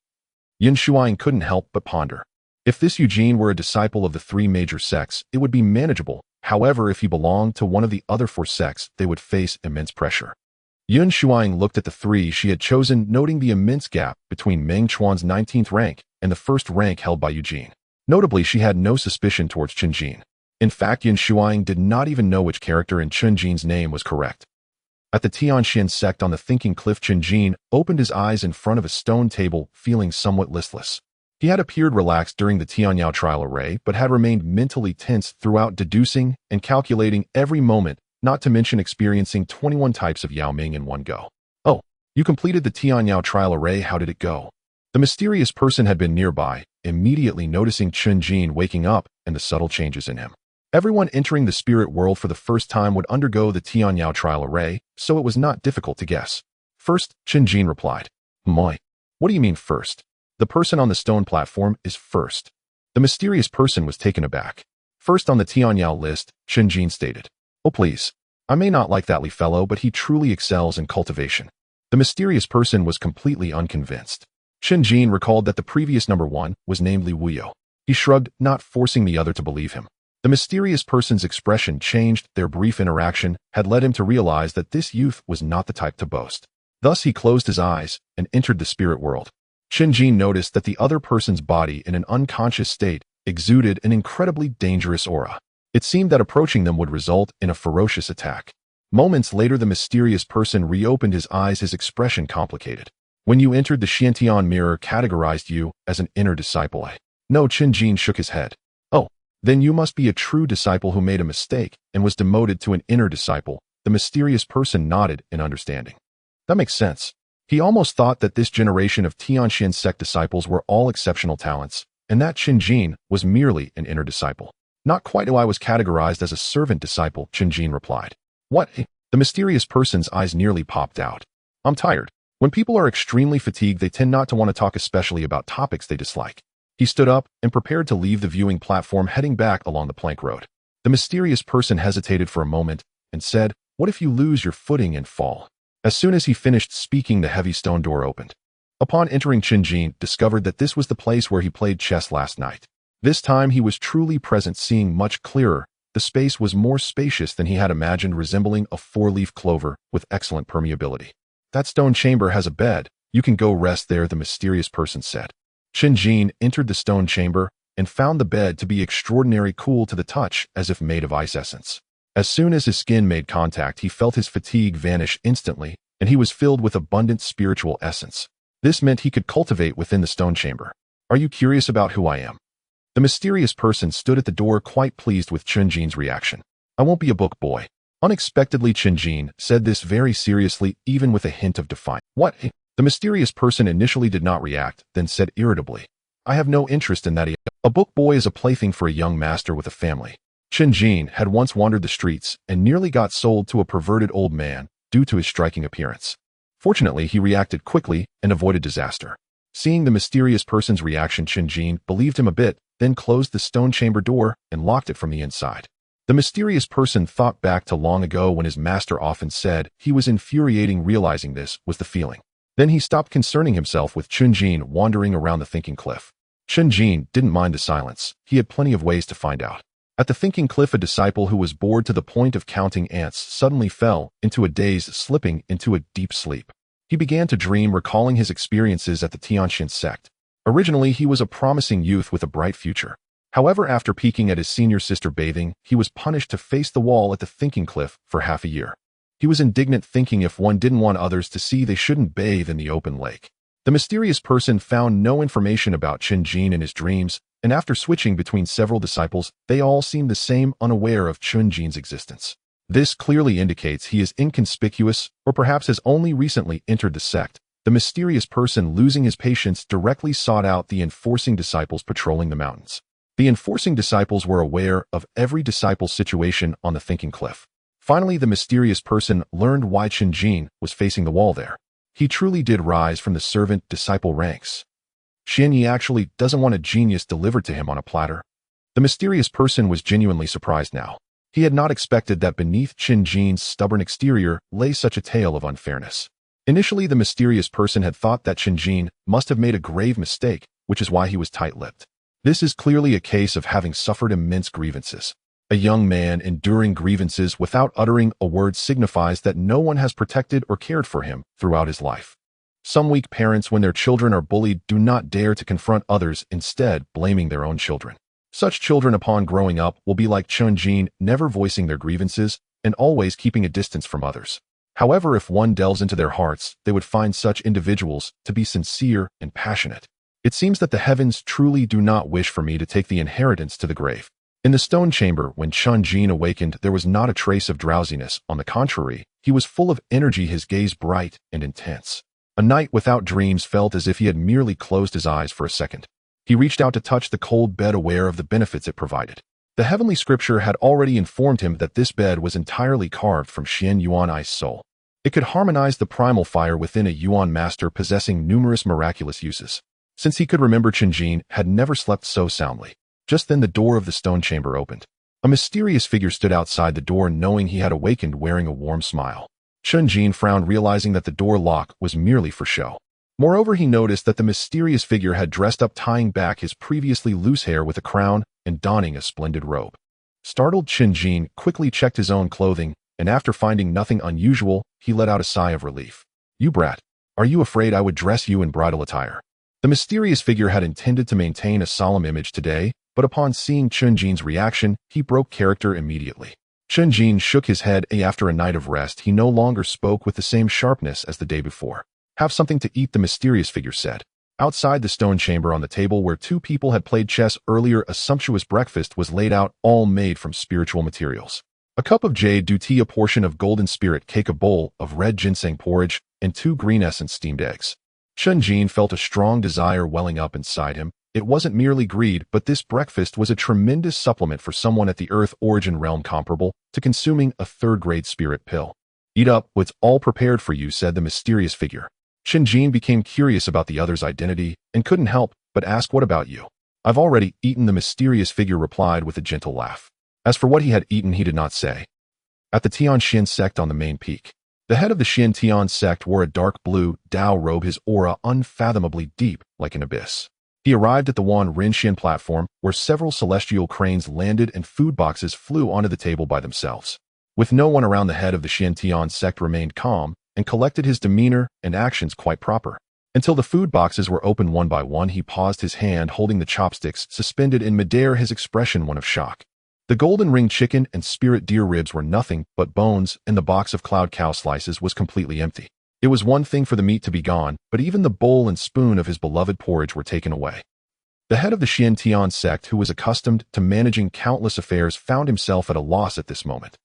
Yin Shuang couldn't help but ponder. If this Eugene were a disciple of the 3 major sects, it would be manageable. However, if he belonged to one of the other 4 sects, they would face immense pressure. Yun Shuang looked at the 3 she had chosen, noting the immense gap between Meng Chuan's 19th rank and the first rank held by Eugene. Notably, she had no suspicion towards Chen Jin. In fact, Yin Shuang did not even know which character in Chen Jin's name was correct. At the Tianxuan Sect on the thinking cliff, Chen Jin opened his eyes in front of a stone table, feeling somewhat listless. He had appeared relaxed during the Tianyao trial array, but had remained mentally tense throughout, deducing and calculating every moment, not to mention experiencing 21 types of Yao Ming in one go. Oh, you completed the Tianyao trial array, how did it go? The mysterious person had been nearby, immediately noticing Chen Jin waking up and the subtle changes in him. Everyone entering the spirit world for the first time would undergo the Tianyao trial array, so it was not difficult to guess. First, Chen Jin replied. Moi. What do you mean first? The person on the stone platform is first. The mysterious person was taken aback. First on the Tianyao list, Chen Jin stated. Oh please. I may not like that fellow, but he truly excels in cultivation. The mysterious person was completely unconvinced. Chen Jin recalled that the previous number 1 was named Li Wuyo. He shrugged, not forcing the other to believe him. The mysterious person's expression changed. Their brief interaction had led him to realize that this youth was not the type to boast. Thus he closed his eyes and entered the spirit world. Chen Jin noticed that the other person's body, in an unconscious state, exuded an incredibly dangerous aura. It seemed that approaching them would result in a ferocious attack. Moments later, the mysterious person reopened his eyes, his expression complicated. When you entered the Xiantian mirror categorized you as an inner disciple. No, Chen Jin shook his head. Oh, then you must be a true disciple who made a mistake and was demoted to an inner disciple. The mysterious person nodded in understanding. That makes sense. He almost thought that this generation of Tianxuan Sect disciples were all exceptional talents, and that Chen Jin was merely an inner disciple. Not quite who I was categorized as a servant disciple, Chen Jin replied. What? The mysterious person's eyes nearly popped out. I'm tired. When people are extremely fatigued, they tend not to want to talk, especially about topics they dislike. He stood up and prepared to leave the viewing platform, heading back along the plank road. The mysterious person hesitated for a moment and said, "What if you lose your footing and fall?" As soon as he finished speaking, the heavy stone door opened. Upon entering, Chen Jin discovered that this was the place where he played chess last night. This time he was truly present, seeing much clearer. The space was more spacious than he had imagined, resembling a four-leaf clover with excellent permeability. That stone chamber has a bed. You can go rest there, the mysterious person said. Chen Jin entered the stone chamber and found the bed to be extraordinarily cool to the touch, as if made of ice essence. As soon as his skin made contact, he felt his fatigue vanish instantly, and he was filled with abundant spiritual essence. This meant he could cultivate within the stone chamber. Are you curious about who I am? The mysterious person stood at the door, quite pleased with Chen Jin's reaction. I won't be a book boy. Unexpectedly, Chen Jin said this very seriously, even with a hint of defiance. What? The mysterious person initially did not react, then said irritably, I have no interest in that. A book boy is a plaything for a young master with a family. Chen Jin had once wandered the streets and nearly got sold to a perverted old man due to his striking appearance. Fortunately, he reacted quickly and avoided disaster. Seeing the mysterious person's reaction, Chen Jin believed him a bit, then closed the stone chamber door and locked it from the inside. The mysterious person thought back to long ago when his master often said he was infuriating. Realizing this was the feeling. Then he stopped concerning himself with Chen Jin wandering around the thinking cliff. Chen Jin didn't mind the silence. He had plenty of ways to find out. At the thinking cliff, a disciple who was bored to the point of counting ants suddenly fell into a daze, slipping into a deep sleep. He began to dream, recalling his experiences at the Tianxuan Sect. Originally, he was a promising youth with a bright future. However, after peeking at his senior sister bathing, he was punished to face the wall at the thinking cliff for half a year. He was indignant, thinking if one didn't want others to see, they shouldn't bathe in the open lake. The mysterious person found no information about Chen Jin in his dreams, and after switching between several disciples, they all seemed the same, unaware of Chen Jin's existence. This clearly indicates he is inconspicuous, or perhaps has only recently entered the sect. The mysterious person, losing his patience, directly sought out the enforcing disciples patrolling the mountains. The enforcing disciples were aware of every disciple's situation on the thinking cliff. Finally, the mysterious person learned why Chen Jin was facing the wall there. He truly did rise from the servant-disciple ranks. Xian Yi actually doesn't want a genius delivered to him on a platter. The mysterious person was genuinely surprised now. He had not expected that beneath Chen Jin's stubborn exterior lay such a tale of unfairness. Initially, the mysterious person had thought that Chen Jin must have made a grave mistake, which is why he was tight-lipped. This is clearly a case of having suffered immense grievances. A young man enduring grievances without uttering a word signifies that no one has protected or cared for him throughout his life. Some weak parents, when their children are bullied, do not dare to confront others, instead blaming their own children. Such children, upon growing up, will be like Chen Jin, never voicing their grievances and always keeping a distance from others. However, if one delves into their hearts, they would find such individuals to be sincere and passionate. It seems that the heavens truly do not wish for me to take the inheritance to the grave. In the stone chamber, when Chen Jin awakened, there was not a trace of drowsiness. On the contrary, he was full of energy, his gaze bright and intense. A night without dreams, felt as if he had merely closed his eyes for a second. He reached out to touch the cold bed, aware of the benefits it provided. The heavenly scripture had already informed him that this bed was entirely carved from Xian Yuan Ice soul. It could harmonize the primal fire within a Yuan master, possessing numerous miraculous uses. Since he could remember, Chen Jin had never slept so soundly. Just then the door of the stone chamber opened. A mysterious figure stood outside the door, knowing he had awakened, wearing a warm smile. Chen Jin frowned, realizing that the door lock was merely for show. Moreover, he noticed that the mysterious figure had dressed up, tying back his previously loose hair with a crown and donning a splendid robe. Startled, Chen Jin quickly checked his own clothing, and after finding nothing unusual, he let out a sigh of relief. You brat, are you afraid I would dress you in bridal attire? The mysterious figure had intended to maintain a solemn image today, but upon seeing Chen Jin's reaction, he broke character immediately. Chen Jin shook his head. After a night of rest, he no longer spoke with the same sharpness as the day before. Have something to eat, the mysterious figure said. Outside the stone chamber on the table where two people had played chess earlier, a sumptuous breakfast was laid out, all made from spiritual materials. A cup of jade dew tea, a portion of golden spirit cake, a bowl of red ginseng porridge, and 2 green essence steamed eggs. Chen Jin felt a strong desire welling up inside him. It wasn't merely greed, but this breakfast was a tremendous supplement for someone at the Earth origin realm, comparable to consuming a third-grade spirit pill. Eat up, it's all prepared for you, said the mysterious figure. Chen Jin became curious about the other's identity and couldn't help but ask, what about you? I've already eaten, the mysterious figure replied with a gentle laugh. As for what he had eaten, he did not say. At the Tianxuan Sect on the main peak, the head of the Tian Sect wore a dark blue Dao robe, his aura unfathomably deep like an abyss. He arrived at the Wan Rinxian platform, where several celestial cranes landed and food boxes flew onto the table by themselves. With no one around, the head of the Tian Sect remained calm and collected, his demeanor and actions quite proper. Until the food boxes were opened one by one, he paused, his hand holding the chopsticks suspended in midair, his expression one of shock. The golden ring chicken and spirit deer ribs were nothing but bones, and the box of cloud cow slices was completely empty. It was one thing for the meat to be gone, but even the bowl and spoon of his beloved porridge were taken away. The head of the Tianxuan Sect, who was accustomed to managing countless affairs, found himself at a loss at this moment.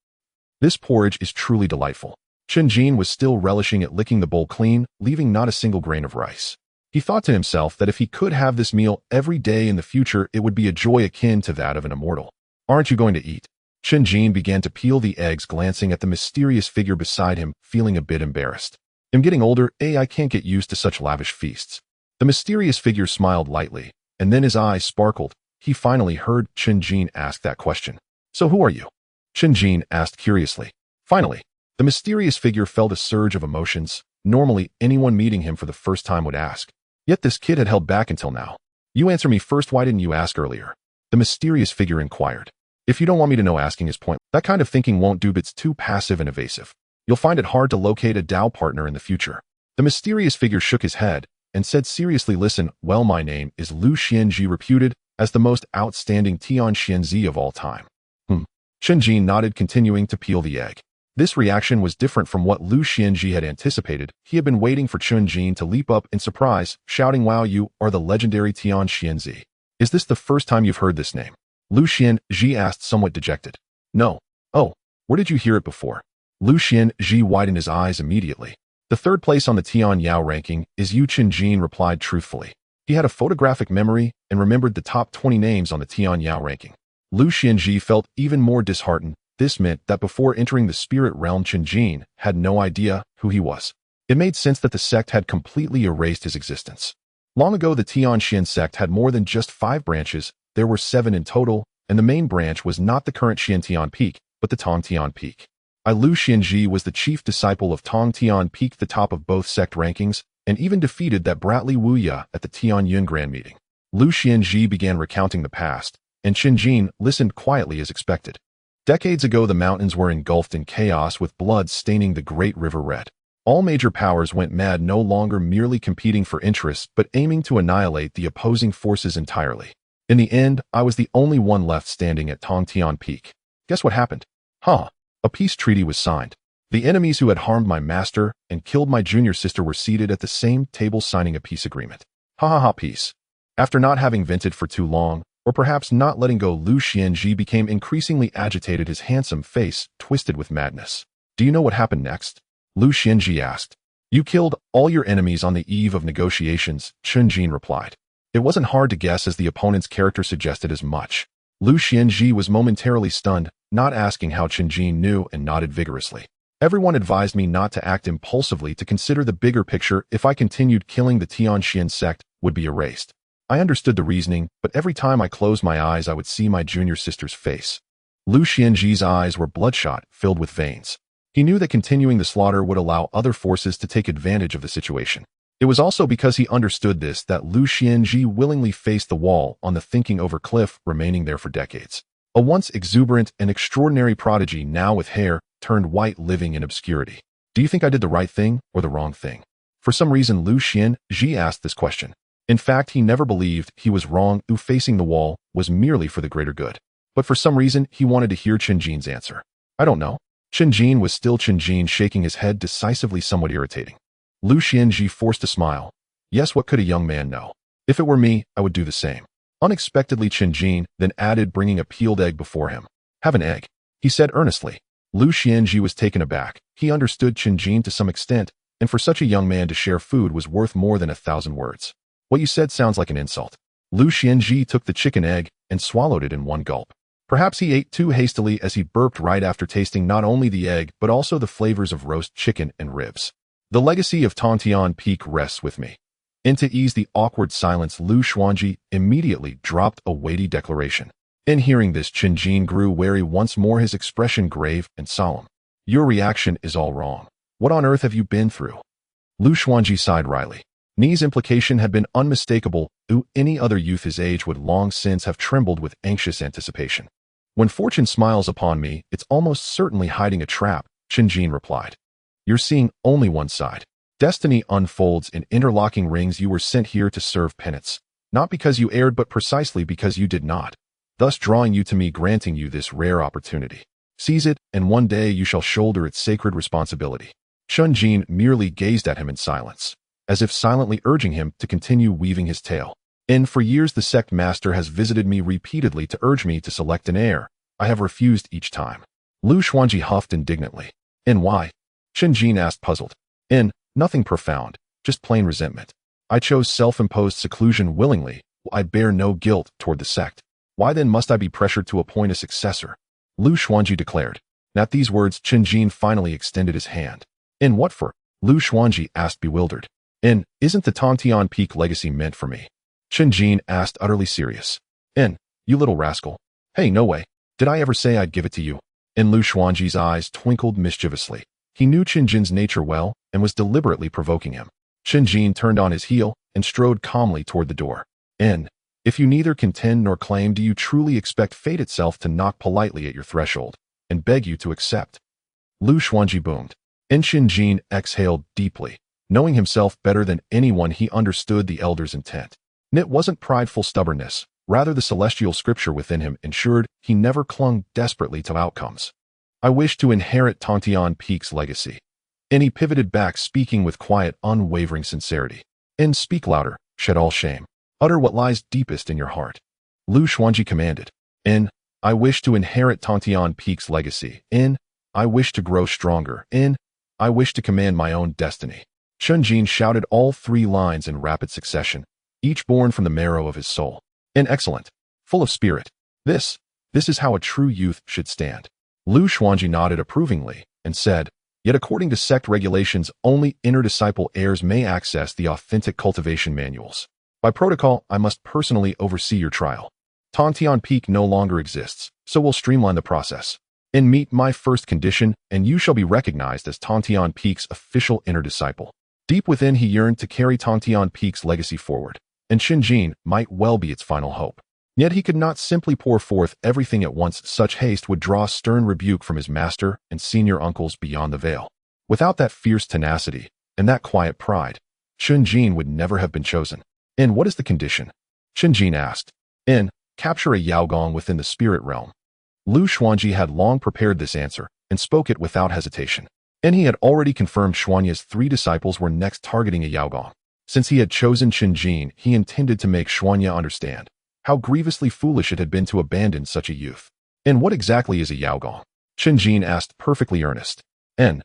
This porridge is truly delightful. Chen Jin was still relishing it, licking the bowl clean, leaving not a single grain of rice. He thought to himself that if he could have this meal every day in the future, it would be a joy akin to that of an immortal. Aren't you going to eat? Chen Jin began to peel the eggs, glancing at the mysterious figure beside him, feeling a bit embarrassed. I'm getting older, I can't get used to such lavish feasts. The mysterious figure smiled lightly, and then his eyes sparkled. He finally heard Chen Jin ask that question. So who are you? Chen Jin asked curiously. Finally, the mysterious figure felt a surge of emotions. Normally, anyone meeting him for the first time would ask. Yet this kid had held back until now. You answer me first, why didn't you ask earlier? The mysterious figure inquired. If you don't want me to know, asking is pointless. That kind of thinking won't do, it's too passive and evasive. You'll find it hard to locate a Dao partner in the future. The mysterious figure shook his head and said seriously, listen, well, my name is Lu Xianji, reputed as the most outstanding Tianxianzi of all time. Chen Jin nodded, continuing to peel the egg. This reaction was different from what Lu Xianji had anticipated. He had been waiting for Chen Jin to leap up in surprise, shouting, wow, you are the legendary Tianxianzi. Is this the first time you've heard this name? Lu Xianji asked, somewhat dejected. No. Oh, where did you hear it before? Lu Xianji widened his eyes immediately. The third place on the Tian Yao ranking is you, Chen Jin replied truthfully. He had a photographic memory and remembered the top 20 names on the Tian Yao ranking. Lu Xianji felt even more disheartened. This meant that before entering the spirit realm, Chen Jin had no idea who he was. It made sense that the sect had completely erased his existence. Long ago, the Tianxuan Sect had more than just 5 branches. There were 7 in total, and the main branch was not the current Xiantian Peak, but the Tongtian Peak. Lu Xianji was the chief disciple of Tongtian Peak, the top of both sect rankings, and even defeated that bratly Wu Ya at the Tianyun Grand Meeting. Lu Xianji began recounting the past, and Chen Jin listened quietly as expected. Decades ago, the mountains were engulfed in chaos, with blood staining the great river red. All major powers went mad, no longer merely competing for interests, but aiming to annihilate the opposing forces entirely. In the end, I was the only one left standing at Tongtian Peak. Guess what happened? A peace treaty was signed. The enemies who had harmed my master and killed my junior sister were seated at the same table signing a peace agreement. Peace. After not having vented for too long, or perhaps not letting go, Lu Xianji became increasingly agitated, his handsome face twisted with madness. Do you know what happened next? Lu Xianji asked. You killed all your enemies on the eve of negotiations, Chen Jin replied. It wasn't hard to guess, as the opponent's character suggested as much. Lu Xianji was momentarily stunned, not asking how Chen Jin knew, and nodded vigorously. Everyone advised me not to act impulsively, to consider the bigger picture. If I continued, killing the Tianxuan Sect would be erased. I understood the reasoning, but every time I closed my eyes, I would see my junior sister's face. Lu Xianji's eyes were bloodshot, filled with veins. He knew that continuing the slaughter would allow other forces to take advantage of the situation. It was also because he understood this that Lu Xianji willingly faced the wall on the thinking over cliff, remaining there for decades. A once exuberant and extraordinary prodigy, now with hair turned white, living in obscurity. Do you think I did the right thing or the wrong thing? For some reason, Lu Xianji asked this question. In fact, he never believed he was wrong. Facing the wall was merely for the greater good. But for some reason, he wanted to hear Chen Jin's answer. I don't know. Chen Jin was still Chen Jin, shaking his head decisively, somewhat irritating. Lu Xianji forced a smile. Yes, what could a young man know? If it were me, I would do the same. Unexpectedly, Chen Jin then added, bringing a peeled egg before him. Have an egg, he said earnestly. Lu Xianji was taken aback. He understood Chen Jin to some extent, and for such a young man to share food was worth more than 1,000 words. What you said sounds like an insult. Lu Xianji took the chicken egg and swallowed it in one gulp. Perhaps he ate too hastily as he burped right after tasting not only the egg but also the flavors of roast chicken and ribs. The legacy of Tianxuan Peak rests with me. And to ease the awkward silence, Lu Xuanji immediately dropped a weighty declaration. In hearing this, Chen Jin grew wary once more, his expression grave and solemn. Your reaction is all wrong. What on earth have you been through? Lu Xuanji sighed wryly. Ni's implication had been unmistakable. Any other youth his age would long since have trembled with anxious anticipation. When fortune smiles upon me, it's almost certainly hiding a trap, Chen Jin replied. You're seeing only one side. Destiny unfolds in interlocking rings. You were sent here to serve penance, not because you erred but precisely because you did not, thus drawing you to me, granting you this rare opportunity. Seize it, and one day you shall shoulder its sacred responsibility. Chen Jin merely gazed at him in silence, as if silently urging him to continue weaving his tale. For years the sect master has visited me repeatedly to urge me to select an heir. I have refused each time. Lu Xuanji huffed indignantly. Why? Chen Jin asked, puzzled. Nothing profound, just plain resentment. I chose self-imposed seclusion willingly. I bear no guilt toward the sect. Why then must I be pressured to appoint a successor? Lu Xuanji declared. At these words, Chen Jin finally extended his hand. What for? Lu Xuanji asked, bewildered. Isn't the Tianxuan Peak legacy meant for me? Chen Jin asked, utterly serious. You little rascal. Hey, no way. Did I ever say I'd give it to you? Lu Xuanji's eyes twinkled mischievously. He knew Chen Jin's nature well and was deliberately provoking him. Chen Jin turned on his heel and strode calmly toward the door. If you neither contend nor claim, do you truly expect fate itself to knock politely at your threshold and beg you to accept? Lu Xuanji boomed. Chen Jin exhaled deeply. Knowing himself better than anyone, he understood the elder's intent. It wasn't prideful stubbornness, rather the celestial scripture within him ensured he never clung desperately to outcomes. I wish to inherit Tianxuan Peak's legacy. He pivoted back, speaking with quiet, unwavering sincerity. Speak louder, shed all shame. Utter what lies deepest in your heart. Lu Xuanji commanded. I wish to inherit Tianxuan Peak's legacy. I wish to grow stronger. I wish to command my own destiny. Chen Jin shouted all 3 lines in rapid succession, each born from the marrow of his soul. Excellent. Full of spirit. This is how a true youth should stand. Lu Xuanji nodded approvingly and said, Yet according to sect regulations, only inner disciple heirs may access the authentic cultivation manuals. By protocol, I must personally oversee your trial. Tianxuan Peak no longer exists, so we'll streamline the process. Meet my first condition, and you shall be recognized as Tianxuan Peak's official inner disciple. Deep within, he yearned to carry Tianxuan Peak's legacy forward, and Chen Jin might well be its final hope. Yet he could not simply pour forth everything at once. Such haste would draw stern rebuke from his master and senior uncles beyond the veil. Without that fierce tenacity and that quiet pride, Chen Jin would never have been chosen. What is the condition? Chen Jin asked. Capture a Yaogong within the spirit realm. Lu Xuanji had long prepared this answer and spoke it without hesitation. He had already confirmed Xuanya's 3 disciples were next targeting a Yaogong. Since he had chosen Chen Jin, he intended to make Xuanya understand how grievously foolish it had been to abandon such a youth. What exactly is a Yaogong? Chen Jin asked, perfectly earnest. Lu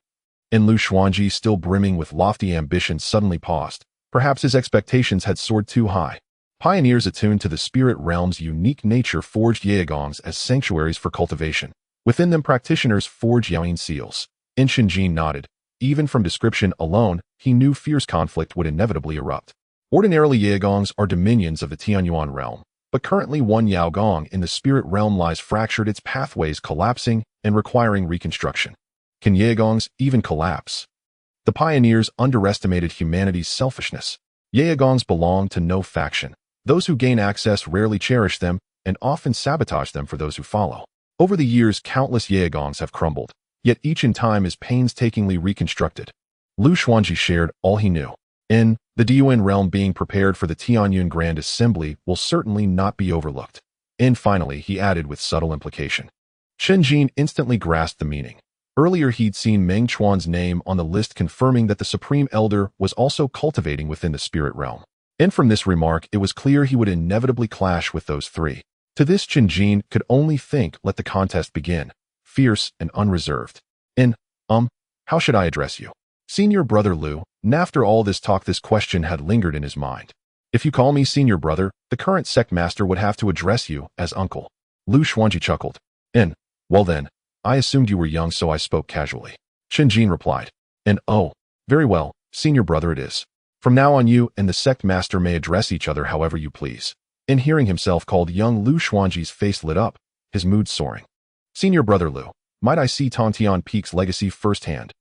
Xuanji, still brimming with lofty ambition, suddenly paused. Perhaps his expectations had soared too high. Pioneers attuned to the spirit realm's unique nature forged Yaogongs as sanctuaries for cultivation. Within them, practitioners forged Yaoyin seals. Chen Jin nodded. Even from description alone, he knew fierce conflict would inevitably erupt. Ordinarily, Yaogongs are dominions of the Tianyuan realm, but currently one Yaogong in the spirit realm lies fractured, its pathways collapsing and requiring reconstruction. Can Yaogongs even collapse? The pioneers underestimated humanity's selfishness. Yaogongs belong to no faction. Those who gain access rarely cherish them and often sabotage them for those who follow. Over the years, countless Yaogongs have crumbled, yet each in time is painstakingly reconstructed. Lu Xuanji shared all he knew. The Diuan realm being prepared for the Tianyuan Grand Assembly will certainly not be overlooked. Finally, he added with subtle implication. Chen Jin instantly grasped the meaning. Earlier he'd seen Meng Chuan's name on the list confirming that the Supreme Elder was also cultivating within the spirit realm. And from this remark, it was clear he would inevitably clash with those three. To this, Chen Jin could only think, let the contest begin, fierce and unreserved. And, how should I address you? Senior Brother Liu. And after all this talk, this question had lingered in his mind. If you call me Senior Brother, the current sect master would have to address you as Uncle. Liu Xuanji chuckled. And, well then, I assumed you were young, so I spoke casually. Chen Jin replied. And oh, very well, Senior Brother it is. From now on you and the sect master may address each other however you please. In hearing himself called young, Liu Xuanji's face lit up, his mood soaring. Senior Brother Liu, might I see Tianxuan Peak's legacy firsthand?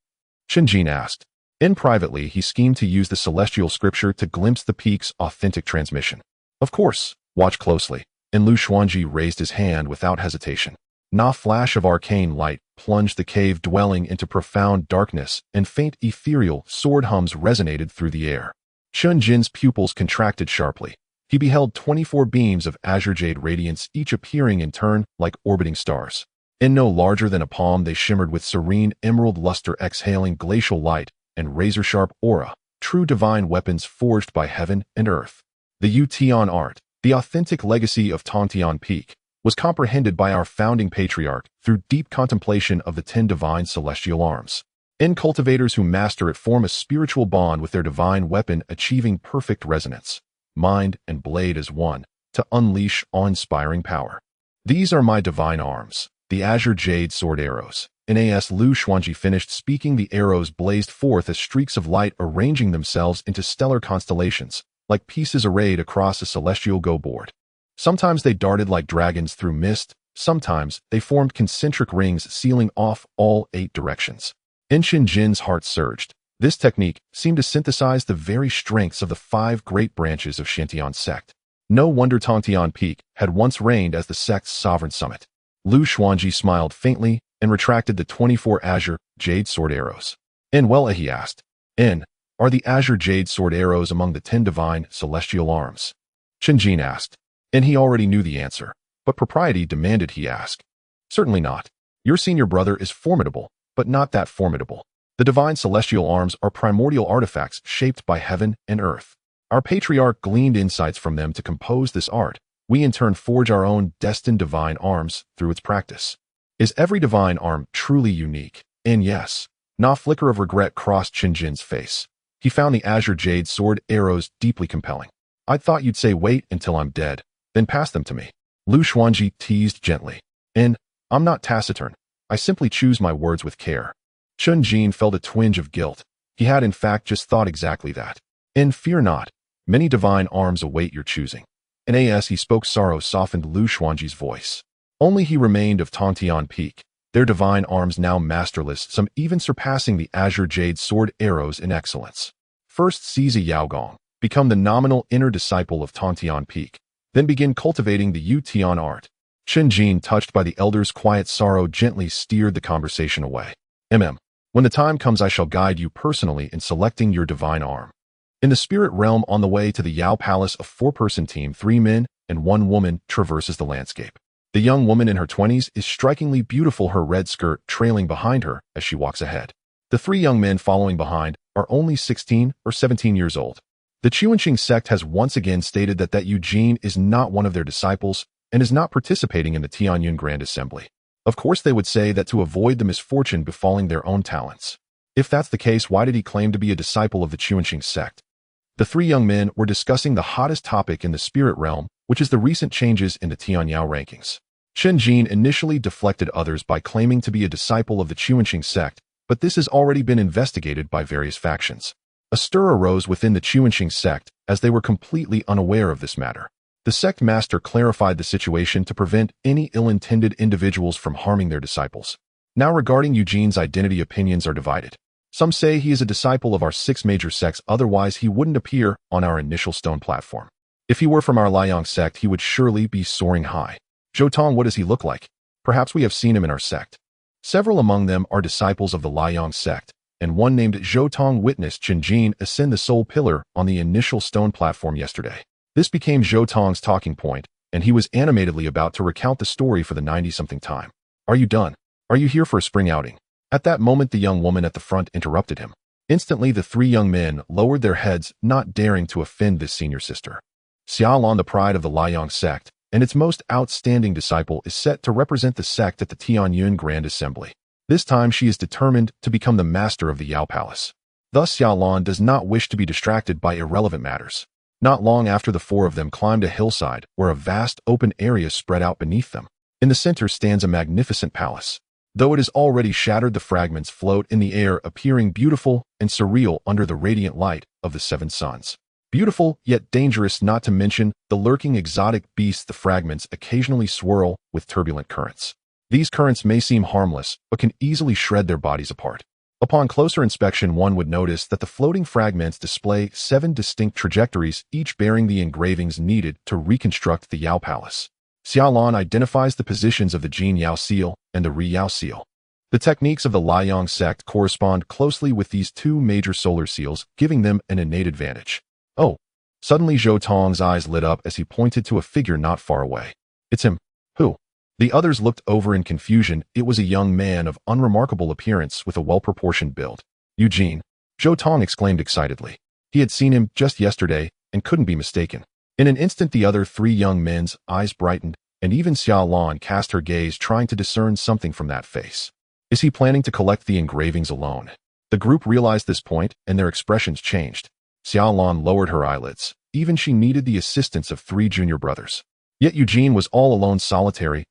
Chen Jin asked. In privately, he schemed to use the celestial scripture to glimpse the peak's authentic transmission. Of course, watch closely. And Liu Xuanji raised his hand without hesitation. A flash of arcane light plunged the cave dwelling into profound darkness, and faint ethereal sword hums resonated through the air. Chen Jin's pupils contracted sharply. He beheld 24 beams of azure jade radiance, each appearing in turn like orbiting stars. In no larger than a palm, they shimmered with serene emerald luster, exhaling glacial light and razor-sharp aura, true divine weapons forged by heaven and earth. The Yutian art, the authentic legacy of Tianxuan Peak, was comprehended by our founding patriarch through deep contemplation of the 10 divine celestial arms. In cultivators who master it form a spiritual bond with their divine weapon, achieving perfect resonance, mind and blade as one, to unleash awe-inspiring power. These are my divine arms, the azure jade sword arrows. As Liu Xuanji finished speaking, the arrows blazed forth as streaks of light, arranging themselves into stellar constellations, like pieces arrayed across a celestial go board. Sometimes they darted like dragons through mist, sometimes they formed concentric rings sealing off all 8 directions. Chen Jin's heart surged. This technique seemed to synthesize the very strengths of the 5 great branches of Tianxuan Sect. No wonder Tianxuan Peak had once reigned as the sect's sovereign summit. Liu Xuanji smiled faintly and retracted the 24 azure jade sword arrows. Well, he asked, are the azure jade sword arrows among the 10 divine celestial arms? Chen Jin asked. He already knew the answer, but propriety demanded he ask. Certainly not. Your senior brother is formidable, but not that formidable. The divine celestial arms are primordial artifacts shaped by heaven and earth. Our patriarch gleaned insights from them to compose this art. We in turn forge our own destined divine arms through its practice. Is every divine arm truly unique? Yes. A flicker of regret crossed Chen Jin's face. He found the azure jade sword arrows deeply compelling. I thought you'd say wait until I'm dead, then pass them to me. Liu Xuanji teased gently. I'm not taciturn. I simply choose my words with care. Chen Jin felt a twinge of guilt. He had in fact just thought exactly that. Fear not. Many divine arms await your choosing. As he spoke, sorrow softened Liu Xuanji's voice. Only he remained of Tianxuan Peak, their divine arms now masterless, some even surpassing the azure jade sword arrows in excellence. First seize a Yaogong, become the nominal inner disciple of Tianxuan Peak, then begin cultivating the Yutian art. Chen Jin, touched by the elder's quiet sorrow, gently steered the conversation away. When the time comes, I shall guide you personally in selecting your divine arm. In the spirit realm, on the way to the Yao Palace, a 4-person team, 3 men and 1 woman, traverses the landscape. The young woman in her 20s is strikingly beautiful, her red skirt trailing behind her as she walks ahead. The 3 young men following behind are only 16 or 17 years old. The Tianxuan Sect has once again stated that Eugene is not one of their disciples and is not participating in the Tianyun Grand Assembly. Of course, they would say that to avoid the misfortune befalling their own talents. If that's the case, why did he claim to be a disciple of the Tianxuan Sect? The 3 young men were discussing the hottest topic in the spirit realm, which is the recent changes in the Tianyao rankings. Chen Jin initially deflected others by claiming to be a disciple of the Tianxuan Sect, but this has already been investigated by various factions. A stir arose within the Tianxuan Sect as they were completely unaware of this matter. The sect master clarified the situation to prevent any ill-intended individuals from harming their disciples. Now, regarding Eugene's identity, opinions are divided. Some say he is a disciple of our 6 major sects, otherwise he wouldn't appear on our initial stone platform. If he were from our Liang sect, he would surely be soaring high. Zhou Tong, what does he look like? Perhaps we have seen him in our sect. Several among them are disciples of the Liang sect, and one named Zhou Tong witnessed Chen Jin ascend the soul pillar on the initial stone platform yesterday. This became Zhou Tong's talking point, and he was animatedly about to recount the story for the 90-something time. Are you done? Are you here for a spring outing? At that moment, the young woman at the front interrupted him. Instantly, the three young men lowered their heads, not daring to offend this senior sister. Xiaolon, the pride of the Liang Sect, and its most outstanding disciple, is set to represent the sect at the Tianyuan Grand Assembly. This time, she is determined to become the master of the Yao Palace. Thus, Xiaolon does not wish to be distracted by irrelevant matters. Not long after, the four of them climbed a hillside where a vast open area spread out beneath them. In the center stands a magnificent palace. Though it is already shattered, the fragments float in the air, appearing beautiful and surreal under the radiant light of the seven suns. Beautiful, yet dangerous, not to mention the lurking exotic beasts. The fragments occasionally swirl with turbulent currents. These currents may seem harmless, but can easily shred their bodies apart. Upon closer inspection, one would notice that the floating fragments display 7 distinct trajectories, each bearing the engravings needed to reconstruct the Yao Palace. Xiaolon identifies the positions of the Jin Yao seal and the Ri Yao seal. The techniques of the Liang Sect correspond closely with these two major solar seals, giving them an innate advantage. Oh! Suddenly Zhou Tong's eyes lit up as he pointed to a figure not far away. It's him. Who? The others looked over in confusion. It was a young man of unremarkable appearance with a well-proportioned build. Eugene! Zhou Tong exclaimed excitedly. He had seen him just yesterday and couldn't be mistaken. In an instant, the other three young men's eyes brightened, and even Xiaolon cast her gaze, trying to discern something from that face. Is he planning to collect the engravings alone? The group realized this point, and their expressions changed. Xiaolon lowered her eyelids. Even she needed the assistance of 3 junior brothers. Yet Eugene was all alone, solitary.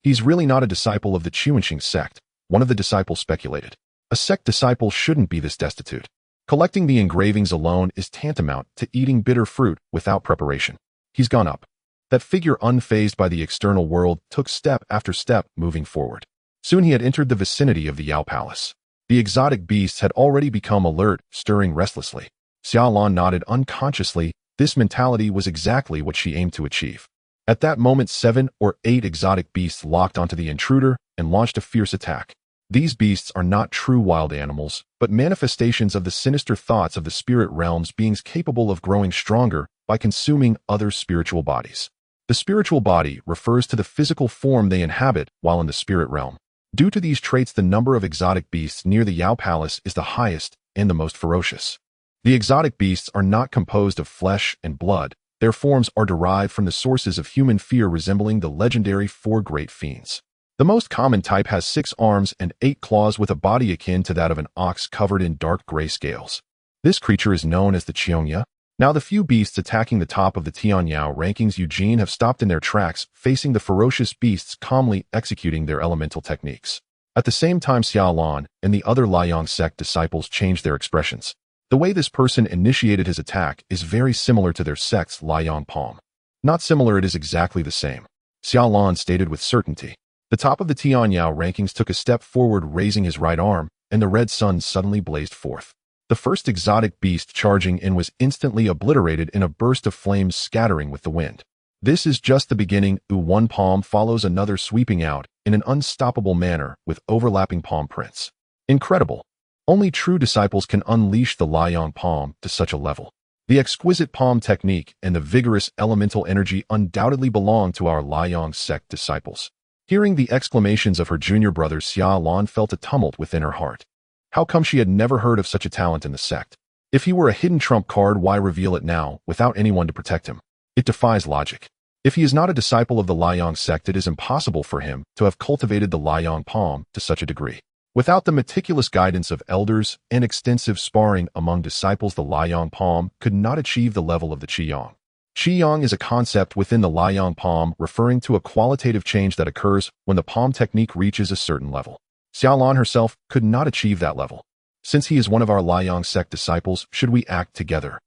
He's really not a disciple of the Tianxuan Sect, one of the disciples speculated. A sect disciple shouldn't be this destitute. Collecting the engravings alone is tantamount to eating bitter fruit without preparation. He's gone up. That figure, unfazed by the external world, took step after step, moving forward. Soon he had entered the vicinity of the Yao Palace. The exotic beasts had already become alert, stirring restlessly. Xiaolon nodded unconsciously. This mentality was exactly what she aimed to achieve. At that moment, 7 or 8 exotic beasts locked onto the intruder and launched a fierce attack. These beasts are not true wild animals, but manifestations of the sinister thoughts of the spirit realms, beings capable of growing stronger by consuming other spiritual bodies. The spiritual body refers to the physical form they inhabit while in the spirit realm. Due to these traits, the number of exotic beasts near the Yao Palace is the highest and the most ferocious. The exotic beasts are not composed of flesh and blood. Their forms are derived from the sources of human fear, resembling the legendary 4 great fiends. The most common type has 6 arms and 8 claws, with a body akin to that of an ox covered in dark gray scales. This creature is known as the Qiongya. Now, the few beasts attacking the top of the Tianyao rankings Eugene have stopped in their tracks, facing the ferocious beasts, calmly executing their elemental techniques. At the same time, Xiaolon and the other Liang Sect disciples changed their expressions. The way this person initiated his attack is very similar to their sect's Liang Palm. Not similar, it is exactly the same. Xiaolon stated with certainty. The top of the Tianyao rankings took a step forward, raising his right arm, and the red sun suddenly blazed forth. The first exotic beast charging in was instantly obliterated in a burst of flames, scattering with the wind. This is just the beginning. One palm follows another, sweeping out in an unstoppable manner with overlapping palm prints. Incredible! Only true disciples can unleash the Liang palm to such a level. The exquisite palm technique and the vigorous elemental energy undoubtedly belong to our Liang Sect disciples. Hearing the exclamations of her junior brothers, Xiaolon felt a tumult within her heart. How come she had never heard of such a talent in the sect? If he were a hidden trump card, why reveal it now, without anyone to protect him? It defies logic. If he is not a disciple of the Liang Sect, it is impossible for him to have cultivated the Liang palm to such a degree. Without the meticulous guidance of elders and extensive sparring among disciples, the Liang palm could not achieve the level of the Qiyang. Qiyang is a concept within the Liang palm, referring to a qualitative change that occurs when the palm technique reaches a certain level. Xiaolon herself could not achieve that level. Since he is one of our Liang Sect disciples, should we act together?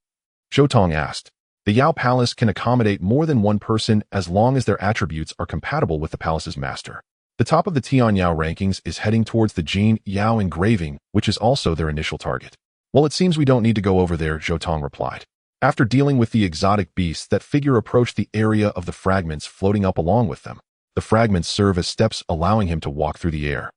Zhou Tong asked. The Yao Palace can accommodate more than one person as long as their attributes are compatible with the palace's master. The top of the Tianyao rankings is heading towards the Jin Yao engraving, which is also their initial target. Well, it seems we don't need to go over there, Zhou Tong replied. After dealing with the exotic beasts, that figure approached the area of the fragments, floating up along with them. The fragments serve as steps, allowing him to walk through the air.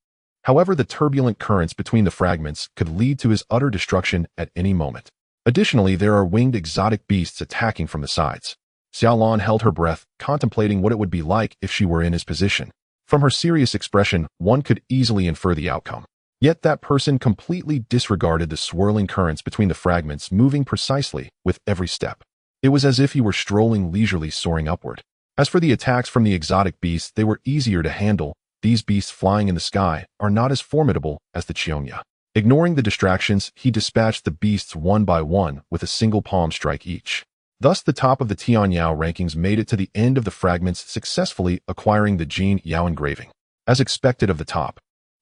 However, the turbulent currents between the fragments could lead to his utter destruction at any moment. Additionally, there are winged exotic beasts attacking from the sides. Xiaolon held her breath, contemplating what it would be like if she were in his position. From her serious expression, one could easily infer the outcome. Yet that person completely disregarded the swirling currents between the fragments, moving precisely with every step. It was as if he were strolling leisurely, soaring upward. As for the attacks from the exotic beasts, they were easier to handle. These beasts flying in the sky are not as formidable as the Qiongya. Ignoring the distractions, he dispatched the beasts one by one with a single palm strike each. Thus, the top of the Tianyao rankings made it to the end of the fragments, successfully acquiring the Jin Yao engraving. As expected of the top,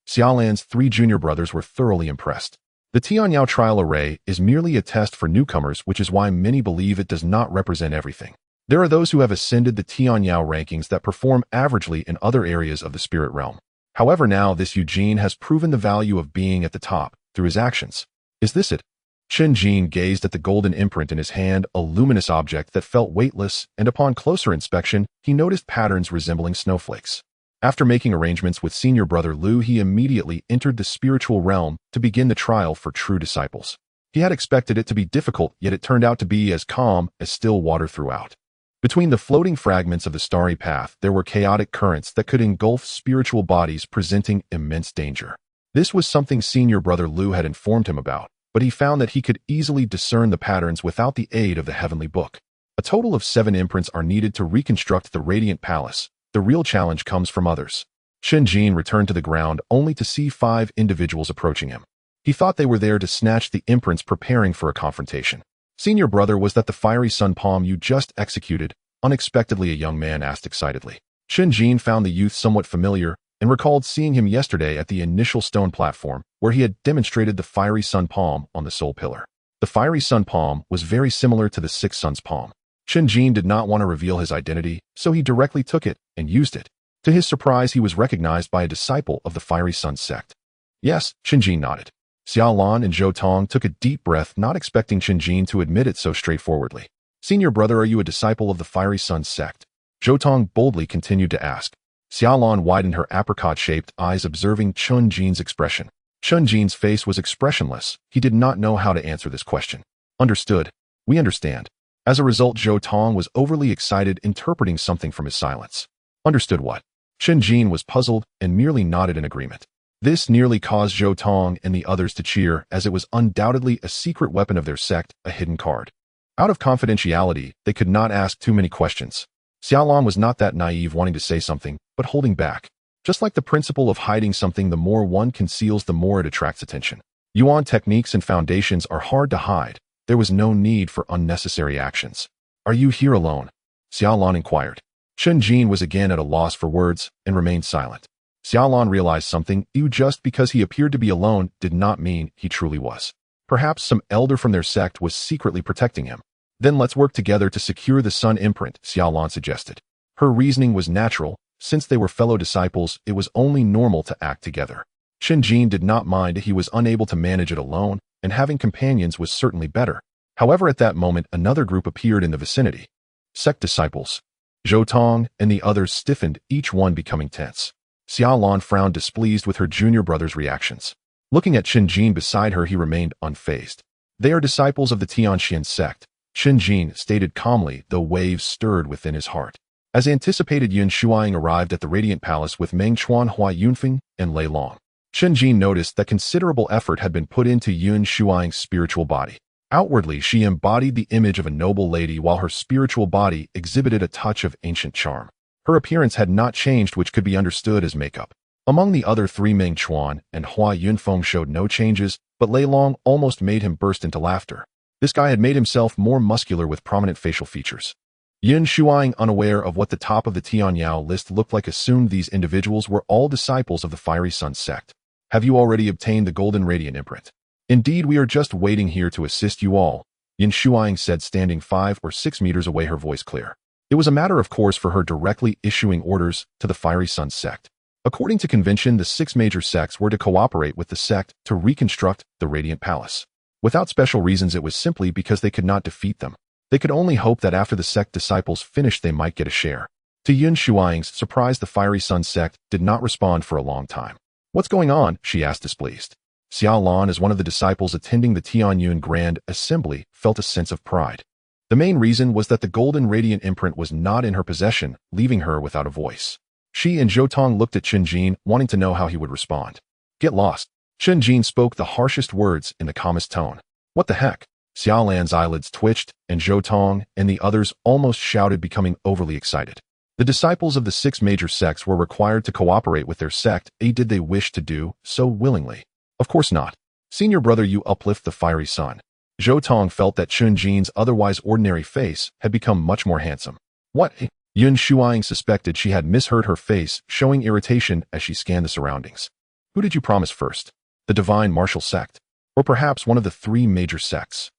Xiaolan's 3 junior brothers were thoroughly impressed. The Tianyao trial array is merely a test for newcomers, which is why many believe it does not represent everything. There are those who have ascended the Tianyao rankings that perform averagely in other areas of the spirit realm. However, now this Eugene has proven the value of being at the top through his actions. Is this it? Chen Jin gazed at the golden imprint in his hand, a luminous object that felt weightless, and upon closer inspection, he noticed patterns resembling snowflakes. After making arrangements with senior brother Liu, he immediately entered the spiritual realm to begin the trial for true disciples. He had expected it to be difficult, yet it turned out to be as calm as still water throughout. Between the floating fragments of the starry path, there were chaotic currents that could engulf spiritual bodies, presenting immense danger. This was something senior brother Liu had informed him about, but he found that he could easily discern the patterns without the aid of the heavenly book. A total of 7 imprints are needed to reconstruct the radiant palace. The real challenge comes from others. Chen Jin returned to the ground only to see 5 individuals approaching him. He thought they were there to snatch the imprints, preparing for a confrontation. Senior brother, was that the fiery sun palm you just executed? Unexpectedly, a young man asked excitedly. Chen Jin found the youth somewhat familiar and recalled seeing him yesterday at the initial stone platform where he had demonstrated the fiery sun palm on the soul pillar. The fiery sun palm was very similar to the 6 suns palm. Chen Jin did not want to reveal his identity, so he directly took it and used it. To his surprise, he was recognized by a disciple of the Fiery Sun Sect. Yes, Chen Jin nodded. Xiao Lan and Zhou Tong took a deep breath, not expecting Chen Jin to admit it so straightforwardly. Senior brother, are you a disciple of the Fiery Sun Sect? Zhou Tong boldly continued to ask. Xiao Lan widened her apricot-shaped eyes, observing Chen Jin's expression. Chen Jin's face was expressionless. He did not know how to answer this question. Understood. We understand. As a result, Zhou Tong was overly excited, interpreting something from his silence. Understood what? Chen Jin was puzzled and merely nodded in agreement. This nearly caused Zhou Tong and the others to cheer, as it was undoubtedly a secret weapon of their sect, a hidden card. Out of confidentiality, they could not ask too many questions. Xiaolan was not that naive, wanting to say something, but holding back. Just like the principle of hiding something, the more one conceals, the more it attracts attention. Yuan techniques and foundations are hard to hide. There was no need for unnecessary actions. Are you here alone? Xiaolan inquired. Chen Jin was again at a loss for words and remained silent. Xiaolan realized something. Just because he appeared to be alone did not mean he truly was. Perhaps some elder from their sect was secretly protecting him. Then let's work together to secure the sun imprint, Xiaolan suggested. Her reasoning was natural. Since they were fellow disciples, it was only normal to act together. Chen Jin did not mind he was unable to manage it alone, and having companions was certainly better. However, at that moment, another group appeared in the vicinity. Sect disciples. Zhou Tong and the others stiffened, each one becoming tense. Xiaolan frowned, displeased with her junior brother's reactions. Looking at Chen Jin beside her, he remained unfazed. They are disciples of the Tianxuan Sect, Chen Jin stated calmly, though waves stirred within his heart. As anticipated, Yun Shuang arrived at the Radiant Palace with Meng Chuan, Hua Yunfeng, and Lei Long. Chen Jin noticed that considerable effort had been put into Yun Shuang's spiritual body. Outwardly, she embodied the image of a noble lady, while her spiritual body exhibited a touch of ancient charm. Her appearance had not changed, which could be understood as makeup. Among the other 3, Meng Chuan and Hua Yunfeng showed no changes, but Lei Long almost made him burst into laughter. This guy had made himself more muscular with prominent facial features. Yun Shuang, unaware of what the top of the Tianyao list looked like, assumed these individuals were all disciples of the Fiery Sun Sect. Have you already obtained the Golden Radiant imprint? Indeed, we are just waiting here to assist you all, Yun Shuang said, standing 5 or 6 meters away, her voice clear. It was a matter of course for her directly issuing orders to the Fiery Sun Sect. According to convention, the 6 major sects were to cooperate with the sect to reconstruct the Radiant Palace. Without special reasons, it was simply because they could not defeat them. They could only hope that after the sect disciples finished, they might get a share. To Yun Shuang's surprise, the Fiery Sun Sect did not respond for a long time. What's going on? She asked, displeased. Xiao Lan, as one of the disciples attending the Tianyuan Grand Assembly, felt a sense of pride. The main reason was that the Golden Radiant imprint was not in her possession, leaving her without a voice. She and Zhou Tong looked at Chen Jin, wanting to know how he would respond. Get lost. Chen Jin spoke the harshest words in the calmest tone. What the heck? Xiaolan's eyelids twitched, and Zhou Tong and the others almost shouted, becoming overly excited. The disciples of the 6 major sects were required to cooperate with their sect. Did they wish to do so willingly? Of course not. Senior brother, you uplift the fiery sun. Zhou Tong felt that Chen Jin's otherwise ordinary face had become much more handsome. What? Yun Shuang suspected she had misheard her face, showing irritation as she scanned the surroundings. Who did you promise first? The divine martial sect? Or perhaps one of the 3 major sects?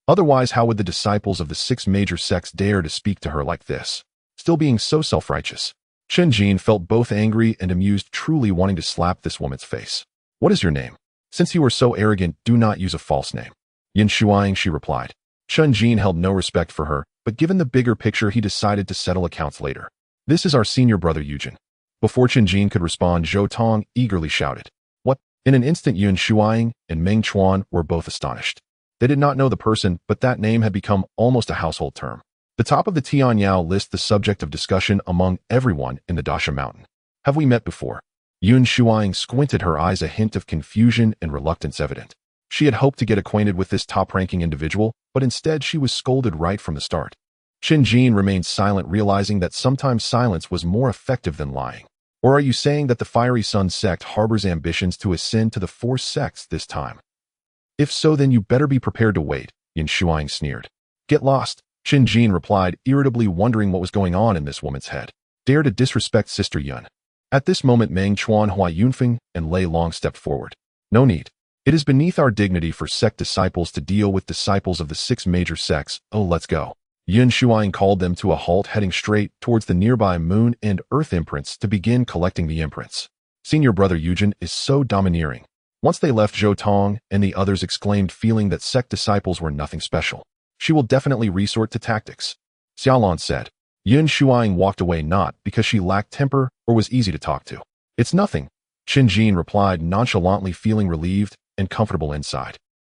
Otherwise, how would the disciples of the 6 major sects dare to speak to her like this? Still being so self-righteous. Chen Jin felt both angry and amused, truly wanting to slap this woman's face. What is your name? Since you are so arrogant, do not use a false name. Yin Shuang, she replied. Chen Jin held no respect for her, but given the bigger picture, he decided to settle accounts later. This is our senior brother Yujin. Before Chen Jin could respond, Zhou Tong eagerly shouted. What? In an instant, Yun Shuang and Meng Chuan were both astonished. They did not know the person, but that name had become almost a household term. The top of the Tianyao list, the subject of discussion among everyone in the Dasha Mountain. Have we met before? Yun Shuang squinted, her eyes a hint of confusion and reluctance evident. She had hoped to get acquainted with this top-ranking individual, but instead she was scolded right from the start. Chen Jin remained silent, realizing that sometimes silence was more effective than lying. Or are you saying that the Fiery Sun sect harbors ambitions to ascend to the 4 sects this time? If so, then you better be prepared to wait, Yin Shuang sneered. Get lost, Chen Jin replied, irritably wondering what was going on in this woman's head. Dare to disrespect Sister Yun. At this moment, Meng Chuan, Hua Yunfeng, and Lei Long stepped forward. No need. It is beneath our dignity for sect disciples to deal with disciples of the 6 major sects. Oh, let's go. Yun Shuang called them to a halt, heading straight towards the nearby moon and earth imprints to begin collecting the imprints. Senior brother Yujin is so domineering. Once they left, Zhou Tong and the others exclaimed, feeling that sect disciples were nothing special. She will definitely resort to tactics. Xiaolan said. Yun Shuang walked away, not because she lacked temper or was easy to talk to. It's nothing, Chen Jin replied, nonchalantly, feeling relieved and comfortable inside.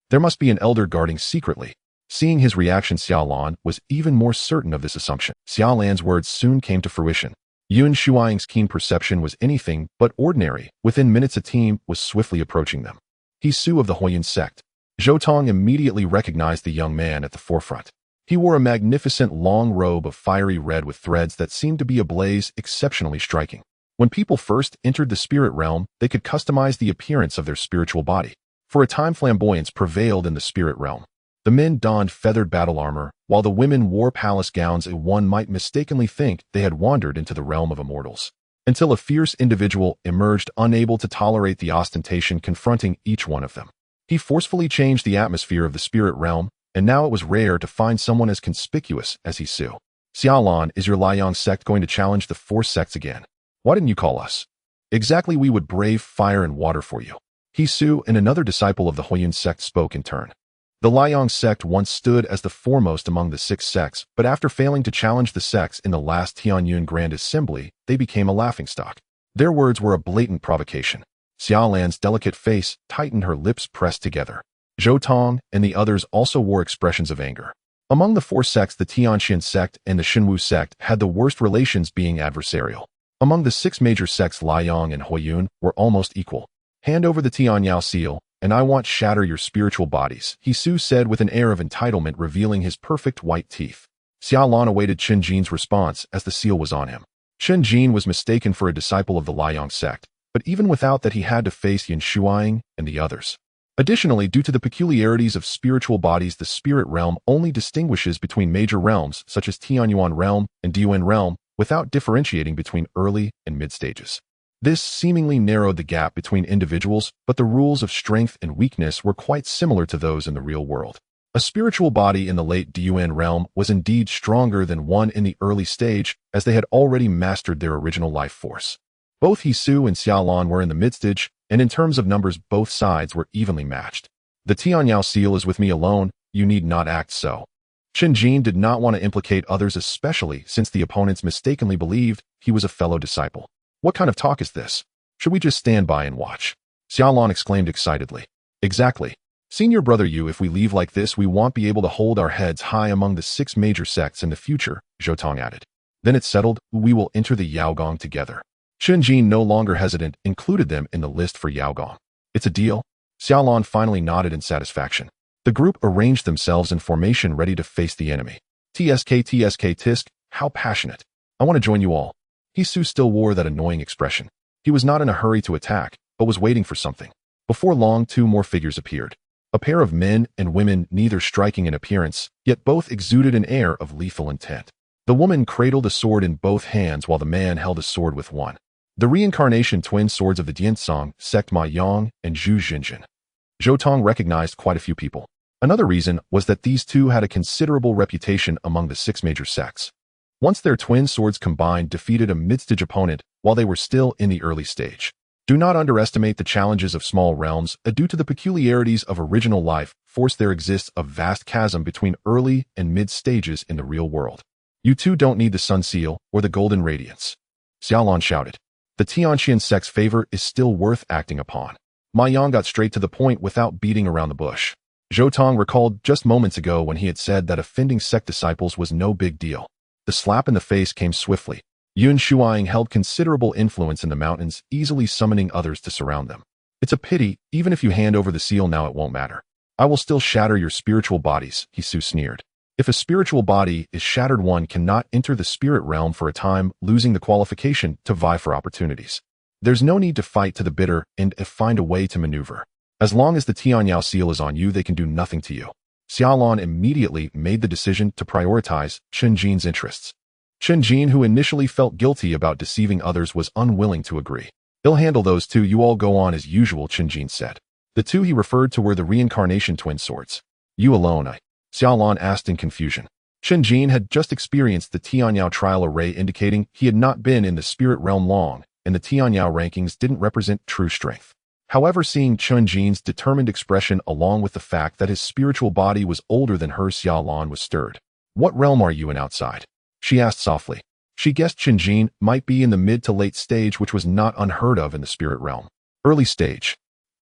There must be an elder guarding secretly. Seeing his reaction, Xiaolan was even more certain of this assumption. Xiaolan's words soon came to fruition. Yun Shuang's keen perception was anything but ordinary. Within minutes, a team was swiftly approaching them. He's Su of the Huoyun sect. Zhou Tong immediately recognized the young man at the forefront. He wore a magnificent long robe of fiery red with threads that seemed to be ablaze, exceptionally striking. When people first entered the spirit realm, they could customize the appearance of their spiritual body. For a time, flamboyance prevailed in the spirit realm. The men donned feathered battle armor, while the women wore palace gowns. One might mistakenly think they had wandered into the realm of immortals. Until a fierce individual emerged, unable to tolerate the ostentation confronting each one of them. He forcefully changed the atmosphere of the spirit realm, and now it was rare to find someone as conspicuous as Su. Xiaolan, is your Liang sect going to challenge the 4 sects again? Why didn't you call us? Exactly, we would brave fire and water for you. Su and another disciple of the Huoyun sect spoke in turn. The Liang sect once stood as the foremost among the 6 sects, but after failing to challenge the sects in the last Tianyuan Grand Assembly, they became a laughingstock. Their words were a blatant provocation. Xiaolan's delicate face tightened, her lips pressed together. Zhou Tong and the others also wore expressions of anger. Among the 4 sects, the Tianxuan Sect and the Xinwu Sect had the worst relations, being adversarial. Among the 6 major sects, Liang and Huoyun were almost equal. Hand over the Tianyao seal, and I want shatter your spiritual bodies, Su said with an air of entitlement, revealing his perfect white teeth. Xiaolan awaited Chen Jin's response as the seal was on him. Chen Jin was mistaken for a disciple of the Liang sect, but even without that he had to face Yin Shuang and the others. Additionally, due to the peculiarities of spiritual bodies, the spirit realm only distinguishes between major realms such as Tianyuan realm and Diuan realm without differentiating between early and mid stages. This seemingly narrowed the gap between individuals, but the rules of strength and weakness were quite similar to those in the real world. A spiritual body in the late Diuan realm was indeed stronger than one in the early stage, as they had already mastered their original life force. Both Su and Xiaolan were in the mid-stage, and in terms of numbers, both sides were evenly matched. The Tianyao seal is with me alone, you need not act so. Chen Jin did not want to implicate others, especially since the opponents mistakenly believed he was a fellow disciple. What kind of talk is this? Should we just stand by and watch? Xiaolan exclaimed excitedly. Exactly. Senior brother Yu, if we leave like this, we won't be able to hold our heads high among the 6 major sects in the future, Zhou Tong added. Then it's settled, we will enter the Yaogong together. Chen Jin, no longer hesitant, included them in the list for Yaogong. It's a deal? Xiaolon finally nodded in satisfaction. The group arranged themselves in formation ready to face the enemy. TSK Tisk, how passionate. I want to join you all. Hisu still wore that annoying expression. He was not in a hurry to attack, but was waiting for something. Before long, two more figures appeared. A pair of men and women, neither striking in appearance, yet both exuded an air of lethal intent. The woman cradled a sword in both hands while the man held a sword with one. The reincarnation twin swords of the Tianxuan Sect Ma Yang and Zhu Jinjin. Zhou Tong recognized quite a few people. Another reason was that these two had a considerable reputation among the 6 major sects. Once their twin swords combined defeated a mid-stage opponent while they were still in the early stage. Do not underestimate the challenges of small realms. Due to the peculiarities of original life force, there exists a vast chasm between early and mid stages in the real world. You two don't need the sun seal or the golden radiance. Xiaolon shouted. The Tianxuan Sect's favor is still worth acting upon. Ma Yang got straight to the point without beating around the bush. Zhou Tong recalled just moments ago when he had said that offending sect disciples was no big deal. The slap in the face came swiftly. Yun Shuang held considerable influence in the mountains, easily summoning others to surround them. It's a pity, even if you hand over the seal now it won't matter. I will still shatter your spiritual bodies, Hisu sneered. If a spiritual body is shattered, one cannot enter the spirit realm for a time, losing the qualification to vie for opportunities. There's no need to fight to the bitter and find a way to maneuver. As long as the Tianyao seal is on you, they can do nothing to you. Xiaolon immediately made the decision to prioritize Chen Jin's interests. Chen Jin, who initially felt guilty about deceiving others, was unwilling to agree. He'll handle those two, you all go on as usual, Chen Jin said. The two he referred to were the reincarnation twin swords. You alone, Xiaolon asked in confusion. Chen Jin had just experienced the Tianyao trial array, indicating he had not been in the spirit realm long, and the Tianyao rankings didn't represent true strength. However, seeing Chen Jin's determined expression along with the fact that his spiritual body was older than hers, Xiaolon was stirred. What realm are you in outside? She asked softly. She guessed Chen Jin might be in the mid to late stage, which was not unheard of in the spirit realm. Early stage.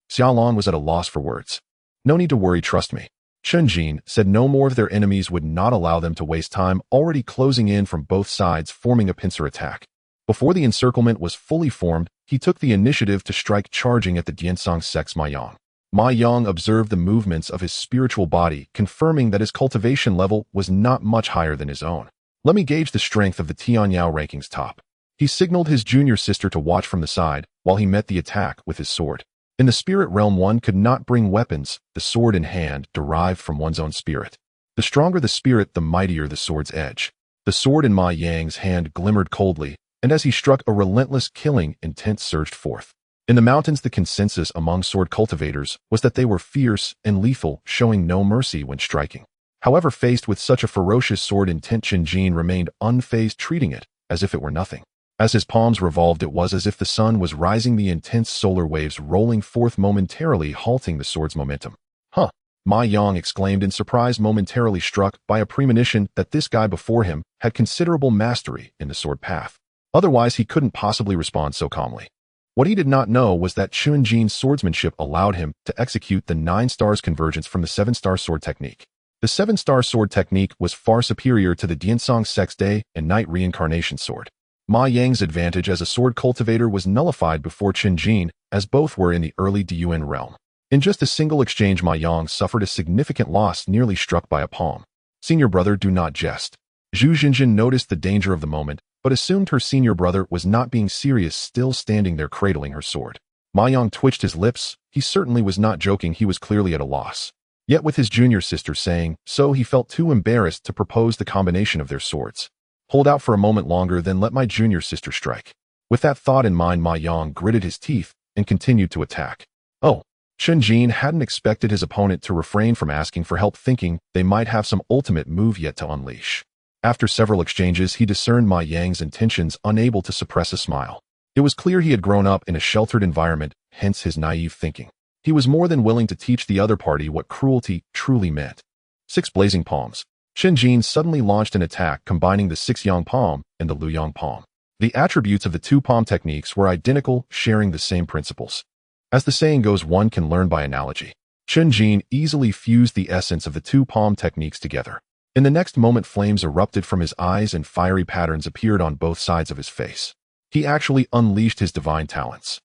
Xiaolon was at a loss for words. No need to worry, trust me. Chen Jin said no more of their enemies would not allow them to waste time, already closing in from both sides, forming a pincer attack. Before the encirclement was fully formed, he took the initiative to strike, charging at the Tianxuan Sect's Ma Yang. Ma Yang observed the movements of his spiritual body, confirming that his cultivation level was not much higher than his own. Let me gauge the strength of the Tianyao rankings top. He signaled his junior sister to watch from the side while he met the attack with his sword. In the spirit realm, one could not bring weapons, the sword in hand derived from one's own spirit. The stronger the spirit, the mightier the sword's edge. The sword in Ma Yang's hand glimmered coldly, and as he struck, a relentless killing intent surged forth. In the mountains, the consensus among sword cultivators was that they were fierce and lethal, showing no mercy when striking. However, faced with such a ferocious sword intent, Chen Jin remained unfazed, treating it as if it were nothing. As his palms revolved, it was as if the sun was rising, the intense solar waves rolling forth, momentarily halting the sword's momentum. Huh! Ma Yang exclaimed in surprise, momentarily struck by a premonition that this guy before him had considerable mastery in the sword path. Otherwise, he couldn't possibly respond so calmly. What he did not know was that Chen Jin's swordsmanship allowed him to execute the 9 stars convergence from the 7-star sword technique. The 7-star sword technique was far superior to the Tianxuan Sect's day and night reincarnation sword. Ma Yang's advantage as a sword cultivator was nullified before Chen Jin, as both were in the early Diyuan realm. In just a single exchange, Ma Yang suffered a significant loss, nearly struck by a palm. Senior brother, do not jest. Zhu Jinjin noticed the danger of the moment, but assumed her senior brother was not being serious, still standing there cradling her sword. Ma Yang twitched his lips. He certainly was not joking, he was clearly at a loss. Yet with his junior sister saying so, he felt too embarrassed to propose the combination of their swords. Hold out for a moment longer, then let my junior sister strike. With that thought in mind, Ma Yang gritted his teeth and continued to attack. Oh, Chen Jin hadn't expected his opponent to refrain from asking for help, thinking they might have some ultimate move yet to unleash. After several exchanges, he discerned Ma Yang's intentions, unable to suppress a smile. It was clear he had grown up in a sheltered environment, hence his naive thinking. He was more than willing to teach the other party what cruelty truly meant. 6 blazing palms. Chen Jin suddenly launched an attack combining the 6-yang palm and the Luyang palm. The attributes of the 2 palm techniques were identical, sharing the same principles. As the saying goes, one can learn by analogy. Chen Jin easily fused the essence of the 2 palm techniques together. In the next moment, flames erupted from his eyes and fiery patterns appeared on both sides of his face. He actually unleashed his divine talents.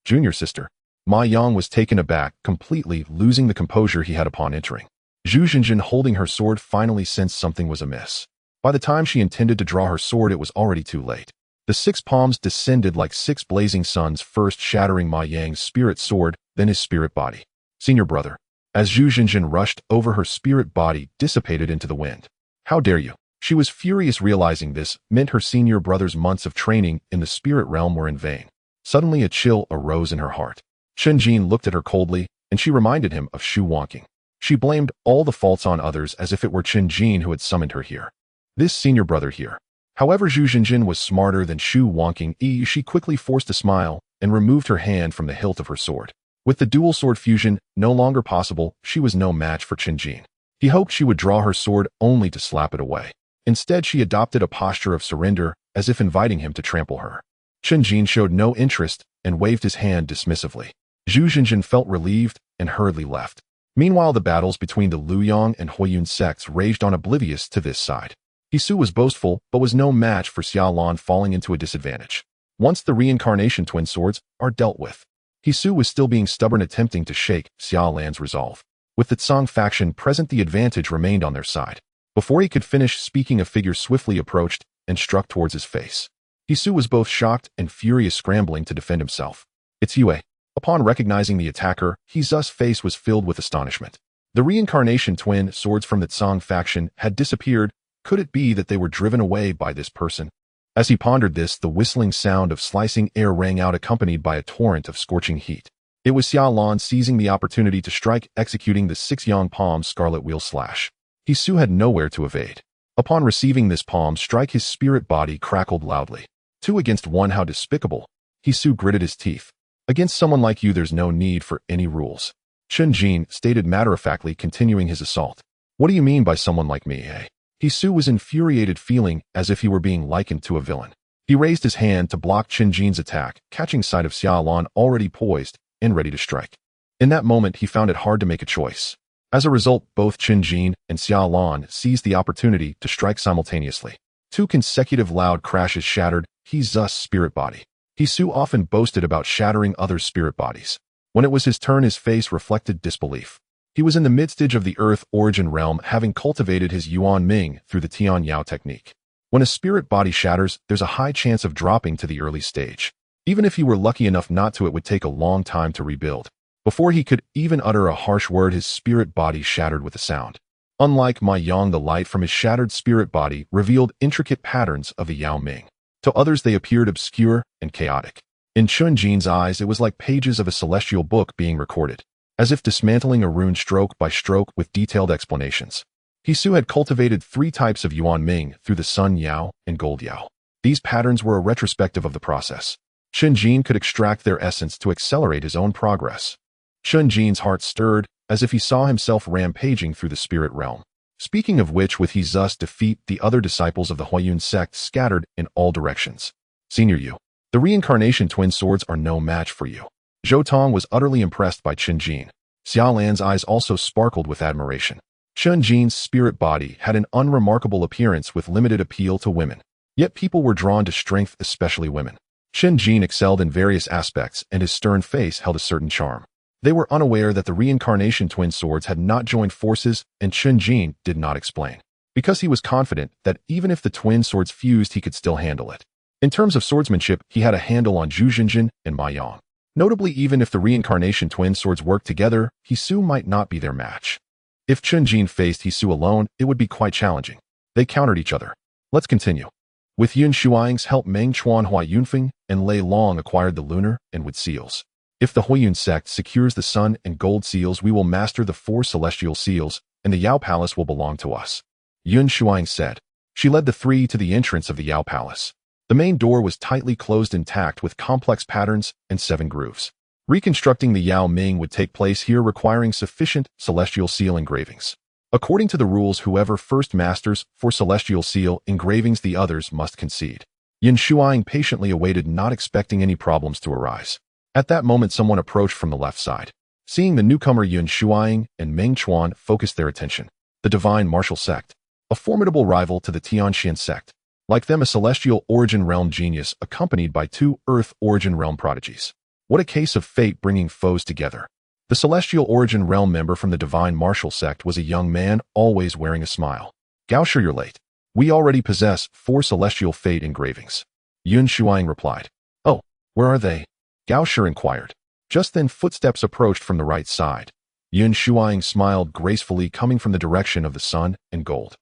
Junior sister. Ma Yang was taken aback, completely losing the composure he had upon entering. Zhu Jinjin, holding her sword, finally sensed something was amiss. By the time she intended to draw her sword, it was already too late. The 6 palms descended like 6 blazing suns, first shattering Ma Yang's spirit sword, then his spirit body. Senior brother. As Zhu Jinjin rushed over, her spirit body dissipated into the wind. How dare you? She was furious, realizing this meant her senior brother's months of training in the spirit realm were in vain. Suddenly a chill arose in her heart. Chen Jin looked at her coldly, and she reminded him of Shu Wonking. She blamed all the faults on others as if it were Chen Jin who had summoned her here. This senior brother here. However, Zhu Jinjin was smarter than Shu Wonking. She quickly forced a smile and removed her hand from the hilt of her sword. With the dual sword fusion no longer possible, she was no match for Chen Jin. He hoped she would draw her sword only to slap it away. Instead, she adopted a posture of surrender, as if inviting him to trample her. Chen Jin showed no interest and waved his hand dismissively. Zhu Jinjin felt relieved and hurriedly left. Meanwhile, the battles between the Luoyang and Huiyun sects raged on, oblivious to this side. Hisu was boastful, but was no match for Xia Lan, falling into a disadvantage. Once the reincarnation twin swords are dealt with, Hisu was still being stubborn, attempting to shake Xia Lan's resolve. With the Tsang faction present, the advantage remained on their side. Before he could finish speaking, a figure swiftly approached and struck towards his face. Hisu was both shocked and furious, scrambling to defend himself. It's Yue. Upon recognizing the attacker, Hizu's face was filled with astonishment. The reincarnation twin swords from the Tsang faction had disappeared. Could it be that they were driven away by this person? As he pondered this, the whistling sound of slicing air rang out, accompanied by a torrent of scorching heat. It was Xia Lan seizing the opportunity to strike, executing the 6 yang palm scarlet wheel slash. Hisu had nowhere to evade. Upon receiving this palm strike, his spirit body crackled loudly. 2 against 1, how despicable. Hisu gritted his teeth. Against someone like you, there's no need for any rules. Chen Jin stated matter-of-factly, continuing his assault. What do you mean by someone like me, eh? Hisu was infuriated, feeling as if he were being likened to a villain. He raised his hand to block Chen Jin's attack, catching sight of Xia Lan already poised and ready to strike. In that moment, he found it hard to make a choice. As a result, both Chen Jin and Xia Lan seized the opportunity to strike simultaneously. 2 consecutive loud crashes shattered Hizu's spirit body. Hisu often boasted about shattering others' spirit bodies. When it was his turn, his face reflected disbelief. He was in the midstage of the Earth origin realm, having cultivated his Yuan Ming through the Tian Yao technique. When a spirit body shatters, there's a high chance of dropping to the early stage. Even if he were lucky enough not to, it would take a long time to rebuild. Before he could even utter a harsh word, his spirit body shattered with a sound. Unlike Ma Yang, the light from his shattered spirit body revealed intricate patterns of the Yao Ming. To others, they appeared obscure and chaotic. In Chen Jin's eyes, it was like pages of a celestial book being recorded, as if dismantling a rune stroke by stroke with detailed explanations. Hisu had cultivated 3 types of Yuan Ming through the Sun Yao and Gold Yao. These patterns were a retrospective of the process. Chen Jin could extract their essence to accelerate his own progress. Chen Jin's heart stirred, as if he saw himself rampaging through the spirit realm. Speaking of which, with Hizu's defeat, the other disciples of the Huiyun sect scattered in all directions. Senior Yu, the reincarnation twin swords are no match for you. Zhou Tong was utterly impressed by Chen Jin. Xia Lan's eyes also sparkled with admiration. Chen Jin's spirit body had an unremarkable appearance with limited appeal to women. Yet people were drawn to strength, especially women. Chen Jin excelled in various aspects, and his stern face held a certain charm. They were unaware that the reincarnation twin swords had not joined forces, and Chen Jin did not explain, because he was confident that even if the twin swords fused, he could still handle it. In terms of swordsmanship, he had a handle on Zhu Jinjin and Ma Yang. Notably, even if the reincarnation twin swords worked together, Hisu might not be their match. If Chen Jin faced Hisu alone, it would be quite challenging. They countered each other. Let's continue. With Yun Shuang's help, Meng Chuan Hua Yunfeng and Lei Long acquired the lunar and wood seals. If the Huiyun sect secures the sun and gold seals, we will master the 4 celestial seals, and the Yao Palace will belong to us. Yun Shuang said. She led the 3 to the entrance of the Yao Palace. The main door was tightly closed, intact, with complex patterns and 7 grooves. Reconstructing the Yao Ming would take place here, requiring sufficient celestial seal engravings. According to the rules, whoever first masters 4 celestial seal engravings, the others must concede. Yin Shuang patiently awaited, not expecting any problems to arise. At that moment, someone approached from the left side. Seeing the newcomer, Yun Shuang and Meng Chuan focused their attention. The divine martial sect, a formidable rival to the Tianxuan Sect. Like them, a celestial origin realm genius accompanied by two earth origin realm prodigies. What a case of fate bringing foes together. The celestial origin realm member from the divine martial sect was a young man, always wearing a smile. Gao Shi, you're late. We already possess 4 celestial fate engravings. Yun Shuang replied. Oh, where are they? Gao Shi inquired. Just then footsteps approached from the right side. Yun Shuang smiled gracefully, coming from the direction of the sun and gold.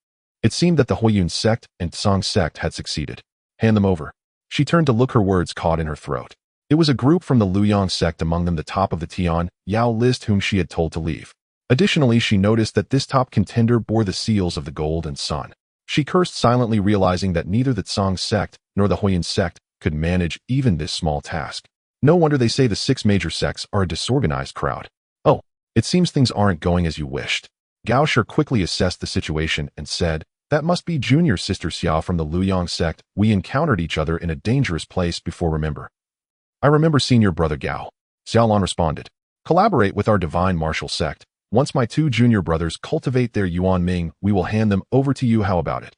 It seemed that the Huiyun sect and Tianxuan sect had succeeded. Hand them over. She turned to look, her words caught in her throat. It was a group from the Luoyang sect, among them the top of the Tian Yao list whom she had told to leave. Additionally, she noticed that this top contender bore the seals of the gold and sun. She cursed silently, realizing that neither the Tianxuan sect nor the Huiyun sect could manage even this small task. No wonder they say the 6 major sects are a disorganized crowd. Oh, it seems things aren't going as you wished. Gao Shi quickly assessed the situation and said, that must be junior sister Xiao from the Luoyang sect. We encountered each other in a dangerous place before, remember? I remember senior brother Gao. Xiaolon responded. Collaborate with our divine martial sect. Once my 2 junior brothers cultivate their Yuan Ming, we will hand them over to you. How about it?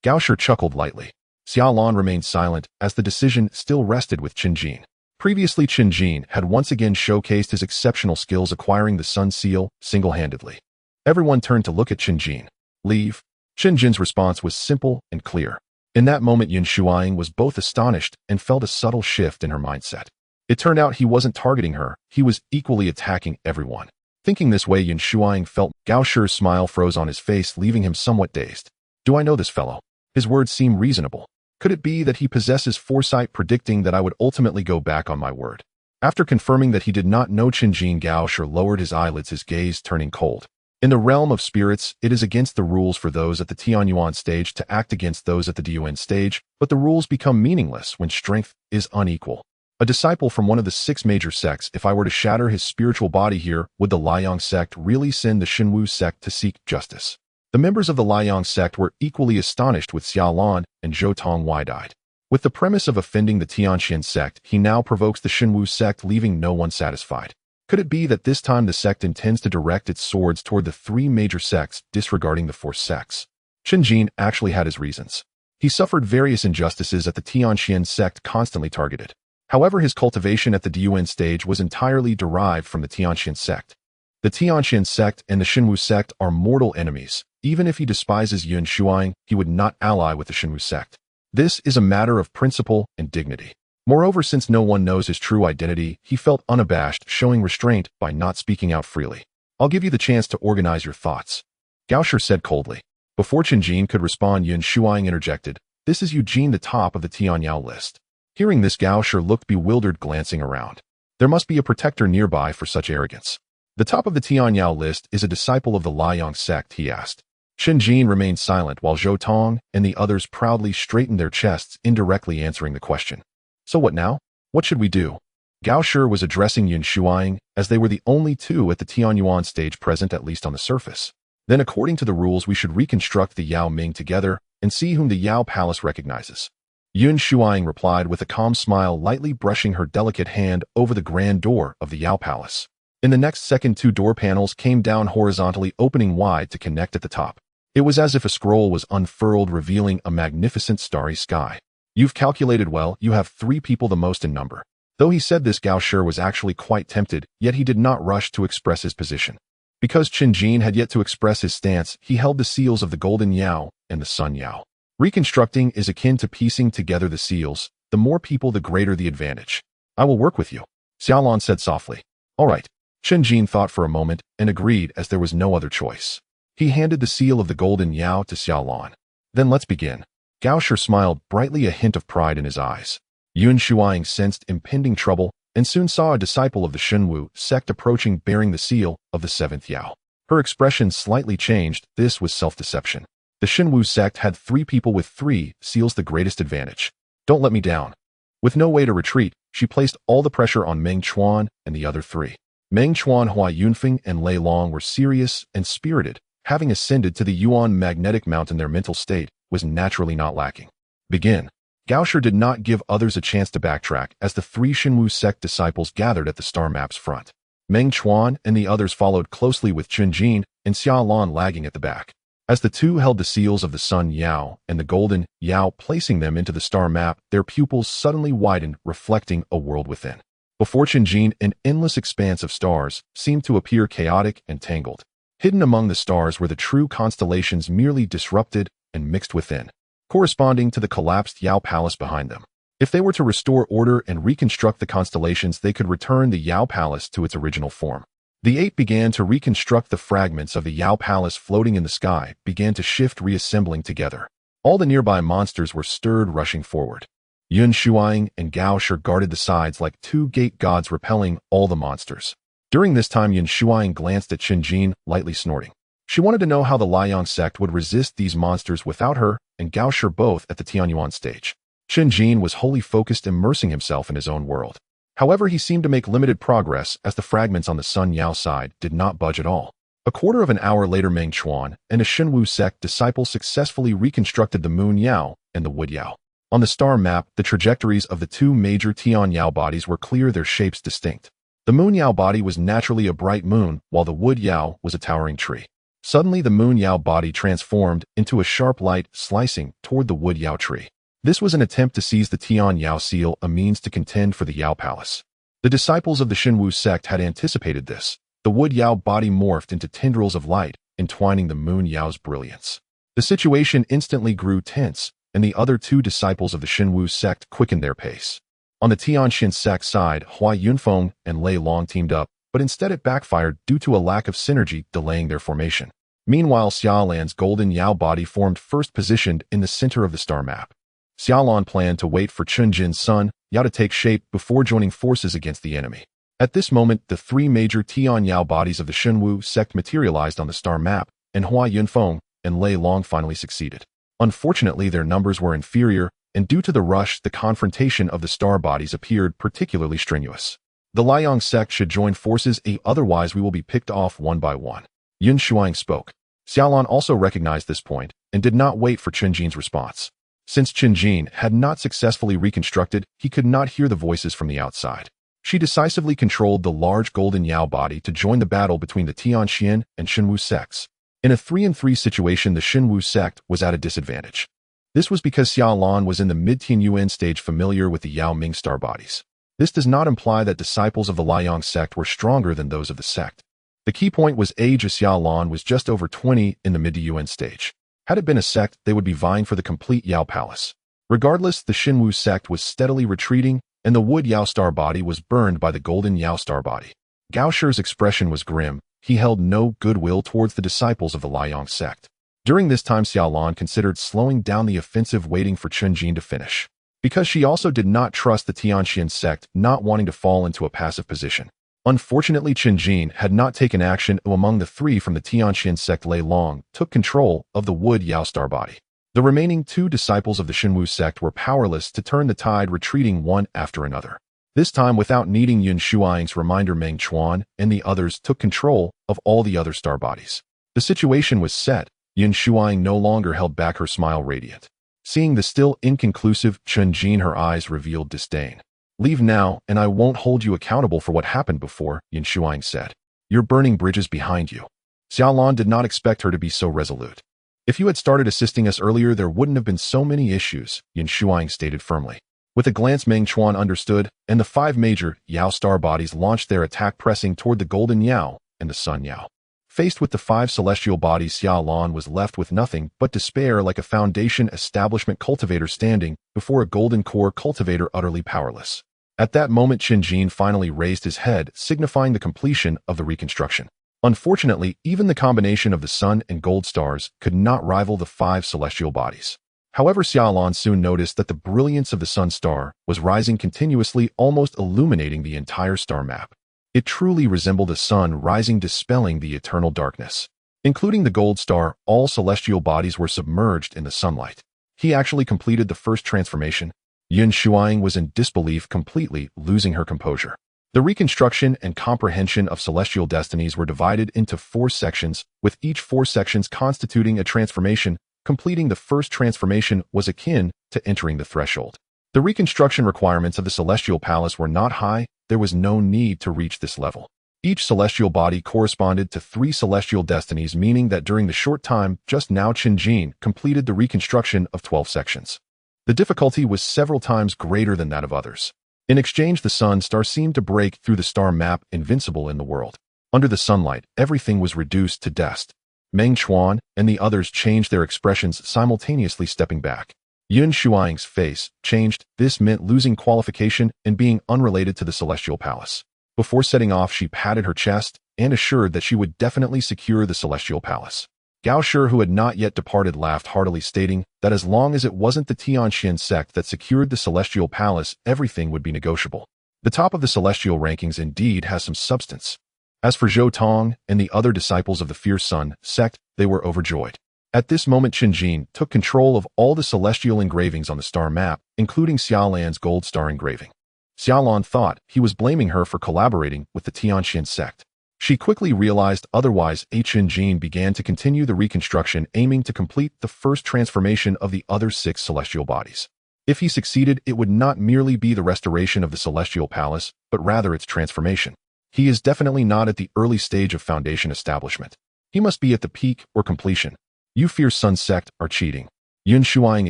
Gao Shi chuckled lightly. Xiaolon remained silent as the decision still rested with Chen Jin. Previously, Chen Jin had once again showcased his exceptional skills acquiring the Sun Seal single-handedly. Everyone turned to look at Chen Jin. Leave. Chen Jin's response was simple and clear. In that moment, Yun Shuang was both astonished and felt a subtle shift in her mindset. It turned out he wasn't targeting her, he was equally attacking everyone. Thinking this way, Yun Shuang felt Gao Shi's smile froze on his face, leaving him somewhat dazed. Do I know this fellow? His words seem reasonable. Could it be that he possesses foresight, predicting that I would ultimately go back on my word? After confirming that he did not know Chen Jin, Gao Shi lowered his eyelids, his gaze turning cold. In the realm of spirits, it is against the rules for those at the Tianyuan stage to act against those at the Dun stage, but the rules become meaningless when strength is unequal. A disciple from one of the 6 major sects, if I were to shatter his spiritual body here, would the Luoyang sect really send the Xinwu sect to seek justice? The members of the Luoyang sect were equally astonished, with Xiaolon and Zhou Tong wide-eyed. With the premise of offending the Tianxuan sect, he now provokes the Xinwu sect, leaving no one satisfied. Could it be that this time the sect intends to direct its swords toward the 3 major sects, disregarding the 4 sects? Chen Jin actually had his reasons. He suffered various injustices at the Tianxuan sect, constantly targeted. However, his cultivation at the Dun stage was entirely derived from the Tianxuan sect. The Tianxuan sect and the Xinwu sect are mortal enemies. Even if he despises Yun Shuang, he would not ally with the Xinwu sect. This is a matter of principle and dignity. Moreover, since no one knows his true identity, he felt unabashed, showing restraint by not speaking out freely. I'll give you the chance to organize your thoughts. Gao Shi said coldly. Before Chen Jin could respond, Yun Shuang interjected. This is Eugene, the top of the Tian Yao list. Hearing this, Gao Shi looked bewildered, glancing around. There must be a protector nearby for such arrogance. The top of the Tian Yao list is a disciple of the Luoyang sect, he asked. Chen Jin remained silent while Zhou Tong and the others proudly straightened their chests, indirectly answering the question. So what now? What should we do? Gao Shi was addressing Yun Shuang, as they were the only 2 at the Tianyuan stage present, at least on the surface. Then, according to the rules, we should reconstruct the Yao Ming together and see whom the Yao Palace recognizes. Yun Shuang replied with a calm smile, lightly brushing her delicate hand over the grand door of the Yao Palace. In the next second, 2 door panels came down horizontally, opening wide to connect at the top. It was as if a scroll was unfurled, revealing a magnificent starry sky. You've calculated well, you have 3 people, the most in number. Though he said this, Gao Shi was actually quite tempted, yet he did not rush to express his position. Because Chen Jin had yet to express his stance, he held the seals of the Golden Yao and the Sun Yao. Reconstructing is akin to piecing together the seals. The more people, the greater the advantage. I will work with you, Xiaolon said softly. All right. Chen Jin thought for a moment and agreed, as there was no other choice. He handed the seal of the Golden Yao to Xiaolon. Then let's begin. Gao Shi smiled brightly, a hint of pride in his eyes. Yun Shuang sensed impending trouble and soon saw a disciple of the Xinwu sect approaching, bearing the seal of the 7th Yao. Her expression slightly changed. This was self-deception. The Xinwu sect had 3 people with 3 seals, the greatest advantage. Don't let me down. With no way to retreat, she placed all the pressure on Meng Chuan and the other 3. Meng Chuan, Hua Yunfeng, and Lei Long were serious and spirited. Having ascended to the Yuan magnetic mountain, their mental state was naturally not lacking. Begin. Gao Shi did not give others a chance to backtrack, as the 3 Xinwu sect disciples gathered at the star map's front. Meng Chuan and the others followed closely, with Chen Jin and Xiaolon lagging at the back. As the two held the seals of the sun Yao and the golden Yao, placing them into the star map, their pupils suddenly widened, reflecting a world within. Before Chen Jin, an endless expanse of stars seemed to appear chaotic and tangled. Hidden among the stars were the true constellations, merely disrupted and mixed within, corresponding to the collapsed Yao Palace behind them. If they were to restore order and reconstruct the constellations, they could return the Yao Palace to its original form. The eight began to reconstruct the fragments of the Yao Palace floating in the sky, began to shift, reassembling together. All the nearby monsters were stirred, rushing forward. Yun Shuang and Gao Shi guarded the sides like two gate gods, repelling all the monsters. During this time, Yun Shuang glanced at Chen Jin, lightly snorting. She wanted to know how the Liang sect would resist these monsters without her and Gao Shi both at the Tianxuan stage. Chen Jin was wholly focused, immersing himself in his own world. However, he seemed to make limited progress as the fragments on the Sun Yao side did not budge at all. A quarter of an hour later, Meng Chuan and a Shenwu sect disciple successfully reconstructed the Moon Yao and the Wood Yao. On the star map, the trajectories of the two major Tian Yao bodies were clear, their shapes distinct. The Moon Yao body was naturally a bright moon, while the Wood Yao was a towering tree. Suddenly, the Moon Yao body transformed into a sharp light, slicing toward the Wood Yao tree. This was an attempt to seize the Tian Yao seal, a means to contend for the Yao Palace. The disciples of the Shenwu sect had anticipated this. The Wood Yao body morphed into tendrils of light, entwining the Moon Yao's brilliance. The situation instantly grew tense, and the other two disciples of the Shenwu sect quickened their pace. On the Tianxuan Sect side, Hua Yunfeng and Lei Long teamed up, but instead it backfired due to a lack of synergy, delaying their formation. Meanwhile, Xiaolan's golden Yao body formed first, positioned in the center of the star map. Xiaolan planned to wait for Chen Jin's son, Yao, to take shape before joining forces against the enemy. At this moment, the three major Tian Yao bodies of the Shenwu sect materialized on the star map, and Hua Yunfeng and Lei Long finally succeeded. Unfortunately, their numbers were inferior, and due to the rush, the confrontation of the star bodies appeared particularly strenuous. The Liang sect should join forces, otherwise we will be picked off one by one. Yun Shuang spoke. Xiaolan also recognized this point and did not wait for Chen Jin's response. Since Chen Jin had not successfully reconstructed, he could not hear the voices from the outside. She decisively controlled the large golden Yao body to join the battle between the Tianxuan and Shenwu sects. In a 3-on-3 situation, the Shenwu sect was at a disadvantage. This was because Xiaolan was in the mid-Tianyuan stage, familiar with the Yao Ming star bodies. This does not imply that disciples of the Liang sect were stronger than those of the sect. The key point was age, as Xiaolan was just over 20 in the mid-Yuan stage. Had it been a sect, they would be vying for the complete Yao Palace. Regardless, the Shenwu sect was steadily retreating, and the Wood Yao star body was burned by the golden Yao star body. Gao Shi's expression was grim. He held no goodwill towards the disciples of the Liang sect. During this time, Xiaolan considered slowing down the offensive, waiting for Chen Jin to finish. Because she also did not trust the Tianxuan sect, not wanting to fall into a passive position. Unfortunately, Chen Jin had not taken action. Among the three from the Tianxuan sect, Lei Long took control of the Wood Yao star body. The remaining two disciples of the Shenwu sect were powerless to turn the tide, retreating one after another. This time, without needing Yun Shuang's reminder, Meng Chuan and the others took control of all the other star bodies. The situation was set. Yun Shuang no longer held back, her smile radiant. Seeing the still inconclusive Chen Jin, her eyes revealed disdain. "Leave now, and I won't hold you accountable for what happened before," Yun Shuang said. "You're burning bridges behind you." Xiaolan did not expect her to be so resolute. "If you had started assisting us earlier, there wouldn't have been so many issues," Yun Shuang stated firmly. With a glance, Meng Chuan understood, and the 5 major Yao star bodies launched their attack, pressing toward the golden Yao and the sun Yao. Faced with the 5 celestial bodies, Xiaolan was left with nothing but despair, like a foundation establishment cultivator standing before a golden core cultivator, utterly powerless. At that moment, Chen Jin finally raised his head, signifying the completion of the reconstruction. Unfortunately, even the combination of the sun and gold stars could not rival the 5 celestial bodies. However, Xiaolan soon noticed that the brilliance of the sun star was rising continuously, almost illuminating the entire star map. It truly resembled the sun rising, dispelling the eternal darkness. Including the gold star, all celestial bodies were submerged in the sunlight. He actually completed the first transformation. Yun Shuang was in disbelief, completely losing her composure. The reconstruction and comprehension of celestial destinies were divided into 4 sections, with each 4 sections constituting a transformation. Completing the first transformation was akin to entering the threshold. The reconstruction requirements of the Celestial Palace were not high. There was no need to reach this level. Each celestial body corresponded to 3 celestial destinies, meaning that during the short time just now Chen Jin completed the reconstruction of 12 sections. The difficulty was several times greater than that of others. In exchange, the sun star seemed to break through the star map, invincible in the world. Under the sunlight, everything was reduced to dust. Meng Chuan and the others changed their expressions, simultaneously stepping back. Yun Shuang's face changed. This meant losing qualification and being unrelated to the Celestial Palace. Before setting off, she patted her chest and assured that she would definitely secure the Celestial Palace. Gao Shi, who had not yet departed, laughed heartily, stating that as long as it wasn't the Tianxuan Sect that secured the Celestial Palace, everything would be negotiable. The top of the celestial rankings indeed has some substance. As for Zhou Tong and the other disciples of the Fierce Sun Sect, they were overjoyed. At this moment, Chen Jin took control of all the celestial engravings on the star map, including Xiaolan's gold star engraving. Xiaolan thought he was blaming her for collaborating with the Tianxuan Sect. She quickly realized otherwise. Chen Jin began to continue the reconstruction, aiming to complete the first transformation of the other 6 celestial bodies. If he succeeded, it would not merely be the restoration of the Celestial Palace, but rather its transformation. He is definitely not at the early stage of foundation establishment. He must be at the peak or completion. You Fierce Sun Sect are cheating, Yun Shuang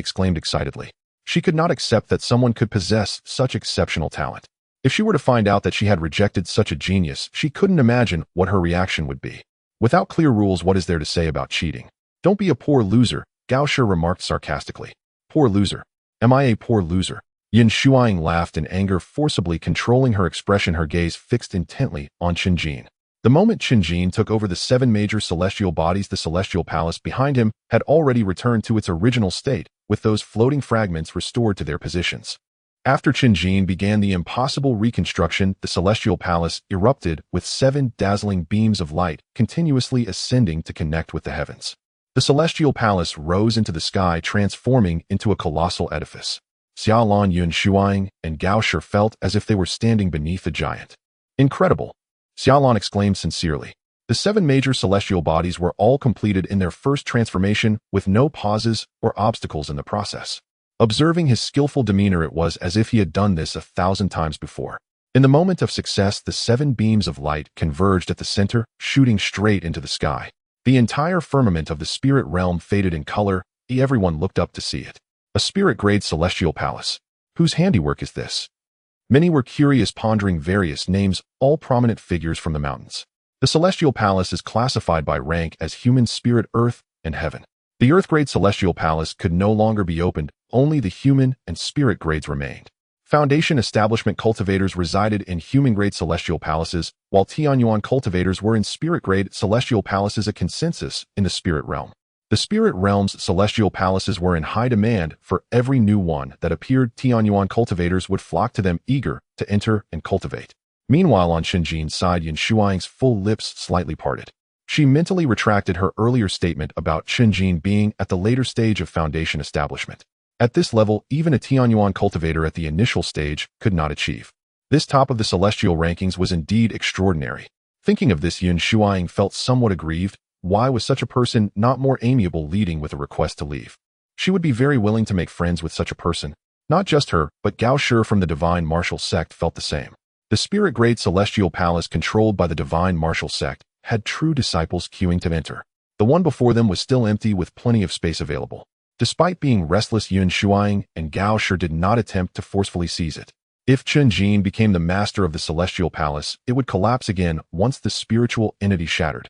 exclaimed excitedly. She could not accept that someone could possess such exceptional talent. If she were to find out that she had rejected such a genius, she couldn't imagine what her reaction would be. Without clear rules, what is there to say about cheating? Don't be a poor loser, Gao Shi remarked sarcastically. Poor loser? Am I a poor loser? Yin Shuang laughed in anger, forcibly controlling her expression, her gaze fixed intently on Chen Jin. The moment Chen Jin took over the 7 major celestial bodies, the celestial palace behind him had already returned to its original state, with those floating fragments restored to their positions. After Chen Jin began the impossible reconstruction, the celestial palace erupted with 7 dazzling beams of light, continuously ascending to connect with the heavens. The celestial palace rose into the sky, transforming into a colossal edifice. Xiaolan, Yun Shuang, and Gao Shi felt as if they were standing beneath a giant. Incredible! Xiaolan exclaimed sincerely. The 7 major celestial bodies were all completed in their first transformation, with no pauses or obstacles in the process. Observing his skillful demeanor, it was as if he had done this 1,000 times before. In the moment of success, the 7 beams of light converged at the center, shooting straight into the sky. The entire firmament of the spirit realm faded in color. Everyone looked up to see it. A spirit-grade celestial palace. Whose handiwork is this? Many were curious, pondering various names, all prominent figures from the mountains. The celestial palace is classified by rank as human, spirit, earth, and heaven. The earth-grade celestial palace could no longer be opened, only the human and spirit grades remained. Foundation establishment cultivators resided in human-grade celestial palaces, while Tianxuan cultivators were in spirit-grade celestial palaces, a consensus in the spirit realm. The spirit realm's celestial palaces were in high demand. For every new one that appeared, Tianxuan cultivators would flock to them, eager to enter and cultivate. Meanwhile, on Chen Jin's side, Yin Shuang's full lips slightly parted. She mentally retracted her earlier statement about Chen Jin being at the later stage of foundation establishment. At this level, even a Tianxuan cultivator at the initial stage could not achieve. This top of the celestial rankings was indeed extraordinary. Thinking of this, Yun Shuang felt somewhat aggrieved. Why was such a person not more amiable, leading with a request to leave? She would be very willing to make friends with such a person. Not just her, but Gao Shi from the Divine Martial Sect felt the same. The spirit-grade celestial palace controlled by the Divine Martial Sect had true disciples queuing to enter. The one before them was still empty, with plenty of space available. Despite being restless, Yun Shuang and Gao Shi did not attempt to forcefully seize it. If Chen Jin became the master of the celestial palace, it would collapse again once the spiritual entity shattered.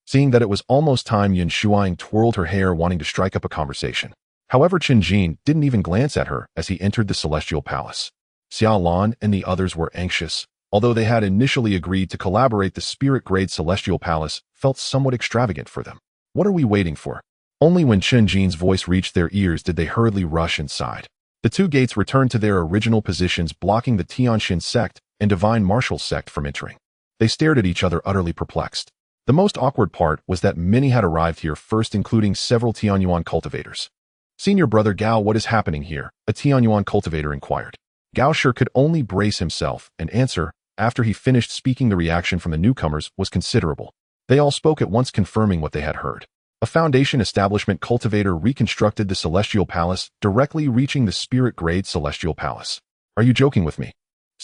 Seeing that it was almost time, Yun Shuang twirled her hair, wanting to strike up a conversation. However, Chen Jin didn't even glance at her as he entered the celestial palace. Xiaolan and the others were anxious. Although they had initially agreed to collaborate, the spirit-grade celestial palace felt somewhat extravagant for them. What are we waiting for? Only when Chen Jin's voice reached their ears did they hurriedly rush inside. The 2 gates returned to their original positions, blocking the Tianxuan Sect and Divine Martial Sect from entering. They stared at each other, utterly perplexed. The most awkward part was that many had arrived here first, including several Tianxuan cultivators. Senior brother Gao, what is happening here? A Tianxuan cultivator inquired. Gao Shi could only brace himself and answer. After he finished speaking, the reaction from the newcomers was considerable. They all spoke at once, confirming what they had heard. A foundation establishment cultivator reconstructed the celestial palace, directly reaching the spirit-grade celestial palace. Are you joking with me?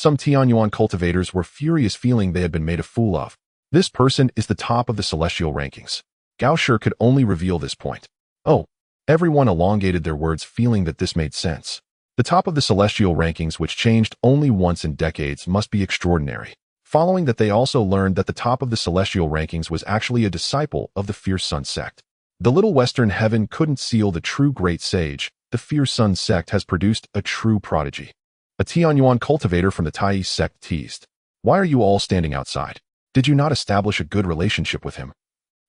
Some Tianxuan cultivators were furious, feeling they had been made a fool of. This person is the top of the celestial rankings. Gao Shi could only reveal this point. Oh, everyone elongated their words, feeling that this made sense. The top of the celestial rankings, which changed only once in decades, must be extraordinary. Following that, they also learned that the top of the celestial rankings was actually a disciple of the Fierce Sun Sect. The little western heaven couldn't seal the true great sage. The Fierce Sun Sect has produced a true prodigy. A Tianxuan cultivator from the Tianxuan Sect teased. Why are you all standing outside? Did you not establish a good relationship with him?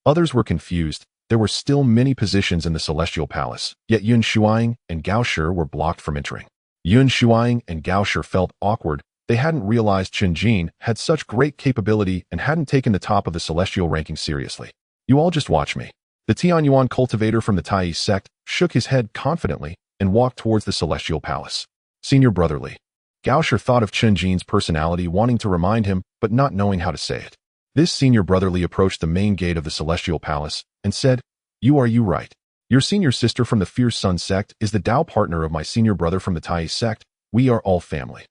Others were confused. There were still many positions in the Celestial Palace, yet Yun Shuang and Gao Shi were blocked from entering. Yun Shuang and Gao Shi felt awkward. They hadn't realized Chen Jin had such great capability and hadn't taken the top of the celestial ranking seriously. You all just watch me. The Tianxuan cultivator from the Tianxuan Sect shook his head confidently and walked towards the Celestial Palace. Senior brotherly. Gao Shi thought of Chen Jin's personality, wanting to remind him, but not knowing how to say it. This senior brotherly approached the main gate of the Celestial Palace and said, You right. Your senior sister from the Fierce Sun Sect is the Dao partner of my senior brother from the Tianxuan Sect. We are all family.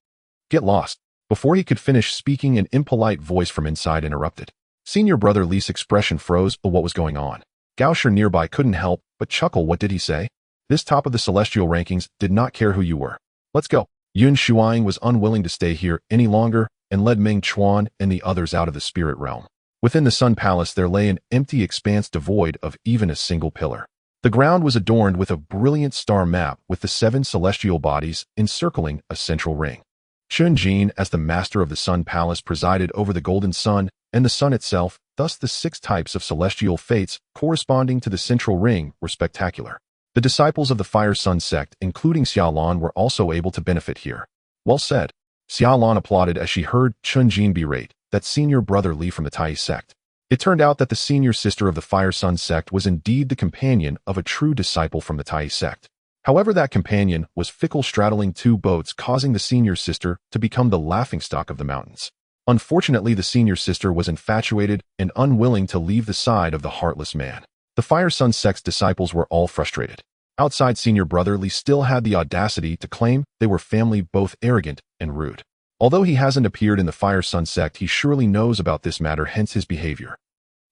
Get lost. Before he could finish speaking, an impolite voice from inside interrupted. Senior brother Li's expression froze. What was going on? Gao Shi nearby couldn't help but chuckle. What did he say? This top of the celestial rankings did not care who you were. Let's go. Yun Shuang was unwilling to stay here any longer and led Ming Chuan and the others out of the spirit realm. Within the Sun Palace there lay an empty expanse devoid of even a single pillar. The ground was adorned with a brilliant star map with the 7 celestial bodies encircling a central ring. Chen Jin, as the master of the Sun Palace, presided over the golden sun and the sun itself, thus the 6 types of celestial fates corresponding to the central ring were spectacular. The disciples of the Fire Sun Sect, including Xiaolan, were also able to benefit here. Well said. Xiaolan applauded as she heard Chen Jin berate that senior brother Li from the Tianxuan Sect. It turned out that the senior sister of the Fire Sun Sect was indeed the companion of a true disciple from the Tianxuan Sect. However, that companion was fickle, straddling 2 boats, causing the senior sister to become the laughingstock of the mountains. Unfortunately, the senior sister was infatuated and unwilling to leave the side of the heartless man. The Fire Sun Sect's disciples were all frustrated. Outside, senior brother Li still had the audacity to claim they were family, both arrogant and rude. Although he hasn't appeared in the Fire Sun Sect, he surely knows about this matter, hence his behavior.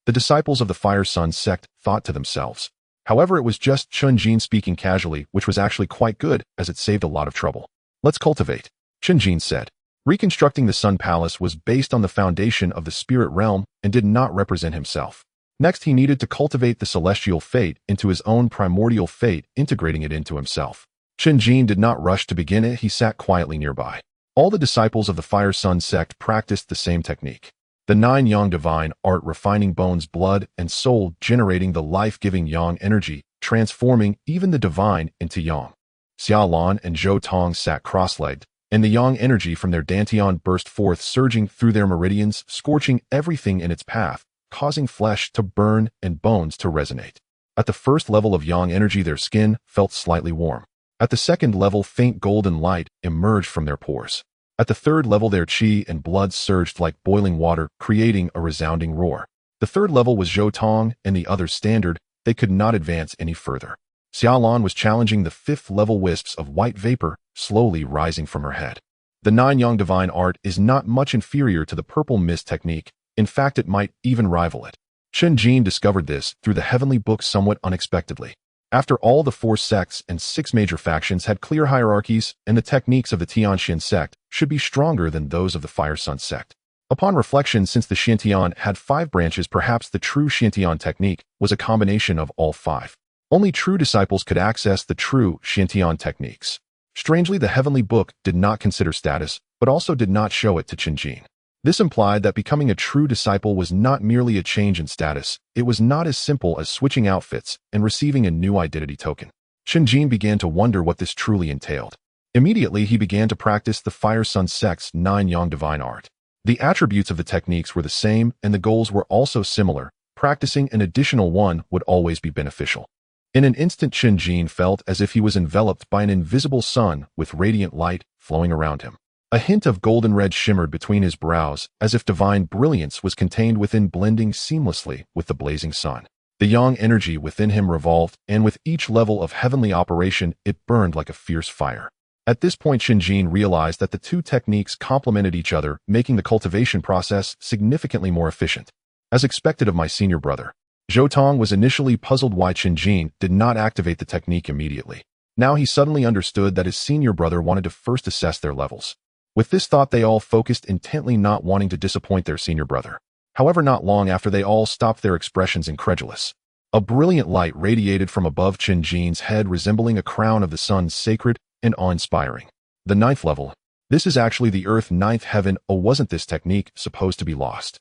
The disciples of the Fire Sun Sect thought to themselves. However, it was just Chen Jin speaking casually, which was actually quite good, as it saved a lot of trouble. Let's cultivate, Chen Jin said. Reconstructing the Sun Palace was based on the foundation of the spirit realm and did not represent himself. Next, he needed to cultivate the celestial fate into his own primordial fate, integrating it into himself. Chen Jin did not rush to begin it. He sat quietly nearby. All the disciples of the Fire Sun Sect practiced the same technique. The 9 yang divine art, refining bones, blood, and soul, generating the life-giving yang energy, transforming even the divine into yang. Xiaolan and Zhou Tong sat cross-legged, and the yang energy from their dantian burst forth, surging through their meridians, scorching everything in its path, causing flesh to burn and bones to resonate. At the first level of yang energy, their skin felt slightly warm. At the second level, faint golden light emerged from their pores. At the third level, their qi and blood surged like boiling water, creating a resounding roar. The third level was Zhou Tong and the others' standard. They could not advance any further. Xiaolan was challenging the 5th level, wisps of white vapor slowly rising from her head. The 9 yang divine art is not much inferior to the purple mist technique. In fact, it might even rival it. Chen Jin discovered this through the heavenly book somewhat unexpectedly. After all, the 4 sects and 6 major factions had clear hierarchies, and the techniques of the Tianxuan Sect should be stronger than those of the Fire Sun Sect. Upon reflection, since the Xiantian had 5 branches, perhaps the true Xiantian technique was a combination of all 5. Only true disciples could access the true Xiantian techniques. Strangely, the heavenly book did not consider status, but also did not show it to Chen Jin. This implied that becoming a true disciple was not merely a change in status. It was not as simple as switching outfits and receiving a new identity token. Chen Jin began to wonder what this truly entailed. Immediately, he began to practice the Fire Sun Sect's 9 yang divine art. The attributes of the techniques were the same, and the goals were also similar. Practicing an additional one would always be beneficial. In an instant, Chen Jin felt as if he was enveloped by an invisible sun with radiant light flowing around him. A hint of golden red shimmered between his brows, as if divine brilliance was contained within, blending seamlessly with the blazing sun. The yang energy within him revolved, and with each level of heavenly operation, it burned like a fierce fire. At this point, Chen Jin realized that the two techniques complemented each other, making the cultivation process significantly more efficient. As expected of my senior brother, Zhou Tong was initially puzzled why Chen Jin did not activate the technique immediately. Now he suddenly understood that his senior brother wanted to first assess their levels. With this thought, they all focused intently, not wanting to disappoint their senior brother. However, not long after, they all stopped, their expressions incredulous. A brilliant light radiated from above Chen Jin's head, resembling a crown of the sun, sacred and awe-inspiring. The 9th level. This is actually the Earth 9th heaven. Oh, wasn't this technique supposed to be lost?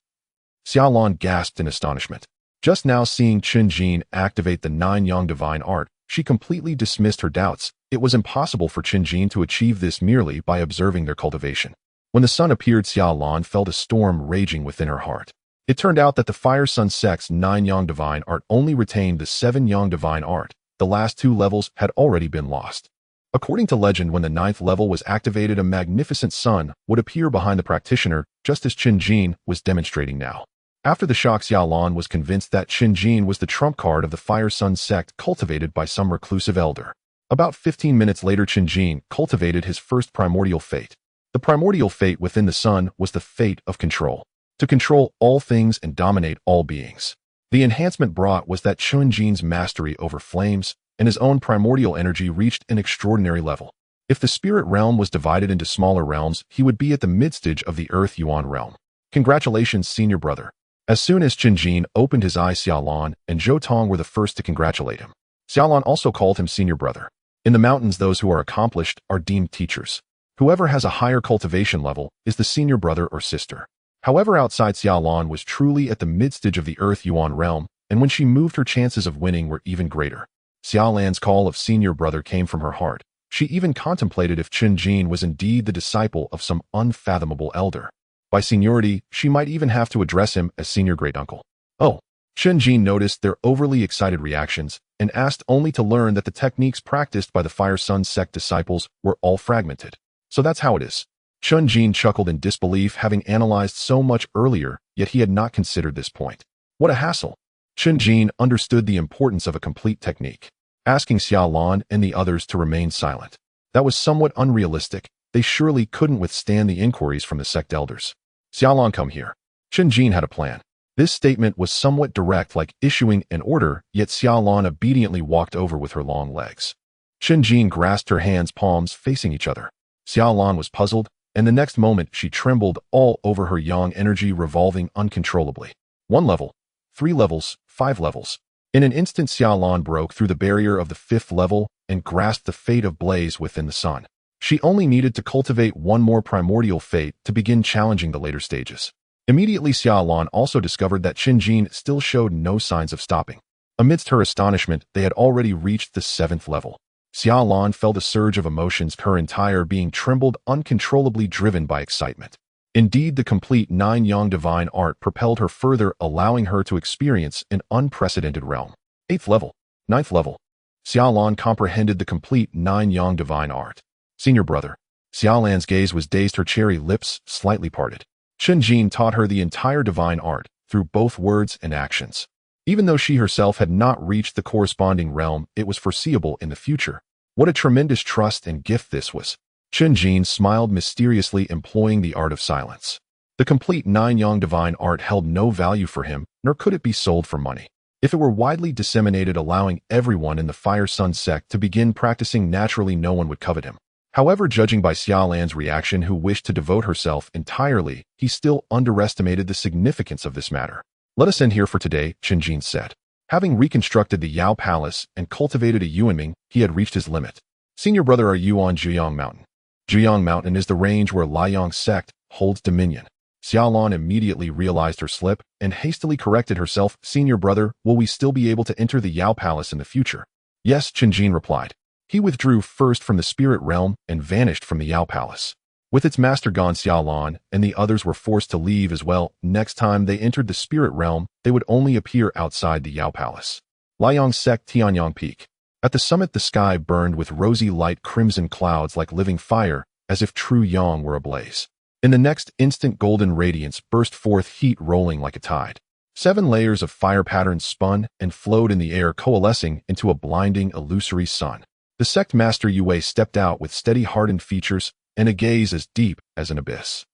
Xiaolon gasped in astonishment. Just now, seeing Chen Jin activate the 9 Yang divine art, she completely dismissed her doubts. It was impossible for Chen Jin to achieve this merely by observing their cultivation. When the sun appeared, Xiaolon felt a storm raging within her heart. It turned out that the Tianxuan Sect's 9 Yang divine art only retained the 7 Yang divine art. The last 2 levels had already been lost. According to legend, when the 9th level was activated, a magnificent sun would appear behind the practitioner, just as Chen Jin was demonstrating now. After the shock, Xiaolon was convinced that Chen Jin was the trump card of the Tianxuan Sect, cultivated by some reclusive elder. About 15 minutes later, Chen Jin cultivated his first primordial fate. The primordial fate within the sun was the fate of control. To control all things and dominate all beings. The enhancement brought was that Chen Jin's mastery over flames and his own primordial energy reached an extraordinary level. If the spirit realm was divided into smaller realms, he would be at the mid-stage of the Earth Yuan realm. Congratulations, senior brother. As soon as Chen Jin opened his eyes, Xiaolon and Zhou Tong were the first to congratulate him. Xiaolon also called him senior brother. In the mountains, those who are accomplished are deemed teachers. Whoever has a higher cultivation level is the senior brother or sister. However, outside, Xiaolon was truly at the mid-stage of the Earth Yuan realm, and when she moved, her chances of winning were even greater. Xiaolan's call of senior brother came from her heart. She even contemplated if Chen Jin was indeed the disciple of some unfathomable elder. By seniority, she might even have to address him as senior great-uncle. Oh, Chen Jin noticed their overly excited reactions and asked only to learn that the techniques practiced by the Tianxuan Sect disciples were all fragmented. So that's how it is. Chen Jin chuckled in disbelief, having analyzed so much earlier, yet he had not considered this point. What a hassle. Chen Jin understood the importance of a complete technique, asking Xiaolon and the others to remain silent. That was somewhat unrealistic. They surely couldn't withstand the inquiries from the sect elders. Xiaolon, come here. Chen Jin had a plan. This statement was somewhat direct, like issuing an order, yet Xiaolon obediently walked over with her long legs. Chen Jin grasped her hands, palms facing each other. Xiaolon was puzzled, and the next moment she trembled all over, her yang energy revolving uncontrollably. 1 level, 3 levels, 5 levels. In an instant, Xiaolon broke through the barrier of the 5th level and grasped the fate of blaze within the sun. She only needed to cultivate 1 more primordial fate to begin challenging the later stages. Immediately, Xiaolon also discovered that Chen Jin still showed no signs of stopping. Amidst her astonishment, they had already reached the 7th level. Xiaolon felt a surge of emotions. Her entire being trembled, uncontrollably driven by excitement. Indeed, the complete 9 Yang divine art propelled her further, allowing her to experience an unprecedented realm. 8th level, 9th level. Xiaolon comprehended the complete 9 Yang divine art. Senior brother. Xiaolan's gaze was dazed, her cherry lips slightly parted. Chen Jin taught her the entire divine art through both words and actions. Even though she herself had not reached the corresponding realm, it was foreseeable in the future. What a tremendous trust and gift this was. Chen Jin smiled mysteriously, employing the art of silence. The complete 9 Yang divine art held no value for him, nor could it be sold for money. If it were widely disseminated, allowing everyone in the Tianxuan Sect to begin practicing naturally, no one would covet him. However, judging by Xiaolan's reaction, who wished to devote herself entirely, he still underestimated the significance of this matter. Let us end here for today, Chen Jin said. Having reconstructed the Yao Palace and cultivated a Yuanming, he had reached his limit. Senior brother, are you on Zhuyang Mountain? Zhuyang Mountain is the range where Liang Sect holds dominion. Xiaolon immediately realized her slip and hastily corrected herself. Senior brother, will we still be able to enter the Yao Palace in the future? Yes, Chen Jin replied. He withdrew first from the spirit realm and vanished from the Yao Palace. With its master gone, Xiaolon and the others were forced to leave as well. Next time they entered the spirit realm, they would only appear outside the Yao Palace. Liang Sect, Tianyang Peak. At the summit, the sky burned with rosy light, crimson clouds like living fire, as if true yang were ablaze. In the next instant, golden radiance burst forth, heat rolling like a tide. 7 layers of fire patterns spun and flowed in the air, coalescing into a blinding, illusory sun. The sect master Yue stepped out with steady hardened features and a gaze as deep as an abyss.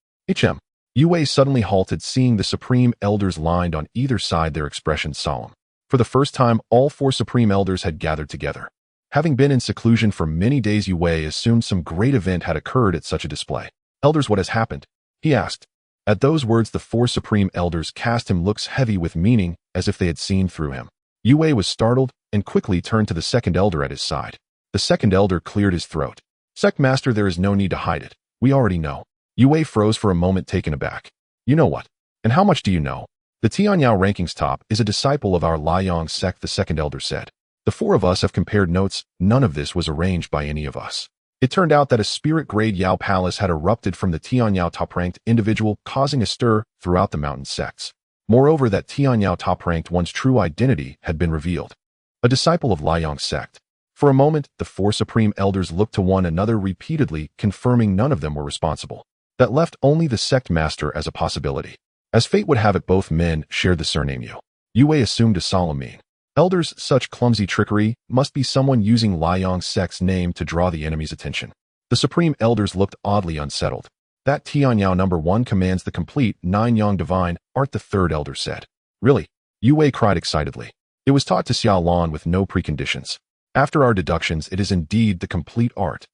Yue suddenly halted, seeing the supreme elders lined on either side, their expressions solemn. For the first time, all four supreme elders had gathered together. Having been in seclusion for many days, Yue assumed some great event had occurred at such a display. Elders, what has happened? He asked. At those words, the four supreme elders cast him looks heavy with meaning, as if they had seen through him. Yue was startled and quickly turned to the second elder at his side. The second elder cleared his throat. Sect master, there is no need to hide it. We already know. Yue froze for a moment, taken aback. You know what? And how much do you know? The Tianyao rankings top is a disciple of our Liang sect, the second elder said. The four of us have compared notes. None of this was arranged by any of us. It turned out that a spirit-grade Yao palace had erupted from the Tianyao top-ranked individual, causing a stir throughout the mountain sects. Moreover, that Tianyao top-ranked one's true identity had been revealed. A disciple of Liang sect. For a moment, the four supreme elders looked to one another repeatedly, confirming none of them were responsible. That left only the sect master as a possibility. As fate would have it, both men shared the surname Yu. Yue assumed a solemn mien. Elders, such clumsy trickery must be someone using Liang sect's name to draw the enemy's attention. The supreme elders looked oddly unsettled. That Tianyao number 1 commands the complete 9 Yang divine art, the third elder said. Really? Yue cried excitedly. It was taught to Xiaolan with no preconditions. After our deductions, it is indeed the complete art.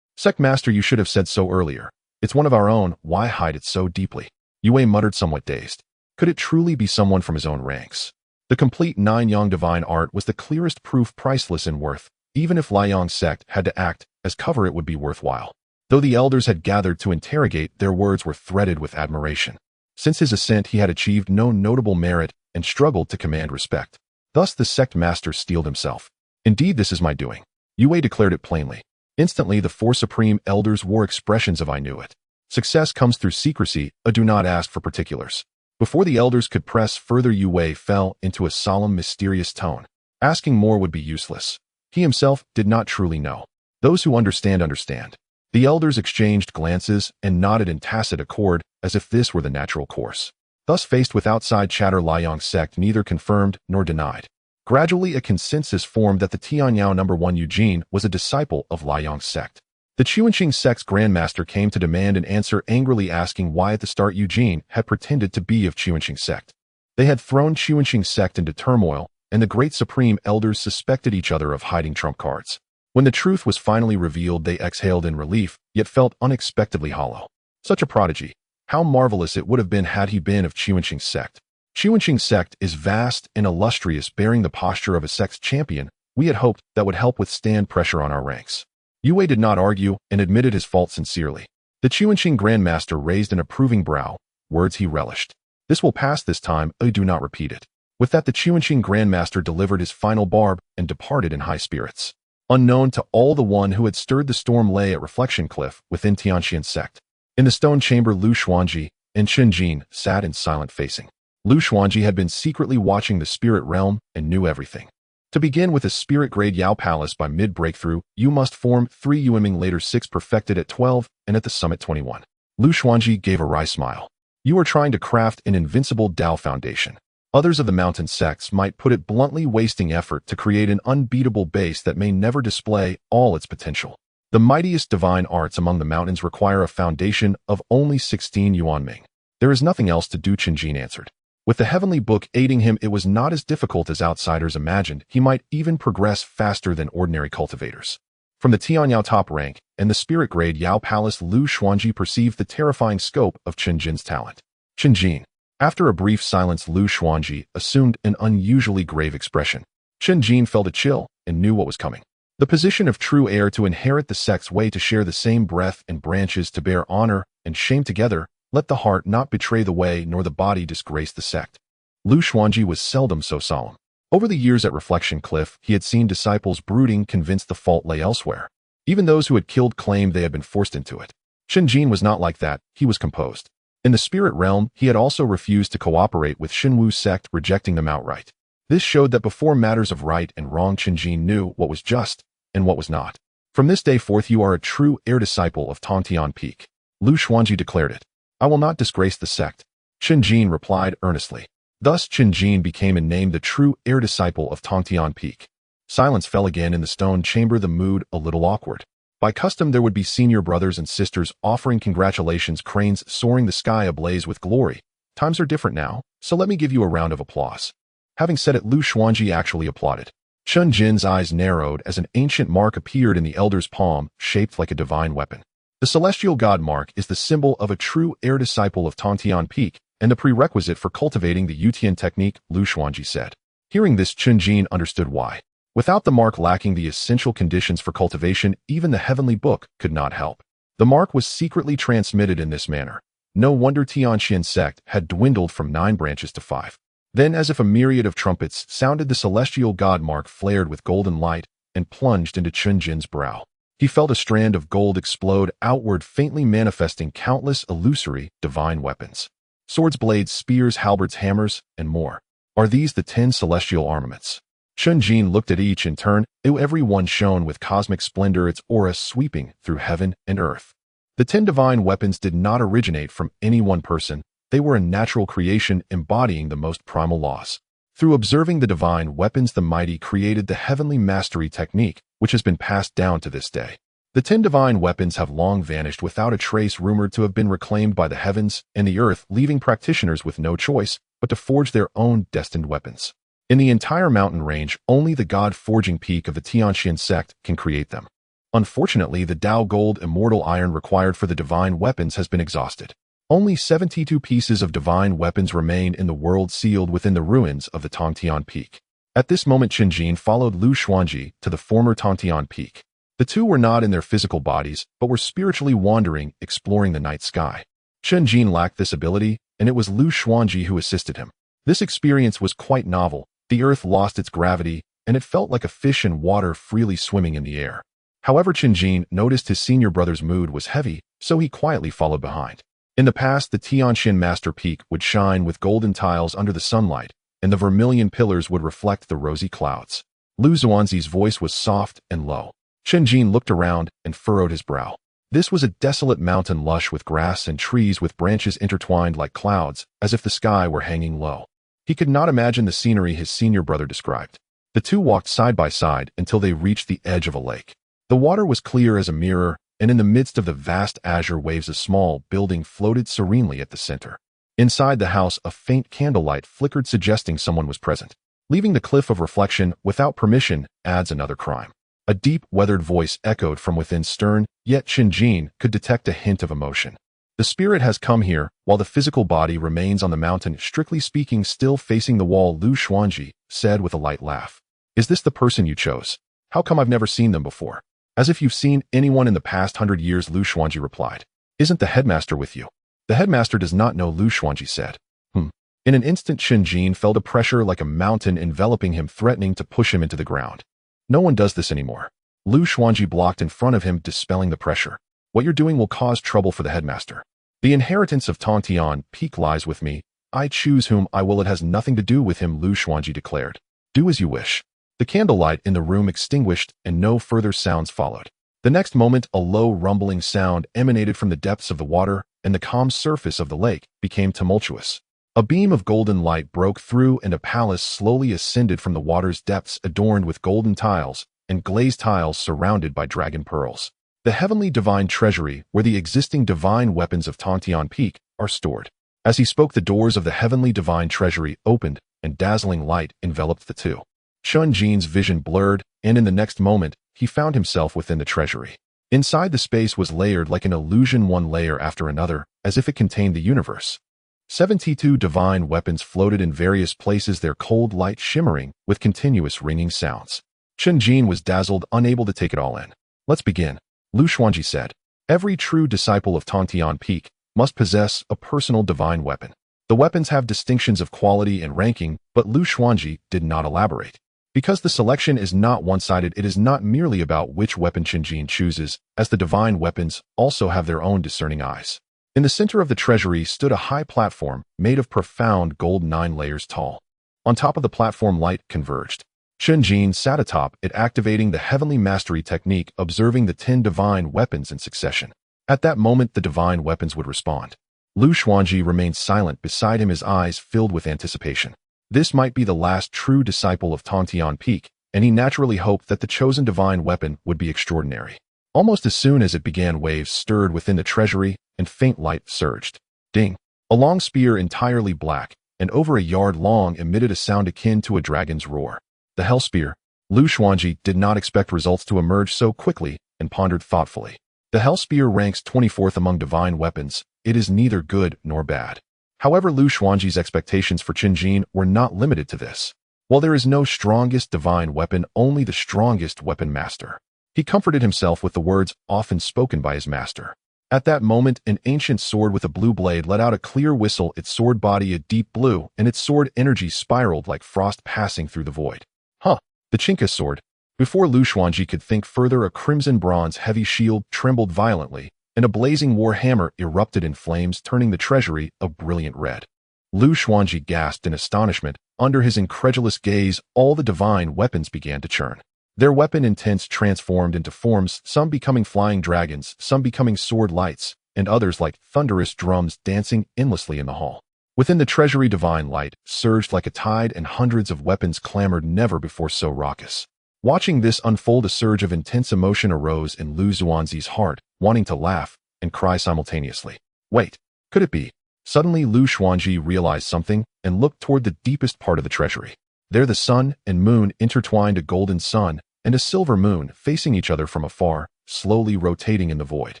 Sect master, you should have said so earlier. It's one of our own, why hide it so deeply? Yue muttered, somewhat dazed. Could it truly be someone from his own ranks? The complete 9 Yang divine art was the clearest proof, priceless in worth. Even if Liang sect had to act as cover, it would be worthwhile. Though the elders had gathered to interrogate, their words were threaded with admiration. Since his ascent, he had achieved no notable merit and struggled to command respect. Thus the sect master steeled himself. Indeed, this is my doing. Yue declared it plainly. Instantly, the four supreme elders wore expressions of I knew it. Success comes through secrecy, do not ask for particulars. Before the elders could press further, Yue fell into a solemn, mysterious tone. Asking more would be useless. He himself did not truly know. Those who understand, understand. The elders exchanged glances and nodded in tacit accord, as if this were the natural course. Thus, faced with outside chatter, Liang sect neither confirmed nor denied. Gradually, a consensus formed that the Tianyao number 1 Eugene was a disciple of Liang sect. The Tianxuan Sect's grandmaster came to demand an answer, angrily asking why at the start Eugene had pretended to be of Tianxuan Sect. They had thrown Tianxuan Sect into turmoil, and the great supreme elders suspected each other of hiding trump cards. When the truth was finally revealed, they exhaled in relief, yet felt unexpectedly hollow. Such a prodigy! How marvelous it would have been had he been of Tianxuan Sect. Tianxuan Sect is vast and illustrious, bearing the posture of a sect's champion. We had hoped that would help withstand pressure on our ranks. Yue did not argue and admitted his fault sincerely. The Tianxuan grandmaster raised an approving brow, words he relished. This will pass this time, do not repeat it. With that, the Tianxuan grandmaster delivered his final barb and departed in high spirits. Unknown to all, the one who had stirred the storm lay at Reflection Cliff within Tianxuan Sect. In the stone chamber, Lu Xuanji and Chen Jin sat in silent facing. Lu Xuanji had been secretly watching the spirit realm and knew everything. To begin with a spirit-grade Yao Palace by mid-breakthrough, you must form 3 Yueming, later 6 perfected at 12, and at the summit 21. Lu Xuanji gave a wry smile. You are trying to craft an invincible Dao foundation. Others of the mountain sects might put it bluntly, wasting effort to create an unbeatable base that may never display all its potential. The mightiest divine arts among the mountains require a foundation of only 16 Yuanming. There is nothing else to do, Chen Jin answered. With the heavenly book aiding him, it was not as difficult as outsiders imagined. He might even progress faster than ordinary cultivators. From the Tianyao top rank and the spirit-grade Yao Palace, Lu Xuanji perceived the terrifying scope of Chen Jin's talent. Chen Jin. After a brief silence, Lu Xuanji assumed an unusually grave expression. Chen Jin felt a chill and knew what was coming. The position of true heir to inherit the sect's way, to share the same breath and branches, to bear honor and shame together. Let the heart not betray the way, nor the body disgrace the sect. Lu Xuanji was seldom so solemn. Over the years at Reflection Cliff, he had seen disciples brooding, convinced the fault lay elsewhere. Even those who had killed claimed they had been forced into it. Chen Jin was not like that. He was composed. In the spirit realm, he had also refused to cooperate with Xinwu sect, rejecting them outright. This showed that before matters of right and wrong, Chen Jin knew what was just and what was not. From this day forth, you are a true heir disciple of Tongtian Peak. Lu Xuanji declared it. I will not disgrace the sect, Chen Jin replied earnestly. Thus Chen Jin became and named the true heir disciple of Tongtian Peak. Silence fell again in the stone chamber, the mood a little awkward. By custom, there would be senior brothers and sisters offering congratulations, cranes soaring the sky ablaze with glory. Times are different now, so let me give you a round of applause. Having said it, Lu Xuanji actually applauded. Chen Jin's eyes narrowed as an ancient mark appeared in the elder's palm, shaped like a divine weapon. The celestial god mark is the symbol of a true heir disciple of Tianxuan Peak and the prerequisite for cultivating the Yutian technique, Lu Xuanji said. Hearing this, Chen Jin understood why. Without the mark lacking the essential conditions for cultivation, even the heavenly book could not help. The mark was secretly transmitted in this manner. No wonder Tianxuan Sect had dwindled from 9 branches to 5. Then, as if a myriad of trumpets sounded, the celestial god mark flared with golden light and plunged into Chen Jin's brow. He felt a strand of gold explode outward, faintly manifesting countless illusory divine weapons. Swords, blades, spears, halberds, hammers, and more. Are these the 10 celestial armaments? Chen Jin looked at each in turn. Every one shone with cosmic splendor, its aura sweeping through heaven and earth. The 10 divine weapons did not originate from any one person. They were a natural creation embodying the most primal laws. Through observing the divine weapons, the mighty created the heavenly mastery technique, which has been passed down to this day. The 10 divine weapons have long vanished without a trace, rumored to have been reclaimed by the heavens and the earth, leaving practitioners with no choice but to forge their own destined weapons. In the entire mountain range, only the god-forging peak of the Tianxuan Sect can create them. Unfortunately, the Dao gold immortal iron required for the divine weapons has been exhausted. Only 72 pieces of divine weapons remain in the world, sealed within the ruins of the Tianxuan Peak. At this moment, Chen Jin followed Lu Xuanji to the former Tianxuan Peak. The two were not in their physical bodies, but were spiritually wandering, exploring the night sky. Chen Jin lacked this ability, and it was Lu Xuanji who assisted him. This experience was quite novel. The earth lost its gravity, and it felt like a fish in water freely swimming in the air. However, Chen Jin noticed his senior brother's mood was heavy, so he quietly followed behind. In the past, the Tianxuan Master Peak would shine with golden tiles under the sunlight, and the vermilion pillars would reflect the rosy clouds. Lu Xuanzi's voice was soft and low. Chen Jin looked around and furrowed his brow. This was a desolate mountain, lush with grass and trees with branches intertwined like clouds, as if the sky were hanging low. He could not imagine the scenery his senior brother described. The two walked side by side until they reached the edge of a lake. The water was clear as a mirror, and in the midst of the vast azure waves, a small building floated serenely at the center. Inside the house, a faint candlelight flickered, suggesting someone was present. Leaving the cliff of reflection without permission adds another crime. A deep, weathered voice echoed from within, stern, yet Chen Jin could detect a hint of emotion. The spirit has come here, while the physical body remains on the mountain, strictly speaking still facing the wall, Lu Xuanji said with a light laugh. Is this the person you chose? How come I've never seen them before? As if you've seen anyone in the past 100 years, Lu Xuanji replied. Isn't the headmaster with you? The headmaster does not know, Lu Xuanji said. In an instant, Chen Jin felt a pressure like a mountain enveloping him, threatening to push him into the ground. No one does this anymore. Lu Xuanji blocked in front of him, dispelling the pressure. What you're doing will cause trouble for the headmaster. The inheritance of Tianxuan Peak lies with me. I choose whom I will. It has nothing to do with him, Lu Xuanji declared. Do as you wish. The candlelight in the room extinguished, and no further sounds followed. The next moment, a low rumbling sound emanated from the depths of the water, and the calm surface of the lake became tumultuous. A beam of golden light broke through, and a palace slowly ascended from the water's depths, adorned with golden tiles and glazed tiles surrounded by dragon pearls. The heavenly divine treasury, where the existing divine weapons of Tianxuan Peak are stored. As he spoke, the doors of the heavenly divine treasury opened, and dazzling light enveloped the two. Chen Jin's vision blurred, and in the next moment, he found himself within the treasury. Inside, the space was layered like an illusion, one layer after another, as if it contained the universe. 72 divine weapons floated in various places, their cold light shimmering with continuous ringing sounds. Chen Jin was dazzled, unable to take it all in. Let's begin, Lu Xuanji said. Every true disciple of Tianxuan Peak must possess a personal divine weapon. The weapons have distinctions of quality and ranking, but Lu Xuanji did not elaborate. Because the selection is not one-sided, it is not merely about which weapon Chen Jin chooses, as the divine weapons also have their own discerning eyes. In the center of the treasury stood a high platform made of profound gold 9 layers tall. On top of the platform, light converged. Chen Jin sat atop it, activating the heavenly mastery technique, observing the 10 divine weapons in succession. At that moment, the divine weapons would respond. Lu Xuanji remained silent beside him, his eyes filled with anticipation. This might be the last true disciple of Tianxuan Peak, and he naturally hoped that the chosen divine weapon would be extraordinary. Almost as soon as it began, waves stirred within the treasury, and faint light surged. Ding! A long spear entirely black, and over a yard long, emitted a sound akin to a dragon's roar. The Hell Spear. Lu Xuanji did not expect results to emerge so quickly, and pondered thoughtfully. The Hell Spear ranks 24th among divine weapons. It is neither good nor bad. However, Lu Xuanji's expectations for Chen Jin were not limited to this. While there is no strongest divine weapon, only the strongest weapon master. He comforted himself with the words often spoken by his master. At that moment, an ancient sword with a blue blade let out a clear whistle, its sword body a deep blue, and its sword energy spiraled like frost passing through the void. Huh! The Chinka sword. Before Lu Xuanji could think further, a crimson bronze heavy shield trembled violently, and a blazing war hammer erupted in flames, turning the treasury a brilliant red. Lu Xuanji gasped in astonishment. Under his incredulous gaze, all the divine weapons began to churn. Their weapon intents transformed into forms, some becoming flying dragons, some becoming sword lights, and others like thunderous drums dancing endlessly in the hall. Within the treasury, divine light surged like a tide, and hundreds of weapons clamored, never before so raucous. Watching this unfold, a surge of intense emotion arose in Lu Xuanzi's heart, wanting to laugh and cry simultaneously. Wait, could it be? Suddenly, Lu Xuanji realized something and looked toward the deepest part of the treasury. There the sun and moon intertwined, a golden sun and a silver moon facing each other from afar, slowly rotating in the void.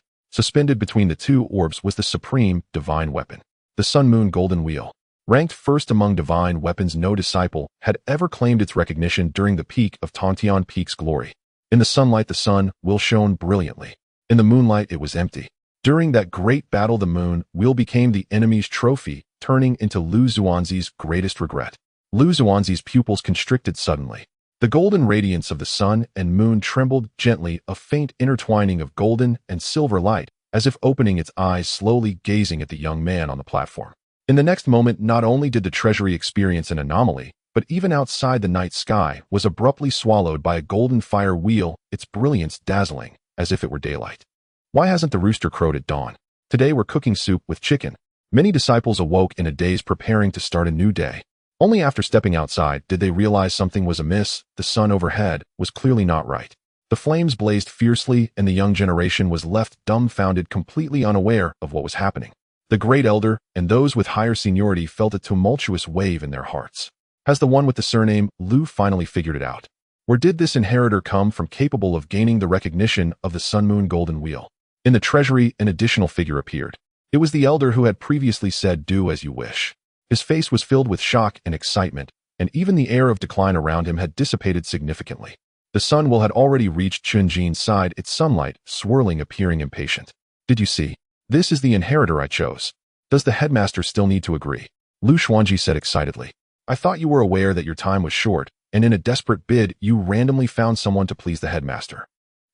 Suspended between the two orbs was the supreme divine weapon, the Sun-Moon Golden Wheel. Ranked first among divine weapons, no disciple had ever claimed its recognition during the peak of Tongtian Peak's glory. In the sunlight, the sun wheel shone brilliantly. In the moonlight, it was empty. During that great battle, the moon wheel became the enemy's trophy, turning into Lu Xuanzi's greatest regret. Lu Xuanzi's pupils constricted suddenly. The golden radiance of the sun and moon trembled gently, a faint intertwining of golden and silver light, as if opening its eyes slowly, gazing at the young man on the platform. In the next moment, not only did the treasury experience an anomaly, but even outside, the night sky was abruptly swallowed by a golden fire wheel, its brilliance dazzling, as if it were daylight. Why hasn't the rooster crowed at dawn? Today we're cooking soup with chicken. Many disciples awoke in a daze, preparing to start a new day. Only after stepping outside did they realize something was amiss. The sun overhead was clearly not right. The flames blazed fiercely, and the young generation was left dumbfounded, completely unaware of what was happening. The great elder and those with higher seniority felt a tumultuous wave in their hearts. Has the one with the surname Lu finally figured it out? Where did this inheritor come from, capable of gaining the recognition of the Sun-Moon Golden Wheel? In the treasury, an additional figure appeared. It was the elder who had previously said, "Do as you wish." His face was filled with shock and excitement, and even the air of decline around him had dissipated significantly. The sun wheel had already reached Chen Jin's side, its sunlight swirling, appearing impatient. "Did you see? This is the inheritor I chose. Does the headmaster still need to agree?" Lu Xuanji said excitedly. "I thought you were aware that your time was short, and in a desperate bid, you randomly found someone to please the headmaster.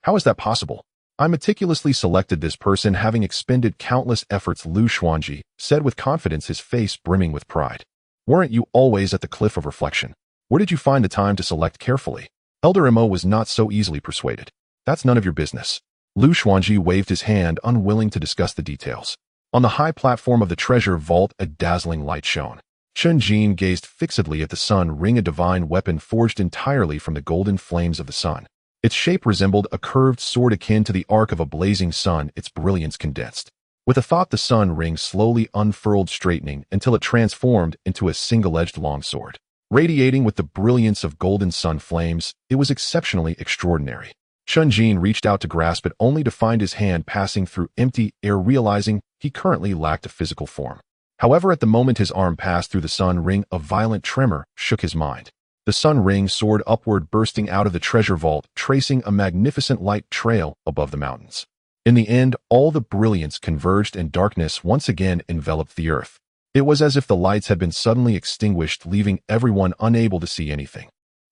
How is that possible?" "I meticulously selected this person, having expended countless efforts," Lu Xuanji said with confidence, his face brimming with pride. "Weren't you always at the cliff of reflection? Where did you find the time to select carefully?" Elder Mo was not so easily persuaded. "That's none of your business." Lu Xuanji waved his hand, unwilling to discuss the details. On the high platform of the treasure vault, a dazzling light shone. Chen Jin gazed fixedly at the sun ring, a divine weapon forged entirely from the golden flames of the sun. Its shape resembled a curved sword akin to the arc of a blazing sun, its brilliance condensed. With a thought, the sun ring slowly unfurled, straightening until it transformed into a single-edged longsword. Radiating with the brilliance of golden sun flames, it was exceptionally extraordinary. Chen Jin reached out to grasp it, only to find his hand passing through empty air, realizing he currently lacked a physical form. However, at the moment his arm passed through the sun ring, a violent tremor shook his mind. The sun ring soared upward, bursting out of the treasure vault, tracing a magnificent light trail above the mountains. In the end, all the brilliance converged, and darkness once again enveloped the earth. It was as if the lights had been suddenly extinguished, leaving everyone unable to see anything.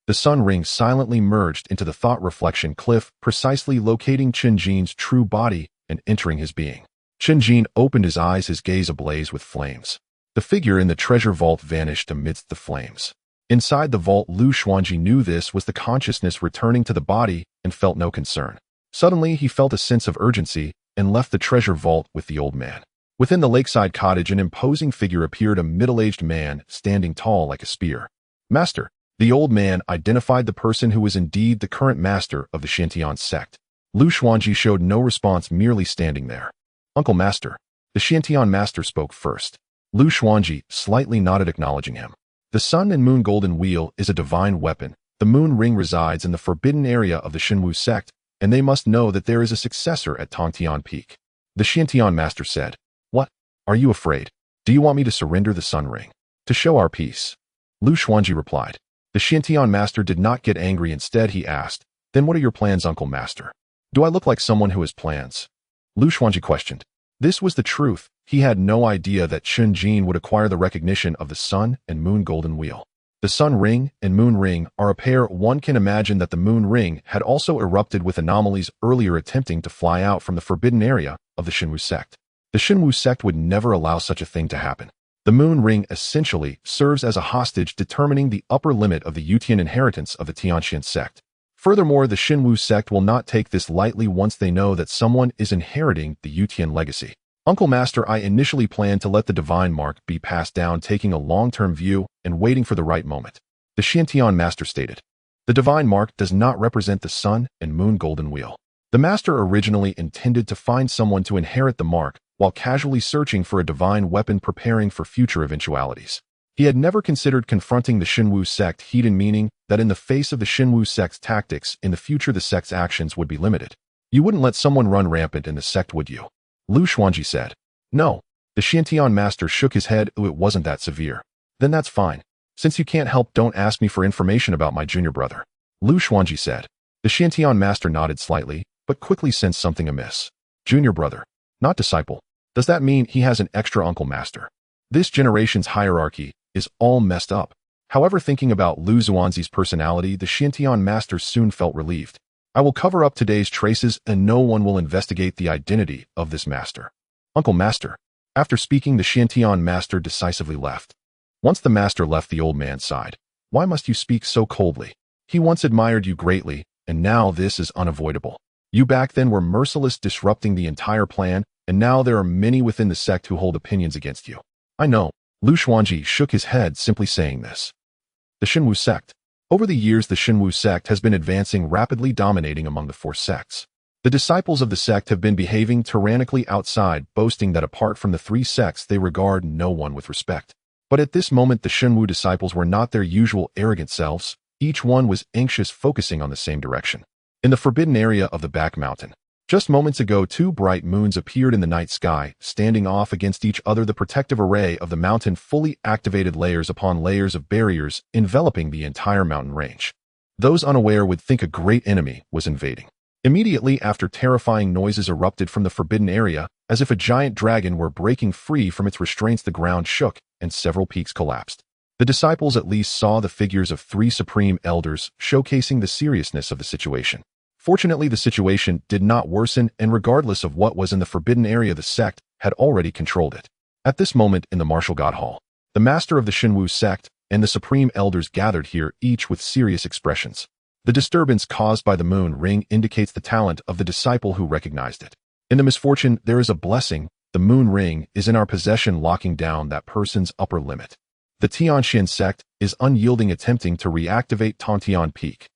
The sun ring silently merged into the thought reflection cliff, precisely locating Chen Jin's true body and entering his being. Chen Jin opened his eyes, his gaze ablaze with flames. The figure in the treasure vault vanished amidst the flames. Inside the vault, Lu Xuanji knew this was the consciousness returning to the body and felt no concern. Suddenly, he felt a sense of urgency and left the treasure vault with the old man. Within the lakeside cottage, an imposing figure appeared, a middle-aged man standing tall like a spear. "Master, The old man identified the person who was indeed the current master of the Tianxuan Sect. Lu Xuanji showed no response, merely standing there. Uncle Master. The Tianxuan master spoke first. Lu Xuanji slightly nodded, acknowledging him. The sun and moon golden wheel is a divine weapon. The moon ring resides in the forbidden area of the Tianxuan Sect, and they must know that there is a successor at Tongtian Peak. The Tianxuan master said, "What? Are you afraid? Do you want me to surrender the sun ring? To show our peace?" Lu Xuanji replied. The Tianxuan master did not get angry. Instead, he asked, "Then what are your plans, Uncle Master? Do I look like someone who has plans?" Lu Xuanji questioned. This was the truth. He had no idea that Chen Jin would acquire the recognition of the sun and moon golden wheel. The sun ring and moon ring are a pair. One can imagine that the moon ring had also erupted with anomalies earlier, attempting to fly out from the forbidden area of the Tianxuan Sect. The Tianxuan Sect would never allow such a thing to happen. The moon ring essentially serves as a hostage, determining the upper limit of the Yutian inheritance of the Tianxuan Sect. Furthermore, the Tianxuan Sect will not take this lightly once they know that someone is inheriting the Yutian legacy. Uncle Master, I initially planned to let the divine mark be passed down, taking a long-term view and waiting for the right moment. The Tianxuan master stated. The divine mark does not represent the sun and moon golden wheel. The master originally intended to find someone to inherit the mark while casually searching for a divine weapon, preparing for future eventualities. He had never considered confronting the Tianxuan Sect, hidden meaning that in the face of the Tianxuan Sect's tactics, in the future the sect's actions would be limited. You wouldn't let someone run rampant in the sect, would you? Lu Xuanji said. No. The Tianxuan master shook his head. It wasn't that severe. Then that's fine. Since you can't help, don't ask me for information about my junior brother. Lu Xuanji said. The Tianxuan master nodded slightly, but quickly sensed something amiss. Junior brother, not disciple. Does that mean he has an extra uncle master? This generation's hierarchy is all messed up. However, thinking about Lu Xuanji's personality, the Tianxuan master soon felt relieved. I will cover up today's traces and no one will investigate the identity of this master. Uncle Master. After speaking, the Tianxuan master decisively left. Once the master left, the old man sighed. Why must you speak so coldly? He once admired you greatly, and now this is unavoidable. You back then were merciless, disrupting the entire plan, and now there are many within the sect who hold opinions against you. I know. Lu Xuanji shook his head, simply saying this. The Tianxuan Sect. Over the years, the Tianxuan Sect has been advancing rapidly, dominating among the four sects. The disciples of the sect have been behaving tyrannically outside, boasting that apart from the three sects, they regard no one with respect. But at this moment, the Tianxuan disciples were not their usual arrogant selves. Each one was anxious, focusing on the same direction. In the forbidden area of the back mountain. Just moments ago, two bright moons appeared in the night sky, standing off against each other. The protective array of the mountain fully activated, layers upon layers of barriers enveloping the entire mountain range. Those unaware would think a great enemy was invading. Immediately after, terrifying noises erupted from the forbidden area, as if a giant dragon were breaking free from its restraints. The ground shook, and several peaks collapsed. The disciples at least saw the figures of three supreme elders, showcasing the seriousness of the situation. Fortunately, the situation did not worsen, and regardless of what was in the forbidden area, the sect had already controlled it. At this moment in the Martial God Hall, the master of the Tianxuan Sect and the supreme elders gathered here, each with serious expressions. The disturbance caused by the moon ring indicates the talent of the disciple who recognized it. In the misfortune, there is a blessing. The moon ring is in our possession, locking down that person's upper limit. The Tianxuan Sect is unyielding, attempting to reactivate Tongtian Peak.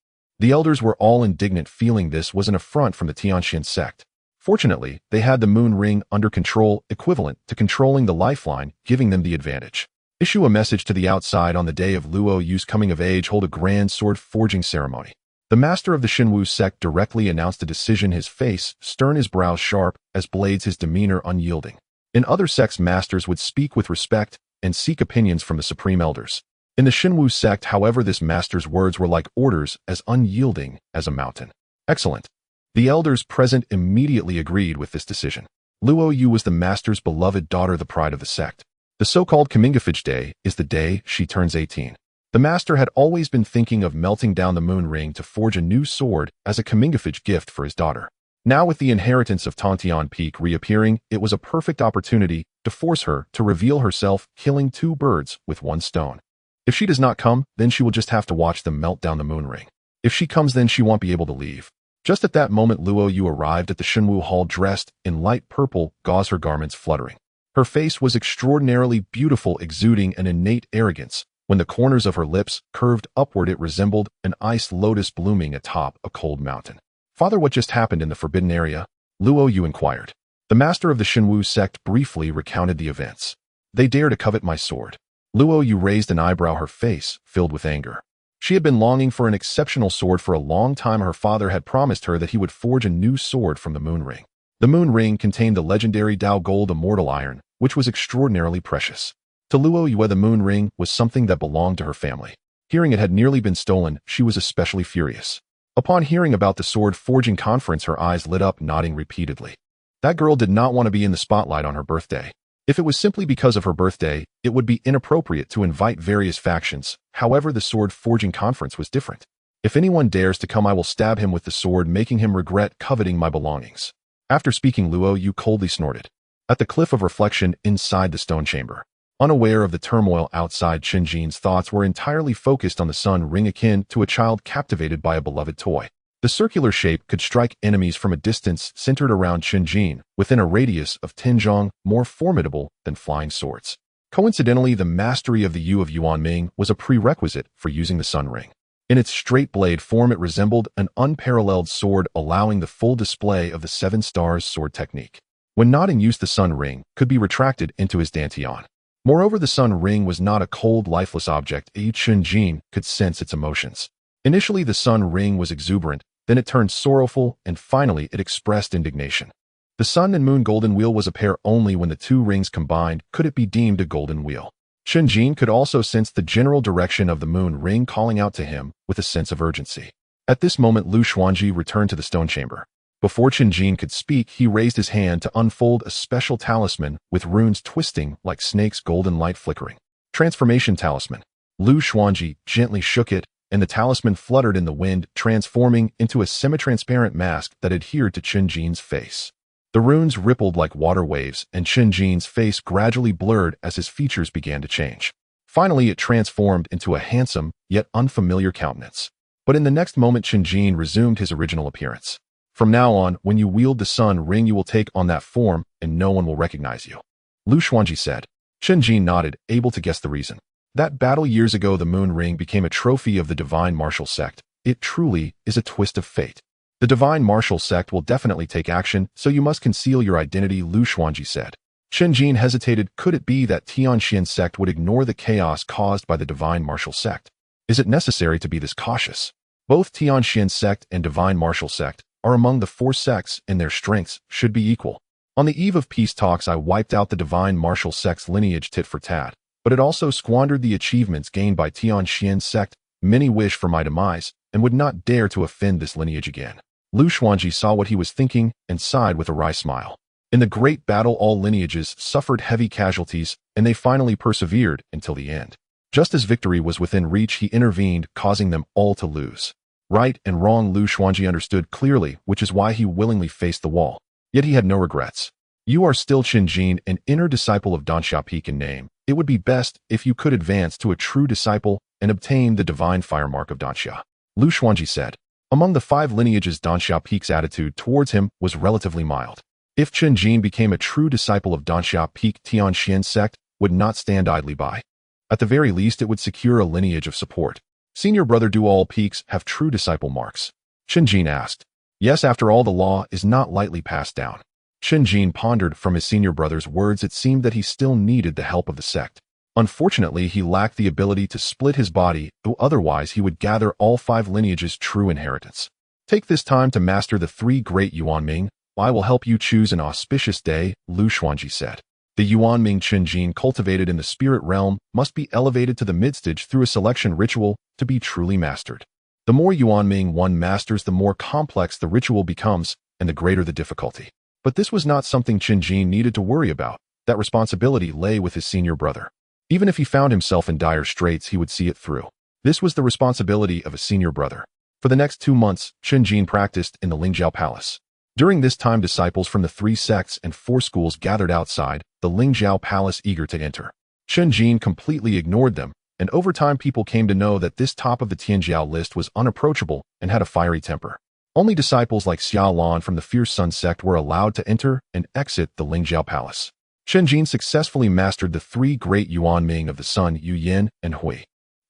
The elders were all indignant, feeling this was an affront from the Tianxuan Sect. Fortunately, they had the moon ring under control, equivalent to controlling the lifeline, giving them the advantage. Issue a message to the outside. On the day of Luo Yu's coming of age, hold a grand sword forging ceremony. The master of the Tianxuan Sect directly announced a decision, his face stern, his brows sharp as blades, his demeanor unyielding. In other sects, masters would speak with respect and seek opinions from the supreme elders. In the Tianxuan Sect, however, this master's words were like orders, as unyielding as a mountain. Excellent. The elders present immediately agreed with this decision. Luo Yu was the master's beloved daughter, the pride of the sect. The so-called Comingafage Day is the day she turns 18. The master had always been thinking of melting down the moon ring to forge a new sword as a Comingafage gift for his daughter. Now, with the inheritance of Tongtian Peak reappearing, it was a perfect opportunity to force her to reveal herself, killing two birds with one stone. If she does not come, then she will just have to watch them melt down the moon ring. If she comes, then she won't be able to leave. Just at that moment, Luo Yu arrived at the Tianxuan Hall, dressed in light purple gauze, her garments fluttering. Her face was extraordinarily beautiful, exuding an innate arrogance. When the corners of her lips curved upward, it resembled an iced lotus blooming atop a cold mountain. "Father, what just happened in the forbidden area?" Luo Yu inquired. The master of the Tianxuan Sect briefly recounted the events. "They dare to covet my sword." Luo Yu raised an eyebrow, her face filled with anger. She had been longing for an exceptional sword for a long time. Her father had promised her that he would forge a new sword from the moon ring. The moon ring contained the legendary Dao Gold Immortal Iron, which was extraordinarily precious. To Luo Yu, the moon ring was something that belonged to her family. Hearing it had nearly been stolen, she was especially furious. Upon hearing about the sword forging conference, her eyes lit up, nodding repeatedly. That girl did not want to be in the spotlight on her birthday. If it was simply because of her birthday, it would be inappropriate to invite various factions. However, the sword forging conference was different. "If anyone dares to come, I will stab him with the sword, making him regret coveting my belongings." After speaking, Luo Yu coldly snorted. At the cliff of reflection inside the stone chamber, unaware of the turmoil outside, Chen Jin's thoughts were entirely focused on the sun ring, akin to a child captivated by a beloved toy. The circular shape could strike enemies from a distance, centered around Chen Jin, within a radius of 10 zhang, more formidable than flying swords. Coincidentally, the mastery of the Yu of Yuanming was a prerequisite for using the sun ring. In its straight blade form, it resembled an unparalleled sword, allowing the full display of the 7 stars sword technique. When not in use, the sun ring could be retracted into his dantian. Moreover, the sun ring was not a cold, lifeless object. Chen Jin could sense its emotions. Initially, the sun ring was exuberant, then it turned sorrowful, and finally it expressed indignation. The sun and moon golden wheel was a pair only when the two rings combined could it be deemed a golden wheel. Chen Jin could also sense the general direction of the moon ring calling out to him with a sense of urgency. At this moment, Lu Xuanji returned to the stone chamber. Before Chen Jin could speak, he raised his hand to unfold a special talisman with runes twisting like snakes, golden light flickering. Transformation talisman. Lu Xuanji gently shook it, and the talisman fluttered in the wind, transforming into a semi-transparent mask that adhered to Chen Jin's face. The runes rippled like water waves, and Chen Jin's face gradually blurred as his features began to change. Finally, it transformed into a handsome, yet unfamiliar countenance. But in the next moment, Chen Jin resumed his original appearance. "From now on, when you wield the sun ring, you will take on that form, and no one will recognize you," Lu Xuanji said. Chen Jin nodded, able to guess the reason. That battle years ago, the moon ring became a trophy of the divine martial sect. It truly is a twist of fate. "The divine martial sect will definitely take action, so you must conceal your identity," Lu Xuanji said. Chen Jin hesitated. Could it be that Tianxuan Sect would ignore the chaos caused by the divine martial sect? Is it necessary to be this cautious? Both Tianxuan Sect and divine martial sect are among the 4 sects, and their strengths should be equal. On the eve of peace talks, I wiped out the divine martial sect's lineage tit for tat, but it also squandered the achievements gained by Tianxuan Sect. Many wish for my demise, and would not dare to offend this lineage again. Lu Xuanji saw what he was thinking and sighed with a wry smile. In the great battle, all lineages suffered heavy casualties, and they finally persevered until the end. Just as victory was within reach, he intervened, causing them all to lose. Right and wrong, Lu Xuanji understood clearly, which is why he willingly faced the wall. Yet he had no regrets. "You are still Chen Jin, an inner disciple of Danxia Peak in name. It would be best if you could advance to a true disciple and obtain the divine fire mark of Danxia," Lu Xuanji said. Among the 5 lineages, Danxia Peak's attitude towards him was relatively mild. If Chen Jin became a true disciple of Danxia Peak, Tianxuan Sect would not stand idly by. At the very least, it would secure a lineage of support. "Senior brother, do all peaks have true disciple marks?" Chen Jin asked. "Yes, after all, the law is not lightly passed down." Chen Jin pondered. From his senior brother's words, it seemed that he still needed the help of the sect. Unfortunately, he lacked the ability to split his body, though otherwise he would gather all 5 lineages' true inheritance. "Take this time to master the 3 great Yuanming. I will help you choose an auspicious day," Lu Xuanji said. The Yuanming Chen Jin cultivated in the spirit realm must be elevated to the midstage through a selection ritual to be truly mastered. The more Yuanming one masters, the more complex the ritual becomes, and the greater the difficulty. But this was not something Chen Jin needed to worry about. That responsibility lay with his senior brother. Even if he found himself in dire straits, he would see it through. This was the responsibility of a senior brother. For the next 2 months, Chen Jin practiced in the Lingjiao Palace. During this time, disciples from the 3 sects and 4 schools gathered outside the Lingjiao Palace, eager to enter. Chen Jin completely ignored them, and over time people came to know that this top of the Tianjiao list was unapproachable and had a fiery temper. Only disciples like Xiao Lan from the Fierce Sun Sect were allowed to enter and exit the Lingjiao Palace. Chen Jin successfully mastered the 3 great Yuanming of the Sun, Yu Yin and Hui.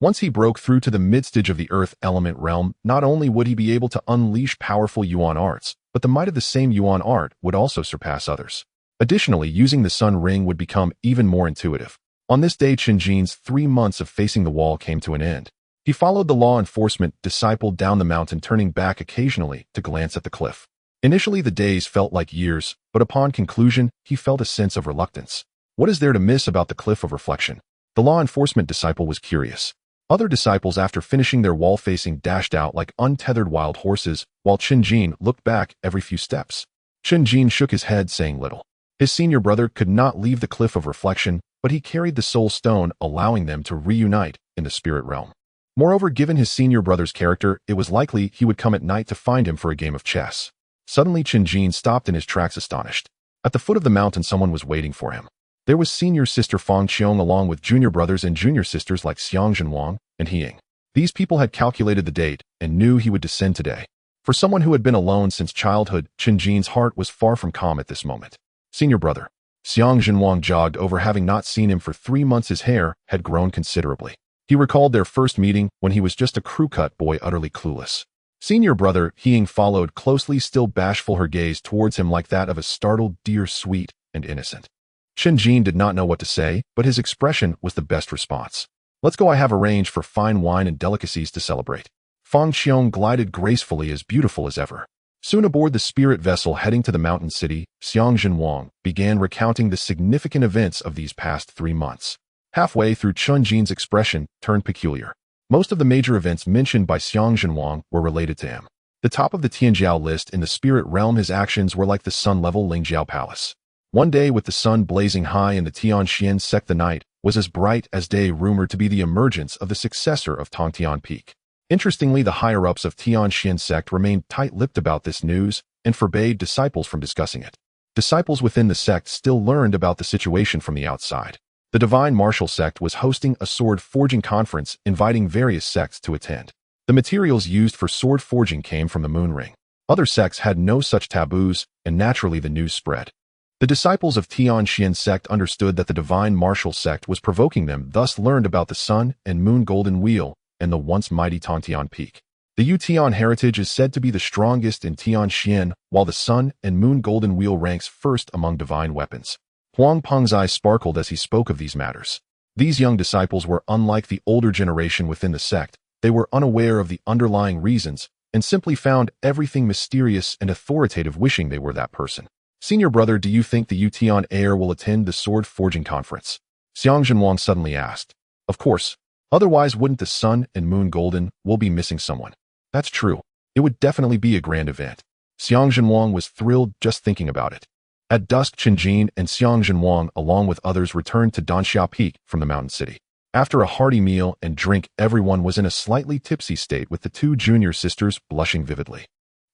Once he broke through to the mid-stage of the earth element realm, not only would he be able to unleash powerful yuan arts, but the might of the same yuan art would also surpass others. Additionally, using the sun ring would become even more intuitive. On this day, Chen Jin's 3 months of facing the wall came to an end. He followed the law enforcement disciple down the mountain, turning back occasionally to glance at the cliff. Initially, the days felt like years, but upon conclusion, he felt a sense of reluctance. What is there to miss about the cliff of reflection? The law enforcement disciple was curious. Other disciples, after finishing their wall facing, dashed out like untethered wild horses, while Chen Jin looked back every few steps. Chen Jin shook his head, saying little. His senior brother could not leave the cliff of reflection, but he carried the soul stone, allowing them to reunite in the spirit realm. Moreover, given his senior brother's character, it was likely he would come at night to find him for a game of chess. Suddenly, Chen Jin stopped in his tracks, astonished. At the foot of the mountain, someone was waiting for him. There was senior sister Fang Qiong along with junior brothers and junior sisters like Xiang Zhenwang and Hiying. These people had calculated the date and knew he would descend today. For someone who had been alone since childhood, Chen Jin's heart was far from calm at this moment. Senior brother. Xiang Zhenwang jogged over, having not seen him for 3 months. His hair had grown considerably. He recalled their first meeting when he was just a crew-cut boy, utterly clueless. Senior brother Hiying followed closely, still bashful, her gaze towards him like that of a startled deer, sweet and innocent. Chen Jin did not know what to say, but his expression was the best response. Let's go, I have arranged for fine wine and delicacies to celebrate. Fang Qiong glided gracefully, as beautiful as ever. Soon aboard the spirit vessel heading to the mountain city, Xiang Zhenwang began recounting the significant events of these past 3 months. Halfway through, Chen Jin's expression turned peculiar. Most of the major events mentioned by Xiang Zhenwang were related to him. The top of the Tianjiao list in the spirit realm, his actions were like the sun-level Lingjiao Palace. One day, with the sun blazing high in the Tianxuan Sect, the night was as bright as day, rumored to be the emergence of the successor of Tongtian Peak. Interestingly, the higher-ups of Tianxuan Sect remained tight-lipped about this news and forbade disciples from discussing it. Disciples within the sect still learned about the situation from the outside. The Divine Martial Sect was hosting a sword forging conference, inviting various sects to attend. The materials used for sword forging came from the moon ring. Other sects had no such taboos, and naturally the news spread. The disciples of Tianxuan Sect understood that the Divine Martial Sect was provoking them, thus learned about the Sun and Moon Golden Wheel and the once mighty Tongtian Peak. The Yutian heritage is said to be the strongest in Tianxuan, while the Sun and Moon Golden Wheel ranks first among divine weapons. Huang Peng's eyes sparkled as he spoke of these matters. These young disciples were unlike the older generation within the sect. They were unaware of the underlying reasons and simply found everything mysterious and authoritative, wishing they were that person. Senior brother, do you think the Yutian heir will attend the sword forging conference? Xiang Zhenwang suddenly asked. Of course. Otherwise, wouldn't the Sun and Moon Golden will be missing someone? That's true. It would definitely be a grand event. Xiang Zhenwang was thrilled just thinking about it. At dusk, Chen Jin and Xiang Zhenwang, along with others, returned to Danxia Peak from the mountain city. After a hearty meal and drink, everyone was in a slightly tipsy state, with the 2 junior sisters blushing vividly.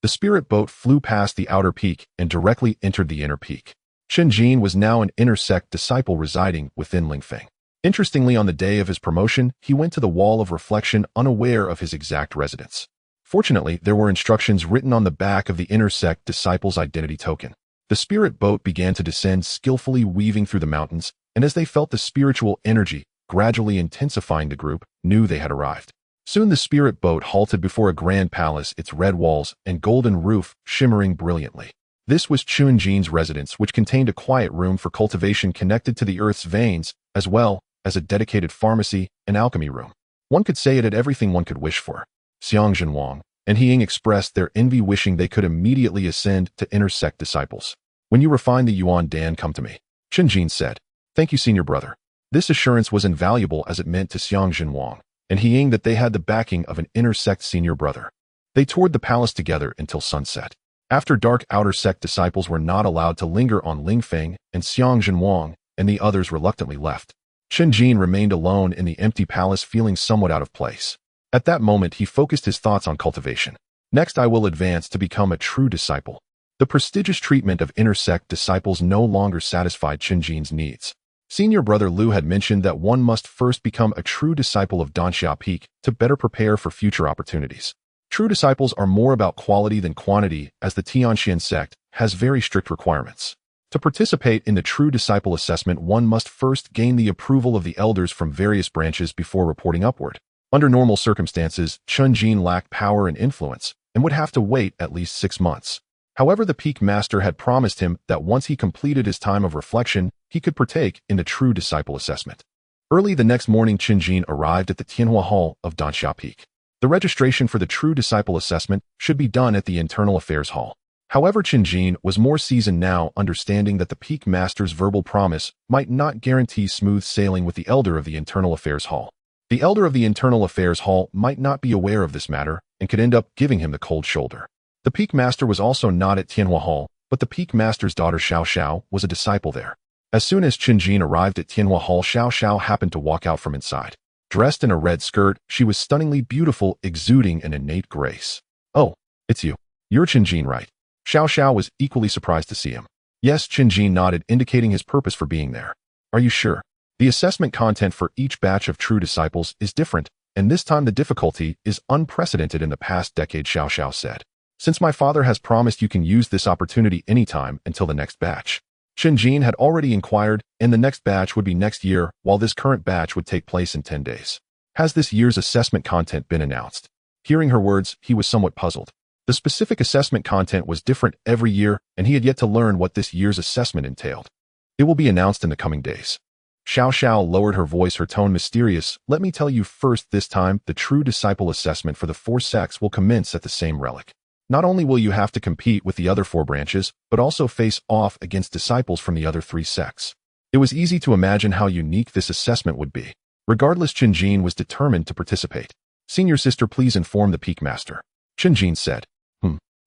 The spirit boat flew past the outer peak and directly entered the inner peak. Chen Jin was now an inner sect disciple residing within Lingfeng. Interestingly, on the day of his promotion, he went to the wall of reflection, unaware of his exact residence. Fortunately, there were instructions written on the back of the inner sect disciple's identity token. The spirit boat began to descend, skillfully weaving through the mountains, and as they felt the spiritual energy gradually intensifying, the group knew they had arrived. Soon the spirit boat halted before a grand palace, its red walls and golden roof shimmering brilliantly. This was Chen Jin's residence, which contained a quiet room for cultivation connected to the earth's veins, as well as a dedicated pharmacy and alchemy room. One could say it had everything one could wish for. Xiang Zhenwang and Hiying expressed their envy, wishing they could immediately ascend to inner sect disciples. When you refine the Yuan Dan, come to me, Chen Jin said. Thank you, senior brother. This assurance was invaluable, as it meant to Xiang Zhenwang and Hiying that they had the backing of an inner sect senior brother. They toured the palace together until sunset. After dark, outer sect disciples were not allowed to linger on Lingfeng, and Xiang Zhenwang and the others reluctantly left. Chen Jin remained alone in the empty palace, feeling somewhat out of place. At that moment, he focused his thoughts on cultivation. Next, I will advance to become a true disciple. The prestigious treatment of inner sect disciples no longer satisfied Chen Jin's needs. Senior brother Liu had mentioned that one must first become a true disciple of Danxia Peak to better prepare for future opportunities. True disciples are more about quality than quantity, as the Tianxuan Sect has very strict requirements. To participate in the true disciple assessment, one must first gain the approval of the elders from various branches before reporting upward. Under normal circumstances, Chen Jin lacked power and influence and would have to wait at least 6 months. However, the peak master had promised him that once he completed his time of reflection, he could partake in the true disciple assessment. Early the next morning, Chen Jin arrived at the Tianhua Hall of Danxia Peak. The registration for the true disciple assessment should be done at the Internal Affairs Hall. However, Chen Jin was more seasoned now, understanding that the peak master's verbal promise might not guarantee smooth sailing with the elder of the Internal Affairs Hall. The elder of the Internal Affairs Hall might not be aware of this matter and could end up giving him the cold shoulder. The peak master was also not at Tianhua Hall, but the peak master's daughter Xiao Xiao was a disciple there. As soon as Chen Jin arrived at Tianhua Hall, Xiao Xiao happened to walk out from inside. Dressed in a red skirt, she was stunningly beautiful, exuding an innate grace. "Oh, it's you. You're Chen Jin, right?" Xiao Xiao was equally surprised to see him. Yes, Chen Jin nodded, indicating his purpose for being there. "Are you sure? The assessment content for each batch of true disciples is different, and this time the difficulty is unprecedented in the past decade," Xiao Xiao said. "Since my father has promised, you can use this opportunity anytime until the next batch." Chen Jin had already inquired, and the next batch would be next year, while this current batch would take place in 10 days. Has this year's assessment content been announced? Hearing her words, he was somewhat puzzled. The specific assessment content was different every year, and he had yet to learn what this year's assessment entailed. "It will be announced in the coming days." Xiao Xiao lowered her voice, her tone mysterious. "Let me tell you first, this time, the true disciple assessment for the 4 sects will commence at the same relic. Not only will you have to compete with the other 4 branches, but also face off against disciples from the other 3 sects." It was easy to imagine how unique this assessment would be. Regardless, Chen Jin was determined to participate. "Senior sister, please inform the peak master," Chen Jin said.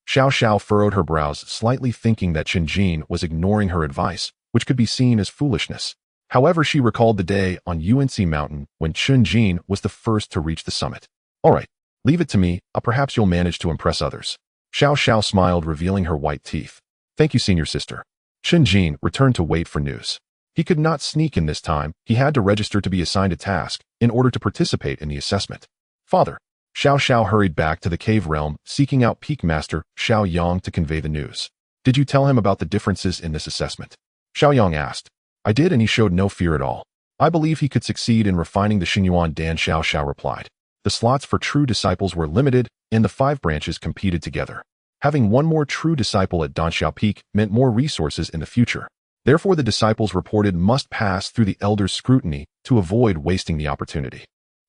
Xiao Xiao furrowed her brows, slightly thinking that Chen Jin was ignoring her advice, which could be seen as foolishness. However, she recalled the day on Yunci Mountain when Chen Jin was the first to reach the summit. "All right, leave it to me. Perhaps you'll manage to impress others." Xiao Xiao smiled, revealing her white teeth. "Thank you, senior sister." Chen Jin returned to wait for news. He could not sneak in this time. He had to register to be assigned a task in order to participate in the assessment. "Father." Xiao Xiao hurried back to the cave realm, seeking out Peak Master Xiao Yang to convey the news. "Did you tell him about the differences in this assessment?" Xiao Yang asked. "I did, and he showed no fear at all. I believe he could succeed in refining the Xinyuan Dan," Xiao Xiao replied. The slots for true disciples were limited, and the 5 branches competed together. Having one more true disciple at Danxia Peak meant more resources in the future. Therefore, the disciples reported must pass through the elder's scrutiny to avoid wasting the opportunity.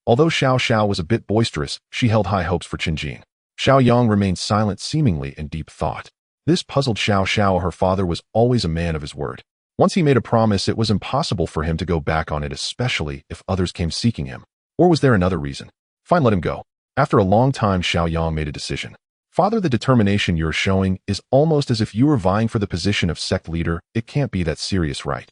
Although Xiao Xiao was a bit boisterous, she held high hopes for Chen Jin. Xiao Yang remained silent, seemingly in deep thought. This puzzled Xiao Xiao. Her father was always a man of his word. Once he made a promise, it was impossible for him to go back on it, especially if others came seeking him. Or was there another reason? Fine, let him go. After a long time, Xiao Yang made a decision. "Father, the determination you're showing is almost as if you were vying for the position of sect leader. It can't be that serious, right?"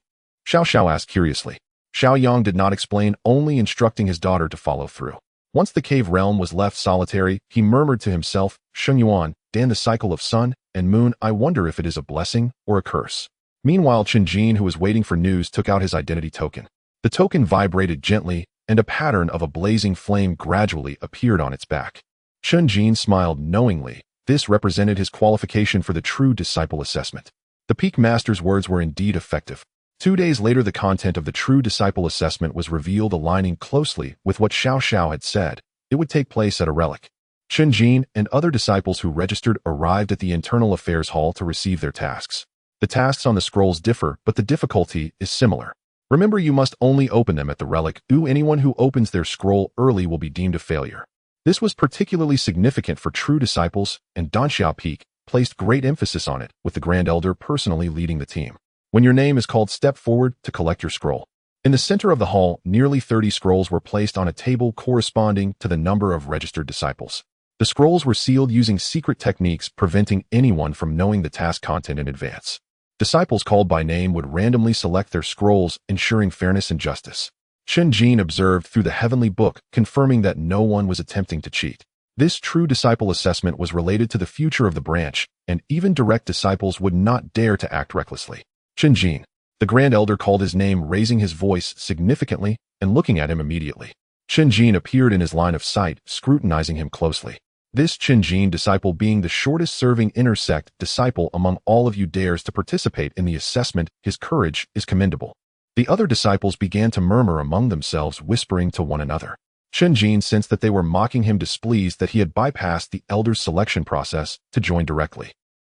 Xiao Xiao asked curiously. Xiao Yang did not explain, only instructing his daughter to follow through. Once the cave realm was left solitary, he murmured to himself, "Shenyuan, Dan, the cycle of sun and moon, I wonder if it is a blessing or a curse." Meanwhile, Chen Jin, who was waiting for news, took out his identity token. The token vibrated gently, and a pattern of a blazing flame gradually appeared on its back. Chen Jin smiled knowingly. This represented his qualification for the true disciple assessment. The peak master's words were indeed effective. 2 days later, the content of the true disciple assessment was revealed, aligning closely with what Xiao Xiao had said. It would take place at a relic. Chen Jin and other disciples who registered arrived at the Internal Affairs Hall to receive their tasks. The tasks on the scrolls differ, but the difficulty is similar. Remember, you must only open them at the relic. Anyone who opens their scroll early will be deemed a failure. This was particularly significant for true disciples, and Danxia Peak placed great emphasis on it, with the Grand Elder personally leading the team. When your name is called, step forward to collect your scroll. In the center of the hall, nearly 30 scrolls were placed on a table corresponding to the number of registered disciples. The scrolls were sealed using secret techniques, preventing anyone from knowing the task content in advance. Disciples called by name would randomly select their scrolls, ensuring fairness and justice. Chen Jin observed through the heavenly book, confirming that no one was attempting to cheat. This true disciple assessment was related to the future of the branch, and even direct disciples would not dare to act recklessly. Chen Jin. The Grand Elder called his name, raising his voice significantly and looking at him immediately. Chen Jin appeared in his line of sight, scrutinizing him closely. This Chen Jin disciple, being the shortest-serving inner sect disciple among all of you, dares to participate in the assessment. His courage is commendable. The other disciples began to murmur among themselves, whispering to one another. Chen Jin sensed that they were mocking him, displeased that he had bypassed the elder's selection process to join directly.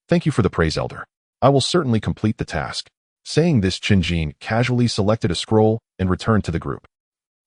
Thank you for the praise, elder. I will certainly complete the task. Saying this, Chen Jin casually selected a scroll and returned to the group.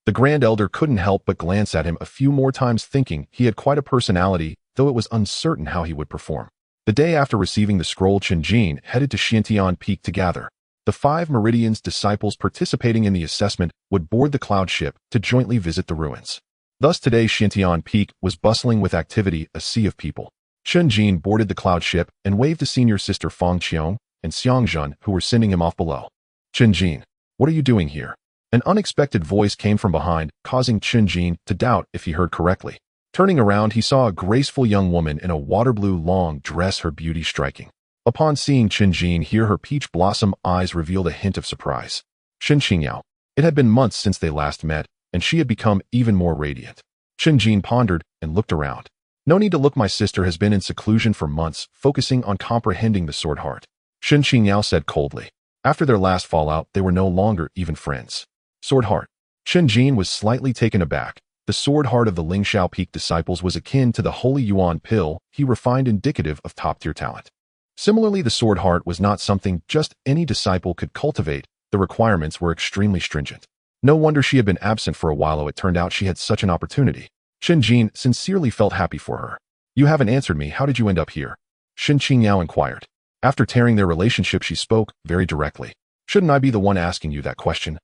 The Grand Elder couldn't help but glance at him a few more times, thinking he had quite a personality, though it was uncertain how he would perform. The day after receiving the scroll, Chen Jin headed to Tianxuan Peak to gather. The 5 Meridian's disciples participating in the assessment would board the cloud ship to jointly visit the ruins. Thus today Tianxuan Peak was bustling with activity, a sea of people. Chen Jin boarded the cloud ship and waved to senior sister Fang Qiong and Xiang Zhen, who were sending him off below. Chen Jin, what are you doing here? An unexpected voice came from behind, causing Chen Jin to doubt if he heard correctly. Turning around, he saw a graceful young woman in a water blue long dress, her beauty striking. Upon seeing Chen Jin here, her peach blossom eyes revealed a hint of surprise. Shen Qingyao. It had been months since they last met, and she had become even more radiant. Chen Jin pondered and looked around. No need to look, my sister has been in seclusion for months, focusing on comprehending the sword heart. Shen Qingyao said coldly. After their last fallout, they were no longer even friends. Sword heart. Chen Jin was slightly taken aback. The sword heart of the Lingxiao Peak disciples was akin to the holy yuan pill he refined, indicative of top-tier talent. Similarly, the sword heart was not something just any disciple could cultivate. The requirements were extremely stringent. No wonder she had been absent for a while, though it turned out she had such an opportunity. Chen Jin sincerely felt happy for her. You haven't answered me. How did you end up here? Shen Qingyao inquired. After tearing their relationship, she spoke very directly. Shouldn't I be the one asking you that question?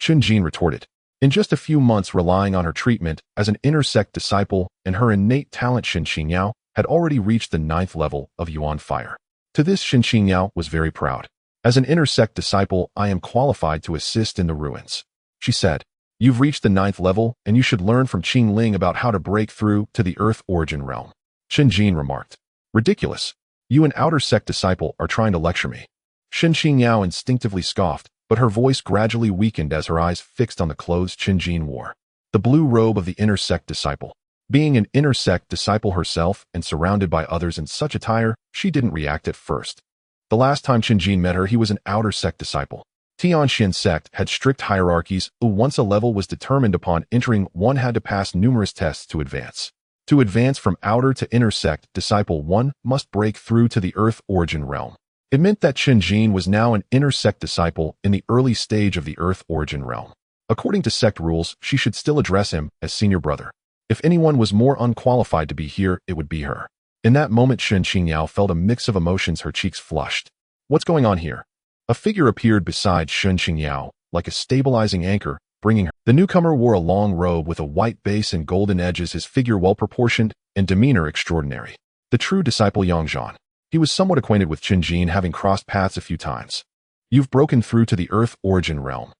Chen Jin retorted. In just a few months, relying on her treatment as an inner sect disciple and her innate talent, Shen Qingyao had already reached the 9th level of Yuan Fire. To this, Shen Qingyao was very proud. As an inner sect disciple, I am qualified to assist in the ruins. She said, you've reached the 9th level, and you should learn from Qing Ling about how to break through to the Earth origin realm. Chen Jin remarked. Ridiculous. You, an outer sect disciple, are trying to lecture me. Shen Qingyao instinctively scoffed, but her voice gradually weakened as her eyes fixed on the clothes Chen Jin wore. The blue robe of the inner sect disciple. Being an inner sect disciple herself and surrounded by others in such attire, she didn't react at first. The last time Chen Jin met her, he was an outer sect disciple. Tianxuan Sect had strict hierarchies. Once a level was determined upon entering, one had to pass numerous tests to advance. To advance from outer to inner sect disciple, one must break through to the Earth origin realm. It meant that Chen Jin was now an inner sect disciple in the early stage of the Earth origin realm. According to sect rules, she should still address him as senior brother. If anyone was more unqualified to be here, it would be her. In that moment, Shen Qingyao felt a mix of emotions. Her cheeks flushed. What's going on here? A figure appeared beside Shen Qingyao, like a stabilizing anchor, bringing her. The newcomer wore a long robe with a white base and golden edges, his figure well-proportioned and demeanor extraordinary. The true disciple Yang Zhan. He was somewhat acquainted with Chen Jin, having crossed paths a few times. You've broken through to the Earth origin realm.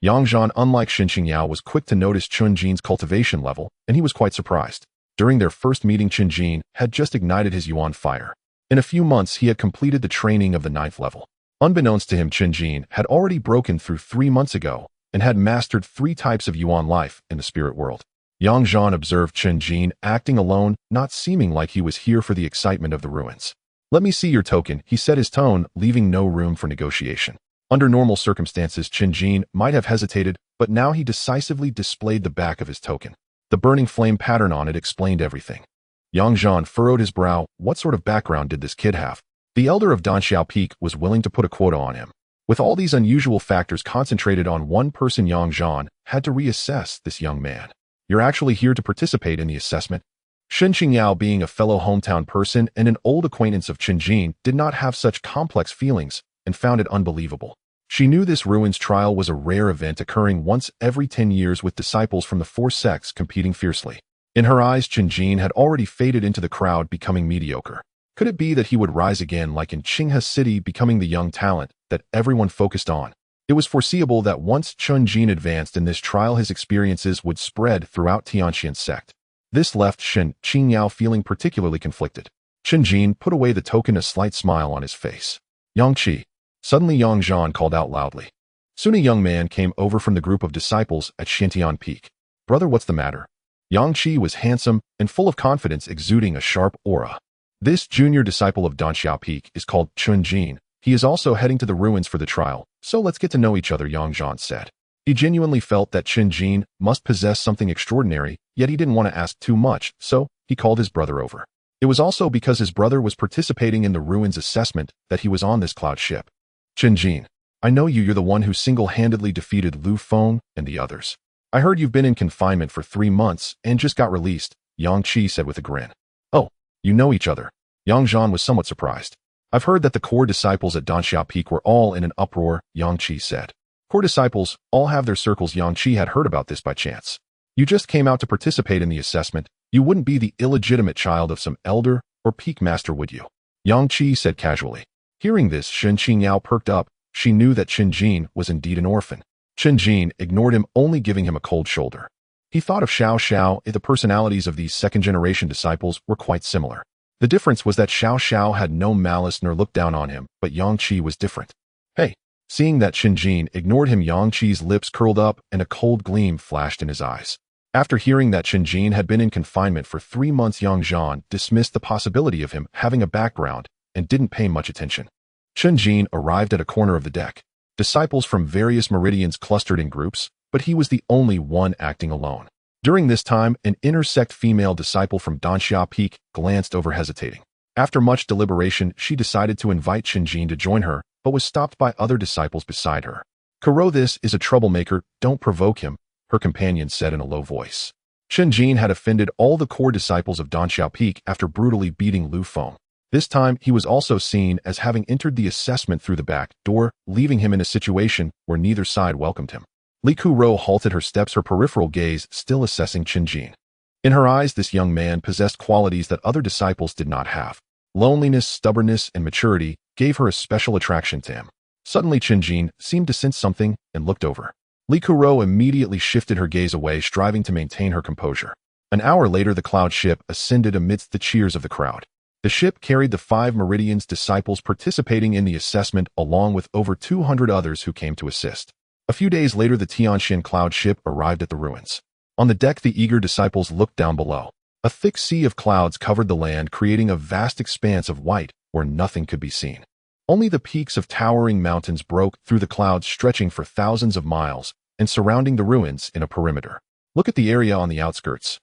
Yang Zhan, unlike Shen Qingyao, was quick to notice Chen Jin's cultivation level, and he was quite surprised. During their first meeting, Chen Jin had just ignited his Yuan Fire. In a few months, he had completed the training of the 9th level. Unbeknownst to him, Chen Jin had already broken through 3 months ago and had mastered 3 types of Yuan life in the spirit world. Yang Zhan observed Chen Jin acting alone, not seeming like he was here for the excitement of the ruins. Let me see your token, he said, his tone leaving no room for negotiation. Under normal circumstances, Chen Jin might have hesitated, but now he decisively displayed the back of his token. The burning flame pattern on it explained everything. Yang Zhan furrowed his brow. What sort of background did this kid have? The elder of Danxiao Peak was willing to put a quota on him. With all these unusual factors concentrated on one person, Yang Zhan had to reassess this young man. You're actually here to participate in the assessment? Shen Qingyao, being a fellow hometown person and an old acquaintance of Chen Jin, did not have such complex feelings and found it unbelievable. She knew this ruins trial was a rare event occurring once every 10 years with disciples from the 4 sects competing fiercely. In her eyes, Chen Jin had already faded into the crowd, becoming mediocre. Could it be that he would rise again like in Qinghe City, becoming the young talent that everyone focused on? It was foreseeable that once Chen Jin advanced in this trial, his experiences would spread throughout Tianxuan Sect. This left Shen Qingyao feeling particularly conflicted. Chen Jin put away the token, a slight smile on his face. Yang Qi. Suddenly Yang Zhan called out loudly. Soon a young man came over from the group of disciples at Tianxuan Peak. Brother, what's the matter? Yang Qi was handsome and full of confidence, exuding a sharp aura. This junior disciple of Danxiao Peak is called Chen Jin. He is also heading to the ruins for the trial, so let's get to know each other, Yang Zhan said. He genuinely felt that Chen Jin must possess something extraordinary, yet he didn't want to ask too much, so he called his brother over. It was also because his brother was participating in the ruins assessment that he was on this cloud ship. Chen Jin, I know you're the one who single-handedly defeated Lu Feng and the others. I heard you've been in confinement for 3 months and just got released, Yang Qi said with a grin. Oh, you know each other. Yang Zhan was somewhat surprised. I've heard that the core disciples at Danxia Peak were all in an uproar, Yang Qi said. Core disciples all have their circles. Yang Qi had heard about this by chance. You just came out to participate in the assessment. You wouldn't be the illegitimate child of some elder or peak master, would you? Yang Qi said casually. Hearing this, Shen Qingyao perked up. She knew that Chen Jin was indeed an orphan. Chen Jin ignored him, only giving him a cold shoulder. He thought of Xiao Xiao. The personalities of these second-generation disciples were quite similar. The difference was that Xiao Xiao had no malice nor looked down on him, but Yang Qi was different. Hey! Seeing that Chen Jin ignored him, Yang Qi's lips curled up and a cold gleam flashed in his eyes. After hearing that Chen Jin had been in confinement for 3 months, Yang Zhan dismissed the possibility of him having a background and didn't pay much attention. Chen Jin arrived at a corner of the deck. Disciples from various meridians clustered in groups, but he was the only one acting alone. During this time, an inner-sect female disciple from Danxia Peak glanced over hesitating. After much deliberation, she decided to invite Chen Jin to join her, but was stopped by other disciples beside her. Kuro, this is a troublemaker, don't provoke him, her companion said in a low voice. Chen Jin had offended all the core disciples of Danxia Peak after brutally beating Lu Feng. This time, he was also seen as having entered the assessment through the back door, leaving him in a situation where neither side welcomed him. Li Kuro halted her steps, her peripheral gaze still assessing Chen Jin. In her eyes, this young man possessed qualities that other disciples did not have. Loneliness, stubbornness, and maturity gave her a special attraction to him. Suddenly, Chen Jin seemed to sense something and looked over. Li Kuro immediately shifted her gaze away, striving to maintain her composure. An hour later, the cloud ship ascended amidst the cheers of the crowd. The ship carried the 5 Meridian's disciples participating in the assessment, along with over 200 others who came to assist. A few days later, the Tianxuan cloud ship arrived at the ruins. On the deck, the eager disciples looked down below. A thick sea of clouds covered the land, creating a vast expanse of white where nothing could be seen. Only the peaks of towering mountains broke through the clouds, stretching for thousands of miles and surrounding the ruins in a perimeter. Look at the area on the outskirts.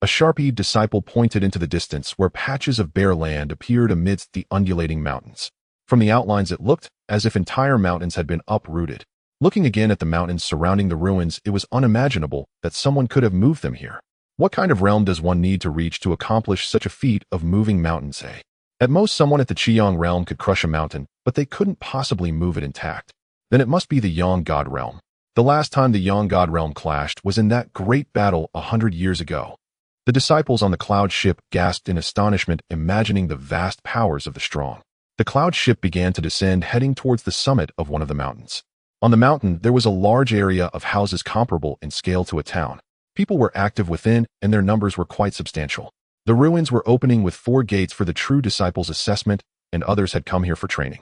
A sharp-eyed disciple pointed into the distance where patches of bare land appeared amidst the undulating mountains. From the outlines, it looked as if entire mountains had been uprooted. Looking again at the mountains surrounding the ruins, it was unimaginable that someone could have moved them here. What kind of realm does one need to reach to accomplish such a feat of moving mountains, eh? At most, someone at the Qiyang realm could crush a mountain, but they couldn't possibly move it intact. Then it must be the Yang God realm. The last time the Yang God realm clashed was in that great battle 100 years ago. The disciples on the cloud ship gasped in astonishment, imagining the vast powers of the strong. The cloud ship began to descend, heading towards the summit of one of the mountains. On the mountain, there was a large area of houses comparable in scale to a town. People were active within, and their numbers were quite substantial. The ruins were opening with 4 gates for the true disciples' assessment, and others had come here for training.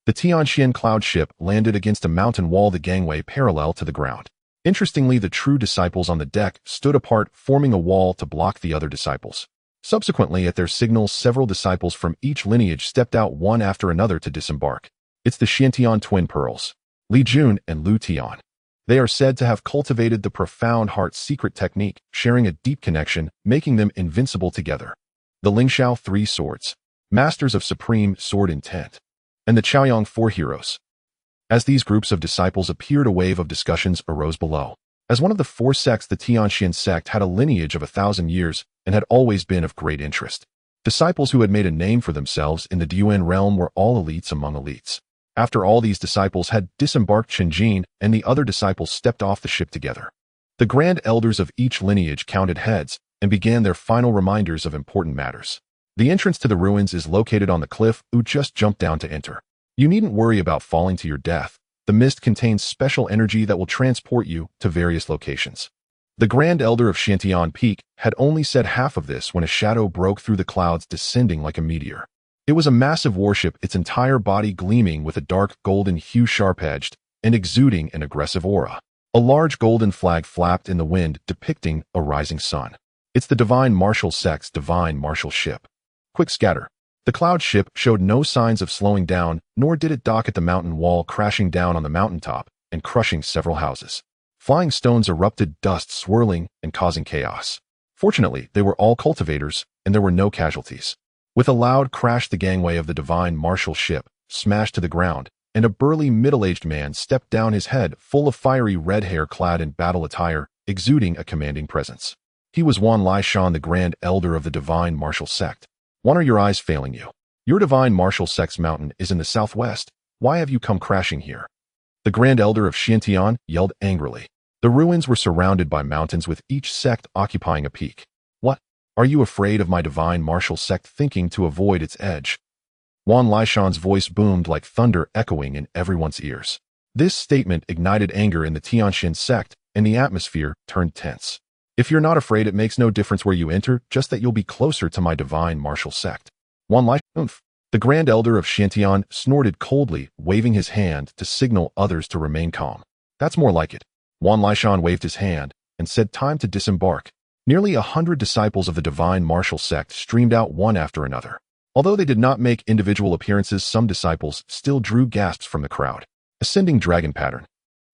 The Tianxian cloud ship landed against a mountain wall, the gangway parallel to the ground. Interestingly, the true disciples on the deck stood apart, forming a wall to block the other disciples. Subsequently, at their signals, several disciples from each lineage stepped out one after another to disembark. It's the Xiantian twin pearls, Li Jun and Lu Tian. They are said to have cultivated the profound heart secret technique, sharing a deep connection, making them invincible together. The Lingxiao 3 swords, masters of supreme sword intent, and the Chaoyang 4 heroes. As these groups of disciples appeared, a wave of discussions arose below. As one of the 4 sects, the Tianxuan Sect had a lineage of 1,000 years and had always been of great interest. Disciples who had made a name for themselves in the Duan realm were all elites among elites. After all these disciples had disembarked, Chen Jin and the other disciples stepped off the ship together. The grand elders of each lineage counted heads and began their final reminders of important matters. The entrance to the ruins is located on the cliff. Just jump down to enter. You needn't worry about falling to your death. The mist contains special energy that will transport you to various locations. The Grand Elder of Xiantian Peak had only said half of this when a shadow broke through the clouds, descending like a meteor. It was a massive warship, its entire body gleaming with a dark golden hue, sharp-edged and exuding an aggressive aura. A large golden flag flapped in the wind, depicting a rising sun. It's the Divine Martial Sect's Divine Martial Ship. Quick scatter. The cloud ship showed no signs of slowing down, nor did it dock at the mountain wall, crashing down on the mountaintop and crushing several houses. Flying stones erupted, dust swirling and causing chaos. Fortunately, they were all cultivators, and there were no casualties. With a loud crash, the gangway of the divine martial ship smashed to the ground, and a burly middle-aged man stepped down, his head full of fiery red hair, clad in battle attire, exuding a commanding presence. He was Wan Lishan, the Grand Elder of the Divine Martial Sect. Why are your eyes failing you? Your Divine Martial Sect's mountain is in the southwest. Why have you come crashing here? The Grand Elder of Xiantian yelled angrily. The ruins were surrounded by mountains, with each sect occupying a peak. What? Are you afraid of my Divine Martial Sect, thinking to avoid its edge? Wan Lishan's voice boomed like thunder, echoing in everyone's ears. This statement ignited anger in the Tianxuan Sect, and the atmosphere turned tense. If you're not afraid, it makes no difference where you enter, just that you'll be closer to my Divine Martial Sect. Wan Lishan, the Grand Elder of Xiantian, snorted coldly, waving his hand to signal others to remain calm. That's more like it. Wan Lishan waved his hand and said, time to disembark. Nearly 100 disciples of the Divine Martial Sect streamed out, one after another. Although they did not make individual appearances, some disciples still drew gasps from the crowd. Ascending Dragon Pattern.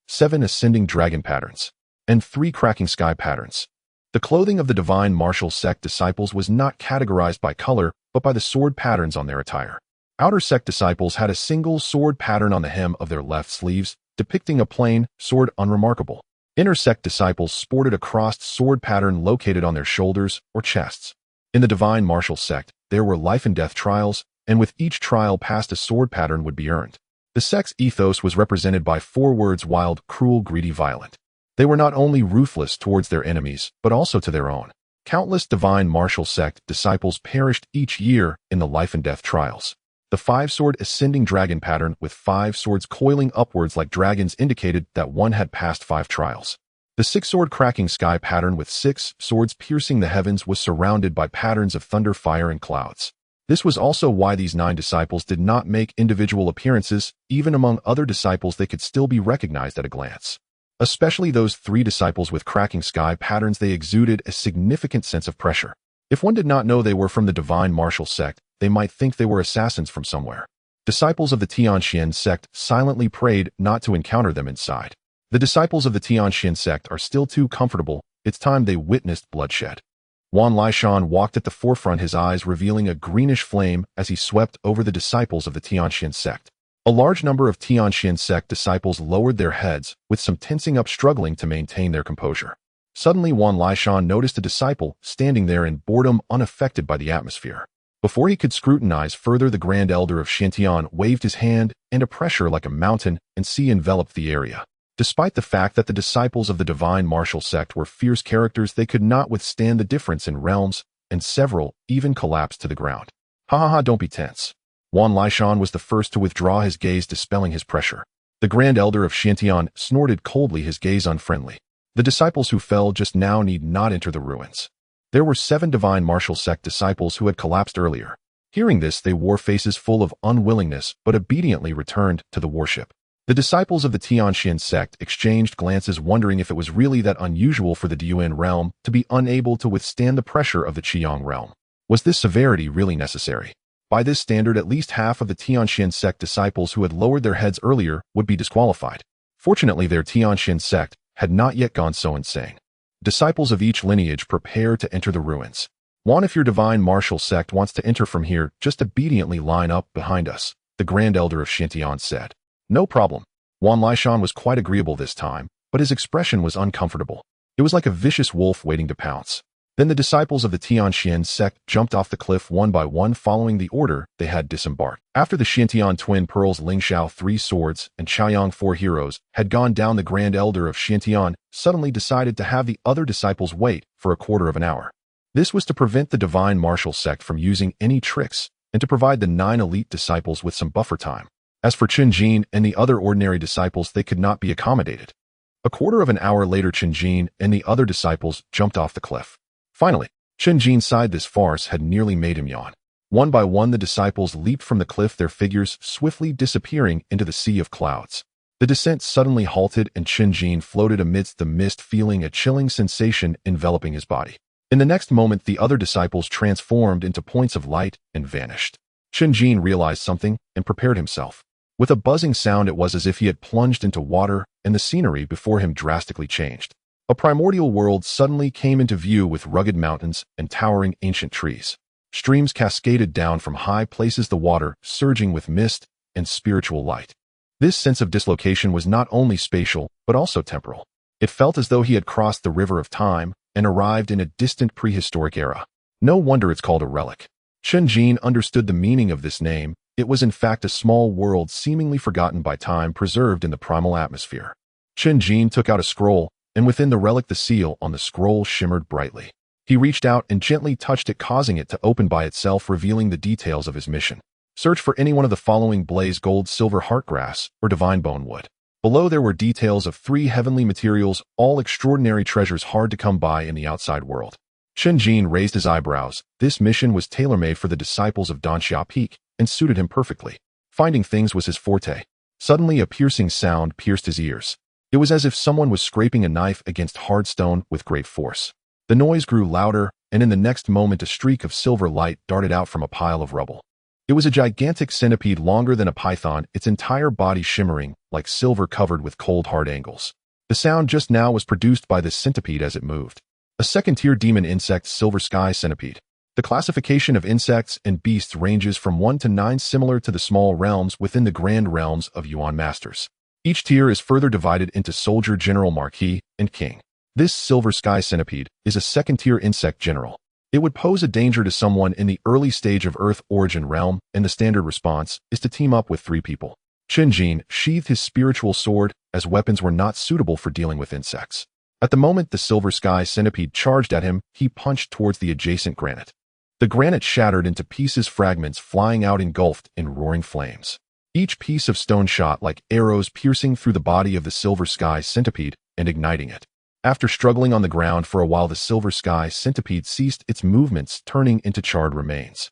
7 Ascending Dragon Patterns. And 3 Cracking Sky Patterns. The clothing of the Divine Martial Sect disciples was not categorized by color, but by the sword patterns on their attire. Outer Sect disciples had a single sword pattern on the hem of their left sleeves, depicting a plain sword, unremarkable. Inner Sect disciples sported a crossed sword pattern located on their shoulders or chests. In the Divine Martial Sect, there were life and death trials, and with each trial passed, a sword pattern would be earned. The sect's ethos was represented by 4 words: wild, cruel, greedy, violent. They were not only ruthless towards their enemies, but also to their own. Countless Divine Martial Sect disciples perished each year in the life and death trials. The 5-sword Ascending Dragon Pattern, with 5 swords coiling upwards like dragons, indicated that one had passed 5 trials. The 6-sword Cracking Sky Pattern, with 6 swords piercing the heavens, was surrounded by patterns of thunder, fire, and clouds. This was also why these 9 disciples did not make individual appearances. Even among other disciples, they could still be recognized at a glance. Especially those 3 disciples with Cracking Sky Patterns, they exuded a significant sense of pressure. If one did not know they were from the Divine Martial Sect, they might think they were assassins from somewhere. Disciples of the Tianxuan Sect silently prayed not to encounter them inside. The disciples of the Tianxuan Sect are still too comfortable. It's time they witnessed bloodshed. Wan Lishan walked at the forefront, his eyes revealing a greenish flame as he swept over the disciples of the Tianxuan Sect. A large number of Tianxuan Sect disciples lowered their heads, with some tensing up, struggling to maintain their composure. Suddenly, Wan Lishan noticed a disciple standing there in boredom, unaffected by the atmosphere. Before he could scrutinize further, the Grand Elder of Xiantian waved his hand, and a pressure like a mountain and sea enveloped the area. Despite the fact that the disciples of the Divine Martial Sect were fierce characters, they could not withstand the difference in realms, and several even collapsed to the ground. Ha, don't be tense. Wan Lishan was the first to withdraw his gaze, dispelling his pressure. The Grand Elder of Xiantian snorted coldly, his gaze unfriendly. The disciples who fell just now need not enter the ruins. There were 7 Divine Martial Sect disciples who had collapsed earlier. Hearing this, they wore faces full of unwillingness, but obediently returned to the worship. The disciples of the Tianxuan Sect exchanged glances, wondering if it was really that unusual for the Diuan realm to be unable to withstand the pressure of the Qiang realm. Was this severity really necessary? By this standard, at least half of the Tianxuan Sect disciples who had lowered their heads earlier would be disqualified. Fortunately, their Tianxuan Sect had not yet gone so insane. Disciples of each lineage prepare to enter the ruins. Wan, if your Divine Martial Sect wants to enter from here, just obediently line up behind us, the Grand Elder of Xiantian said. No problem. Wan Lishan was quite agreeable this time, but his expression was uncomfortable. It was like a vicious wolf waiting to pounce. Then the disciples of the Tianxuan Sect jumped off the cliff one by one, following the order they had disembarked. After the Xiantian twin pearls, Ling Xiao 3 swords, and Chaoyang 4 heroes had gone down, the Grand Elder of Xiantian suddenly decided to have the other disciples wait for a quarter of an hour. This was to prevent the Divine Martial Sect from using any tricks, and to provide the 9 elite disciples with some buffer time. As for Chen Jin and the other ordinary disciples, they could not be accommodated. A quarter of an hour later, Chen Jin and the other disciples jumped off the cliff. Finally, Chen Jin sighed. This farce had nearly made him yawn. One by one, the disciples leaped from the cliff, their figures swiftly disappearing into the sea of clouds. The descent suddenly halted, and Chen Jin floated amidst the mist, feeling a chilling sensation enveloping his body. In the next moment, the other disciples transformed into points of light and vanished. Chen Jin realized something and prepared himself. With a buzzing sound, it was as if he had plunged into water and the scenery before him drastically changed. A primordial world suddenly came into view with rugged mountains and towering ancient trees. Streams cascaded down from high places, the water surging with mist and spiritual light. This sense of dislocation was not only spatial, but also temporal. It felt as though he had crossed the river of time and arrived in a distant prehistoric era. No wonder it's called a relic. Chen Jin understood the meaning of this name. It was in fact a small world seemingly forgotten by time, preserved in the primal atmosphere. Chen Jin took out a scroll, and within the relic the seal on the scroll shimmered brightly. He reached out and gently touched it, causing it to open by itself, revealing the details of his mission. Search for any one of the following: blaze gold, silver heartgrass, or divine bone wood. Below there were details of 3 heavenly materials, all extraordinary treasures hard to come by in the outside world. Chen Jin raised his eyebrows. This mission was tailor-made for the disciples of Tianxuan Peak and suited him perfectly. Finding things was his forte. Suddenly a piercing sound pierced his ears. It was as if someone was scraping a knife against hard stone with great force. The noise grew louder, and in the next moment a streak of silver light darted out from a pile of rubble. It was a gigantic centipede longer than a python, its entire body shimmering like silver covered with cold hard angles. The sound just now was produced by this centipede as it moved. A second-tier demon insect, silver sky centipede. The classification of insects and beasts ranges from 1 to 9, similar to the small realms within the grand realms of Yuan masters. Each tier is further divided into soldier, general, marquis, and king. This silver sky centipede is a second-tier insect general. It would pose a danger to someone in the early stage of Earth origin realm, and the standard response is to team up with 3 people. Chen Jin sheathed his spiritual sword, as weapons were not suitable for dealing with insects. At the moment the silver sky centipede charged at him, he punched towards the adjacent granite. The granite shattered into pieces, fragments flying out engulfed in roaring flames. Each piece of stone shot like arrows, piercing through the body of the silver sky centipede and igniting it. After struggling on the ground for a while, the silver sky centipede ceased its movements, turning into charred remains.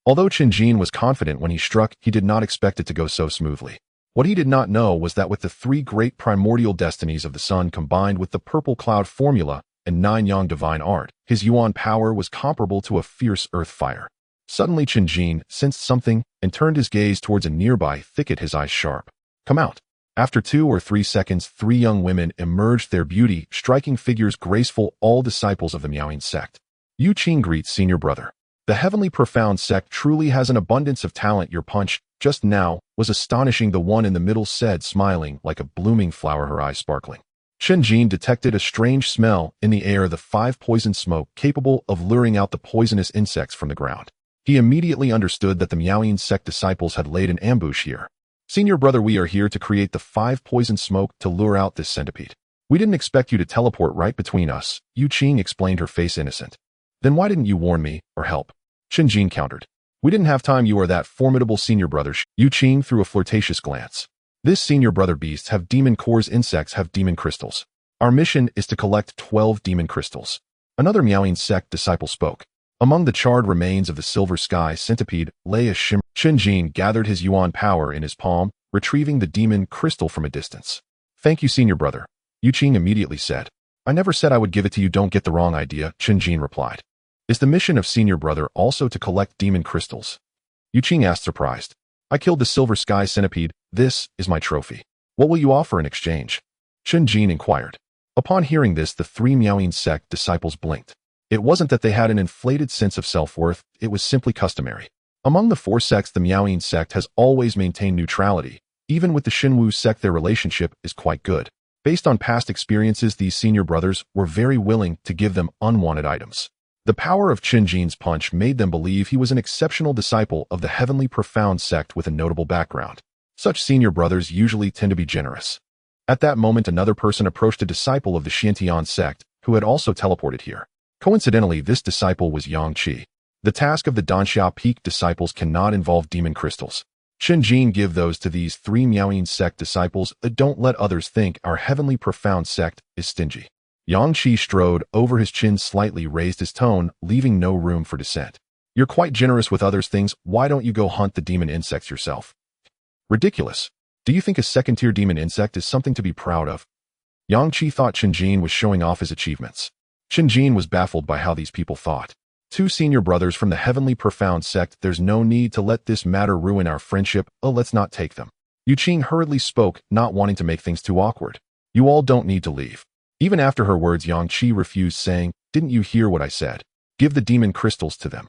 Although Chen Jin was confident when he struck, he did not expect it to go so smoothly. What he did not know was that with the 3 great primordial destinies of the sun combined with the purple cloud formula and 9 yang divine art, his yuan power was comparable to a fierce earth fire. Suddenly Chen Jin sensed something and turned his gaze towards a nearby thicket, his eyes sharp. Come out. After 2 or 3 seconds, 3 young women emerged, their beauty, striking figures graceful, all disciples of the Tianxuan Sect. Yu Qing greets senior brother. The heavenly profound sect truly has an abundance of talent. Your punch, just now, was astonishing, the one in the middle said, smiling like a blooming flower, her eyes sparkling. Chen Jin detected a strange smell in the air, the 5 poison smoke capable of luring out the poisonous insects from the ground. He immediately understood that the Tianxuan Sect disciples had laid an ambush here. Senior brother, we are here to create the 5 poison smoke to lure out this centipede. We didn't expect you to teleport right between us, Yu Qing explained, her face innocent. Then why didn't you warn me, or help? Chen Jin countered. We didn't have time, you are that formidable senior brother. Yu Qing threw a flirtatious glance. This senior brother, beasts have demon cores, insects have demon crystals. Our mission is to collect 12 demon crystals. Another Tianxuan Sect disciple spoke. Among the charred remains of the silver sky centipede lay a shimmer. Chen Jin gathered his yuan power in his palm, retrieving the demon crystal from a distance. Thank you, senior brother, Yu Qing immediately said. I never said I would give it to you, don't get the wrong idea, Chen Jin replied. Is the mission of senior brother also to collect demon crystals? Yu Qing asked, surprised. I killed the silver sky centipede. This is my trophy. What will you offer in exchange? Chen Jin inquired. Upon hearing this, the 3 Tianxuan Sect disciples blinked. It wasn't that they had an inflated sense of self-worth, it was simply customary. Among the 4 sects, the Tianxuan Sect has always maintained neutrality. Even with the Xinwu Sect, their relationship is quite good. Based on past experiences, these senior brothers were very willing to give them unwanted items. The power of Chen Jin's punch made them believe he was an exceptional disciple of the heavenly profound sect with a notable background. Such senior brothers usually tend to be generous. At that moment, another person approached, a disciple of the Tianxuan Sect, who had also teleported here. Coincidentally, this disciple was Yang Qi. The task of the Tianxuan Peak disciples cannot involve demon crystals. Chen Jin, give those to these 3 Tianxuan Sect disciples. Don't let others think our heavenly profound sect is stingy. Yang Qi strode over his chin, slightly raised his tone, leaving no room for dissent. You're quite generous with others' things, why don't you go hunt the demon insects yourself? Ridiculous. Do you think a second-tier demon insect is something to be proud of? Yang Qi thought Chen Jin was showing off his achievements. Chen Jin was baffled by how these people thought. 2 senior brothers from the heavenly profound sect, there's no need to let this matter ruin our friendship, let's not take them. Yu Qing hurriedly spoke, not wanting to make things too awkward. You all don't need to leave. Even after her words, Yang Qi refused, saying, Didn't you hear what I said? Give the demon crystals to them.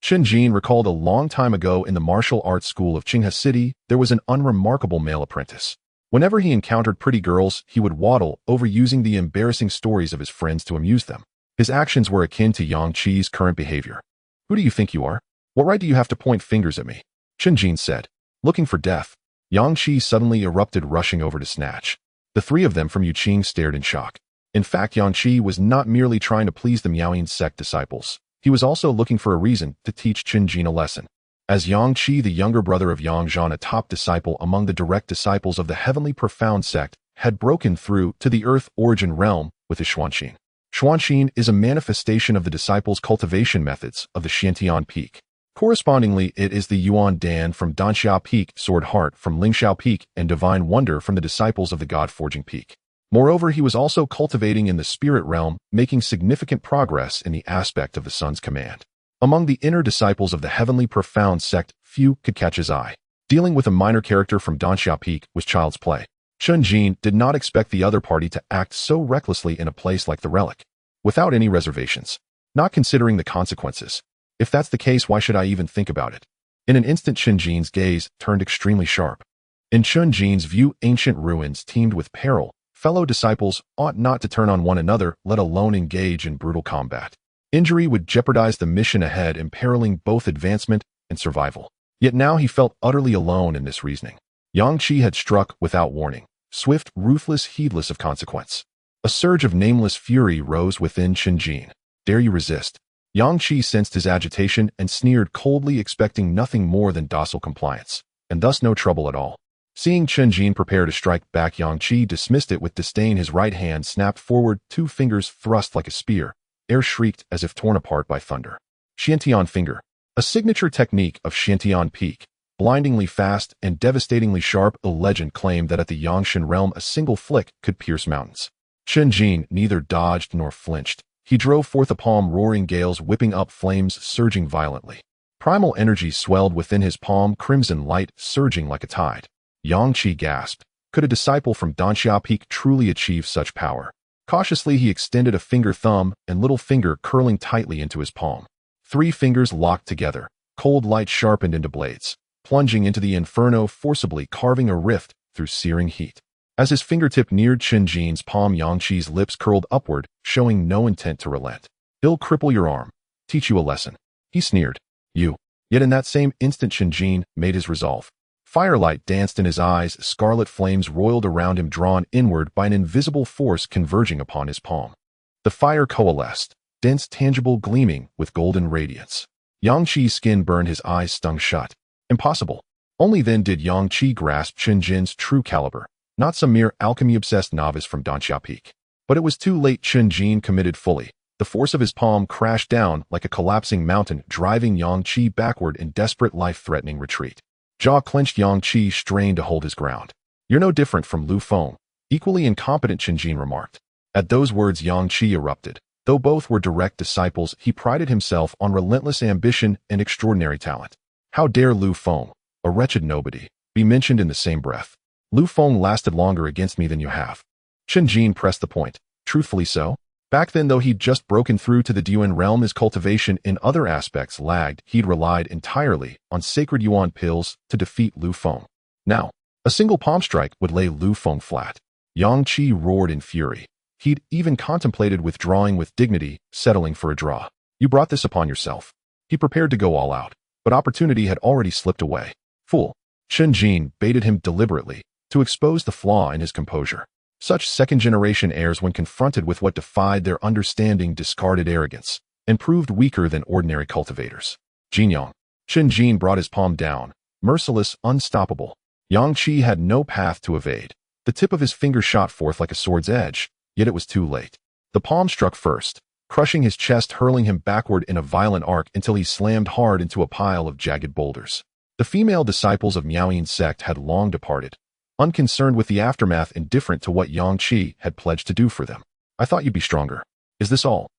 Chen Jin recalled a long time ago in the martial arts school of Qinghe City, there was an unremarkable male apprentice. Whenever he encountered pretty girls, he would waddle, overusing the embarrassing stories of his friends to amuse them. His actions were akin to Yang Qi's current behavior. Who do you think you are? What right do you have to point fingers at me? Chen Jin said. Looking for death. Yang Qi suddenly erupted, rushing over to snatch. The three of them from Yu Qing stared in shock. In fact, Yang Qi was not merely trying to please the Miaoyan sect disciples. He was also looking for a reason to teach Chen Jin a lesson. As Yang Qi, the younger brother of Yang Zhan, a top disciple among the direct disciples of the heavenly profound sect, had broken through to the earth origin realm with his Xuanxin. Xuanxin is a manifestation of the disciples' cultivation methods of the Xiantian Peak. Correspondingly, it is the Yuan Dan from Danxia Peak, Sword Heart from Lingxiao Peak, and Divine Wonder from the disciples of the God-forging Peak. Moreover, he was also cultivating in the spirit realm, making significant progress in the aspect of the sun's command. Among the inner disciples of the heavenly profound sect, few could catch his eye. Dealing with a minor character from Danxia Peak was child's play. Chen Jin did not expect the other party to act so recklessly in a place like the Relic. Without any reservations. Not considering the consequences. If that's the case, why should I even think about it? In an instant, Chen Jin's gaze turned extremely sharp. In Chen Jin's view, ancient ruins teemed with peril. Fellow disciples ought not to turn on one another, let alone engage in brutal combat. Injury would jeopardize the mission ahead, imperiling both advancement and survival. Yet now he felt utterly alone in this reasoning. Yang Qi had struck without warning, swift, ruthless, heedless of consequence. A surge of nameless fury rose within Chen Jin. Dare you resist? Yang Qi sensed his agitation and sneered coldly, expecting nothing more than docile compliance, and thus no trouble at all. Seeing Chen Jin prepare to strike back, Yang Qi dismissed it with disdain. His right hand snapped forward, 2 fingers thrust like a spear. Air shrieked as if torn apart by thunder. Xiantian Finger, a signature technique of Xiantian Peak, blindingly fast and devastatingly sharp. A legend claimed that at the Yangshan realm a single flick could pierce mountains. Chen Jin neither dodged nor flinched. He drove forth a palm, roaring gales whipping up, flames surging violently. Primal energy swelled within his palm, crimson light surging like a tide. Yang Qi gasped. Could a disciple from Danxia Peak truly achieve such power? Cautiously he extended a finger, thumb and little finger curling tightly into his palm. 3 fingers locked together. Cold light sharpened into blades, plunging into the inferno, forcibly carving a rift through searing heat. As his fingertip neared Chen Jin's palm, Yang Qi's lips curled upward, showing no intent to relent. He'll cripple your arm. Teach you a lesson. He sneered. You. Yet in that same instant Chen Jin made his resolve. Firelight danced in his eyes, scarlet flames roiled around him, drawn inward by an invisible force converging upon his palm. The fire coalesced, dense, tangible, gleaming with golden radiance. Yang Qi's skin burned, his eyes stung shut. Impossible. Only then did Yang Qi grasp Chen Jin's true caliber, not some mere alchemy-obsessed novice from Danxia Peak. But it was too late. Chen Jin committed fully. The force of his palm crashed down like a collapsing mountain, driving Yang Qi backward in desperate, life-threatening retreat. Jaw clenched, Yang Qi strained to hold his ground. You're no different from Lu Feng. Equally incompetent, Chen Jin remarked. At those words, Yang Qi erupted. Though both were direct disciples, he prided himself on relentless ambition and extraordinary talent. How dare Lu Feng, a wretched nobody, be mentioned in the same breath? Lu Feng lasted longer against me than you have. Chen Jin pressed the point. Truthfully so. Back then, though he'd just broken through to the Yuan realm, his cultivation in other aspects lagged. He'd relied entirely on sacred Yuan pills to defeat Lu Feng. Now, a single palm strike would lay Lu Feng flat. Yang Qi roared in fury. He'd even contemplated withdrawing with dignity, settling for a draw. You brought this upon yourself. He prepared to go all out, but opportunity had already slipped away. Fool. Chen Jin baited him deliberately to expose the flaw in his composure. Such second-generation heirs, when confronted with what defied their understanding, discarded arrogance and proved weaker than ordinary cultivators. Jinyang. Chen Jin brought his palm down, merciless, unstoppable. Yang Qi had no path to evade. The tip of his finger shot forth like a sword's edge, yet it was too late. The palm struck first, crushing his chest, hurling him backward in a violent arc until he slammed hard into a pile of jagged boulders. The female disciples of Miaoyan Sect had long departed, unconcerned with the aftermath, indifferent to what Yang Qi had pledged to do for them. I thought you'd be stronger. Is this all?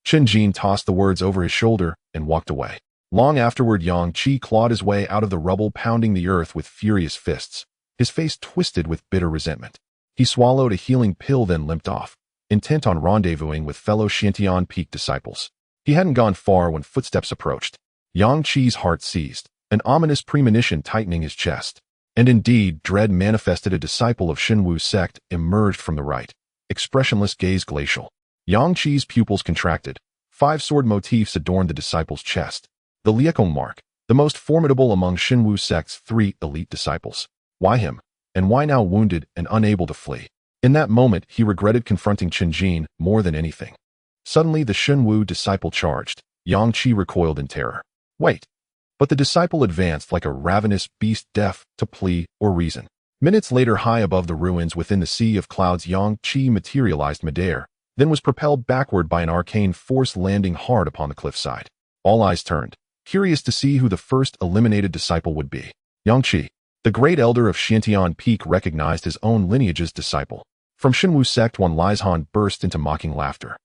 Chen Jin tossed the words over his shoulder and walked away. Long afterward, Yang Qi clawed his way out of the rubble, pounding the earth with furious fists. his face twisted with bitter resentment. He swallowed a healing pill then limped off, intent on rendezvousing with fellow Xiantian Peak disciples. He hadn't gone far when footsteps approached. Yang Qi's heart seized, an ominous premonition tightening his chest. And indeed, dread manifested. A disciple of Tianxuan Sect emerged from the right, expressionless, gaze glacial. Yang Qi's pupils contracted. 5 sword motifs adorned the disciple's chest. The Liekong mark, the most formidable among Tianxuan Sect's 3 elite disciples. Why him? And why now wounded and unable to flee? In that moment, he regretted confronting Chen Jin more than anything. Suddenly, the Tianxuan disciple charged. Yang Qi recoiled in terror. Wait! But the disciple advanced like a ravenous beast, deaf to plea or reason. Minutes later, high above the ruins within the sea of clouds, Yang Qi materialized midair, then was propelled backward by an arcane force, landing hard upon the cliffside. All eyes turned, curious to see who the first eliminated disciple would be. Yang Qi, the great elder of Xiantian Peak, recognized his own lineage's disciple. From Tianxuan Sect, one Lizhan burst into mocking laughter.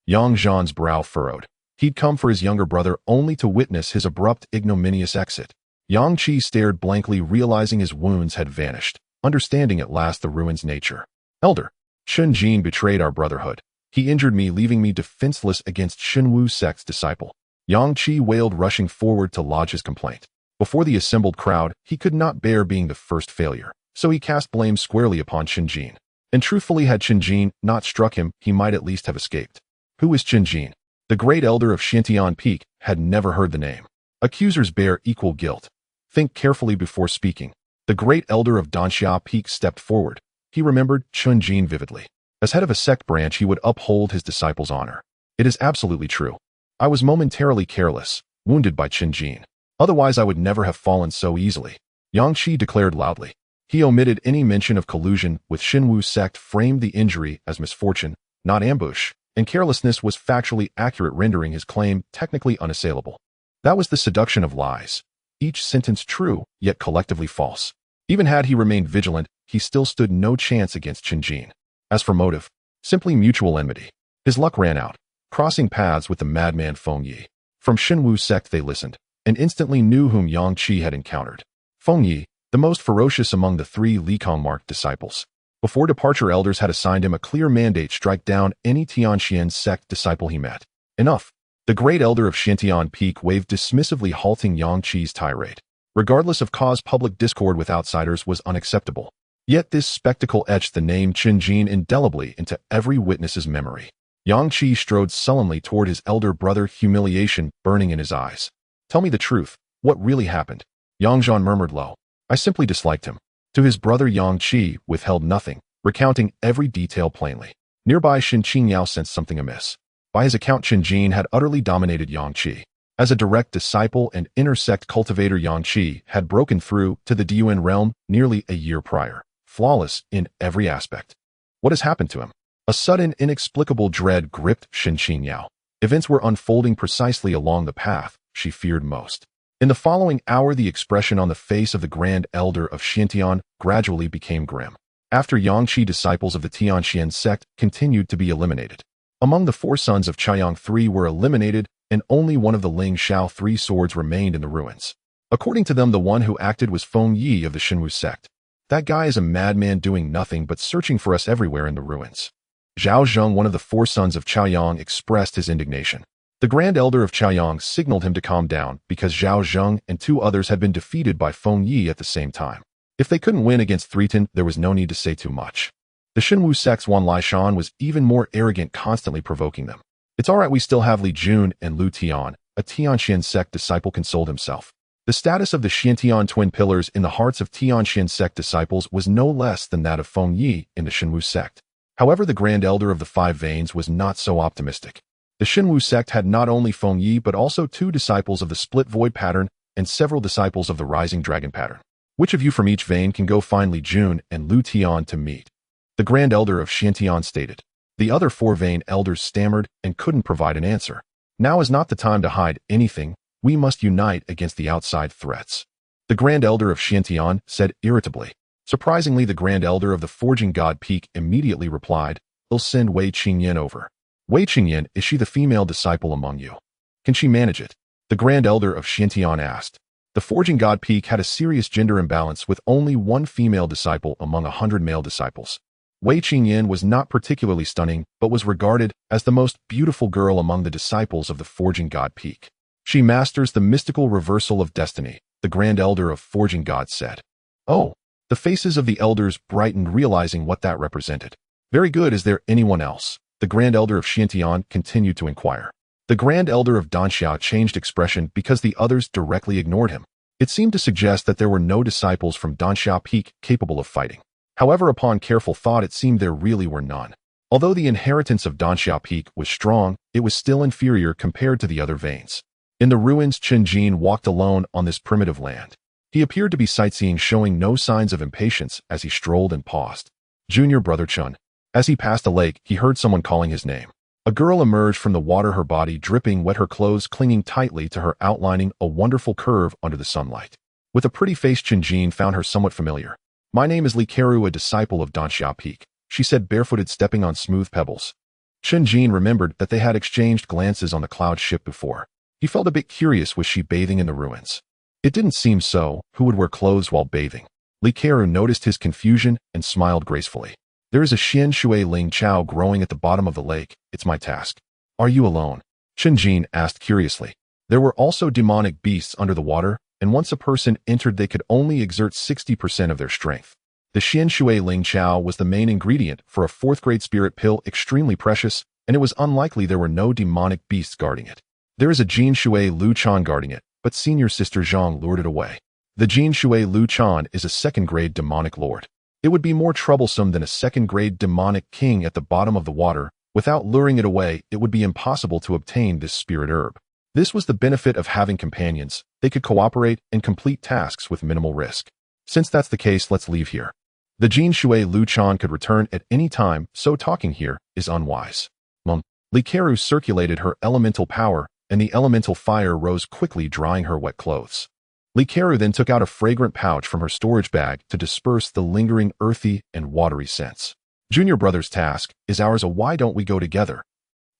Yang Zhan's brow furrowed. He'd come for his younger brother only to witness his abrupt, ignominious exit. Yang Qi stared blankly, realizing his wounds had vanished, understanding at last the ruin's nature. Elder, Chen Jin betrayed our brotherhood. He injured me, leaving me defenseless against Tianxuan Sect's disciple. Yang Qi wailed, rushing forward to lodge his complaint. Before the assembled crowd, he could not bear being the first failure, so he cast blame squarely upon Chen Jin. And truthfully, had Chen Jin not struck him, he might at least have escaped. Who is Chen Jin? The great elder of Xiantian Peak had never heard the name. Accusers bear equal guilt. Think carefully before speaking. The great elder of Danxia Peak stepped forward. He remembered Chen Jin vividly. As head of a sect branch, he would uphold his disciples' honor. It is absolutely true. I was momentarily careless, wounded by Chen Jin. Otherwise, I would never have fallen so easily. Yang Qi declared loudly. He omitted any mention of collusion with Tianxuan Sect, framed the injury as misfortune, not ambush, and carelessness was factually accurate, rendering his claim technically unassailable. That was the seduction of lies. Each sentence true, yet collectively false. Even had he remained vigilant, he still stood no chance against Chen Jin. As for motive, simply mutual enmity. His luck ran out, crossing paths with the madman Feng Yi. From Tianxuan Sect they listened, and instantly knew whom Yang Qi had encountered. Feng Yi, the most ferocious among the 3 Liekong-marked disciples. Before departure, elders had assigned him a clear mandate: strike down any Tianxuan Sect disciple he met. Enough. The great elder of Xiantian Peak waved dismissively, halting Yang Qi's tirade. Regardless of cause, public discord with outsiders was unacceptable. Yet this spectacle etched the name Chen Jin indelibly into every witness's memory. Yang Qi strode sullenly toward his elder brother, humiliation burning in his eyes. Tell me the truth. What really happened? Yang Zhan murmured low. I simply disliked him. To his brother, Yang Qi withheld nothing, recounting every detail plainly. Nearby, Shen Qingyao sensed something amiss. By his account, Chen Jin had utterly dominated Yang Qi. As a direct disciple and intersect cultivator, Yang Qi had broken through to the Diyuan realm nearly a year prior, flawless in every aspect. What has happened to him? A sudden, inexplicable dread gripped Shen Qingyao. Events were unfolding precisely along the path she feared most. In the following hour, the expression on the face of the Grand Elder of Xiantian gradually became grim. After Yang Qi, disciples of the Tianxuan Sect continued to be eliminated. Among the 4 sons of Chaiyang, 3 were eliminated, and only one of the Ling Shao 3 swords remained in the ruins. According to them, the one who acted was Feng Yi of the Tianxuan Sect. That guy is a madman doing nothing but searching for us everywhere in the ruins. Zhao Zheng, one of the 4 sons of Chaiyang, expressed his indignation. The Grand Elder of Chaiyang signaled him to calm down because Zhao Zheng and 2 others had been defeated by Feng Yi at the same time. If they couldn't win against Threaten, there was no need to say too much. The Tianxuan Sect's Wan Laishan was even more arrogant, constantly provoking them. It's alright, we still have Li Jun and Lu Tian, a Tianxuan Sect disciple, consoled himself. The status of the Xiantian twin pillars in the hearts of Tianxuan Sect disciples was no less than that of Feng Yi in the Tianxuan Sect. However, the Grand Elder of the 5 Veins was not so optimistic. The Tianxuan Sect had not only Feng Yi but also 2 disciples of the Split Void pattern and several disciples of the Rising Dragon pattern. Which of you from each vein can go find Li Jun and Lu Tian to meet? The Grand Elder of Xiantian stated. The other 4 Vein elders stammered and couldn't provide an answer. Now is not the time to hide anything. We must unite against the outside threats. The Grand Elder of Xiantian said irritably. Surprisingly, the Grand Elder of the Forging God Peak immediately replied, I'll send Wei Qingyan over. Wei Qingyan, is she the female disciple among you? Can she manage it? The Grand Elder of Xiantian asked. The Forging God Peak had a serious gender imbalance with only one female disciple among 100 male disciples. Wei Qingyan was not particularly stunning, but was regarded as the most beautiful girl among the disciples of the Forging God Peak. She masters the mystical reversal of destiny, the Grand Elder of Forging Gods said. Oh, the faces of the elders brightened, realizing what that represented. Very good. Is there anyone else? The Grand Elder of Xiantian continued to inquire. The Grand Elder of Danxiao changed expression because the others directly ignored him. It seemed to suggest that there were no disciples from Danxiao Peak capable of fighting. However, upon careful thought, it seemed there really were none. Although the inheritance of Danxiao Peak was strong, it was still inferior compared to the other veins. In the ruins, Chen Jin walked alone on this primitive land. He appeared to be sightseeing, showing no signs of impatience as he strolled and paused. Junior brother Chen. As he passed a lake, he heard someone calling his name. A girl emerged from the water, her body dripping wet, her clothes clinging tightly to her, outlining a wonderful curve under the sunlight. With a pretty face, Chen Jin found her somewhat familiar. My name is Li Keru, a disciple of Danxiao Peak, she said, barefooted, stepping on smooth pebbles. Chen Jin remembered that they had exchanged glances on the cloud ship before. He felt a bit curious. Was she bathing in the ruins? It didn't seem so. Who would wear clothes while bathing? Li Keru noticed his confusion and smiled gracefully. There is a Xian Shui Ling Chao growing at the bottom of the lake. It's my task. Are you alone? Chen Jin asked curiously. There were also demonic beasts under the water, and once a person entered, they could only exert 60% of their strength. The Xian Shui Ling Chao was the main ingredient for a 4th-grade spirit pill, extremely precious, and it was unlikely there were no demonic beasts guarding it. There is a Jin Shui Lu Chan guarding it, but senior sister Zhang lured it away. The Jin Shui Lu Chan is a 2nd-grade demonic lord. It would be more troublesome than a 2nd-grade demonic king at the bottom of the water. Without luring it away, it would be impossible to obtain this spirit herb. This was the benefit of having companions. They could cooperate and complete tasks with minimal risk. Since that's the case, let's leave here. The Jin Shui Lu Chan could return at any time, so talking here is unwise. Li Keru circulated her elemental power, and the elemental fire rose quickly, drying her wet clothes. Li Keru then took out a fragrant pouch from her storage bag to disperse the lingering earthy and watery scents. Junior brother's task is ours. Why don't we go together?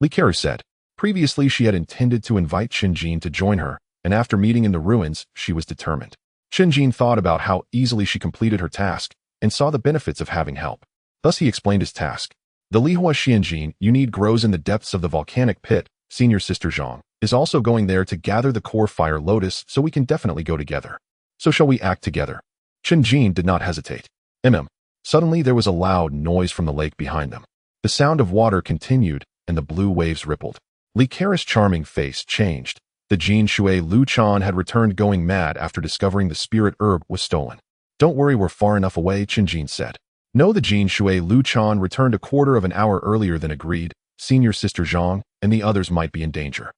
Li Keru said. Previously, she had intended to invite Chen Jin to join her, and after meeting in the ruins, she was determined. Chen Jin thought about how easily she completed her task and saw the benefits of having help. Thus, he explained his task. The Lihua Xianjin you need grows in the depths of the volcanic pit. Senior sister Zhang is also going there to gather the core fire lotus, so we can definitely go together. So shall we act together? Chen Jin did not hesitate. Suddenly there was a loud noise from the lake behind them. The sound of water continued, and the blue waves rippled. Li Keru's charming face changed. The Jin Shui Lu Chan had returned, going mad after discovering the spirit herb was stolen. Don't worry, we're far enough away, Chen Jin said. No, the Jin Shui Lu Chan returned a quarter of an hour earlier than agreed. Senior sister Zhang and the others might be in danger.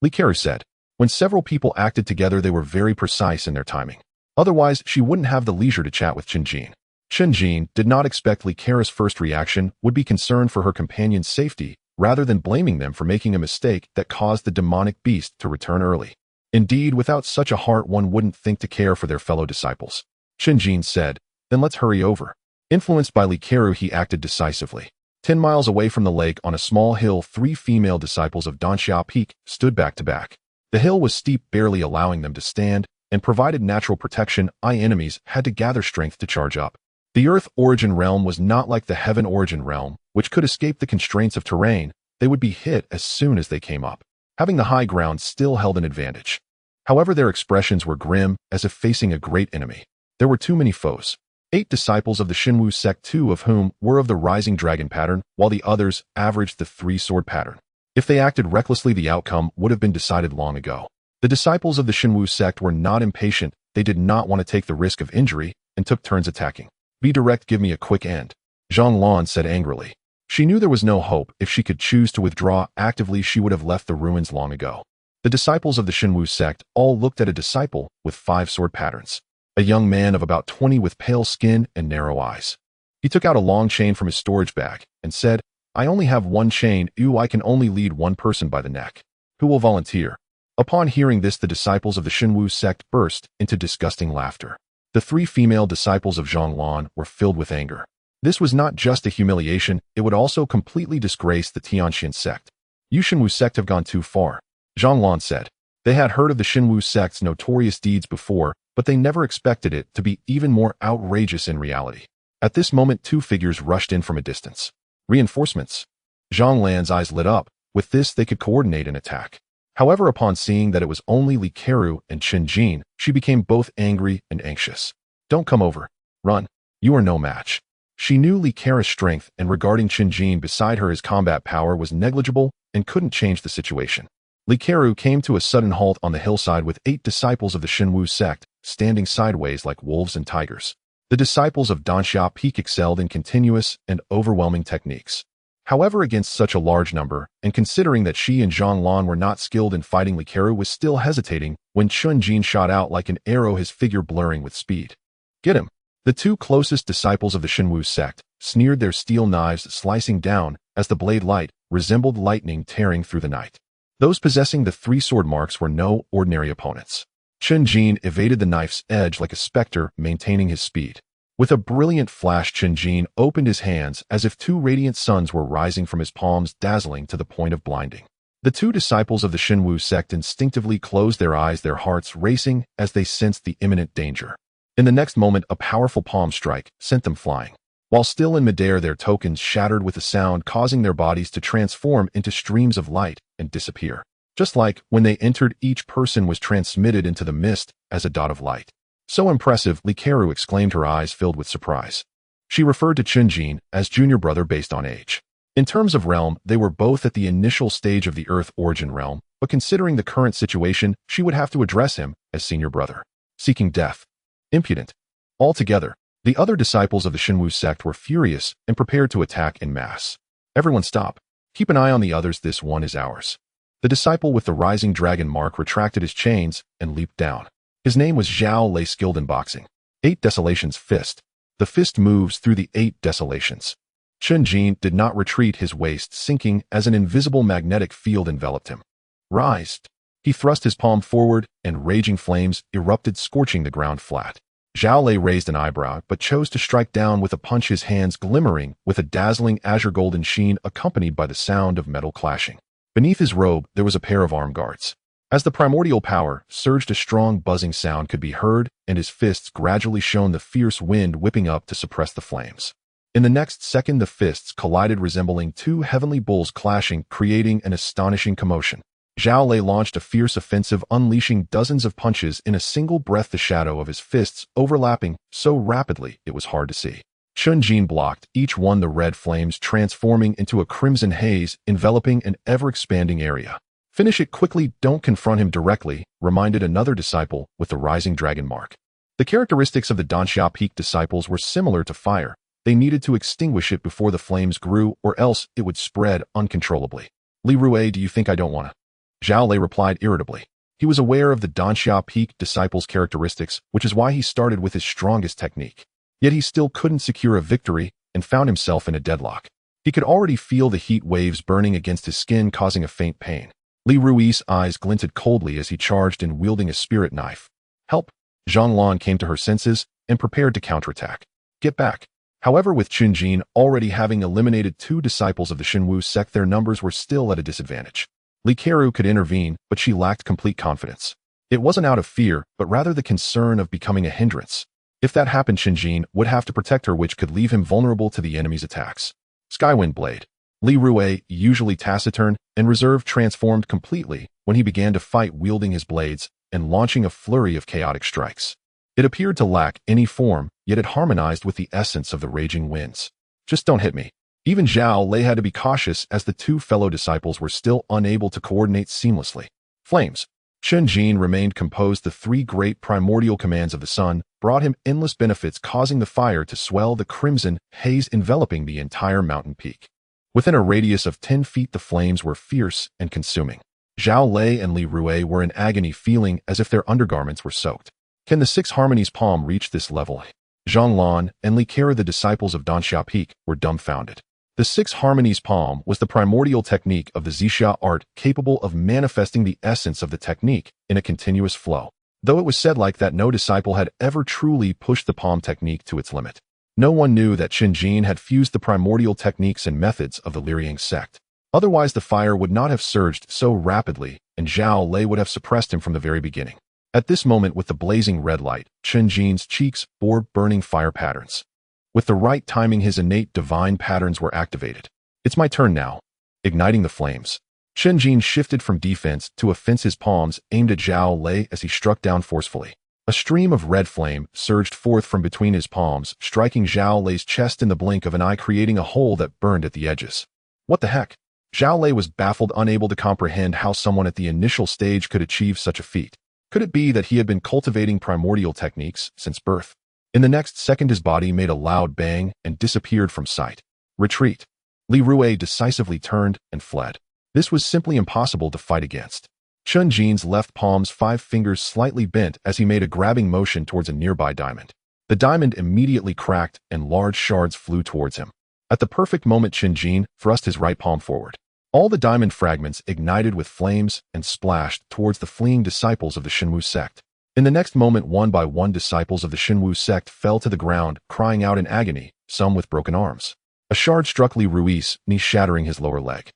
Li Keru said. When several people acted together, they were very precise in their timing. Otherwise, she wouldn't have the leisure to chat with Chen Jin. Chen Jin did not expect Li Keru's first reaction would be concern for her companion's safety, rather than blaming them for making a mistake that caused the demonic beast to return early. Indeed, without such a heart, one wouldn't think to care for their fellow disciples. Chen Jin said, then let's hurry over. Influenced by Li Keru, he acted decisively. 10 miles away from the lake on a small hill, 3 female disciples of Danxiao Peak stood back to back. The hill was steep, barely allowing them to stand, and provided natural protection. Enemies had to gather strength to charge up. The Earth Origin Realm was not like the Heaven Origin Realm, which could escape the constraints of terrain. They would be hit as soon as they came up. Having the high ground still held an advantage. However, their expressions were grim, as if facing a great enemy. There were too many foes. 8 disciples of the Tianxuan Sect, 2 of whom were of the Rising Dragon pattern, while the others averaged the 3-sword pattern. If they acted recklessly, the outcome would have been decided long ago. The disciples of the Tianxuan Sect were not impatient. They did not want to take the risk of injury and took turns attacking. Be direct, give me a quick end, Zhang Lan said angrily. She knew there was no hope. If she could choose to withdraw actively, she would have left the ruins long ago. The disciples of the Tianxuan Sect all looked at a disciple with 5-sword patterns. A young man of about 20 with pale skin and narrow eyes. He took out a long chain from his storage bag and said, I only have 1 chain. I can only lead 1 person by the neck. Who will volunteer? Upon hearing this, the disciples of the Tianxuan Sect burst into disgusting laughter. The 3 female disciples of Zhang Lan were filled with anger. This was not just a humiliation, it would also completely disgrace the Tianxuan Sect. You Tianxuan Sect have gone too far, Zhang Lan said. They had heard of the Tianxuan Sect's notorious deeds before, but they never expected it to be even more outrageous in reality. At this moment, two figures rushed in from a distance. Reinforcements. Zhang Lan's eyes lit up. With this, they could coordinate an attack. However, upon seeing that it was only Li Keru and Chen Jin, she became both angry and anxious. Don't come over. Run. You are no match. She knew Li Keru's strength, and regarding Chen Jin beside her, his combat power was negligible and couldn't change the situation. Li Keru came to a sudden halt on the hillside with 8 disciples of the Tianxuan Sect, standing sideways like wolves and tigers. The disciples of Danxia Peak excelled in continuous and overwhelming techniques. However, against such a large number, and considering that she and Zhang Lan were not skilled in fighting, Li Keru was still hesitating when Chen Jin shot out like an arrow, his figure blurring with speed. Get him! The 2 closest disciples of the Tianxuan Sect sneered, their steel knives slicing down as the blade light resembled lightning tearing through the night. Those possessing the 3 sword marks were no ordinary opponents. Chen Jin evaded the knife's edge like a specter, maintaining his speed. With a brilliant flash, Chen Jin opened his hands as if 2 radiant suns were rising from his palms, dazzling to the point of blinding. The 2 disciples of the Tianxuan Sect instinctively closed their eyes, their hearts racing as they sensed the imminent danger. In the next moment, a powerful palm strike sent them flying. While still in midair, their tokens shattered with a sound, causing their bodies to transform into streams of light and disappear. Just like when they entered, each person was transmitted into the mist as a dot of light. So impressive, Li Keru exclaimed, her eyes filled with surprise. She referred to Chen Jin as junior brother based on age. In terms of realm, they were both at the initial stage of the Earth origin realm, but considering the current situation, she would have to address him as senior brother. Seeking death. Impudent. Altogether, the other disciples of the Tianxuan Sect were furious and prepared to attack en masse. Everyone stop. Keep an eye on the others, this one is ours. The disciple with the rising dragon mark retracted his chains and leaped down. His name was Zhao Lei, skilled in boxing. 8 Desolations Fist. The fist moves through the 8 desolations. Chen Jin did not retreat, his waist sinking as an invisible magnetic field enveloped him. Rise. He thrust his palm forward, and raging flames erupted, scorching the ground flat. Zhao Lei raised an eyebrow, but chose to strike down with a punch, his hands glimmering with a dazzling azure golden sheen, accompanied by the sound of metal clashing. Beneath his robe, there was a pair of arm guards. As the primordial power surged, a strong buzzing sound could be heard, and his fists gradually shone, the fierce wind whipping up to suppress the flames. In the next second, the fists collided, resembling 2 heavenly bulls clashing, creating an astonishing commotion. Zhao Lei launched a fierce offensive, unleashing dozens of punches in a single breath, the shadow of his fists overlapping so rapidly it was hard to see. Chen Jin blocked each one, the red flames transforming into a crimson haze, enveloping an ever-expanding area. Finish it quickly, don't confront him directly, reminded another disciple with the rising dragon mark. The characteristics of the Danxia Peak disciples were similar to fire. They needed to extinguish it before the flames grew, or else it would spread uncontrollably. Li Rui, do you think I don't want to? Zhao Lei replied irritably. He was aware of the Danxia Peak disciples' characteristics, which is why he started with his strongest technique. Yet he still couldn't secure a victory and found himself in a deadlock. He could already feel the heat waves burning against his skin, causing a faint pain. Li Rui's eyes glinted coldly as he charged in, wielding a spirit knife. Help! Zhang Lan came to her senses and prepared to counterattack. Get back! However, with Chen Jin already having eliminated 2 disciples of the Tianxuan Sect, their numbers were still at a disadvantage. Li Keru could intervene, but she lacked complete confidence. It wasn't out of fear, but rather the concern of becoming a hindrance. If that happened, Chen Jin would have to protect her, which could leave him vulnerable to the enemy's attacks. Skywind Blade. Li Rui, usually taciturn and reserved, transformed completely when he began to fight, wielding his blades and launching a flurry of chaotic strikes. It appeared to lack any form, yet it harmonized with the essence of the raging winds. Just don't hit me. Even Zhao Lei had to be cautious, as the 2 fellow disciples were still unable to coordinate seamlessly. Flames. Chen Jin remained composed. The 3 great primordial commands of the sun brought him endless benefits, causing the fire to swell, the crimson haze enveloping the entire mountain peak. Within a radius of 10 feet, the flames were fierce and consuming. Zhao Lei and Li Rui were in agony, feeling as if their undergarments were soaked. Can the 6 harmonies palm reach this level? Zhang Lan and Li Keru, the disciples of Danxia Peak, were dumbfounded. The 6 harmonies palm was the primordial technique of the Zixia art, capable of manifesting the essence of the technique in a continuous flow. Though it was said like that, no disciple had ever truly pushed the palm technique to its limit. No one knew that Chen Jin had fused the primordial techniques and methods of the Liang sect. Otherwise, the fire would not have surged so rapidly and Zhao Lei would have suppressed him from the very beginning. At this moment, with the blazing red light, Chen Jin's cheeks bore burning fire patterns. With the right timing, his innate divine patterns were activated. It's my turn now. Igniting the flames, Chen Jin shifted from defense to offense, his palms aimed at Zhao Lei as he struck down forcefully. A stream of red flame surged forth from between his palms, striking Zhao Lei's chest in the blink of an eye, creating a hole that burned at the edges. What the heck? Zhao Lei was baffled, unable to comprehend how someone at the initial stage could achieve such a feat. Could it be that he had been cultivating primordial techniques since birth? In the next second, his body made a loud bang and disappeared from sight. Retreat. Li Rue decisively turned and fled. This was simply impossible to fight against. Chen Jin's left palm's 5 fingers slightly bent as he made a grabbing motion towards a nearby diamond. The diamond immediately cracked and large shards flew towards him. At the perfect moment, Chen Jin thrust his right palm forward. All the diamond fragments ignited with flames and splashed towards the fleeing disciples of the Tianxuan Sect. In the next moment, one by one, disciples of the Tianxuan Sect fell to the ground, crying out in agony, some with broken arms. A shard struck Li Rui's knee, shattering his lower leg.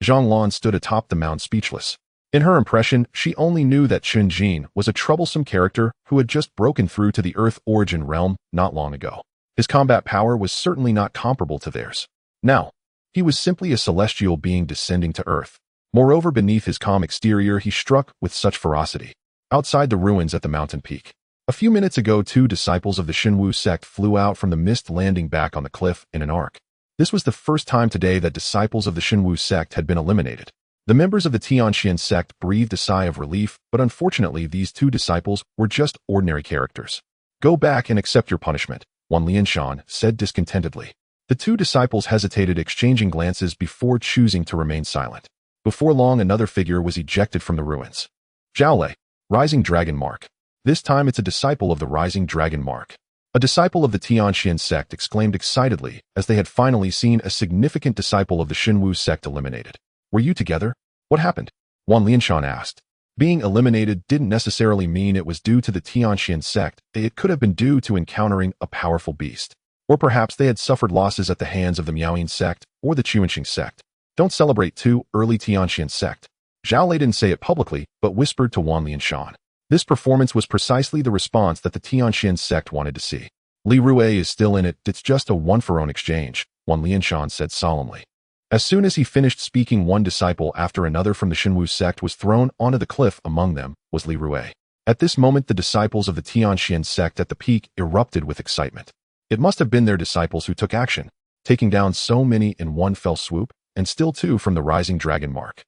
Zhang Lan stood atop the mound, speechless. In her impression, she only knew that Chen Jin was a troublesome character who had just broken through to the Earth origin realm not long ago. His combat power was certainly not comparable to theirs. Now, he was simply a celestial being descending to Earth. Moreover, beneath his calm exterior, he struck with such ferocity. Outside the ruins at the mountain peak, a few minutes ago, 2 disciples of the Tianxuan Sect flew out from the mist, landing back on the cliff in an arc. This was the first time today that disciples of the Tianxuan Sect had been eliminated. The members of the Tianxuan Sect breathed a sigh of relief, but unfortunately these 2 disciples were just ordinary characters. Go back and accept your punishment, Wan Lianshan said discontentedly. The 2 disciples hesitated, exchanging glances before choosing to remain silent. Before long, another figure was ejected from the ruins. Zhao Lei, Rising Dragon Mark. This time it's a disciple of the Rising Dragon Mark. A disciple of the Tianxuan Sect exclaimed excitedly as they had finally seen a significant disciple of the Tianxuan Sect eliminated. Were you together? What happened? Wan Lianshan asked. Being eliminated didn't necessarily mean it was due to the Tianxuan Sect. It could have been due to encountering a powerful beast. Or perhaps they had suffered losses at the hands of the Miaoyin Sect or the Chuanxing Sect. Don't celebrate too early, Tianxuan Sect. Zhao Lei didn't say it publicly, but whispered to Wan Lianshan. This performance was precisely the response that the Tianxuan Sect wanted to see. Li Rue is still in it. It's just a one-for-one exchange, Wan Lianshan said solemnly. As soon as he finished speaking, one disciple after another from the Tianxuan Sect was thrown onto the cliff. Among them was Li Rue. At this moment, the disciples of the Tianxuan Sect at the peak erupted with excitement. It must have been their disciples who took action, taking down so many in one fell swoop, and still 2 from the Rising Dragon Mark.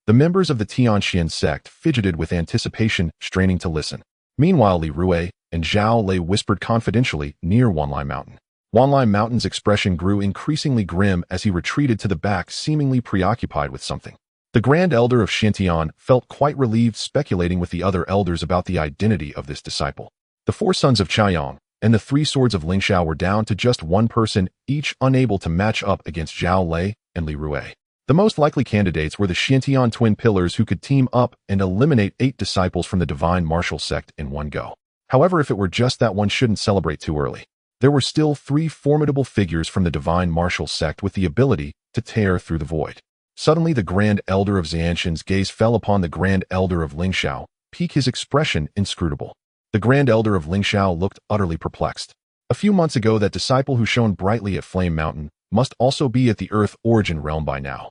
The members of the Tianxuan Sect fidgeted with anticipation, straining to listen. Meanwhile, Li Rue and Zhao Lei whispered confidentially near Wanlai Mountain. Wanlai Mountain's expression grew increasingly grim as he retreated to the back, seemingly preoccupied with something. The Grand Elder of Xintian felt quite relieved, speculating with the other elders about the identity of this disciple. The 4 sons of Chaiyang and the 3 swords of Lingxiao were down to just 1 person, each unable to match up against Zhao Lei and Li Rue. The most likely candidates were the Xintian twin pillars, who could team up and eliminate 8 disciples from the Divine Martial Sect in one go. However, if it were just that, one shouldn't celebrate too early. There were still 3 formidable figures from the Divine Martial Sect with the ability to tear through the void. Suddenly, the Grand Elder of Xianxin's gaze fell upon the Grand Elder of Lingxiao, his expression inscrutable. The Grand Elder of Lingxiao looked utterly perplexed. A few months ago, that disciple who shone brightly at Flame Mountain must also be at the Earth origin realm by now.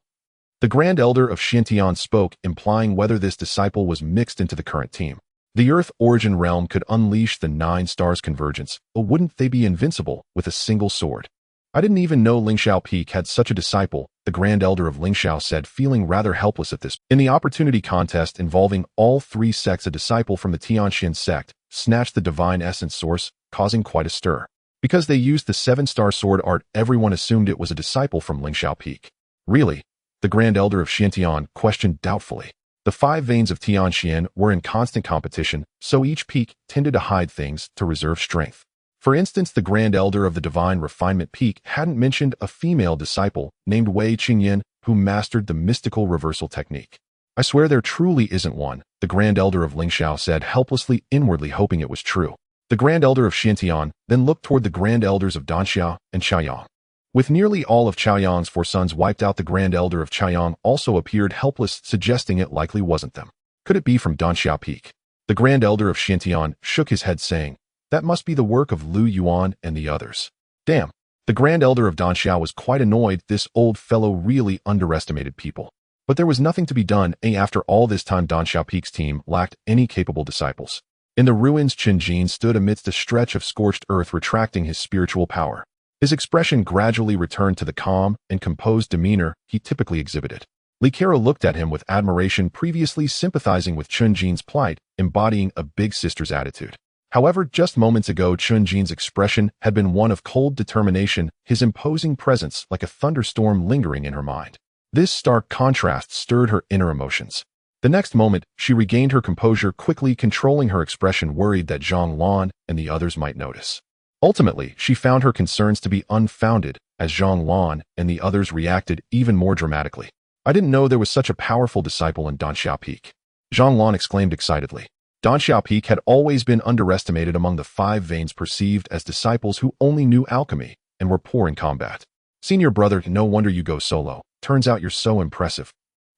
The Grand Elder of Xintian spoke, implying whether this disciple was mixed into the current team. The Earth origin realm could unleash the 9 stars convergence, but wouldn't they be invincible with a single sword? I didn't even know Lingxiao Peak had such a disciple, the Grand Elder of Lingxiao said, feeling rather helpless at this. In the opportunity contest involving all 3 sects, a disciple from the Tianxuan Sect snatched the divine essence source, causing quite a stir. Because they used the 7-star sword art, everyone assumed it was a disciple from Lingxiao Peak. Really? The Grand Elder of Xintian questioned doubtfully. The 5 veins of Tianxian were in constant competition, so each peak tended to hide things to reserve strength. For instance, the Grand Elder of the Divine Refinement Peak hadn't mentioned a female disciple named Wei Qingyan who mastered the mystical reversal technique. I swear there truly isn't one, the Grand Elder of Lingxiao said helplessly, inwardly hoping it was true. The Grand Elder of Xintian then looked toward the Grand Elders of Danxia and Chaiyang. With nearly all of Chaoyang's four sons wiped out, the Grand Elder of Chaoyang also appeared helpless, suggesting it likely wasn't them. Could it be from Danxiao Peak? The Grand Elder of Xintian shook his head, saying, that must be the work of Lu Yuan and the others. Damn. The Grand Elder of Danxiao was quite annoyed. This old fellow really underestimated people. But there was nothing to be done, after all this time Danxiao Peak's team lacked any capable disciples. In the ruins, Chen Jin stood amidst a stretch of scorched earth, retracting his spiritual power. His expression gradually returned to the calm and composed demeanor he typically exhibited. Li Kero looked at him with admiration, previously sympathizing with Chen Jin's plight, embodying a big sister's attitude. However, just moments ago, Chen Jin's expression had been one of cold determination, his imposing presence like a thunderstorm lingering in her mind. This stark contrast stirred her inner emotions. The next moment, she regained her composure, quickly controlling her expression, worried that Zhang Lan and the others might notice. Ultimately, she found her concerns to be unfounded, as Zhang Lan and the others reacted even more dramatically. I didn't know there was such a powerful disciple in Danxiao Peak. Zhang Lan exclaimed excitedly. Danxiao Peak had always been underestimated among the five veins, perceived as disciples who only knew alchemy and were poor in combat. Senior brother, no wonder you go solo. Turns out you're so impressive.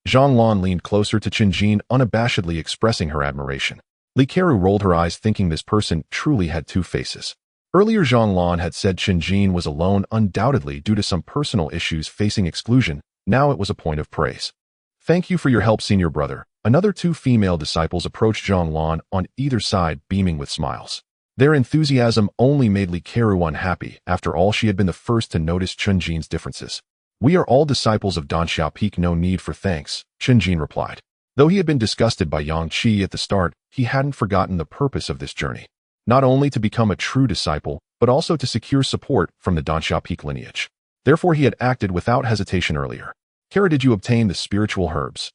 Zhang Lan leaned closer to Chen Jin, unabashedly expressing her admiration. Li Kero rolled her eyes, thinking this person truly had two faces. Earlier, Zhang Lan had said Chen Jin was alone, undoubtedly due to some personal issues facing exclusion. Now it was a point of praise. Thank you for your help, senior brother. Another two female disciples approached Zhang Lan on either side, beaming with smiles. Their enthusiasm only made Li Kero unhappy. After all, she had been the first to notice Chen Jin's differences. We are all disciples of Danxiao Peak, no need for thanks, Chen Jin replied. Though he had been disgusted by Yang Qi at the start, he hadn't forgotten the purpose of this journey. Not only to become a true disciple, but also to secure support from the Danxiao Peak lineage. Therefore, he had acted without hesitation earlier. Kara, did you obtain the spiritual herbs?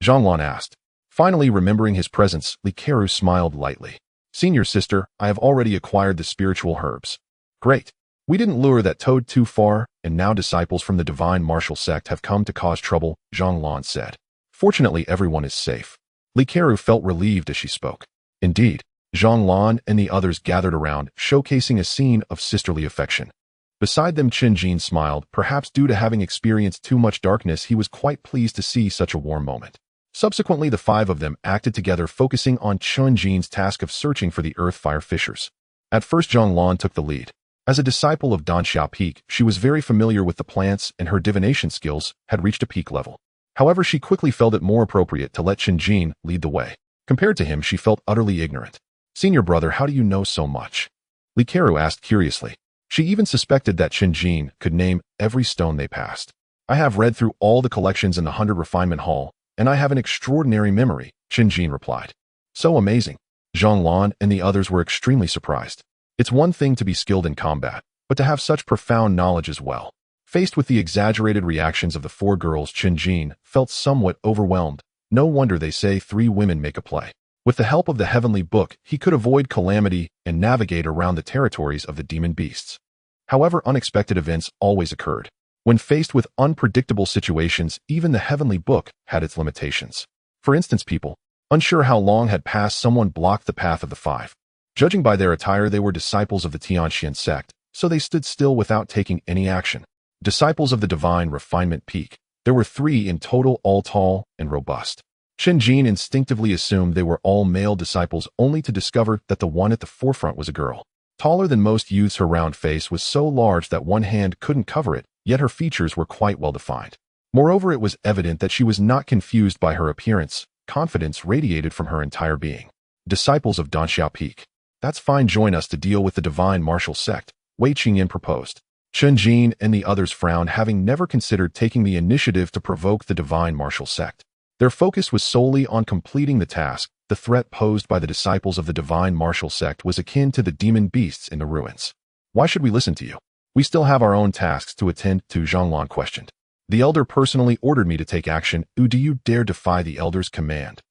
Zhang Lan asked. Finally, remembering his presence, Li Kero smiled lightly. Senior sister, I have already acquired the spiritual herbs. Great. We didn't lure that toad too far, and now disciples from the divine martial sect have come to cause trouble, Zhang Lan said. Fortunately, everyone is safe. Li Kero felt relieved as she spoke. Indeed. Zhang Lan and the others gathered around, showcasing a scene of sisterly affection. Beside them, Chen Jin smiled. Perhaps due to having experienced too much darkness, he was quite pleased to see such a warm moment. Subsequently, the five of them acted together, focusing on Chen Jin's task of searching for the earth-fire fissures. At first, Zhang Lan took the lead. As a disciple of Danxiao Peak, she was very familiar with the plants, and her divination skills had reached a peak level. However, she quickly felt it more appropriate to let Chen Jin lead the way. Compared to him, she felt utterly ignorant. Senior brother, how do you know so much? Li Kero asked curiously. She even suspected that Chen Jin could name every stone they passed. I have read through all the collections in the 100 Refinement Hall, and I have an extraordinary memory, Chen Jin replied. So amazing. Zhang Lan and the others were extremely surprised. It's one thing to be skilled in combat, but to have such profound knowledge as well. Faced with the exaggerated reactions of the four girls, Chen Jin felt somewhat overwhelmed. No wonder they say 3 women make a play. With the help of the heavenly book, he could avoid calamity and navigate around the territories of the demon beasts. However, unexpected events always occurred. When faced with unpredictable situations, even the heavenly book had its limitations. For instance, people, unsure how long had passed, someone blocked the path of the 5. Judging by their attire, they were disciples of the Tianxuan Sect, so they stood still without taking any action. Disciples of the divine refinement peak. There were 3 in total, all tall and robust. Chen Jin instinctively assumed they were all male disciples, only to discover that the one at the forefront was a girl. Taller than most youths, her round face was so large that one hand couldn't cover it, yet her features were quite well defined. Moreover, it was evident that she was not confused by her appearance. Confidence radiated from her entire being. Disciples of Danxiao Peak. That's fine, join us to deal with the divine martial sect, Wei Qingyan proposed. Chen Jin and the others frowned, having never considered taking the initiative to provoke the divine martial sect. Their focus was solely on completing the task. The threat posed by the disciples of the divine martial sect was akin to the demon beasts in the ruins. Why should we listen to you? We still have our own tasks to attend to, Zhang Lan questioned. The elder personally ordered me to take action. Do you dare defy the elder's command?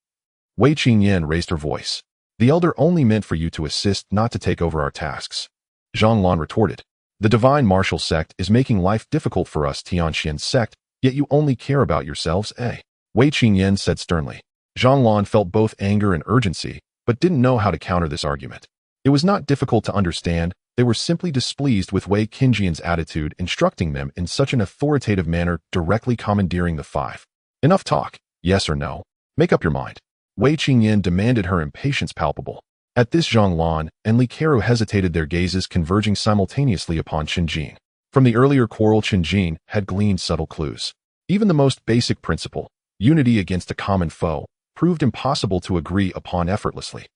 Wei Qingyan raised her voice. The elder only meant for you to assist, not to take over our tasks. Zhang Lan retorted. The divine martial sect is making life difficult for us, Tianxuan Sect, yet you only care about yourselves, eh? Wei Qingyan said sternly. Zhang Lan felt both anger and urgency, but didn't know how to counter this argument. It was not difficult to understand. They were simply displeased with Wei Qingjian's attitude, instructing them in such an authoritative manner, directly commandeering the five. Enough talk, yes or no? Make up your mind. Wei Qingyan demanded, her impatience palpable. At this, Zhang Lan and Li Keru hesitated, their gazes converging simultaneously upon Chen Jin. From the earlier quarrel, Chen Jin had gleaned subtle clues. Even the most basic principle, unity against a common foe, proved impossible to agree upon effortlessly.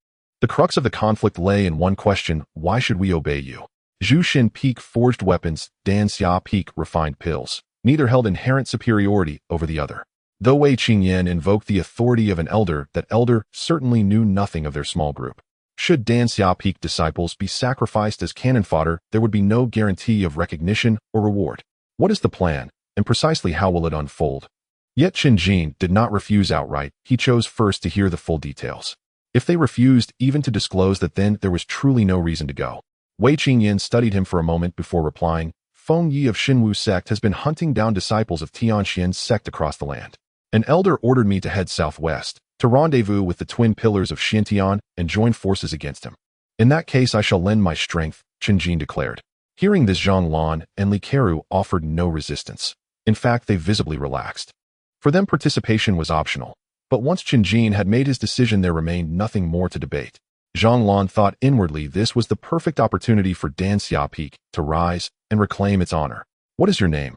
The crux of the conflict lay in one question: why should we obey you? Zhu Xin Peak forged weapons, Dan Xia Peak refined pills. Neither held inherent superiority over the other. Though Wei Qingyan invoked the authority of an elder, that elder certainly knew nothing of their small group. Should Dan Xia Peak disciples be sacrificed as cannon fodder, there would be no guarantee of recognition or reward. What is the plan, and precisely how will it unfold? Yet Chen Jin did not refuse outright. He chose first to hear the full details. If they refused even to disclose that, then there was truly no reason to go. Wei Qingyan studied him for a moment before replying. Feng Yi of Xinwu Sect has been hunting down disciples of Tianxuan Sect across the land. An elder ordered me to head southwest, to rendezvous with the twin pillars of Xintian and join forces against him. In that case, I shall lend my strength, Chen Jin declared. Hearing this, Zhang Lan and Li Keru offered no resistance. In fact, they visibly relaxed. For them, participation was optional. But once Chen Jin had made his decision, there remained nothing more to debate. Zhang Lan thought inwardly this was the perfect opportunity for Dan Xia Peak to rise and reclaim its honor. What is your name?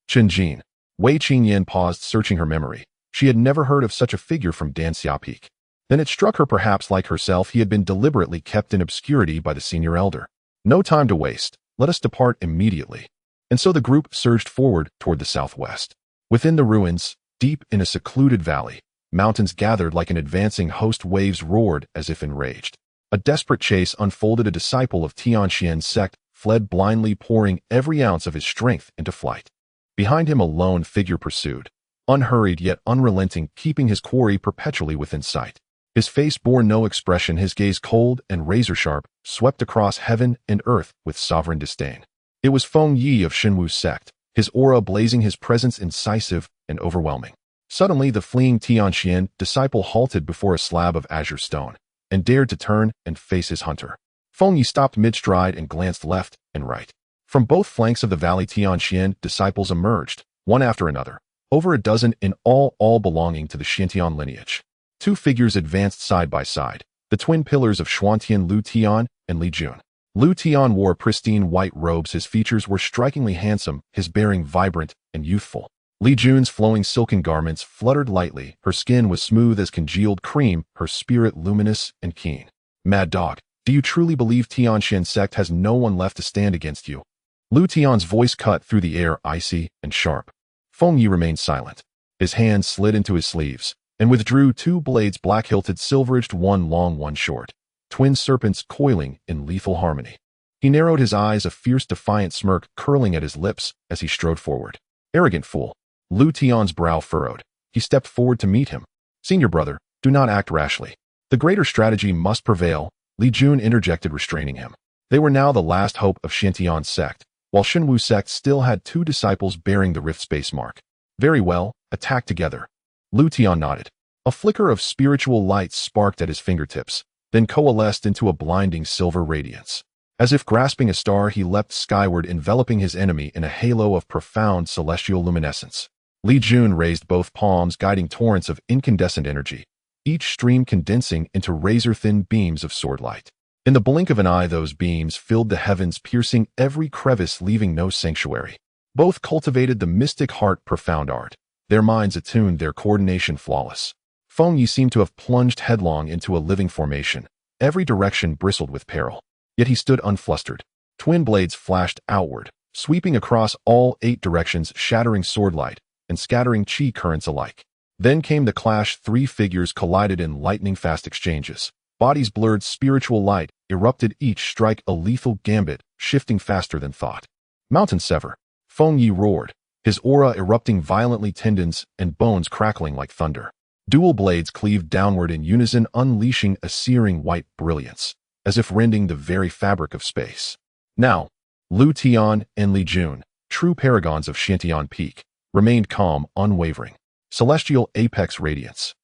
Chen Jin. Wei Qingyan paused, searching her memory. She had never heard of such a figure from Dan Xia Peak. Then it struck her, perhaps like herself, he had been deliberately kept in obscurity by the senior elder. No time to waste. Let us depart immediately. And so the group surged forward toward the southwest. Within the ruins, deep in a secluded valley, mountains gathered like an advancing host. Waves roared as if enraged. A desperate chase unfolded. A disciple of Tianxuan Sect fled blindly, pouring every ounce of his strength into flight. Behind him, a lone figure pursued, unhurried yet unrelenting, keeping his quarry perpetually within sight. His face bore no expression, his gaze cold and razor-sharp, swept across heaven and earth with sovereign disdain. It was Feng Yi of Xinwu Sect, his aura blazing, his presence incisive and overwhelming. Suddenly, the fleeing Tianxuan disciple halted before a slab of azure stone, and dared to turn and face his hunter. Feng Yi stopped mid-stride and glanced left and right. From both flanks of the valley, Tianxuan disciples emerged, one after another, over a dozen in all belonging to the Xintian lineage. Two figures advanced side by side, the twin pillars of Xuantian, Lu Tian and Li Jun. Lu Tian wore pristine white robes, his features were strikingly handsome, his bearing vibrant and youthful. Li Jun's flowing silken garments fluttered lightly, her skin was smooth as congealed cream, her spirit luminous and keen. Mad dog, do you truly believe Tianxuan Sect has no one left to stand against you? Lu Tian's voice cut through the air, icy and sharp. Feng Yi remained silent. His hands slid into his sleeves and withdrew two blades, black-hilted, silver-edged, one long, one short. Twin serpents coiling in lethal harmony. He narrowed his eyes, a fierce, defiant smirk curling at his lips as he strode forward. Arrogant fool. Lu Tian's brow furrowed. He stepped forward to meet him. Senior brother, do not act rashly. The greater strategy must prevail, Li Jun interjected, restraining him. They were now the last hope of Xintian Sect, while Xinwu Sect still had two disciples bearing the rift space mark. Very well, attack together. Lu Tian nodded. A flicker of spiritual light sparked at his fingertips, then coalesced into a blinding silver radiance. As if grasping a star, he leapt skyward, enveloping his enemy in a halo of profound celestial luminescence. Li Jun raised both palms, guiding torrents of incandescent energy, each stream condensing into razor-thin beams of sword light. In the blink of an eye, those beams filled the heavens, piercing every crevice, leaving no sanctuary. Both cultivated the mystic heart, profound art, their minds attuned, their coordination flawless. Feng Yi seemed to have plunged headlong into a living formation. Every direction bristled with peril. Yet he stood unflustered. Twin blades flashed outward, sweeping across all 8 directions, shattering sword light and scattering chi currents alike. Then came the clash. 3 figures collided in lightning-fast exchanges. Bodies blurred, spiritual light erupted, each strike a lethal gambit, shifting faster than thought. Mountain sever. Feng Yi roared, his aura erupting violently, tendons and bones crackling like thunder. Dual blades cleaved downward in unison, unleashing a searing white brilliance, as if rending the very fabric of space. Now, Lu Tian and Li Jun, true paragons of Xintian Peak, remained calm, unwavering. Celestial apex radiance.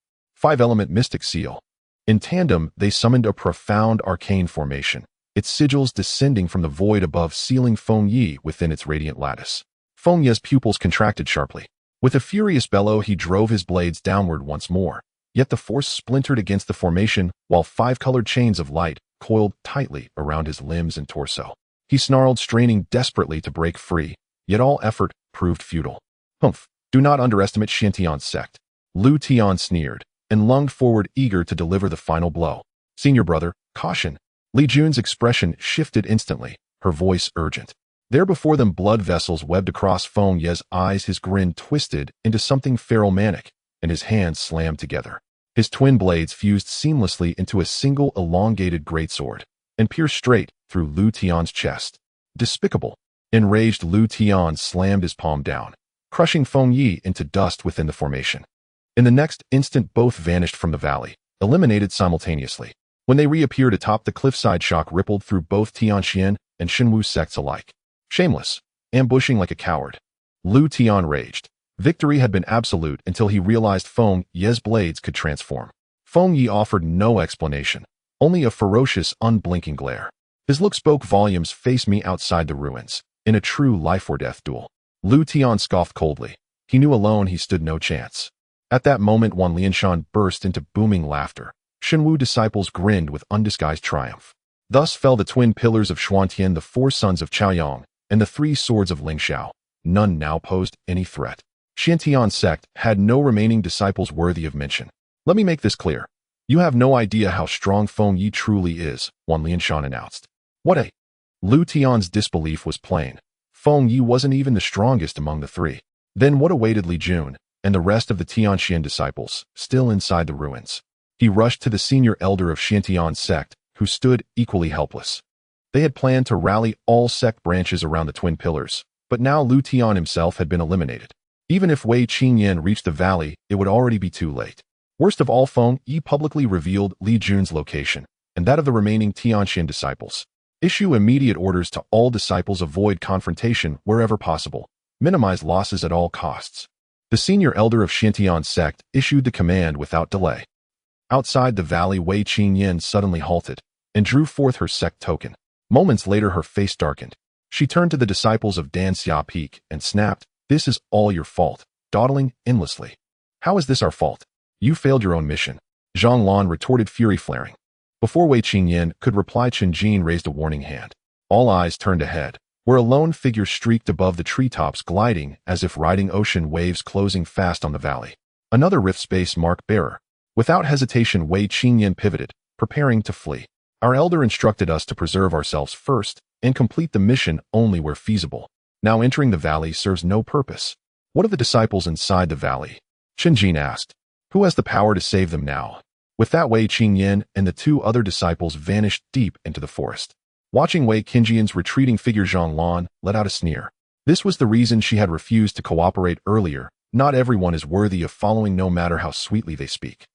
5-element mystic seal. In tandem, they summoned a profound arcane formation, its sigils descending from the void above, sealing Feng Yi within its radiant lattice. Feng Yi's pupils contracted sharply. With a furious bellow, he drove his blades downward once more, yet the force splintered against the formation, while 5-colored chains of light coiled tightly around his limbs and torso. He snarled, straining desperately to break free, yet all effort proved futile. Humph, do not underestimate Tianxuan Sect. Lu Tian sneered, and lunged forward, eager to deliver the final blow. Senior brother, caution. Li Jun's expression shifted instantly, her voice urgent. There before them, blood vessels webbed across Feng Yi's eyes, his grin twisted into something feral manic, and his hands slammed together. His twin blades fused seamlessly into a single elongated greatsword, and pierced straight through Lu Tian's chest. Despicable. Enraged, Lu Tian slammed his palm down, crushing Feng Yi into dust within the formation. In the next instant, both vanished from the valley, eliminated simultaneously. When they reappeared atop the cliffside, shock rippled through both Tianxuan and Shenwu sects alike. Shameless. Ambushing like a coward. Lu Tian raged. Victory had been absolute until he realized Feng Yi's blades could transform. Feng Yi offered no explanation, only a ferocious, unblinking glare. His look spoke volumes. Face me outside the ruins, in a true life-or-death duel. Lu Tian scoffed coldly. He knew alone he stood no chance. At that moment, Wan Lianshan burst into booming laughter. Shenwu disciples grinned with undisguised triumph. Thus fell the twin pillars of Xuantian, the 4 sons of Chaoyang, and the 3 swords of Lingxiao. None now posed any threat. Tianxuan Sect had no remaining disciples worthy of mention. Let me make this clear. You have no idea how strong Feng Yi truly is, Wan Lianshan announced. What a... Lu Tian's disbelief was plain. Feng Yi wasn't even the strongest among the 3. Then what awaited Li Jun and the rest of the Tianxian disciples, still inside the ruins? He rushed to the senior elder of Tianxuan Sect, who stood equally helpless. They had planned to rally all sect branches around the twin pillars, but now Lu Tian himself had been eliminated. Even if Wei Qingyan reached the valley, it would already be too late. Worst of all, Feng Yi publicly revealed Li Jun's location, and that of the remaining Tianxian disciples. Issue immediate orders to all disciples, avoid confrontation wherever possible, minimize losses at all costs. The senior elder of Tianxuan Sect issued the command without delay. Outside the valley, Wei Qingyan suddenly halted and drew forth her sect token. Moments later, her face darkened. She turned to the disciples of Dan Xia Peak and snapped, "This is all your fault," dawdling endlessly. "How is this our fault? You failed your own mission," Zhang Lan retorted, fury flaring. Before Wei Qingyan could reply, Chen Jin raised a warning hand. All eyes turned ahead, where a lone figure streaked above the treetops, gliding as if riding ocean waves closing fast on the valley. Another rift space mark bearer. Without hesitation, Wei Qingyan pivoted, preparing to flee. "Our elder instructed us to preserve ourselves first and complete the mission only where feasible. Now entering the valley serves no purpose." "What of the disciples inside the valley?" Chen Jin asked. "Who has the power to save them now?" With that, Wei Qingyan and the 2 other disciples vanished deep into the forest. Watching Wei Qingyan's retreating figure, Zhang Lan let out a sneer. This was the reason she had refused to cooperate earlier. Not everyone is worthy of following, no matter how sweetly they speak.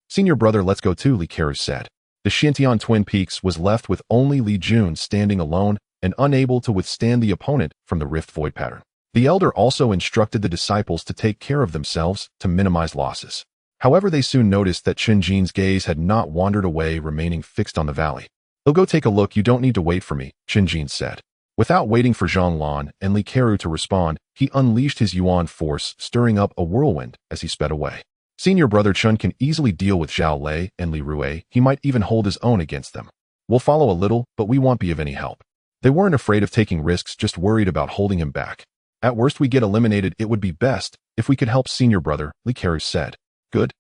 "Senior brother, let's go too," Li Keru said. The Tianxuan Twin Peaks was left with only Li Jun standing alone and unable to withstand the opponent from the rift void pattern. The elder also instructed the disciples to take care of themselves to minimize losses. However, they soon noticed that Chen Jin's gaze had not wandered away, remaining fixed on the valley. "I'll go take a look. You don't need to wait for me," Chen Jin said. Without waiting for Zhang Lan and Li Keru to respond, he unleashed his Yuan force, stirring up a whirlwind as he sped away. "Senior brother Chen can easily deal with Zhao Lei and Li Rue. He might even hold his own against them. We'll follow a little, but we won't be of any help." They weren't afraid of taking risks, just worried about holding him back. "At worst, we get eliminated. It would be best if we could help senior brother," Li Keru said. "Good."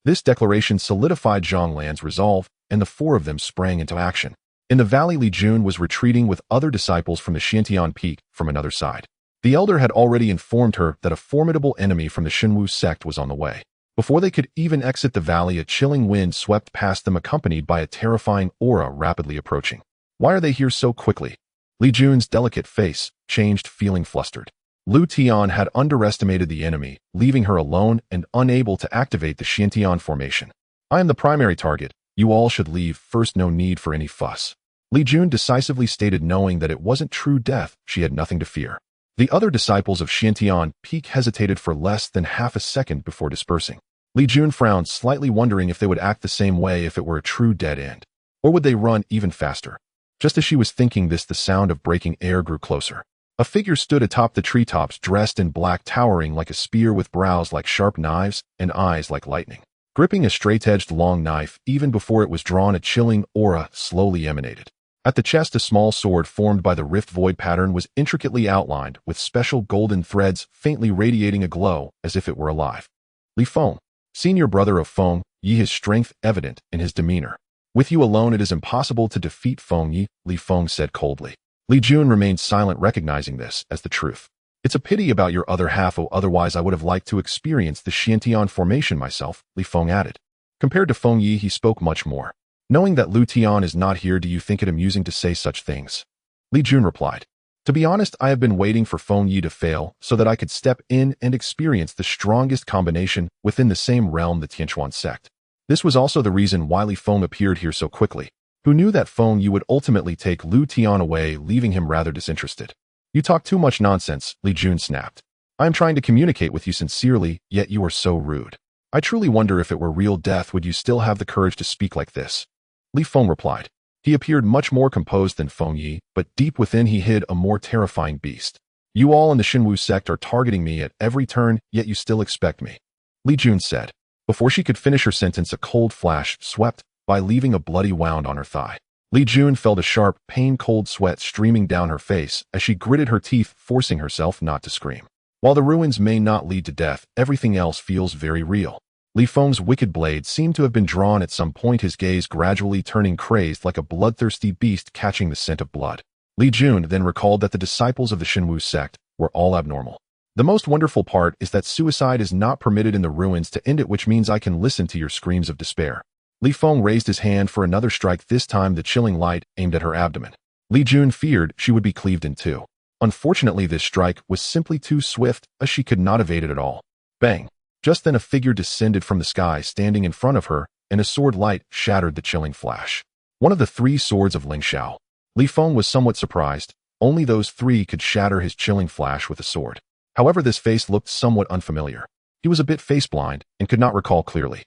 This declaration solidified Zhang Lan's resolve, and the 4 of them sprang into action. In the valley, Li Jun was retreating with other disciples from the Tianxuan Peak from another side. The elder had already informed her that a formidable enemy from the Shenwu sect was on the way. Before they could even exit the valley, a chilling wind swept past them, accompanied by a terrifying aura rapidly approaching. "Why are they here so quickly?" Li Jun's delicate face changed, feeling flustered. Lu Tian had underestimated the enemy, leaving her alone and unable to activate the Tianxuan formation. "I am the primary target. You all should leave first. No need for any fuss," Li Jun decisively stated, knowing that it wasn't true death. She had nothing to fear. The other disciples of Tianxuan Peak hesitated for less than half a second before dispersing. Li Jun frowned slightly, wondering if they would act the same way if it were a true dead end. Or would they run even faster? Just as she was thinking this, the sound of breaking air grew closer. A figure stood atop the treetops, dressed in black, towering like a spear, with brows like sharp knives and eyes like lightning. Gripping a straight-edged long knife, even before it was drawn, a chilling aura slowly emanated. At the chest, a small sword formed by the rift void pattern was intricately outlined, with special golden threads faintly radiating a glow as if it were alive. Li Feng, senior brother of Feng Yi, his strength evident in his demeanor. With you alone it is impossible to defeat Feng Yi, Li Feng said coldly. Li Jun remained silent, recognizing this as the truth. It's a pity about your other half, otherwise I would have liked to experience the Xiantian formation myself, Li Feng added. Compared to Feng Yi, he spoke much more. Knowing that Lu Tian is not here, do you think it amusing to say such things? Li Jun replied. To be honest, I have been waiting for Feng Yi to fail so that I could step in and experience the strongest combination within the same realm, the Tianxuan Sect. This was also the reason why Li Feng appeared here so quickly. Who knew that Feng Yi would ultimately take Lu Tian away, leaving him rather disinterested? You talk too much nonsense, Li Jun snapped. I am trying to communicate with you sincerely, yet you are so rude. I truly wonder if it were real death, would you still have the courage to speak like this? Li Feng replied. He appeared much more composed than Feng Yi, but deep within he hid a more terrifying beast. You all in the Tianxuan Sect are targeting me at every turn, yet you still expect me. Li Jun said. Before she could finish her sentence, a cold flash swept by, leaving a bloody wound on her thigh. Li Jun felt a sharp, pain-cold sweat streaming down her face as she gritted her teeth, forcing herself not to scream. While the ruins may not lead to death, everything else feels very real. Li Feng's wicked blade seemed to have been drawn at some point, his gaze gradually turning crazed like a bloodthirsty beast catching the scent of blood. Li Jun then recalled that the disciples of the Tianxuan Sect were all abnormal. The most wonderful part is that suicide is not permitted in the ruins to end it, which means I can listen to your screams of despair. Li Feng raised his hand for another strike, this time the chilling light aimed at her abdomen. Li Jun feared she would be cleaved in two. Unfortunately, this strike was simply too swift, as she could not evade it at all. Bang! Just then a figure descended from the sky, standing in front of her, and a sword light shattered the chilling flash. One of the 3 swords of Ling Xiao. Li Feng was somewhat surprised. Only those 3 could shatter his chilling flash with a sword. However, this face looked somewhat unfamiliar. He was a bit face-blind and could not recall clearly.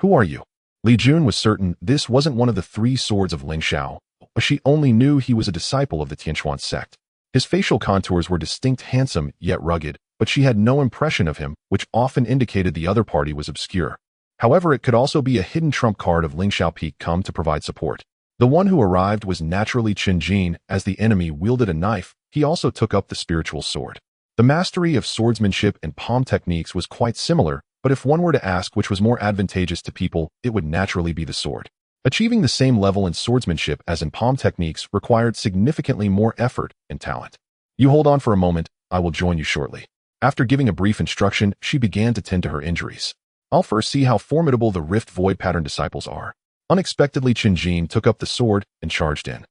Who are you? Li Jun was certain this wasn't one of the 3 swords of Ling Xiao, but she only knew he was a disciple of the Tianxuan Sect. His facial contours were distinct, handsome, yet rugged, but she had no impression of him, which often indicated the other party was obscure. However, it could also be a hidden trump card of Ling Xiao Peak come to provide support. The one who arrived was naturally Chen Jin. As the enemy wielded a knife, he also took up the spiritual sword. The mastery of swordsmanship and palm techniques was quite similar, but if one were to ask which was more advantageous to people, it would naturally be the sword. Achieving the same level in swordsmanship as in palm techniques required significantly more effort and talent. You hold on for a moment, I will join you shortly. After giving a brief instruction, she began to tend to her injuries. I'll first see how formidable the Rift Void Pattern disciples are. Unexpectedly, Chen Jin took up the sword and charged in.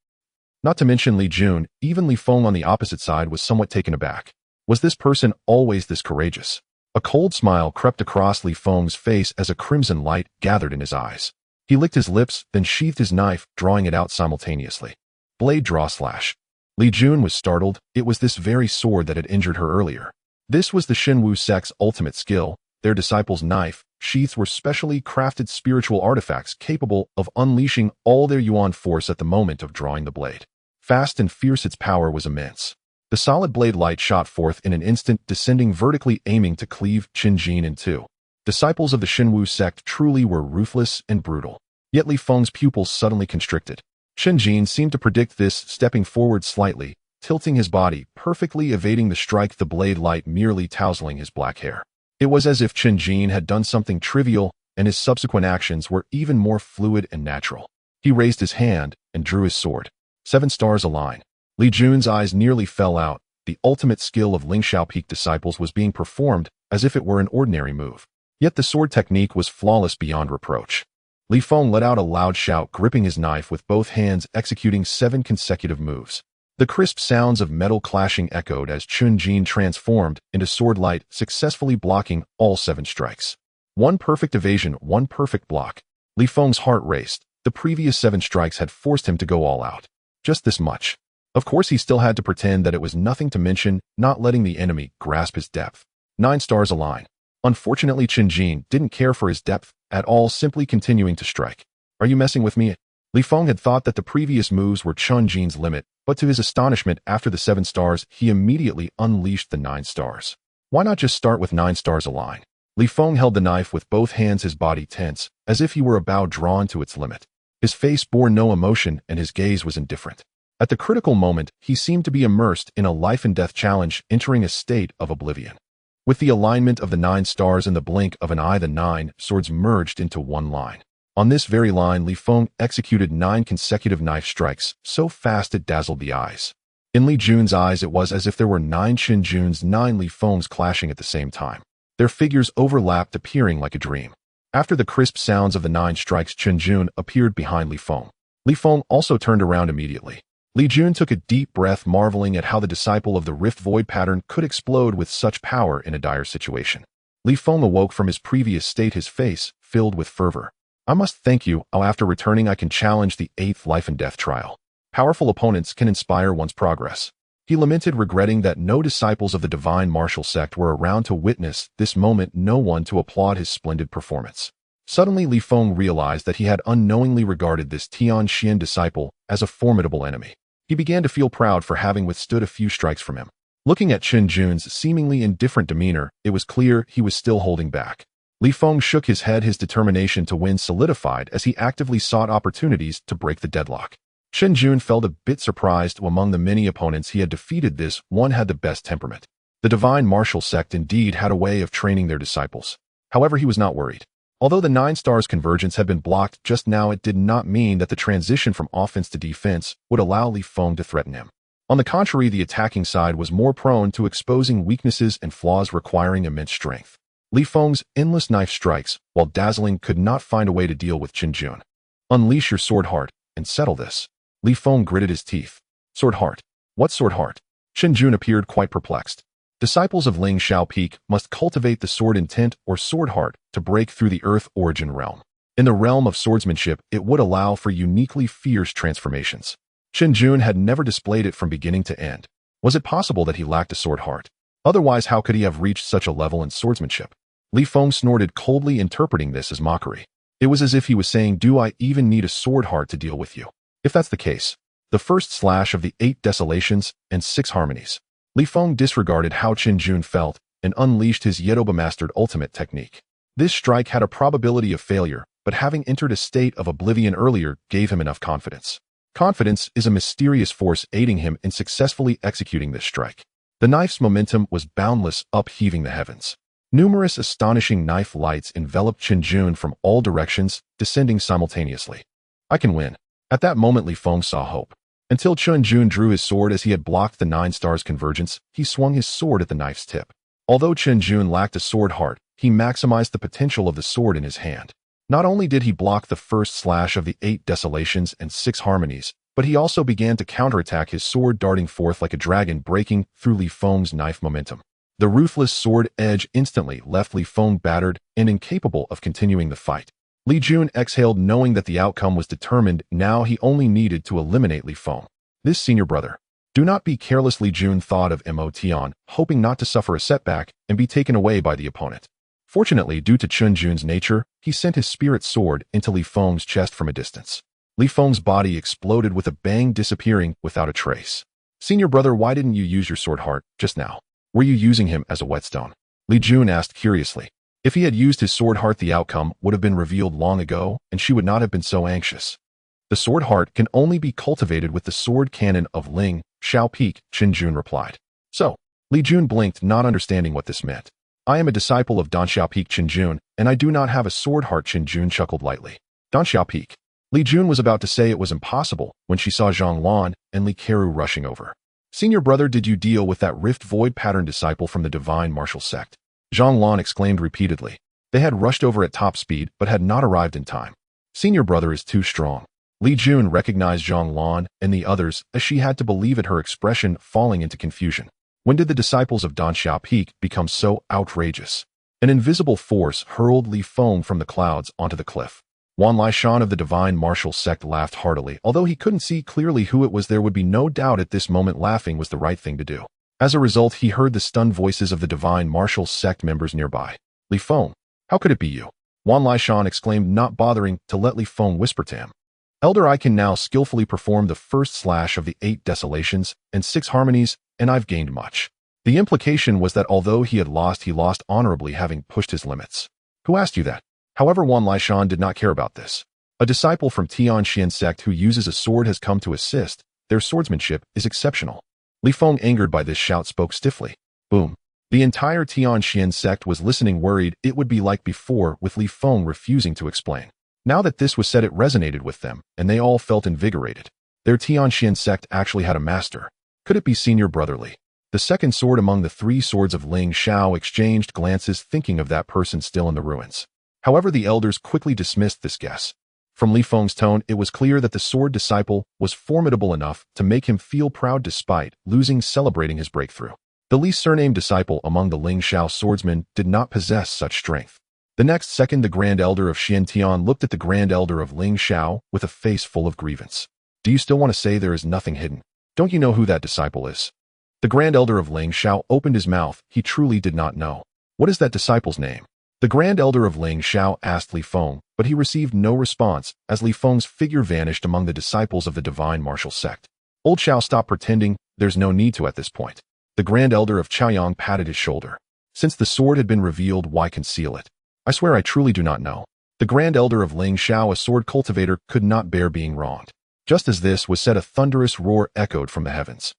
Not to mention Li Jun, even Li Feng on the opposite side was somewhat taken aback. Was this person always this courageous? A cold smile crept across Li Feng's face as a crimson light gathered in his eyes. He licked his lips, then sheathed his knife, drawing it out simultaneously. Blade draw slash. Li Jun was startled. It was this very sword that had injured her earlier. This was the Tianxuan Sect's ultimate skill. Their disciples' knife sheaths were specially crafted spiritual artifacts capable of unleashing all their yuan force at the moment of drawing the blade. Fast and fierce, its power was immense. The solid blade light shot forth in an instant, descending vertically, aiming to cleave Chen Jin in two. Disciples of the Tianxuan Sect truly were ruthless and brutal. Yet Li Feng's pupils suddenly constricted. Chen Jin seemed to predict this, stepping forward slightly, tilting his body, perfectly evading the strike, the blade light merely tousling his black hair. It was as if Chen Jin had done something trivial, and his subsequent actions were even more fluid and natural. He raised his hand and drew his sword. 7 stars align. Li Jun's eyes nearly fell out. The ultimate skill of Ling Xiao Peak disciples was being performed as if it were an ordinary move. Yet the sword technique was flawless beyond reproach. Li Feng let out a loud shout, gripping his knife with both hands, executing 7 consecutive moves. The crisp sounds of metal clashing echoed as Chen Jin transformed into sword light, successfully blocking all 7 strikes. 1 perfect evasion, 1 perfect block. Li Feng's heart raced. The previous 7 strikes had forced him to go all out. Just this much. Of course, he still had to pretend that it was nothing, to mention not letting the enemy grasp his depth. 9 stars align. Unfortunately, Chen Jin didn't care for his depth at all, simply continuing to strike. Are you messing with me? Li Feng had thought that the previous moves were Chen Jin's limit, but to his astonishment, after the 7 stars, he immediately unleashed the 9 stars. Why not just start with 9 stars aligned? Li Feng held the knife with both hands, his body tense, as if he were a bow drawn to its limit. His face bore no emotion and his gaze was indifferent. At the critical moment, he seemed to be immersed in a life-and-death challenge, entering a state of oblivion. With the alignment of the 9 stars in the blink of an eye, the 9 swords merged into one line. On this very line, Li Feng executed 9 consecutive knife strikes, so fast it dazzled the eyes. In Li Jun's eyes, it was as if there were 9 Chen Jun's, 9 Li Fengs clashing at the same time. Their figures overlapped, appearing like a dream. After the crisp sounds of the 9 strikes, Chen Jin appeared behind Li Feng. Li Feng also turned around immediately. Li Jun took a deep breath, marveling at how the disciple of the rift void pattern could explode with such power in a dire situation. Li Feng awoke from his previous state, his face filled with fervor. I must thank you. After returning, I can challenge the 8th life and death trial. Powerful opponents can inspire one's progress. He lamented, regretting that no disciples of the divine martial sect were around to witness this moment, no one to applaud his splendid performance. Suddenly, Li Feng realized that he had unknowingly regarded this Tianxuan disciple as a formidable enemy. He began to feel proud for having withstood a few strikes from him. Looking at Chen Jun's seemingly indifferent demeanor, it was clear he was still holding back. Li Feng shook his head, his determination to win solidified as he actively sought opportunities to break the deadlock. Chen Jin felt a bit surprised. Among the many opponents he had defeated, this one had the best temperament. The divine martial sect indeed had a way of training their disciples. However, he was not worried. Although the 9 stars convergence had been blocked just now, it did not mean that the transition from offense to defense would allow Li Feng to threaten him. On the contrary, the attacking side was more prone to exposing weaknesses and flaws requiring immense strength. Li Feng's endless knife strikes, while dazzling, could not find a way to deal with Chen Jin. Unleash your sword heart and settle this. Li Feng gritted his teeth. Sword heart? What sword heart? Chen Jin appeared quite perplexed. Disciples of Ling Shao Peak must cultivate the sword intent or sword heart to break through the earth origin realm. In the realm of swordsmanship, it would allow for uniquely fierce transformations. Chen Jin had never displayed it from beginning to end. Was it possible that he lacked a sword heart? Otherwise, how could he have reached such a level in swordsmanship? Li Feng snorted coldly, interpreting this as mockery. It was as if he was saying, do I even need a sword heart to deal with you? If that's the case, the first slash of the 8 desolations and 6 harmonies. Li Feng disregarded how Chen Jin felt and unleashed his Yedoba-mastered ultimate technique. This strike had a probability of failure, but having entered a state of oblivion earlier gave him enough confidence. Confidence is a mysterious force aiding him in successfully executing this strike. The knife's momentum was boundless, upheaving the heavens. Numerous astonishing knife lights enveloped Chen Jin from all directions, descending simultaneously. I can win. At that moment, Li Feng saw hope. Until Chen Jin drew his sword as he had blocked the 9 stars convergence, he swung his sword at the knife's tip. Although Chen Jin lacked a sword heart, he maximized the potential of the sword in his hand. Not only did he block the first slash of the 8 desolations and 6 harmonies, but he also began to counterattack, his sword darting forth like a dragon, breaking through Li Feng's knife momentum. The ruthless sword edge instantly left Li Feng battered and incapable of continuing the fight. Li Jun exhaled, knowing that the outcome was determined. Now he only needed to eliminate Li Feng. This senior brother. Do not be careless, Li Jun thought of Immortal, hoping not to suffer a setback and be taken away by the opponent. Fortunately, due to Chen Jun's nature, he sent his spirit sword into Li Feng's chest from a distance. Li Feng's body exploded with a bang, disappearing without a trace. Senior brother, why didn't you use your sword heart just now? Were you using him as a whetstone? Li Jun asked curiously. If he had used his sword heart, the outcome would have been revealed long ago, and she would not have been so anxious. The sword heart can only be cultivated with the sword cannon of Ling Shao Peak, Chen Jin replied. So, Li Jun blinked, not understanding what this meant. I am a disciple of Dan Shao Peak, Chen Jin, and I do not have a sword heart. Chen Jin chuckled lightly. Dan Shao Peak. Li Jun was about to say it was impossible when she saw Zhang Lan and Li Keru rushing over. Senior brother, did you deal with that rift void pattern disciple from the divine martial sect? Zhang Lan exclaimed repeatedly. They had rushed over at top speed but had not arrived in time. Senior brother is too strong. Li Jun recognized Zhang Lan and the others as she had to believe it, her expression falling into confusion. When did the disciples of Dan Shao Peak become so outrageous? An invisible force hurled Li Feng from the clouds onto the cliff. Wan Lishan of the divine martial sect laughed heartily. Although he couldn't see clearly who it was, there would be no doubt at this moment laughing was the right thing to do. As a result, he heard the stunned voices of the divine martial sect members nearby. Li Feng, how could it be you? Wan Lishan exclaimed, not bothering to let Li Feng whisper to him. Elder, I can now skillfully perform the first slash of the 8 desolations and 6 harmonies, and I've gained much. The implication was that although he lost honorably, having pushed his limits. Who asked you that? However, Wan Laishan did not care about this. A disciple from Tianxuan Sect who uses a sword has come to assist. Their swordsmanship is exceptional. Li Feng, angered by this shout, spoke stiffly. Boom. The entire Tianxuan Sect was listening, worried it would be like before, with Li Feng refusing to explain. Now that this was said, it resonated with them, and they all felt invigorated. Their Tianxuan Sect actually had a master. Could it be Senior Brother Li? The second sword among the 3 swords of Ling Xiao exchanged glances, thinking of that person still in the ruins. However, the elders quickly dismissed this guess. From Li Feng's tone, it was clear that the sword disciple was formidable enough to make him feel proud despite losing, celebrating his breakthrough. The least surnamed disciple among the Ling Xiao swordsmen did not possess such strength. The next second, the Grand Elder of Xiantian looked at the Grand Elder of Ling Xiao with a face full of grievance. Do you still want to say there is nothing hidden? Don't you know who that disciple is? The Grand Elder of Ling Xiao opened his mouth. He truly did not know. What is that disciple's name? The Grand Elder of Ling Xiao asked Li Feng, but he received no response as Li Feng's figure vanished among the disciples of the Divine Martial Sect. Old Xiao, stop pretending. There's no need to at this point. The Grand Elder of Chaoyang patted his shoulder. Since the sword had been revealed, why conceal it? I swear I truly do not know. The Grand Elder of Ling Xiao, a sword cultivator, could not bear being wronged. Just as this was said, a thunderous roar echoed from the heavens.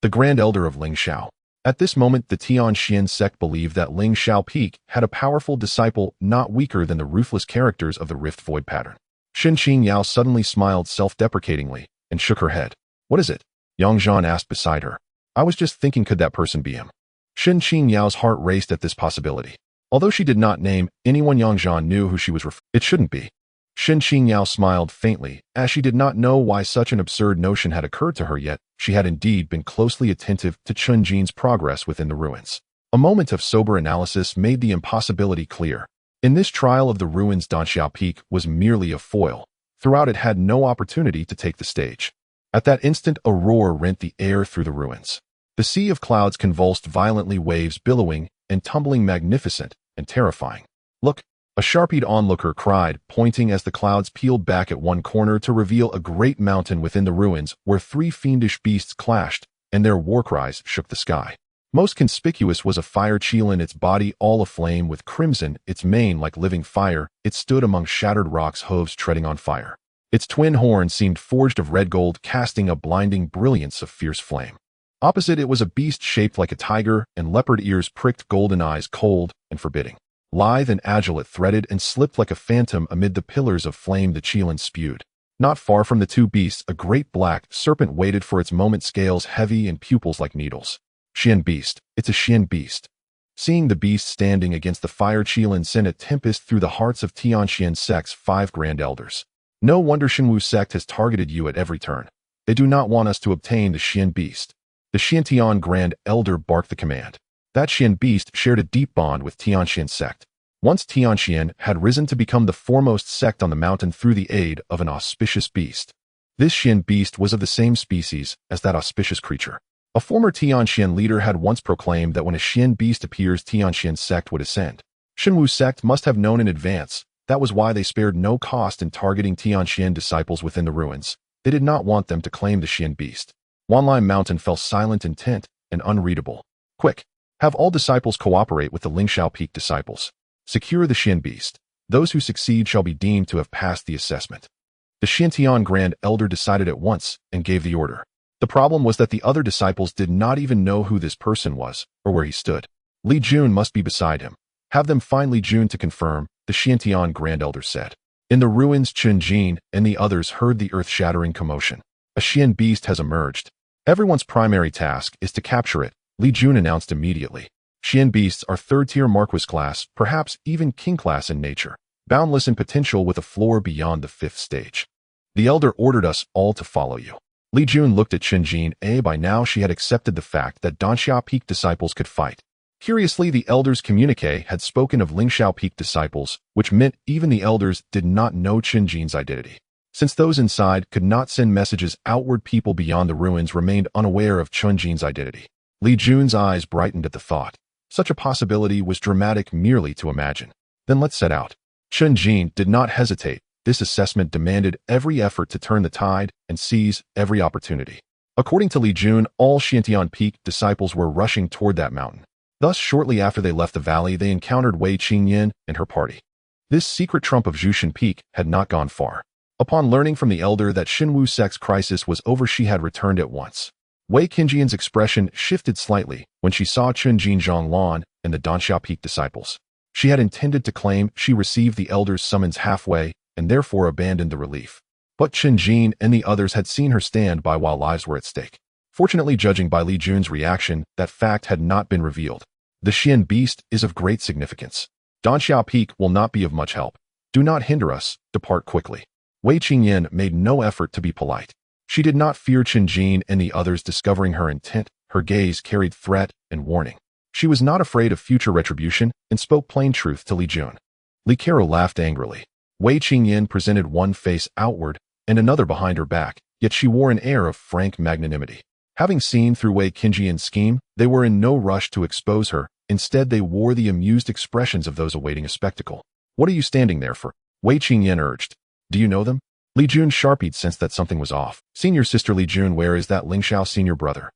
The Grand Elder of Ling Xiao. At this moment, the Tianxuan Sect believed that Ling Xiao Peak had a powerful disciple not weaker than the ruthless characters of the Rift Void pattern. Xin Qingyao suddenly smiled self-deprecatingly and shook her head. What is it? Yang Zhan asked beside her. I was just thinking, could that person be him? Xin Qingyao's heart raced at this possibility. Although she did not name anyone, Yang Zhan knew who she was referring to. It shouldn't be. Xin Qingyao smiled faintly, as she did not know why such an absurd notion had occurred to her yet. She had indeed been closely attentive to Chen Jin's progress within the ruins. A moment of sober analysis made the impossibility clear. In this trial of the ruins, Danxiao Peak was merely a foil. Throughout, it had no opportunity to take the stage. At that instant, a roar rent the air through the ruins. The sea of clouds convulsed violently, waves billowing and tumbling, magnificent and terrifying. Look! A sharp-eyed onlooker cried, pointing as the clouds peeled back at one corner to reveal a great mountain within the ruins where 3 fiendish beasts clashed, and their war cries shook the sky. Most conspicuous was a fire qilin, its body all aflame with crimson, its mane like living fire. It stood among shattered rocks, hooves treading on fire. Its twin horns seemed forged of red gold, casting a blinding brilliance of fierce flame. Opposite it was a beast shaped like a tiger, and leopard ears pricked, golden eyes cold and forbidding. Lithe and agile, it threaded and slipped like a phantom amid the pillars of flame the qilin spewed. Not far from the 2 beasts, a great black serpent waited for its moment, scales heavy and pupils like needles. Xian beast. It's a Xian beast. Seeing the beast standing against the fire qilin sent a tempest through the hearts of Tianxuan Sect's 5 Grand Elders. No wonder Shenwu Sect has targeted you at every turn. They do not want us to obtain the Xian beast. The Xiantian Grand Elder barked the command. That Xian beast shared a deep bond with Tianxuan Sect. Once Tianxuan had risen to become the foremost sect on the mountain through the aid of an auspicious beast. This Xian beast was of the same species as that auspicious creature. A former Tianxuan leader had once proclaimed that when a Xian beast appears, Tianxuan Sect would ascend. Shenwu Sect must have known in advance. That was why they spared no cost in targeting Tianxuan disciples within the ruins. They did not want them to claim the Xian beast. Wanlai Mountain fell silent, intent, and unreadable. Quick! Have all disciples cooperate with the Lingxiao Peak disciples. Secure the Xian beast. Those who succeed shall be deemed to have passed the assessment. The Xiantian Grand Elder decided at once and gave the order. The problem was that the other disciples did not even know who this person was or where he stood. Li Jun must be beside him. Have them find Li Jun to confirm, the Xiantian Grand Elder said. In the ruins, Chen Jin and the others heard the earth-shattering commotion. A Xian beast has emerged. Everyone's primary task is to capture it, Li Jun announced immediately. Xian beasts are 3rd-tier Marquis class, perhaps even King class in nature, boundless in potential with a floor beyond the 5th stage. The Elder ordered us all to follow you. Li Jun looked at Chen Jin. By now she had accepted the fact that Danxiao Peak disciples could fight. Curiously, the Elder's communique had spoken of Lingxiao Peak disciples, which meant even the Elders did not know Chen Jin's identity. Since those inside could not send messages outward, people beyond the ruins remained unaware of Chen Jin's identity. Li Jun's eyes brightened at the thought. Such a possibility was dramatic merely to imagine. Then let's set out. Chen Jin did not hesitate. This assessment demanded every effort to turn the tide and seize every opportunity. According to Li Jun, all Xiantian Peak disciples were rushing toward that mountain. Thus, shortly after they left the valley, they encountered Wei Qingyan and her party. This secret trump of Zhushan Peak had not gone far. Upon learning from the elder that Xinwu Sect's crisis was over, she had returned at once. Wei Qingyan's expression shifted slightly when she saw Chen Jin, Zhonglan, and the Danxia Peak disciples. She had intended to claim she received the elder's summons halfway and therefore abandoned the relief. But Chen Jin and the others had seen her stand by while lives were at stake. Fortunately, judging by Li Jun's reaction, that fact had not been revealed. The Xian beast is of great significance. Danxia Peak will not be of much help. Do not hinder us, depart quickly. Wei Qingyan made no effort to be polite. She did not fear Chen Jin and the others discovering her intent. Her gaze carried threat and warning. She was not afraid of future retribution and spoke plain truth to Li Jun. Li Kero laughed angrily. Wei Qingyan presented one face outward and another behind her back, yet she wore an air of frank magnanimity. Having seen through Wei Qingyan's scheme, they were in no rush to expose her. Instead, they wore the amused expressions of those awaiting a spectacle. What are you standing there for? Wei Qingyan urged. Do you know them? Li Jun sharpied, sensed that something was off. Senior sister Li Jun, where is that Ling Xiao senior brother?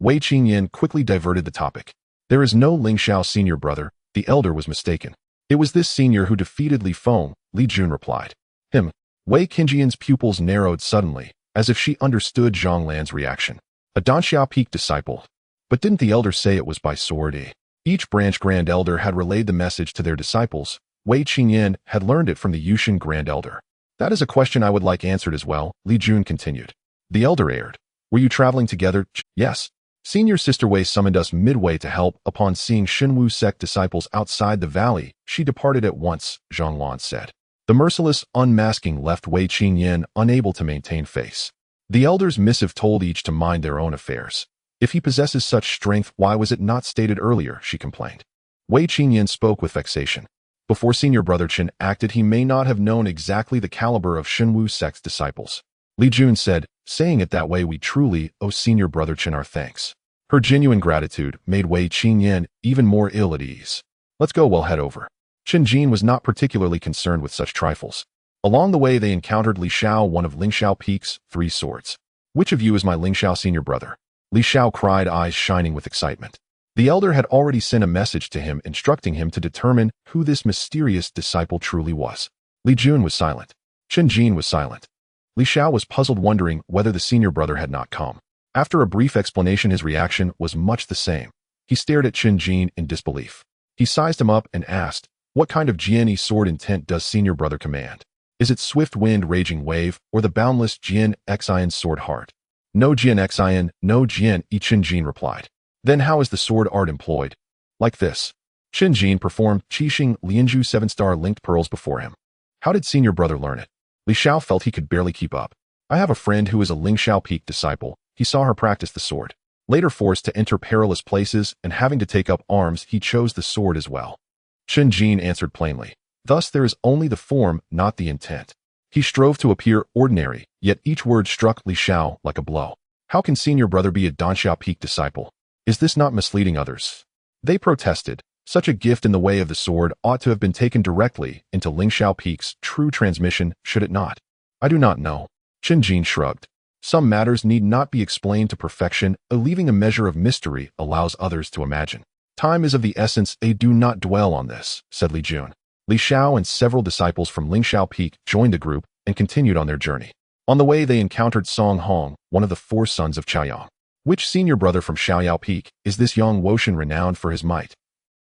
Wei Qingyan quickly diverted the topic. There is no Ling Xiao senior brother. The elder was mistaken. It was this senior who defeated Li Feng, Li Jun replied. Him. Wei Qingyan's pupils narrowed suddenly, as if she understood Zhonglan's reaction. A Danxia Peak disciple. But didn't the elder say it was by sword? Each branch Grand Elder had relayed the message to their disciples. Wei Qingyan had learned it from the Yushan Grand Elder. That is a question I would like answered as well, Li Jun continued. The elder aired. Were you traveling together? Yes. Senior sister Wei summoned us midway to help. Upon seeing Xinwu Sect disciples outside the valley, she departed at once, Zhonglan said. The merciless unmasking left Wei Qingyan unable to maintain face. The elder's missive told each to mind their own affairs. If he possesses such strength, why was it not stated earlier, she complained. Wei Qingyan spoke with vexation. Before senior brother Chen acted, he may not have known exactly the caliber of Xinwu Sect's disciples. Li Jun said, saying it that way, we truly owe senior brother Chen our thanks. Her genuine gratitude made Wei Qingyan even more ill at ease. Let's go, we'll head over. Chen Jin was not particularly concerned with such trifles. Along the way, they encountered Li Xiao, one of Ling Xiao Peak's 3 swords. Which of you is my Ling Xiao senior brother? Li Xiao cried, eyes shining with excitement. The elder had already sent a message to him instructing him to determine who this mysterious disciple truly was. Li Jun was silent. Chen Jin was silent. Li Xiao was puzzled, wondering whether the senior brother had not come. After a brief explanation, his reaction was much the same. He stared at Chen Jin in disbelief. He sized him up and asked, what kind of Jian sword intent does senior brother command? Is it swift wind raging wave or the boundless Jian Xian sword heart? No Jian Xian, no Jian, Chen Jin replied. Then how is the sword art employed? Like this. Chen Jin performed Qixing Lianzhu 7-star linked pearls before him. How did senior brother learn it? Li Xiao felt he could barely keep up. I have a friend who is a Ling Xiao Peak disciple. He saw her practice the sword. Later forced to enter perilous places and having to take up arms, he chose the sword as well. Chen Jin answered plainly. Thus there is only the form, not the intent. He strove to appear ordinary, yet each word struck Li Xiao like a blow. How can senior brother be a Danxia Peak disciple? Is this not misleading others? They protested. Such a gift in the way of the sword ought to have been taken directly into Ling Xiao Peak's true transmission, should it not? I do not know. Chen Jin shrugged. Some matters need not be explained to perfection, leaving a measure of mystery allows others to imagine. Time is of the essence, do not dwell on this, said Li Jun. Li Xiao and several disciples from Ling Xiao Peak joined the group and continued on their journey. On the way, they encountered Song Hong, one of the 4 sons of Chaoyang. Which senior brother from Xiaoyao Peak is this young Woshan renowned for his might?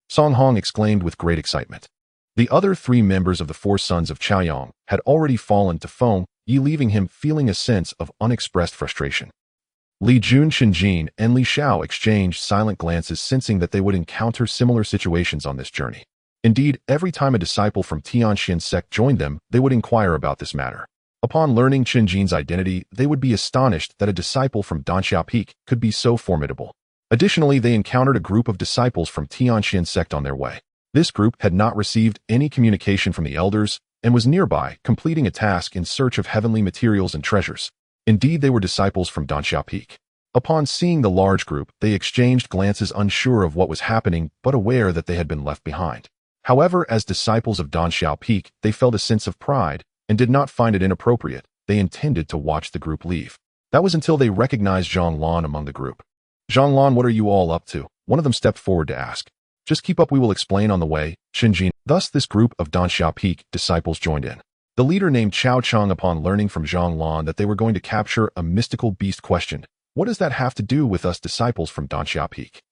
Song Hong exclaimed with great excitement. The other 3 members of the 4 sons of Chaoyang had already fallen to Feng Yi, leaving him feeling a sense of unexpressed frustration. Li Jun, Chen Jin, and Li Xiao exchanged silent glances, sensing that they would encounter similar situations on this journey. Indeed, every time a disciple from Tianxuan Sect joined them, they would inquire about this matter. Upon learning Chen Jin's identity, they would be astonished that a disciple from Danxia Peak could be so formidable. Additionally, they encountered a group of disciples from Tianxuan Sect on their way. This group had not received any communication from the elders and was nearby, completing a task in search of heavenly materials and treasures. Indeed, they were disciples from Danxia Peak. Upon seeing the large group, they exchanged glances, unsure of what was happening, but aware that they had been left behind. However, as disciples of Danxia Peak, they felt a sense of pride and did not find it inappropriate. They intended to watch the group leave. That was until they recognized Zhang among the group. Zhang, what are you all up to? One of them stepped forward to ask. Just keep up, we will explain on the way, Chen Jin. Thus this group of Danxia Peak disciples joined in. The leader named Chao Cheng, upon learning from Zhang that they were going to capture a mystical beast, questioned, what does that have to do with us disciples from Danxia Peak?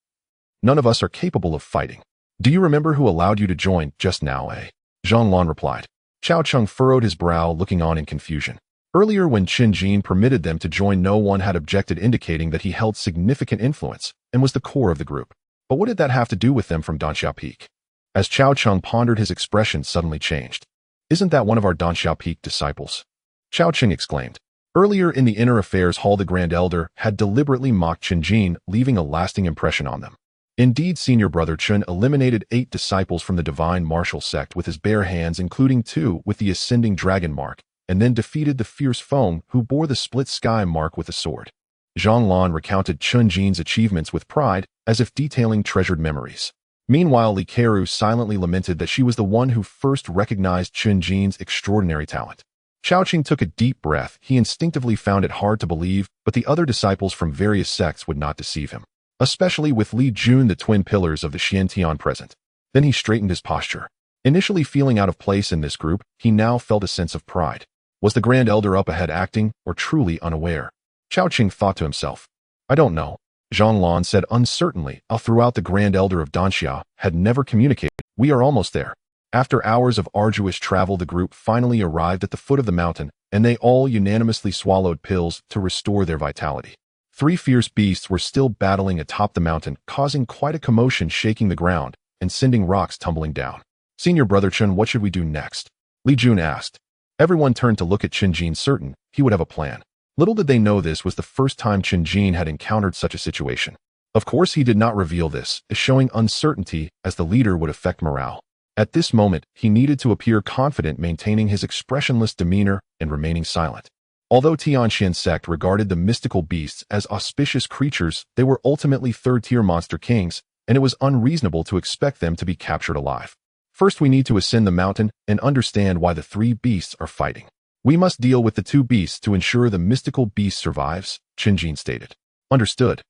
None of us are capable of fighting. Do you remember who allowed you to join just now, eh? Zhang replied. Chao Cheng furrowed his brow, looking on in confusion. Earlier when Chen Jin permitted them to join, no one had objected, indicating that he held significant influence and was the core of the group. But what did that have to do with them from Danxia Peak? As Chao Cheng pondered, his expression suddenly changed. Isn't that one of our Danxia Peak disciples? Chao Cheng exclaimed. Earlier in the Inner Affairs Hall, the Grand Elder had deliberately mocked Chen Jin, leaving a lasting impression on them. Indeed, senior brother Chen eliminated 8 disciples from the Divine Martial Sect with his bare hands, including 2 with the Ascending Dragon mark, and then defeated the fierce foe who bore the Split Sky mark with a sword. Zhang recounted Chen Jin's achievements with pride, as if detailing treasured memories. Meanwhile, Li Keru silently lamented that she was the one who first recognized Chen Jin's extraordinary talent. Chao Cheng took a deep breath. He instinctively found it hard to believe, but the other disciples from various sects would not deceive him, especially with Li Jun, the twin pillars of the Xiantian present. Then he straightened his posture. Initially feeling out of place in this group, he now felt a sense of pride. Was the Grand Elder up ahead acting, or truly unaware? Chao Cheng thought to himself. I don't know. Zhang said uncertainly. Throughout the Grand Elder of Danxia had never communicated. We are almost there. After hours of arduous travel, the group finally arrived at the foot of the mountain, and they all unanimously swallowed pills to restore their vitality. 3 fierce beasts were still battling atop the mountain, causing quite a commotion, shaking the ground and sending rocks tumbling down. Senior brother Chen, what should we do next? Li Jun asked. Everyone turned to look at Chen Jin, certain he would have a plan. Little did they know this was the first time Chen Jin had encountered such a situation. Of course, he did not reveal this, as showing uncertainty as the leader would affect morale. At this moment, he needed to appear confident, maintaining his expressionless demeanor and remaining silent. Although Tianxuan Sect regarded the mystical beasts as auspicious creatures, they were ultimately third-tier monster kings, and it was unreasonable to expect them to be captured alive. First, we need to ascend the mountain and understand why the 3 beasts are fighting. We must deal with the 2 beasts to ensure the mystical beast survives, Chen Jin stated. Understood.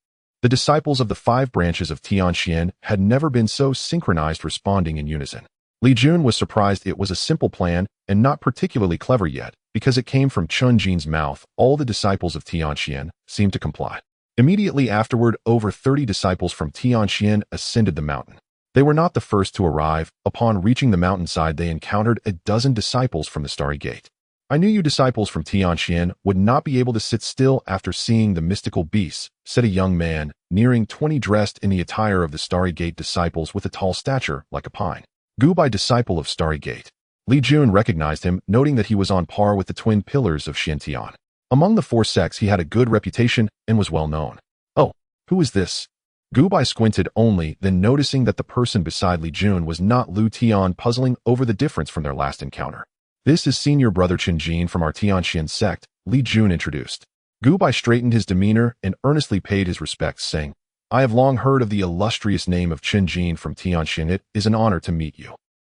The disciples of the 5 branches of Tianxian had never been so synchronized, responding in unison. Li Jun was surprised. It was a simple plan and not particularly clever yet, because it came from Chen Jin's mouth. All the disciples of Tianxian seemed to comply. Immediately afterward, over 30 disciples from Tianxian ascended the mountain. They were not the first to arrive. Upon reaching the mountainside, they encountered a dozen disciples from the Starry Gate. I knew you disciples from Tianxian would not be able to sit still after seeing the mystical beasts, said a young man, nearing 20, dressed in the attire of the Starry Gate disciples with a tall stature like a pine. Gubai, disciple of Starry Gate. Li Jun recognized him, noting that he was on par with the twin pillars of Xiantian. Among the 4 sects, he had a good reputation and was well known. Oh, who is this? Gubai squinted only, then noticing that the person beside Li Jun was not Lu Tian, puzzling over the difference from their last encounter. This is senior brother Chen Jin from our Tianxuan Sect, Li Jun introduced. Gubai straightened his demeanor and earnestly paid his respects, saying, I have long heard of the illustrious name of Chen Jin from Tianxian. It is an honor to meet you.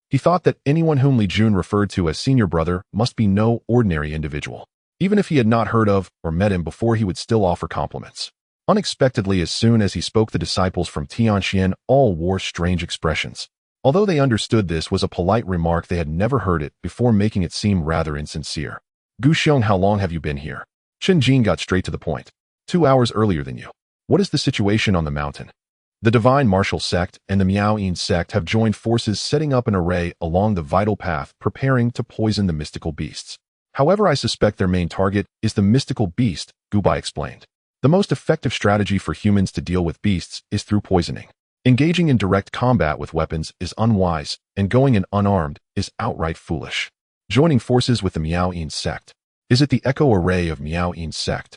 He thought that anyone whom Li Jun referred to as senior brother must be no ordinary individual. Even if he had not heard of or met him before, he would still offer compliments. Unexpectedly, as soon as he spoke, the disciples from Tianxian all wore strange expressions. Although they understood this was a polite remark, they had never heard it before, making it seem rather insincere. Gu Xiong, how long have you been here? Chen Jin got straight to the point. 2 hours earlier than you. What is the situation on the mountain? The Divine Martial Sect and the Miaoyin Sect have joined forces, setting up an array along the vital path, preparing to poison the mystical beasts. However, I suspect their main target is the mystical beast, Gubai explained. The most effective strategy for humans to deal with beasts is through poisoning. Engaging in direct combat with weapons is unwise, and going in unarmed is outright foolish. Joining forces with the Miaoyin Sect. Is it the Echo Array of Miaoyin Sect?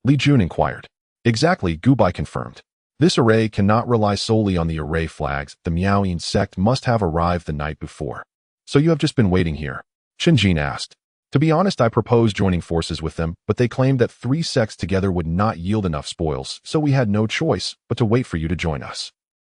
Li Jun inquired. Exactly, Gubai confirmed. This array cannot rely solely on the array flags. The Miaoyin Sect must have arrived the night before. So you have just been waiting here? Chen Jin asked. To be honest, I proposed joining forces with them, but they claimed that 3 sects together would not yield enough spoils, so we had no choice but to wait for you to join us.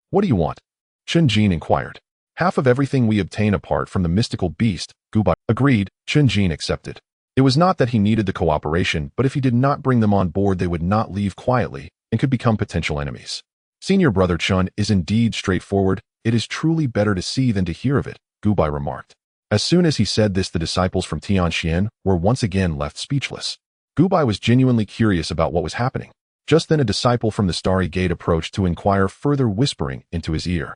What do you want? Chen Jin inquired. Half of everything we obtain apart from the mystical beast, Gubai agreed. Chen Jin accepted. It was not that he needed the cooperation, but if he did not bring them on board they would not leave quietly and could become potential enemies. Senior brother Chen is indeed straightforward. It is truly better to see than to hear of it, Gubai remarked. As soon as he said this, the disciples from Tianxuan were once again left speechless. Gubai was genuinely curious about what was happening. Just then a disciple from the Starry Gate approached to inquire further, whispering into his ear.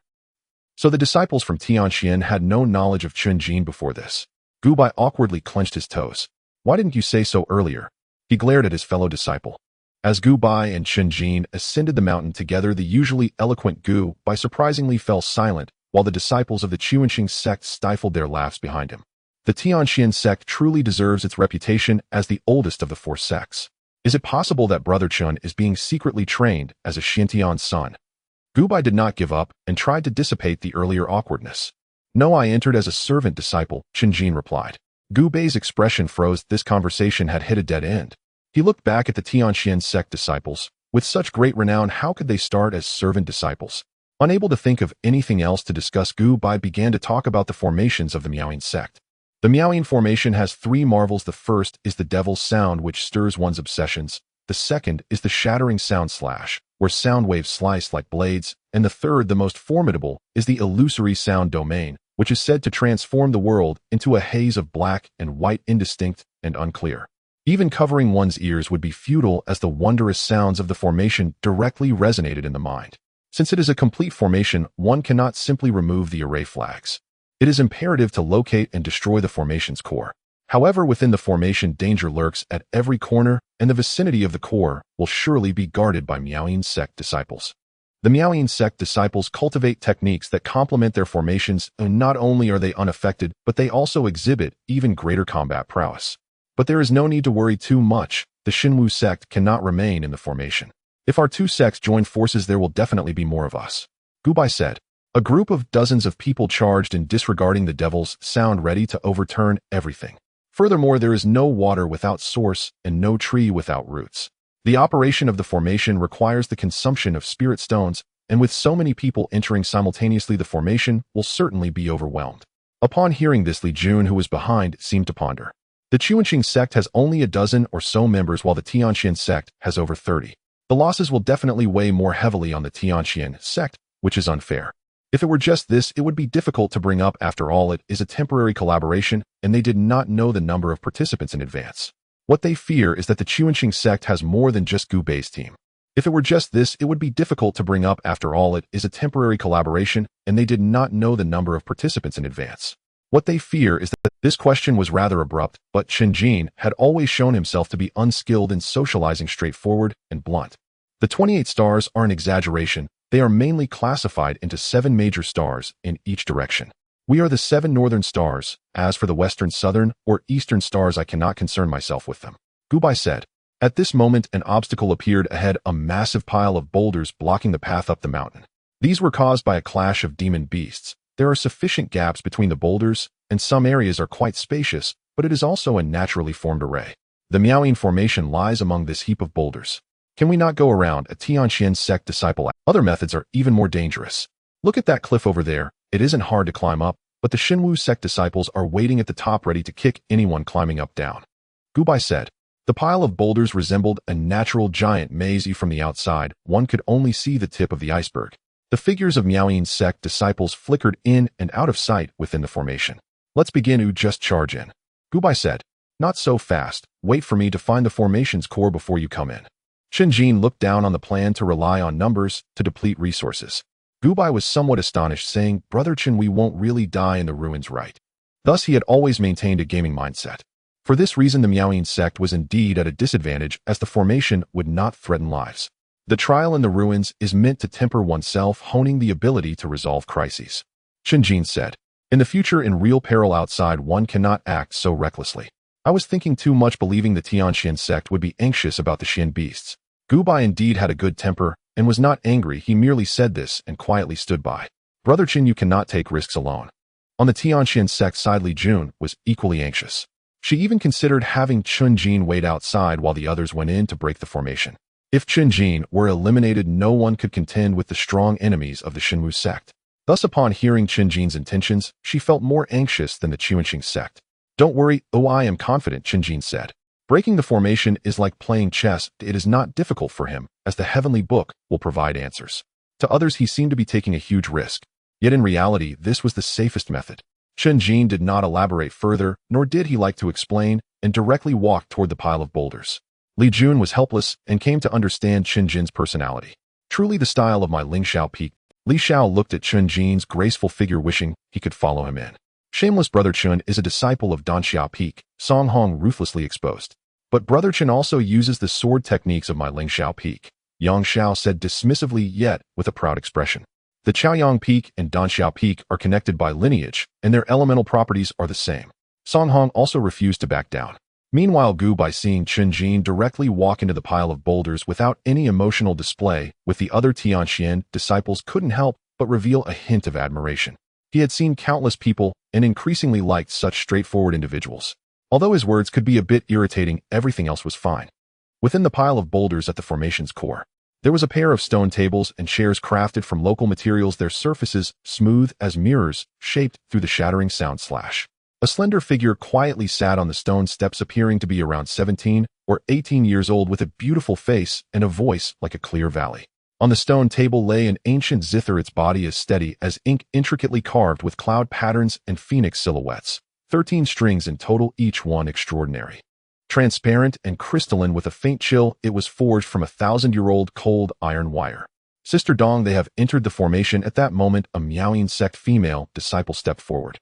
So the disciples from Tianxuan had no knowledge of Chen Jin before this. Gubai awkwardly clenched his toes. Why didn't you say so earlier? He glared at his fellow disciple. As Gubai and Chen Jin ascended the mountain together, the usually eloquent Gubai surprisingly fell silent, while the disciples of the Tianxuan Sect stifled their laughs behind him. The Tianxuan Sect truly deserves its reputation as the oldest of the four sects. Is it possible that Brother Chen is being secretly trained as a Xintian's son? Gubai did not give up and tried to dissipate the earlier awkwardness. No, I entered as a servant disciple, Chen Jin replied. Gubai's expression froze. This conversation had hit a dead end. He looked back at the Tianxuan Sect disciples. With such great renown, how could they start as servant disciples? Unable to think of anything else to discuss, Gubai began to talk about the formations of the Miaoying sect. The Miaoying formation has three marvels. The first is the devil's sound, which stirs one's obsessions. The second is the shattering sound slash, where sound waves slice like blades. And the third, the most formidable, is the illusory sound domain, which is said to transform the world into a haze of black and white, indistinct and unclear. Even covering one's ears would be futile, as the wondrous sounds of the formation directly resonated in the mind. Since it is a complete formation, one cannot simply remove the array flags. It is imperative to locate and destroy the formation's core. However, within the formation, danger lurks at every corner, and the vicinity of the core will surely be guarded by Miaoying Sect disciples. The Miaoying Sect disciples cultivate techniques that complement their formations, and not only are they unaffected, but they also exhibit even greater combat prowess. But there is no need to worry too much. The Tianxuan Sect cannot remain in the formation. If our two sects join forces, there will definitely be more of us, Gubai said. A group of dozens of people charged in, disregarding the devil's sound, ready to overturn everything. Furthermore, there is no water without source and no tree without roots. The operation of the formation requires the consumption of spirit stones, and with so many people entering simultaneously, the formation will certainly be overwhelmed. Upon hearing this, Li Jun, who was behind, seemed to ponder. The Tianxuan Sect has only a dozen or so members, while the Tianxuan Sect has over 30. The losses will definitely weigh more heavily on the Tianxuan Sect, which is unfair. If it were just this, it would be difficult to bring up. After all, it is a temporary collaboration, and they did not know the number of participants in advance. What they fear is that the Tianxuan Sect has more than just Gubei's team. If it were just this, it would be difficult to bring up. After all, it is a temporary collaboration, and they did not know the number of participants in advance. What they fear is that this question was rather abrupt, but Chen Jin had always shown himself to be unskilled in socializing, straightforward and blunt. The 28 stars are an exaggeration. They are mainly classified into 7 major stars in each direction. We are the 7 northern stars. As for the western, southern, or eastern stars, I cannot concern myself with them, Gubai said. At this moment, an obstacle appeared ahead, a massive pile of boulders blocking the path up the mountain. These were caused by a clash of demon beasts. There are sufficient gaps between the boulders, and some areas are quite spacious, but it is also a naturally formed array. The Miaoying formation lies among this heap of boulders. Can we not go around? A Tianxuan Sect disciple. Other methods are even more dangerous. Look at that cliff over there. It isn't hard to climb up, but the Tianxuan Sect disciples are waiting at the top, ready to kick anyone climbing up down, Gubai said. The pile of boulders resembled a natural giant maze. From the outside, one could only see the tip of the iceberg. The figures of Miaoying Sect disciples flickered in and out of sight within the formation. Let's begin. Just charge in, Gubai said. Not so fast. Wait for me to find the formation's core before you come in. Chen Jin looked down on the plan to rely on numbers to deplete resources. Gubai was somewhat astonished, saying, Brother Chen, we won't really die in the ruins, right? Thus he had always maintained a gaming mindset. For this reason, the Miaoying Sect was indeed at a disadvantage, as the formation would not threaten lives. The trial in the ruins is meant to temper oneself, honing the ability to resolve crises, Chen Jin said. In the future, in real peril outside, one cannot act so recklessly. I was thinking too much, believing the Tianxuan Sect would be anxious about the Xian beasts. Gubai indeed had a good temper and was not angry. He merely said this and quietly stood by. Brother Chen, you cannot take risks alone. On the Tianxuan Sect side, Li Jun was equally anxious. She even considered having Chen Jin wait outside while the others went in to break the formation. If Chen Jin were eliminated, no one could contend with the strong enemies of the Tianxuan Sect. Thus, upon hearing Chen Jin's intentions, she felt more anxious than the Tianxuan Sect. Don't worry, oh, I am confident, Chen Jin said. Breaking the formation is like playing chess. It is not difficult for him, as the heavenly book will provide answers. To others, he seemed to be taking a huge risk. Yet in reality, this was the safest method. Chen Jin did not elaborate further, nor did he like to explain, and directly walked toward the pile of boulders. Li Jun was helpless and came to understand Chen Jin's personality. Truly the style of my Lingxiao peak. Li Xiao looked at Chen Jin's graceful figure, wishing he could follow him in. Shameless Brother Chen is a disciple of Danxia Peak, Song Hong ruthlessly exposed. But Brother Chen also uses the sword techniques of my Lingxiao Peak, Yang Xiao said dismissively yet with a proud expression. The Chaoyang Peak and Danxia Peak are connected by lineage, and their elemental properties are the same. Song Hong also refused to back down. Meanwhile, Gu, by seeing Chen Jin directly walk into the pile of boulders without any emotional display with the other Tianxian disciples, couldn't help but reveal a hint of admiration. He had seen countless people and increasingly liked such straightforward individuals. Although his words could be a bit irritating, everything else was fine. Within the pile of boulders at the formation's core, there was a pair of stone tables and chairs crafted from local materials, their surfaces smooth as mirrors, shaped through the shattering sound slash. A slender figure quietly sat on the stone steps, appearing to be around 17 or 18 years old, with a beautiful face and a voice like a clear valley. On the stone table lay an ancient zither, its body as steady as ink, intricately carved with cloud patterns and phoenix silhouettes. 13 strings in total, each one extraordinary. Transparent and crystalline with a faint chill, it was forged from 1,000-year-old cold iron wire. Sister Dong, they have entered the formation. At that moment, a Miaoyan Sect female disciple stepped forward.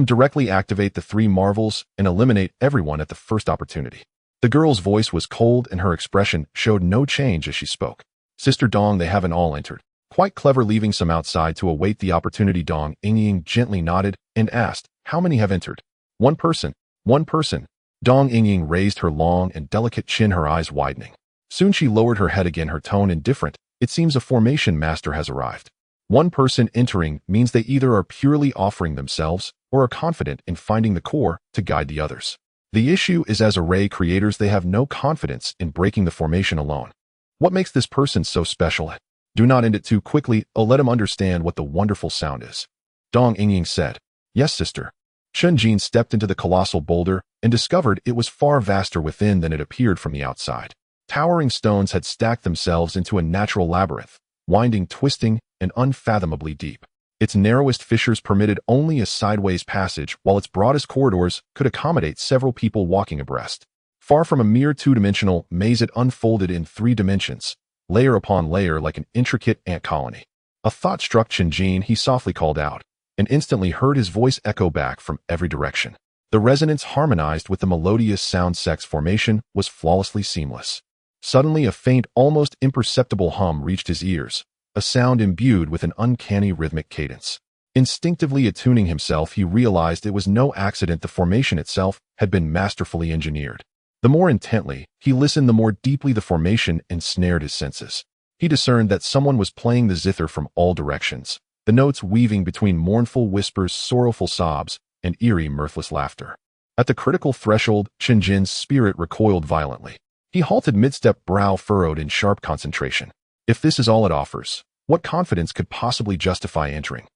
Directly activate the three marvels and eliminate everyone at the first opportunity. The girl's voice was cold and her expression showed no change as she spoke. Sister Dong, they haven't all entered. Quite clever, leaving some outside to await the opportunity. Dong Yingying gently nodded and asked, how many have entered? One person. One person. Dong Yingying raised her long and delicate chin, her eyes widening. Soon she lowered her head again, her tone indifferent. It seems a formation master has arrived. One person entering means they either are purely offering themselves or are confident in finding the core to guide the others. The issue is, as array creators, they have no confidence in breaking the formation alone. What makes this person so special? Do not end it too quickly. Oh, let him understand what the wonderful sound is. Dong Yingying said. Yes, sister. Chen Jin stepped into the colossal boulder and discovered it was far vaster within than it appeared from the outside. Towering stones had stacked themselves into a natural labyrinth, winding, twisting, and unfathomably deep. Its narrowest fissures permitted only a sideways passage, while its broadest corridors could accommodate several people walking abreast. Far from a mere two-dimensional maze, it unfolded in 3 dimensions, layer upon layer like an intricate ant colony. A thought struck Chen Jin. He softly called out, and instantly heard his voice echo back from every direction. The resonance harmonized with the melodious sound. Sect's formation was flawlessly seamless. Suddenly, a faint, almost imperceptible hum reached his ears, a sound imbued with an uncanny rhythmic cadence. Instinctively attuning himself, he realized it was no accident. The formation itself had been masterfully engineered. The more intently he listened, the more deeply the formation ensnared his senses. He discerned that someone was playing the zither from all directions, the notes weaving between mournful whispers, sorrowful sobs, and eerie, mirthless laughter. At the critical threshold, Chen Jin's spirit recoiled violently. He halted mid-step, brow furrowed in sharp concentration. If this is all it offers, what confidence could possibly justify entering?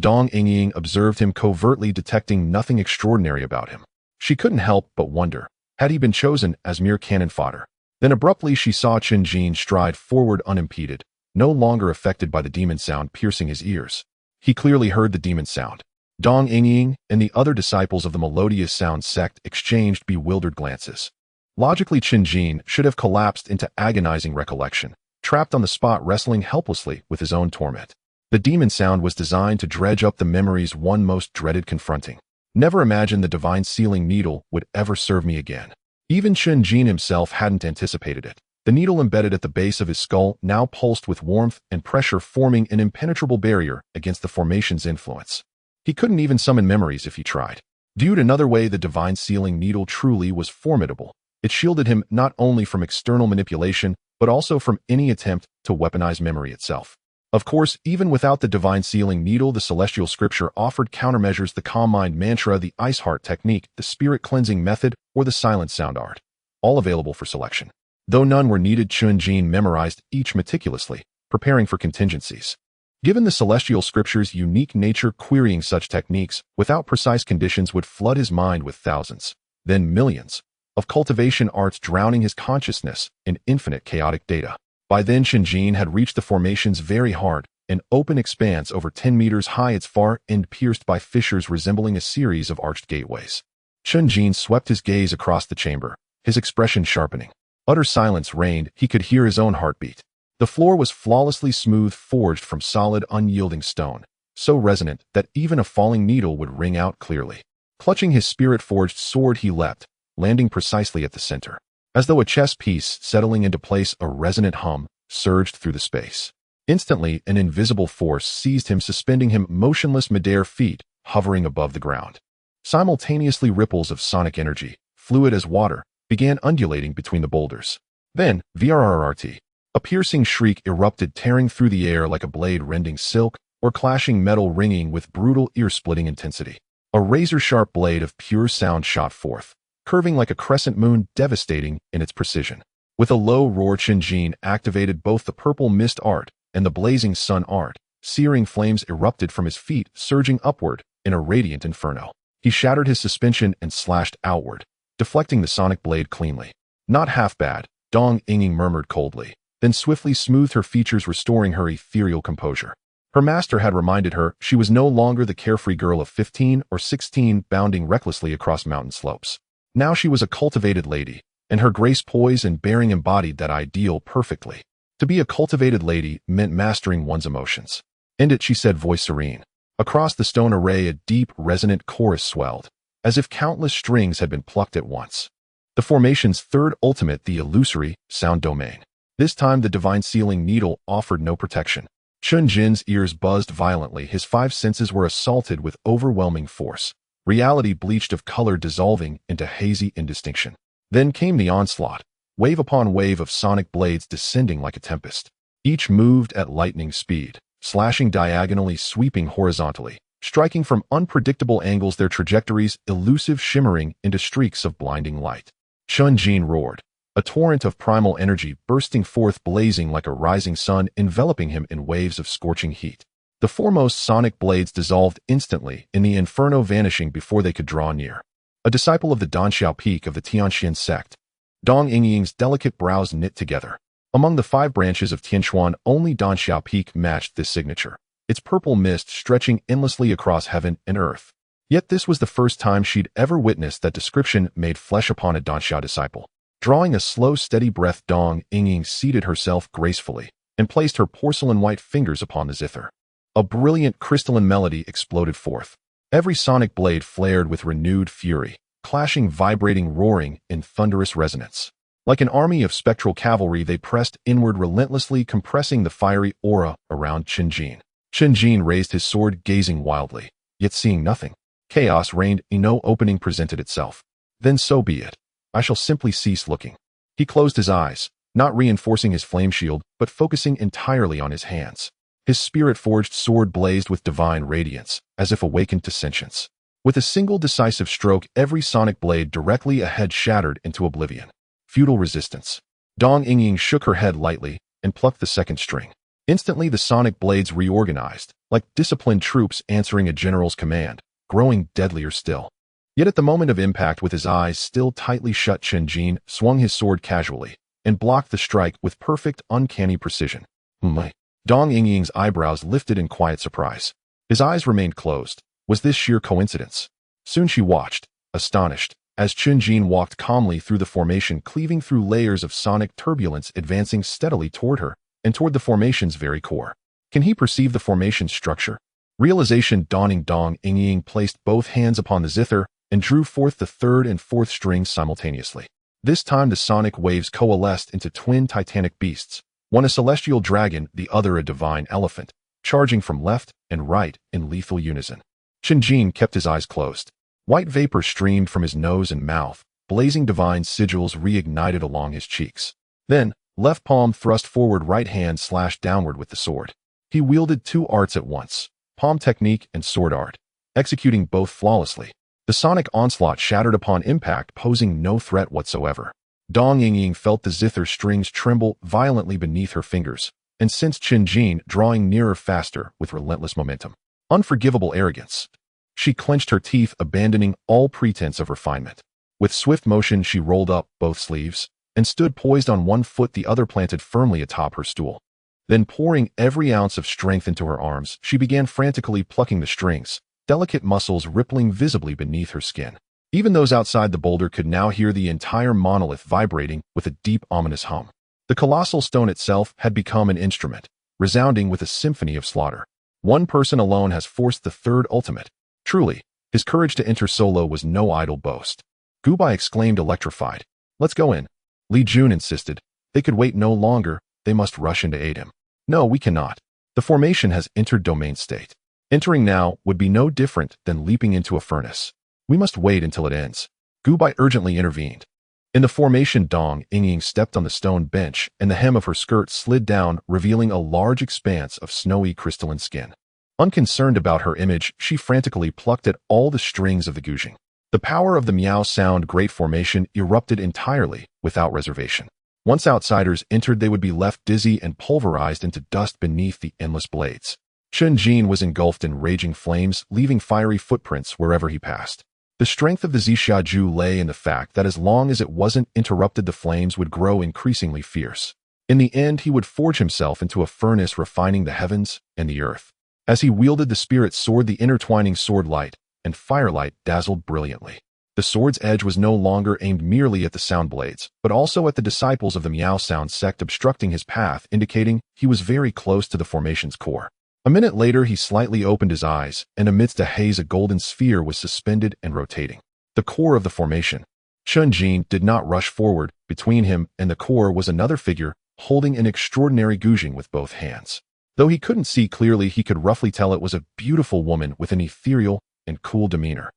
Dong Yingying observed him covertly, detecting nothing extraordinary about him. She couldn't help but wonder, had he been chosen as mere cannon fodder? Then abruptly she saw Chen Jin stride forward unimpeded, no longer affected by the demon sound piercing his ears. He clearly heard the demon sound. Dong Yingying and the other disciples of the melodious sound sect exchanged bewildered glances. Logically, Chen Jin should have collapsed into agonizing recollection, trapped on the spot, wrestling helplessly with his own torment. The demon sound was designed to dredge up the memories one most dreaded confronting. Never imagined the divine sealing needle would ever serve me again. Even Chen Jin himself hadn't anticipated it. The needle embedded at the base of his skull now pulsed with warmth and pressure, forming an impenetrable barrier against the formation's influence. He couldn't even summon memories if he tried. Viewed another way, the divine sealing needle truly was formidable. It shielded him not only from external manipulation, but also from any attempt to weaponize memory itself. Of course, even without the divine sealing needle, the celestial scripture offered countermeasures: the calm mind mantra, the ice heart technique, the spirit cleansing method, or the silent sound art. All available for selection. Though none were needed, Chen Jin memorized each meticulously, preparing for contingencies. Given the celestial scripture's unique nature, querying such techniques without precise conditions would flood his mind with thousands, then millions, of cultivation arts, drowning his consciousness in infinite chaotic data. By then Chen Jin had reached the formation's very heart, an open expanse over 10 meters high, its far end pierced by fissures resembling a series of arched gateways. Chen Jin swept his gaze across the chamber, his expression sharpening. Utter silence reigned, he could hear his own heartbeat. The floor was flawlessly smooth, forged from solid, unyielding stone, so resonant that even a falling needle would ring out clearly. Clutching his spirit-forged sword, he leapt, landing precisely at the center. As though a chess piece settling into place, a resonant hum surged through the space. Instantly, an invisible force seized him, suspending him motionless midair, feet hovering above the ground. Simultaneously, ripples of sonic energy, fluid as water, began undulating between the boulders. Then, VRRRT. A piercing shriek erupted, tearing through the air like a blade rending silk or clashing metal, ringing with brutal, ear-splitting intensity. A razor-sharp blade of pure sound shot forth, curving like a crescent moon, devastating in its precision. With a low roar, Chen Jin activated both the purple mist art and the blazing sun art. Searing flames erupted from his feet, surging upward in a radiant inferno. He shattered his suspension and slashed outward, deflecting the sonic blade cleanly. Not half bad, Dong Yingying murmured coldly, then swiftly smoothed her features, restoring her ethereal composure. Her master had reminded her she was no longer the carefree girl of 15 or 16 bounding recklessly across mountain slopes. Now she was a cultivated lady, and her grace, poise, and bearing embodied that ideal perfectly. To be a cultivated lady meant mastering one's emotions. "End it," she said, voice serene. Across the stone array, a deep, resonant chorus swelled, as if countless strings had been plucked at once. The formation's third ultimate, the illusory sound domain. This time the divine sealing needle offered no protection. Chen Jin's ears buzzed violently, his five senses were assaulted with overwhelming force. Reality bleached of color, dissolving into hazy indistinction. Then came the onslaught, wave upon wave of sonic blades descending like a tempest. Each moved at lightning speed, slashing diagonally, sweeping horizontally, striking from unpredictable angles, their trajectories elusive, shimmering into streaks of blinding light. Chen Jin roared, a torrent of primal energy bursting forth, blazing like a rising sun, enveloping him in waves of scorching heat. The foremost sonic blades dissolved instantly in the inferno, vanishing before they could draw near. A disciple of the Danxiao peak of the Tianxuan Sect, Dong Yingying's delicate brows knit together. Among the 5 branches of Tianxuan, only Danxiao peak matched this signature, its purple mist stretching endlessly across heaven and earth. Yet this was the first time she'd ever witnessed that description made flesh upon a Danxiao disciple. Drawing a slow, steady breath, Dong Yingying seated herself gracefully and placed her porcelain-white fingers upon the zither. A brilliant crystalline melody exploded forth. Every sonic blade flared with renewed fury, clashing, vibrating, roaring in thunderous resonance. Like an army of spectral cavalry, they pressed inward relentlessly, compressing the fiery aura around Chen Jin. Chen Jin raised his sword, gazing wildly, yet seeing nothing. Chaos reigned, no opening presented itself. Then so be it. I shall simply cease looking. He closed his eyes, not reinforcing his flame shield, but focusing entirely on his hands. His spirit-forged sword blazed with divine radiance, as if awakened to sentience. With a single decisive stroke, every sonic blade directly ahead shattered into oblivion. Feudal resistance. Dong Yingying shook her head lightly and plucked the second string. Instantly the sonic blades reorganized, like disciplined troops answering a general's command, growing deadlier still. Yet at the moment of impact, with his eyes still tightly shut, Chen Jin swung his sword casually and blocked the strike with perfect, uncanny precision. Dong Yingying's eyebrows lifted in quiet surprise. His eyes remained closed. Was this sheer coincidence? Soon she watched, astonished, as Chen Jin walked calmly through the formation, cleaving through layers of sonic turbulence, advancing steadily toward her and toward the formation's very core. Can he perceive the formation's structure? Realization dawning, Dong Yingying placed both hands upon the zither and drew forth the third and fourth strings simultaneously. This time the sonic waves coalesced into twin titanic beasts, one a celestial dragon, the other a divine elephant, charging from left and right in lethal unison. Chen Jin kept his eyes closed. White vapor streamed from his nose and mouth, blazing divine sigils reignited along his cheeks. Then, left palm thrust forward, right hand slashed downward with the sword. He wielded 2 arts at once, palm technique and sword art, executing both flawlessly. The sonic onslaught shattered upon impact, posing no threat whatsoever. Dong Yingying felt the zither strings tremble violently beneath her fingers, and sensed Chen Jin drawing nearer faster with relentless momentum. Unforgivable arrogance. She clenched her teeth, abandoning all pretense of refinement. With swift motion, she rolled up both sleeves and stood poised on one foot, the other planted firmly atop her stool. Then, pouring every ounce of strength into her arms, she began frantically plucking the strings, delicate muscles rippling visibly beneath her skin. Even those outside the boulder could now hear the entire monolith vibrating with a deep, ominous hum. The colossal stone itself had become an instrument, resounding with a symphony of slaughter. One person alone has forced the third ultimate. Truly, his courage to enter solo was no idle boast. Gubai exclaimed, electrified. Let's go in. Li Jun insisted. They could wait no longer. They must rush in to aid him. No, we cannot. The formation has entered domain state. Entering now would be no different than leaping into a furnace. We must wait until it ends. Gubai urgently intervened. In the formation, Dong Yingying stepped on the stone bench, and the hem of her skirt slid down, revealing a large expanse of snowy crystalline skin. Unconcerned about her image, she frantically plucked at all the strings of the guzheng. The power of the Miao Sound Great Formation erupted entirely, without reservation. Once outsiders entered, they would be left dizzy and pulverized into dust beneath the endless blades. Chen Jin was engulfed in raging flames, leaving fiery footprints wherever he passed. The strength of the Zhixiaju lay in the fact that as long as it wasn't interrupted, the flames would grow increasingly fierce. In the end, he would forge himself into a furnace refining the heavens and the earth. As he wielded the spirit sword, the intertwining sword light and firelight dazzled brilliantly. The sword's edge was no longer aimed merely at the sound blades, but also at the disciples of the Tianxuan Sect, obstructing his path, indicating he was very close to the formation's core. A minute later, he slightly opened his eyes, and amidst a haze, a golden sphere was suspended and rotating. The core of the formation. Chen Jin did not rush forward. Between him and the core was another figure, holding an extraordinary guzheng with both hands. Though he couldn't see clearly, he could roughly tell it was a beautiful woman with an ethereal and cool demeanor.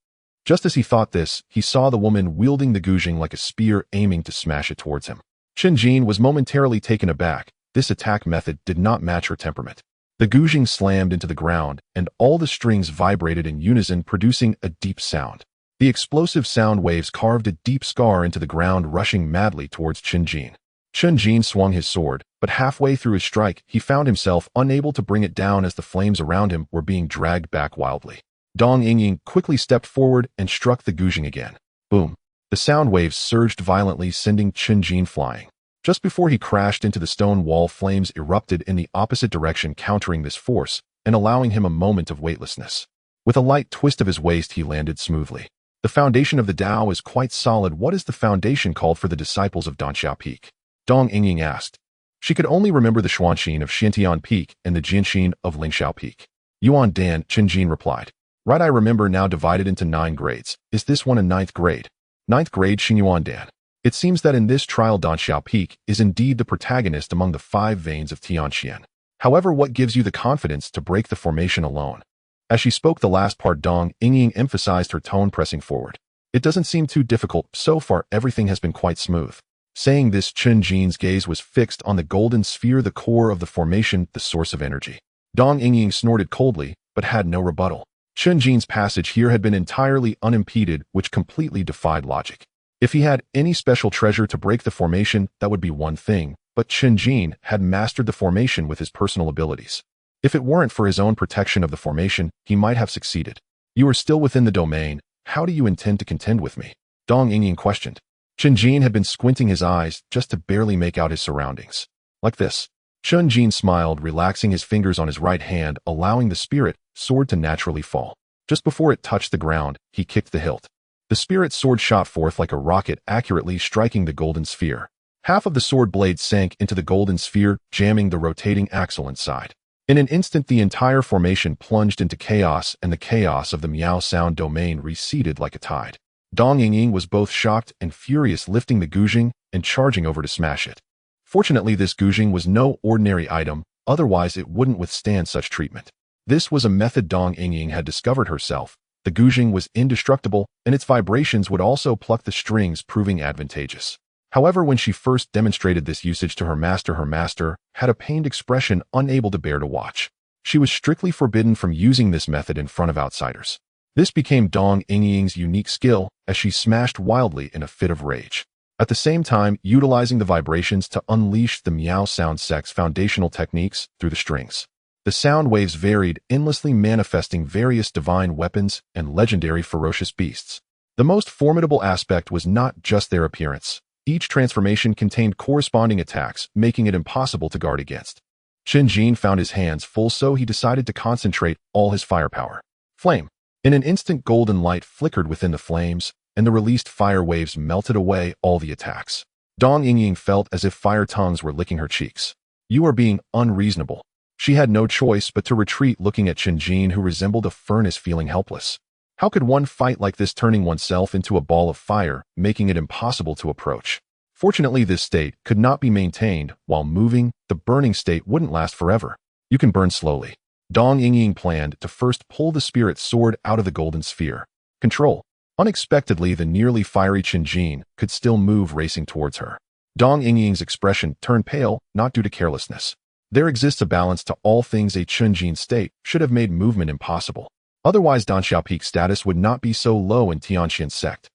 Just as he thought this, he saw the woman wielding the guzheng like a spear, aiming to smash it towards him. Chen Jin was momentarily taken aback. This attack method did not match her temperament. The guzheng slammed into the ground, and all the strings vibrated in unison, producing a deep sound. The explosive sound waves carved a deep scar into the ground, rushing madly towards Chen Jin. Chen Jin swung his sword, but halfway through his strike, he found himself unable to bring it down as the flames around him were being dragged back wildly. Dong Yingying quickly stepped forward and struck the guzheng again. Boom! The sound waves surged violently, sending Chen Jin flying. Just before he crashed into the stone wall, flames erupted in the opposite direction, countering this force and allowing him a moment of weightlessness. With a light twist of his waist, he landed smoothly. The foundation of the Tao is quite solid. What is the foundation called for the disciples of Danxiao Peak? Dong Yingying asked. She could only remember the Xuanxin of Xiantian Peak and the Jianxin of Lingxiao Peak. Yuan Dan, Chen Jin replied. Right, I remember now, divided into 9 grades. Is this one a 9th grade? 9th grade, Xingyuan Dan. It seems that in this trial, Danxiao Peak is indeed the protagonist among the 5 veins of Tianxian. However, what gives you the confidence to break the formation alone? As she spoke the last part, Dong Yingying emphasized her tone, pressing forward. It doesn't seem too difficult. So far, everything has been quite smooth. Saying this, Chen Jin's gaze was fixed on the golden sphere, the core of the formation, the source of energy. Dong Yingying snorted coldly, but had no rebuttal. Chen Jin's passage here had been entirely unimpeded, which completely defied logic. If he had any special treasure to break the formation, that would be one thing, but Chen Jin had mastered the formation with his personal abilities. If it weren't for his own protection of the formation, he might have succeeded. You are still within the domain. How do you intend to contend with me? Dong Yingying questioned. Chen Jin had been squinting his eyes just to barely make out his surroundings. Like this. Chen Jin smiled, relaxing his fingers on his right hand, allowing the spirit sword to naturally fall. Just before it touched the ground, he kicked the hilt. The spirit sword shot forth like a rocket, accurately striking the golden sphere. Half of the sword blade sank into the golden sphere, jamming the rotating axle inside. In an instant, the entire formation plunged into chaos, and the chaos of the Miao Sound domain receded like a tide. Dong Yingying was both shocked and furious, lifting the guzheng and charging over to smash it. Fortunately, this guzheng was no ordinary item, otherwise it wouldn't withstand such treatment. This was a method Dong Yingying had discovered herself. The guzheng was indestructible, and its vibrations would also pluck the strings, proving advantageous. However, when she first demonstrated this usage to her master had a pained expression, unable to bear to watch. She was strictly forbidden from using this method in front of outsiders. This became Dong Yingying's unique skill, as she smashed wildly in a fit of rage. at the same time utilizing the vibrations to unleash the Tianxuan Sect's foundational techniques through the strings. The sound waves varied, endlessly manifesting various divine weapons and legendary ferocious beasts. The most formidable aspect was not just their appearance. Each transformation contained corresponding attacks, making it impossible to guard against. Chen Jin found his hands full, so he decided to concentrate all his firepower. Flame. In an instant, golden light flickered within the flames, and the released fire waves melted away all the attacks. Dong Yingying felt as if fire tongues were licking her cheeks. You are being unreasonable. She had no choice but to retreat, looking at Chen Jin, who resembled a furnace, feeling helpless. How could one fight like this, turning oneself into a ball of fire, making it impossible to approach? Fortunately, this state could not be maintained while moving. The burning state wouldn't last forever. You can burn slowly. Dong Yingying planned to first pull the spirit sword out of the golden sphere. Control. Unexpectedly, the nearly fiery Chen Jin could still move, racing towards her. Dong Yingying's expression turned pale, not due to carelessness. There exists a balance to all things. A Chen Jin state should have made movement impossible. Otherwise, Dan Xiaope's status would not be so low in Tianxuan Sect.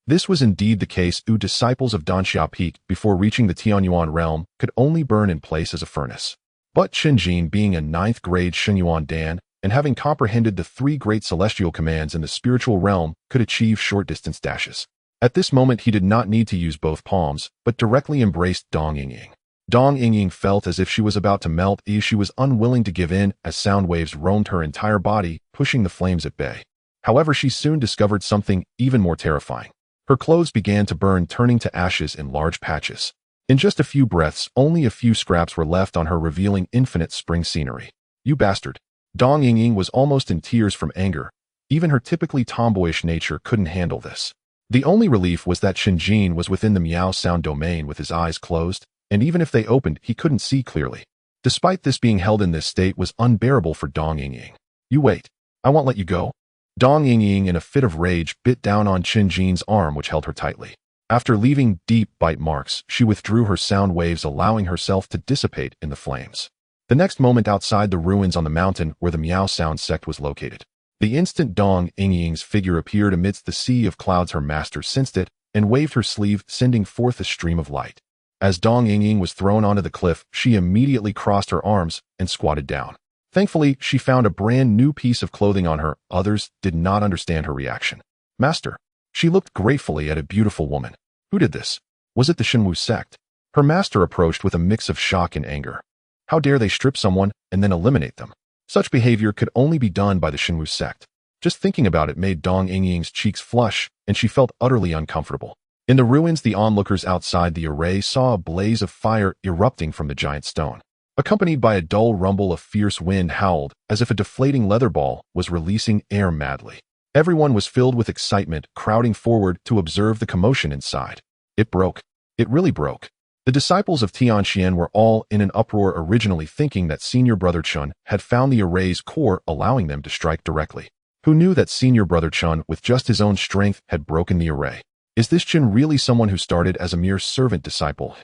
This was indeed the case. Disciples of Dan Xiaope, before reaching the Tianyuan realm, could only burn in place as a furnace. But Chen Jin, being a 9th grade Shenyuan Dan, and having comprehended the 3 great celestial commands in the spiritual realm, could achieve short-distance dashes. At this moment, he did not need to use both palms, but directly embraced Dong Yingying. Dong Yingying felt as if she was about to melt. She was unwilling to give in as sound waves roamed her entire body, pushing the flames at bay. However, she soon discovered something even more terrifying. Her clothes began to burn, turning to ashes in large patches. In just a few breaths, only a few scraps were left on her, revealing infinite spring scenery. You bastard! Dong Yingying was almost in tears from anger. Even her typically tomboyish nature couldn't handle this. The only relief was that Chen Jin was within the Miao sound domain with his eyes closed, and even if they opened, he couldn't see clearly. Despite this, being held in this state was unbearable for Dong Yingying. You wait. I won't let you go. Dong Yingying, in a fit of rage, bit down on Chen Jin's arm, which held her tightly. After leaving deep bite marks, she withdrew her sound waves, allowing herself to dissipate in the flames. The next moment, outside the ruins on the mountain where the Tianxuan Sect was located, the instant Dong Yingying's figure appeared amidst the sea of clouds. Her master sensed it and waved her sleeve, sending forth a stream of light. As Dong Yingying was thrown onto the cliff, she immediately crossed her arms and squatted down. Thankfully, she found a brand new piece of clothing on her. Others did not understand her reaction. Master. She looked gratefully at a beautiful woman. Who did this? Was it the Tianxuan Sect? Her master approached with a mix of shock and anger. How dare they strip someone and then eliminate them? Such behavior could only be done by the Tianxuan Sect. Just thinking about it made Dong Yingying's cheeks flush, and she felt utterly uncomfortable. In the ruins, the onlookers outside the array saw a blaze of fire erupting from the giant stone. Accompanied by a dull rumble, a fierce wind howled, as if a deflating leather ball was releasing air madly. Everyone was filled with excitement, crowding forward to observe the commotion inside. It broke. It really broke. The disciples of Tianxian were all in an uproar, originally thinking that Senior Brother Chun had found the array's core, allowing them to strike directly. Who knew that Senior Brother Chun, with just his own strength, had broken the array? Is this Chen really someone who started as a mere servant disciple?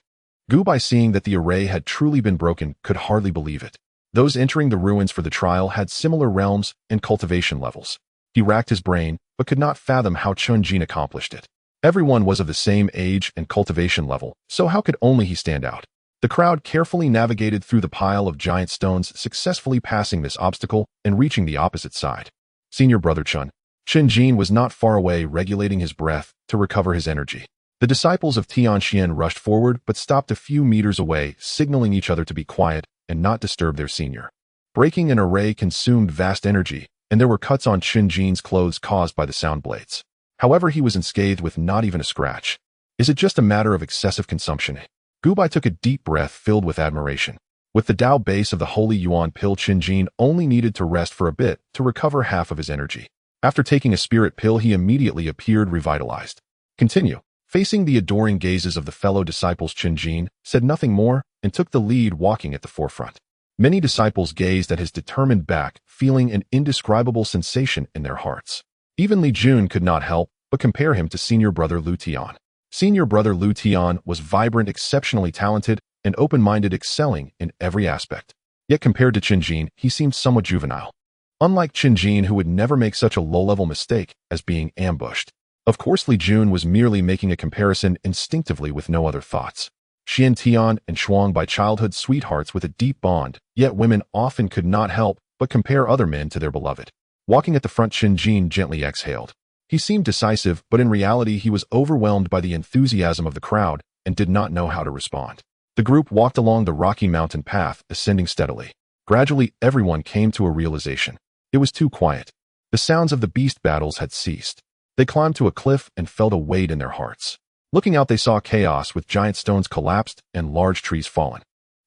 Gu, by seeing that the array had truly been broken, could hardly believe it. Those entering the ruins for the trial had similar realms and cultivation levels. He racked his brain, but could not fathom how Chen Jin accomplished it. Everyone was of the same age and cultivation level, so how could only he stand out? The crowd carefully navigated through the pile of giant stones, successfully passing this obstacle and reaching the opposite side. Senior Brother Chun. Chen Jin was not far away, regulating his breath to recover his energy. The disciples of Tianxian rushed forward but stopped a few meters away, signaling each other to be quiet and not disturb their senior. Breaking an array consumed vast energy, and there were cuts on Chen Jin's clothes caused by the sound blades. However, he was unscathed with not even a scratch. Is it just a matter of excessive consumption? Gubai took a deep breath filled with admiration. With the Tao base of the Holy Yuan pill, Chen Jin only needed to rest for a bit to recover half of his energy. After taking a spirit pill, he immediately appeared revitalized. Continue. Facing the adoring gazes of the fellow disciples, Chen Jin said nothing more and took the lead, walking at the forefront. Many disciples gazed at his determined back, feeling an indescribable sensation in their hearts. Even Li Jun could not help but compare him to Senior Brother Lu Tian. Senior Brother Lu Tian was vibrant, exceptionally talented, and open-minded, excelling in every aspect. Yet compared to Chen Jin, he seemed somewhat juvenile. Unlike Chen Jin, who would never make such a low-level mistake as being ambushed. Of course, Li Jun was merely making a comparison instinctively with no other thoughts. Xian Tian and Shuang by childhood sweethearts with a deep bond, yet women often could not help but compare other men to their beloved. Walking at the front, Chen Jin gently exhaled. He seemed decisive, but in reality he was overwhelmed by the enthusiasm of the crowd and did not know how to respond. The group walked along the rocky mountain path, ascending steadily. Gradually, everyone came to a realization. It was too quiet. The sounds of the beast battles had ceased. They climbed to a cliff and felt a weight in their hearts. Looking out, they saw chaos with giant stones collapsed and large trees fallen.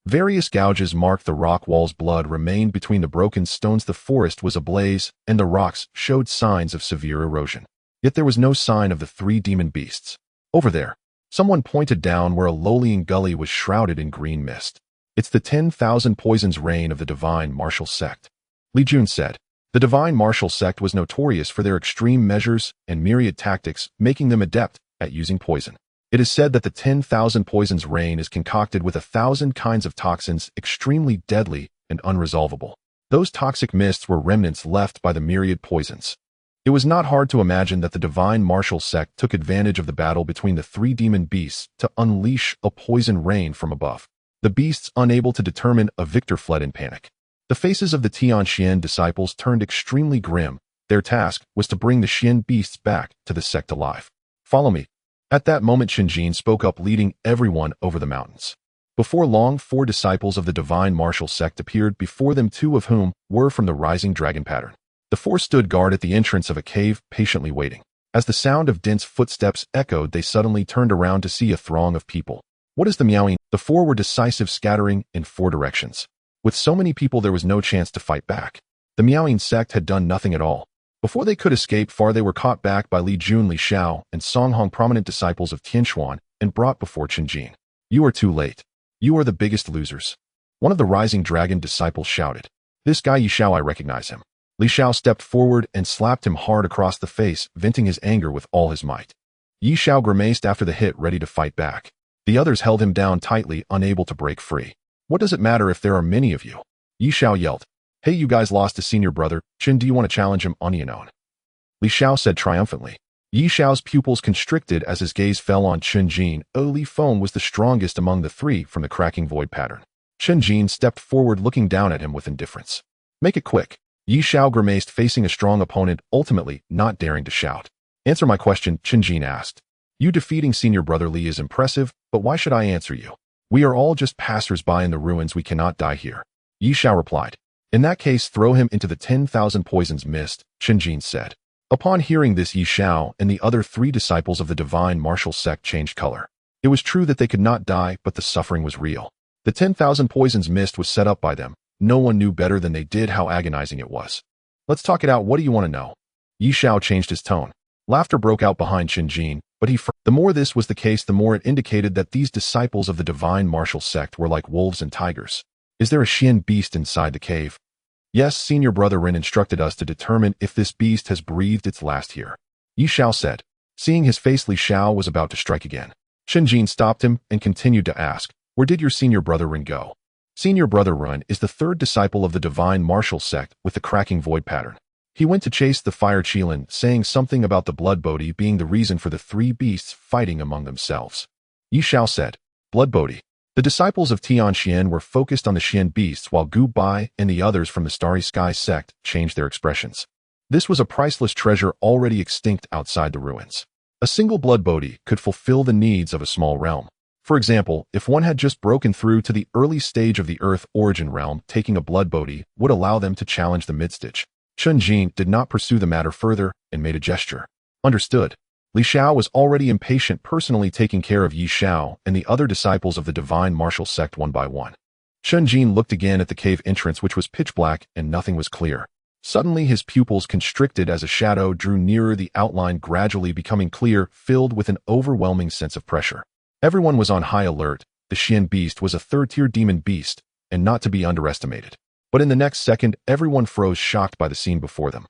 Various gouges marked the rock walls. Blood remained between the broken stones. The forest was ablaze, and the rocks showed signs of severe erosion. Yet there was no sign of the three demon beasts. Over there, someone pointed down where a lowlying gully was shrouded in green mist. It's the 10,000 poisons reign of the divine martial sect. Li Jun said. The divine martial sect was notorious for their extreme measures and myriad tactics, making them adept at using poison. It is said that the 10,000 poisons reign is concocted with 1,000 kinds of toxins, extremely deadly and unresolvable. Those toxic mists were remnants left by the myriad poisons. It was not hard to imagine that the divine martial sect took advantage of the battle between the three demon beasts to unleash a poison rain from above. The beasts, unable to determine a victor, fled in panic. The faces of the Tianxuan disciples turned extremely grim. Their task was to bring the Xian beasts back to the sect alive. Follow me. At that moment, Chen Jin spoke up, leading everyone over the mountains. Before long, 4 disciples of the divine martial sect appeared before them, 2 of whom were from the rising dragon pattern. The 4 stood guard at the entrance of a cave, patiently waiting. As the sound of dense footsteps echoed, they suddenly turned around to see a throng of people. What is the meowing? The 4 were decisive, scattering in 4 directions. With so many people, there was no chance to fight back. The meowing sect had done nothing at all. Before they could escape far, they were caught back by Li Jun, Li Xiao, and Song Hong, prominent disciples of Tianxuan, and brought before Chen Jin. You are too late. You are the biggest losers. One of the rising dragon disciples shouted. This guy Yi Xiao, I recognize him. Li Xiao stepped forward and slapped him hard across the face, venting his anger with all his might. Yi Xiao grimaced after the hit, ready to fight back. The others held him down tightly, unable to break free. What does it matter if there are many of you? Yi Xiao yelled. Hey, you guys lost a senior brother. Chen, do you want to challenge him on your own? Li Xiao said triumphantly. Yi Xiao's pupils constricted as his gaze fell on Chen Jin. Li Feng was the strongest among the 3 from the cracking void pattern. Chen Jin stepped forward, looking down at him with indifference. Make it quick. Yi Xiao grimaced, facing a strong opponent, ultimately not daring to shout. Answer my question, Chen Jin asked. You defeating senior brother Li is impressive, but why should I answer you? We are all just passers-by in the ruins. We cannot die here. Yi Xiao replied. In that case, throw him into the 10,000 poisons mist, Chen Jin said. Upon hearing this, Yi Xiao and the other 3 disciples of the divine martial sect changed color. It was true that they could not die, but the suffering was real. The 10,000 poisons mist was set up by them. No one knew better than they did how agonizing it was. Let's talk it out. What do you want to know? Yi Xiao changed his tone. Laughter broke out behind Chen Jin, but the more this was the case, the more it indicated that these disciples of the divine martial sect were like wolves and tigers. Is there a Xian beast inside the cave? Yes, senior brother Ren instructed us to determine if this beast has breathed its last here. Yi Xiao said. Seeing his face, Li Xiao was about to strike again. Chen Jin stopped him and continued to ask, where did your senior brother Ren go? Senior brother Ren is the 3rd disciple of the divine martial sect with the cracking void pattern. He went to chase the fire Qilin, saying something about the blood bodhi being the reason for the 3 beasts fighting among themselves. Yi Xiao said. Blood bodhi. The disciples of Tianxuan were focused on the Xian beasts, while Gu Bai and the others from the Starry Sky sect changed their expressions. This was a priceless treasure already extinct outside the ruins. A single blood bodhi could fulfill the needs of a small realm. For example, if one had just broken through to the early stage of the Earth origin realm, taking a blood bodhi would allow them to challenge the mid-stage. Chen Jin did not pursue the matter further and made a gesture. Understood. Li Xiao was already impatient, personally taking care of Yi Xiao and the other disciples of the divine martial sect one by one. Chen Jin looked again at the cave entrance, which was pitch black and nothing was clear. Suddenly his pupils constricted as a shadow drew nearer, the outline gradually becoming clear, filled with an overwhelming sense of pressure. Everyone was on high alert. The Xian beast was a 3rd-tier demon beast, and not to be underestimated. But in the next second, everyone froze, shocked by the scene before them.